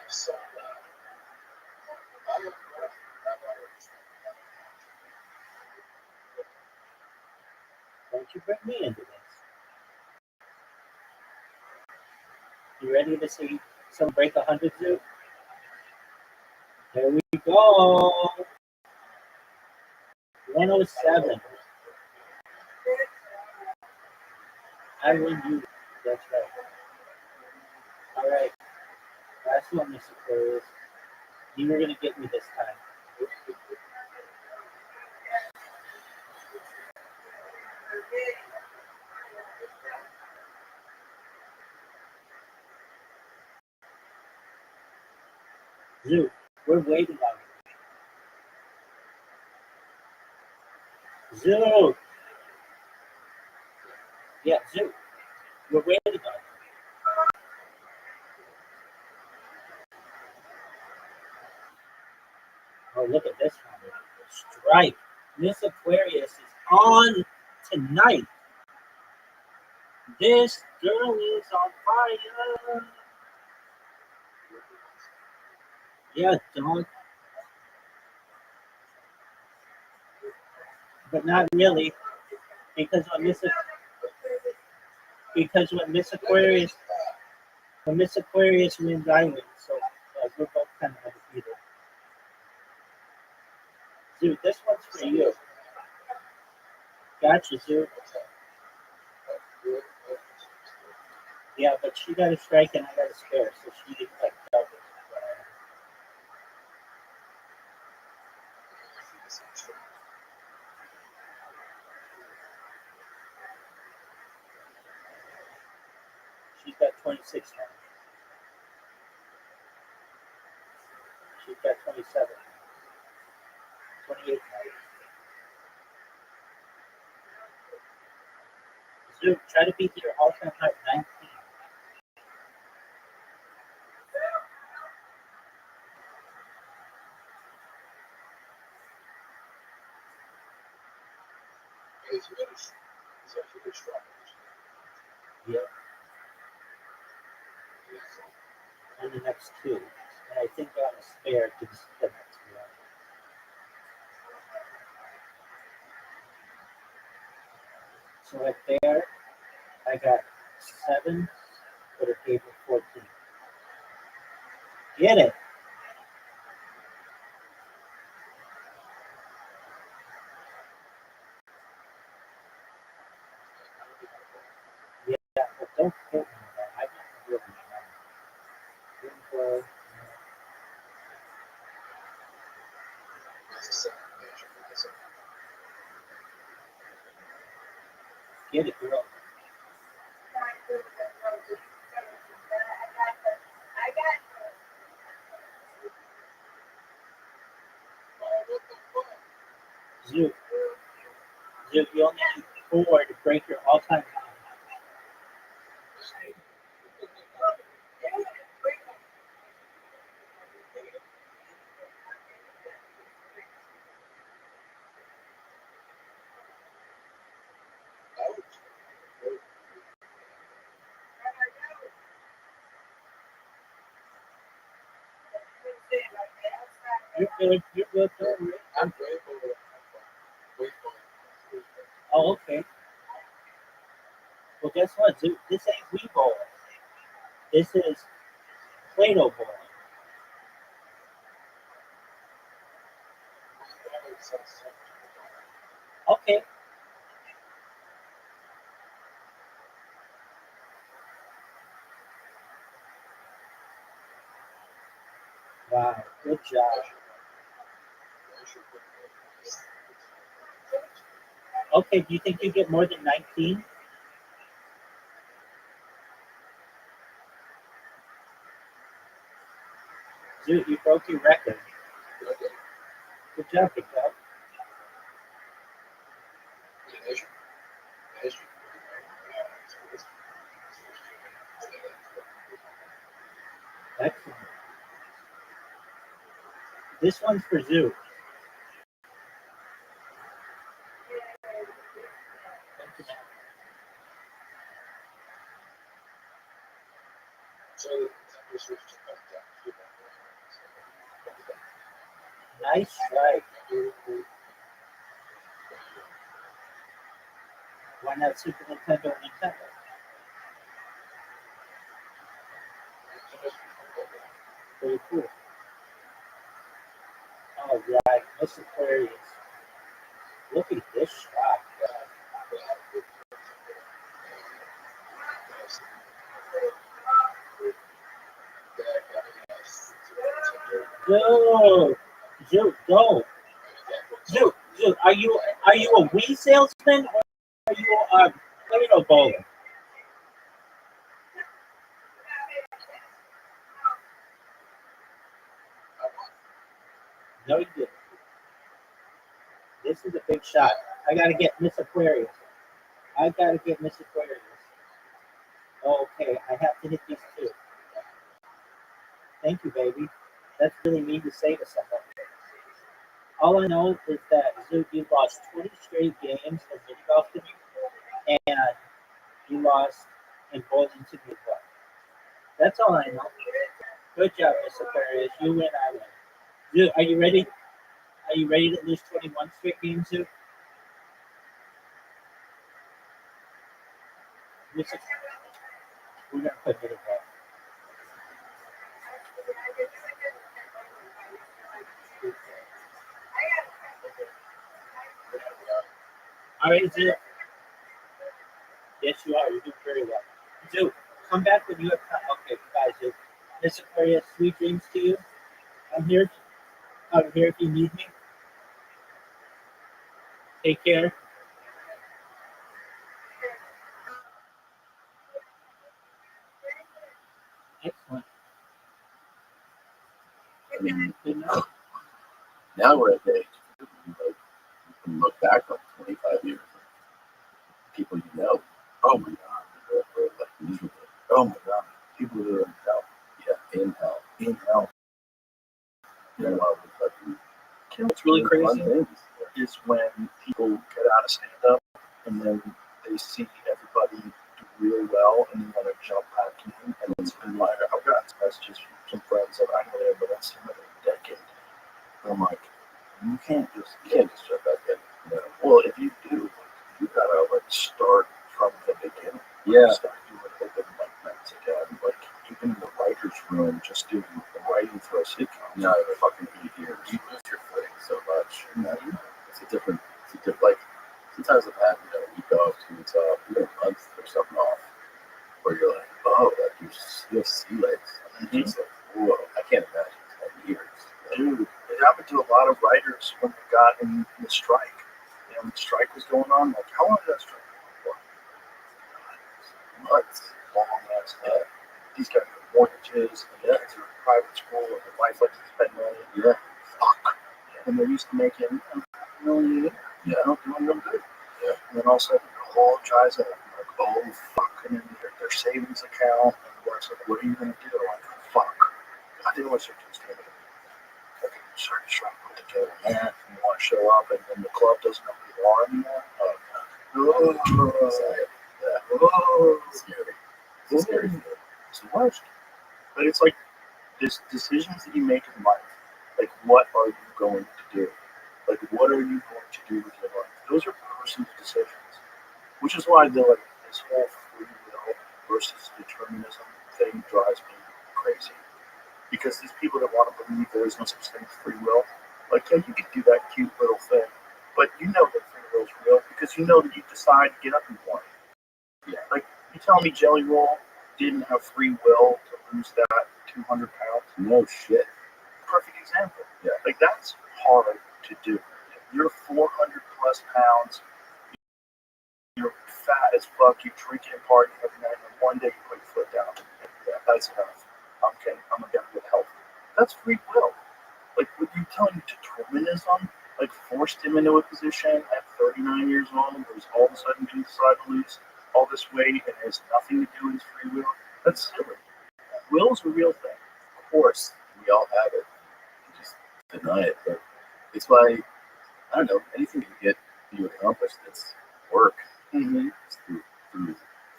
Don't you bring me into this. You ready to see some break 100, Zoo? Here we go. 107. I win you. That's right. All right. Last one, Mr. Aquarius. You were going to get me this time. Zoo, we're waiting on you. Zoo. Yeah, Zoo. We're waiting on you. Oh, look at this one. Strike. Miss Aquarius is on tonight. This girl is on fire. Yeah, dog. But not really. Because when Miss Aquarius wins, I win. So we're both kind of undefeated. Dude, this one's for you. Gotcha, Zoo. Yeah, but she got a strike and I got a spare, so she didn't like double. She's got 26 now. She's got 27. 28 now. Zoo, try to beat your all-time high 19. Yeah. And the next two. And I think on a spare to the next one. So at there, I got 7 for a table 14. Get it? Yeah, but don't quote me on that. I don't really know. Get it, girl. Zoo, you only need 4 to break your all-time high. You're good. You're good. Don't worry. I'm grateful. Oh, okay. Well, guess what, Zoo? This ain't Wii Bowl. This is Play-Doh Bowl. Okay. Wow. Good job. Okay. Do you think you get more than 19? Zoo, you broke your record. Good job, big dog. Excellent. This one's for Zoo. Nice strike. Why not Super Nintendo? Pretty cool. All right, Miss Aquarius. Look at this shot. Go, Zoo, go. Zoo, are you a Wii salesman or are you a Play-Doh bowler? No, you didn't. This is a big shot. I gotta get Miss Aquarius. Okay, I have to hit these two. Thank you, baby. That's really mean to say to someone. All I know is that Zoo, you lost 20 straight games of mini golf to me, and you lost in bowling to me as well. That's all I know. Good job, Miss Aquarius. You win, I win. Zoo, are you ready? Are you ready to lose 21 straight games, Zoo? We're gonna put mini golf. All right, Zoo. Yes, you are. You're doing very well. Zoo, come back when you have time. Okay, goodbye, Zoo. Miss Aquarius, sweet dreams to you. I'm here if you need me. Take care. Excellent. I mean, Good night. now we're at the age like, you can look back on 25 years. People you know, oh my God, they're like miserable. Oh my God, people who are in hell. Yeah, in hell. In hell. You know, What's really crazy is when people get out of stand up and then they see everybody do real well and they want to jump back in. And it's been like, I've gotten messages from some friends that I know but I've seen them in a decade. And I'm like, you can't just jump back in. No. Well, if you do, you gotta like start from the beginning. Yeah. Start doing open mic nights again. Like even in the writer's room, just doing the writing for a sitcom. No, they're fucking 8 years. You lose your footing so much. It's a different, like, sometimes I've had, a week off, 2 weeks off, even a month or something off, where you're like, oh, like, you'll see legs. Mm-hmm. It's like, whoa, I can't imagine 10 years. Dude, it happened to a lot of writers when they got in the strike. When the strike was going on, like, how long did that strike go on for? Months. Long ass time. These guys have mortgages, and the kids are in private school, and their wife likes to spend money. Yeah. Fuck. And they're used to making $1 million a year. Yeah. Doing real good. Yeah. And then all of a sudden, the whole dries up. Like, oh, fuck. And then their savings account. And the wife's like, what are you going to do? Like, fuck. I didn't want to just do it. Okay, start trying to put together that. And you want to show up, and then the club doesn't know who you are anymore. Oh, It's scary. It's scary. It's the worst. But it's like, there's decisions that you make in life. Like, what are you going to do? Like, what are you going to do with your life? Those are personal decisions. Which is why this whole free will versus determinism thing drives me crazy. Because these people that want to believe there is no such thing as free will, like, yeah, you could do that cute little thing, but you know that free will is real because you know that you decide to get up in the morning. Yeah. Like, you tell me Jelly Roll didn't have free will to lose that 200 pounds? No shit. Perfect example. Yeah. Like, that's hard to do. You're 400 plus pounds. You're fat as fuck. You drink and party every night, and one day you put your foot down. Yeah, that's enough. I'm gonna get healthy. That's free will. Like, would you tell him determinism? Like, forced him into a position at 39 years old, where he's all of a sudden going to decide to lose all this weight and has nothing to do with his free will? That's silly. Will's a real thing. Of course, we all have it. You just deny it. It's why I don't know anything you accomplish that's work. It's through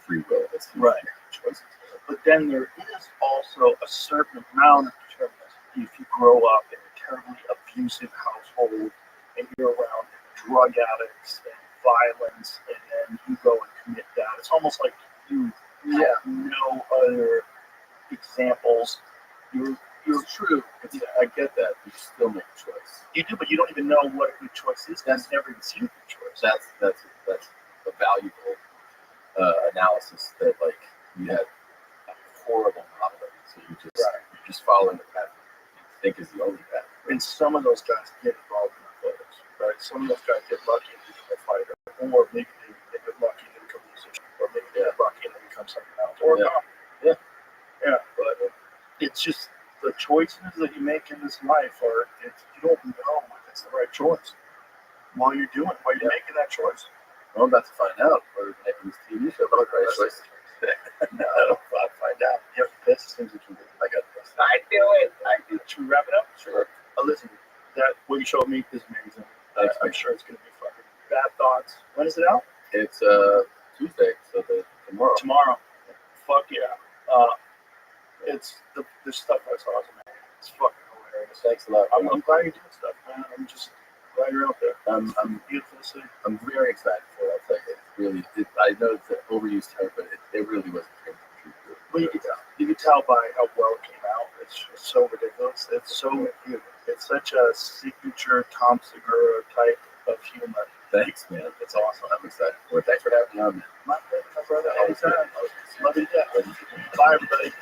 free will. It's through Right. choices. But then there is also a certain amount of determinism. If you grow up in a terribly abusive household and you're around drug addicts and violence, and then you go and commit that, it's almost like you have no other examples. You're true. I get that. You still make a choice. You do, but you don't even know what a good choice is. That's never even seen a good choice. That's a valuable analysis that like you had a horrible modeling, so you're just following the path you think is the only path. And some of those guys get involved in athletics, right? Some of those guys get lucky and become a fighter, or maybe they get lucky and become a musician, or maybe they get lucky and they become something else, or a cop. But it's just the choices that you make in this life you don't know if it's the right choice while you're making that choice. Well, I'm about to find out. We're making this TV show about right choices. No, I don't find out. You have the best things you can do. I got this. I do it. Should we wrap it up? Sure. Listen, that what you showed me is amazing. Thanks, I'm sure it's going to be fucking bad thoughts. When is it out? It's Tuesday, so tomorrow. Tomorrow. Fuck yeah. It's the stuff I saw is amazing. It's fucking hilarious. Thanks a lot. I'm glad you're doing stuff, man. I'm just glad you're out there. I'm Beautiful to see. I'm very excited for it. I'll tell you. I know it's an overused term, but it really was a dream come true. Well, you can tell by how well it came out. It's just so ridiculous. It's so cute. It's such a signature Tom Segura type of humor. Thanks, man. It's awesome. I'm excited for it. Thanks for having me on, man. My pleasure, my brother. Anytime. Love you to death. Bye, everybody.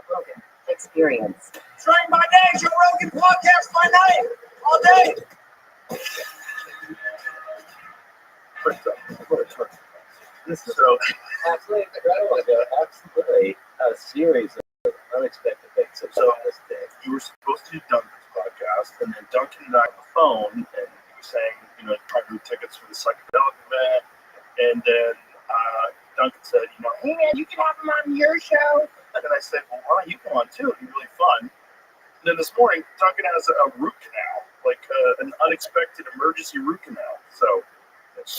Rogan experience. Train my day, Joe Rogan podcast my night, all day. What a turn. This is So, absolutely incredible. Absolutely a series of unexpected things. So- This day. you were supposed to do Duncan's podcast, and then Duncan and I on the phone, and he was saying, trying to do tickets for the psychedelic event, and then Duncan said, Hey man, you can have him on your show. and I said, well, why don't you come on too? It'd be really fun. And then this morning, Duncan has a root canal, like an unexpected emergency root canal. So it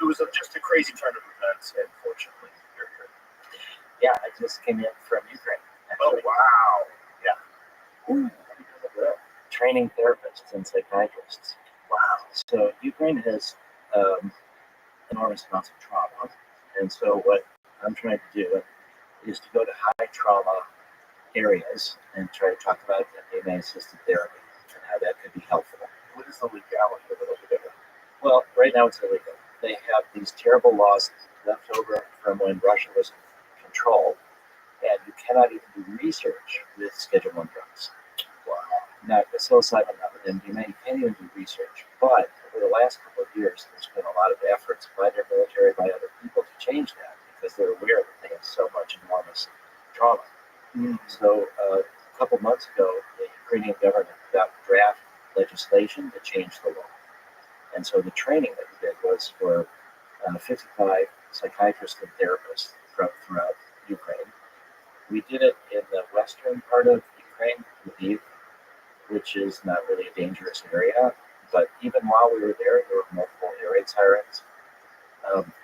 was just a crazy turn of events, and fortunately, you're here. Yeah, I just came in from Ukraine. Oh, Actually. wow. Training therapists and psychiatrists. Wow. So Ukraine has enormous amounts of trauma. And so what I'm trying to do is to go to high trauma areas and try to talk about MDMA-assisted therapy and how that could be helpful. What is the legality of it over there? Well, right now it's illegal. They have these terrible laws left over from when Russia was in control, and you cannot even do research with Schedule 1 drugs. Wow. Now, the psilocybin, not with MDMA, you can't even do research. But over the last couple of years, there's been a lot of efforts by their military, by other people to change that because they're aware that they have so much enormous trauma. So a couple months ago, the Ukrainian government got draft legislation to change the law. And so the training that we did was for 55 psychiatrists and therapists throughout Ukraine. We did it in the western part of Ukraine, Lviv, which is not really a dangerous area. But even while we were there were multiple air raid sirens.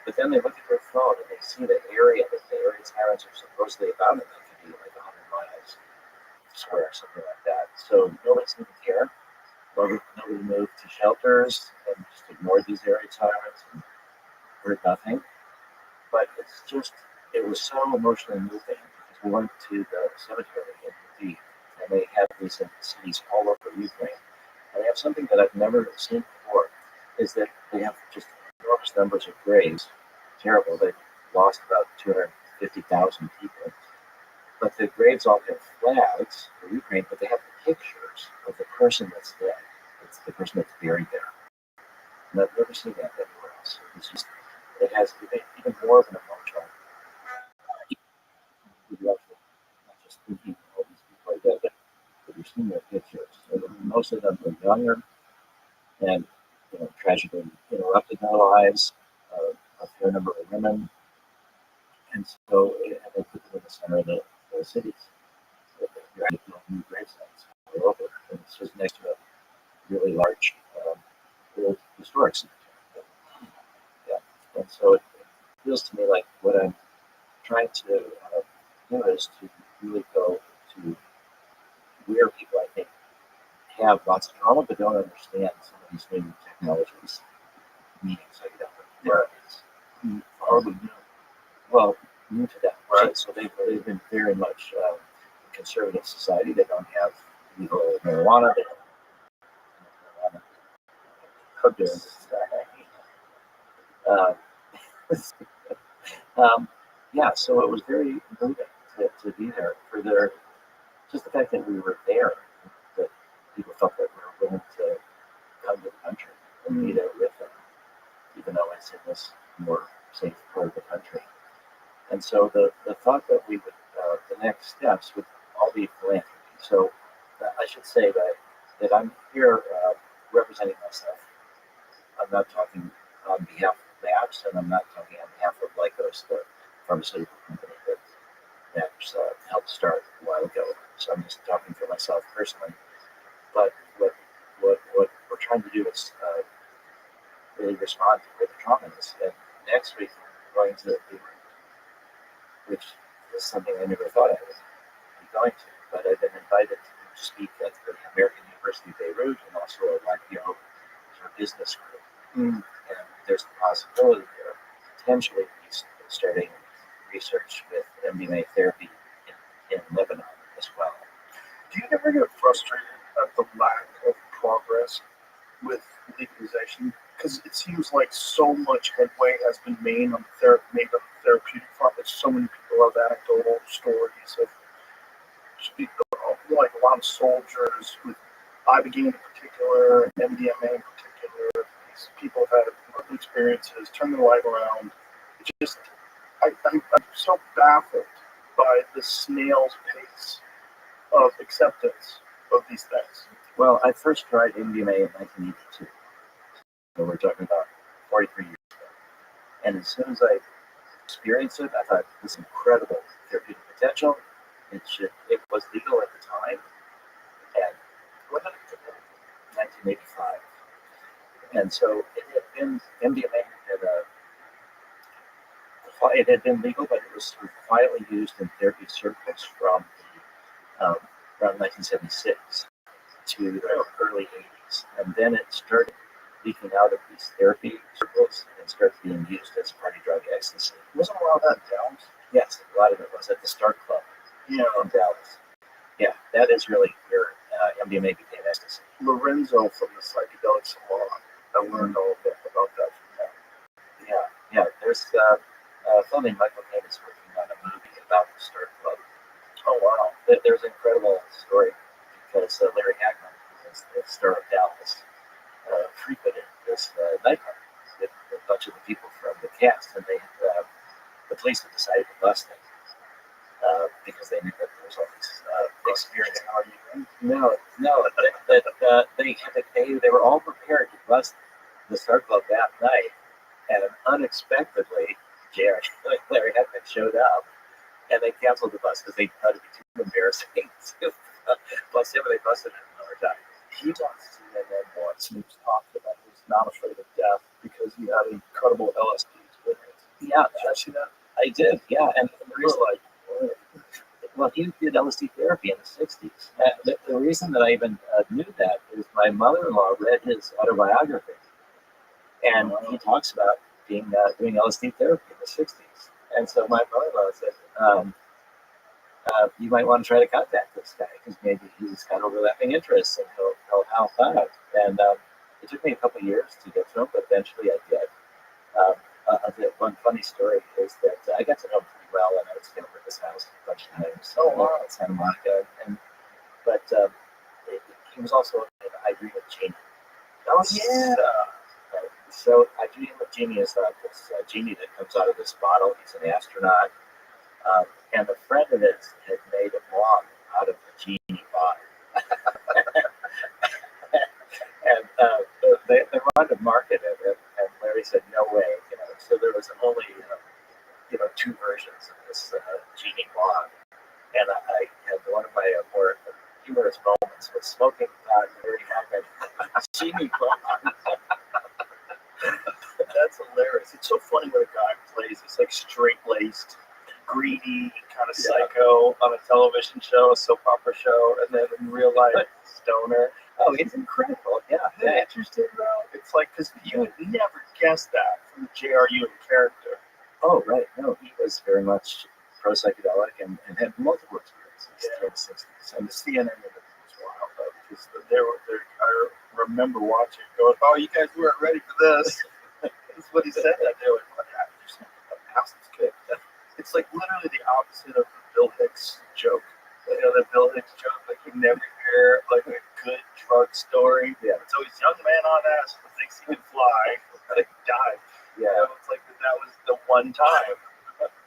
But then they look at their phone and they see the area that the air raid sirens are supposedly about, and that could be like 100 miles square or something like that. So nobody seemed to care. Nobody moved to shelters and just ignored these air raid sirens and heard nothing. But it was so emotionally moving because we went to the cemetery in Lviv, and they have these in cities all over Ukraine. And they have something that I've never seen before, is that they have just enormous numbers of graves. Terrible. They've lost about 250,000 people. But the graves all have flags for Ukraine, but they have the picture person that's dead. It's the person that's buried there. And I've never seen that anywhere else. It's just, it has even more of an emotional. You're actually not just thinking all these people are dead, but you're seeing their pictures. So most of them were younger and tragically interrupted their lives. A fair number of women, and so they put them in the center of the cities. You're having to build new grave sites all over, and it's just next to a really large old historic cemetery. Yeah, and so it feels to me like what I'm trying to do is to really go to where people I think have lots of trauma but don't understand some of these new technologies, meaning psychedelic therapies. Hardly new. Well, new to them. Right. So they've been very much a conservative society. They don't have legal marijuana. They don't have marijuana. How dare this guy? Yeah, so it was very moving to be there for their, just the fact that we were there, that people felt that we were willing to come to the country and be there with them, even though it's in this more safe part of the country. And so the thought that we would, the next steps would all be philanthropy. So I should say that I'm here representing myself. I'm not talking on behalf of MAPS, and I'm not talking on behalf of Lycos, the pharmaceutical company that MAPS helped start a while ago. So I'm just talking for myself personally. But what we're trying to do is really respond to where the trauma is. And next week, we're going to be, which is something I never thought I would be going to, but I've been invited to speak at the American University of Beirut and also a YPO for business group. And there's the possibility there potentially starting research with MDMA therapy in Lebanon as well. Do you ever get frustrated at the lack of progress with legalization? Because it seems like so much headway has been made on the therapeutic front. That so many people have anecdotal stories of like a lot of soldiers with Ibogaine in particular, MDMA in particular. These people have had wonderful experiences, turned their life around. It just, I'm so baffled by the snail's pace of acceptance of these things. Well, I first tried MDMA in 1982. So we're talking about 43 years ago. And as soon as I experienced it, I thought this incredible therapeutic potential. It was legal at the time, and when did it come out? 1985. And so it had been MDMA it had been legal, but it was sort of quietly used in therapy circles from around 1976 to the early 80s, and then it started leaking out of these therapy circles and started being used as party drug ecstasy. Wasn't a lot of that in Dallas? Yes, a lot of it was at the Start Club in Dallas. Yeah, that is really where MDMA became ecstasy. Lorenzo from the Psychedelic Salon. I learned all a bit about that from him. Yeah. There's a fellow named Michael Caine is working on a movie about the Start Club. Oh wow! There's an incredible story because Larry Hagman, who is the star of Dallas, frequented this nightclub with a bunch of the people from the cast, and the police had decided to bust them because they knew that there was all these experience. No, they were all prepared to bust the Star Club that night, and unexpectedly, Larry Hagman showed up, and they canceled the bus because they thought it'd be too embarrassing to bust him, and they busted him another time. He talked to CNN once, and he was talking about he was not afraid of death because he had an incredible LSD experience. Yeah, did you see that? I did. Yeah, and he was like, well, he did LSD therapy in the 60s. The reason that I even knew that is my mother-in-law read his autobiography, and he talks about doing LSD therapy in the 60s. And so my mother-in-law said, you might want to try to contact this guy because maybe he's got overlapping interests and he'll help out. And it took me a couple of years to get to him, but eventually I did. One funny story is that I got to know him pretty well, and I would stay over at his house a bunch of times. In Santa Monica, but he was also in I Dream of Genie. Oh yeah. So I Dream of Genie is this genie that comes out of this bottle. He's an astronaut, and a friend of his had made a blog out of the genie bottle. And they wanted to market it, and Larry said, "No way!" So there was only two versions of this genie blog, and I had one of my more humorous moments was smoking pot and Larry had a genie blog. That's hilarious. It's so funny when a guy plays this like straight laced, greedy, kind of psycho on a television show, a soap opera show, and then in real life, stoner. Oh, he's incredible. Yeah. Isn't that interesting, bro? It's like, because you would never guess that from the JRU character. Oh, right. No, he was very much pro psychedelic and had multiple experiences through the 60s. And the CNN interview was wild, though, because I remember watching, going, "Oh, you guys weren't ready for this." That's what he said. That they were like, "What happened? The house is good." It's like literally the opposite of the Bill Hicks joke. The Bill Hicks joke, like you never hear like a good drug story. Yeah. It's always young man on acid who thinks he can fly, like died. Yeah. It's like that was the one time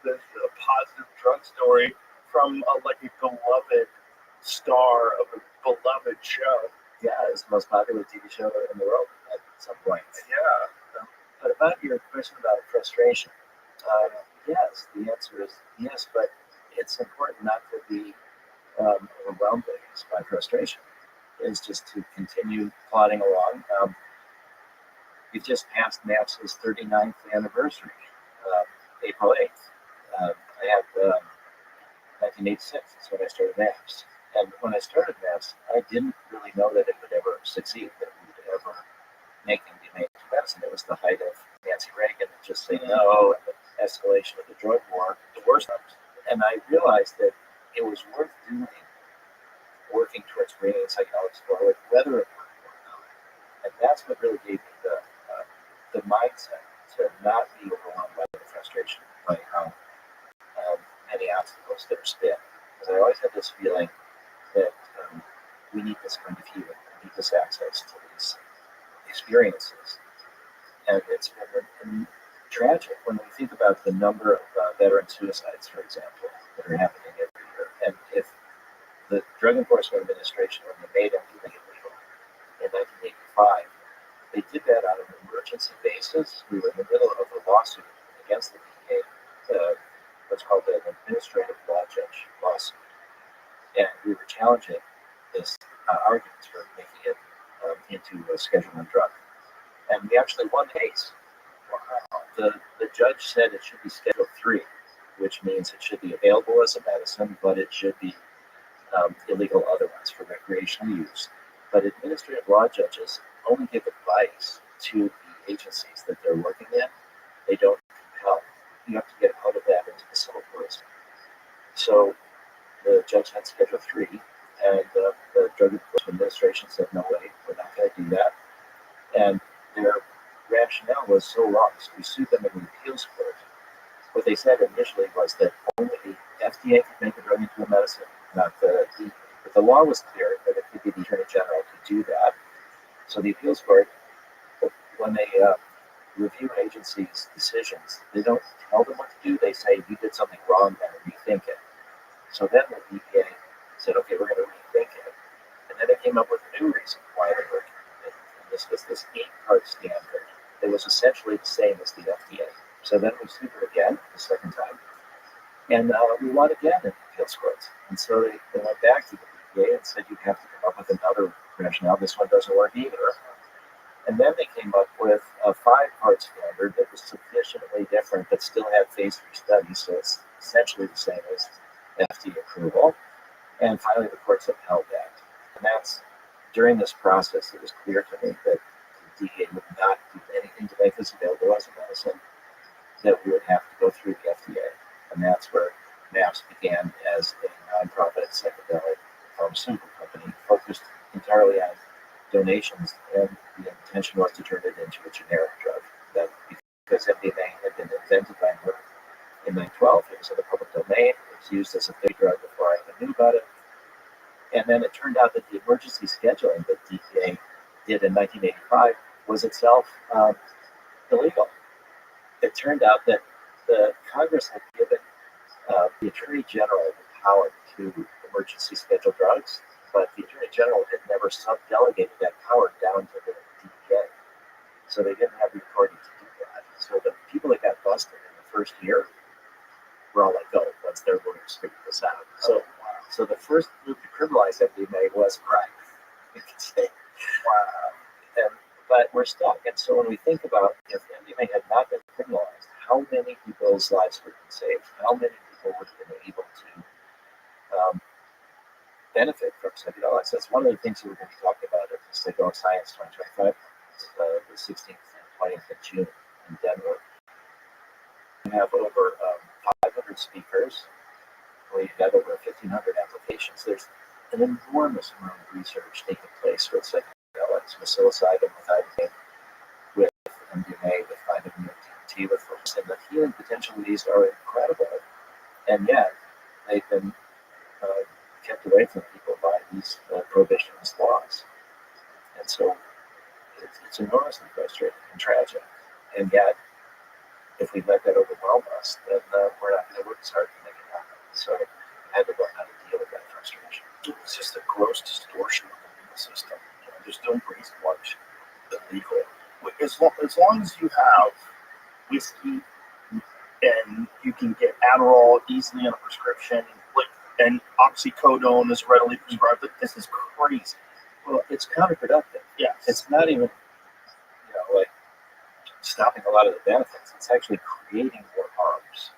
the positive drug story from like a beloved star of a beloved show. Yeah, it's the most popular TV show in the world at some point. Yeah. But about your question about frustration, yes, the answer is yes, but it's important not to be overwhelmed by frustration. It's just to continue plodding along. We've just passed MAPS's 39th anniversary, April 8th. I had 1986 is when I started MAPS. And when I started MAPS, I didn't really know that it would ever succeed, that we would ever make MDMA into medicine. It was the height of Nancy Reagan just saying no, and the escalation of the drug war, the worst times. And I realized that it was worth doing, working towards bringing psychedelics forward, whether it worked or not. And that's what really gave me the mindset to not be overwhelmed by the frustration, by how many obstacles there spin. Because I always had this feeling that we need this kind of healing, we need this access to these experiences. And it's been tragic when we think about the number of veteran suicides, for example, that are happening every year. And if the Drug Enforcement Administration, when they made MDMA illegal in 1985, they did that on an emergency basis. We were in the middle of a lawsuit against the DEA, what's called an administrative law judge lawsuit. And we were challenging this arguments for making it into a Schedule I drug. And we actually won the case. The judge said it should be Schedule III, which means it should be available as a medicine, but it should be illegal otherwise for recreational use. But administrative law judges only give advice to the agencies that they're working in. They don't compel. You have to get out of that into the civil courts. So the judge had Schedule III, and the Drug Enforcement Administration said, "No way, we're not going to do that." And their rationale was so wrong. So we sued them in the appeals court. What they said initially was that only the FDA could make a drug into a medicine, not the DEA. But the law was clear that it could be the Attorney General to do that. So the appeals court, when they review an agency's decisions, they don't tell them what to do. They say, "You did something wrong there, rethink it." So then the DEA said, "Okay, we're going to rethink it." And then they came up with a new reason why they were doing it. And this was this 8-part standard. It was essentially the same as the FDA. So then we sued them again, the second time. And we won again in the appeals courts. And so they went back to the DEA and said, "You have to come up with another rationale. This one doesn't work either." And then they came up with a 5-part standard that was sufficiently different but still had phase 3 studies. So it's essentially the same as FDA approval. And finally, the courts upheld that. And that's, during this process, it was clear to me that the DEA would not do anything to make this available as a medicine, that we would have to go through the FDA. And that's where MAPS began as a nonprofit psychedelic pharmaceutical company focused entirely on donations, and the intention was to turn it into a generic drug. That because MDMA had been invented by Merck in 1912, it was in the public domain. It was used as a big drug before I even knew about it. And then it turned out that the emergency scheduling that DPA did in 1985 was itself illegal. It turned out that the Congress had given the Attorney General the power to emergency schedule drugs, but the Attorney General had never sub-delegated that power down to the DPA. So they didn't have the authority to do that. So the people that got busted in the first year were all let go once their lawyers figured this out. So the first move to criminalize MDMA was crime, you could say. But we're stuck. And so when we think about if MDMA had not been criminalized, how many people's lives would have been saved? How many people would have been able to benefit from psychedelics? That's one of the things that we're going to be talking about at the Psychedelic Science 2025, the 16th and 20th of June in Denver. We have over 500 speakers. We have over 1,500 applications. There's an enormous amount of research taking place with psychedelics, with psilocybin, with ibogaine, with MDMA, with 5-MeO-DMT, with folks, and the healing potential of these are incredible. And yet, they've been kept away from people by these prohibitionist laws. And so it's enormously frustrating and tragic. And yet, if we let that overwhelm us, then we're not going to work as hard to make it happen. So I had to learn how to deal with that frustration. It's just a gross distortion of the legal system. There's no reason why we should be illegal. As long as you have whiskey and you can get Adderall easily on a prescription, and oxycodone is readily prescribed, this is crazy. Well, it's counterproductive. Yes. It's not even, like stopping a lot of the benefits. It's actually creating more harms.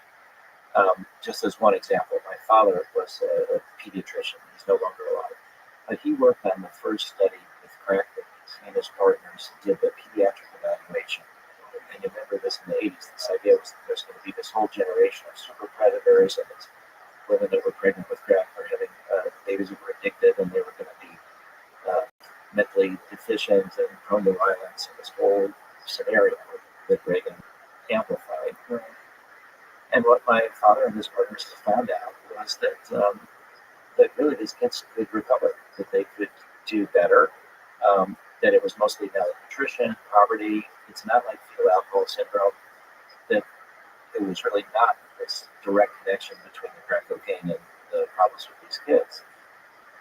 Just as one example, my father was a pediatrician. He's no longer alive. But he worked on the first study with crack babies. He and his partners did the pediatric evaluation. And you remember this in the 80s. This idea was that there's going to be this whole generation of super predators and it's women that were pregnant with crack were having babies who were addicted and they were going to be mentally deficient and prone to violence. And this whole scenario that Reagan amplified. And what my father and his partners found out was that that really these kids could recover, that they could do better, that it was mostly malnutrition, poverty. It's not like fetal alcohol syndrome, that it was really not this direct connection between the crack cocaine and the problems with these kids.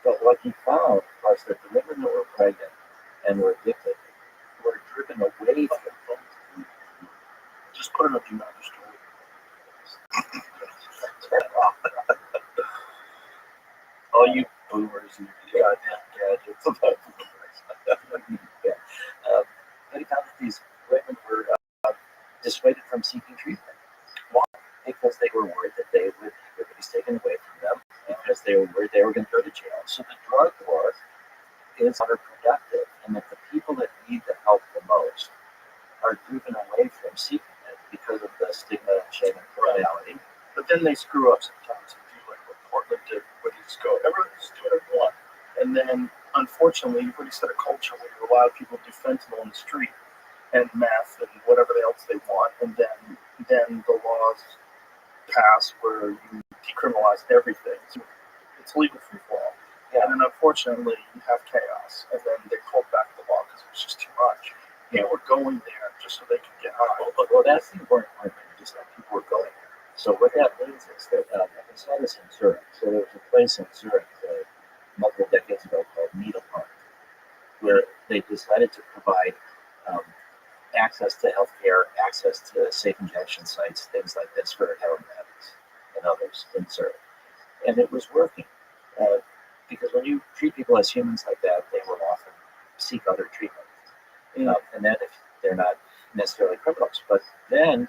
But what he found was that the women that were pregnant and were addicted were driven away from Just put it up, do not destroy. All you boomers and goddamn gadgets. Yeah. But he found that these women were dissuaded from seeking treatment. Why? Because they were worried that they would have their babies taken away from them, because they were worried they were going to go to jail. So the drug war is counterproductive, and that the people that need the help the most are driven away from seeking it because of the stigma, shame, and criminality. But then they screw up sometimes and do like what Portland did, where they just go, everybody's doing what they want. And then, unfortunately, you've already set a culture where you allow people to do fentanyl in the street and meth and whatever else they want. And then the laws pass where you decriminalize everything. So it's legal free for all. Yeah. And then, unfortunately, you have chaos. And then they pulled back the law because it was just too much. People were going there just so they could get high. Well, that's the important point, just that people were going there. So what that means is that I saw this in Zurich. So there was a place in Zurich multiple decades ago called Needle Park, where they decided to provide access to healthcare, access to safe injection sites, things like this for heroin addicts and others in Zurich. And it was working because when you treat people as humans like that, they will often seek other treatment. And then if they're not necessarily criminals, but then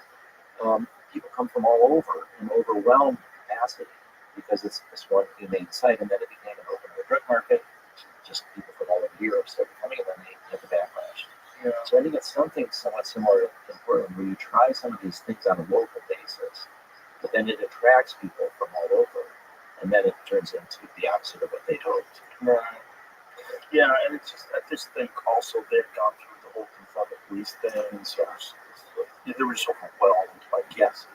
people come from all over in overwhelmed capacity because it's this one humane site, and then it became an open air drug market. Just people from all over Europe started coming, and then they had the backlash. Yeah. So I think it's something somewhat similar in Portland, where you try some of these things on a local basis, but then it attracts people from all over, and then it turns into the opposite of what they hoped. Right. Yeah, and it's just, I just think also they've gone through the whole confront the police thing, so they were just overwhelmed by cases.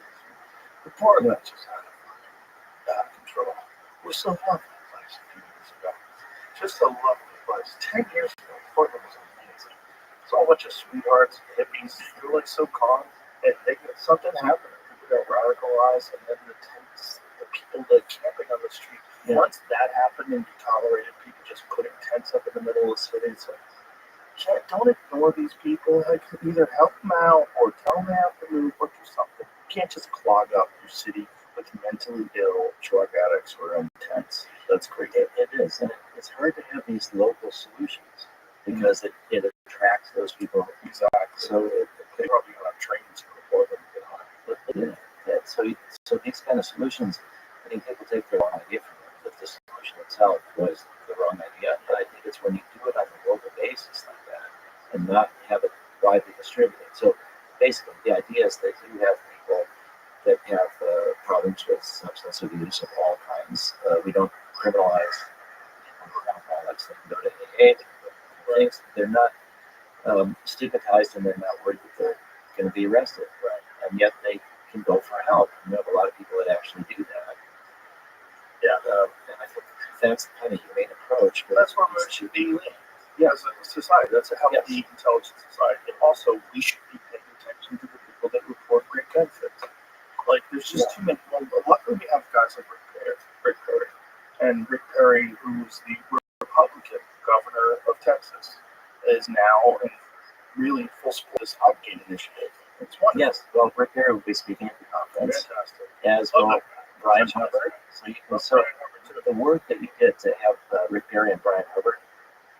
The Portland just out of control. We're so far from that place a few years ago. Just a lovely place. 10 years ago, Portland was amazing. It's all a bunch of sweethearts, hippies. They're like so calm. And something happened. People got radicalized, and then the tents, the people that camping on the street. Yeah. Once that happened, and you tolerated people just putting tents up in the middle of the city, it's like, don't ignore these people. Like, either help them out or tell them they have to move or do something. You can't just clog up your city with mentally ill drug addicts who are in tents. That's great. It is, and it's hard to have these local solutions because it attracts those people. Exactly. So They probably don't have trains before them get on. so these kind of solutions, I think people take the wrong idea from it, that the solution itself was the wrong idea. But I think it's when you do it on a local basis like that and not have it widely distributed. So basically, the idea is that you have people that have problems with substance abuse of all kinds. We don't criminalize alcoholics. They can go to AA, they can go to things. They're not stigmatized, and they're not worried that they're going to be arrested. Right. And yet they can go for help. And we have a lot of people that actually do that. Yeah. And I think that's the kind of humane approach. But that's where we should be as a society. That's a healthy, intelligent society. And also, we should be paying attention to the people that report great benefits. Like, there's just too many. Well, luckily, we have guys like Rick Perry. And Rick Perry, who's the Republican governor of Texas, is now in really full support of this Hopkins initiative. It's wonderful. Yes, well, Rick Perry will be speaking at the conference, Fantastic. as well Brian Hubbard. So the work that you did to have Rick Perry and Brian Hubbard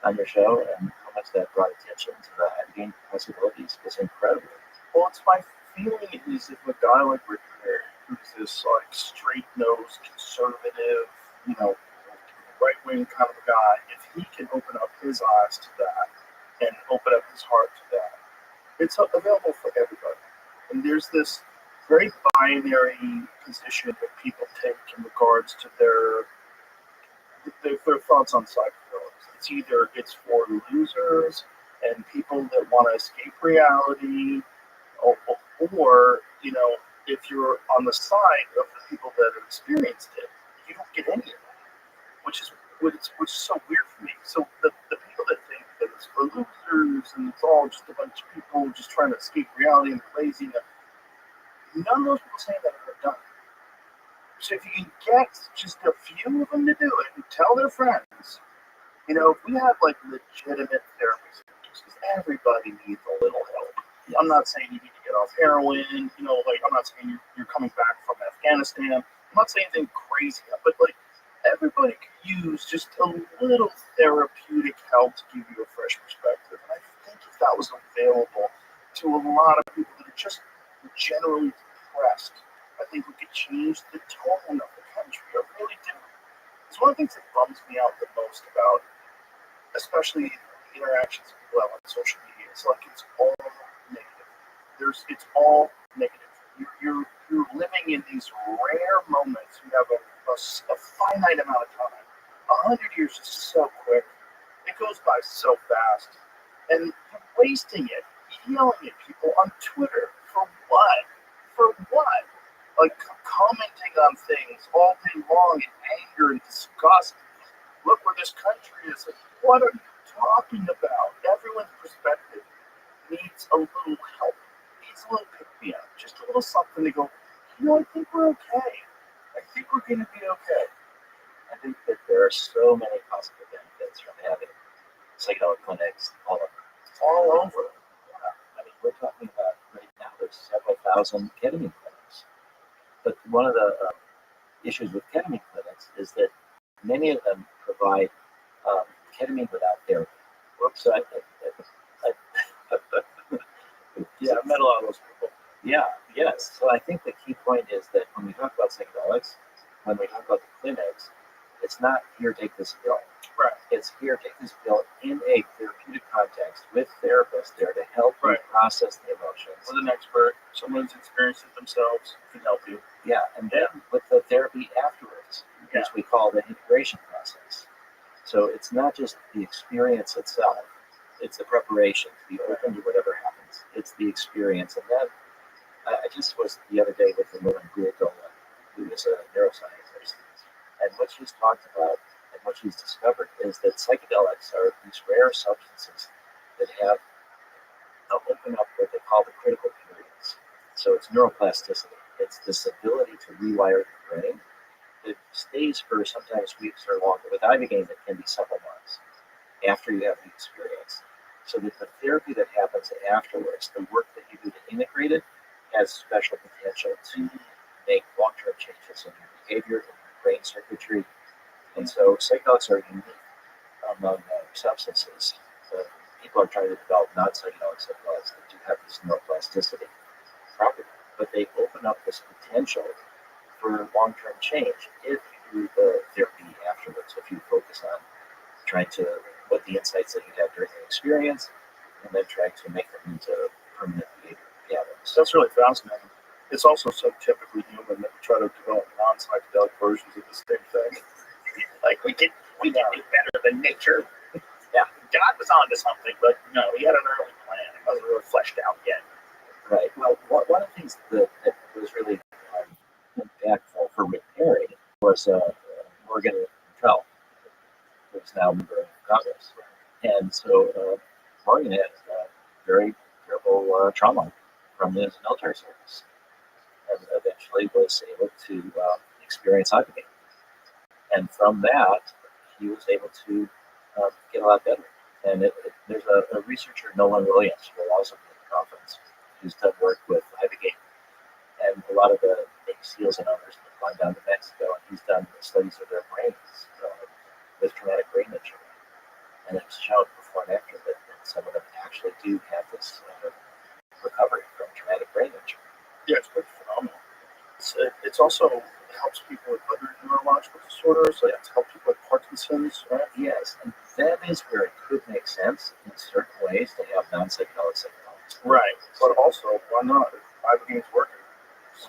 on your show, and how much that brought attention to the Hopkins possibilities was incredible. Well, it's my feeling is if a guy like Rick Perry, who's this like straight-nosed, conservative, right-wing kind of a guy, if he can open up his eyes to that and open up his heart to that, it's available for everybody. And there's this very binary position that people take in regards to their thoughts on psychedelics. It's either it's for losers and people that want to escape reality, or if you're on the side of the people that have experienced it, you don't get any of that, which is so weird for me. So the people that think that it's for losers and it's all just a bunch of people just trying to escape reality and crazy, none of those people saying that have done it. So if you can get just a few of them to do it and tell their friends, if we have like legitimate therapies, because everybody needs a little help. I'm not saying you need to get off heroin, I'm not saying you're coming back from Afghanistan. I'm not saying anything crazy, but like everybody could use just a little therapeutic help to give you a fresh perspective. And I think if that was available to a lot of people that are just generally depressed, I think we could change the tone of the country. I really do. It's one of the things that bums me out the most about, especially the interactions people have on social media. It's like it's all negative. It's all negative. You're living in these rare moments. You have a finite amount of time. 100 years is so quick. It goes by so fast. And you're wasting it, yelling at people on Twitter. For what? For what? Like commenting on things all day long in anger and disgust. Look where this country is. Like, what are you talking about? Everyone's perspective needs a little help. Needs a little pick-me-up. Just a little something to go, I think we're okay. I think we're going to be okay. I think that there are so many positive benefits from having psychedelic clinics all over. I mean, we're talking about right now, there's several thousand ketamine clinics. But one of the issues with ketamine clinics is that many of them provide ketamine without therapy. So I've met a lot of those people. Yes. So I think the key point is that when we talk about psychedelics, when we talk about the clinics, it's not here, take this pill. Right. It's here, take this pill in a therapeutic context with therapists there to help you process the emotions. With an expert, someone who's experienced it themselves can help you. Yeah, and then with the therapy afterwards, which we call the integration process. So it's not just the experience itself, it's the preparation to be open to whatever happens. It's the experience. And then I just was the other day with a woman, who is a neuroscientist, and what she's talked about, and and what she's discovered is that psychedelics are these rare substances that have open up what they call the critical periods. So it's neuroplasticity. It's this ability to rewire the brain. It stays for sometimes weeks or longer. With ibogaine, it can be several months after you have the experience. So that the therapy that happens afterwards, the work that you do to integrate it, has special potential to make long-term changes in your behavior, in your brain circuitry. And so psychedelics are unique among substances. People are trying to develop non-psychedelic psychedelics that do have this neuroplasticity property, but they open up this potential for long-term change if you do the therapy afterwards, if you focus on trying to put the insights that you had during the experience and then try to make them into permanent behavior patterns. That's really fascinating. It's also so typically human that we try to develop non-psychedelic versions of the same thing. Like we can do better than nature. Yeah, God was onto something, but no, he had an early plan. It wasn't really fleshed out yet. Right. Well, one of the things that was really impactful for repairing was Morgan Trell, who's now a member of Congress. And so Morgan had very terrible trauma from his military service and eventually was able to experience ibogaine. And from that, he was able to get a lot better. And there's a researcher, Nolan Williams, who will also be at the conference, who's done work with ibogaine. And a lot of the Navy SEALs and others have gone down to Mexico, and he's done studies of their brains with traumatic brain injury. And it's shown before and after that some of them actually do have this recovery from traumatic brain injury. Yeah, it's pretty phenomenal. It's also helps people with other neurological disorders, like it's helped people with Parkinson's, right? Yes, and that is where it could make sense in certain ways to have non-psychedelic psychedelics. Right, but also, why not? If ibogaine's working.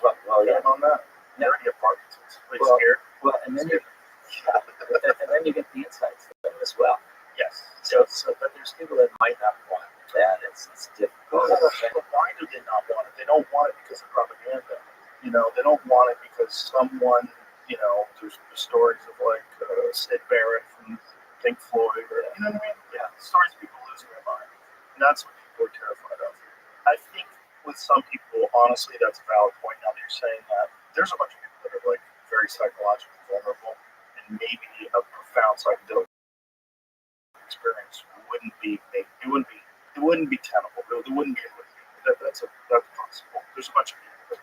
Well, yeah, on that. You already have Parkinson's. Please scared. Well, and then you get the insights as well. Yes. So, but there's people that might not want that. It's difficult. But why do they not want it? They don't want it because of propaganda. You know, they don't want it because someone, you know, there's stories of like Sid Barrett from Pink Floyd, or, you know what I mean? Yeah, stories of people losing their mind. And that's what people are terrified of. I think with some people, honestly, that's a valid point now that you're saying that. There's a bunch of people that are like very psychologically vulnerable, and maybe a profound psychedelic experience wouldn't be tenable. It wouldn't be able to be. That's possible. There's a bunch of people that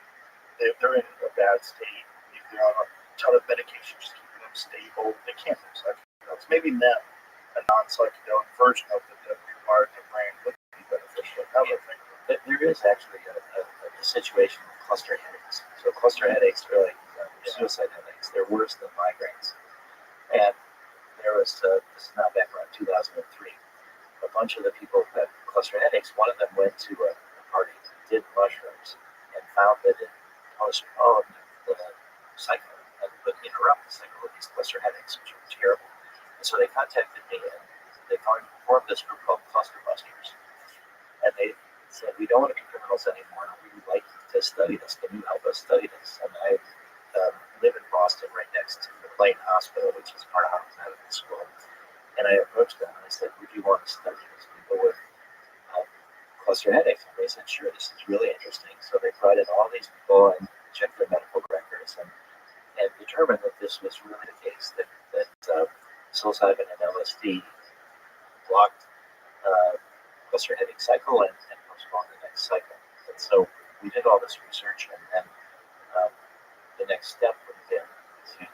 if they're in a bad state, if they're on a ton of medication just keeping them stable, they can't do psychedelics. Maybe not a non-psychedelic version of it that required their brain would be beneficial. There is actually a situation with cluster headaches. So cluster headaches are like suicide headaches. They're worse than migraines. And there was, this is now back around 2003, a bunch of the people who had cluster headaches, one of them went to a party, did mushrooms, and found that it postponed the cycle and would interrupt the cycle of these cluster headaches, which are terrible. And so they contacted me, and they formed this group called Cluster Busters. And they said, we don't want to be criminals anymore. We would like to study this. Can you help us study this? And I live in Boston, right next to the McLean Hospital, which is part of Harvard Medical School. And I approached them and I said, would you want to study these people with cluster headaches? And they said, sure, this is really interesting. So they brought in all these people and checked their medical records and determined that this was really the case, that psilocybin and LSD blocked cluster headache cycle and postponed the next cycle. And so we did all this research, and then the next step would have been to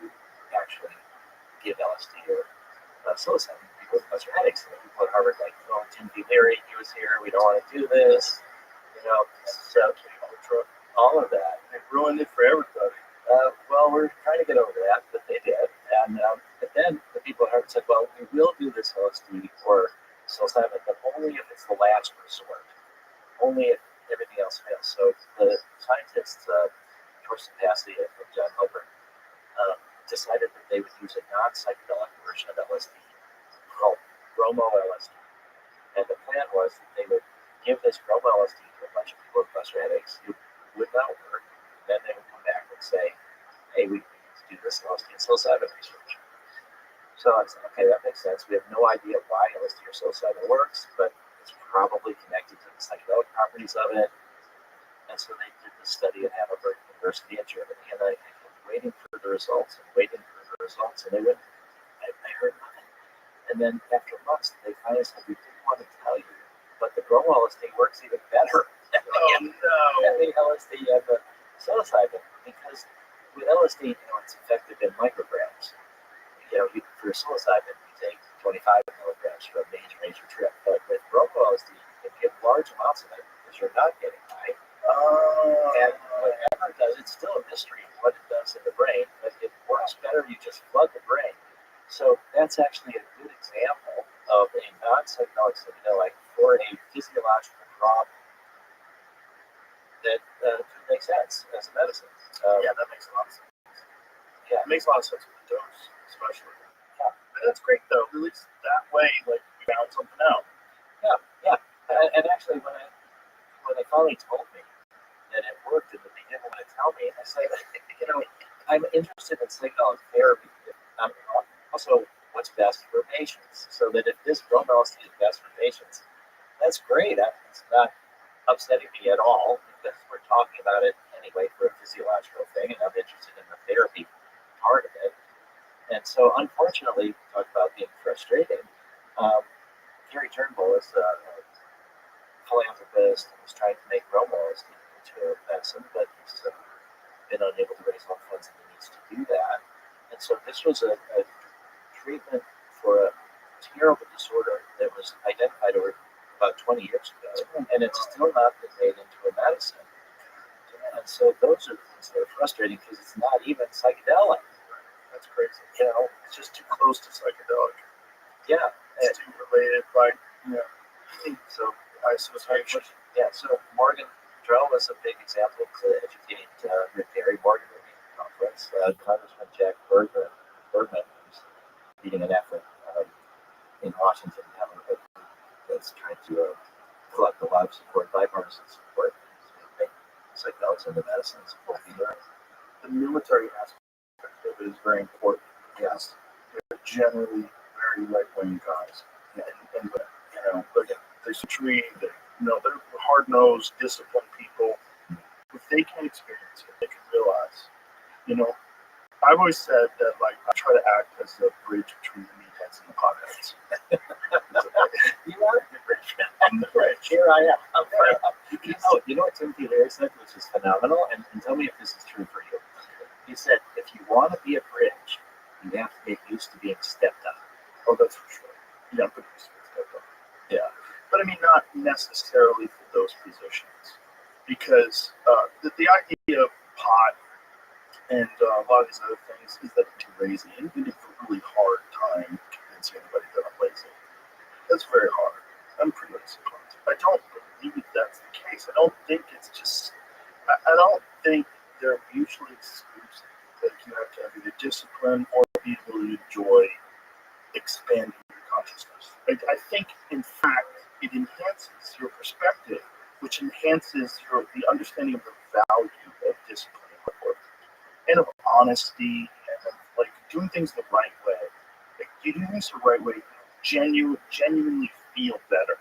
actually give LSD or psilocybin to people with cluster headaches. And the people at Harvard like, oh, Timothy Leary, he was here, we don't want to do this. You know, so all of that. They ruined it for everybody. Well, we're trying to get over that, but they did. And but then the people at Harvard said, well, we will do this LSD or psilocybin, but only if it's the last resort. Only if everything else fails. So the scientists, Torsten Passy and John Hilbert, decided that they would use a non-psychedelic version of LSD called bromo LSD. And the plan was that they would give this bromo LSD to a bunch of people with cluster headaches. It would not work. Then they would come back and say, hey, we need to do this LSD and psilocybin research. So it's okay, that makes sense. We have no idea why LSD or psilocybin works, but it's probably connected to the psychedelic properties of it. And so they did this study at Hamburg University in Germany, and I kept waiting for the results and waiting for the results, and they wouldn't. I heard nothing. And then after months, they finally said, we didn't want to tell you, but the bromo LSD works even better than the LSD and the psilocybin, because with LSD, it's effective in micrograms. For psilocybin, you take 25 milligrams for a major trip, but with bromo LSD, you can give large amounts of it because you're not getting high. And whatever it does, it's still a mystery what it does in the brain, but it works better. You just flood the brain. So that's actually a good example of a non-psychedelic psychedelic for a physiological problem that could make sense as a medicine. Yeah, that makes a lot of sense. Yeah, It makes a lot of sense with the dose, especially. Yeah. And that's great, though. At least that way, like, we found something out. yeah. And actually, when they finally told me that it worked and that they didn't want to tell me, I said, I'm interested in psychedelic therapy. Also, what's best for patients? So that if this bromo LSD is best for patients, that's great. It's not upsetting me at all because we're talking about it anyway for a physiological thing, and I'm interested in the therapy part of it. And so, unfortunately, talk about being frustrated. Gary Turnbull is a philanthropist and was trying to make bromo LSD into a medicine, but he's been unable to raise all the funds that he needs to do that. And so, this was a treatment for a terrible disorder that was identified over about 20 years ago, and it's still not been made into a medicine. And so those are the things that are frustrating because it's not even psychedelic. That's crazy. It's just too close to psychedelic. Yeah. It's too related by, so isolation. Yeah, so Morgan Drell was a big example to educate Rick Perry, Morgan at the conference. Congressman Jack Bergman, who's leading an effort in Washington to have a group that's trying to collect a lot of support, bipartisan support, to make psychedelics into medicines. The military aspect of it is very important. Yes, they're generally very right-wing guys, and they treat, they're hard-nosed, disciplined people. If they can experience it, they can realize, I've always said that, like, I try to act as a bridge between the meatheads and the potheads. You are the bridge. I'm the bridge. Here I am. You know what Timothy Leary said, which is phenomenal, and tell me if this is true for you. He said, if you want to be a bridge, you have to get used to being stepped on. Oh, that's for sure. Yeah, but But I mean, not necessarily for those positions, because the idea of pot and a lot of these other things is that it's lazy, and we have a really hard time convincing anybody that I'm lazy. That's very hard. I'm pretty lazy. I don't believe that's the case. I don't think it's just. I don't think they're mutually exclusive. Like, you have to have either discipline or the ability to enjoy expanding your consciousness. I think, in fact, it enhances your perspective, which enhances the understanding of the value of discipline and of honesty and of, like, doing things the right way. Like, you do things the right way, genuinely feel better.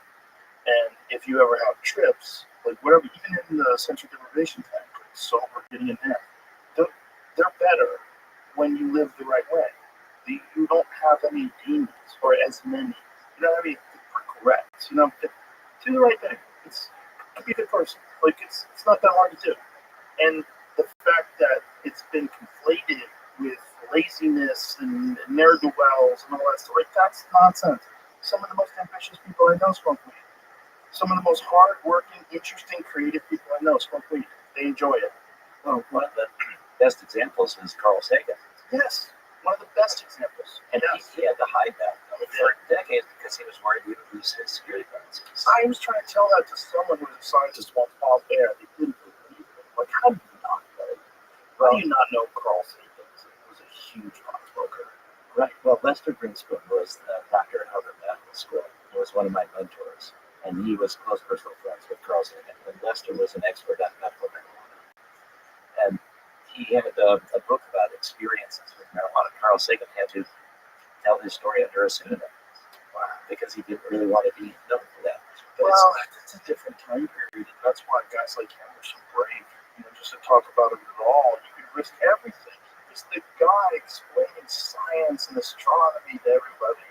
And if you ever have trips, like whatever, even in the sensory deprivation tank, sober, getting in there, they're better when you live the right way. You don't have any demons or as many. You know what I mean? Regrets. Do the right thing. Be a good person. Like, it's not that hard to do. And the fact that it's been conflated with laziness and ne'er-do-wells and all that stuff, like, that's nonsense. Some of the most ambitious people I know smoke weed. Some of the most hard-working, interesting, creative people I know smoke weed. They enjoy it. Well, one of the best examples is Carl Sagan. Yes, one of the best examples. And he had to hide that for decades because he was worried he would lose his security clearances. I was trying to tell that to someone who was a scientist once out there. They didn't believe it. Like, how do you not know? How do you not know Carl Sagan was a huge pot smoker? Right. Well, Lester Greenspoon was a doctor at Harvard Medical School. He was one of my mentors. And he was close personal friends with Carl Sagan. And Lester was an expert on medical marijuana. And he had a book about experiences with marijuana. Carl Sagan had to tell his story under a pseudonym because he didn't really want to be known for that. Well, it's a different time period. And that's why guys like him are so brave. Just to talk about it at all, you can risk everything. Just the guy explaining science and astronomy to everybody,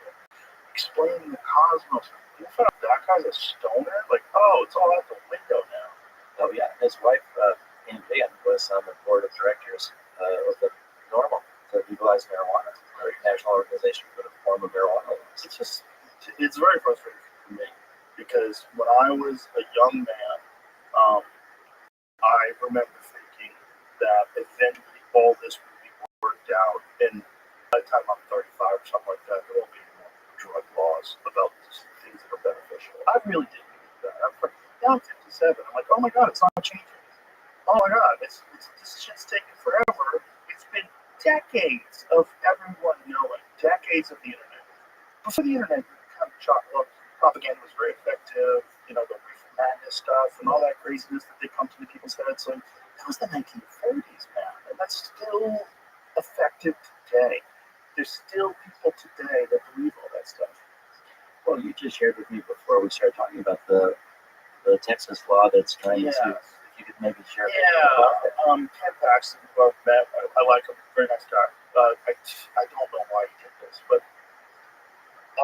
explaining the cosmos. You find out that guy's a stoner? Like, oh, it's all out the window now. Oh yeah, his wife, Ann Van, was on the board of directors of the Normal to legalize marijuana, the national organization for the form of marijuana. It's very frustrating for me because when I was a young man, I remember thinking that eventually all this would be worked out, and by the time I'm 35 or something like that, there will be more drug laws about things that are beneficial. I really did believe that. Now I'm 57. I'm like, oh my god, it's not changing. Oh my god, this shit's taking forever. It's been decades of everyone knowing, decades of the internet. Before the internet, kind of propaganda was very effective. The reefer madness stuff and all that craziness that they come to the people's heads. So that was the 1930s, man, and that's still effective today. There's still people today that believe all that stuff. Well, you just shared with me before we started talking about the Texas law that's trying to. If you could maybe share. Ken Paxton, who I've met, I like him, very nice guy. I don't know why he did this, but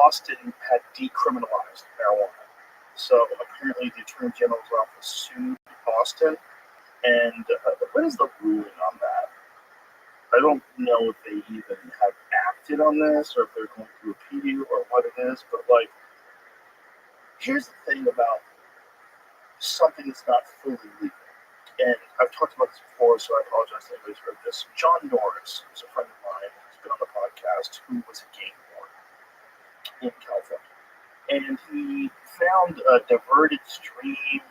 Austin had decriminalized marijuana. So apparently the Attorney General's office sued Austin. And what is the ruling on that? I don't know if they even have acted on this or if they're going to appeal or what it is. But, here's the thing about something that's not fully legal. And I've talked about this before, so I apologize to anybody's heard this. John Norris, who's a friend of mine, who's been on the podcast, who was a game warden in California. And he found a diverted stream,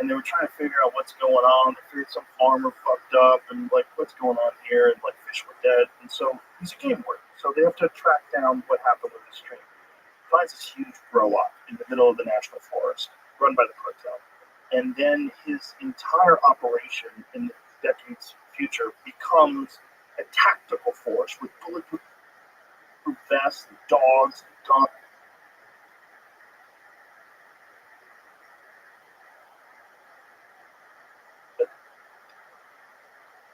and they were trying to figure out what's going on. They figured some farmer fucked up, and what's going on here, and fish were dead. And so he's a game warden, so they have to track down what happened with the stream. Finds this huge grow up in the middle of the national forest, run by the cartel. And then his entire operation in the decades future becomes a tactical force with bulletproof vests, dogs, guns.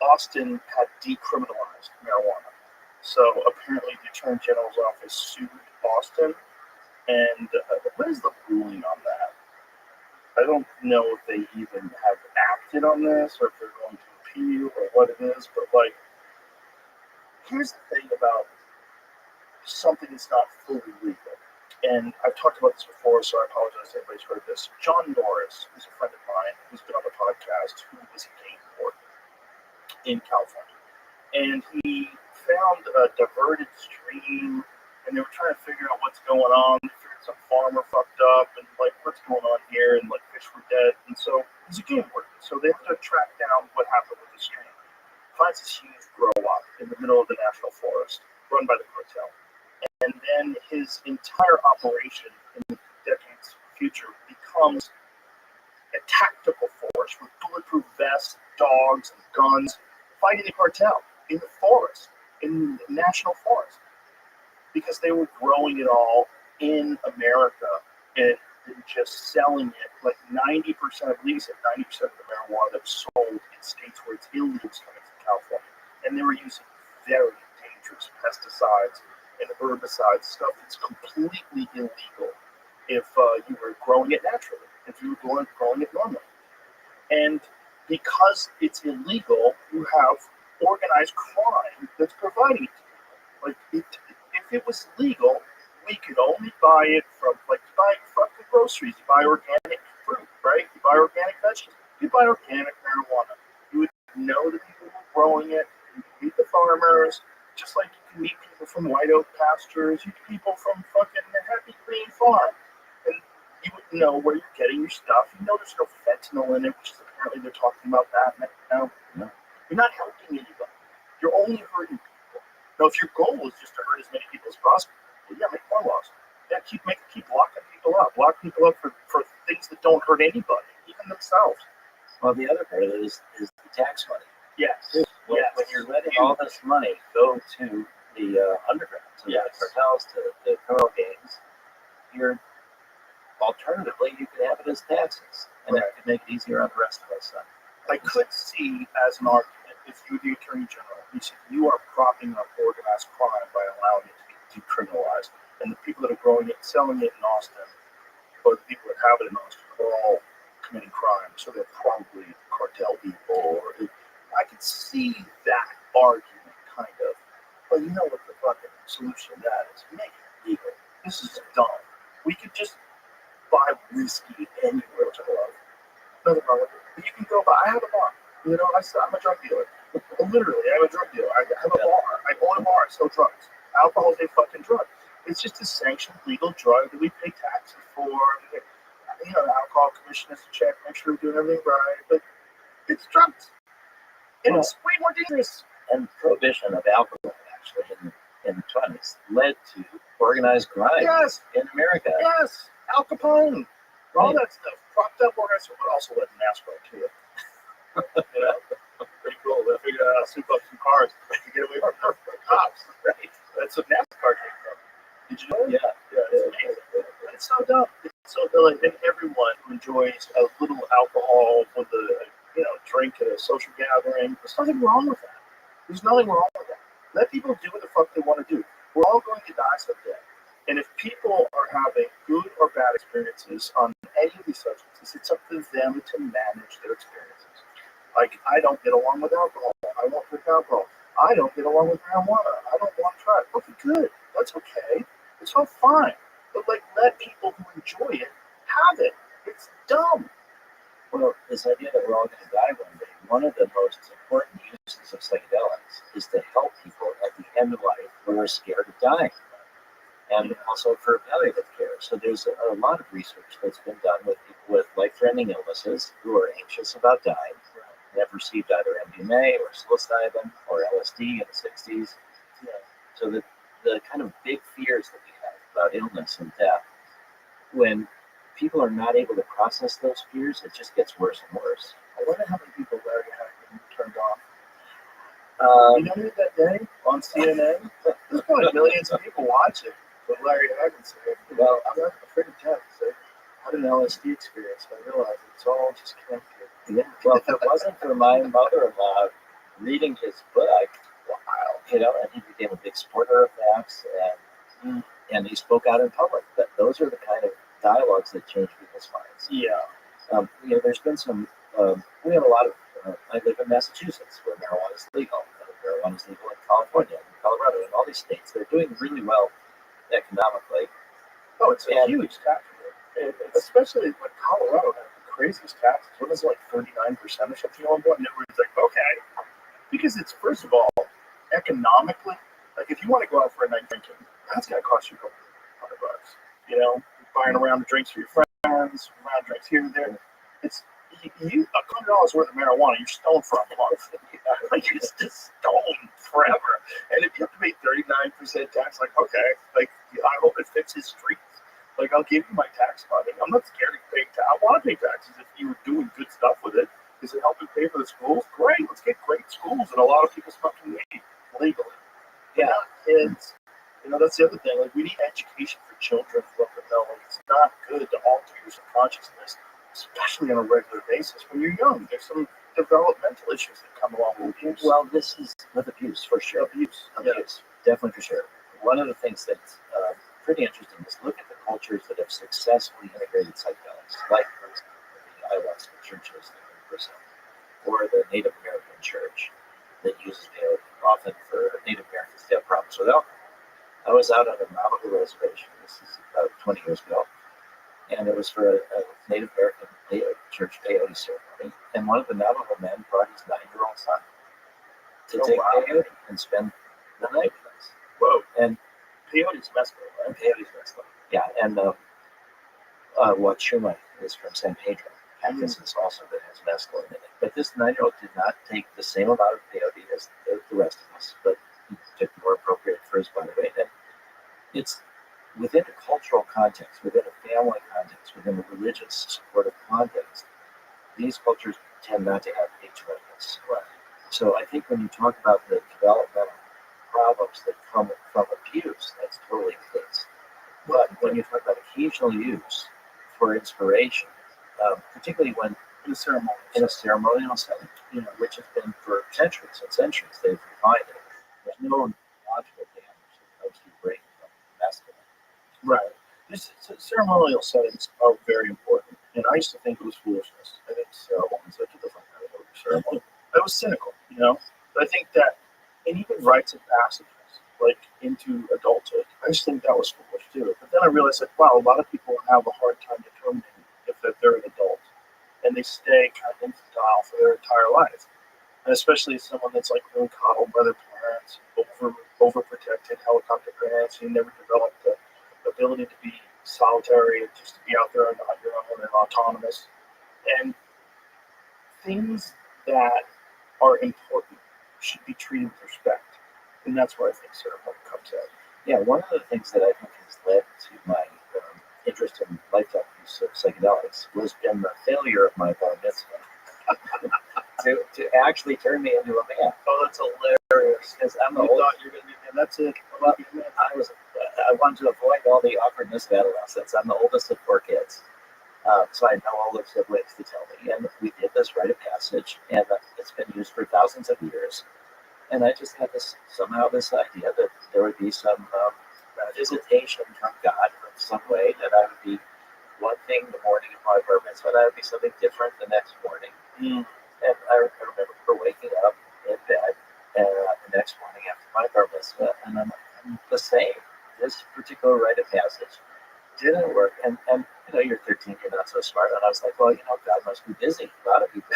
Austin had decriminalized marijuana. So apparently the Attorney General's office sued Austin. And what is the ruling on that? I don't know if they even have acted on this or if they're going to appeal or what it is. But here's the thing about something that's not fully legal. And I've talked about this before, so I apologize if anybody's heard this. John Norris, who's a friend of mine, who's been on the podcast, who was a game warden in California. And he found a diverted stream, and they were trying to figure out what's going on. They figured some farmer fucked up, and what's going on here, and fish were dead. And so he's a game warden, so they have to track down what happened with the stream. Finds this huge grow up in the middle of the national forest, run by the cartel. And then his entire operation in the decades future becomes a tactical force with bulletproof vests, dogs, and guns, fighting the cartel in the forest, in the national forest, because they were growing it all in America and just selling it. 90%, I believe he said 90% of the marijuana that was sold in states where it's illegal was coming from California. And they were using very dangerous pesticides and herbicides, stuff that's completely illegal if you were growing it naturally, if you were growing it normally. And because it's illegal, you have organized crime that's providing it. If it was legal, we could only buy it from, you buy fucking groceries, you buy organic fruit, right? You buy organic vegetables, you buy organic marijuana. You would know the people who are growing it, you can meet the farmers, just like you can meet people from White Oak pastures, you can people from fucking the Happy Green Farm. And you would know where you're getting your stuff. You know there's no fentanyl in it, which is apparently they're talking about that now. No. You're not helping anybody. You're only hurting people. Now, if your goal is just to hurt as many people as possible, well, yeah, make more laws. Yeah, keep locking people up. Lock people up for things that don't hurt anybody, even themselves. Well, the other part of it is the tax money. Yes. When you're letting all this money go to the underground, to Yes. the cartels, to the criminal gangs. You're alternatively, you could have it as taxes, and that could make it easier on the rest of us. I could see as an argument if you were the attorney general, you said you are propping up organized crime by allowing it to be decriminalized, and the people that are growing it and selling it in Austin, or the people that have it in Austin, are all committing crime, so they're probably cartel people. Or I could see that argument, kind of. But you know what the fucking solution to that is? Make it legal. This is dumb. We could just buy whiskey anywhere, which I love. Nothing wrong with it. But you can go buy. I have a bar. You know, I'm a drug dealer. Literally, I'm a drug dealer. I have a bar. I own a bar. I sell drugs. Alcohol is a fucking drug. It's just a sanctioned legal drug that we pay taxes for. You know, the alcohol commission has to check, make sure we're doing everything right. But it's drugs. And it's way more dangerous. And prohibition of alcohol, actually, in the 20s, led to organized crime Yes. in America. Yes. Al Capone. All Right. that stuff. Propped up organized, but also led to NASCAR, too. You know? Pretty cool. They figured out how to soup up some cars to get away from the cops. Right. That's what NASCAR came from. Did you know that? Yeah. It's amazing. It's so dumb. It's so dumb. And everyone who enjoys a little alcohol with a drink at a social gathering, there's nothing wrong with that. There's nothing wrong with that. Let people do what the fuck they want to do. We're all going to die someday. And if people are having good or bad experiences on any of these substances, it's up to them to manage their experiences. Like, I don't get along with alcohol. I won't drink alcohol. I don't get along with marijuana. I don't want to try it. Okay, good. That's okay. It's all fine. But, like, let people who enjoy it have it. It's dumb. Well, this idea that we're all going to die one day, one of the most important uses of psychedelics is to help people at the end of life who are scared of dying, and also for palliative care. So there's a lot of research that's been done with people with life-threatening illnesses who are anxious about dying, and have received either MDMA or psilocybin or LSD in the 60s. So the kind of big fears that we have about illness and death, when people are not able to process those fears, it just gets worse and worse. I wonder how many people Larry Hagman turned off. You know that day on CNN? There's probably millions of people watching what Larry Hagman said. Well, I'm not afraid of death. So I had an LSD experience, and I realized it's all just connected. Yeah. Well, if it wasn't for my mother-in-law reading his book, and he became a big supporter of facts, and he spoke out in public. But those are the kind of dialogues that change people's minds. Yeah. There's been some. We have a lot of. I live in Massachusetts, where marijuana is legal. Marijuana is legal in California, and Colorado, and all these states. They're doing really well economically. Oh, it's a huge tax rate, especially when Colorado has the craziest taxes. What is it, like 39% or something on board? And everyone's like, okay, because it's, first of all, economically, like if you want to go out for a night drinking, that's going to cost you a couple $100. You know, buying around the drinks for your friends, around drinks here and there. It's you $100 worth of marijuana you're stoned for a month. Like you're just stoned forever. And if you have to pay 39% tax, like okay, like I hope it fits his streets. Like I'll give you my tax money. I'm not scared of paying tax. I want to pay taxes if you were doing good stuff with it. Is it helping pay for the schools? Great, let's get great schools and a lot of people smoking weed legally. Yeah, kids. That's the other thing. Like we need education for children who don't know. Like, it's not good to alter your subconsciousness, especially on a regular basis when you're young. There's some developmental issues that come along with abuse. Well, this is with abuse for sure. Abuse, definitely for sure. One of the things that's pretty interesting is look at the cultures that have successfully integrated psychedelics, like for example, the ayahuasca churches in Brazil, or the Native American church that uses peyote often for Native Americans to have problems with alcohol. I was out on a Navajo reservation. This is about 20 years ago. And it was for a Native American church peyote ceremony. And one of the Navajo men brought his 9-year-old son to take peyote and spend the night with us. Whoa. And peyote's mescaline, right? Peyote's mescaline. Yeah. And Wachuma is from San Pedro. Cactus is also that has mescaline in it. But this 9-year-old did not take the same amount of peyote as the rest of us, but he took more appropriate for his body weight. And it's within a cultural context, within a family context, within a religious supportive context, these cultures tend not to have age limits. So I think when you talk about the developmental problem folks that come from abuse, that's totally the case. But when you talk about occasional use for inspiration, particularly when In the ceremony. in a ceremonial setting, which has been for centuries and centuries, they've refined it. There's no logical damage that comes to your brain from masculine. Right. Ceremonial settings are very important. And I used to think it was foolishness. I think ceremony is such a different kind of ceremony. I was cynical, But I think that, and even rites and passages, like into adulthood, I just think that was foolish too. But then I realized that, wow, a lot of people have a hard time determining if they're an adult. And they stay kind of infantile for their entire life. And especially someone that's like really coddled by their parents, overprotected helicopter parents, who never developed the ability to be solitary and just to be out there on your own and autonomous. And things that are important should be treated with respect. And that's where I think ceremony comes in. Yeah, one of the things that I think has led to my interest in lifetime use of psychedelics was been the failure of my bar mitzvah to actually turn me into a man. Oh, that's hilarious. Because I'm You the old, thought you were going to be a man. That's it. well, I wanted to avoid all the awkwardness of adolescence. I'm the oldest of 4 kids. So I know all the siblings to tell me. And we did this rite of passage, and it's been used for thousands of years. And I just had this idea that there would be some visitation from God in some way, that I would be one thing the morning of my bar mitzvah, and I would be something different the next morning. And I remember waking up in bed the next morning after my bar mitzvah, and I'm the same. This particular rite of passage didn't work. And you're 13, you're not so smart. And I was like, well, God must be busy. A lot of people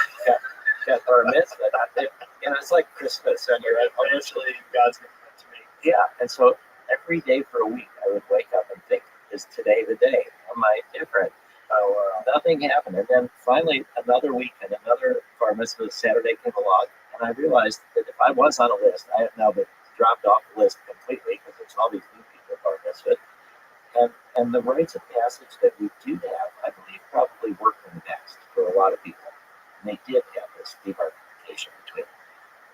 got bar mitzvah. It's like Christmas, and you're Eventually, God's going to come to me. yeah. And so every day for a week, I would wake up and think, is today the day? Am I different? Nothing happened. And then finally, another week and another bar mitzvah Saturday came along, and I realized that if I was on a list, I have now been dropped off the list completely because there's all these new people bar mitzvah. And the rites of passage that we do have, I believe, probably work in the best for a lot of people. And they did have this demarcation between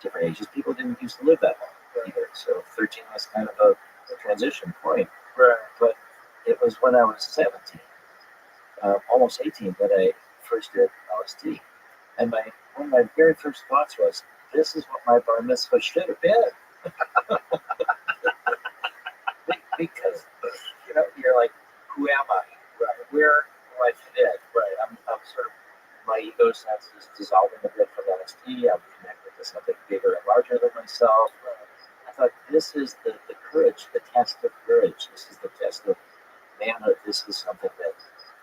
different ages. People didn't used to live that long either. So 13 was kind of a transition point. Right. But it was when I was 17, almost 18, that I first did LSD. And one of my very first thoughts was, this is what my bar mitzvah should have been. Because, you're like, who am I? Right. Where do I fit in? Right. I'm sort of, my ego sense is dissolving a bit from LSD. I'm connected to something bigger and larger than myself. I thought, this is the courage, the test of courage. This is the test of manhood. This is something that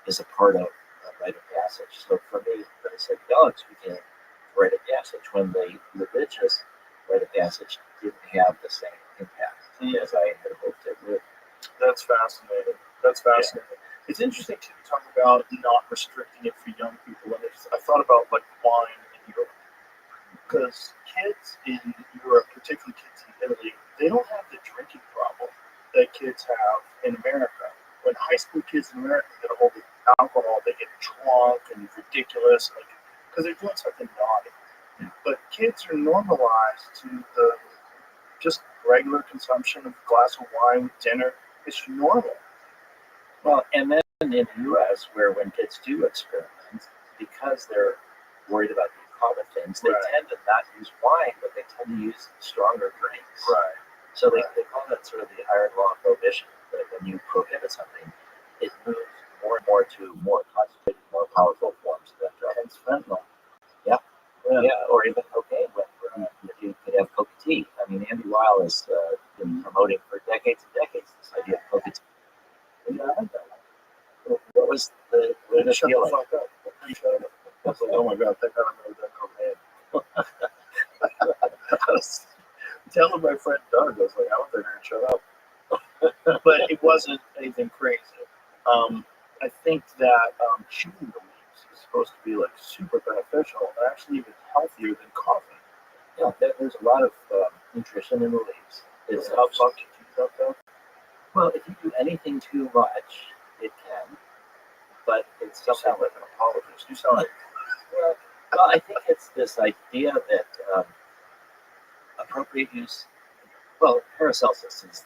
is a part of a rite of passage. So for me, the psychedelics became a rite of passage when the religious rite of passage didn't have the same impact as I had hoped it would. That's fascinating. It's interesting to talk about not restricting it for young people. And I thought about like wine in Europe, because kids in Europe, particularly kids in Italy, they don't have the drinking problem that kids have in America. When high school kids in America get a hold of alcohol, they get drunk and ridiculous, because they're doing something naughty. But kids are normalized to the just regular consumption of a glass of wine with dinner. It's normal. Well, and then in the U.S., where when kids do experiment, because they're worried about being caught with things, they tend to not use wine, but they tend to use stronger drinks. Right. So they call that sort of the iron law of prohibition, that when you prohibit something, it moves more and more to more concentrated, more powerful forms of that drug. Hence fentanyl. Yeah, or even cocaine. You could have cocaine. I mean, Andy Weil has been promoting for decades and decades this idea of cocaine. Yeah, I like that one. What was the Shut feeling? the fuck up. I was like, oh my god, thank God I never done cocaine. I was telling my friend Doug, I was like, I don't think I can shut up. But it wasn't anything crazy. I think that chewing the leaves is supposed to be like super beneficial and actually even healthier than coffee. Yeah, there's a lot of nutrition in the leaves. It's how fucked your teeth up though. Well, if you do anything too much, it can. But it's You something sound like an apologist. You sound like well, I think it's this idea that appropriate use Well, Paracelsus is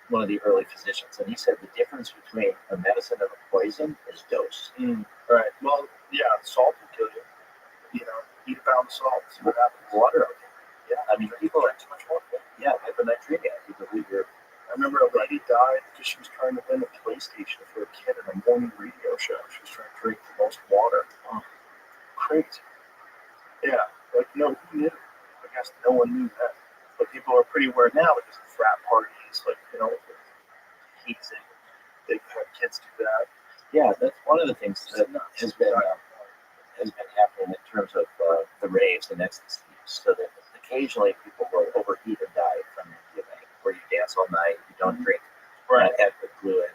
one of the early physicians, and he said the difference between a medicine and a poison is dose. Right. Well, yeah, salt will kill you. You know, eat a pound of salt, see what happens. Water, okay. Yeah. I mean, people drink too much water. yeah, hyponatremia. People leave your I remember a lady died because she was trying to win a PlayStation for a kid in a morning radio show. She was trying to drink the most water. Oh, crazy. Yeah, like no, who knew? I guess no one knew that. But people are pretty aware now because of frat parties, like, you know, hazing. They've had kids do that. yeah. That's one of the things that has been happening in terms of the raves and ecstasy. So that occasionally people will overheat and die from MDMA, where you dance all night, you don't drink adequate fluid,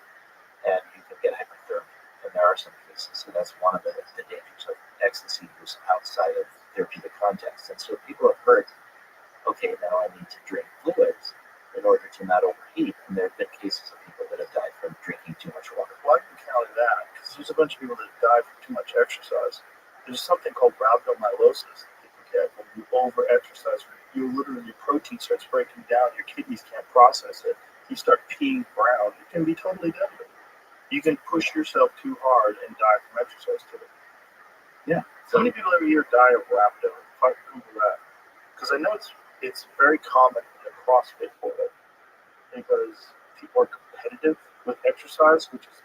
and you can get hypothermia. And there are some cases, so that's one of the dangers of ecstasy use outside of therapeutic context. And so people have heard, okay, now I need to drink fluids in order to not overheat. And there have been cases of people that have died from drinking too much water. Well, I can counter that because there's a bunch of people that die from too much exercise. There's something called rhabdomyolysis that people get when you over-exercise. You literally, your protein starts breaking down. Your kidneys can't process it. You start peeing brown. It can be totally deadly. You can push yourself too hard and die from exercise too. Yeah. So many people every year die of rhabdo. If I Google that, because I know it's very common in the CrossFit world because people are competitive with exercise, which is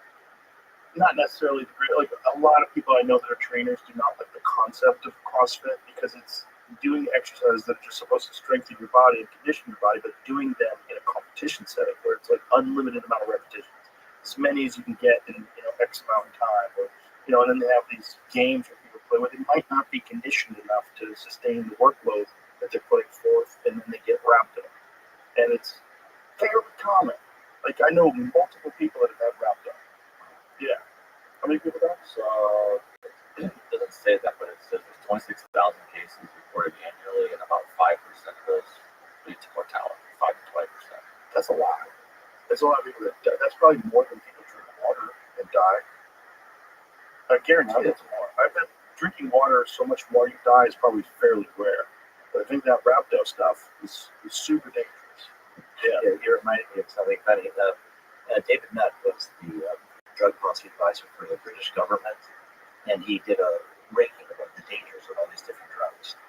not necessarily the great. Like a lot of people I know that are trainers do not like the concept of CrossFit because it's doing exercises that are just supposed to strengthen your body and condition your body, but doing them in a competition setting where it's like unlimited amount of repetitions, as many as you can get in X amount of time, or and then they have these games where people play where they might not be conditioned enough to sustain the workload that they're putting forth, and then they get wrapped in it, and it's fairly common. Like I know multiple people that have had wrapped up. Yeah. How many people died? So it doesn't say that, but it says there's 26,000 cases reported annually, and about 5% of those lead to mortality. 5 to 20%. That's a lot. There's a lot of people that die. That's probably more than people drink water and die. I guarantee it's more. I bet drinking water so much more you die is probably fairly rare. But I think that rhabdo stuff is super dangerous. Yeah, you reminded me of something funny. David Nutt was the drug policy advisor for the British government, and he did a ranking of the dangers of all these different drugs.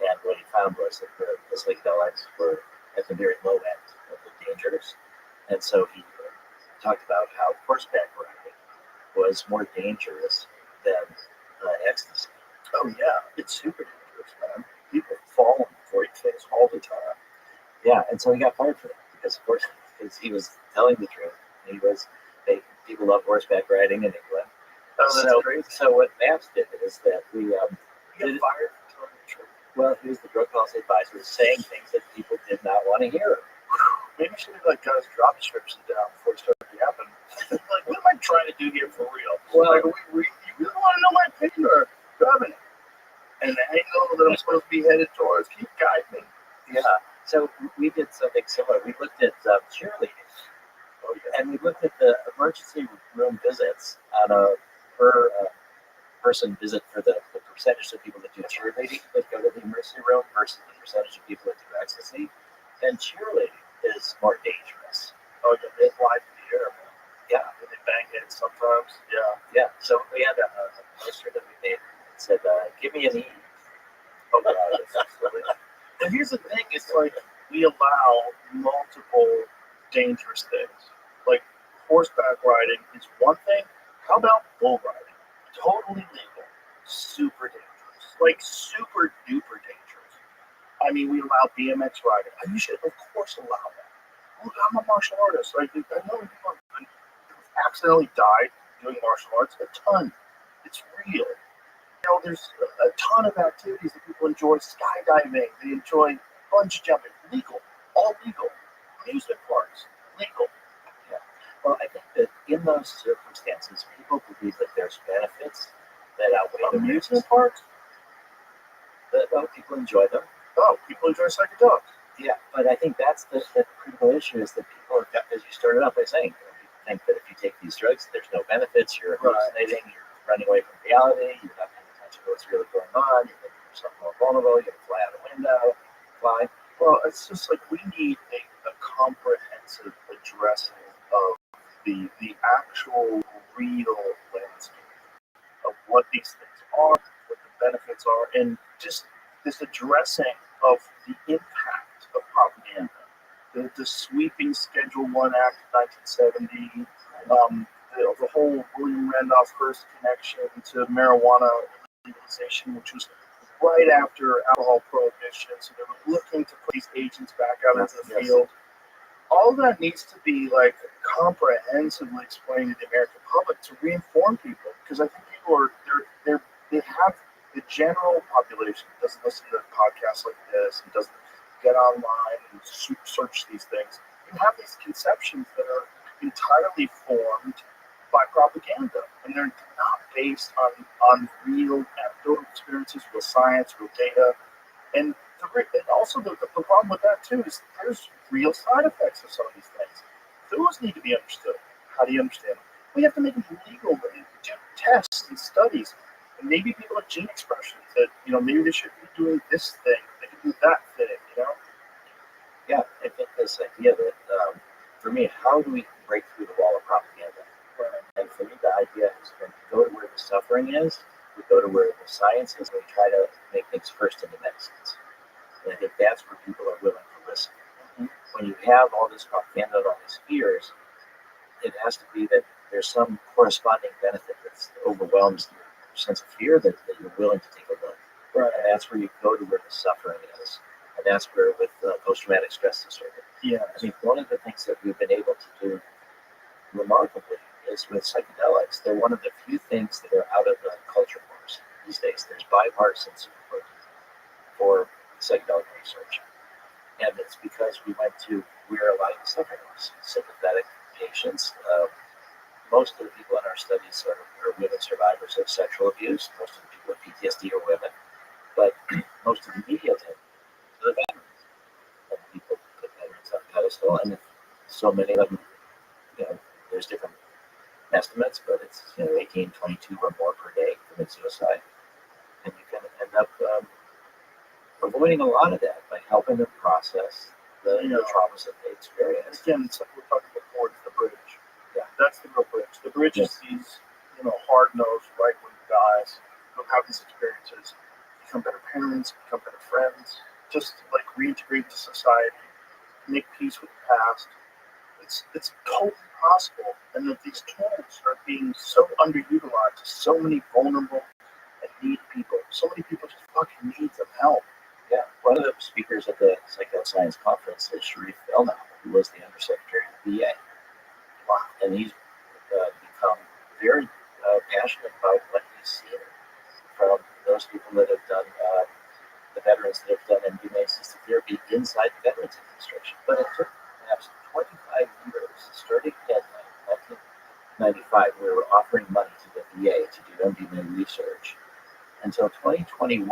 And what he found was that the psychedelics were at the very low end of the dangers. And so he talked about how horseback riding was more dangerous than ecstasy. Oh yeah, it's super dangerous, man. People fall and break things all the time. Yeah, and so he got fired for that because, of course, he was telling the truth. People love horseback riding in England. Oh, that's crazy. So what Maps did is that we got fired for telling the truth. Well, he was the drug policy advisor, saying things that people did not want to hear. Maybe should have got his job description down before it started happening. Like, what am I trying to do here for real? Well, like, you really want to know my opinion or driving it? And the angle that I'm supposed to be headed towards, can you guide me? Yeah. So we did something similar. We looked at cheerleading. Oh, yeah. And we looked at the emergency room visits on a per person visit for the percentage of people that do cheerleading that go to the emergency room versus the percentage of people that do ecstasy. And cheerleading is more dangerous. Oh, yeah, they fly through the air, man. Yeah. And they bang heads sometimes. Yeah. Yeah. So we had a poster that we made that said, give me an E. Oh, God, that's absolutely. And here's the thing, it's like we allow multiple dangerous things. Like horseback riding is one thing. How about bull riding? Totally legal. Super dangerous. Like super duper dangerous. I mean, we allow BMX riding. You should, of course, allow that. Look, I'm a martial artist. I know people have accidentally died doing martial arts. A ton. It's real. There's a ton of activities that people enjoy. Skydiving. They enjoy bungee jumping. Legal. All legal. Amusement parks. Legal. Yeah. Well, I think that in those circumstances, people believe that there's benefits that outweigh the amusement parks. Well, people enjoy them. Oh, people enjoy psychedelics. Yeah, but I think that's the critical issue is that people, as you started off by saying, people think that if you take these drugs, there's no benefits, you're hallucinating, you're running away from reality, you're not paying attention to what's really going on, you're making yourself more vulnerable, you're going to fly out a window, fly. Well, it's just like we need a comprehensive addressing of the actual real landscape of what these things are, what the benefits are, and just this addressing of the impact of propaganda. The sweeping Schedule 1 Act of 1970, the whole William Randolph Hearst connection to marijuana legalization, which was right after alcohol prohibition. So they were looking to put these agents back out into the field. All that needs to be like comprehensively explained to the American public to re-inform people, because I think people are they have the general population doesn't listen to podcasts like this and doesn't get online and search these things. You have these conceptions that are entirely formed by propaganda, and they're not based on real anecdotal experiences, real science, real data, and also the problem with that too is there's real side effects of some of these things. Those need to be understood. How do you understand them? We have to make them legal and do tests and studies. And maybe people have gene expressions that, maybe they should be doing this thing, they can do that thing. Yeah, I think this idea that, for me, how do we break through the wall of propaganda? And for me, the idea is when we go to where the suffering is, we go to where the science is, and we try to make things first into medicines. And I think that's where people are willing to listen. When you have all this propaganda and all these fears, it has to be that there's some corresponding benefit that overwhelms your sense of fear that you're willing to take a look. And that's where you go to where the suffering is. And that's where with post-traumatic stress disorder. Yeah. I think one of the things that we've been able to do remarkably is with psychedelics. They're one of the few things that are out of the culture wars these days. There's bipartisan support for psychedelic research. And it's because we went to where a lot of the suffering was. Sympathetic patients. Most of the people in our studies are women survivors of sexual abuse. Most of the people with PTSD are women. But most of the media attention to the veterans. And people put veterans on a pedestal. And so many of them, there's different estimates, but it's 18, 22 or more per day commit suicide. And you can end up avoiding a lot of that by helping them process the traumas that they experience. Again, it's like we're talking before, it's the bridge. Yeah. That's the real bridge. The bridge is these, hard-nosed, right-wing guys who have these experiences, become better parents, become better friends, just like reintegrate into society, make peace with the past. It's totally possible, and that these tools are being so underutilized to so many vulnerable and needy people. So many people just fucking need some help. Yeah, one of the speakers at the Psychedelic Science Conference is Sharif Elnam, who was the Undersecretary of the VA. Wow. And he's become very passionate about what he's seen from those people that have done, the veterans that have done MDMA-assisted therapy inside the Veterans Administration. But it took perhaps 25 years, starting in 1995, we were offering money to the VA to do MDMA research, until 2021,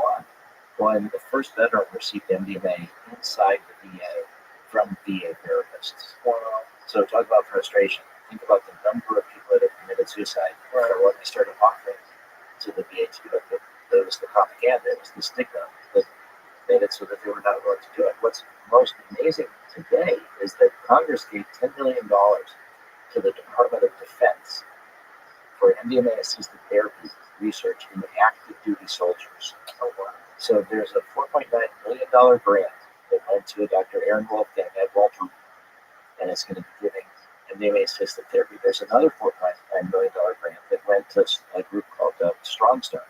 when the first veteran received MDMA inside the VA from VA therapists. So talk about frustration. Think about the number of people that have committed suicide or what they started offering to the VA to do it. It was the propaganda, it was the stigma that made it so that they were not willing to do it. What's most amazing today is that Congress gave $10 million to the Department of Defense for MDMA-assisted therapy research in active duty soldiers. So there's a $4.9 million grant that went to Dr. Aaron Wolfgang at Walter, and it's going to be giving MDMA-assisted therapy. There's another $4.9 million grant that went to a group called Strong Star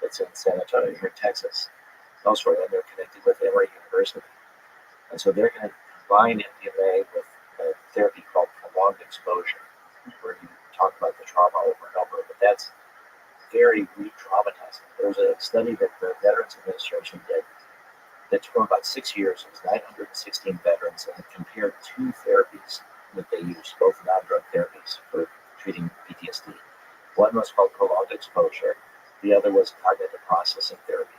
that's in San Antonio, here in Texas. Elsewhere, and they're connected with Emory University. And so they're going to combine MDMA with a therapy called prolonged exposure, where you talk about the trauma over and over, but that's very re-traumatizing. There was a study that the Veterans Administration did that took about 6 years. It was 916 veterans, and it compared two therapies that they used, both non-drug therapies for treating PTSD. One was called prolonged exposure. The other was cognitive processing therapy.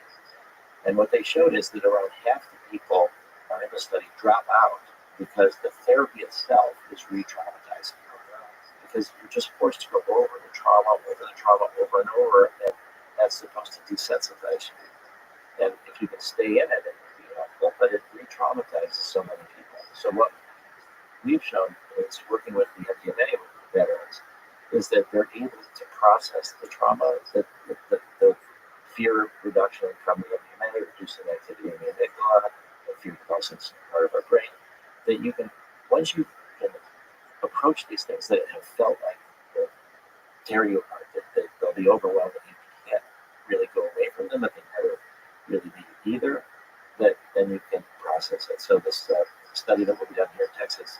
And what they showed is that around half the people in the study drop out because the therapy itself is re-traumatizing. Because you're just forced to go over the trauma over and over, and that's supposed to desensitize you. And if you can stay in it, it can be helpful, but it re-traumatizes so many people. So what we've shown is working with the MDMA with veterans is that they're able to process the trauma, the fear reduction from the MDMA, reducing activity in the amygdala, the fear processing part of our brain, that you can, once you can approach these things that have felt like they'll tear you apart, that they'll be overwhelming, you can't really go away from them, but they never really be either, that then you can process it. So this study that will be done here in Texas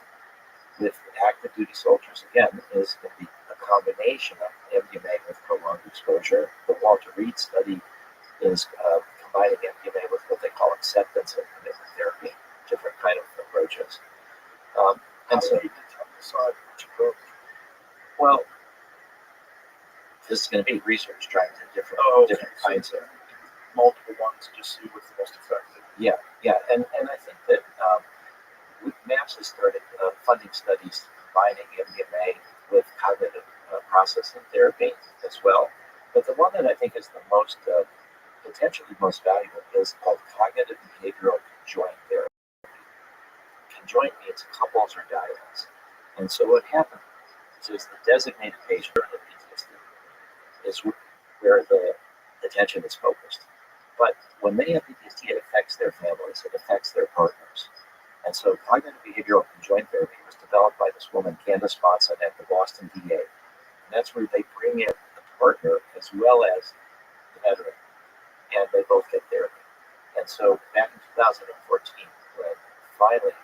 with active duty soldiers, again, is going to be a combination of MDMA with prolonged exposure. The Walter Reed study is combining MDMA with what they call acceptance and commitment therapy, different kind of approaches. And so, decide which approach? well, this is going to be research trying to different kinds of multiple ones to see what's the most effective. yeah, and I think that MAPS has started funding studies combining MDMA with cognitive processing therapy as well. But the one that I think is the most potentially most valuable is called cognitive behavioral conjoint therapy. Conjoint means couples or dyads. And so what happens is the designated patient in PTSD is where the attention is focused. But when they have PTSD, it affects their families, it affects their partners. And so cognitive behavioral conjoint therapy was developed by this woman, Candace Monson, at the Boston VA. And that's where they bring in the partner as well as the veteran, and they both get therapy. And so back in 2014, when finally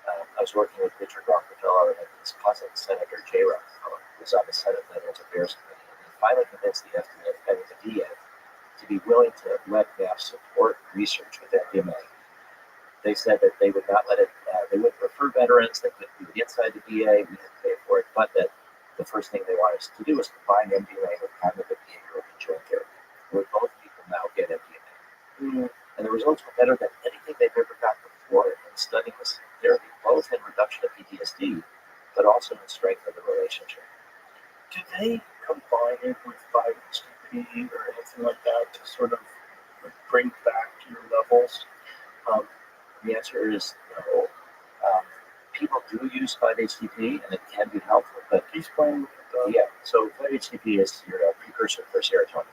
I was working with Richard Rockefeller and his cousin, Senator Jay Rockefeller, who was on the Senate Veterans Affairs Committee, and he finally convinced the FDA and the VA to be willing to let MAPS support research with MDMA. They said that they would not let it, they wouldn't refer veterans, they couldn't do it inside the VA, we had to pay for it, but that the first thing they wanted us to do was combine MDMA with cognitive behavioral conjoint therapy, where both people now get MDMA. And the results were better than anything they've ever got before in studying this therapy, both in reduction of PTSD, but also in strength of the relationship. Do they combine it with 5-HTP or anything like that to sort of bring back your levels? The answer is no. People do use 5-HTP, and it can be helpful, but Explain. yeah, so 5-HTP is your precursor for serotonin.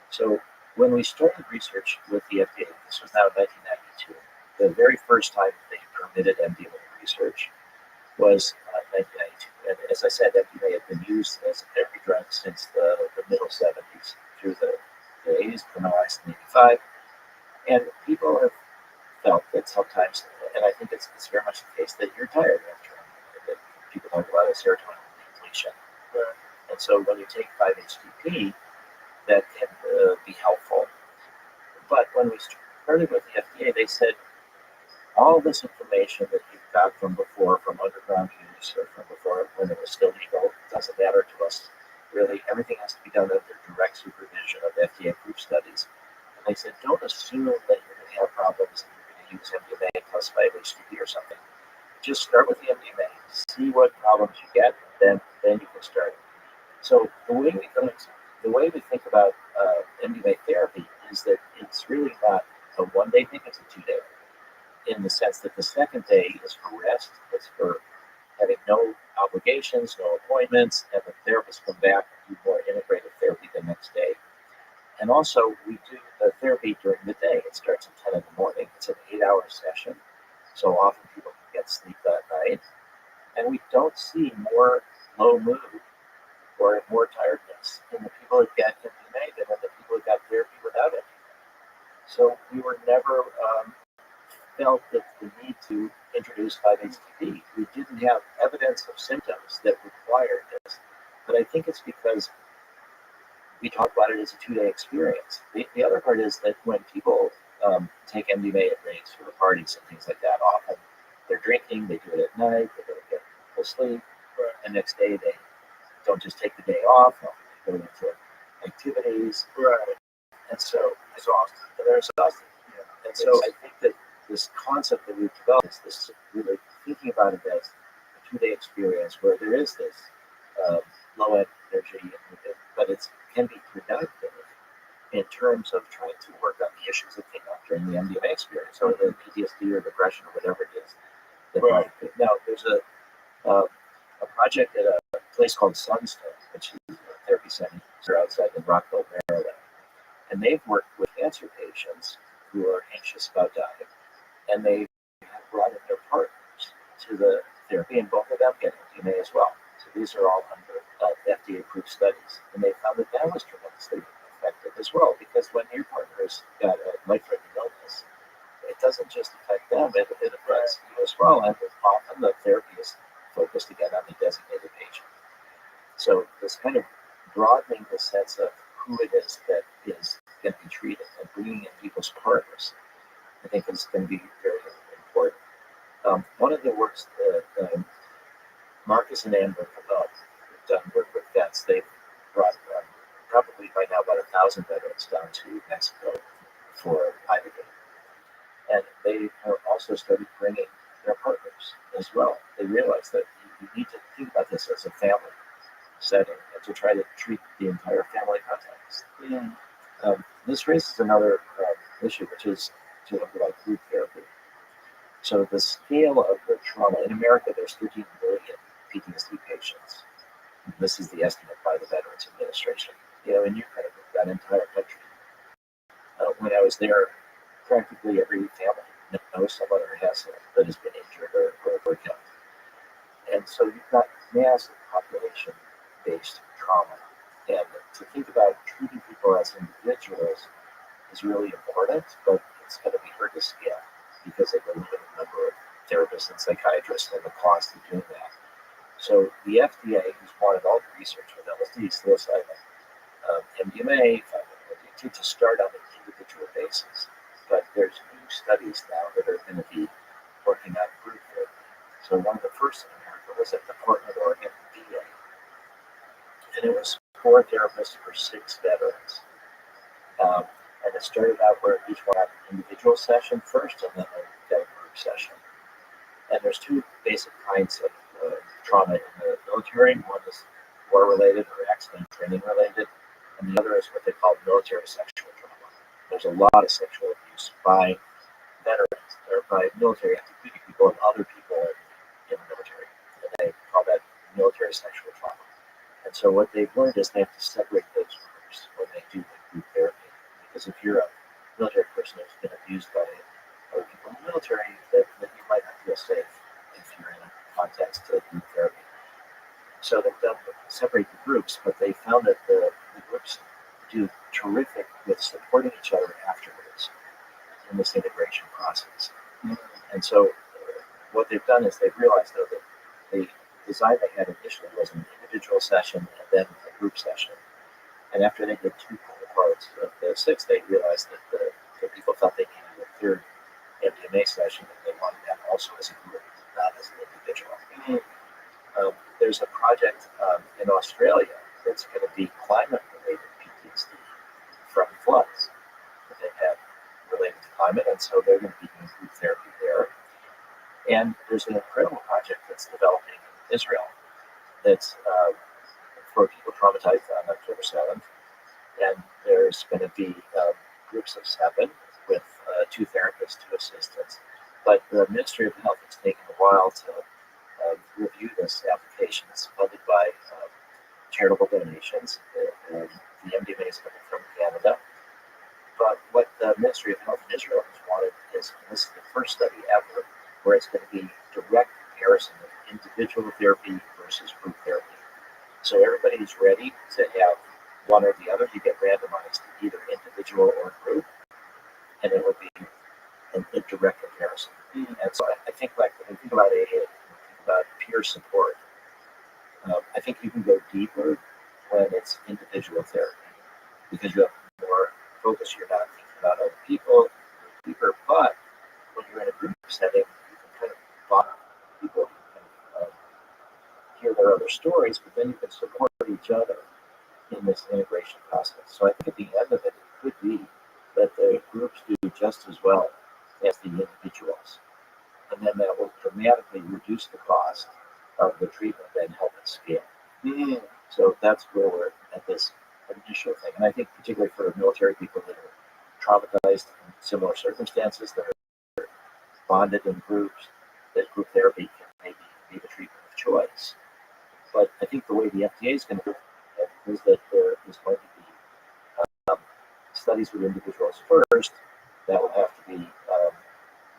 So when we started research with the FDA, this was now in 1992, the very first time they permitted MDMA research was 1992. And as I said, MDMA had been used as a therapy drug since the middle 70s through the 80s, criminalized in 85. And people have felt that sometimes, and I think it's very much the case, that you're tired after that people talk about a serotonin depletion. And so when you take 5-HTP, that can be helpful. But when we started with the FDA, they said, all this information that you've got from before, from underground use, or from before when it was still legal, doesn't matter to us. Really, everything has to be done under direct supervision of FDA-approved studies. And they said, don't assume that you're going to have problems and you're going to use MDMA plus 5-HTP or something. Just start with the MDMA, see what problems you get, then you can start. So the way we think about MDMA therapy is that it's really not a one-day thing, it's a 2-day. In the sense that the second day is for rest, it's for having no obligations, no appointments, and the therapist come back and do more integrative therapy the next day. And also, we do the therapy during the day. It starts at 10 in the morning. It's an 8-hour session, so often people can get sleep that night. And we don't see more low mood or more tiredness in the people that get MDMA than in the people that got therapy without it. So we were never felt that the need to introduce 5-HTP. We didn't have evidence of symptoms that required this. But I think it's because we talk about it as a 2-day experience. The other part is that when people take MDMA at raves for parties and things like that, often they're drinking, they do it at night, they don't get full sleep, and next day they don't just take the day off, they go into activities, and so they're exhausted. And so I think that this concept that we've developed is this really thinking about it as a 2-day experience where there is this low energy, but it can be productive in terms of trying to work on the issues that came up during the MDMA experience, or the PTSD or depression or whatever it is. Now, there's a project at a place called Sunstone, which is a therapy center outside in Rockville, Maryland. And they've worked with cancer patients who are anxious about dying, and they have brought in their partners to the therapy, and both of them get MDMA as well. So these are all under FDA-approved studies, and they found that that was tremendously effective as well, because when your partner's got a life-threatening illness, it doesn't just affect them, it affects you as well, and often the therapy is focused again on the designated patient. So this kind of broadening the sense of who it is that is going to be treated and bringing in people's partners, I think is going to be very important. One of the works that Marcus and Amber have done work with vets. They've brought probably by now about 1,000 veterans down to Mexico for Ibogaine. And they have also started bringing their partners as well. They realize that you need to think about this as a family setting and to try to treat the entire family context. This raises another issue, which is to look about group therapy. So the scale of the trauma in America, there's 13 million PTSD patients. This is the estimate by the Veterans Administration. In Ukraine, that entire country. When I was there, practically every family knows someone or has someone that has been injured or killed. And so you've got massive population-based trauma. And to think about treating people as individuals is really important, but it's going to be hard to scale because of the limited number of therapists and psychiatrists and the cost of doing that. So the FDA has wanted all the research with LSD, psilocybin, MDMA, to start on an individual basis. But there's new studies now that are going to be working on group therapy. So one of the first in America was at the Portland, Oregon VA. And it was 4 therapists for 6 veterans. And it started out where each one had an individual session first, and then they got a group session. And there's 2 basic kinds of trauma in the military. One is war-related or accident training related, and the other is what they call military sexual trauma. There's a lot of sexual abuse by veterans or by military active people and other people in the military, and they call that military sexual trauma. And so what they've learned is they have to separate those groups when they do the group therapy, because if you're a military person who's been abused by other people in the military, then you might not feel safe if you're in a context of group therapy. So they've done separate the groups, but they found that the groups do terrific with supporting each other afterwards in this integration process. And so what they've done is they've realized, though, that the design they had initially was an individual session and then a group session. And after they did 2 cohorts of the 6, they realized that the people felt they needed a 3rd MDMA session, and they wanted that also as a group, not as an individual. There's a project in Australia that's going to be climate-related PTSD from floods that they had related to climate, and so they're going to be doing group therapy there. And there's an incredible project that's developing in Israel that's for people traumatized on October 7th, and there's going to be groups of 7 with 2 therapists, 2 assistants. But the Ministry of Health has taken a while to review this application. It's funded by charitable donations. The MDMA is coming from Canada. But what the Ministry of Health in Israel has wanted is, this is the first study ever, where it's going to be direct comparison of individual therapy versus group therapy. So everybody's ready to have one or the other. You get randomized to either individual or group, and it will be a direct comparison. And so I think, like, when you think about AA, about peer support, I think you can go deeper when it's individual therapy, because you have more focus. You're not thinking about other people deeper. But when you're in a group setting, you can kind of bond people, you can hear their other stories, but then you can support each other in this integration process. So I think at the end of it, it could be that the groups do just as well as the individuals. And then that will dramatically reduce the cost of the treatment and help it scale. So that's where we're at this initial thing. And I think particularly for military people that are traumatized in similar circumstances, that are bonded in groups, that group therapy can maybe be the treatment of choice. But I think the way the FDA is going to do it is that there is going to be studies with individuals first that will have to be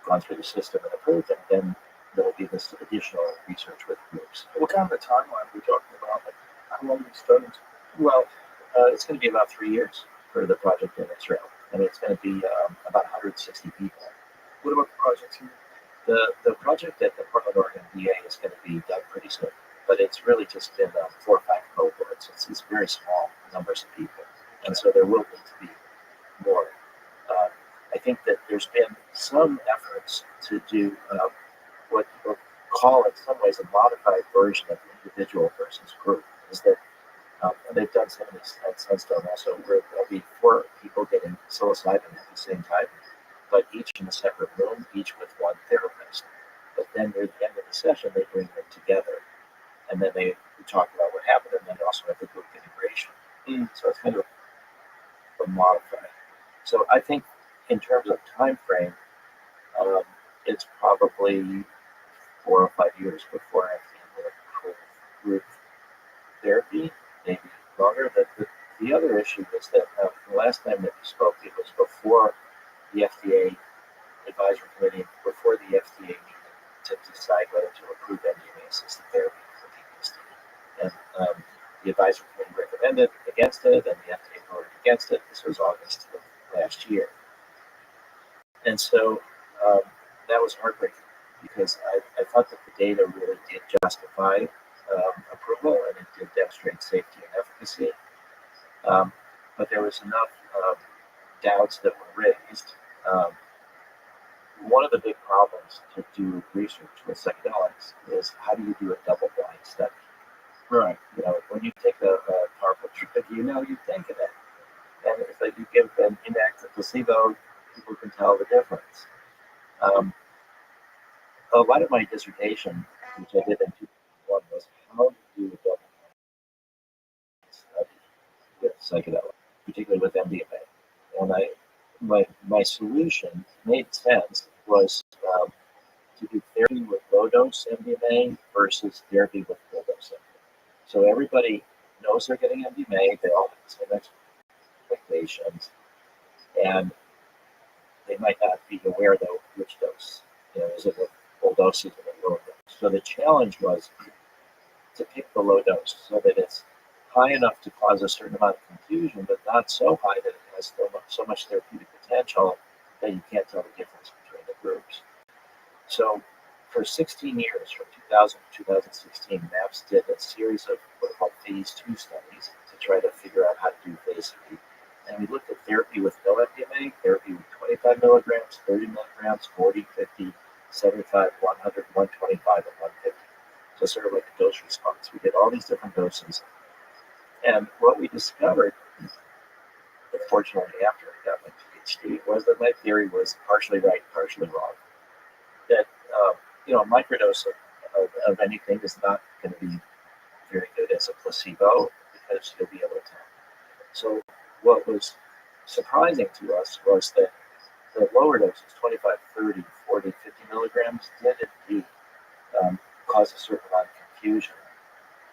gone through the system and approved, and then there will be this additional research with groups. What kind of a timeline are we talking about? Like, how long are these studies? Well, it's going to be about 3 years for the project in Israel, and it's going to be about 160 people. What about the projects here? The project at the Portland, Oregon VA is going to be done pretty soon, but it's really just been 4 or 5 cohorts. It's very small numbers of people, and so there will need to be more. I think that there's been some efforts to do what people call in some ways a modified version of individual versus group. Is that and they've done some of these at Sunstone also, where there'll be 4 people getting psilocybin at the same time, but each in a separate room, each with one therapist. But then near the end of the session, they bring them together, and then they talk about what happened, and then also have the group integration. So it's kind of a modified. So I think in terms of time frame, it's probably 4 or 5 years before I will approve group therapy, maybe longer. The other issue is that the last time that we spoke, it was before the FDA advisory committee, before the FDA meeting to decide whether to approve MDMA-assisted therapy for PTSD. And the advisory committee recommended against it, and the FDA voted against it. This was August of last year. And so that was heartbreaking because I thought that the data really did justify approval, and it did demonstrate safety and efficacy. But there was enough doubts that were raised. One of the big problems to do research with psychedelics is how do you do a double-blind study? Right. You know, when you take a powerful drug, you know you've taken it. And if you give an inactive placebo, people can tell the difference. A lot of my dissertation, which I did in 2001, was how to do a double-blind study with psychedelics, particularly with MDMA. And my solution made sense was to do therapy with low-dose MDMA versus therapy with full-dose MDMA. So everybody knows they're getting MDMA. They all have the same expectations, and they might not be aware though which dose. You know, is it with full doses or a lower dose? So the challenge was to pick the low dose so that it's high enough to cause a certain amount of confusion, but not so high that it has so much therapeutic potential that you can't tell the difference between the groups. So for 16 years, from 2000 to 2016, MAPS did a series of what are called phase 2 studies to try to figure out how to do phase 3. And we looked at therapy with no MDMA, therapy with 25 milligrams, 30 milligrams, 40, 50, 75, 100, 125, and 150. So sort of like a dose response. We did all these different doses. And what we discovered, unfortunately after I got my PhD, was that my theory was partially right, partially wrong. That, a microdose of anything is not going to be very good as a placebo because you'll be able to tell. So what was surprising to us was that the lower doses, 25, 30, 40, 50 milligrams, did indeed cause a certain amount of confusion.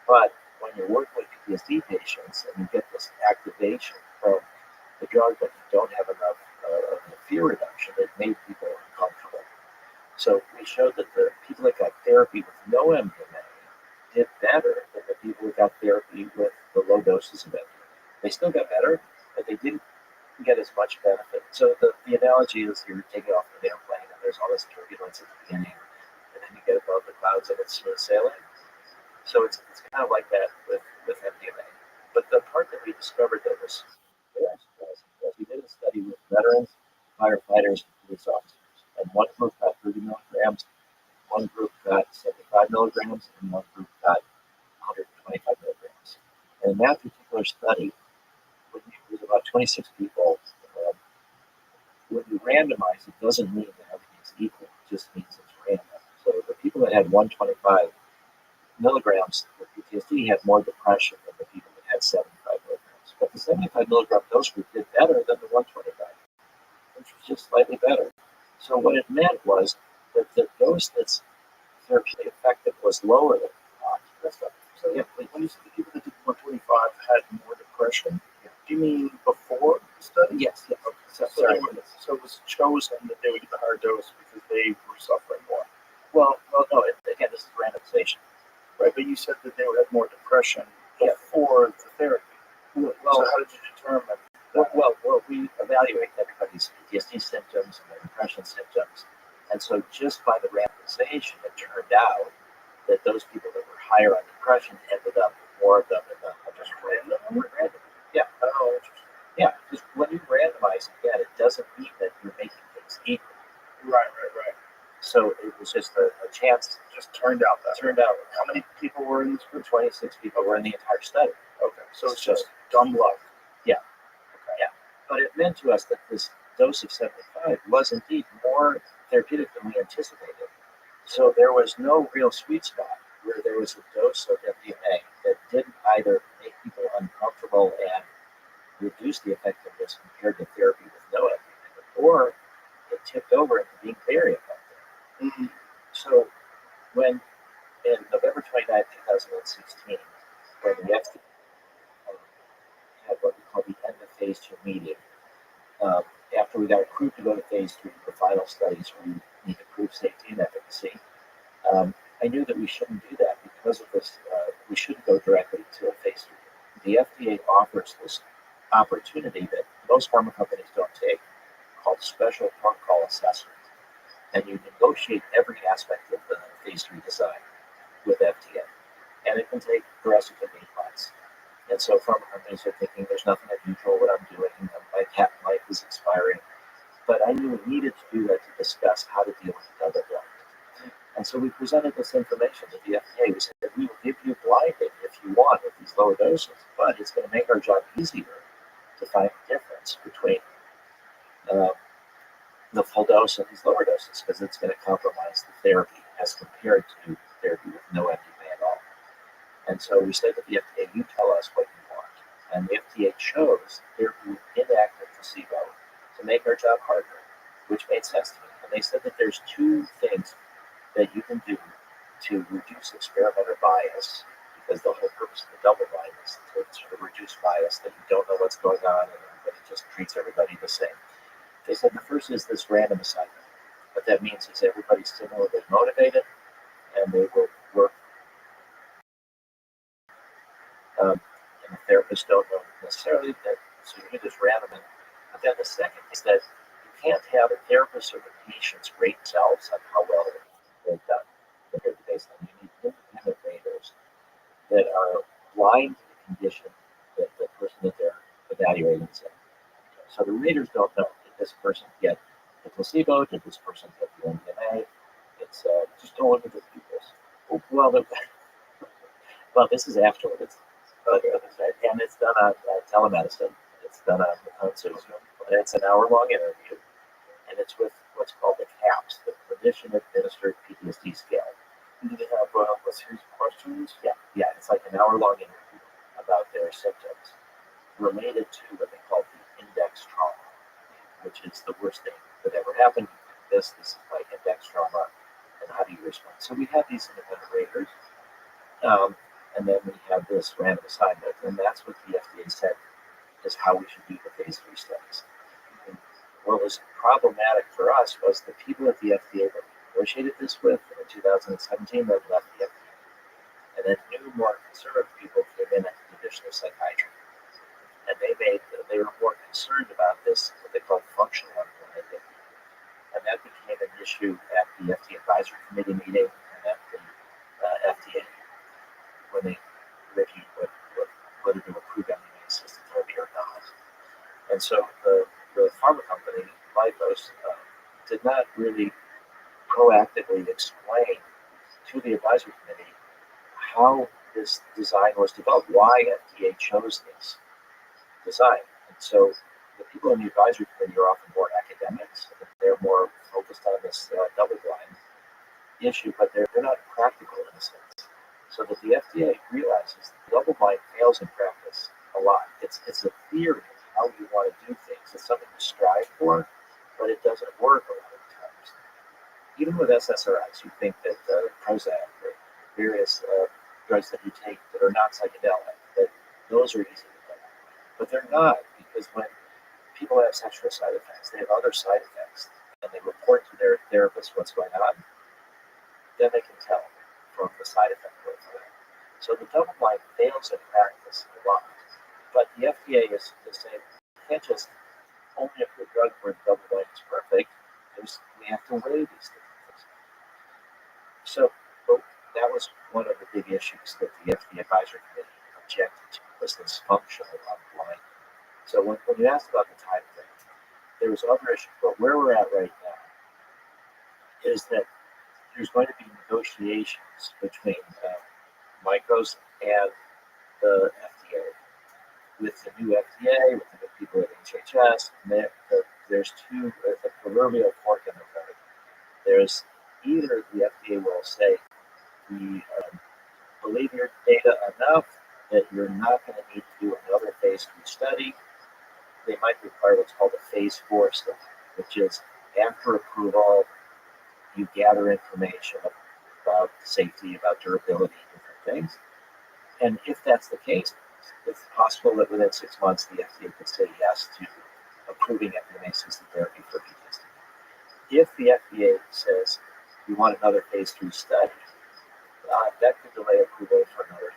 But when you're working with PTSD patients and you get this activation from the drug, but you don't have enough of the fear reduction, it made people uncomfortable. So we showed that the people that got therapy with no MDMA did better than the people who got therapy with the low doses of MDMA. They still got better, but they didn't get as much benefit. So the analogy is you're taking off an airplane and there's all this turbulence at the beginning, and then you get above the clouds and it's smooth sailing. So it's kind of like that with MDMA. But the part that we discovered that was very surprising was we did a study with veterans, firefighters, and police officers. And one group got 30 milligrams, one group got 75 milligrams, and one group got 125 milligrams. And in that particular study, when it was about 26 people, when you randomize, it doesn't mean that everything's equal. It just means it's random. So the people that had 125 milligrams with PTSD had more depression than the people that had 75 milligrams. But the 75 milligram dose group did better than the 125, which was just slightly better. So what it meant was that the dose that's therapeutically effective was lower than That's not, so when you said the people that did 125 had more depression, do you mean before the study? yes. Okay, so, Sorry. so it was chosen that they would get the higher dose because they were suffering more. Well, no. Again, this is randomization. Right, but you said that they would have more depression before the therapy. Well, So how did you determine? well, we evaluate everybody's PTSD symptoms and their depression symptoms, and so just by the randomization, it turned out that those people that were higher on depression ended up more of them in the just random. Yeah. Oh, interesting. Yeah, because when you randomize again, it doesn't mean that you're making things equal. Right. So it was just a chance. Just turned out that. Turned out How many people were in this group? 26 people were in the entire study. Okay, so it's just dumb luck. But it meant to us that this dose of 75 was indeed more therapeutic than we anticipated. So there was no real sweet spot where there was a dose of MDMA that didn't either make people uncomfortable and reduce the effectiveness compared to therapy with no MDMA, or it tipped over into being very effective. Mm-hmm. So when in November 29, 2016, when the FDA had what we call the end of phase 2 meeting, after we got approved to go to phase 3, the final studies where we need to prove safety and efficacy, I knew that we shouldn't do that because of this. We shouldn't go directly to a phase 3. The FDA offers this opportunity that most pharma companies don't take, called special protocol assessment, and you negotiate every aspect of the phase 3 design with FDA, and it can take the rest of 8 months. And so pharma companies are thinking there's nothing unusual what I'm doing, and my patent life is expiring. But I knew we needed to do that to discuss how to deal with the double blind. And so we presented this information to the FDA. We said that we will give you blinding if you want with these lower doses, but it's going to make our job easier to find the difference between the full dose and these lower doses, because it's going to compromise the therapy as compared to therapy with no MDMA at all. And so we said to the FDA, you tell us what you want. And the FDA chose therapy with inactive placebo to make our job harder, which made sense to me. And they said that there's 2 things that you can do to reduce experimenter bias, because the whole purpose of the double blind is to sort of reduce bias, that you don't know what's going on and everybody just treats everybody the same. They said the first is this random assignment. What that means is everybody's similarly motivated and they will work. And the therapists don't know necessarily that, so you do this random. But then the second is that you can't have a therapist or the patients rate themselves on how well they've done compared to baseline. You need independent raters that are blind to the condition that the person that they're evaluating is in. So the raters don't know, did this person get the placebo, did this person get the MDMA? It's just don't look at the people's. Well, this is afterward. And it's done on telemedicine. It's done on Zoom. It's an hour-long interview, and it's with what's called the CAPS, the Clinician-Administered PTSD Scale. And do they have a series of questions? Yeah. It's like an hour-long interview about their symptoms related to what they call the index trauma, which is the worst thing that ever happened. This is like index trauma, and how do you respond? So we have these independent raters. And then we have this random assignment, and that's what the FDA said is how we should do the phase 3 studies. And what was problematic for us was the people at the FDA that we negotiated this with in 2017 that left the FDA. And then new, more conservative people came in at the Division of Psychiatry. And they were more concerned about this, what they call functional unblinding. And that became an issue at the FDA Advisory Committee meeting and at the FDA when they reviewed whether to approve MDMA-assisted therapy or not. And so the pharma company, Lifos, did not really proactively explain to the advisory committee how this design was developed, why FDA chose this design. And so the people in the advisory committee are often more academics, and they're more focused on this double-blind issue, but they're not practical in a sense. So that the FDA realizes double blind fails in practice a lot. It's a theory of how you want to do things. It's something to strive for, but it doesn't work a lot of times. Even with SSRIs, you think that Prozac or various drugs that you take that are not psychedelic, that those are easy to get. But they're not, because when people have sexual side effects, they have other side effects, and they report to their therapist what's going on, then they can tell from the side effect profile. So the double blind fails in practice a lot. But the FDA is saying you can't just only approve drug where the double blind is perfect. We have to weigh these things. So that was one of the big issues that the FDA advisory committee objected to, was this functional unblind. So when you asked about the time frame, there was other issues, but where we're at right now is that there's going to be negotiations between Micros and the FDA. With the new FDA, with the new people at HHS, there's the proverbial fork in the road. There's either the FDA will say, we believe your data enough that you're not going to need to do another phase 3 study. They might require what's called a phase 4 study, which is after approval, you gather information about safety, about durability, different things. And if that's the case, it's possible that within 6 months the FDA could say yes to approving MDMA-assisted therapy for PTSD. If the FDA says we want another phase 3 study, that could delay approval for another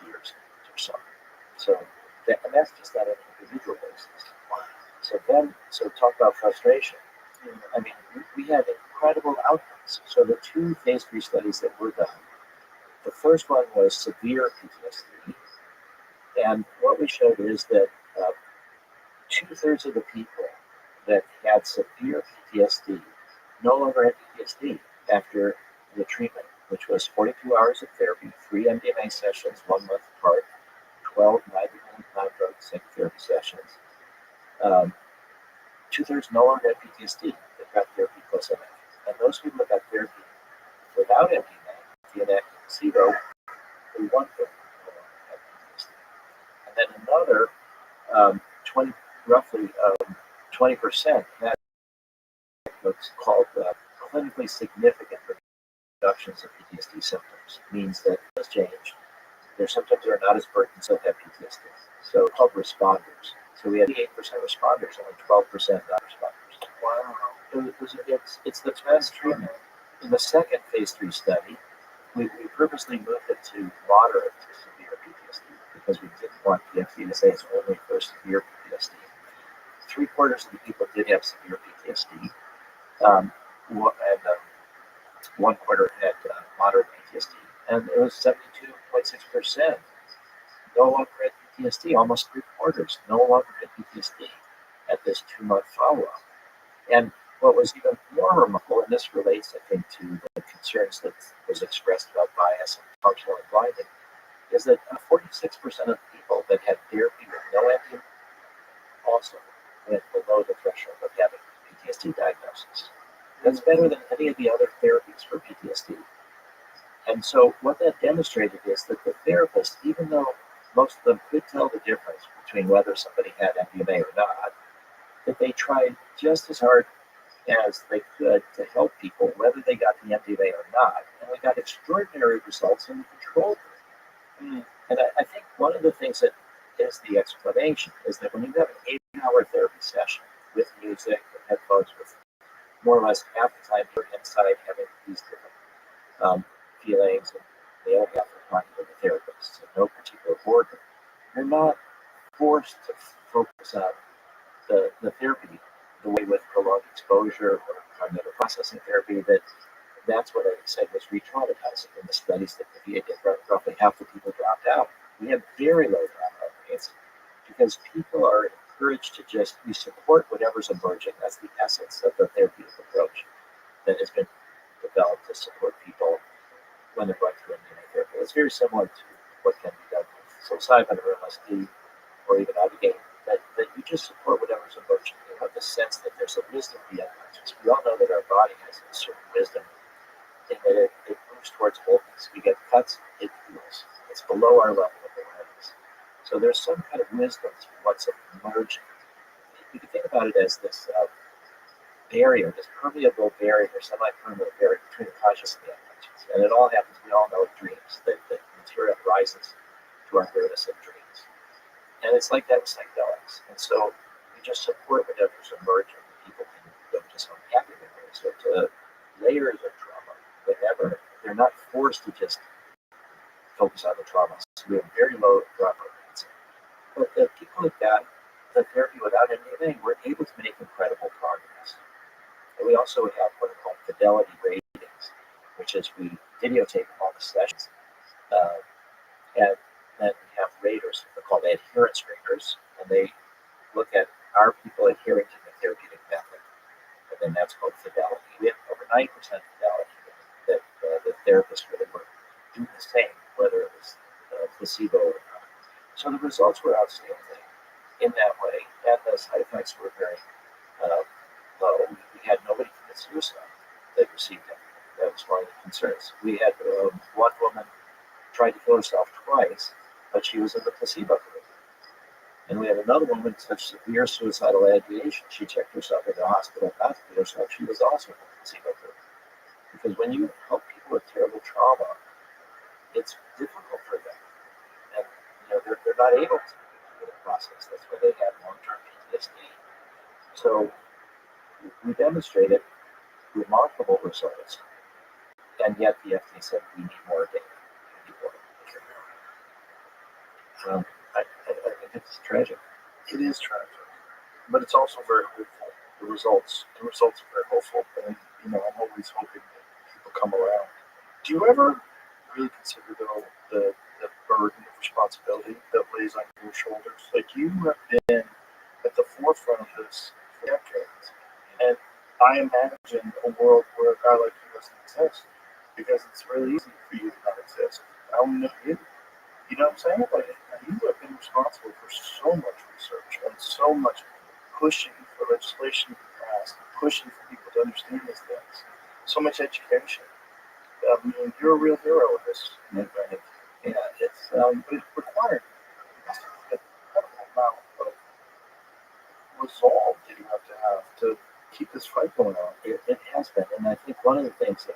3.5 years or so. And that's just on an individual basis. So talk about frustration. I mean, we had incredible outcomes. So the 2 phase 3 studies that were done, the first one was severe PTSD. And what we showed is that 2/3 of the people that had severe PTSD no longer had PTSD after the treatment, which was 42 hours of therapy, 3 MDMA sessions, 1 month apart, 12 non-drug psychotherapy sessions. 2/3 no longer had PTSD that got therapy plus MDMA. And those people that got therapy without MDMA, the inactive placebo, were 1/3 no longer had PTSD. And then another roughly 20% had what's called clinically significant reductions of PTSD symptoms. It means that has changed. Their symptoms are not as burdensome as PTSD. So called responders. So we had 8% responders, only 12% non-responders. Wow. It's the best treatment. In the second phase 3 study, we purposely moved it to moderate to severe PTSD because we didn't want the FDA to say it's only for severe PTSD. 3/4 of the people did have severe PTSD, and 1/4 had moderate PTSD, and it was 72.6% no longer had PTSD. Almost 3/4 no longer had PTSD at this 2-month follow-up. And what was even more remarkable, and this relates, I think, to the concerns that was expressed about bias and functional unblinding, is that 46% of people that had therapy with no MDMA also went below the threshold of having PTSD diagnosis. That's better than any of the other therapies for PTSD. And so what that demonstrated is that the therapist, even though most of them could tell the difference between whether somebody had MDMA or not, that they tried just as hard as they could to help people, whether they got the MDMA or not. And we got extraordinary results in the control group. And I think one of the things that is the explanation is that when you have an 8-hour therapy session with music, with headphones, with more or less half the time you're inside having these different feelings, and the other half are talking to the therapist, so no particular boredom, you're not forced to focus on the therapy the way with prolonged exposure or cognitive processing therapy. That's what I said was re-traumatizing in the studies that the VA did. Roughly half the people dropped out. We have very low dropout rates because people are encouraged to just support whatever's emerging. That's the essence of the therapeutic approach that has been developed to support people when they're going through MDMA therapy. It's very similar to what can be done with psilocybin or LSD or even Ibogaine, that you just support whatever's emerging. You have the sense that there's a wisdom beyond conscious. We all know that our body has a certain wisdom in that it moves towards wholeness. We get cuts, it heals. It's below our level of awareness. So there's some kind of wisdom to what's emerging. You can think about it as this barrier, this permeable barrier, semi-permeable barrier between the conscious and the unconscious. And it all happens, we all know, dreams, that material rises to our awareness of dreams. And it's like that with psychedelics. And so we just support whatever's emerging. People can go to some happy memories or to layers of trauma, whatever. They're not forced to just focus on the trauma. So we have very low trauma rates. But the people like that, the therapy without anything, we're able to make incredible progress. And we also have what are called fidelity ratings, which is we videotape all the sessions. And then we have raters, they're called adherence raters, and they look at are people adhering to the therapeutic method. And then that's called fidelity. We have over 90% fidelity that the therapists really were doing the same, whether it was placebo or not. So the results were outstanding in that way, and the side effects were very low. We had nobody commit suicide that received it. That was one of the concerns. We had one woman tried to kill herself twice, but she was in the placebo group. And we had another woman with such severe suicidal ideation, she checked herself in the hospital, not to kill herself, she was also in the placebo group. Because when you help people with terrible trauma, it's difficult for them. And they're not able to do the process. That's why they have long-term PTSD. So we demonstrated remarkable results, and yet the FDA said we need more data. I think it's tragic. It is tragic, but it's also very hopeful. The results are very hopeful, and I'm always hoping that people come around. Do you ever really consider though the burden of responsibility that lays on your shoulders? Like, you have been at the forefront of this for decades, and I imagine a world where a guy like you doesn't exist, because it's really easy for you to not exist. I don't know you. You know what I'm saying? Like, you have been responsible for so much research and so much pushing for legislation to be passed, pushing for people to understand these things, so much education. I mean, you're a real hero in this. Yeah, it's required an incredible amount of resolve that you have to keep this fight going on. it has been, and I think one of the things that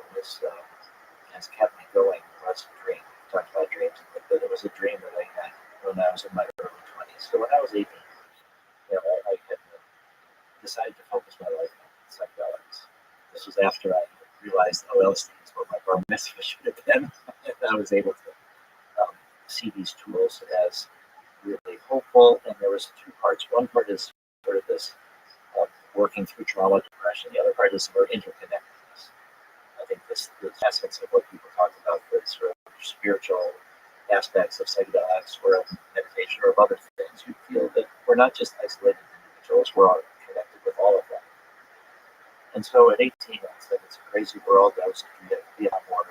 has kept me going was a dream. We talked about dreams, but it was a dream that I had when I was in my early 20s. So when I was 18, I had decided to focus my life on psychedelics. This was after I realized LSD is what my bar mitzvah should have been. And I was able to see these tools as really hopeful, and there was two parts. One part is sort of this working through trauma, depression. The other part is more interconnectedness. I think the essence of what people talk about, the sort of spiritual aspects of psychedelics or of meditation or of other things, you feel that we're not just isolated individuals, we're all connected with all of them. And so at 18, I said, it's a crazy world. I was a Vietnam War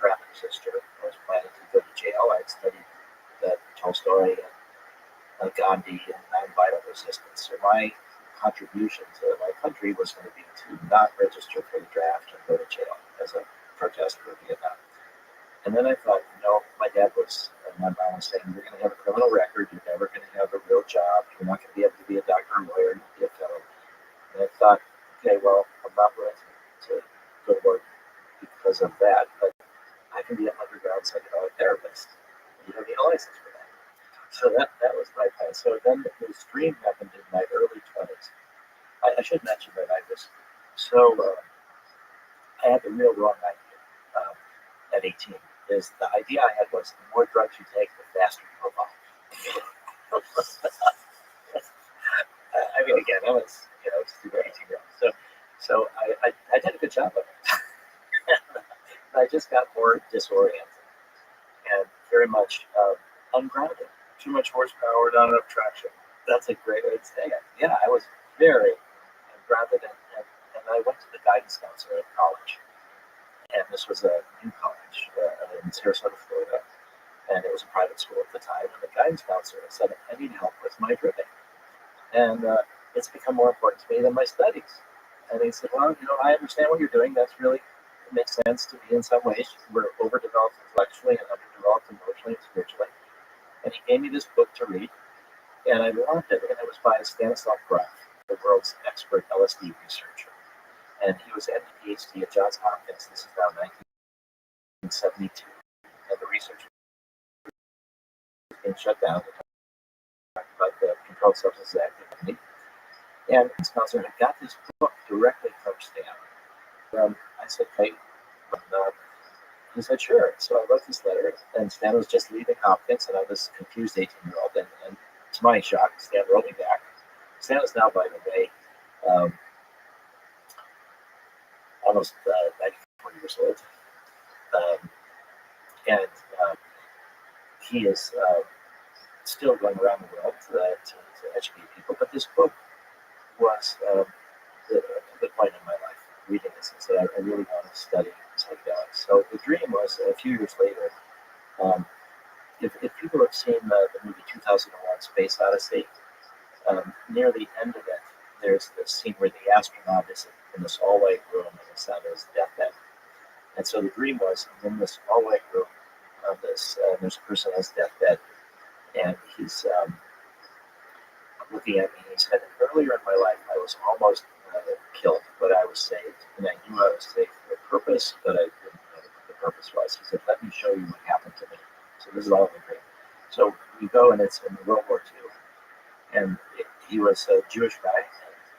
draft sister. I was planning to go to jail. I had studied Tolstoy and Gandhi and nonviolent resistance. So my contribution to my country was going to be to not register for the draft and go to jail as a protest for Vietnam. And then I thought, my dad and my mom was saying, you're going to have a criminal record, you're never going to have a real job, you're not going to be able to be a doctor or lawyer, you'll be a felon. And I thought, okay, well, I'm not willing to go to work because of that, but I can be an underground psychedelic therapist. You don't need a license for that. So that was my plan. So then this dream happened in my early 20s. I should mention that I had the real wrong idea at 18. The idea I had was the more drugs you take, the faster you evolve. I mean, again, I was, super 18-year-old. So I did a good job of it. I just got more disoriented and very much ungrounded. Too much horsepower, not enough traction. That's a great way to say it. Yeah, I was very ungrounded, and I went to the guidance counselor at college. And this was a new college in Sarasota, Florida, and it was a private school at the time. And the guidance counselor said, I need help with my dripping. And it's become more important to me than my studies. And he said, well, I understand what you're doing. It makes sense to me in some ways. We're overdeveloped intellectually and underdeveloped emotionally and spiritually. And he gave me this book to read, and I loved it. And it was by Stanislav Grof, the world's expert LSD researcher. And he was at the PhD at Johns Hopkins. This is now 1972. And the research was being shut down by the Controlled Substances Act. And his sponsor had got this book directly from Stan. I said, hey, he said, sure. So I wrote this letter, and Stan was just leaving Hopkins, and I was a confused 18-year-old. And to my shock, Stan wrote me back. Stan is now, by the way, almost 94 years old. And he is still going around the world to educate people. But this book was a good point in my life, reading this, and said, I really want to study psychedelics. So the dream was a few years later. If people have seen the movie 2001 Space Odyssey, near the end of it, there's this scene where the astronaut is in this all-white room and it's on his deathbed. And so the dream was, I'm in this all-white room, there's a person on his deathbed, and he's looking at me, and he said, earlier in my life, I was almost killed, but I was saved, and I knew I was saved for a purpose, but I didn't know what the purpose was. He said, let me show you what happened to me. So this is all in the dream. So we go, and it's in World War II, and he was a Jewish guy.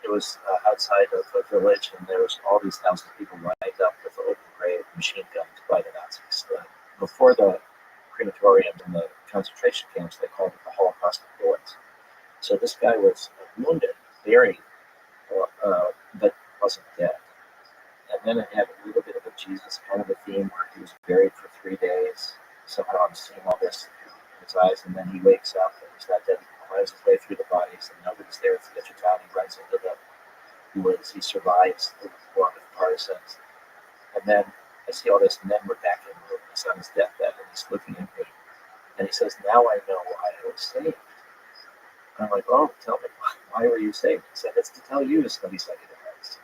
It was outside of a village, and there was all these thousands of people lined up with an open grave, machine guns by the Nazis. Before the crematoriums and the concentration camps, they called it the Holocaust of Bullets. So this guy was wounded, buried, but wasn't dead. And then it had a little bit of a Jesus kind of a theme where he was buried for 3 days. Somehow I'm seeing all this in his eyes, and then he wakes up and he's not dead. He climbs his way through the bodies, and nobody's there to get you down. He runs into the woods. He survives the war with the partisans. And then I see all this, and then we're back in the room. He's on his deathbed, and he's looking at me. And he says, now I know why I was saved. And I'm like, oh, tell me, why were you saved? He said, it's to tell you to study psychedelics.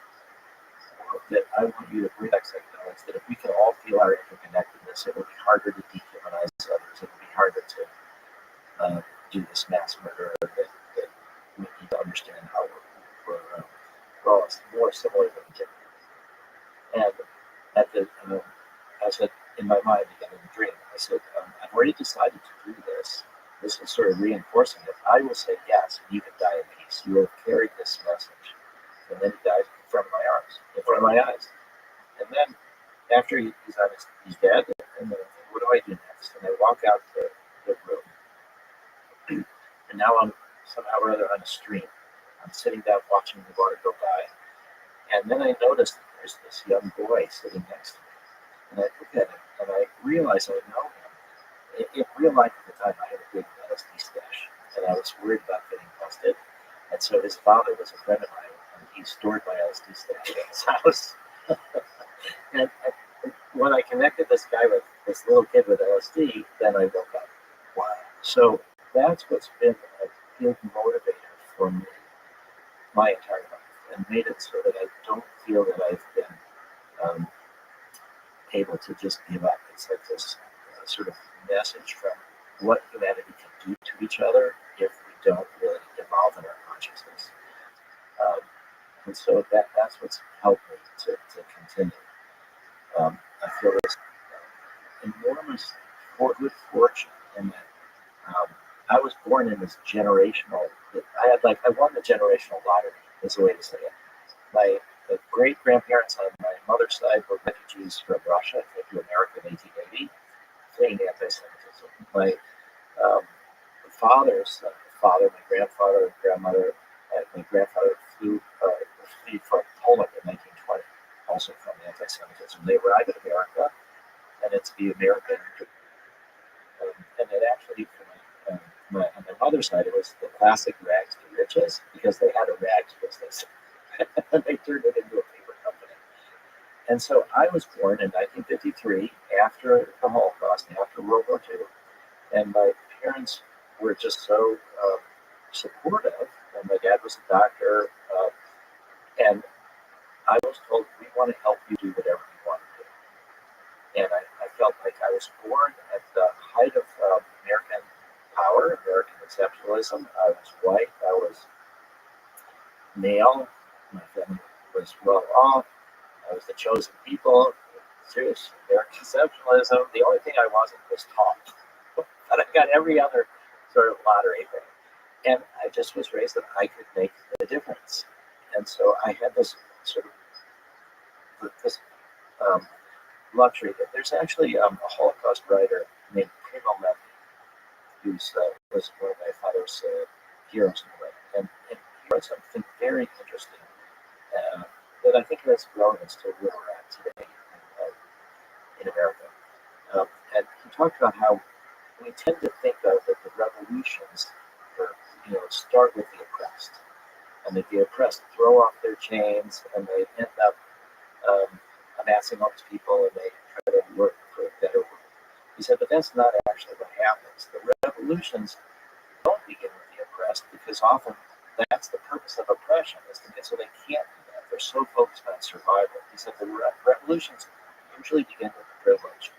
That I want you to bring back psychedelics, that if we can all feel our interconnectedness, it will be harder to dehumanize others. It will be harder to do this mass murder, that we need to understand how we're all more similar than different. And at the, I said, in my mind, again, in the dream, I said, I've already decided to do this. This is sort of reinforcing it. I will say yes, and you can die in peace. You will carry this message. And then he died in front of my arms, in front of my eyes. And then after he's dead, and then what do I do next? And I walk out the room. And now I'm somehow or other on a stream. I'm sitting down watching the water go by. And then I notice that there's this young boy sitting next to me. And I look at him, and I realize I know him. In real life at the time, I had a big LSD stash, and I was worried about getting busted. And so his father was a friend of mine, and he stored my LSD stash in his house. and when I connected this guy with this little kid with LSD, then I woke up. Wow. So that's what's been a big motivator for me my entire life, and made it so that I don't feel that I've been able to just give up. It's like this sort of message from what humanity can do to each other if we don't really evolve in our consciousness. And so that's what's helped me to continue. I feel this enormous good fortune in that I was born in this generational, I won the generational lottery, is the way to say it. My great-grandparents on my mother's side were refugees from Russia, came to America in 1880, fleeing anti-Semitism. My father's father, my grandfather and grandmother, my grandfather fled from Poland in 1920, also from anti-Semitism. They arrived in America, and it's the American, and it actually, on my mother's side, it was the classic rags to riches, because they had a rags business. And they turned it into a paper company. And so I was born in 1953, after the Holocaust, after World War II, and my parents were just so supportive. And my dad was a doctor, and I was told, we want to help you do whatever you want to do. And I felt like I was born at the height of American power, exceptionalism. I was white. I was male. My family was well off. I was the chosen people. Serious American exceptionalism. The only thing I wasn't was taught, but I got every other sort of lottery thing. And I just was raised that I could make a difference. And so I had this sort of this luxury. There's actually a Holocaust writer named Primo Levi, who was one of my father's heroes in a way. And he wrote something very interesting that I think has relevance to where we're at today in America. And he talked about how we tend to think of that the revolutions start with the oppressed, and that the oppressed throw off their chains and they end up amassing all these people and they try to work for a better world. He said, but that's not actually what happens. The revolutions don't begin with the oppressed because often that's the purpose of oppression, is to get so they can't do that. They're so focused on survival. He said the revolutions usually begin with the privileged,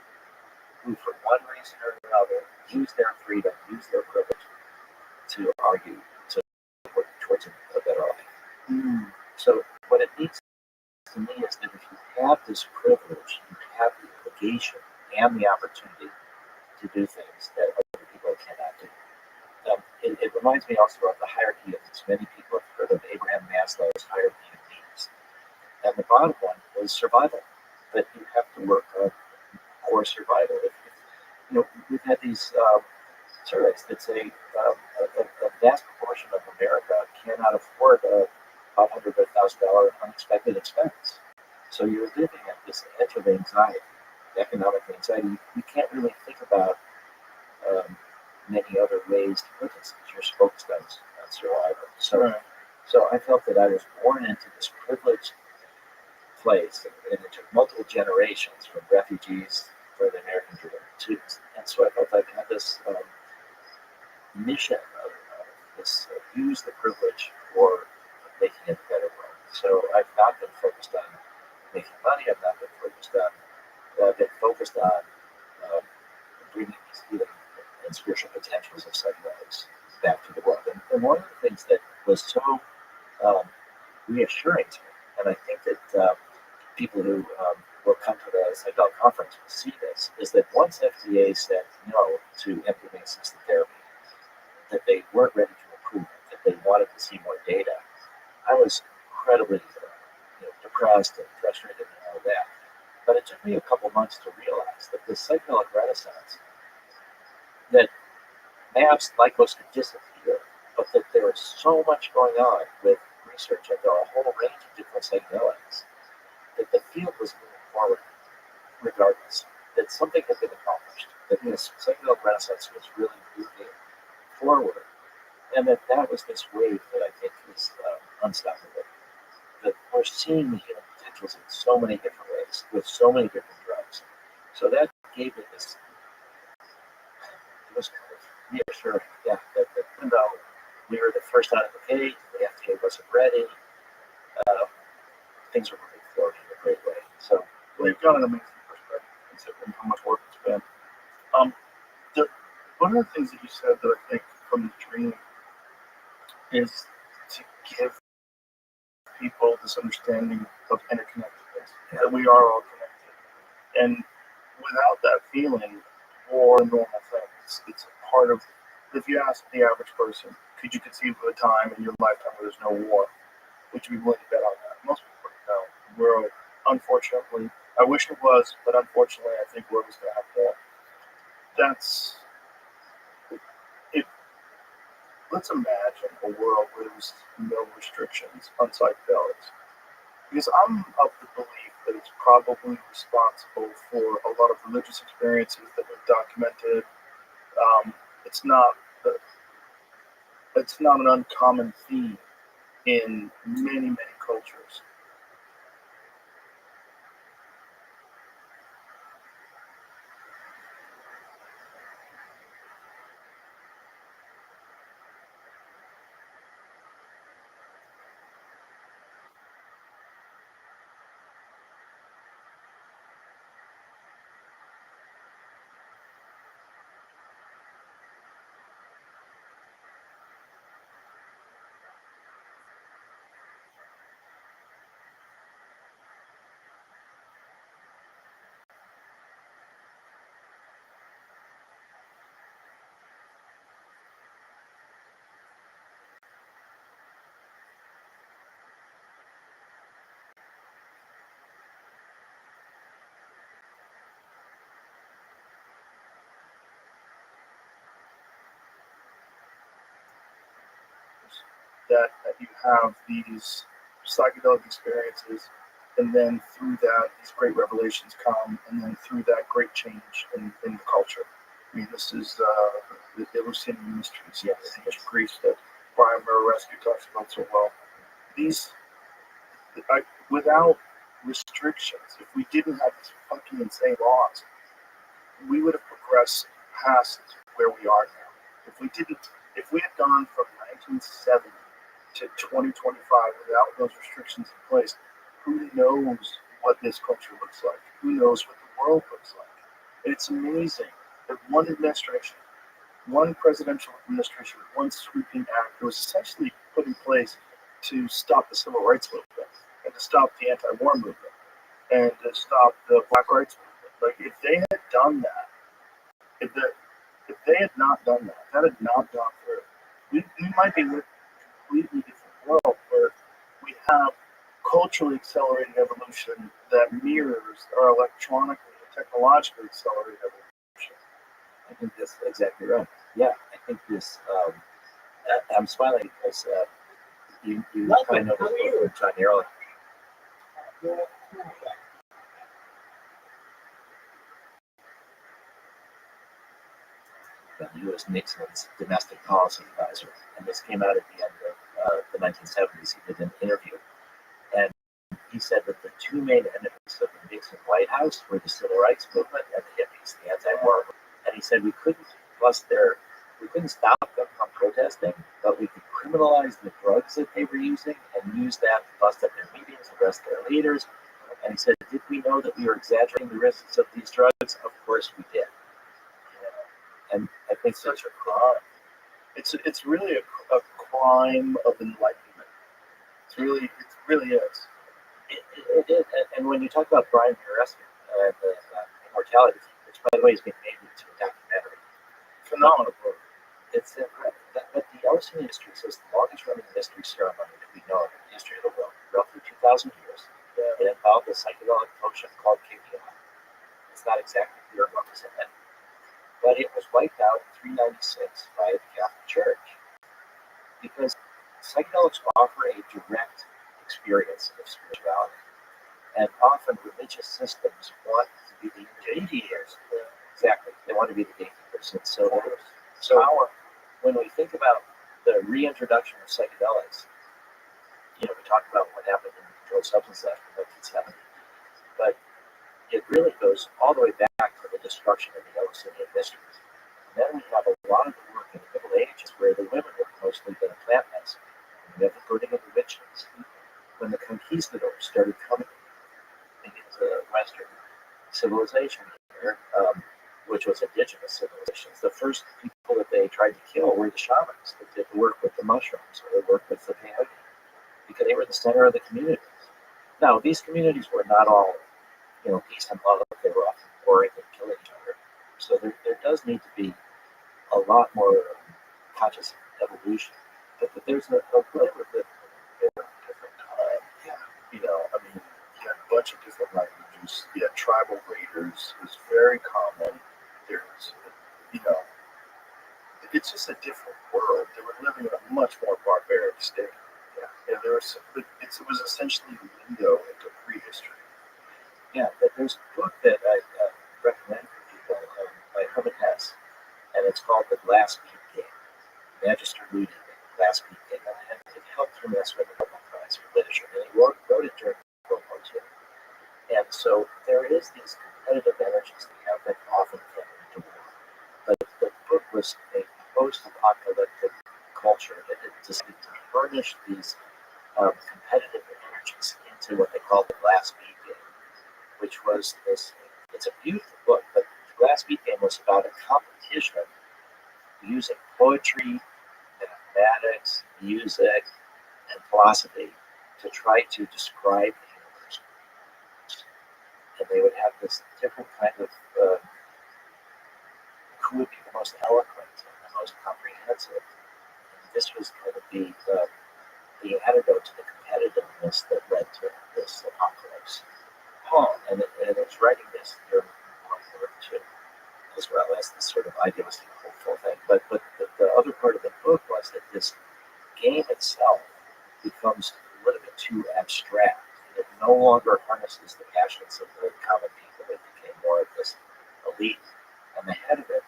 who for one reason or another use their freedom, use their privilege to argue, to work towards a better life. So what it means to me is that if you have this privilege, you have the obligation and the opportunity to do things that other people cannot do. It reminds me also of the hierarchy of needs. Many people have heard of Abraham Maslow's hierarchy of needs. And the bottom one was survival, that you have to work on core survival. We've had these surveys that say a vast proportion of America cannot afford a $500,000 unexpected expense. So you're living at this edge of anxiety, economic anxiety. You can't really think about many other ways to put this because you're focused on survival. So I felt that I was born into this privileged place, and it took multiple generations from refugees for the American dream. And so I felt I had this mission of this use the privilege for making it a better world. So I've not been focused on making money. I've not been focused on. I've been focused on bringing these healing and spiritual potentials of psychedelics back to the world. And one of the things that was so reassuring to me, and I think that people who will come to the psychedelic conference will see this, is that once FDA said no to MDMA-assisted therapy, that they weren't ready to approve it, that they wanted to see more data, I was incredibly depressed and frustrated and all that. But it took me a couple months to realize that the psychedelic renaissance, that maps like those could disappear, but that there was so much going on with research into a whole range of different psychedelics, that the field was moving forward regardless, that something had been accomplished, that this psychedelic renaissance was really moving forward, and that was this wave that I think is unstoppable. That we're seeing the healing potentials in so many different ways, with so many different drugs. So that gave me this, it was kind of reassuring, that even though we were the first out of the gate, the FDA wasn't ready, things are moving forward in a great way. So you've got an amazing perspective considering how much work it's been. One of the things that you said that I think from the dream is to give people this understanding of interconnectedness, that we are all connected. And without that feeling, war and normal things, it's a part of, if you ask the average person, could you conceive of a time in your lifetime where there's no war? Would you be willing to bet on that? Most people don't know. We're unfortunately, I wish it was, but unfortunately, I think we're always going to have war. That's it. Let's imagine a world where there's no restrictions on psychedelics. Because I'm of the belief that it's probably responsible for a lot of religious experiences that we've documented. It's not an uncommon theme in many, many cultures. that you have these psychedelic experiences, and then through that, these great revelations come, and then through that, great change in the culture. I mean, this is the Eleusinian mysteries, yes, in ancient Greece that Brian Murarescu talks about so well. These, without restrictions, if we didn't have these fucking insane laws, we would have progressed past where we are now. If we had gone from 1970 to 2025 without those restrictions in place, who knows what this culture looks like? Who knows what the world looks like? And it's amazing that one administration, one presidential administration, one sweeping act was essentially put in place to stop the civil rights movement and to stop the anti-war movement and to stop the black rights movement. Like, if they had done that, if they had not done that, that had not gone through, we might be with a completely different world where we have culturally accelerated evolution that mirrors our electronically and technologically accelerated evolution. I think that's exactly right. Yeah, I think this. I'm smiling because you probably know this book from John Ehrlich. He was Nixon's domestic policy advisor, and this came out at the end of the 1970s. He did an interview, and he said that the two main enemies of the Nixon White House were the civil rights movement and the hippies, the anti-war movement. And he said we couldn't stop them from protesting, but we could criminalize the drugs that they were using and use that to bust up their meetings, arrest their leaders. And he said, did we know that we were exaggerating the risks of these drugs? Of course we did. And I think such a crime. It's really a crime of enlightenment. It really is. It is. And when you talk about Brian Murarescu, the immortality, which by the way is being made into a documentary, phenomenal book. It's but the Eleusinian Mysteries is the longest running mystery ceremony that we know of in the history of the world, roughly 2,000 years. It involved a psychedelic potion called KPI. It's not exactly clear what was in it, but it was wiped out in 396 by the Catholic Church because psychedelics offer a direct experience of spirituality, and often religious systems want to be the gatekeepers. Exactly, they want to be the gatekeepers, and so when we think about the reintroduction of psychedelics, we talked about what happened in the Controlled Substance Act in 1970, but it really goes all the way back to the destruction of the Eleusinian Mysteries. And then we have a lot of the work in the Middle Ages where the women were mostly going to plant medicine. And we have the burning of the witches. When the conquistadors started coming into Western civilization here, which was indigenous civilizations, the first people that they tried to kill were the shamans that did the work with the mushrooms or the work with the peyote, because they were the center of the communities. Now, these communities were not all peace and love. They were often warring and killing each other. So there does need to be a lot more conscious evolution. But there's a little bit different. I mean, you got a bunch of different languages. Yeah, tribal raiders is very common. There's, it's just a different world. They were living in a much more barbaric state. Yeah, it was essentially a window into prehistory. Yeah, but there's a book that I recommend for people by Herman Hesse, and it's called The Glass Bead Game. Magister Ludi, Glass Bead Game, and it helped him win the Nobel Prize for Literature. And he wrote it during World War II. And so there is these competitive energies that have been often can lead to war. But the book was a post-apocalyptic culture that had decided to harness these competitive energies into what they called the Glass Bead Game, which was this. It's a beautiful book, but the Glass Bead Game was about a competition using poetry, mathematics, music, and philosophy to try to describe the universe. And they would have this different kind of who would be the most eloquent and the most comprehensive. And this was going to be the antidote to the competitiveness that led to this apocalypse. And it was writing this during World War II, as well as this sort of idealistic, hopeful thing. But the other part of the book was that this game itself abstract. It no longer harnesses the passions of the common people. It became more of this elite. And the head of it,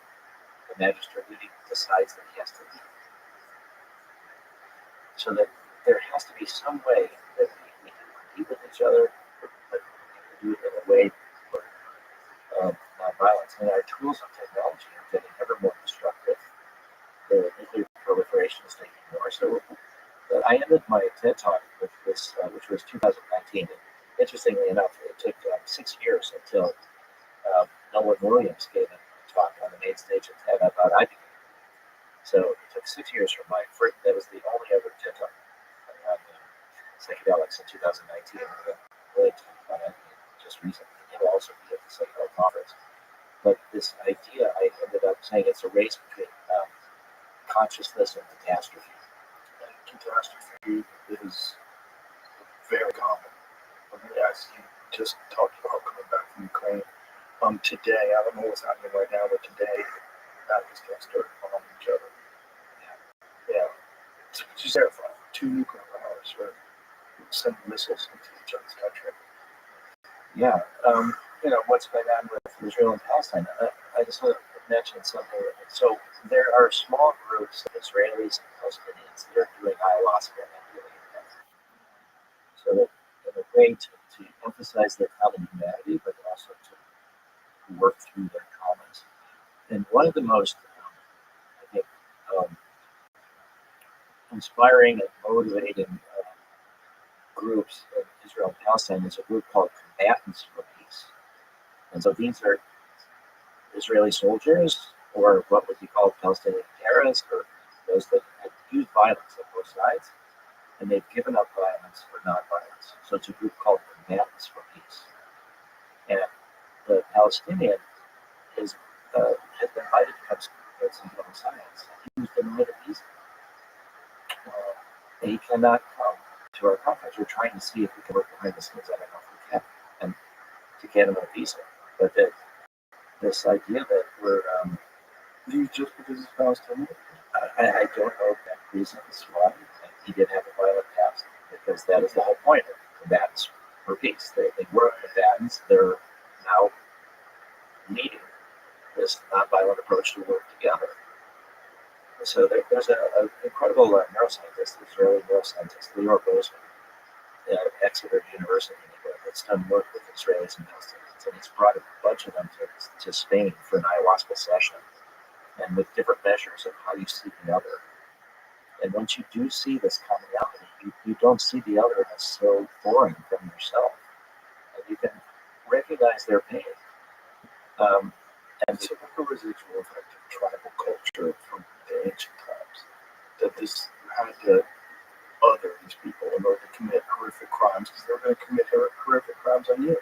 the magistrate, decides that he has to lead. So that there has to be some way that we can compete with each other, but we can do it in a way for non-violence. And our tools of technology are getting ever more destructive. The nuclear proliferation is taking more. So I ended my TED Talk with this, which was 2019. And interestingly enough, it took 6 years until Nolan Williams gave a talk on the main stage of TED about IBM. So it took 6 years from my first, that was the only other TED Talk on psychedelics in 2019. Really talked about it just recently. It will also be at the psychedelic conference. But this idea, I ended up saying it's a race between consciousness and catastrophe. And catastrophe is very common. As you just talked about coming back from Ukraine. Today, I don't know what's happening right now, but today, Pakistan started bombing each other. Yeah. It's just terrifying. 2 nuclear powers are sending missiles into each other's country. Yeah. What's going on with Israel and Palestine? I just want to mention something. So there are small groups of Israelis and Palestinians that are doing ayahuasca and healing. So that in a way to emphasize their common humanity, but also to work through their traumas. And one of the most, I think, inspiring and motivating groups in Israel and Palestine is a group called Combatants for Peace. And so these are Israeli soldiers, or what would be called Palestinian terrorists, or those that have used violence on both sides, and they've given up violence for non-violence. So it's a group called Combatants for Peace. And the Palestinian has been invited to come speak some of science. He was denied a visa. He cannot come to our conference. We're trying to see if we can work behind the scenes. I don't know if we can, and to get him a visa. But this idea that we're Just because it's Palestinian? I don't know if that reason is why he did have a violent past, because that is the whole point of Combatants for Peace. They were combatants. They're now leading this nonviolent approach to work together. So there's an incredible neuroscientist, Israeli neuroscientist, Leor Bozeman, at Exeter University in England, that's done work with Israelis and Palestinians, and he's brought a bunch of them to Spain for an ayahuasca session, and with different measures of how you see the other. And once you do see this commonality, you don't see the other as so foreign from yourself, and you can recognize their pain. And so the residual effect of tribal culture from the ancient times, that this had to other these people in order to commit horrific crimes, because they're going to commit horrific crimes on you.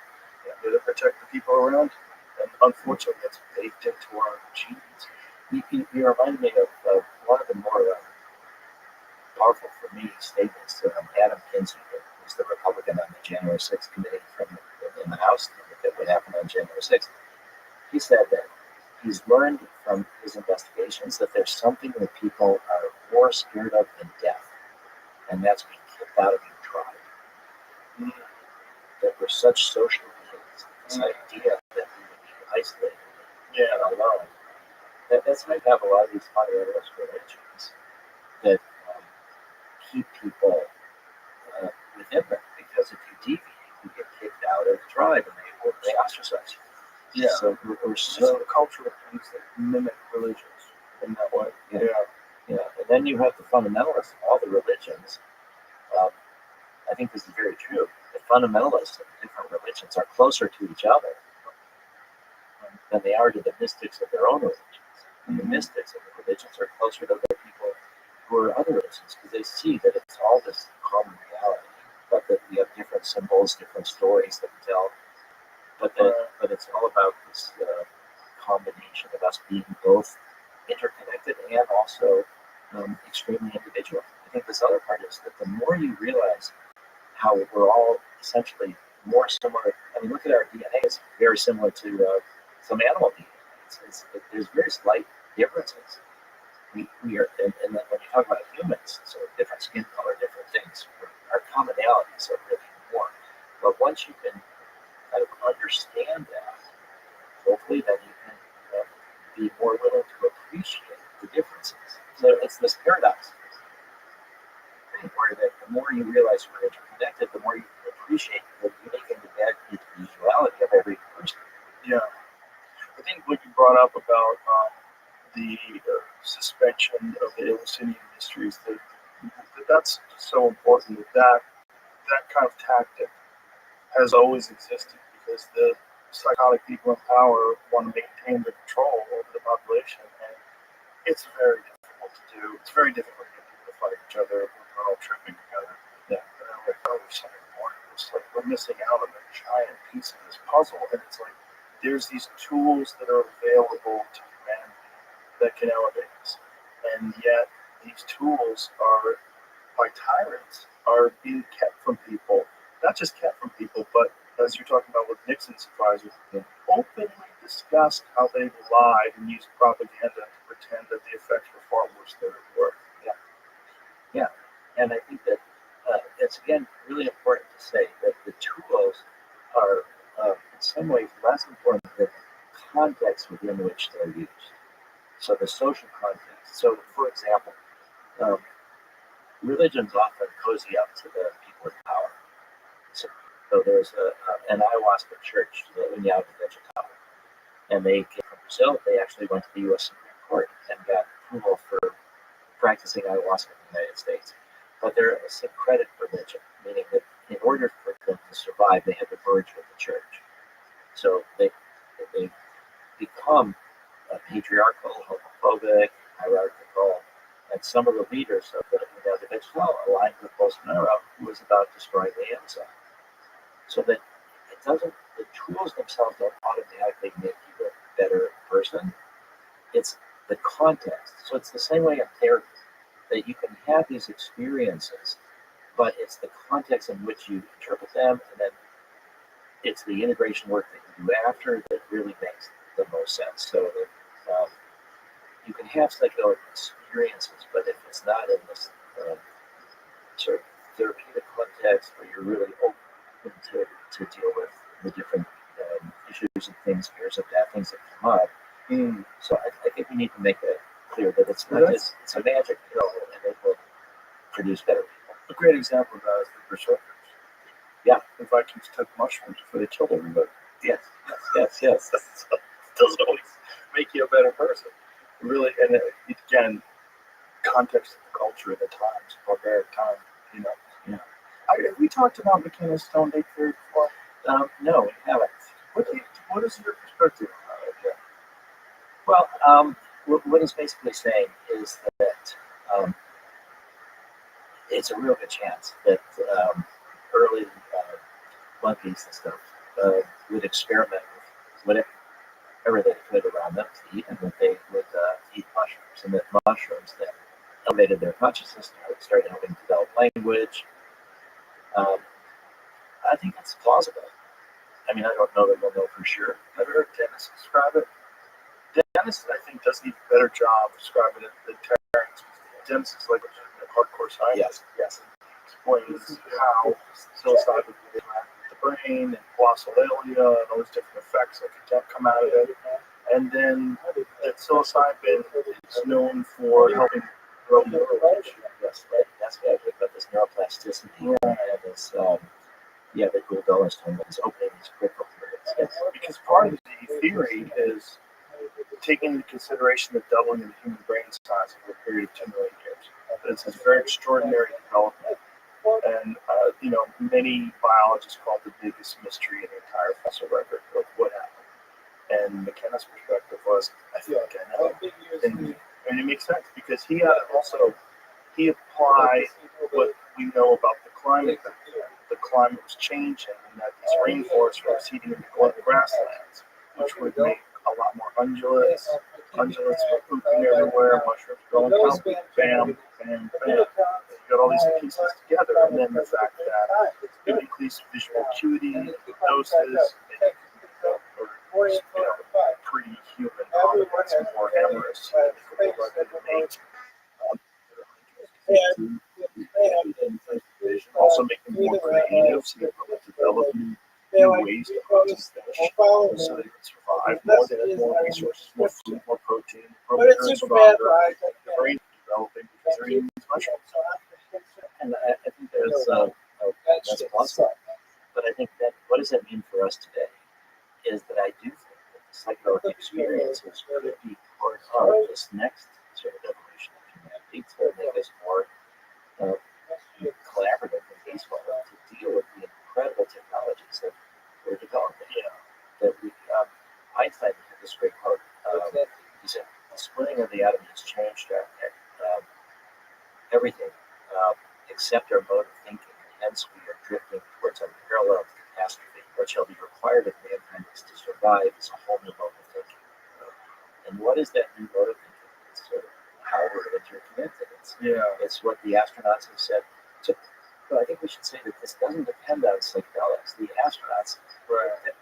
They're to protect the people around you. And unfortunately, it's baked into our genes. You reminded me of one of the more powerful for me statements Adam Kinzinger, who's the Republican on the January 6th committee in the House, to look at what happened on January 6th. He said that he's learned from his investigations that there's something that people are more scared of than death, and that's being kicked out of your tribe. That we're such social beings, this idea that we would be isolated and alone. That's why you have a lot of these fundamentalist religions that keep people within them, because if you deviate, you get kicked out of the tribe and they ostracize you. Yeah. So we're so the cultural things that mimic religions in that way. Yeah. And then you have the fundamentalists of all the religions. I think this is very true. The fundamentalists of different religions are closer to each other than they are to the mystics of their own religions. And the mystics of the religions are closer to the people who are other religions, because they see that it's all this common reality, but that we have different symbols, different stories that we tell. But it's all about this combination of us being both interconnected and also extremely individual. I think this other part is that the more you realize how we're all essentially more similar. I mean, look at our DNA; it's very similar to some animal DNA. There's very slight differences. We are, and then when you talk about humans, so different skin color, different things, our commonalities are really once you can kind of understand that, hopefully then you can be more willing to appreciate the differences. So it's this paradox where the more you realize you're interconnected, the more you appreciate the unique individuality of every person. Yeah. I think what you brought up about the suspension of the Eleusinian mysteries, that's so important. That kind of tactic has always existed because the psychotic people in power want to maintain their control over the population, and it's very difficult to do. It's very difficult to get people to fight each other when they're all tripping together. Yeah. And I'm like, oh, there's something more. It's like we're missing out on a giant piece of this puzzle, and it's like there's these tools that are available to humanity that can elevate us, and yet these tools are, by tyrants, are being kept from people. Not just kept from people, but as you're talking about with Nixon's advisors, openly discussed how they lied and used propaganda to pretend that the effects were far worse than they were. Yeah, and I think that it's again really important to say that the tools are in some ways less important than the context within which they're used. So the social context. So, for example, religions often cozy up to the people in power. So there's an ayahuasca church, the União Vegetal, and they came from Brazil. They actually went to the U.S. Supreme Court and got approval for practicing ayahuasca in the United States. But they're a syncretic religion, meaning that in order for them to survive, they had to merge with the church. So they become patriarchal, homophobic, hierarchical, and some of the leaders of the União Vegetal aligned with Bolsonaro, who was about destroying the Amazon. So that it doesn't, the tools themselves don't automatically make you a better person. It's the context. So it's the same way in therapy, that you can have these experiences, but it's the context in which you interpret them, and then it's the integration work that you do after that really makes the most sense. So that you can have psychedelic experiences, but if it's not in this sort of therapeutic context where you're really open to deal with the different issues and things, fears of bad things that come up. So I think we need to make it clear that it's not just, it's a magic pill and it will produce better people. A great example of that is the Berserkers. Yeah. The Vikings took mushrooms before they killed everybody. Yes. It doesn't always make you a better person. Really, and again, context of the culture at the times, barbaric time, you know. Yeah. Have we talked about McKenna's stone date theory before? No, we haven't. What is your perspective on that? Well, what he's basically saying is that it's a real good chance that early monkeys and stuff would experiment with whatever they could around them to eat, and that they would eat mushrooms, and that mushrooms that elevated their consciousness started helping develop language. I think it's plausible. I mean, I don't know that we'll know for sure. I've heard Dennis describe it. Dennis, I think, does an even better job describing it than Terrence. Dennis is like a hardcore scientist. Yes. Explains how psilocybin can interact with the brain and glossolalia and all these different effects that can come out of it. And then that psilocybin is known for helping grow neural tissue. Yes, right. That's what I think about this neuroplasticity and this, the cool dollars time that is opening these critical periods. Yes. Because part of the theory is taking into consideration the doubling of the human brain size over a period of 2 million years. It's a very extraordinary development. And, many biologists call it the biggest mystery in the entire fossil record of what happened. And McKenna's perspective was, I feel like I know. And it makes sense because he applied what we know about the climate back then. The climate was changing and that these rainforests were receding into grasslands, which would make a lot more ungulates. Ungulates were pooping everywhere, mushrooms growing, bam, bam, bam. You got all these pieces together, and then the fact that it increased visual acuity, hypnosis, pretty human dominance, more amorous, also making more creative, so you develop new new ways to process fish so they can survive more. They have more resources, more food, more protein, grow bigger and stronger. The brain is developing because they're eating these mushrooms. And I think there's that's a plus side. But I think that what does that mean for us today is that I do think that the psychedelic experiences could be part of this next sort of evolution of humanity to make us more collaborative and peaceful to deal with the incredible technologies that we're developing. That we, Einstein had this great quote. He said, "The splitting of the atom has changed everything except our mode of thinking, and hence we are drifting towards unparalleled catastrophe. What shall be required of mankind is to survive is a whole new mode of thinking." And what is that new mode of thinking? It's sort of how we're interconnected. It's what the astronauts have said. So I think we should say that this doesn't depend on psychedelics. The astronauts get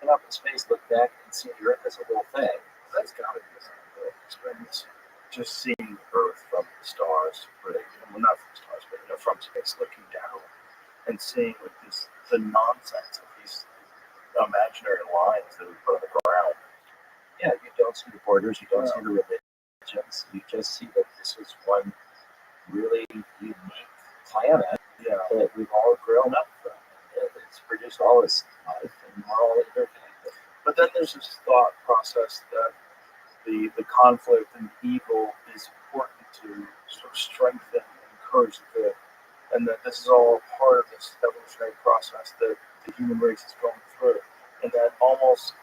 up in space, look back, and see the Earth as a whole thing. That's got to be a good experience. Just seeing Earth from the stars, well, not from the stars, but from space, looking down and seeing like the nonsense of these imaginary lines that we put on the ground. Yeah, you don't see the borders, you don't see the religions, you just see that this is one really unique planet that we've all grown up from. It's produced all this life, and we're all interconnected. But then there's this thought process that the conflict and evil is important to sort of strengthen and encourage the good, and that this is all part of this evolutionary process that the human race is going through, and that almost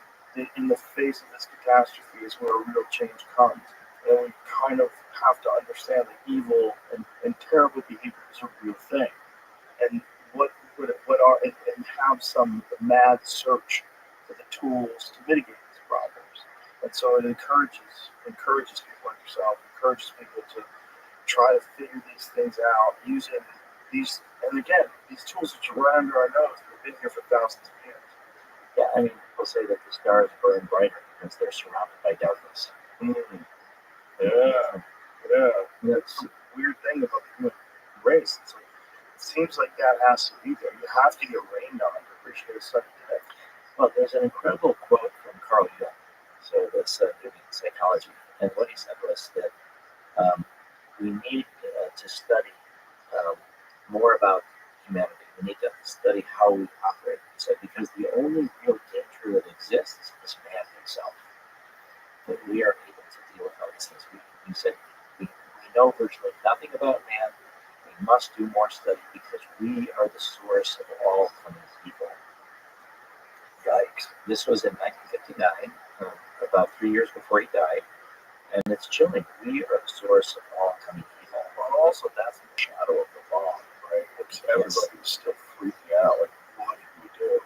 in the face of this catastrophe is where a real change comes. And we kind of have to understand that evil and terrible behavior is a real thing, and and have some mad search for the tools to mitigate these problems. And so it encourages people like yourself, encourages people to try to figure these things out using these, and again, these tools that are right under our nose that have been here for thousands of years. Yeah, I mean, people say that the stars burn brighter because they're surrounded by darkness. Yeah. It's a weird thing about the human race. It's like, it seems like that has to be there. You have to get rained on to appreciate a sunny day. Well, there's an incredible quote from Carl Jung, so this Jungian psychology, and what he said was that we need to study more about humanity. We need to study how we operate. He said, because the only real danger that exists is man himself. That we are able to deal with all these things. He said, we know virtually nothing about man. We must do more study because we are the source of all coming evil. Yikes. This was in 1959, about 3 years before he died, and it's chilling. We are the source of all coming evil. Well, also, that's in the shadow of the bomb, right? Because everybody was still freaking out. Like, what did we do?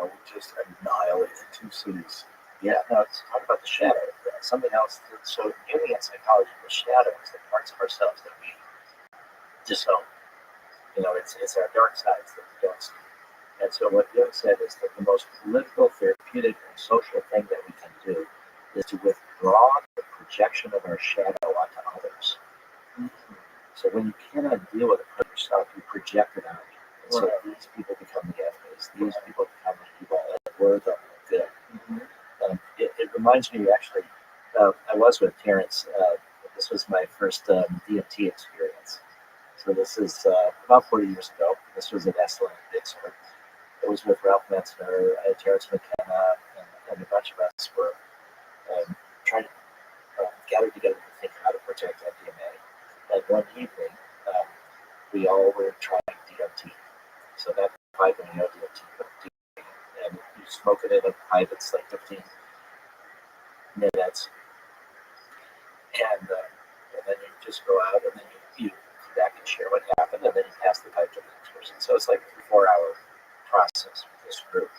We just annihilated 2 cities. Yeah, no, it's talk about the shadow. Something else. So, Jungian psychology, the shadow is the parts of ourselves that we disown. It's our dark sides that we don't see. And so what Jung said is that the most political, therapeutic, and social thing that we can do is to withdraw the projection of our shadow onto others. So when you cannot deal with it for yourself, you project it out. And so these people become the enemies. These people become the evil. And we're the good. It reminds me, actually, I was with Terrence. This was my first DMT experience. So this is about 40 years ago. This was in Esalen, Big Sur. I was with Ralph Metzner, Terrence McKenna, and a bunch of us were trying to gather together to think how to protect MDMA. And one evening, we all were trying DMT. So that pipe, when you know DMT, and you smoke it in a pipe, it's like 15 minutes. And then you just go out, and then you come back and share what happened, and then you pass the pipe to the next person. So it's like a 4-hour process with this group.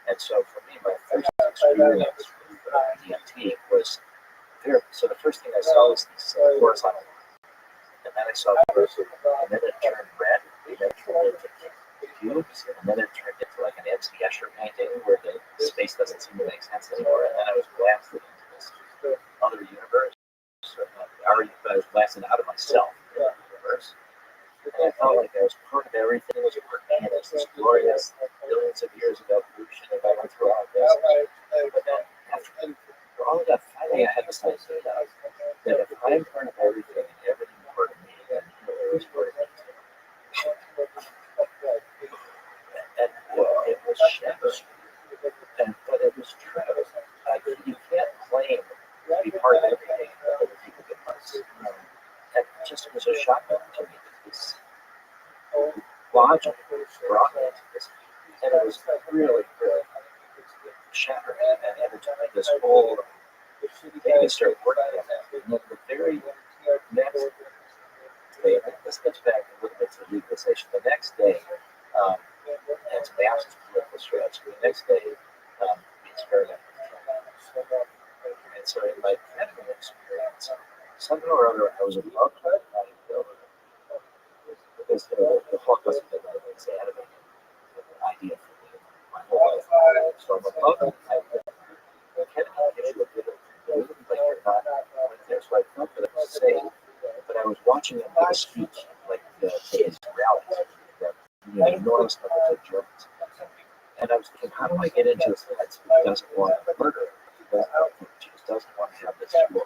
And so for me, my first experience with DMT was therapy. So the first thing I saw was this horizontal line. And then I saw vertical, and then it turned red, and then it turned into cubes, and then it turned into like an MC Escher painting where the space doesn't seem to make sense anymore. And then I was blasted into this other universe. I was blasted out of myself in the universe. And I felt like I was part of everything. It was part of me. It was this glorious, millions of years of evolution if I went through all of this. But then after all of that, finally I had this idea that if I'm part of everything and everything part of me, then universe part of me too. And it was shit. But it was true. You can't claim to be part of everything and other people get parts. And just it was a shock to me that this logic brought me into this. And it was really, really shattering. And it took me this whole thing to start working on that. And then the very next day, and this gets back a little bit to legalization. The next day, and to Maps' political strategy, the next day, we experimented with Trump. And so in my academic experience, somehow or other, I was above that because the Holocaust had been this animated idea for me my whole life. So I'm above it. I can't get into a bit of like you're not there. So I felt that I was safe, but I was watching them give a speech, like his rallies, enormous numbers of Germans. And I was thinking, how do I get into his head so he doesn't want to murder? He just doesn't want to have this war.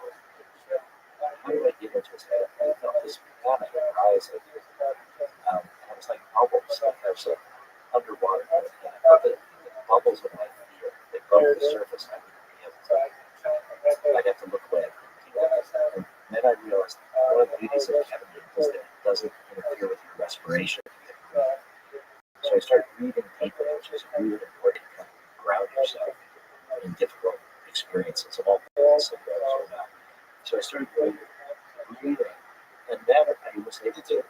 How do I get into his head? And I felt this panic rising. And I was like bubbles, like I was underwater. And I felt the bubbles of my fear. They broke the surface. I wouldn't be able to. I'd have to look away. And then I realized one of the beauties of ketamine is that it doesn't interfere with your respiration. So I started breathing deeply, which is really important to kind of ground yourself in difficult experiences of all kinds of or not. So I started breathing, and then I was able to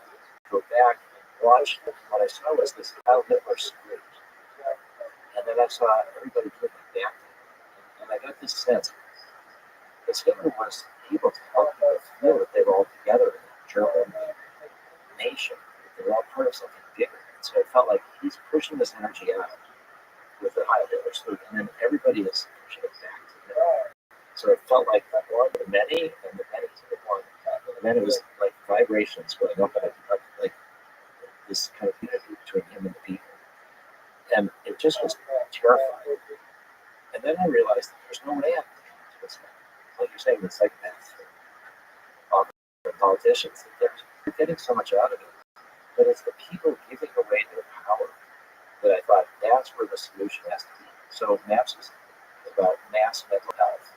go back and watch. What I saw was this Heil Hitler speech, and then I saw everybody doing it back, and I got this sense that Hitler was able to help people feel that they were all together in the German nation, that they were all part of something bigger. So I felt like he's pushing this energy out with the Heil Hitler salute, and then everybody is pushing it back to him. So it felt like the one to the many, and the many to the one. And then it was like vibrations going up and up, like this kind of unity between him and the people. And it just was terrifying. And then I realized that there's no way I can come to this. Like you're saying, the psychopaths and politicians, that they're getting so much out of it. But it's the people giving away their power that I thought that's where the solution has to be. So MAPS is about mass mental health,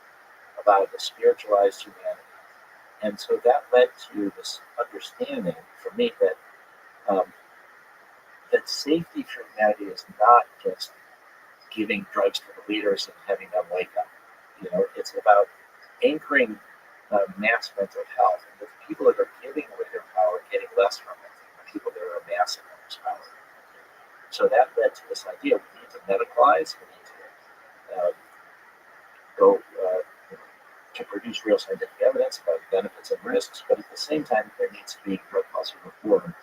about the spiritualized humanity. And so that led to this understanding for me that that safety for humanity is not just giving drugs to the leaders and having them wake up. It's about anchoring mass mental health. And the people that are giving away their power are getting less from it than the people that are amassing this power. So that led to this idea: we need to medicalize, we need to go to produce real scientific evidence about benefits and risks, but at the same time, there needs to be drug policy reform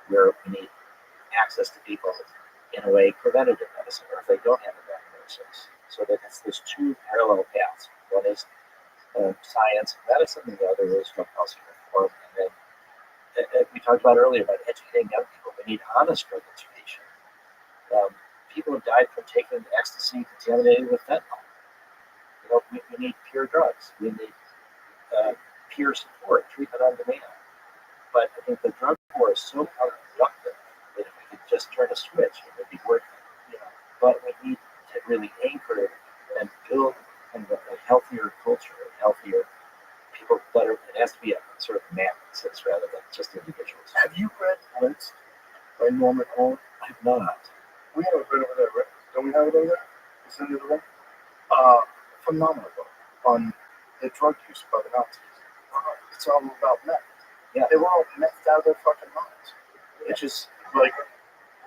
where we need access to people in a way preventative medicine, or if they don't have a diagnosis. So that it's these two parallel paths. One is science and medicine, and the other is drug policy reform. And then, as we talked about earlier, about educating young people, we need honest drug education. People have died from taking ecstasy contaminated with fentanyl. We need pure drugs. We need peer support, treatment on demand. But I think the drug war is so counterproductive that if we could just turn a switch, it would be worth it. But we need to really anchor and build kind of a healthier culture, a healthier people. But it has to be a sort of masses rather than just individuals. Have you read Blitz by Norman Cohn? I've not. We have it right over there, right? Don't we have it over there? It's in the other room. Phenomenal book on the drug use by the Nazis. It's all about meth. Yeah. They were all methed out of their fucking minds. It's just like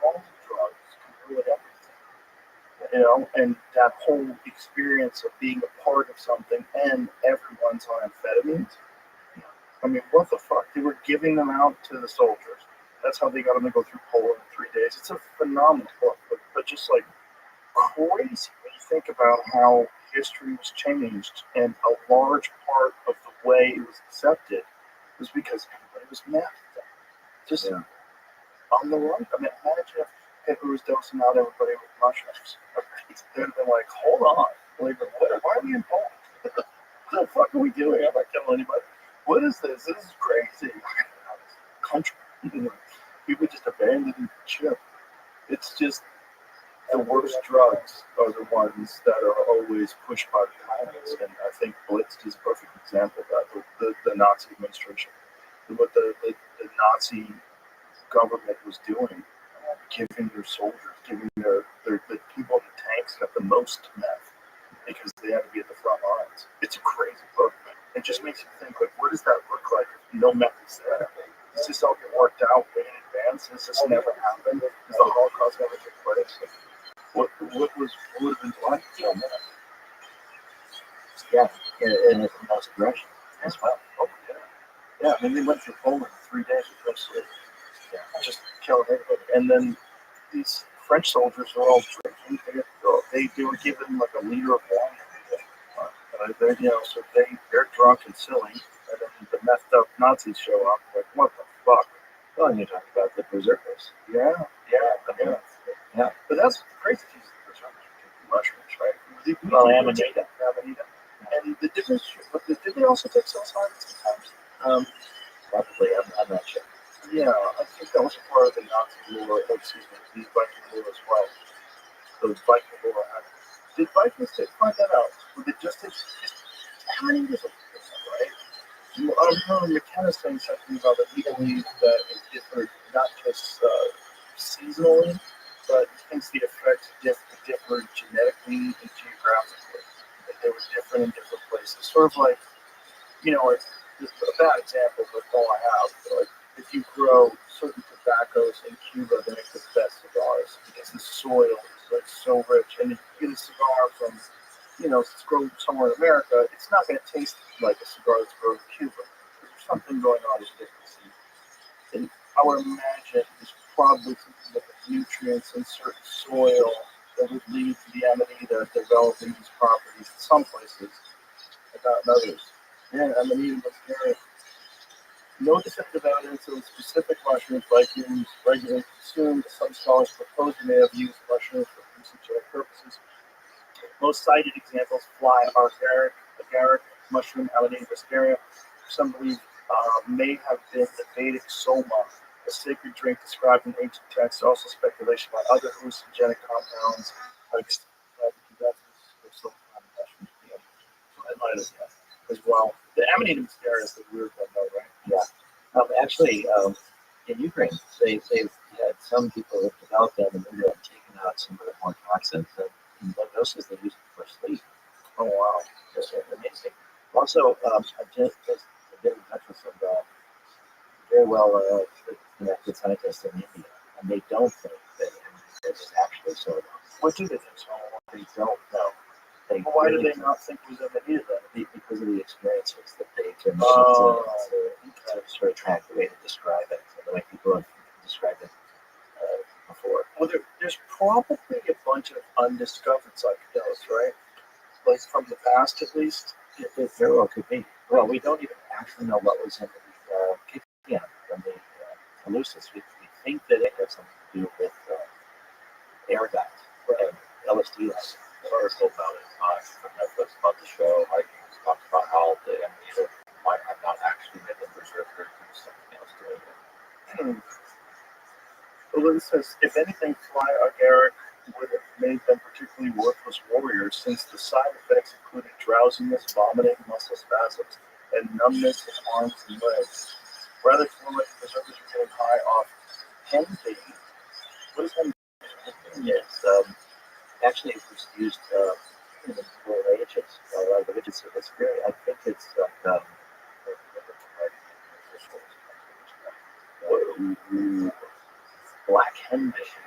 all drugs can ruin everything. And that whole experience of being a part of something and everyone's on amphetamines. I mean, what the fuck? They were giving them out to the soldiers. That's how they got them to go through Poland in 3 days. It's a phenomenal book, but just like crazy when you think about how history was changed, and a large part of the way it was accepted was because everybody was mad at them. Just on the run. I mean, imagine if Hitler was dosing out everybody with mushrooms. They'd have been like, hold on, why are we in Poland? What the fuck are we doing? I'm not killing anybody. What is this? This is crazy. Country. People just abandoned ship. It's just the worst drugs are the ones that are always pushed by the tyrants, and I think Blitz is a perfect example of that. The Nazi administration, what the Nazi government was doing, giving their soldiers, giving the people in the tanks got the most meth because they had to be at the front lines. It's a crazy book. It just makes you think, like, what does that look like if no meth is there? Does this all get worked out way in advance? Does this never happen? Does the Holocaust never take place? What would have been like? Yeah, and it's the most aggression as well. Oh yeah. I mean, they went through Poland in 3 days with no sleep. Yeah, just killing everybody. And then these French soldiers are all drinking. They were given like a liter of wine. So they're drunk and silly, and then the messed up Nazis show up. Like, what the fuck? Well, and you talk about the berserkers. Yeah. But that's crazy. Mushrooms, right? Well, Amanita. And the difference, did they also take psilocybin sometimes? Probably, I'm not sure. Yeah, I think that was a part of the Nazi lore, the Viking lore as well. Those Viking lore. Did Vikings find that out? Or did just how many years ago, right? I remember McKenna saying something about that he believes that it differed not just seasonally, but he thinks the effects differed genetically and geographically. That they were different in different places. Sort of like, like, this is a bad example, but all I have. But like, if you grow certain tobaccos in Cuba, they make the best cigars because the soil is like so rich. And if you get a cigar from, it's grown somewhere in America, it's not going to taste like a cigar that's grown in Cuba. There's something going on with differences. And I would imagine there's probably something with the nutrients in certain soil that would lead to the Amanita developing these properties in some places, but not in others. Yeah, Amanita muscaria. No definitive evidence of specific mushrooms Vikings regularly consumed. Some scholars propose they may have used mushrooms for hallucinogenic purposes. Most cited examples: fly agaric mushroom, Amanita muscaria. Some believe may have been the Vedic soma, a sacred drink described in ancient texts. Also, speculation about other hallucinogenic compounds like as well. The Amanita muscaria is the weird one, though, right? Yeah. Actually, in Ukraine, they've had some people have developed them and they're taking out some of the more toxins. And in low doses, they use it for sleep. Oh, wow. Just amazing. Also, I just been in touch with some very well connected scientists in India, and they don't think that this is actually so. What do they think so? They don't know. Well, why do they not think it was Amanita then? Because of the experiences that they can sort of track the way to describe it, and the way people have described it before. Well, there's probably a bunch of undiscovered psychedelics, right? Like from the past, at least. It very well could be. Well, we don't even actually know what was in the Kikian from the hallucins. We think that it has something to do with ergot and LSD. Article about it from Netflix about the show. Vikings talked about how the Amanita might have not actually been the berserker, and something else doing it. Well, it says, if anything, fly agaric would have made them particularly worthless warriors, since the side effects included drowsiness, vomiting, muscle spasms, and numbness in arms and legs. Rather, it's more like the berserkers were getting high off henbane. What is henbane? Yes, actually, it was used in the Middle Ages. A lot of the religious history. I think it's like black henbane.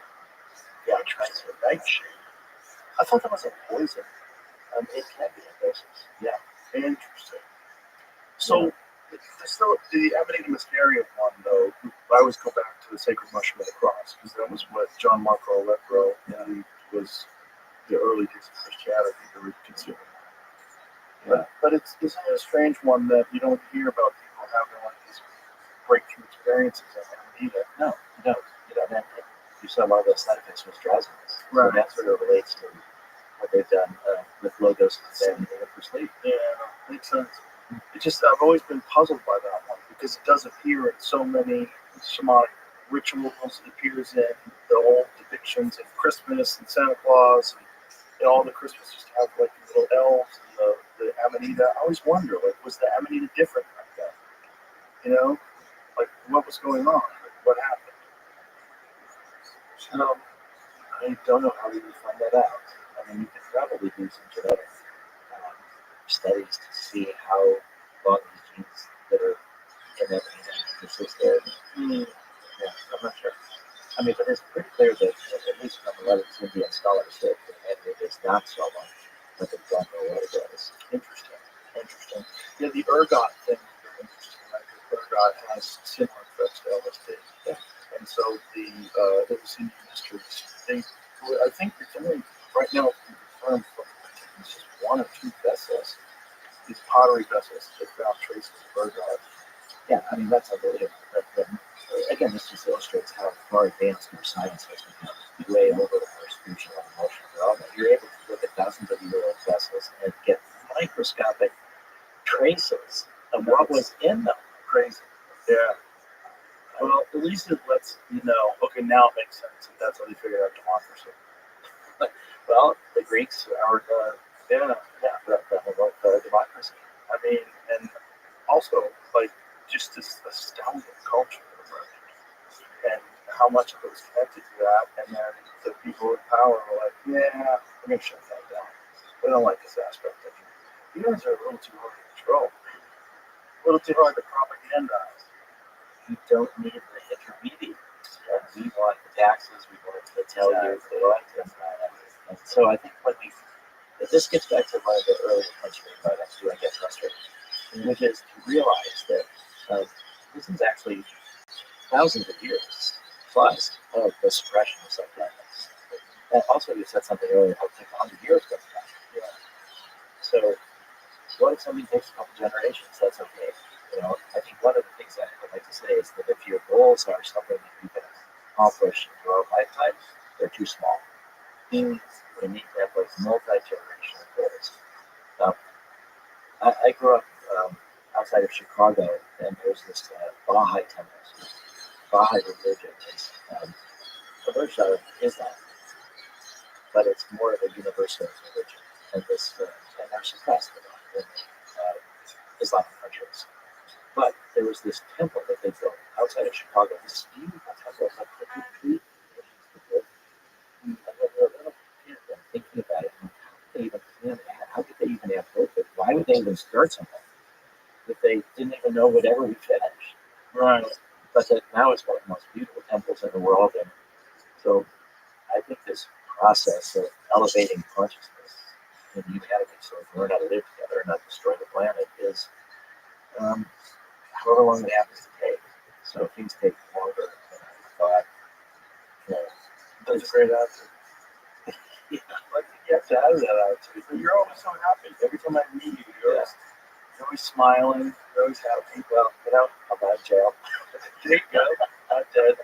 Yeah, transformation. I thought that was a poison. It can be in doses. Yeah, interesting. So, the Amanita muscaria one, though, I always go back to the sacred mushroom of the cross, because that was what John Marco Allegro was the early days of Christianity they were consuming. Yeah. But it's a strange one that you don't hear about people having like these breakthrough experiences of Amanita. No, you don't. You saw also one of those side effects was drowsiness. So Right. that sort of relates to what they've done with low doses of Xanadu for sleep. Yeah, makes sense. It just I've always been puzzled by that one because it does appear in so many shamanic rituals. It appears in the old depictions of Christmas and Santa Claus and all the Christmas used to have like little elves and the Amanita. I always wonder, like, was the Amanita different back then? You know, like what was going on? Like, what happened? I don't know how we would find that out. I mean, you could probably do some genetic studies to see how long these genes that are in that persist there. Yeah, I'm not sure. I mean, but it's pretty clear that, at least from a lot of these Indian scholars, that it is not so long, but they don't know what it is. Interesting. Interesting. Yeah, the ergot thing is very interesting. Right? The ergot has similar effects to LSD. Yeah. And so those Indian mysteries, I think it's only right now confirmed for it's just one or two vessels, these pottery vessels that found traces of ergot. Yeah, I mean, that's unbelievable. Again, this just illustrates how far advanced our science has become, way over our spiritual and emotional development. You're able to look at thousands of year old vessels and get microscopic traces of what was in them. Crazy. Yeah. Well, at least it lets you know, okay, now it makes sense. And that's how they figured out democracy. Well, the Greeks are the democracy. I mean, and also, like, just this astounding culture. And how much of it was connected to that. And then the people in power were like, yeah, we're going to shut that down. We don't like this aspect of it. You guys are a little too hard to control, a little too hard to propagandize. You don't need the intermediaries. Yeah? We want the taxes, we want to tell you what. And so I think this gets back to one of the earlier points you made about do I get frustrated, which is to realize that this is actually thousands of years plus of the suppression of psychedelics. And also, you said something earlier, how it took 100 years goes back. Yeah. So, what if something takes a couple generations? That's okay. You know, I think one of the things that I'd like to say is that if your goals are something that you can accomplish in your lifetime, they're too small. You need to have like multi-generational goals. I grew up outside of Chicago, and there's this Baha'i temple. Baha'i religion is a version of Islam, but it's more of a universalist religion, and they're suppressed in Islamic countries. But there was this temple that they built outside of Chicago. This beautiful temple, like 53 generations. And when you're a little kid and thinking about it, how could they even plan that? How could they even have built it? Why would they even start something if they didn't even know would ever be finished? Right. But that now it's one of the most beautiful temples in the world, and so I think this process of elevating consciousness in humanity, so we learn how to live together and not destroy the planet, is however long it happens to take. So things take longer than I thought. You know, That's a great answer. yeah, Like, you have to have that attitude. But you're always so happy. Every time I meet you, you're always smiling. You're always happy. well, I'm out of jail. There you go. Not dead.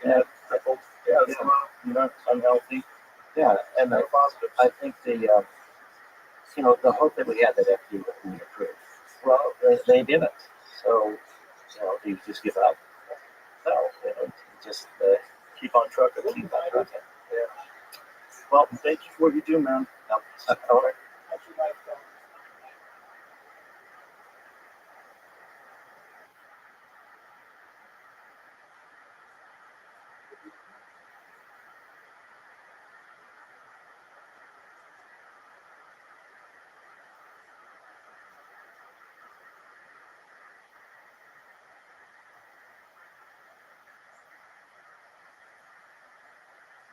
Yeah, Crippled. Yeah, it's you're not unhealthy. yeah, and No positive. I think the hope that we had that FDA would approve. Well, they didn't. So, do you just give up? No, you just Keep on trucking. keep on trucking. Yeah. Well, thank you for what you do, man. All right.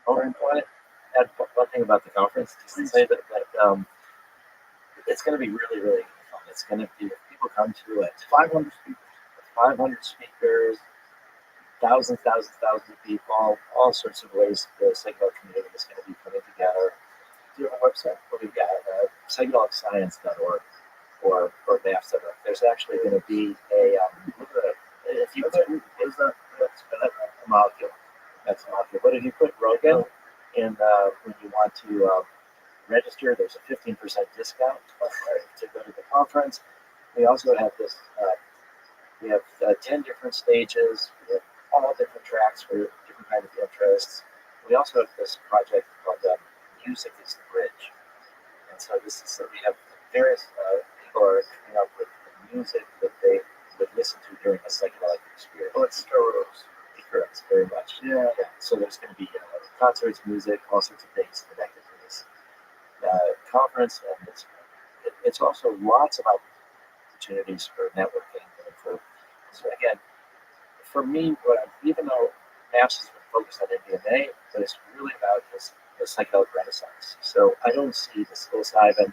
Oh, and want to add one thing about the conference, just to say that it's going to be really, really fun. It's going to be, if people come to it, 500 speakers, thousands of people, all sorts of ways the psychedelic community is going to be coming together. Do you have a website? Well, we've got psychedelicscience.org or NAFs.org. There's actually going to be if you What is that? That's a molecule. That's a molecule. but if you put Rogan in when you want to register, there's a 15% discount to go to the conference. We also have this. We have 10 different stages. We have all different tracks for different kinds of interests. We also have this project called Music is the Bridge. And so this is we have various people are coming up with music that they would listen to during a psychedelic experience. Oh, it's Star Correct, very much. Yeah. So there's going to be concerts, music, all sorts of things connected to this conference, and it's also lots of opportunities for networking and for. So again, for me, even though MAPS has been focused on MDMA, but it's really about the psychedelic renaissance. So I don't see the psilocybin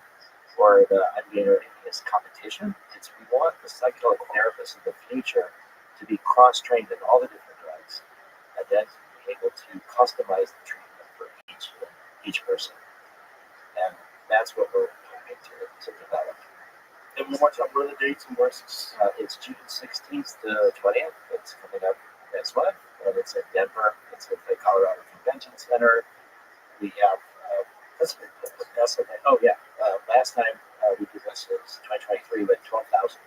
or the MDMA or anything as competition. It's we want the psychedelic therapists of the future to be cross-trained in all the different drugs, and then to be able to customize the treatment for each person. And that's what we're hoping to develop. And what are the dates and where's this? It's June 16th to 20th. It's coming up next month, and it's in Denver. It's at the Colorado Convention Center. We have that's okay. Oh yeah, last time we did this was 2023 with 12,000.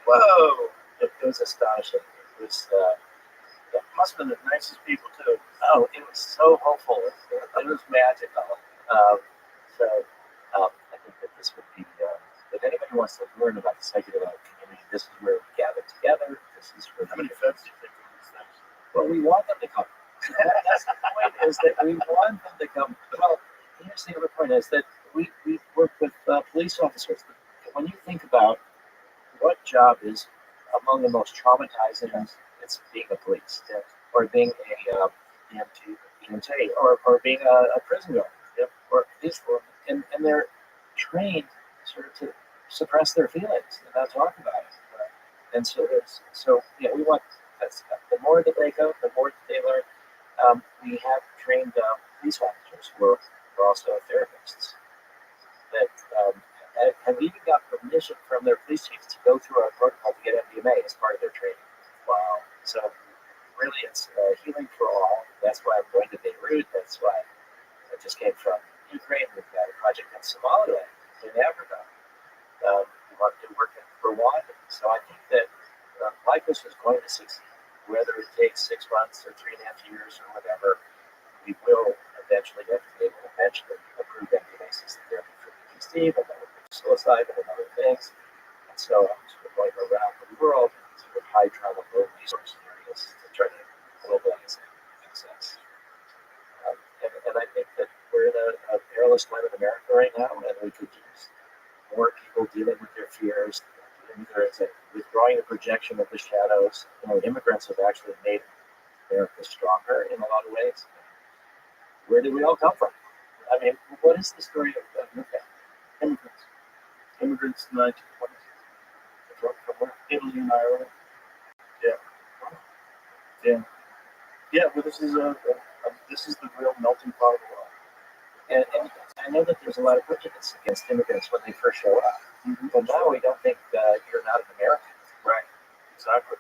Whoa! It was astonishing. It was It must have been the nicest people too. it was so hopeful. It was magical. I think that this would be. If anybody wants to learn about the psychedelic community, this is where we gather together. This is where How many feds do you think of these things? well, we want them to come. That's the point, is that we want them to come. Well, here's the other point, is that we work with police officers. When you think about what job is among the most traumatizing, it's being a police, or being a EMT, or being a prison guard, or police, and they're trained sort of to suppress their feelings and not talk about it. And so we want the more that they go, the more that they learn. We have trained police officers who are also therapists that have even got permission from their police chiefs to go through our protocol to get MDMA as part of their training. Wow! So really, it's healing for all. That's why I'm going to Beirut. That's why I just came from Ukraine. We've got a project in Somalia, in Africa. We want to work in Rwanda. So I think that Lycos is going to succeed. Whether it takes 6 months or 3.5 years or whatever, we will eventually have to be able to approve MDMA system therapy for PTSD, but then with psilocybin and other things. And so I'm sort of going around the world in sort of high trauma, low resource areas to try to globalize access. And I think that we're in a perilous time in America right now, and we could use more people dealing with their fears, withdrawing the projection of the shadows. Immigrants have actually made America stronger in a lot of ways. Where did we all come from? I mean, what is the story of your family? Immigrants in the 1920s. From where? Italy and Ireland. Yeah. But this is the real melting pot of the world. And I know that there's a lot of prejudice against immigrants when they first show up. Mm-hmm. But now we don't think you're not an American. Right. Exactly.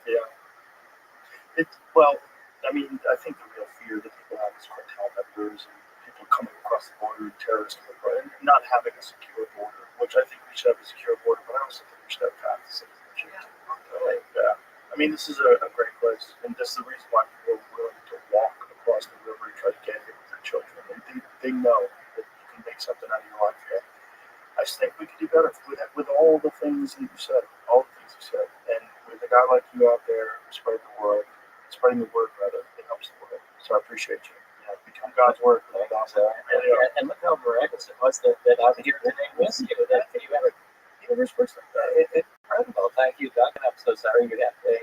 Yeah. I think the real fear that people have is cartel members and people coming across the border and terrorists and not having a secure border, which I think we should have a secure border, but I also think we should have path to citizenship. Yeah. I mean, this is a great place, and this is the reason why people are willing to walk across the river and try to get here with their children. They know that you can make something out of your life here. I just think we could do better with all the things that you said, and with a guy like you out there spreading the word rather, it helps the world. So I appreciate you. Yeah, become God's word. And look how miraculous it was that I'm here today with you. That you have a universe person. Incredible. Thank you, Doug. I'm so sorry you have a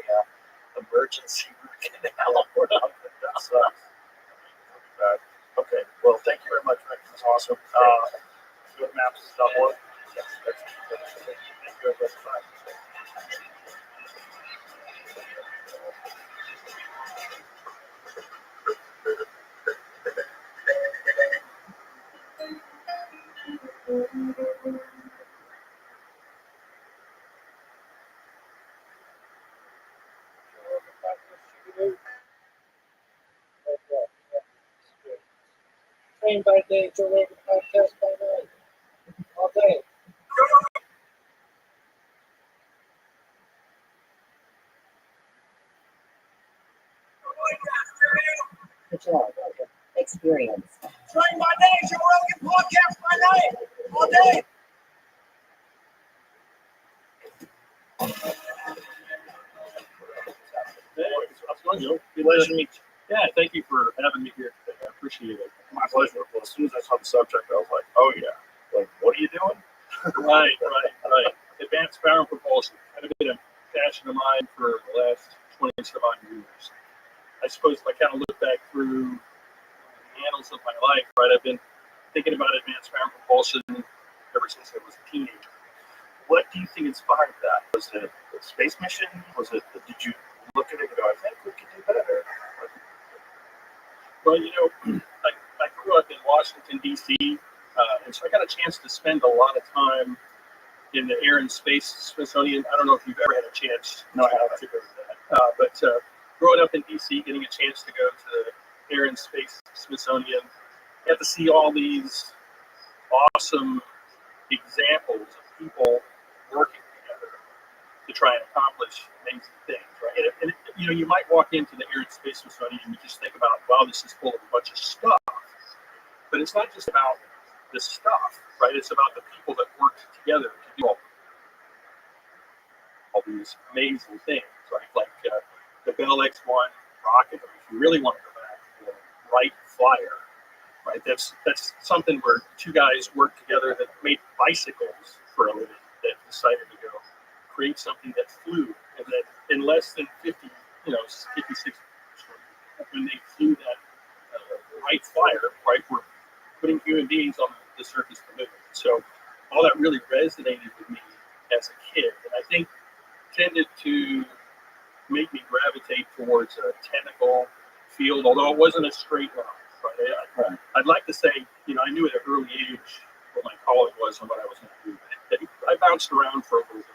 emergency root canal. That sucks. Okay. Well, thank you very much, Rick. This is awesome. Maps.org. Yes, thank you very much. Okay. Train by day, Joe Rogan podcast by night. All day. Good job. Experience. Train by day, Joe Rogan podcast by night. All day. How's it going, Joe? Pleasure to meet you. Yeah, thank you for having me here today. I appreciate it. My pleasure. Well, as soon as I saw the subject, I was like, oh yeah. Like, what are you doing? Right. Advanced power and propulsion. Kind of been a passion of mine for the last 20 some odd years. I suppose if I kind of look back through the annals of my life, right, I've been thinking about advanced power and propulsion ever since I was a teenager. What do you think inspired that? Was it a space mission? Did you look at it and go, I think we could do better? Well, I grew up in Washington, D.C., and so I got a chance to spend a lot of time in the Air and Space Smithsonian. I don't know if you've ever had a chance to go to that. But growing up in D.C., getting a chance to go to the Air and Space Smithsonian, got to see all these awesome examples of people working together to try and accomplish amazing things, right? And you might walk into the Air and Space Smithsonian and you just think about, wow, this is full of a bunch of stuff. But it's not just about the stuff, right? It's about the people that work together to do all these amazing things, right? Like the Bell X-1 rocket, or if you really want to go back, the Wright Flyer, right? That's something where two guys worked together that made bicycles for a living, that decided to go create something that flew, and that in less than 56, when they flew that Wright Flyer, right, were putting human beings on the surface of the moon. So all that really resonated with me as a kid, and I think tended to make me gravitate towards a technical field, although it wasn't a straight line. Right? I'd like to say, I knew at an early age what my calling was and what I was going to do. I bounced around for a little bit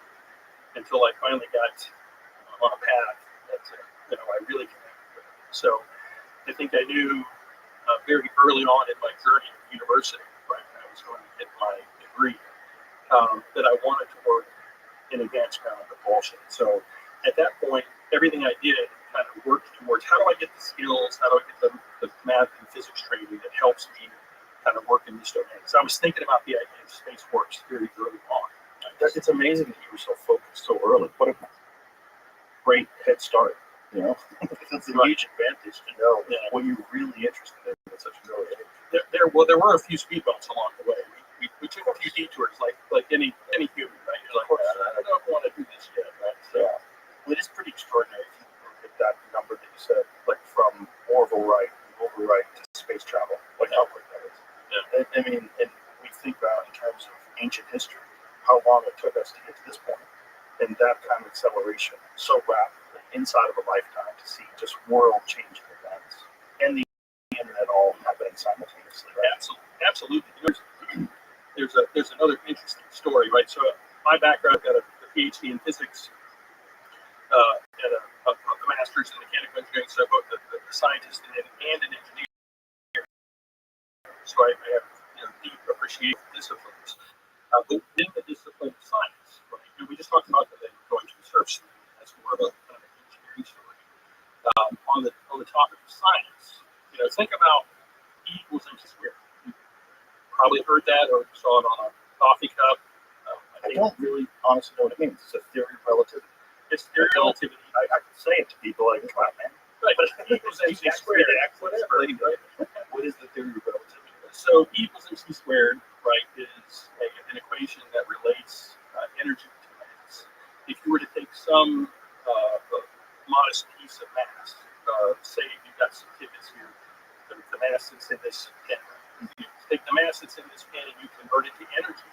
until I finally got on a path that I really connected with. So I think I knew very early on in my journey at university, right, when I was going to get my degree, that I wanted to work in advanced ground propulsion. So at that point, everything I did kind of worked towards how do I get the skills, how do I get the math and physics training that helps me kind of work in this domain. So I was thinking about the idea of space works very early on. It's amazing that you were so focused so early. What a great head start, It's a huge advantage to know what you're really interested in at such an early age. There were a few speed bumps along the way. We took a few detours, like any human, right? You're like, I don't want to do this yet, right? So it is pretty extraordinary if you look at that number that you said, like from Orville Wright to space travel, like how quick that is. Yeah. I mean, and we think about in terms of ancient history, how long it took us to get to this point, and that kind of acceleration so rapid inside of a lifetime to see just world-changing events and the internet all happening simultaneously. Right? Absolutely. There's another interesting story, right? So my background, got a PhD in physics, and a master's in mechanical engineering, so both a scientist and an engineer. So I have deep appreciation for disciplines. But within the discipline of science, right? And we just talked about that going to the surface. That's more of a kind of an engineering story. On the topic of science, think about E equals mc squared. You probably heard that or saw it on a coffee cup. I don't really honestly know what it means. It's a theory of relativity. It's theory of relativity. I can say it to people like, come on, man. Right, but E equals mc squared. Whatever. Right? What is the theory of relativity? So E equals mc squared, right, is an equation that relates energy to mass. If you were to take some modest piece of mass, say you've got some tickets here, the mass that's in this pen, you take the mass that's in this pen and you convert it to energy,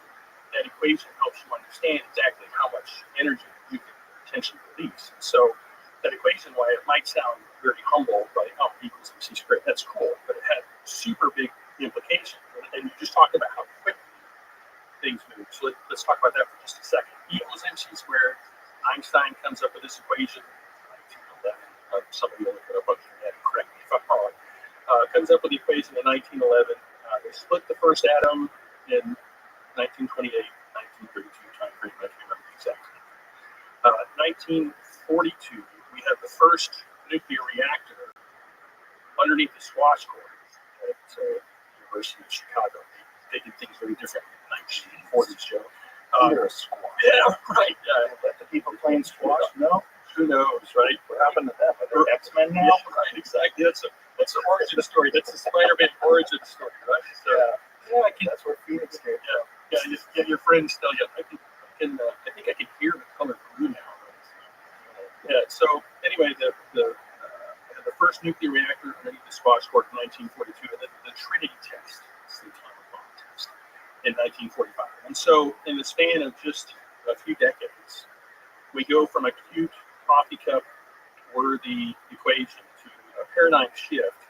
that equation helps you understand exactly how much energy you can potentially release. So that equation, while it might sound very humble, right, E equals mc squared, that's cool, but it had super big implications. And you just talked about how quickly things move. So let's talk about that for just a second. E equals mc squared. Einstein comes up with this equation, 1911. Somebody will look it up on the internet and correct me if I'm wrong. Comes up with the equation in 1911. They split the first atom in 1928, 1932 time frame. I can't remember exactly. 1942, we have the first nuclear reactor underneath the squash court at University of Chicago. They did things very differently in the 1940s, Joe. Under a squash. Yeah, right. Let the people playing squash know. Who knows, right? What happened to them? Are they X-Men now? Yeah, right, exactly. That's the origin story. That's the Spider-Man origin story, right? So, yeah, I can. That's where Phoenix came from. Yeah, just get your friends tell you. I think I can hear the color blue now. Yeah. So anyway, the first nuclear reactor underneath the squash court in 1942, and the Trinity test, it's the atomic bomb test, in 1945. And so, in the span of just a few decades, we go from a cute coffee cup worthy equation to a paradigm shift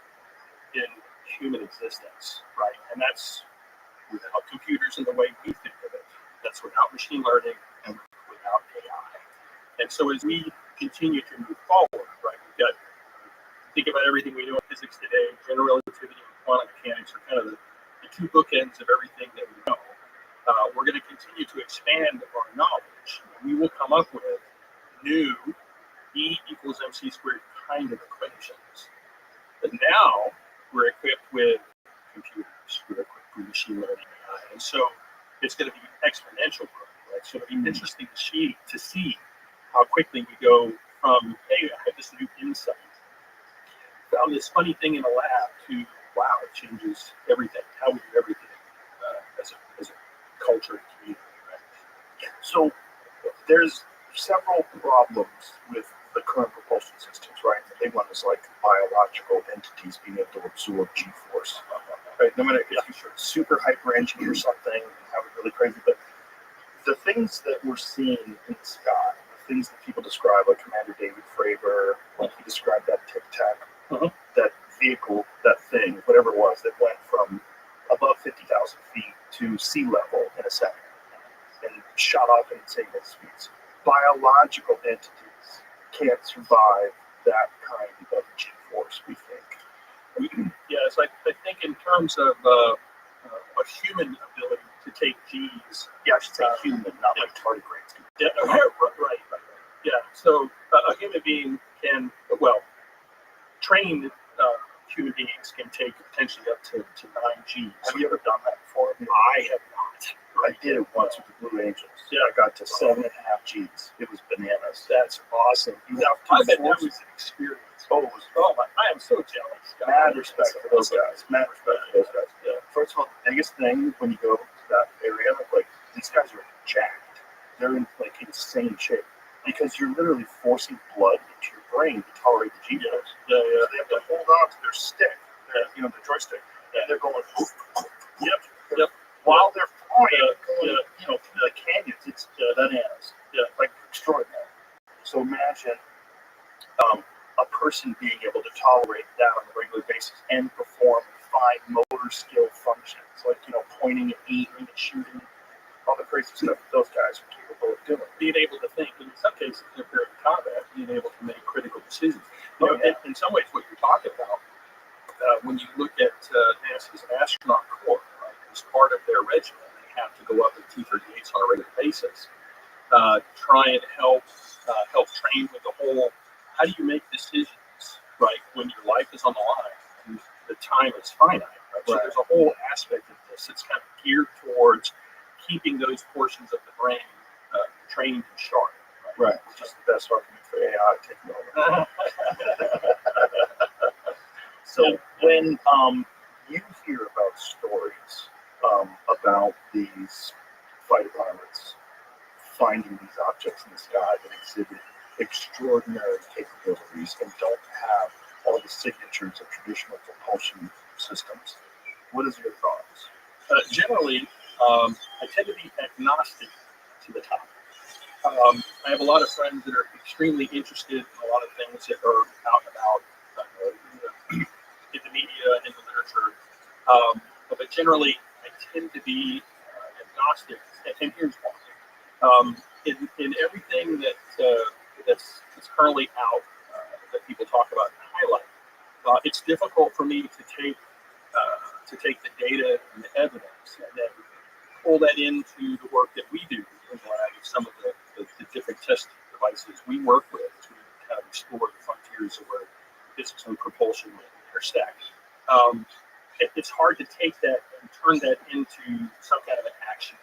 in human existence, right? And that's without computers in the way we think of it. That's without machine learning and without AI. And so as we continue to move forward, right, we've got, think about everything we know in physics today, general relativity and quantum mechanics are kind of the two bookends of everything that we know. We're going to continue to expand our knowledge. We will come up with new E equals MC squared kind of equations. But now we're equipped with computers, we're equipped with machine learning AI. And so it's going to be exponential growth, right? So it'll be interesting to see how quickly we go from, hey, I have this new insight, found this funny thing in a lab, to, wow, it changes everything, how we do everything as a culture and community, right? So there's several problems with the current propulsion systems, right? The big one is like biological entities being able to absorb G-force. Right? No matter if you super hyper engineer something and have it really crazy, but the things that we're seeing in the sky, the things that people describe, like Commander David Fravor, like he described that Tic Tac, that vehicle, that thing, whatever it was, that went from above 50,000 feet to sea level in a second and shot off at insane speeds. Biological entities can't survive that kind of G-force, we think. Yes, I think in terms of a human ability to take G's. Yeah, I should say human, not like tardigrades. Yeah, right. Yeah, so a human being can, well, trained human beings can take potentially up to 9 G's. Have you ever done that before? I have not. I did it once with the Blue Angels. Yeah. I got to 7.5 G's. It was bananas. That's awesome. I bet that was an experience. Oh, I am so jealous. Mad respect for those guys. Mad respect for those guys. Yeah. First of all, the biggest thing when you go to that area, like these guys are jacked. They're in like insane shape because you're literally forcing blood into your brain to tolerate the G-force. Yeah. So they have to hold on to their stick, their joystick, and they're going. Yep. While they're flying, through the canyons, it's bananas. Yeah. Like extraordinary. So imagine a person being able to tolerate that on a regular basis and perform fine motor skill functions, like pointing and aiming and shooting, all the crazy stuff that those guys are capable of doing. Being able to think, and in some cases, if they're in combat, being able to make critical decisions. In some ways, what you're talking about, when you look at NASA's astronaut corps, right, as part of their regiment, they have to go up with T-38s on a regular basis, try and help train with the whole. How do you make decisions, right, when your life is on the line and the time is finite, right? So there's a whole aspect of this that's kind of geared towards keeping those portions of the brain trained and sharp. Right. Which is the best argument for AI taking over. So when you hear about stories about these fighter pilots finding these objects in the sky that exhibit extraordinary capabilities and don't have all the signatures of traditional propulsion systems, what is your thoughts? Generally, I tend to be agnostic to the topic. I have a lot of friends that are extremely interested in a lot of things that are out and about in the media, in the literature. But generally, I tend to be agnostic, and here's why. In everything that's currently out that people talk about and highlight, it's difficult for me to to take the data and the evidence and then pull that into the work that we do in the lab with some of the different test devices we work with to kind of explore the frontiers of where physics and propulsion intersect. It's hard to take that and turn that into some kind of an action,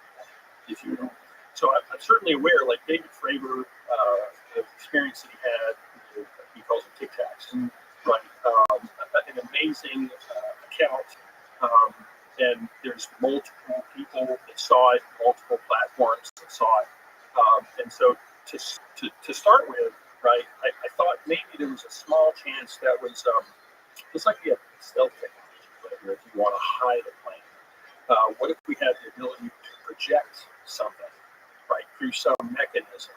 if you will. So I'm certainly aware, like David Fravor, the experience that he had, he calls it Tic Tacs, right? An amazing account. And there's multiple people that saw it, multiple platforms that saw it. And so to start with, right, I thought maybe there was a small chance that was, it's like you have stealth technology, where if you want to hide a plane. What if we had the ability to project something, right, through some mechanism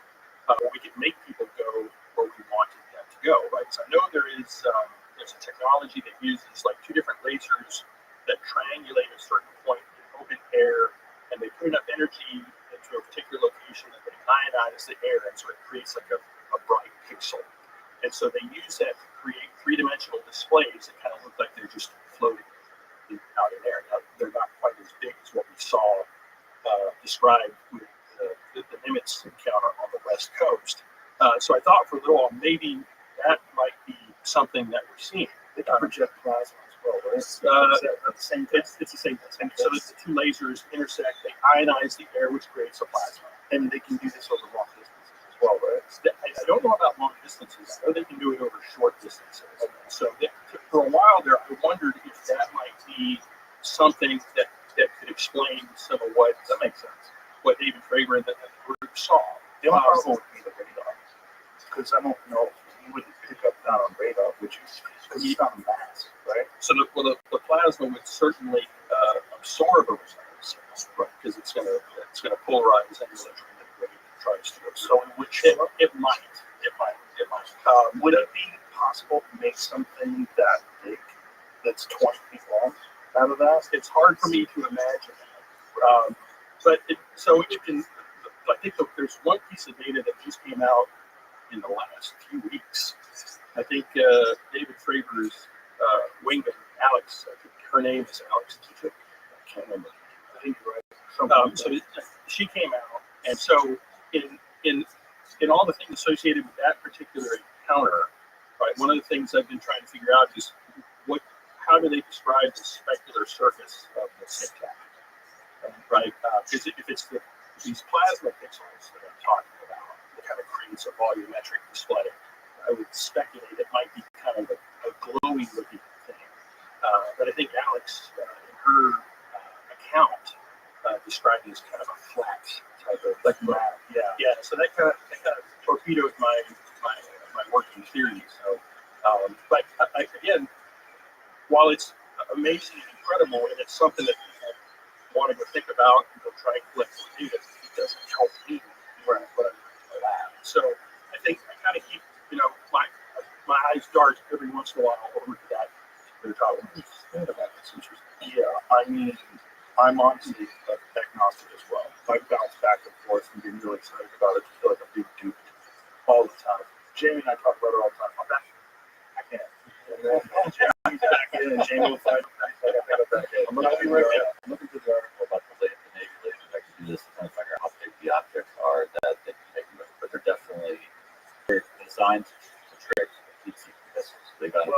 where we could make people go where we wanted them to go, right? So I know there's a technology that uses like two different lasers that triangulate a certain point in open air, and they put enough energy into a particular location that they ionize the air, and so it creates like a bright pixel. And so they use that to create three-dimensional displays that kind of look like they're just floating out in there. Now, they're not quite as big as what we saw described with the Nimitz encounter on the West Coast. So I thought for a little while, maybe that might be something that we're seeing. They can project plasma as well, right? It's the same thing. So the two lasers intersect, they ionize the air, which creates a plasma. And they can do this over long distances as well, right? I don't know about long distances. I know they can do it over short distances. So for a while there, I wondered if that might be something that could explain some of what, that makes sense, what David Fravor and the group saw. The only problem would be the radar. Because I don't know, you wouldn't pick up that on radar, which is because it's not mass, right? So the plasma would certainly absorb a resonance, right? Because it's gonna polarize any electromagnetic wave it tries to absorb. So It might. Would it be possible to make something that big, that's 20 feet long, out of that? It's hard for me to imagine that. I think there's one piece of data that just came out in the last few weeks. I think David Fravor's wingman, Alex, I think her name is Alex. I can't remember. I think you're right. So she came out, and so in all the things associated with that particular encounter, right? One of the things I've been trying to figure out is how do they describe the specular surface of the Tic Tac, right? Because if it's these plasma pixels that I'm talking about, that kind of creates a volumetric display, I would speculate it might be kind of a glowing looking thing. But I think Alex, in her account, described it as kind of a flat type of like yeah. So that kind of torpedoed my working theory. So, but again, while it's amazing and incredible, and it's something that people want to go think about and go try and collect some data, it doesn't help me where I'm in the lab. So I think I kind of keep, my eyes dart every once in a while over to that particular topic. That's interesting. Yeah, I mean, I'm honestly agnostic as well. I bounce back and forth and get really excited about it. I feel like I'm being duped all the time. Jamie and I talk about it all the time. I'm back. I can't. And then Jamie's back in, and Jamie will find I'm looking through the article about the Navy lasers. I can do this to kind of figure out how big the objects are that they can make them with, but they're definitely designed to trick heat seeking missiles. They got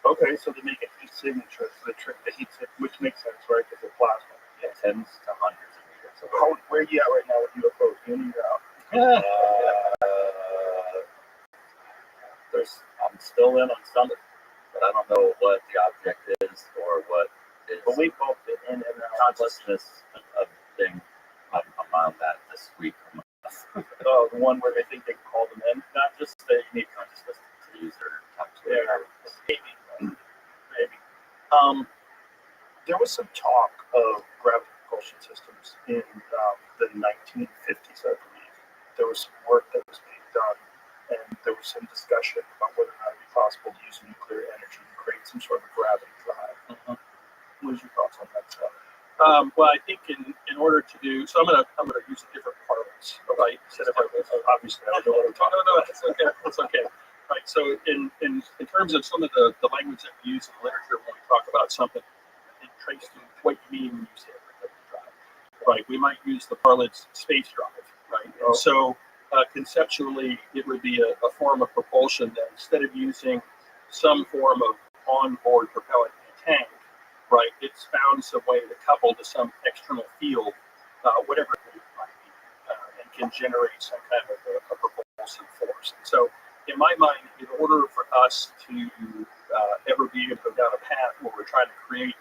okay, so they make a heat signature to trick the heat signature, which makes sense, right? Because they're plasma. Yeah, tens to hundreds of meters. So where are you at right now with UFOs? In or out? I'm still in on some, but I don't know what the object is or what is. But we've both been in and out. Consciousness of thing. I'm on that this week. The one where they think they can call them in. Not just that you need consciousness to use their time to Maybe. There was some talk of gravity propulsion systems in the 1950s, I believe. There was some work that was being done, and there was some discussion about whether or not it would be possible to use nuclear energy to create some sort of gravity drive. What was your thoughts on that stuff? Well, I think in order to do so, I'm gonna use a different parlance. Right? Obviously, I don't know what I'm talking No, it's okay. It's okay. Right. So in terms of some of the language that we use in the literature when we talk about something and trace to what you mean when you say hyperthermic drive, right? We might use the parlance space drive, right? And so conceptually, it would be a form of propulsion that instead of using some form of onboard propellant in a tank, right, it's found some way to couple to some external field, whatever it might be, and can generate some kind of a propulsive force. So in my mind, in order for us to ever be able to go down a path where we're trying to create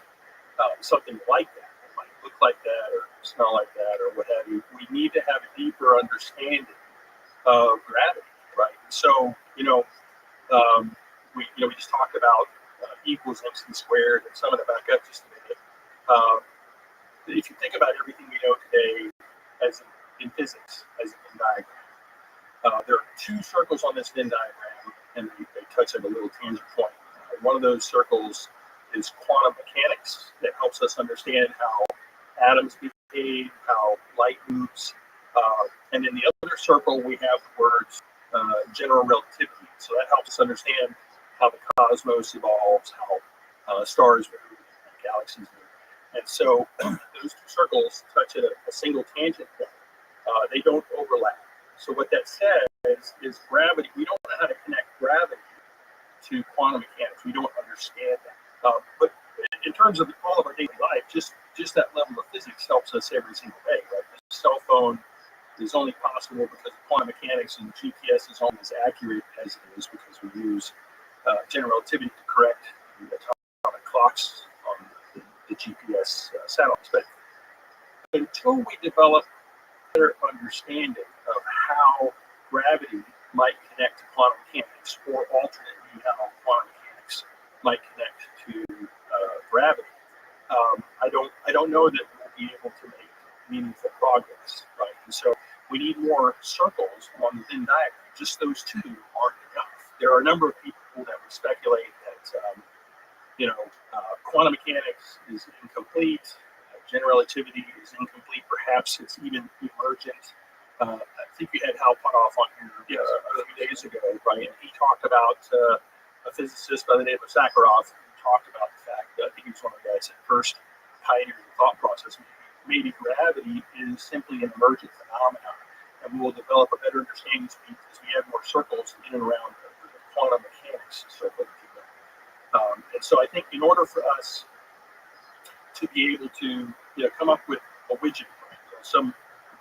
something like that, it might look like that or smell like that or what have you, we need to have a deeper understanding of gravity, right? So, we just talked about equals MC squared, and some of the back up just a minute. If you think about everything we know today as in physics, as a Venn diagram, there are two circles on this Venn diagram, and they touch at a little tangent point. One of those circles is quantum mechanics that helps us understand how atoms behave, how light moves. And in the other circle, we have the words general relativity. So that helps us understand how the cosmos evolves, how stars move, and galaxies move. And so those two circles touch at a single tangent point. They don't overlap. So what that says is gravity, we don't know how to connect gravity to quantum mechanics. We don't understand that. But in terms of all of our daily life, just that level of physics helps us every single day, right? The cell phone is only possible because of quantum mechanics, and GPS is almost as accurate as it is because we use general relativity to correct the atomic clocks on the GPS satellites. But until we develop a better understanding of how gravity might connect to quantum mechanics, or alternately how quantum mechanics might connect to gravity, I don't know that we'll be able to make meaningful progress, right? And so we need more circles on the Venn diagram. Just those two aren't enough. There are a number of people that would speculate that quantum mechanics is incomplete, general relativity is incomplete, perhaps it's even emergent. I think we had Hal Puthoff on here a few days ago, right? And he talked about a physicist by the name of Sakharov, who talked about the fact that I think he was one of the guys that first pioneered the thought process. Maybe gravity is simply an emergent phenomenon, and we will develop a better understanding as we add more circles in and around the quantum mechanics circle. And so I think in order for us to be able to come up with a widget, right? Some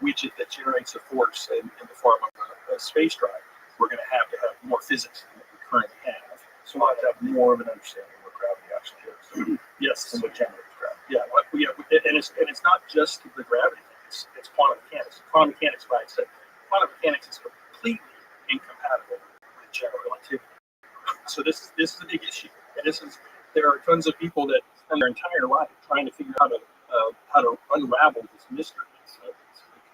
widget that generates a force in the form of a space drive, we're going to have more physics than we currently have. So we'll have to have more of an understanding of what gravity actually is. Yes, and what generates gravity. Yeah, and it's not just the gravity thing. It's quantum mechanics. Quantum mechanics, like I said, quantum mechanics is completely incompatible with general relativity. So this is a big issue, and there are tons of people that spend their entire life trying to figure out how to unravel this mystery. It's a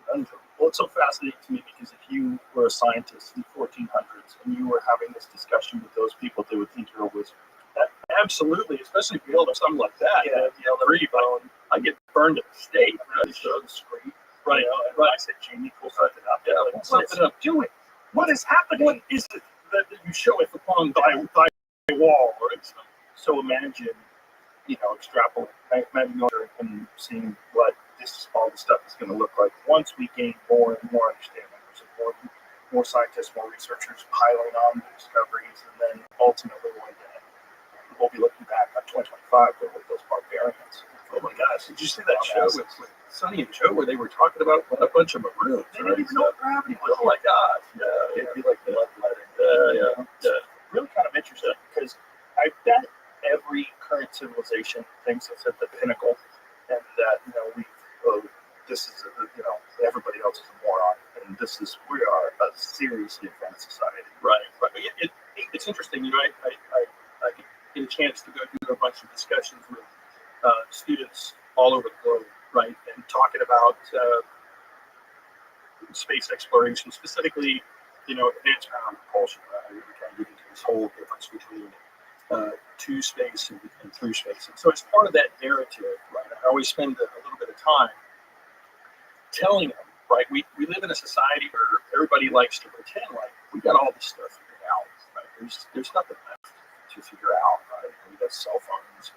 conundrum. Well, it's so fascinating to me because if you were a scientist in the 1400s and you were having this discussion with those people, they would think you're a wizard. Absolutely, especially if you build something like that. I get burned at the stake. Right? So discreet. Right. I said, Jamie, pull something up. Pull something up. Do it. What is happening? What is it that you show it upon thy wall? Right? So imagine, extrapolate, imagine going and seeing what all the stuff is going to look like once we gain more and more understanding. There's more scientists, more researchers piling on the discoveries, and then ultimately one day we'll be looking back on 2025 with those barbarians. Oh my gosh! Did you see that show with Sonny and Joe where they were talking about a bunch of maroons? They didn't even know what gravity was. Oh my gosh! Yeah, it'd be like bloodletting. Really kind of interesting because I bet every current civilization thinks it's at the pinnacle, and that this is everybody else is a moron, and we are a seriously advanced society. Right. It's interesting. I get a chance to go do a bunch of discussions with students all over the globe, right, and talking about space exploration, specifically, advanced ground propulsion. We kind of get into this whole difference between to space and through space. And so as part of that narrative, right, I always spend a little bit of time telling them, right, we live in a society where everybody likes to pretend like we got all this stuff figured out, right? There's nothing left to figure out, right? We got cell phones,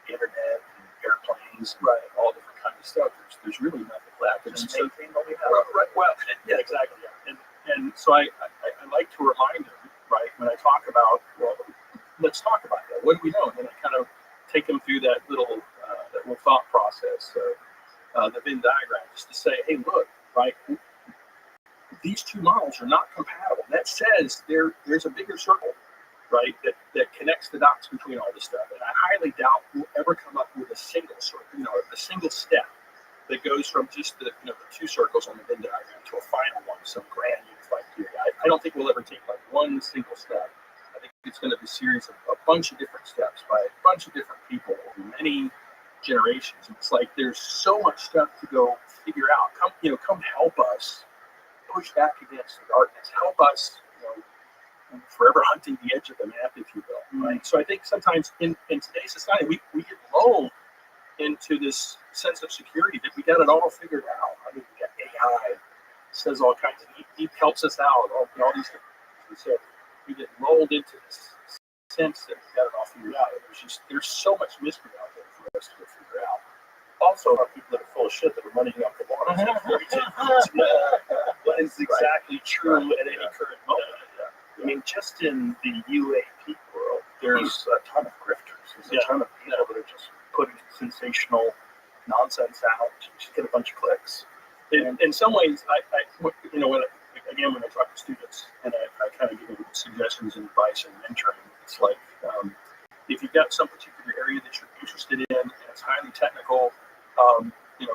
internet and airplanes, and all different kinds of stuff. There's really nothing left. Just So, maintain what we have. right, well, yeah, exactly. Yeah. And so I like to remind them, right, when I talk about, well, let's talk about that. What do we know? And then I kind of take them through that little thought process, the Venn diagram, just to say, hey, look, right, these two models are not compatible. That says there's a bigger circle, right, that connects the dots between all this stuff. And I highly doubt we'll ever come up with a single circle, a single step that goes from just the two circles on the Venn diagram to a final one, some grand unified theory. I don't think we'll ever take like one single step. I think it's going to be a series of a bunch of different steps by a bunch of different people over many generations. It's like there's so much stuff to go figure out. Come help us push back against the darkness. Help us, forever hunting the edge of the map, if you will. Right. So I think sometimes in today's society we get lulled into this sense of security that we got it all figured out. I mean, we got AI says all kinds of he helps us out. All these things. So we get lulled into this sense that we got it all figured out. There's so much mystery out there for us to figure out. Also, our people that are full of shit that are running up the water. What is exactly true at any current moment? I mean, just in the UAP world, there's a ton of grifters. There's a ton of people that are just putting sensational nonsense out to just get a bunch of clicks. In some ways, when I talk to students and I kind of give them suggestions and advice and mentoring, it's like if you've got some particular area that you're interested in and it's highly technical,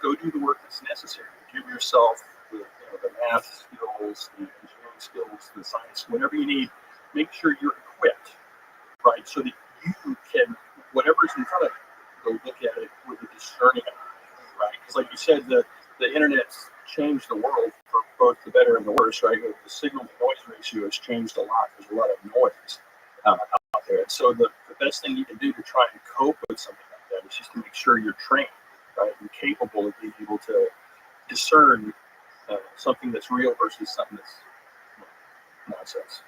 go do the work that's necessary. Give yourself the math skills, the engineering skills, the science, whatever you need. Make sure you're equipped, right, so that you can, whatever's in front of you, go look at it with a discerning eye, right? Because like you said, the internet's changed the world for both the better and the worse, right? The signal to noise ratio has changed a lot. There's a lot of noise out there. And so the best thing you can do to try and cope with something like that is just to make sure you're trained, right? You're capable of being able to discern something that's real versus something that's nonsense.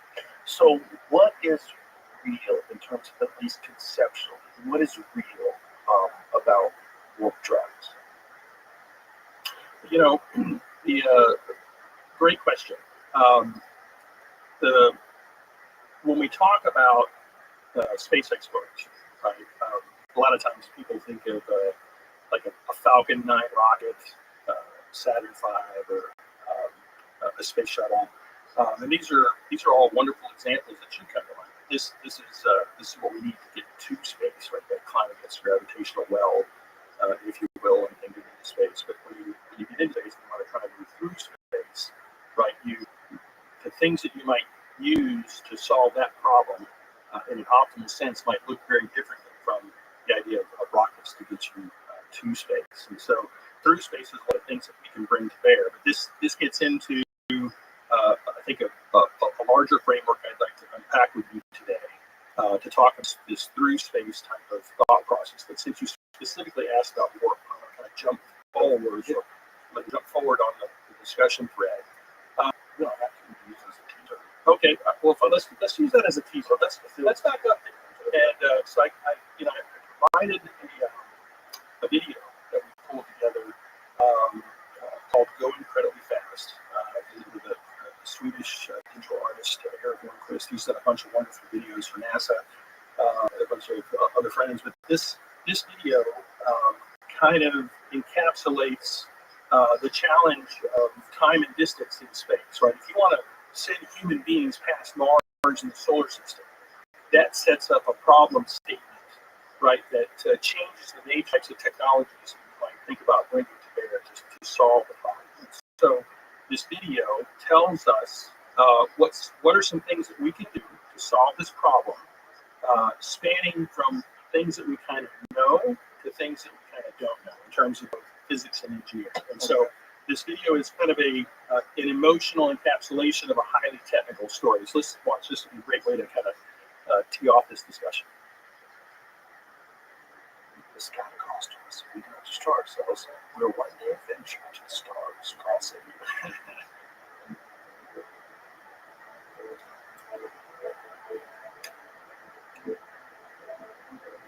So, what is real in terms of at least conceptual? What is real about warp drives? Great question. When we talk about space exploration, right? A lot of times people think of like a Falcon 9 rocket, Saturn V, or a space shuttle, and these are all wonderful examples that should come to mind. This is what we need to get to space, right? That climb against gravitational well, if you will, and get into space. But when you get into space, you want to try to move through space, right? The things that you might use to solve that problem in an optimal sense might look very differently from the idea of rockets to get you to space. And so through space is one of the things that we can bring to bear. But this gets into, I think, a larger framework I'd like to unpack with you today to talk about this through space type of thought process. But since you specifically asked about warp, I'm going to kind of jump forward on the discussion thread. No, that can be used as a teaser. Okay, well, let's use that as a teaser. Let's back up there. And so I provided a video that we pulled together called "Go Incredibly Fast." I did it with a Swedish digital artist, Eric Lundqvist, who's done a bunch of wonderful videos for NASA, and a bunch of other friends. But this video kind of encapsulates the challenge of time and distance in space, right? If you want to send human beings past Mars in the solar system, that sets up a problem statement, right? That changes the nature of technologies you might think about bringing to bear to solve the problem. So this video tells us what are some things that we can do to solve this problem, spanning from things that we kind of know to things that we kind of don't know in terms of physics and engineering. And so this video is kind of an emotional encapsulation of a highly technical story. So let's watch. This would be a great way to kind of tee off this discussion. This kind of cost us. We don't destroy ourselves. We'll one day venture to the stars, crossing.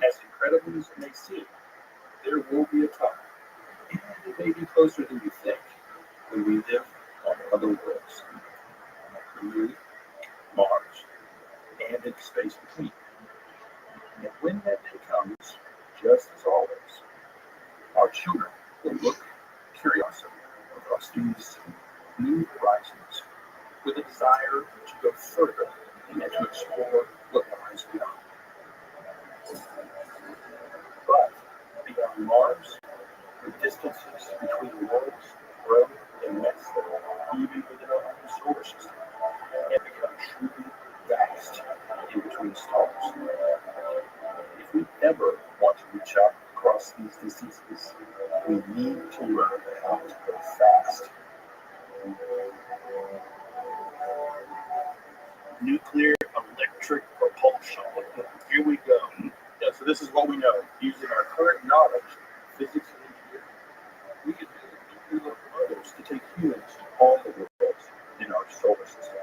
As incredible as it may seem, there will be a time, and it may be closer than you think, when we live on other worlds, the Moon, Mars, and in space between. And when that day comes, just as always, our children will look curiosity across these new horizons with a desire to go further and to explore what lies beyond. But beyond Mars, the distances between worlds grow immensely, even within our own solar system, and become truly vast in between stars. If we ever want to reach out across these distances, we need to learn how to go fast. Nuclear electric propulsion. Here we go. Yeah, so this is what we know. Using our current knowledge of physics and engineering, we can build nuclear locomotives to take humans to all the worlds in our solar system.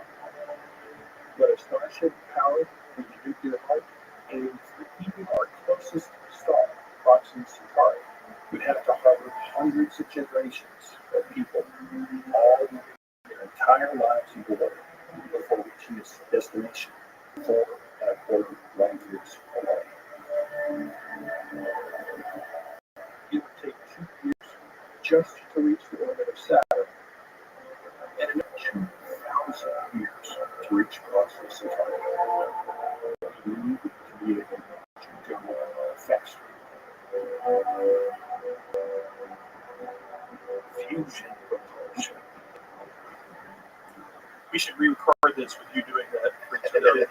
But a starship powered with the nuclear heart aims for even our closest star, Proxima Centauri, would have to harbor hundreds of generations of people, all living their entire lives aboard before reaching its destination, 4.25 light years away. It would take 2 years just to reach the orbit of Saturn, and another 2,000 years to reach Proxima Centauri. We need to be able to go faster. Fusion propulsion. We should re-record this with you doing that for today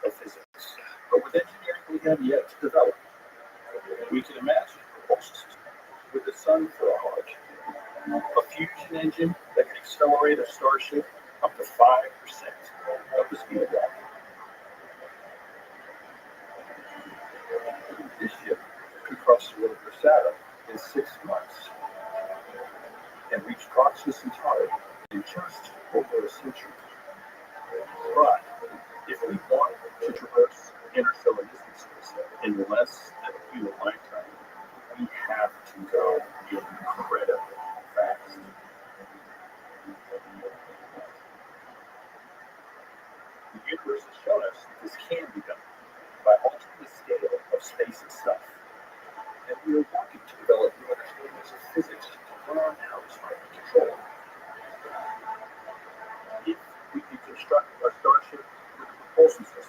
Of physics. But with engineering we have yet to develop, we can imagine propulsion system with the sun for a heart, a fusion engine that can accelerate a starship up to 5% of the speed of light. This ship could cross the orbit of Saturn in 6 months and reach Proxima Centauri in just over a century. But if we want to traverse interstellar distances in less than a human lifetime, we have to go incredibly fast. The universe has shown us that this can be done by altering the scale of space itself. And we are working to develop new understandings of physics to learn how this might be controlled. If we can construct a starship with a propulsion system